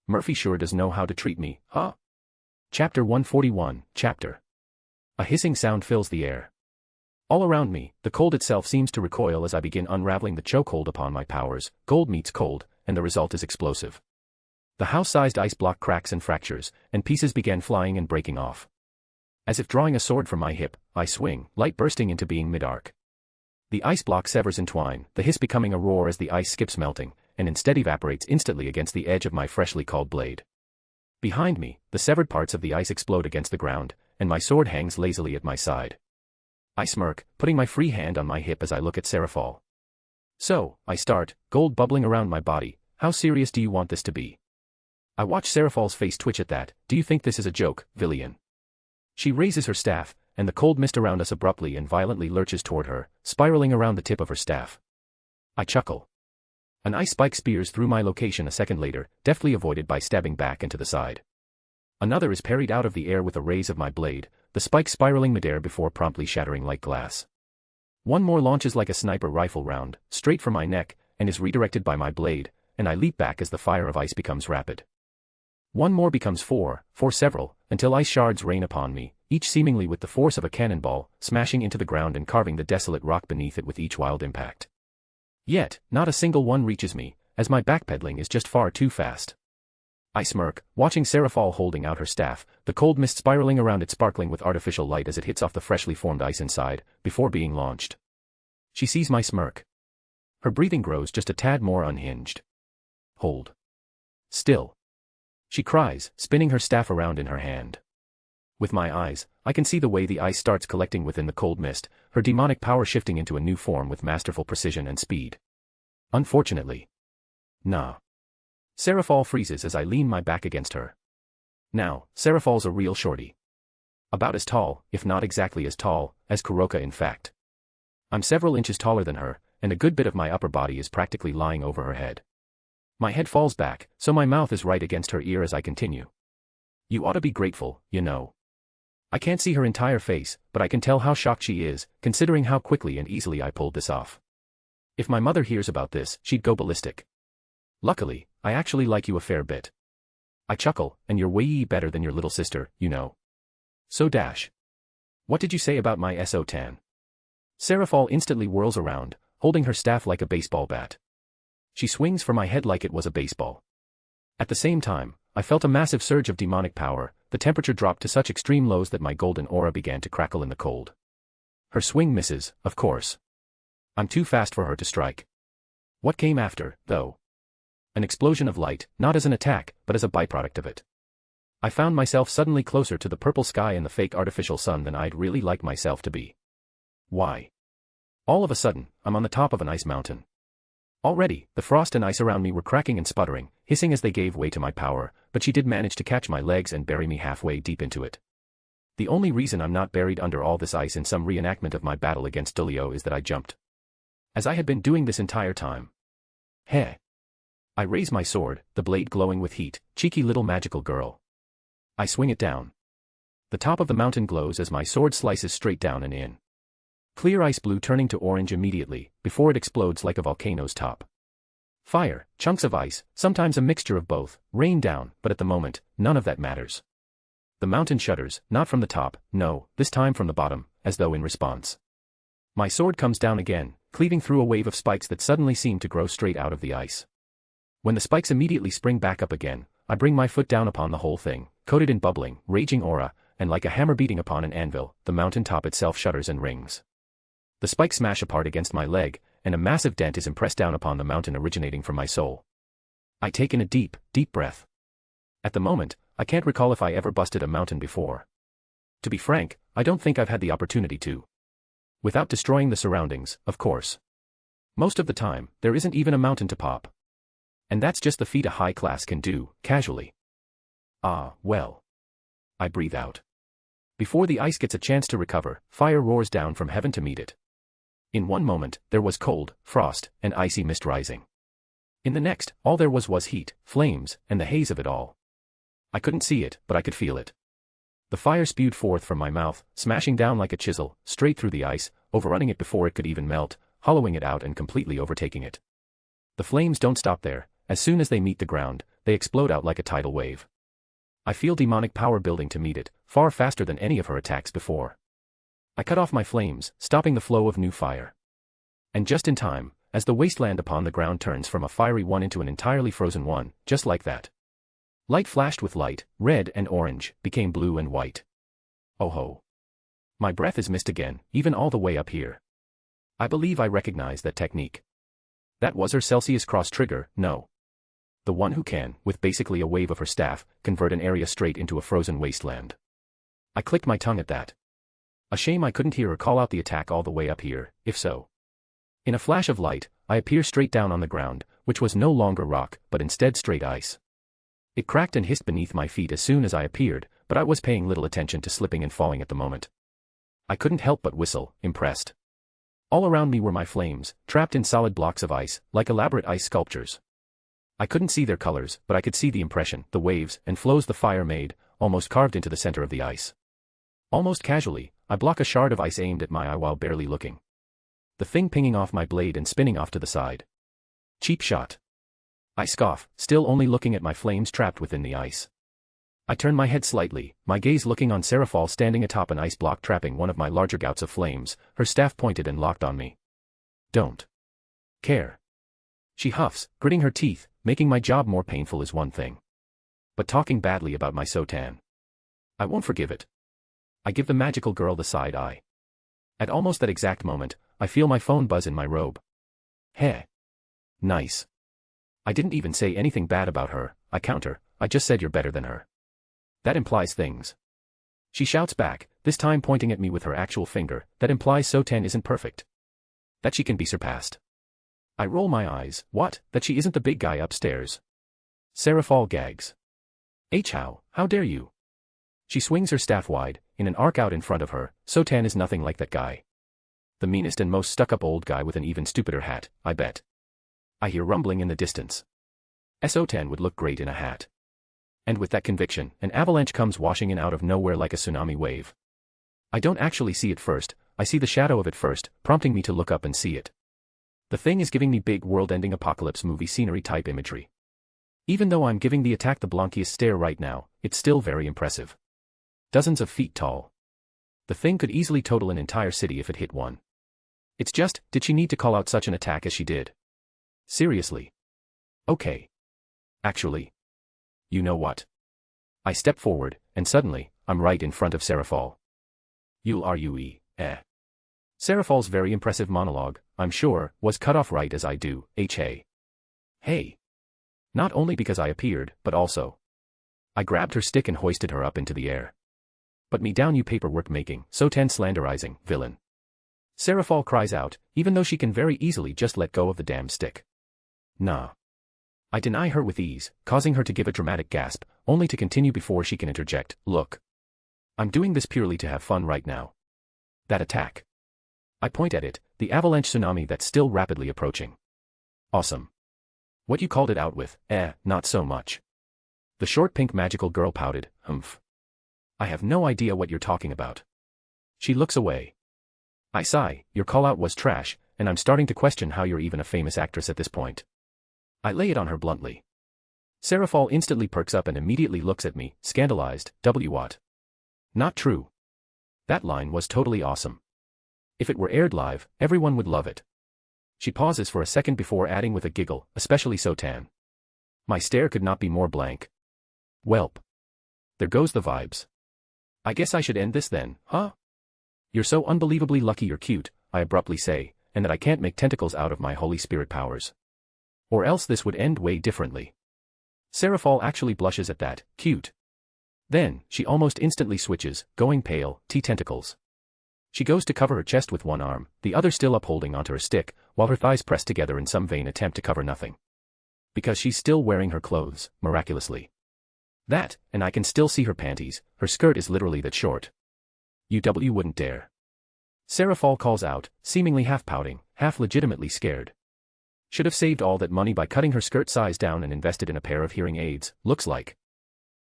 C: Murphy sure does know how to treat me, huh? Chapter 141, Chapter. A hissing sound fills the air. All around me, the cold itself seems to recoil as I begin unraveling the chokehold upon my powers, gold meets cold, and the result is explosive. The house-sized ice block cracks and fractures, and pieces begin flying and breaking off. As if drawing a sword from my hip, I swing, light bursting into being mid-arc. The ice block severs in twine, the hiss becoming a roar as the ice skips melting, and instead evaporates instantly against the edge of my freshly called blade. Behind me, the severed parts of the ice explode against the ground, and my sword hangs lazily at my side. I smirk, putting my free hand on my hip as I look at Seraphal. So, I start, gold bubbling around my body, how serious do you want this to be? I watch Seraphal's face twitch at that, do you think this is a joke, Villian? She raises her staff, and the cold mist around us abruptly and violently lurches toward her, spiraling around the tip of her staff. I chuckle. An ice spike spears through my location a second later, deftly avoided by stabbing back and to the side. Another is parried out of the air with a raise of my blade, the spike spiraling midair before promptly shattering like glass. One more launches like a sniper rifle round, straight for my neck, and is redirected by my blade, and I leap back as the fire of ice becomes rapid. One more becomes four several, until ice shards rain upon me, each seemingly with the force of a cannonball, smashing into the ground and carving the desolate rock beneath it with each wild impact. Yet, not a single one reaches me, as my backpedaling is just far too fast. I smirk, watching Seraphal holding out her staff, the cold mist spiraling around it sparkling with artificial light as it hits off the freshly formed ice inside, before being launched. She sees my smirk. Her breathing grows just a tad more unhinged. Hold. Still. She cries, spinning her staff around in her hand. With my eyes, I can see the way the ice starts collecting within the cold mist, her demonic power shifting into a new form with masterful precision and speed. Unfortunately. Nah. Seraphal freezes as I lean my back against her. Now, Seraphal's a real shorty. About as tall, if not exactly as tall, as Kuroka in fact. I'm several inches taller than her, and a good bit of my upper body is practically lying over her head. My head falls back, so my mouth is right against her ear as I continue. You ought to be grateful, you know. I can't see her entire face, but I can tell how shocked she is, considering how quickly and easily I pulled this off. If my mother hears about this, she'd go ballistic. Luckily, I actually like you a fair bit. I chuckle, and you're way better than your little sister, you know. So what did you say about my SO-tan? Seraphal instantly whirls around, holding her staff like a baseball bat. She swings for my head like it was a baseball. At the same time, I felt a massive surge of demonic power, the temperature dropped to such extreme lows that my golden aura began to crackle in the cold. Her swing misses, of course. I'm too fast for her to strike. What came after, though? An explosion of light, not as an attack, but as a byproduct of it. I found myself suddenly closer to the purple sky and the fake artificial sun than I'd really like myself to be. Why? All of a sudden, I'm on the top of an ice mountain. Already, the frost and ice around me were cracking and sputtering, hissing as they gave way to my power, but she did manage to catch my legs and bury me halfway deep into it. The only reason I'm not buried under all this ice in some reenactment of my battle against Dueling is that I jumped. As I had been doing this entire time. Heh. I raise my sword, the blade glowing with heat, cheeky little magical girl. I swing it down. The top of the mountain glows as my sword slices straight down and in. Clear ice blue turning to orange immediately, before it explodes like a volcano's top. Fire, chunks of ice, sometimes a mixture of both, rain down, but at the moment, none of that matters. The mountain shudders, not from the top, no, this time from the bottom, as though in response. My sword comes down again, cleaving through a wave of spikes that suddenly seem to grow straight out of the ice. When the spikes immediately spring back up again, I bring my foot down upon the whole thing, coated in bubbling, raging aura, and like a hammer beating upon an anvil, the mountain top itself shudders and rings. The spikes smash apart against my leg, and a massive dent is impressed down upon the mountain originating from my soul. I take in a deep, deep breath. At the moment, I can't recall if I ever busted a mountain before. To be frank, I don't think I've had the opportunity to. Without destroying the surroundings, of course. Most of the time, there isn't even a mountain to pop. And that's just the feat a high class can do, casually. Ah, well. I breathe out. Before the ice gets a chance to recover, fire roars down from heaven to meet it. In one moment, there was cold, frost, and icy mist rising. In the next, all there was heat, flames, and the haze of it all. I couldn't see it, but I could feel it. The fire spewed forth from my mouth, smashing down like a chisel, straight through the ice, overrunning it before it could even melt, hollowing it out and completely overtaking it. The flames don't stop there. As soon as they meet the ground, they explode out like a tidal wave. I feel demonic power building to meet it, far faster than any of her attacks before. I cut off my flames, stopping the flow of new fire. And just in time, as the wasteland upon the ground turns from a fiery one into an entirely frozen one, just like that. Light flashed with light, red and orange, became blue and white. Oh ho. My breath is missed again, even all the way up here. I believe I recognize that technique. That was her Celsius cross trigger, no. The one who can, with basically a wave of her staff, convert an area straight into a frozen wasteland. I clicked my tongue at that. A shame I couldn't hear her call out the attack all the way up here, if so. In a flash of light, I appear straight down on the ground, which was no longer rock, but instead straight ice. It cracked and hissed beneath my feet as soon as I appeared, but I was paying little attention to slipping and falling at the moment. I couldn't help but whistle, impressed. All around me were my flames, trapped in solid blocks of ice, like elaborate ice sculptures. I couldn't see their colors, but I could see the impression, the waves, and flows the fire made, almost carved into the center of the ice. Almost casually, I block a shard of ice aimed at my eye while barely looking. The thing pinging off my blade and spinning off to the side. Cheap shot. I scoff, still only looking at my flames trapped within the ice. I turn my head slightly, my gaze looking on Seraphal standing atop an ice block trapping one of my larger gouts of flames, her staff pointed and locked on me. Don't care. She huffs, gritting her teeth, making my job more painful is one thing. But talking badly about my Sotan. I won't forgive it. I give the magical girl the side eye. At almost that exact moment, I feel my phone buzz in my robe. Heh. Nice. I didn't even say anything bad about her, I counter, I just said you're better than her. That implies things. She shouts back, this time pointing at me with her actual finger, that implies Sotan isn't perfect. That she can be surpassed. I roll my eyes, what, that she isn't the big guy upstairs? Seraphal gags. How dare you? She swings her staff wide, in an arc out in front of her, Sotan is nothing like that guy. The meanest and most stuck-up old guy with an even stupider hat, I bet. I hear rumbling in the distance. Sotan would look great in a hat. And with that conviction, an avalanche comes washing in out of nowhere like a tsunami wave. I don't actually see it first, I see the shadow of it first, prompting me to look up and see it. The thing is giving me big world-ending apocalypse movie scenery type imagery. Even though I'm giving the attack the Blankiest stare right now, it's still very impressive. Dozens of feet tall. The thing could easily total an entire city if it hit one. It's just, did she need to call out such an attack as she did? Seriously. Okay. Actually. You know what? I step forward, and suddenly, I'm right in front of Seraphal. Seraphal's very impressive monologue, I'm sure, was cut off right as I do, Hey. Not only because I appeared, but also. I grabbed her stick and hoisted her up into the air. But me down you paperwork making, Sotan slanderizing, villain. Seraphal cries out, even though she can very easily just let go of the damn stick. Nah. I deny her with ease, causing her to give a dramatic gasp, only to continue before she can interject. Look. I'm doing this purely to have fun right now. That attack. I point at it, the avalanche tsunami that's still rapidly approaching. Awesome. What you called it out with, not so much. The short pink magical girl pouted, humph. I have no idea what you're talking about. She looks away. I sigh, your call-out was trash, and I'm starting to question how you're even a famous actress at this point. I lay it on her bluntly. Seraphol instantly perks up and immediately looks at me, scandalized. What? Not true. That line was totally awesome. If it were aired live, everyone would love it. She pauses for a second before adding with a giggle, especially so tan. My stare could not be more blank. Welp. There goes the vibes. I guess I should end this then, huh? You're so unbelievably lucky you're cute, I abruptly say, and that I can't make tentacles out of my Holy Spirit powers. Or else this would end way differently. Seraphol actually blushes at that, cute. Then, she almost instantly switches, going pale, T-tentacles. She goes to cover her chest with one arm, the other still upholding onto her stick, while her thighs press together in some vain attempt to cover nothing. Because she's still wearing her clothes, miraculously. That, and I can still see her panties, her skirt is literally that short. You wouldn't dare. Seraphol calls out, seemingly half pouting, half legitimately scared. Should have saved all that money by cutting her skirt size down and invested in a pair of hearing aids, looks like.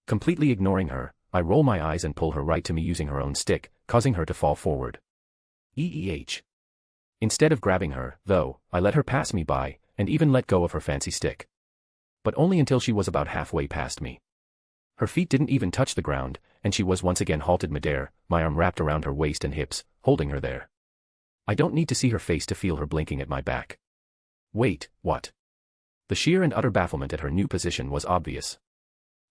C: Completely ignoring her, I roll my eyes and pull her right to me using her own stick, causing her to fall forward. Instead of grabbing her, though, I let her pass me by, and even let go of her fancy stick. But only until she was about halfway past me. Her feet didn't even touch the ground, and she was once again halted midair, my arm wrapped around her waist and hips, holding her there. I don't need to see her face to feel her blinking at my back. Wait, what? The sheer and utter bafflement at her new position was obvious.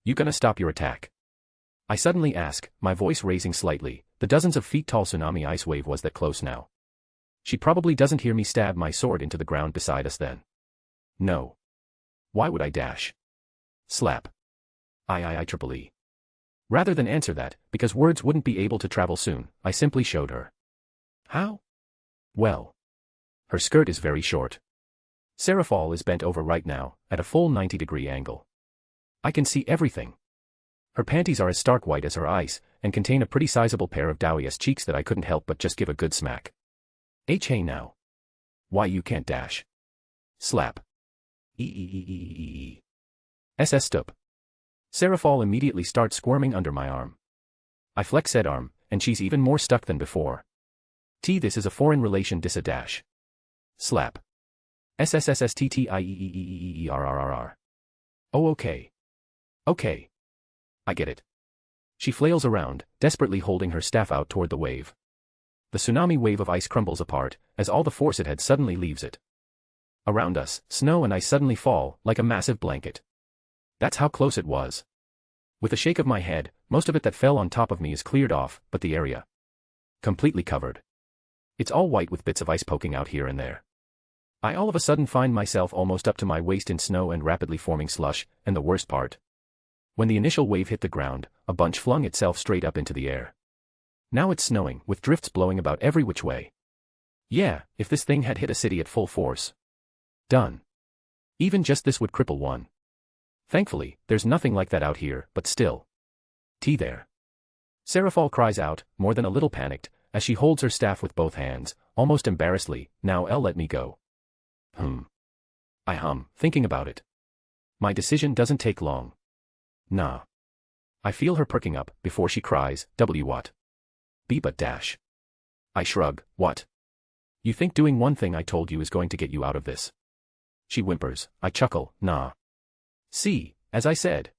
C: You gonna stop your attack? I suddenly ask, my voice raising slightly. The dozens of feet tall tsunami ice wave was that close now. She probably doesn't hear me stab my sword into the ground beside us then. No. Why would I dash? Slap. I. Rather than answer that, because words wouldn't be able to travel soon, I simply showed her. How? Well. Her skirt is very short. Seraphol is bent over right now, at a full 90-degree angle. I can see everything. Her panties are as stark white as her ice, and contain a pretty sizable pair of doughy-ass cheeks that I couldn't help but just give a good smack. Hey now. Why you can't dash? Slap. SS stup. Seraphol immediately starts squirming under my arm. I flex said arm, and she's even more stuck than before. This is a foreign relation dash. Slap. SSSSTTIEEEEERRRR. Oh okay. Okay. I get it. She flails around, desperately holding her staff out toward the wave. The tsunami wave of ice crumbles apart, as all the force it had suddenly leaves it. Around us, snow and ice suddenly fall, like a massive blanket. That's how close it was. With a shake of my head, most of it that fell on top of me is cleared off, but the area. Completely covered. It's all white with bits of ice poking out here and there. I all of a sudden find myself almost up to my waist in snow and rapidly forming slush, and the worst part. When the initial wave hit the ground, a bunch flung itself straight up into the air. Now it's snowing, with drifts blowing about every which way. Yeah, if this thing had hit a city at full force. Done. Even just this would cripple one. Thankfully, there's nothing like that out here, but still. There. Seraphol cries out, more than a little panicked, as she holds her staff with both hands, almost embarrassedly. Now let me go. I hum, thinking about it. My decision doesn't take long. Nah. I feel her perking up, before she cries, what? But dash. I shrug, what? You think doing one thing I told you is going to get you out of this? She whimpers, I chuckle, nah. See, as I said.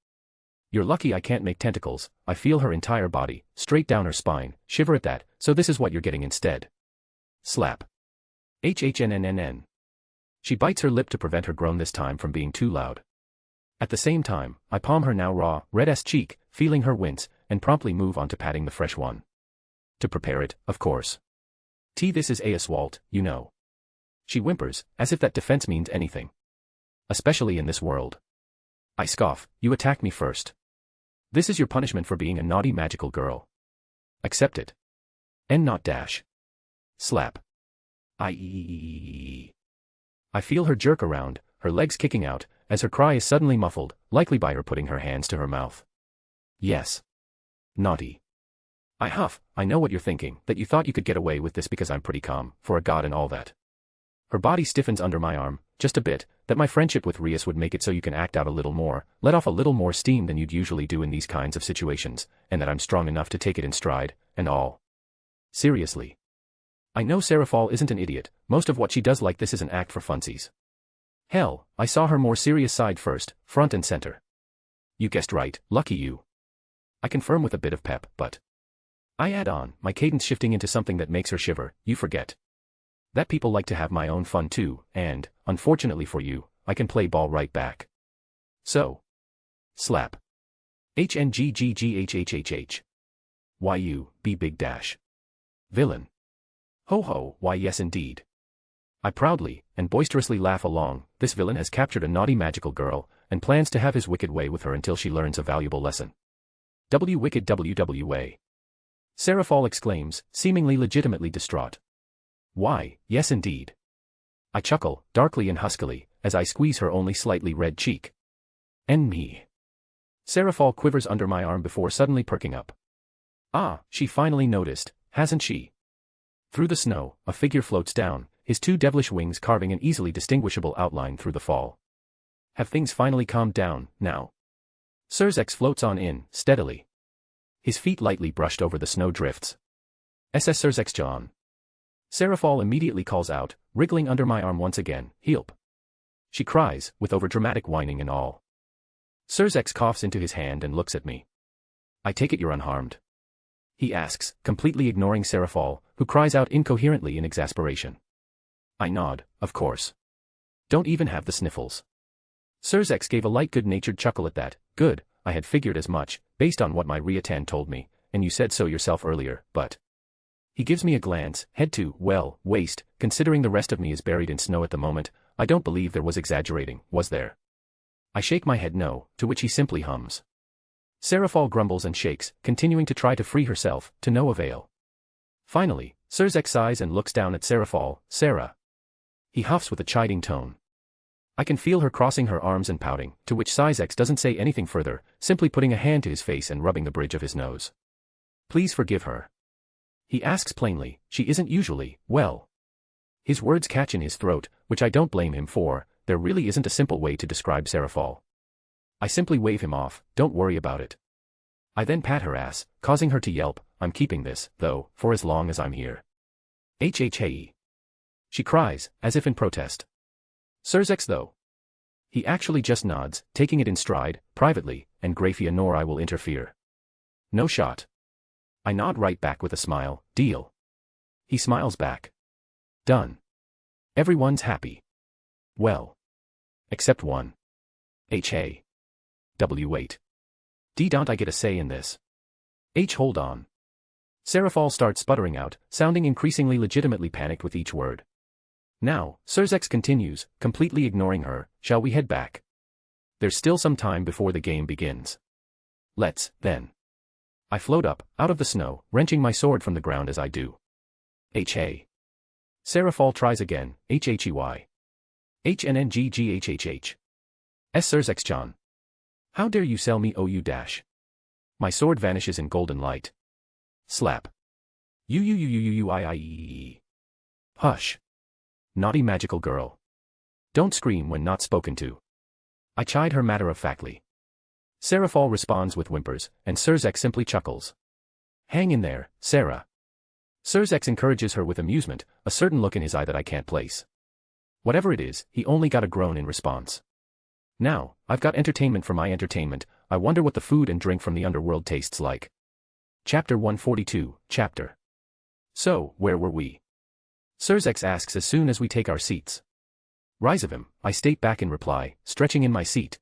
C: You're lucky I can't make tentacles. I feel her entire body, straight down her spine, shiver at that, so this is what you're getting instead. Slap. HHNNNN. She bites her lip to prevent her groan this time from being too loud. At the same time, I palm her now raw, red-ass cheek, feeling her wince, and promptly move on to patting the fresh one. To prepare it, of course. This is assault, you know. She whimpers, as if that defense means anything. Especially in this world. I scoff, you attack me first. This is your punishment for being a naughty magical girl. Accept it. And not dash. Slap. I feel her jerk around, her legs kicking out, as her cry is suddenly muffled, likely by her putting her hands to her mouth. Yes. Naughty. I huff. I know what you're thinking, that you thought you could get away with this because I'm pretty calm, for a god and all that. Her body stiffens under my arm, just a bit, that my friendship with Rias would make it so you can act out a little more, let off a little more steam than you'd usually do in these kinds of situations, and that I'm strong enough to take it in stride, and all. Seriously. I know Seraphol isn't an idiot, most of what she does like this is an act for funsies. Hell, I saw her more serious side first, front and center. You guessed right, lucky you. I confirm with a bit of pep, but I add on, my cadence shifting into something that makes her shiver, you forget that people like to have my own fun too, and, unfortunately for you, I can play ball right back. So. Slap. HNGGGHHHH. Why you, be big dash. Villain. Ho ho, why yes indeed. I proudly and boisterously laugh along. This villain has captured a naughty magical girl, and plans to have his wicked way with her until she learns a valuable lesson. Wicked WW way. Seraphol exclaims, seemingly legitimately distraught. Why, yes indeed. I chuckle, darkly and huskily, as I squeeze her only slightly red cheek. And me. Seraphol quivers under my arm before suddenly perking up. Ah, she finally noticed, hasn't she? Through the snow, a figure floats down, his two devilish wings carving an easily distinguishable outline through the fall. Have things finally calmed down, now? Surzex floats on in, steadily. His feet lightly brushed over the snow drifts. SS Surzex John. Seraphol immediately calls out, wriggling under my arm once again, help. She cries, with overdramatic whining and all. Surzex coughs into his hand and looks at me. I take it you're unharmed? He asks, completely ignoring Seraphol, who cries out incoherently in exasperation. I nod, of course. Don't even have the sniffles. Surzex gave a light good-natured chuckle at that. Good, I had figured as much, based on what my Riatan told me, and you said so yourself earlier, but. He gives me a glance, head to, well, waist, considering the rest of me is buried in snow at the moment. I don't believe there was exaggerating, was there? I shake my head no, to which he simply hums. Seraphol grumbles and shakes, continuing to try to free herself, to no avail. Finally, Surzex sighs and looks down at Seraphol. Sarah. He huffs with a chiding tone. I can feel her crossing her arms and pouting, to which Surzex doesn't say anything further, simply putting a hand to his face and rubbing the bridge of his nose. Please forgive her. He asks plainly, she isn't usually, well. His words catch in his throat, which I don't blame him for. There really isn't a simple way to describe Seraphol. I simply wave him off, don't worry about it. I then pat her ass, causing her to yelp. I'm keeping this, though, for as long as I'm here. Hey. She cries, as if in protest. Surzex though. He actually just nods, taking it in stride, privately, and Grafia nor I will interfere. No shot. I nod right back with a smile, deal. He smiles back. Done. Everyone's happy. Well. Except one. Hey. W8. D. Don't I get a say in this? H. Hold on. Seraphol starts sputtering out, sounding increasingly legitimately panicked with each word. Now, Surzex continues, completely ignoring her, shall we head back? There's still some time before the game begins. Let's, then. I float up, out of the snow, wrenching my sword from the ground as I do. Hey. Seraphol tries again, Hey. HNNGGHHH. S. Surzex John. How dare you sell me OU dash? My sword vanishes in golden light. Slap. UUUUUIIE. Hush. Naughty magical girl. Don't scream when not spoken to. I chide her matter-of-factly. Seraphol responds with whimpers, and Surzex simply chuckles. Hang in there, Sarah. Surzex encourages her with amusement, a certain look in his eye that I can't place. Whatever it is, he only got a groan in response. Now, I've got entertainment for my entertainment. I wonder what the food and drink from the underworld tastes like. Chapter 142, Chapter. So, where were we? Surzex asks as soon as we take our seats. Rise of him, I state back in reply, stretching in my seat.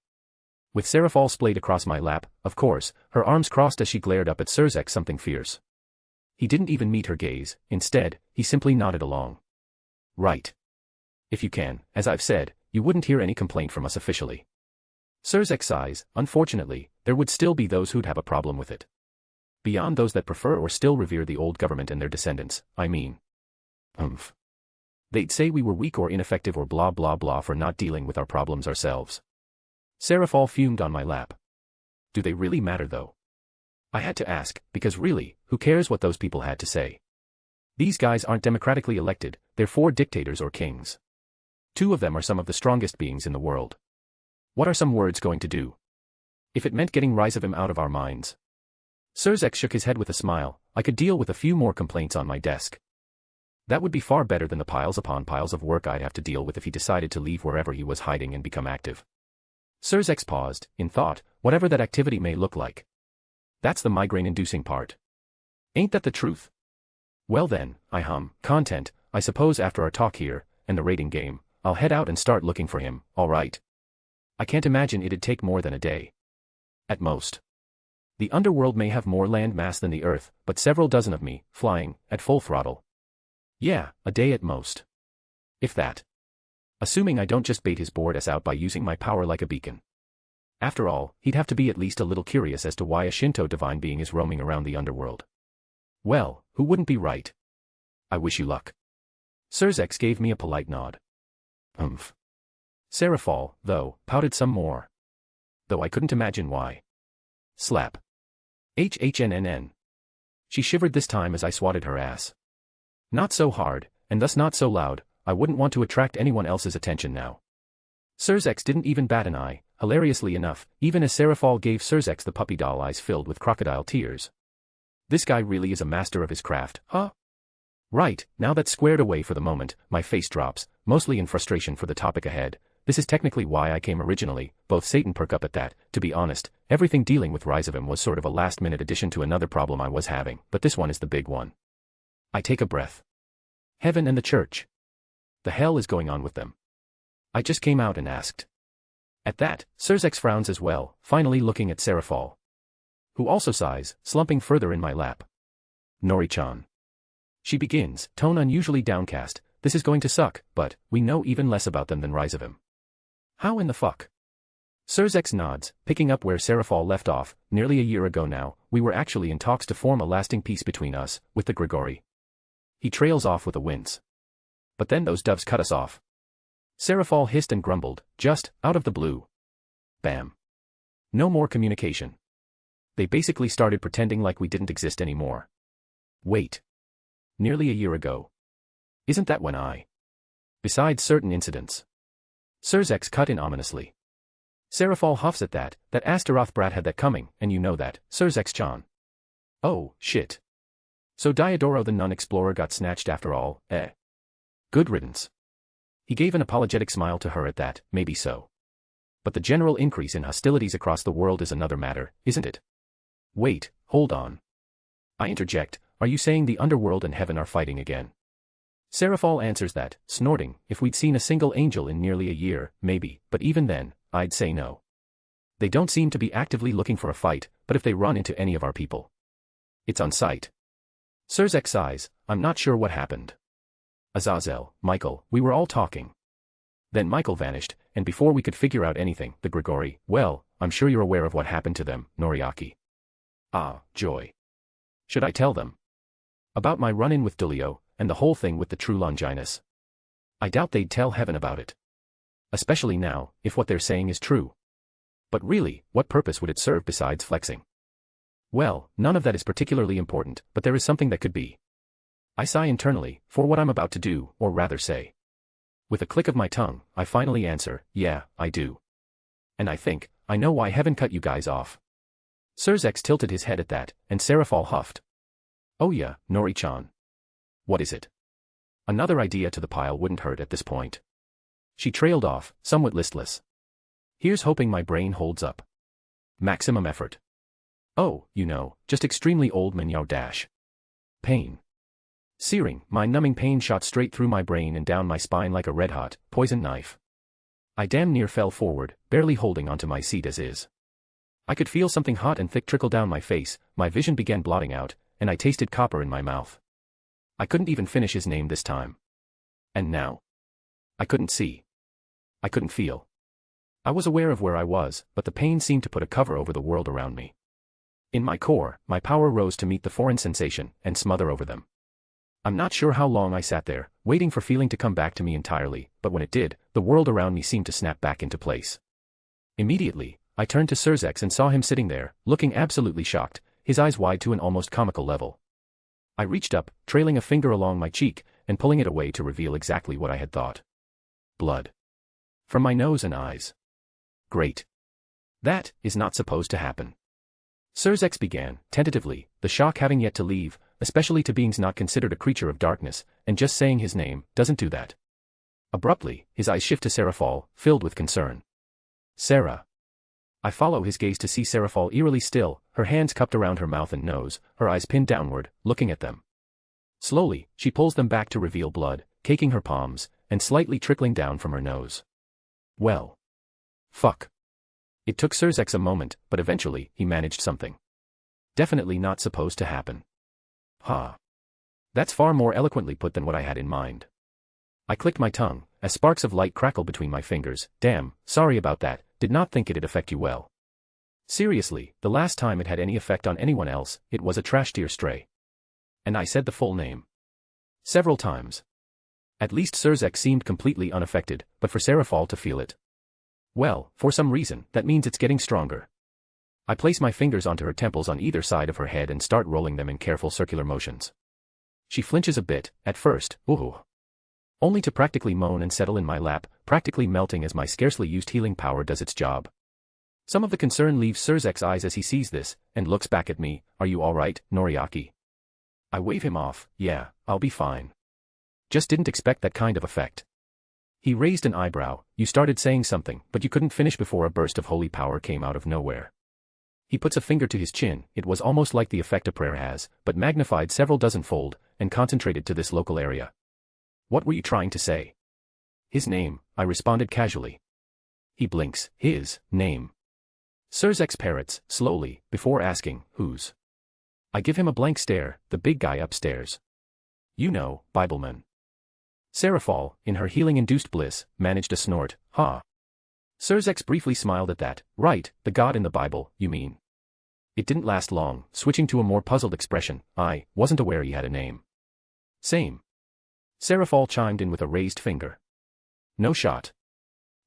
C: With Seraphol splayed across my lap, of course, her arms crossed as she glared up at Surzex something fierce. He didn't even meet her gaze, instead, he simply nodded along. Right. If you can, as I've said, you wouldn't hear any complaint from us officially. Surzex sighs, unfortunately, there would still be those who'd have a problem with it. Beyond those that prefer or still revere the old government and their descendants, I mean. They'd say we were weak or ineffective or blah blah blah for not dealing with our problems ourselves. Serafal fumed on my lap. Do they really matter though? I had to ask, because really, who cares what those people had to say? These guys aren't democratically elected, they're 4 dictators or kings. 2 of them are some of the strongest beings in the world. What are some words going to do? If it meant getting Rizavim out of our minds. Surzek shook his head with a smile. I could deal with a few more complaints on my desk. That would be far better than the piles upon piles of work I'd have to deal with if he decided to leave wherever he was hiding and become active. Surzek paused, in thought, whatever that activity may look like. That's the migraine-inducing part. Ain't that the truth? Well then, I hum, content, I suppose after our talk here, and the rating game, I'll head out and start looking for him, alright. I can't imagine it'd take more than a day. At most. The underworld may have more land mass than the Earth, but several dozen of me, flying, at full throttle. Yeah, a day at most. If that. Assuming I don't just bait his bored ass out by using my power like a beacon. After all, he'd have to be at least a little curious as to why a Shinto divine being is roaming around the underworld. Well, who wouldn't be right? I wish you luck. Surzek gave me a polite nod. Serafal, though, pouted some more. Though I couldn't imagine why. Slap. HHNNN. She shivered this time as I swatted her ass. Not so hard, and thus not so loud, I wouldn't want to attract anyone else's attention now. Surzek didn't even bat an eye, hilariously enough, even as Serafal gave Surzek the puppy doll eyes filled with crocodile tears. This guy really is a master of his craft, huh? Right, now that's squared away for the moment, my face drops, mostly in frustration for the topic ahead. This is technically why I came originally, both Satan perk up at that. To be honest, everything dealing with Rizavim was sort of a last-minute addition to another problem I was having, but this one is the big one. I take a breath. Heaven and the church. The hell is going on with them? I just came out and asked. At that, Surzek frowns as well, finally looking at Serafal. Who also sighs, slumping further in my lap. Nori-chan. She begins, tone unusually downcast. This is going to suck, but we know even less about them than Rizavim. How in the fuck? Surzek nods, picking up where Serafal left off. Nearly a year ago now, we were actually in talks to form a lasting peace between us, with the Grigori. He trails off with a wince. But then those doves cut us off. Serafal hissed and grumbled, just, out of the blue. Bam. No more communication. They basically started pretending like we didn't exist anymore. Wait. Nearly a year ago. Isn't that when I? Besides certain incidents. Surzek cut in ominously. Serafal huffs at that Astaroth brat had that coming, and you know that, Surzek-chan. Oh, shit. So Diodoro the nun-explorer got snatched after all, eh? Good riddance. He gave an apologetic smile to her at that, maybe so. But the general increase in hostilities across the world is another matter, isn't it? Wait, hold on. I interject, are you saying the underworld and heaven are fighting again? Serafal answers that, snorting, if we'd seen a single angel in nearly a year, maybe, but even then, I'd say no. They don't seem to be actively looking for a fight, but if they run into any of our people. It's on sight. Surzek sighs, I'm not sure what happened. Azazel, Michael, we were all talking. Then Michael vanished, and before we could figure out anything, the Grigori, well, I'm sure you're aware of what happened to them, Noriaki. Ah, joy. Should I tell them? About my run-in with Dulio, and the whole thing with the true Longinus. I doubt they'd tell heaven about it. Especially now, if what they're saying is true. But really, what purpose would it serve besides flexing? Well, none of that is particularly important, but there is something that could be. I sigh internally, for what I'm about to do, or rather say. With a click of my tongue, I finally answer, yeah, I do. And I think, I know why heaven cut you guys off. Surzek tilted his head at that, and Serafal huffed. Oh yeah, Nori-chan. What is it? Another idea to the pile wouldn't hurt at this point. She trailed off, somewhat listless. Here's hoping my brain holds up. Maximum effort. Oh, you know, just extremely old Minyao dash. Pain. Searing, mind-numbing pain shot straight through my brain and down my spine like a red-hot, poison knife. I damn near fell forward, barely holding onto my seat as is. I could feel something hot and thick trickle down my face, my vision began blotting out, and I tasted copper in my mouth. I couldn't even finish his name this time. And now? I couldn't see. I couldn't feel. I was aware of where I was, but the pain seemed to put a cover over the world around me. In my core, my power rose to meet the foreign sensation and smother over them. I'm not sure how long I sat there, waiting for feeling to come back to me entirely, but when it did, the world around me seemed to snap back into place. Immediately, I turned to Surzex and saw him sitting there, looking absolutely shocked, his eyes wide to an almost comical level. I reached up, trailing a finger along my cheek, and pulling it away to reveal exactly what I had thought. Blood. From my nose and eyes. Great. That is not supposed to happen. Surzex began, tentatively, the shock having yet to leave, especially to beings not considered a creature of darkness, and just saying his name doesn't do that. Abruptly, his eyes shift to Seraphal, filled with concern. Sarah. I follow his gaze to see Seraphal eerily still, her hands cupped around her mouth and nose, her eyes pinned downward, looking at them. Slowly, she pulls them back to reveal blood, caking her palms, and slightly trickling down from her nose. Well. Fuck. It took Surzex a moment, but eventually, he managed something. Definitely not supposed to happen. Ha. That's far more eloquently put than what I had in mind. I clicked my tongue, as sparks of light crackled between my fingers. Damn, sorry about that, did not think it'd affect you well. Seriously, the last time it had any effect on anyone else, it was a trash tier stray. And I said the full name. Several times. At least Surzex seemed completely unaffected, but for Seraphal to feel it. Well, for some reason, that means it's getting stronger. I place my fingers onto her temples on either side of her head and start rolling them in careful circular motions. She flinches a bit, at first, ooh. Only to practically moan and settle in my lap, practically melting as my scarcely used healing power does its job. Some of the concern leaves Surzek's eyes as he sees this, and looks back at me. Are you alright, Noriaki? I wave him off. Yeah, I'll be fine. Just didn't expect that kind of effect. He raised an eyebrow. You started saying something, but you couldn't finish before a burst of holy power came out of nowhere. He puts a finger to his chin. It was almost like the effect a prayer has, but magnified several dozen-fold, and concentrated to this local area. What were you trying to say? His name, I responded casually. He blinks. His name. Surzex parrots, slowly, before asking, whose? I give him a blank stare, the big guy upstairs. You know, Bibleman. Seraphal, in her healing-induced bliss, managed a snort. Ha. Surzex briefly smiled at that. Right, the god in the Bible, you mean. It didn't last long, switching to a more puzzled expression. I wasn't aware he had a name. Same. Seraphal chimed in with a raised finger. No shot.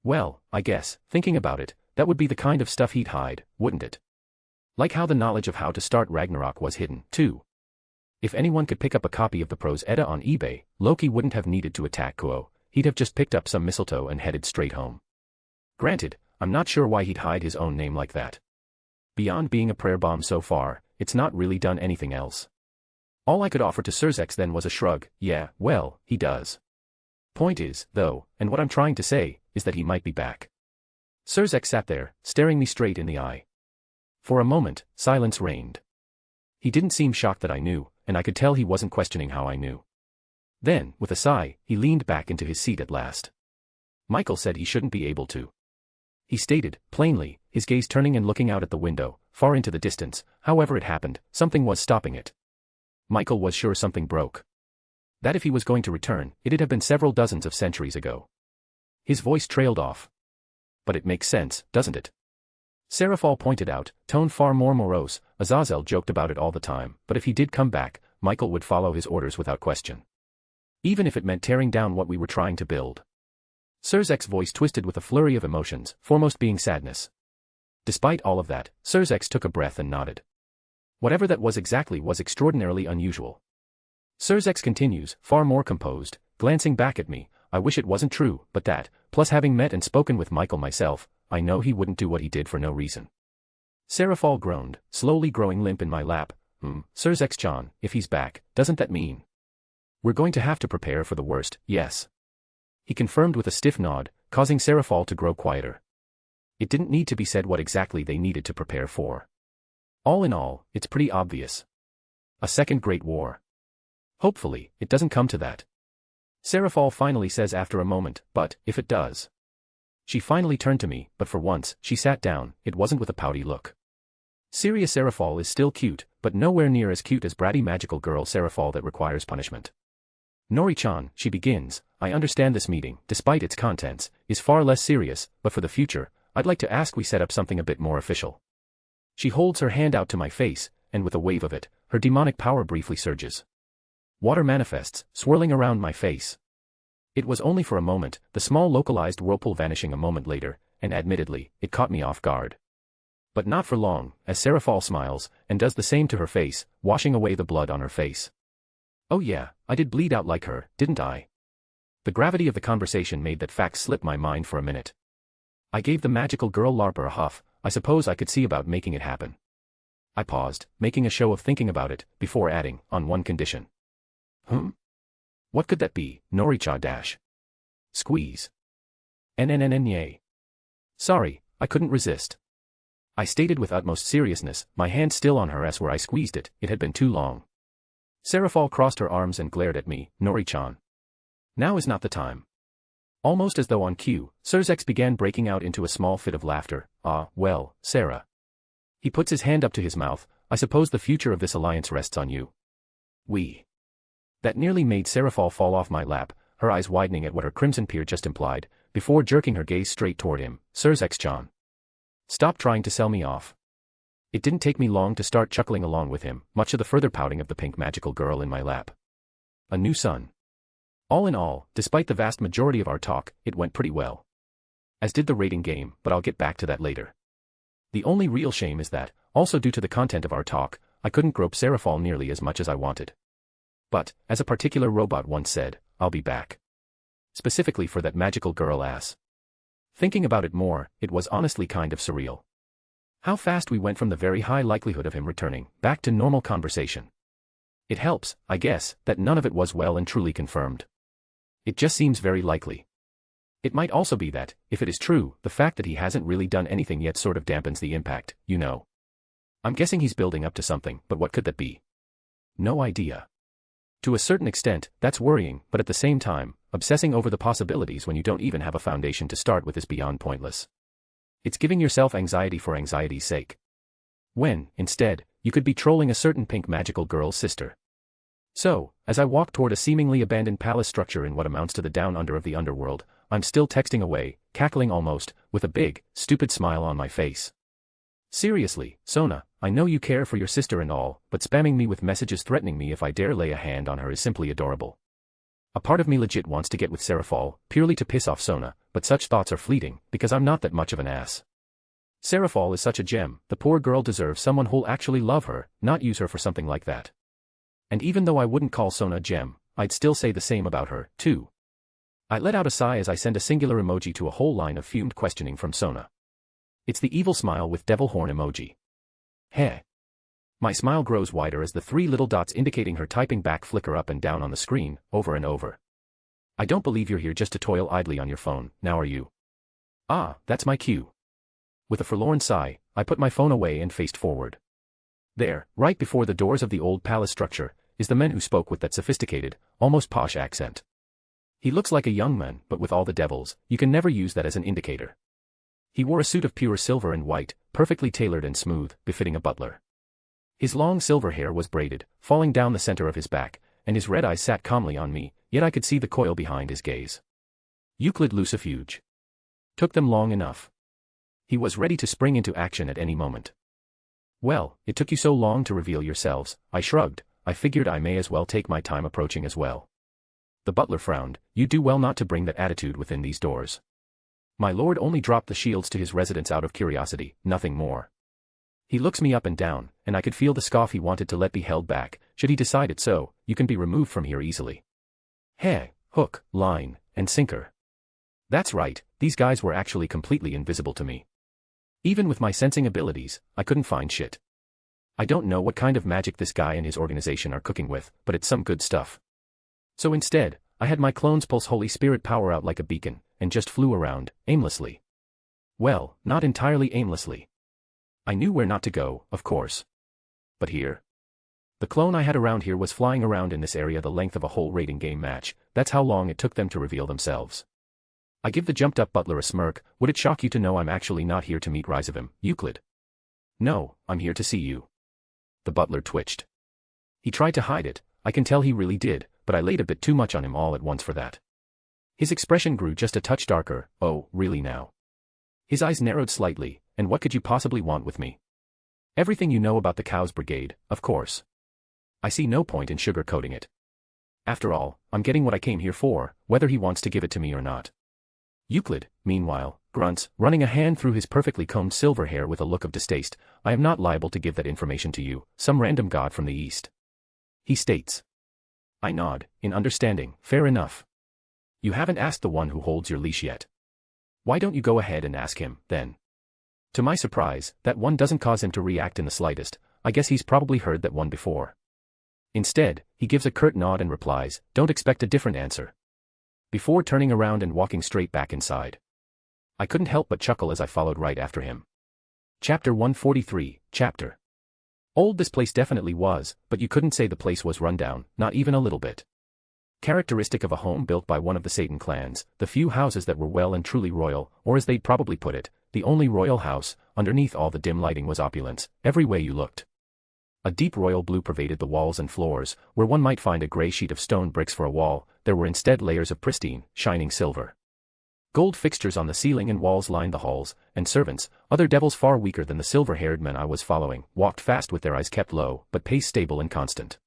C: Well, I guess, thinking about it, that would be the kind of stuff he'd hide, wouldn't it? Like how the knowledge of how to start Ragnarok was hidden, too. If anyone could pick up a copy of the prose Edda on eBay, Loki wouldn't have needed to attack Kuo, he'd have just picked up some mistletoe and headed straight home. Granted, I'm not sure why he'd hide his own name like that. Beyond being a prayer bomb so far, it's not really done anything else. All I could offer to Surzex then was a shrug. Yeah, well, he does. Point is, though, and what I'm trying to say, is that he might be back. Surzex sat there, staring me straight in the eye. For a moment, silence reigned. He didn't seem shocked that I knew, and I could tell he wasn't questioning how I knew. Then, with a sigh, he leaned back into his seat at last. Michael said he shouldn't be able to. He stated, plainly, his gaze turning and looking out at the window, far into the distance. However it happened, something was stopping it. Michael was sure something broke. That if he was going to return, it'd have been several dozens of centuries ago. His voice trailed off. But it makes sense, doesn't it? Seraphal pointed out, tone far more morose. Azazel joked about it all the time, but if he did come back, Michael would follow his orders without question. Even if it meant tearing down what we were trying to build. Surzek's voice twisted with a flurry of emotions, foremost being sadness. Despite all of that, Surzex took a breath and nodded. Whatever that was exactly was extraordinarily unusual. Surzex continues, far more composed, glancing back at me. I wish it wasn't true, but that, plus having met and spoken with Michael myself, I know he wouldn't do what he did for no reason. Seraphal groaned, slowly growing limp in my lap. Surzex-chan, if he's back, doesn't that mean? We're going to have to prepare for the worst, yes. He confirmed with a stiff nod, causing Seraphal to grow quieter. It didn't need to be said what exactly they needed to prepare for. All in all, it's pretty obvious. A second Great War. Hopefully, it doesn't come to that. Seraphal finally says after a moment, but, if it does. She finally turned to me, but for once, she sat down. It wasn't with a pouty look. Serious Seraphal is still cute, but nowhere near as cute as bratty magical girl Seraphal that requires punishment. Nori-chan, she begins, I understand this meeting, despite its contents, is far less serious, but for the future, I'd like to ask we set up something a bit more official. She holds her hand out to my face, and with a wave of it, her demonic power briefly surges. Water manifests, swirling around my face. It was only for a moment, the small localized whirlpool vanishing a moment later, and admittedly, it caught me off guard. But not for long, as Seraphol smiles, and does the same to her face, washing away the blood on her face. Oh yeah, I did bleed out like her, didn't I? The gravity of the conversation made that fact slip my mind for a minute. I gave the magical girl LARPer a huff. I suppose I could see about making it happen. I paused, making a show of thinking about it, before adding, on one condition. What could that be, Nori-cha dash? Squeeze. Yay. Sorry, I couldn't resist. I stated with utmost seriousness, my hand still on her ass where I squeezed it, it had been too long. Seraphol crossed her arms and glared at me, Nori-chan. Now is not the time. Almost as though on cue, Surzex began breaking out into a small fit of laughter. Ah, well, Sarah. He puts his hand up to his mouth. I suppose the future of this alliance rests on you. That nearly made Seraphol fall off my lap, her eyes widening at what her crimson peer just implied, before jerking her gaze straight toward him. Surzex-chan. Stop trying to sell me off. It didn't take me long to start chuckling along with him, much to the further pouting of the pink magical girl in my lap. A new son. All in all, despite the vast majority of our talk, it went pretty well. As did the rating game, but I'll get back to that later. The only real shame is that, also due to the content of our talk, I couldn't grope Seraphol nearly as much as I wanted. But, as a particular robot once said, I'll be back. Specifically for that magical girl ass. Thinking about it more, it was honestly kind of surreal. How fast we went from the very high likelihood of him returning, back to normal conversation. It helps, I guess, that none of it was well and truly confirmed. It just seems very likely. It might also be that, if it is true, the fact that he hasn't really done anything yet sort of dampens the impact, you know. I'm guessing he's building up to something, but what could that be? No idea. To a certain extent, that's worrying, but at the same time, obsessing over the possibilities when you don't even have a foundation to start with is beyond pointless. It's giving yourself anxiety for anxiety's sake. When, instead, you could be trolling a certain pink magical girl's sister. So, as I walk toward a seemingly abandoned palace structure in what amounts to the down-under of the underworld, I'm still texting away, cackling almost, with a big, stupid smile on my face. Seriously, Sona, I know you care for your sister and all, but spamming me with messages threatening me if I dare lay a hand on her is simply adorable. A part of me legit wants to get with Seraphol, purely to piss off Sona, but such thoughts are fleeting, because I'm not that much of an ass. Seraphol is such a gem, the poor girl deserves someone who'll actually love her, not use her for something like that. And even though I wouldn't call Sona a gem, I'd still say the same about her, too. I let out a sigh as I send a singular emoji to a whole line of fumed questioning from Sona. It's the evil smile with devil horn emoji. Heh. My smile grows wider as the three little dots indicating her typing back flicker up and down on the screen, over and over. I don't believe you're here just to toil idly on your phone, now are you? Ah, that's my cue. With a forlorn sigh, I put my phone away and faced forward. There, right before the doors of the old palace structure, is the man who spoke with that sophisticated, almost posh accent. He looks like a young man, but with all the devils, you can never use that as an indicator. He wore a suit of pure silver and white, perfectly tailored and smooth, befitting a butler. His long silver hair was braided, falling down the center of his back, and his red eyes sat calmly on me, yet I could see the coil behind his gaze. Euclid Lucifuge. Took them long enough. He was ready to spring into action at any moment. Well, it took you so long to reveal yourselves, I shrugged. I figured I may as well take my time approaching as well. The butler frowned. You do well not to bring that attitude within these doors. My lord only dropped the shields to his residence out of curiosity, nothing more. He looks me up and down, and I could feel the scoff he wanted to let be held back. Should he decide it so, you can be removed from here easily. Heh, hook, line, and sinker. That's right, these guys were actually completely invisible to me. Even with my sensing abilities, I couldn't find shit. I don't know what kind of magic this guy and his organization are cooking with, but it's some good stuff. So instead, I had my clone's pulse Holy Spirit power out like a beacon, and just flew around, aimlessly. Well, not entirely aimlessly. I knew where not to go, of course. But here? The clone I had around here was flying around in this area the length of a whole rating game match. That's how long it took them to reveal themselves. I give the jumped-up butler a smirk. Would it shock you to know I'm actually not here to meet Rizavim, Euclid? No, I'm here to see you. The butler twitched. He tried to hide it, I can tell he really did, but I laid a bit too much on him all at once for that. His expression grew just a touch darker. Oh, really now? His eyes narrowed slightly. And what could you possibly want with me? Everything you know about the Cows Brigade, of course. I see no point in sugarcoating it. After all, I'm getting what I came here for, whether he wants to give it to me or not. Euclid, meanwhile, grunts, running a hand through his perfectly combed silver hair with a look of distaste. I am not liable to give that information to you, some random god from the east. He states. I nod, in understanding. Fair enough. You haven't asked the one who holds your leash yet. Why don't you go ahead and ask him, then? To my surprise, that one doesn't cause him to react in the slightest. I guess he's probably heard that one before. Instead, he gives a curt nod and replies, don't expect a different answer. Before turning around and walking straight back inside. I couldn't help but chuckle as I followed right after him. Chapter 143, Chapter. Old this place definitely was, but you couldn't say the place was run down, not even a little bit. Characteristic of a home built by one of the Satan clans, the few houses that were well and truly royal, or as they'd probably put it, the only royal house, underneath all the dim lighting was opulence, every way you looked. A deep royal blue pervaded the walls and floors, where one might find a gray sheet of stone bricks for a wall, there were instead layers of pristine, shining silver. Gold fixtures on the ceiling and walls lined the halls, and servants, other devils far weaker than the silver-haired men I was following, walked fast with their eyes kept low, but pace stable and constant.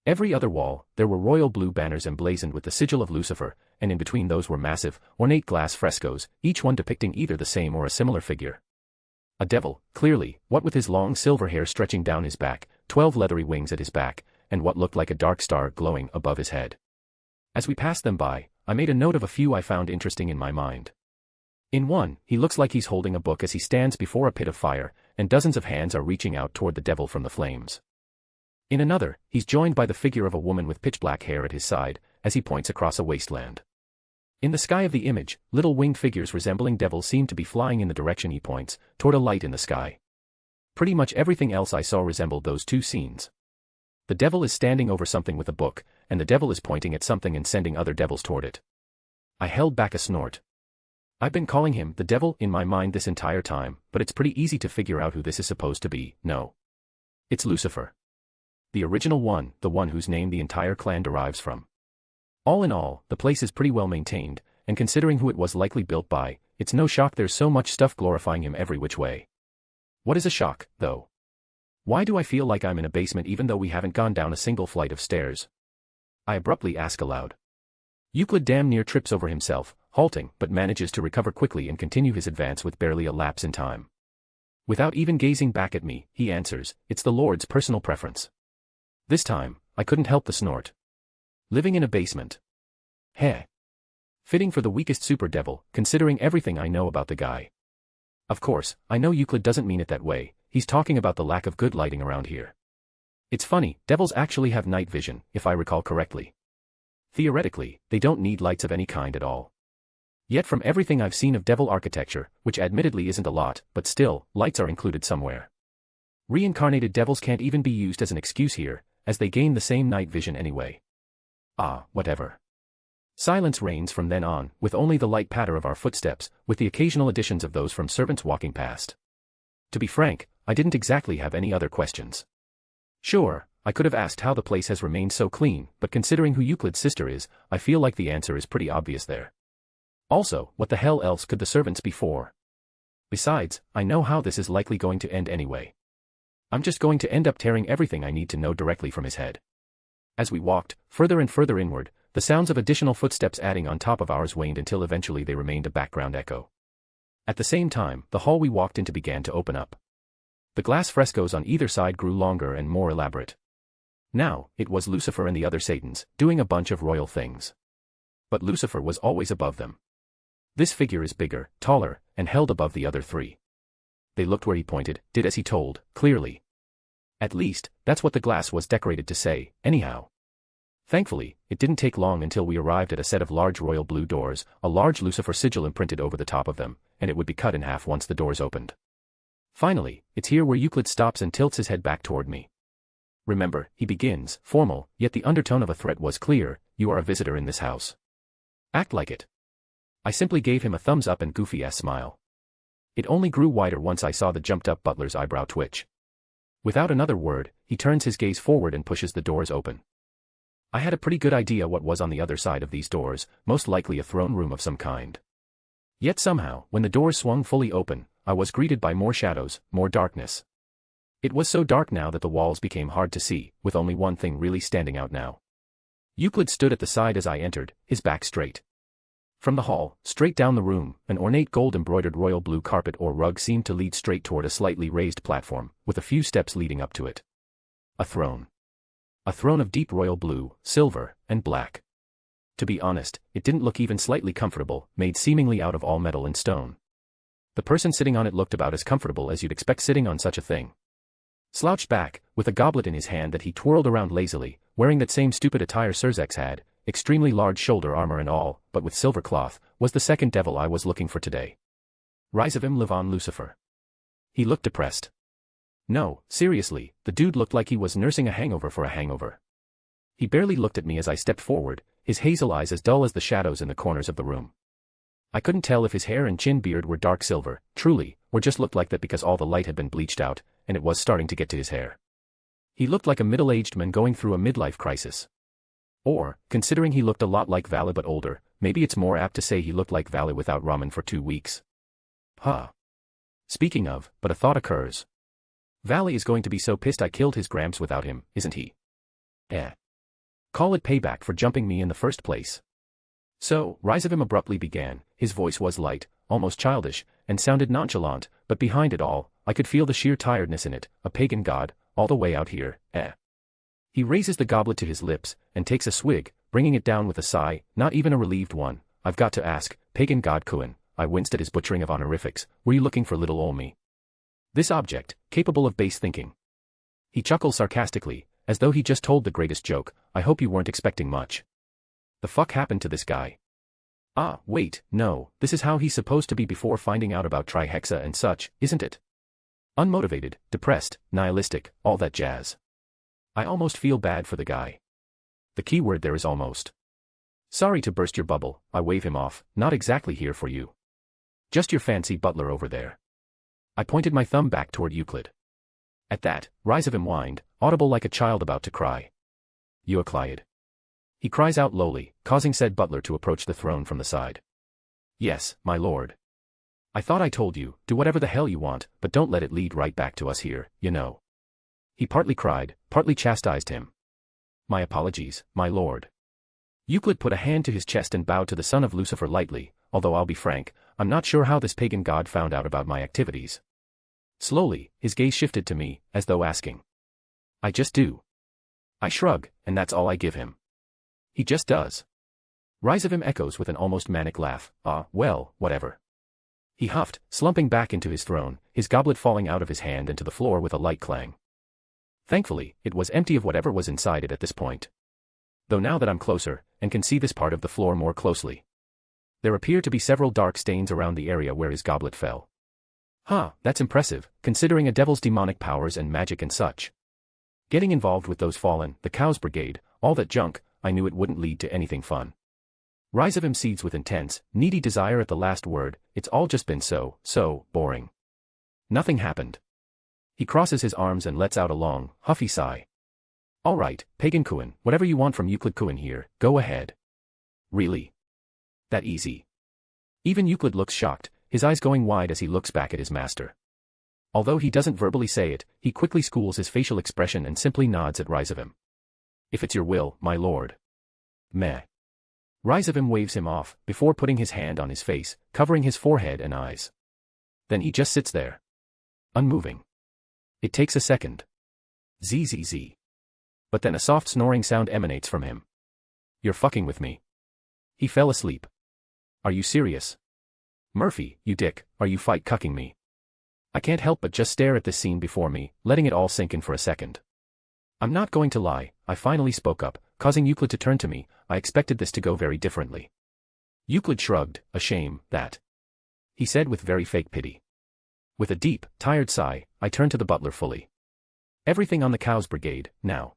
C: Every other wall, there were royal blue banners emblazoned with the sigil of Lucifer, and in between those were massive, ornate glass frescoes, each one depicting either the same or a similar figure. A devil, clearly, what with his long silver hair stretching down his back, 12 leathery wings at his back, and what looked like a dark star glowing above his head. As we passed them by, I made a note of a few I found interesting in my mind. In one, he looks like he's holding a book as he stands before a pit of fire, and dozens of hands are reaching out toward the devil from the flames. In another, he's joined by the figure of a woman with pitch-black hair at his side, as he points across a wasteland. In the sky of the image, little winged figures resembling devils seem to be flying in the direction he points, toward a light in the sky. Pretty much everything else I saw resembled those two scenes. The devil is standing over something with a book, and the devil is pointing at something and sending other devils toward it. I held back a snort. I've been calling him the devil in my mind this entire time, but it's pretty easy to figure out who this is supposed to be, no. It's Lucifer. The original one, the one whose name the entire clan derives from. All in all, the place is pretty well maintained, and considering who it was likely built by, it's no shock there's so much stuff glorifying him every which way. What is a shock, though? Why do I feel like I'm in a basement even though we haven't gone down a single flight of stairs? I abruptly ask aloud. Euclid damn near trips over himself, halting, but manages to recover quickly and continue his advance with barely a lapse in time. Without even gazing back at me, he answers, it's the Lord's personal preference. This time, I couldn't help the snort. Living in a basement. Heh. Fitting for the weakest super devil, considering everything I know about the guy. Of course, I know Euclid doesn't mean it that way, he's talking about the lack of good lighting around here. It's funny, devils actually have night vision, if I recall correctly. Theoretically, they don't need lights of any kind at all. Yet from everything I've seen of devil architecture, which admittedly isn't a lot, but still, lights are included somewhere. Reincarnated devils can't even be used as an excuse here, as they gain the same night vision anyway. Ah, whatever. Silence reigns from then on, with only the light patter of our footsteps, with the occasional additions of those from servants walking past. To be frank, I didn't exactly have any other questions. Sure, I could have asked how the place has remained so clean, but considering who Euclid's sister is, I feel like the answer is pretty obvious there. Also, what the hell else could the servants be for? Besides, I know how this is likely going to end anyway. I'm just going to end up tearing everything I need to know directly from his head. As we walked, further and further inward, the sounds of additional footsteps adding on top of ours waned until eventually they remained a background echo. At the same time, the hall we walked into began to open up. The glass frescoes on either side grew longer and more elaborate. Now, it was Lucifer and the other Satans, doing a bunch of royal things. But Lucifer was always above them. This figure is bigger, taller, and held above the other three. They looked where he pointed, did as he told, clearly. At least, that's what the glass was decorated to say, anyhow. Thankfully, it didn't take long until we arrived at a set of large royal blue doors, a large Lucifer sigil imprinted over the top of them, and it would be cut in half once the doors opened. Finally, it's here where Euclid stops and tilts his head back toward me. Remember, he begins, formal, yet the undertone of a threat was clear, you are a visitor in this house. Act like it. I simply gave him a thumbs up and goofy-ass smile. It only grew wider once I saw the jumped-up butler's eyebrow twitch. Without another word, he turns his gaze forward and pushes the doors open. I had a pretty good idea what was on the other side of these doors, most likely a throne room of some kind. Yet somehow, when the doors swung fully open, I was greeted by more shadows, more darkness. It was so dark now that the walls became hard to see, with only one thing really standing out now. Euclid stood at the side as I entered, his back straight. From the hall, straight down the room, an ornate gold-embroidered royal blue carpet or rug seemed to lead straight toward a slightly raised platform, with a few steps leading up to it. A throne. A throne of deep royal blue, silver, and black. To be honest, it didn't look even slightly comfortable, made seemingly out of all metal and stone. The person sitting on it looked about as comfortable as you'd expect sitting on such a thing. Slouched back, with a goblet in his hand that he twirled around lazily, wearing that same stupid attire Surzex had, extremely large shoulder armor and all, but with silver cloth, was the second devil I was looking for today. Rizavim Levon Lucifer. He looked depressed. No, seriously, the dude looked like he was nursing a hangover for a hangover. He barely looked at me as I stepped forward, his hazel eyes as dull as the shadows in the corners of the room. I couldn't tell if his hair and chin beard were dark silver, truly, or just looked like that because all the light had been bleached out, and it was starting to get to his hair. He looked like a middle-aged man going through a midlife crisis. Or, considering he looked a lot like Vale but older, maybe it's more apt to say he looked like Vale without ramen for 2 weeks. Huh. Speaking of, but a thought occurs. Vale is going to be so pissed I killed his Gramps without him, isn't he? Call it payback for jumping me in the first place. So, Rizavim abruptly began, his voice was light, almost childish, and sounded nonchalant, but behind it all, I could feel the sheer tiredness in it, a pagan god, all the way out here, He raises the goblet to his lips, and takes a swig, bringing it down with a sigh, not even a relieved one. I've got to ask, pagan god Kuan, I winced at his butchering of honorifics, were you looking for little ol' me? This object, capable of base thinking. He chuckled sarcastically, as though he just told the greatest joke, I hope you weren't expecting much. The fuck happened to this guy? Ah, wait, no, this is how he's supposed to be before finding out about Trihexa and such, isn't it? Unmotivated, depressed, nihilistic, all that jazz. I almost feel bad for the guy. The key word there is almost. Sorry to burst your bubble, I wave him off, not exactly here for you. Just your fancy butler over there. I pointed my thumb back toward Euclid. At that, Rizavim whined, audible like a child about to cry. Euclid. He cries out lowly, causing said butler to approach the throne from the side. Yes, my lord. I thought I told you, do whatever the hell you want, but don't let it lead right back to us here, you know. He partly cried, partly chastised him. My apologies, my lord. Euclid put a hand to his chest and bowed to the son of Lucifer lightly, although I'll be frank, I'm not sure how this pagan god found out about my activities. Slowly, his gaze shifted to me, as though asking. I just do. I shrug, and that's all I give him. He just does. Rizavim echoes with an almost manic laugh, well, whatever. He huffed, slumping back into his throne, his goblet falling out of his hand into the floor with a light clang. Thankfully, it was empty of whatever was inside it at this point. Though now that I'm closer, and can see this part of the floor more closely, there appear to be several dark stains around the area where his goblet fell. Huh, that's impressive, considering a devil's demonic powers and magic and such. Getting involved with those fallen, the Cows Brigade, all that junk, I knew it wouldn't lead to anything fun. Rizavim seeds with intense, needy desire at the last word, it's all just been so boring. Nothing happened. He crosses his arms and lets out a long, huffy sigh. Alright, Pagan Kuan, whatever you want from Euclid Kuan here, go ahead. Really? That easy? Even Euclid looks shocked, his eyes going wide as he looks back at his master. Although he doesn't verbally say it, he quickly schools his facial expression and simply nods at Rizavim. If it's your will, my lord. Meh. Rizavim waves him off, before putting his hand on his face, covering his forehead and eyes. Then he just sits there. Unmoving. It takes a second. Zzz. But then a soft snoring sound emanates from him. You're fucking with me. He fell asleep. Are you serious? Murphy, you dick, are you fight cucking me? I can't help but just stare at this scene before me, letting it all sink in for a second. I'm not going to lie, I finally spoke up, causing Euclid to turn to me. I expected this to go very differently. Euclid shrugged, a shame, that. He said with very fake pity. With a deep, tired sigh, I turned to the butler fully. Everything on the Cows Brigade, now.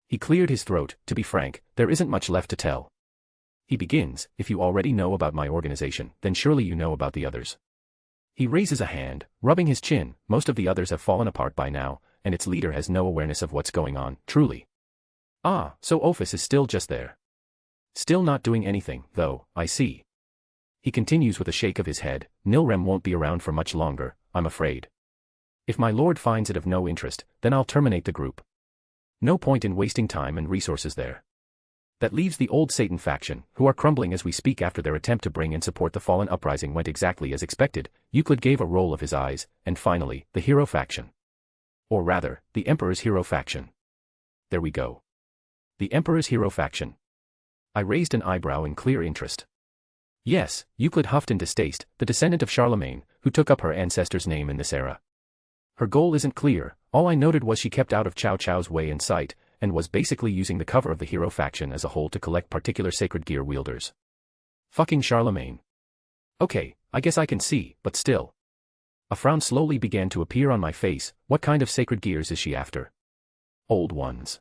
C: He cleared his throat, to be frank, there isn't much left to tell. He begins, if you already know about my organization, then surely you know about the others. He raises a hand, rubbing his chin, most of the others have fallen apart by now, and its leader has no awareness of what's going on, truly. Ah, so Ophis is still just there. Still not doing anything, though, I see. He continues with a shake of his head, Nilrem won't be around for much longer, I'm afraid. If my lord finds it of no interest, then I'll terminate the group. No point in wasting time and resources there. That leaves the old Satan faction, who are crumbling as we speak after their attempt to bring and support the fallen uprising went exactly as expected. Euclid gave a roll of his eyes, and finally, the hero faction. Or rather, the Emperor's hero faction. There we go. The Emperor's hero faction. I raised an eyebrow in clear interest. Yes, Euclid huffed in distaste, the descendant of Charlemagne, who took up her ancestor's name in this era. Her goal isn't clear, all I noted was she kept out of Cao Cao's way in sight, and was basically using the cover of the hero faction as a whole to collect particular sacred gear wielders. Fucking Charlemagne. Okay, I guess I can see, but still. A frown slowly began to appear on my face. What kind of sacred gears is she after? Old ones.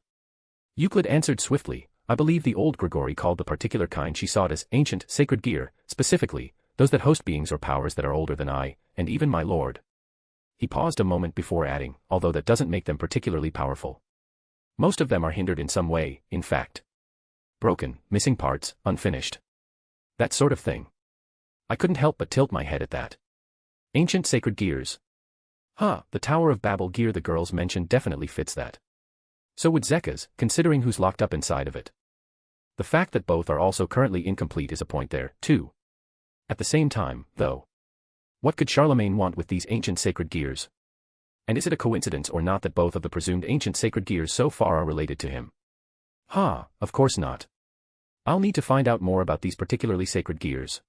C: Euclid answered swiftly. I believe the old Grigori called the particular kind she sought as ancient sacred gear, specifically, those that host beings or powers that are older than I, and even my lord. He paused a moment before adding, although that doesn't make them particularly powerful. Most of them are hindered in some way, in fact. Broken, missing parts, unfinished. That sort of thing. I couldn't help but tilt my head at that. Ancient sacred gears. The Tower of Babel gear the girls mentioned definitely fits that. So would Zeka's, considering who's locked up inside of it. The fact that both are also currently incomplete is a point there, too. At the same time, though. What could Charlemagne want with these ancient sacred gears? And is it a coincidence or not that both of the presumed ancient sacred gears so far are related to him? Of course not. I'll need to find out more about these particularly sacred gears.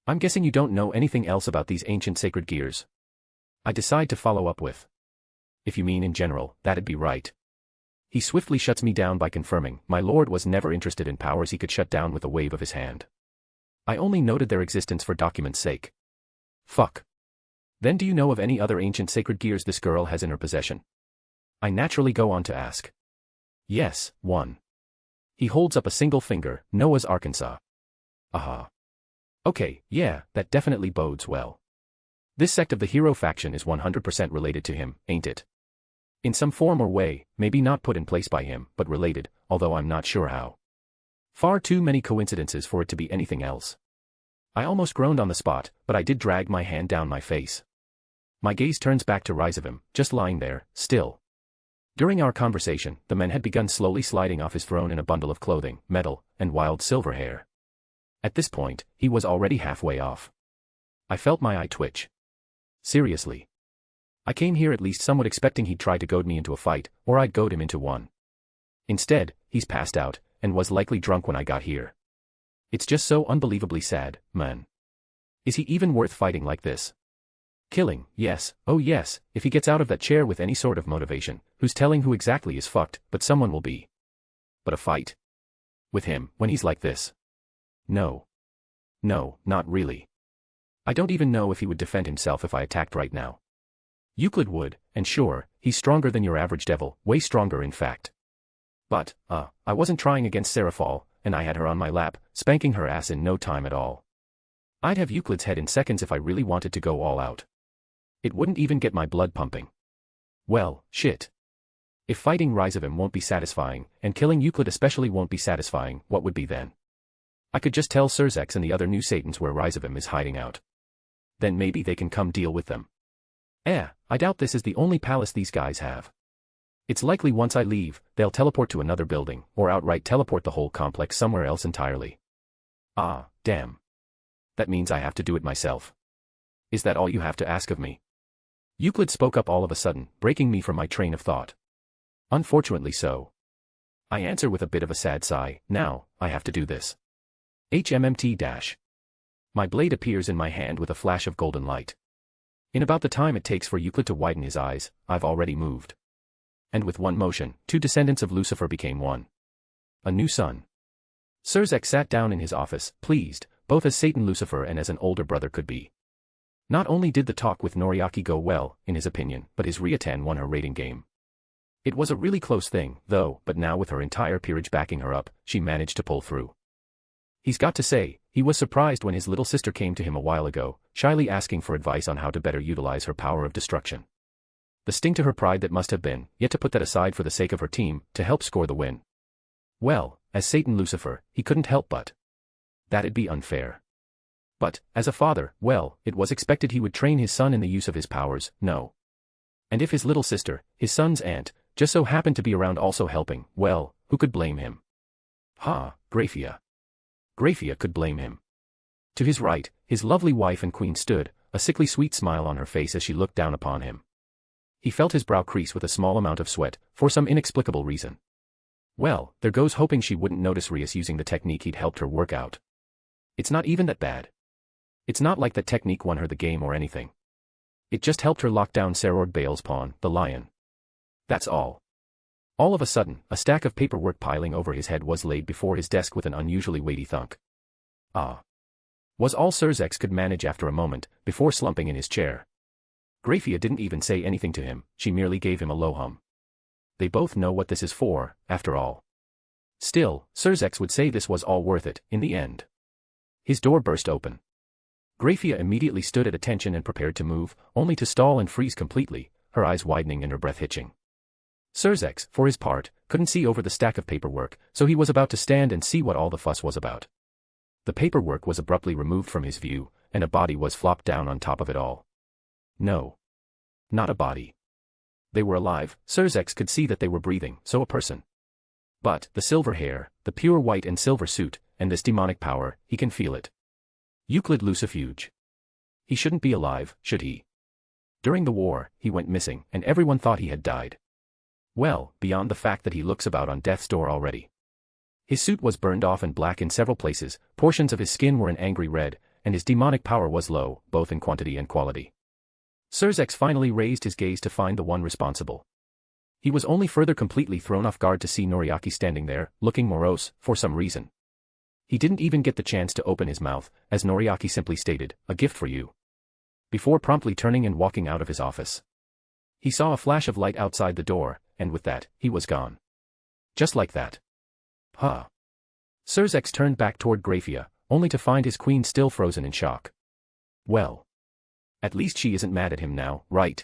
C: I'm guessing you don't know anything else about these ancient sacred gears. I decide to follow up with. If you mean in general, that'd be right. He swiftly shuts me down by confirming, my lord was never interested in powers he could shut down with a wave of his hand. I only noted their existence for document's sake. Fuck. Then do you know of any other ancient sacred gears this girl has in her possession? I naturally go on to ask. Yes, one. He holds up a single finger, Noah's Arkansas. Okay, yeah, that definitely bodes well. This sect of the hero faction is 100% related to him, ain't it? In some form or way, maybe not put in place by him, but related, although I'm not sure how. Far too many coincidences for it to be anything else. I almost groaned on the spot, but I did drag my hand down my face. My gaze turns back to Rizavim, just lying there, still. During our conversation, the men had begun slowly sliding off his throne in a bundle of clothing, metal, and wild silver hair. At this point, he was already halfway off. I felt my eye twitch. Seriously. I came here at least somewhat expecting he'd try to goad me into a fight, or I'd goad him into one. Instead, he's passed out, and was likely drunk when I got here. It's just so unbelievably sad, man. Is he even worth fighting like this? Killing, yes, oh yes, if he gets out of that chair with any sort of motivation, who's telling who exactly is fucked, but someone will be. But a fight? With him, when he's like this? No. No, not really. I don't even know if he would defend himself if I attacked right now. Euclid would, and sure, he's stronger than your average devil, way stronger in fact. But, I wasn't trying against Seraphal, and I had her on my lap, spanking her ass in no time at all. I'd have Euclid's head in seconds if I really wanted to go all out. It wouldn't even get my blood pumping. Well, shit. If fighting Rizavim won't be satisfying, and killing Euclid especially won't be satisfying, what would be then? I could just tell Surzex and the other new Satans where Rizavim is hiding out. Then maybe they can come deal with them. I doubt this is the only palace these guys have. It's likely once I leave, they'll teleport to another building, or outright teleport the whole complex somewhere else entirely. Damn. That means I have to do it myself. Is that all you have to ask of me? Euclid spoke up all of a sudden, breaking me from my train of thought. Unfortunately so. I answer with a bit of a sad sigh, now, I have to do this. HMMT-. My blade appears in my hand with a flash of golden light. In about the time it takes for Euclid to widen his eyes, I've already moved. And with one motion, two descendants of Lucifer became one. A new son. Surzek sat down in his office, pleased, both as Satan Lucifer and as an older brother could be. Not only did the talk with Noriaki go well, in his opinion, but his Riatan won her rating game. It was a really close thing, though, but now with her entire peerage backing her up, she managed to pull through. He's got to say, he was surprised when his little sister came to him a while ago, shyly asking for advice on how to better utilize her power of destruction. The sting to her pride that must have been, yet to put that aside for the sake of her team, to help score the win. Well, as Satan Lucifer, he couldn't help but. That'd be unfair. But, as a father, well, it was expected he would train his son in the use of his powers, no. And if his little sister, his son's aunt, just so happened to be around also helping, well, who could blame him? Ha, Graphia. Graphia could blame him. To his right, his lovely wife and queen stood, a sickly sweet smile on her face as she looked down upon him. He felt his brow crease with a small amount of sweat, for some inexplicable reason. Well, there goes hoping she wouldn't notice Rias using the technique he'd helped her work out. It's not even that bad. It's not like that technique won her the game or anything. It just helped her lock down Serord Bale's pawn, the lion. That's all. All of a sudden, a stack of paperwork piling over his head was laid before his desk with an unusually weighty thunk. Ah. Was all Surzex could manage after a moment, before slumping in his chair. Graphia didn't even say anything to him, she merely gave him a low hum. They both know what this is for, after all. Still, Surzex would say this was all worth it, in the end. His door burst open. Graphia immediately stood at attention and prepared to move, only to stall and freeze completely, her eyes widening and her breath hitching. Surzex, for his part, couldn't see over the stack of paperwork, so he was about to stand and see what all the fuss was about. The paperwork was abruptly removed from his view, and a body was flopped down on top of it all. No. Not a body. They were alive, Surzex could see that they were breathing, so a person. But, the silver hair, the pure white and silver suit, and this demonic power, he can feel it. Euclid Lucifuge. He shouldn't be alive, should he? During the war, he went missing, and everyone thought he had died. Well, beyond the fact that he looks about on death's door already. His suit was burned off and black in several places, portions of his skin were an angry red, and his demonic power was low, both in quantity and quality. Surzex finally raised his gaze to find the one responsible. He was only further completely thrown off guard to see Noriaki standing there, looking morose, for some reason. He didn't even get the chance to open his mouth, as Noriaki simply stated, "A gift for you," before promptly turning and walking out of his office. He saw a flash of light outside the door, and with that, he was gone. Just like that. Huh. Surzex turned back toward Graphia, only to find his queen still frozen in shock. Well. At least she isn't mad at him now, right?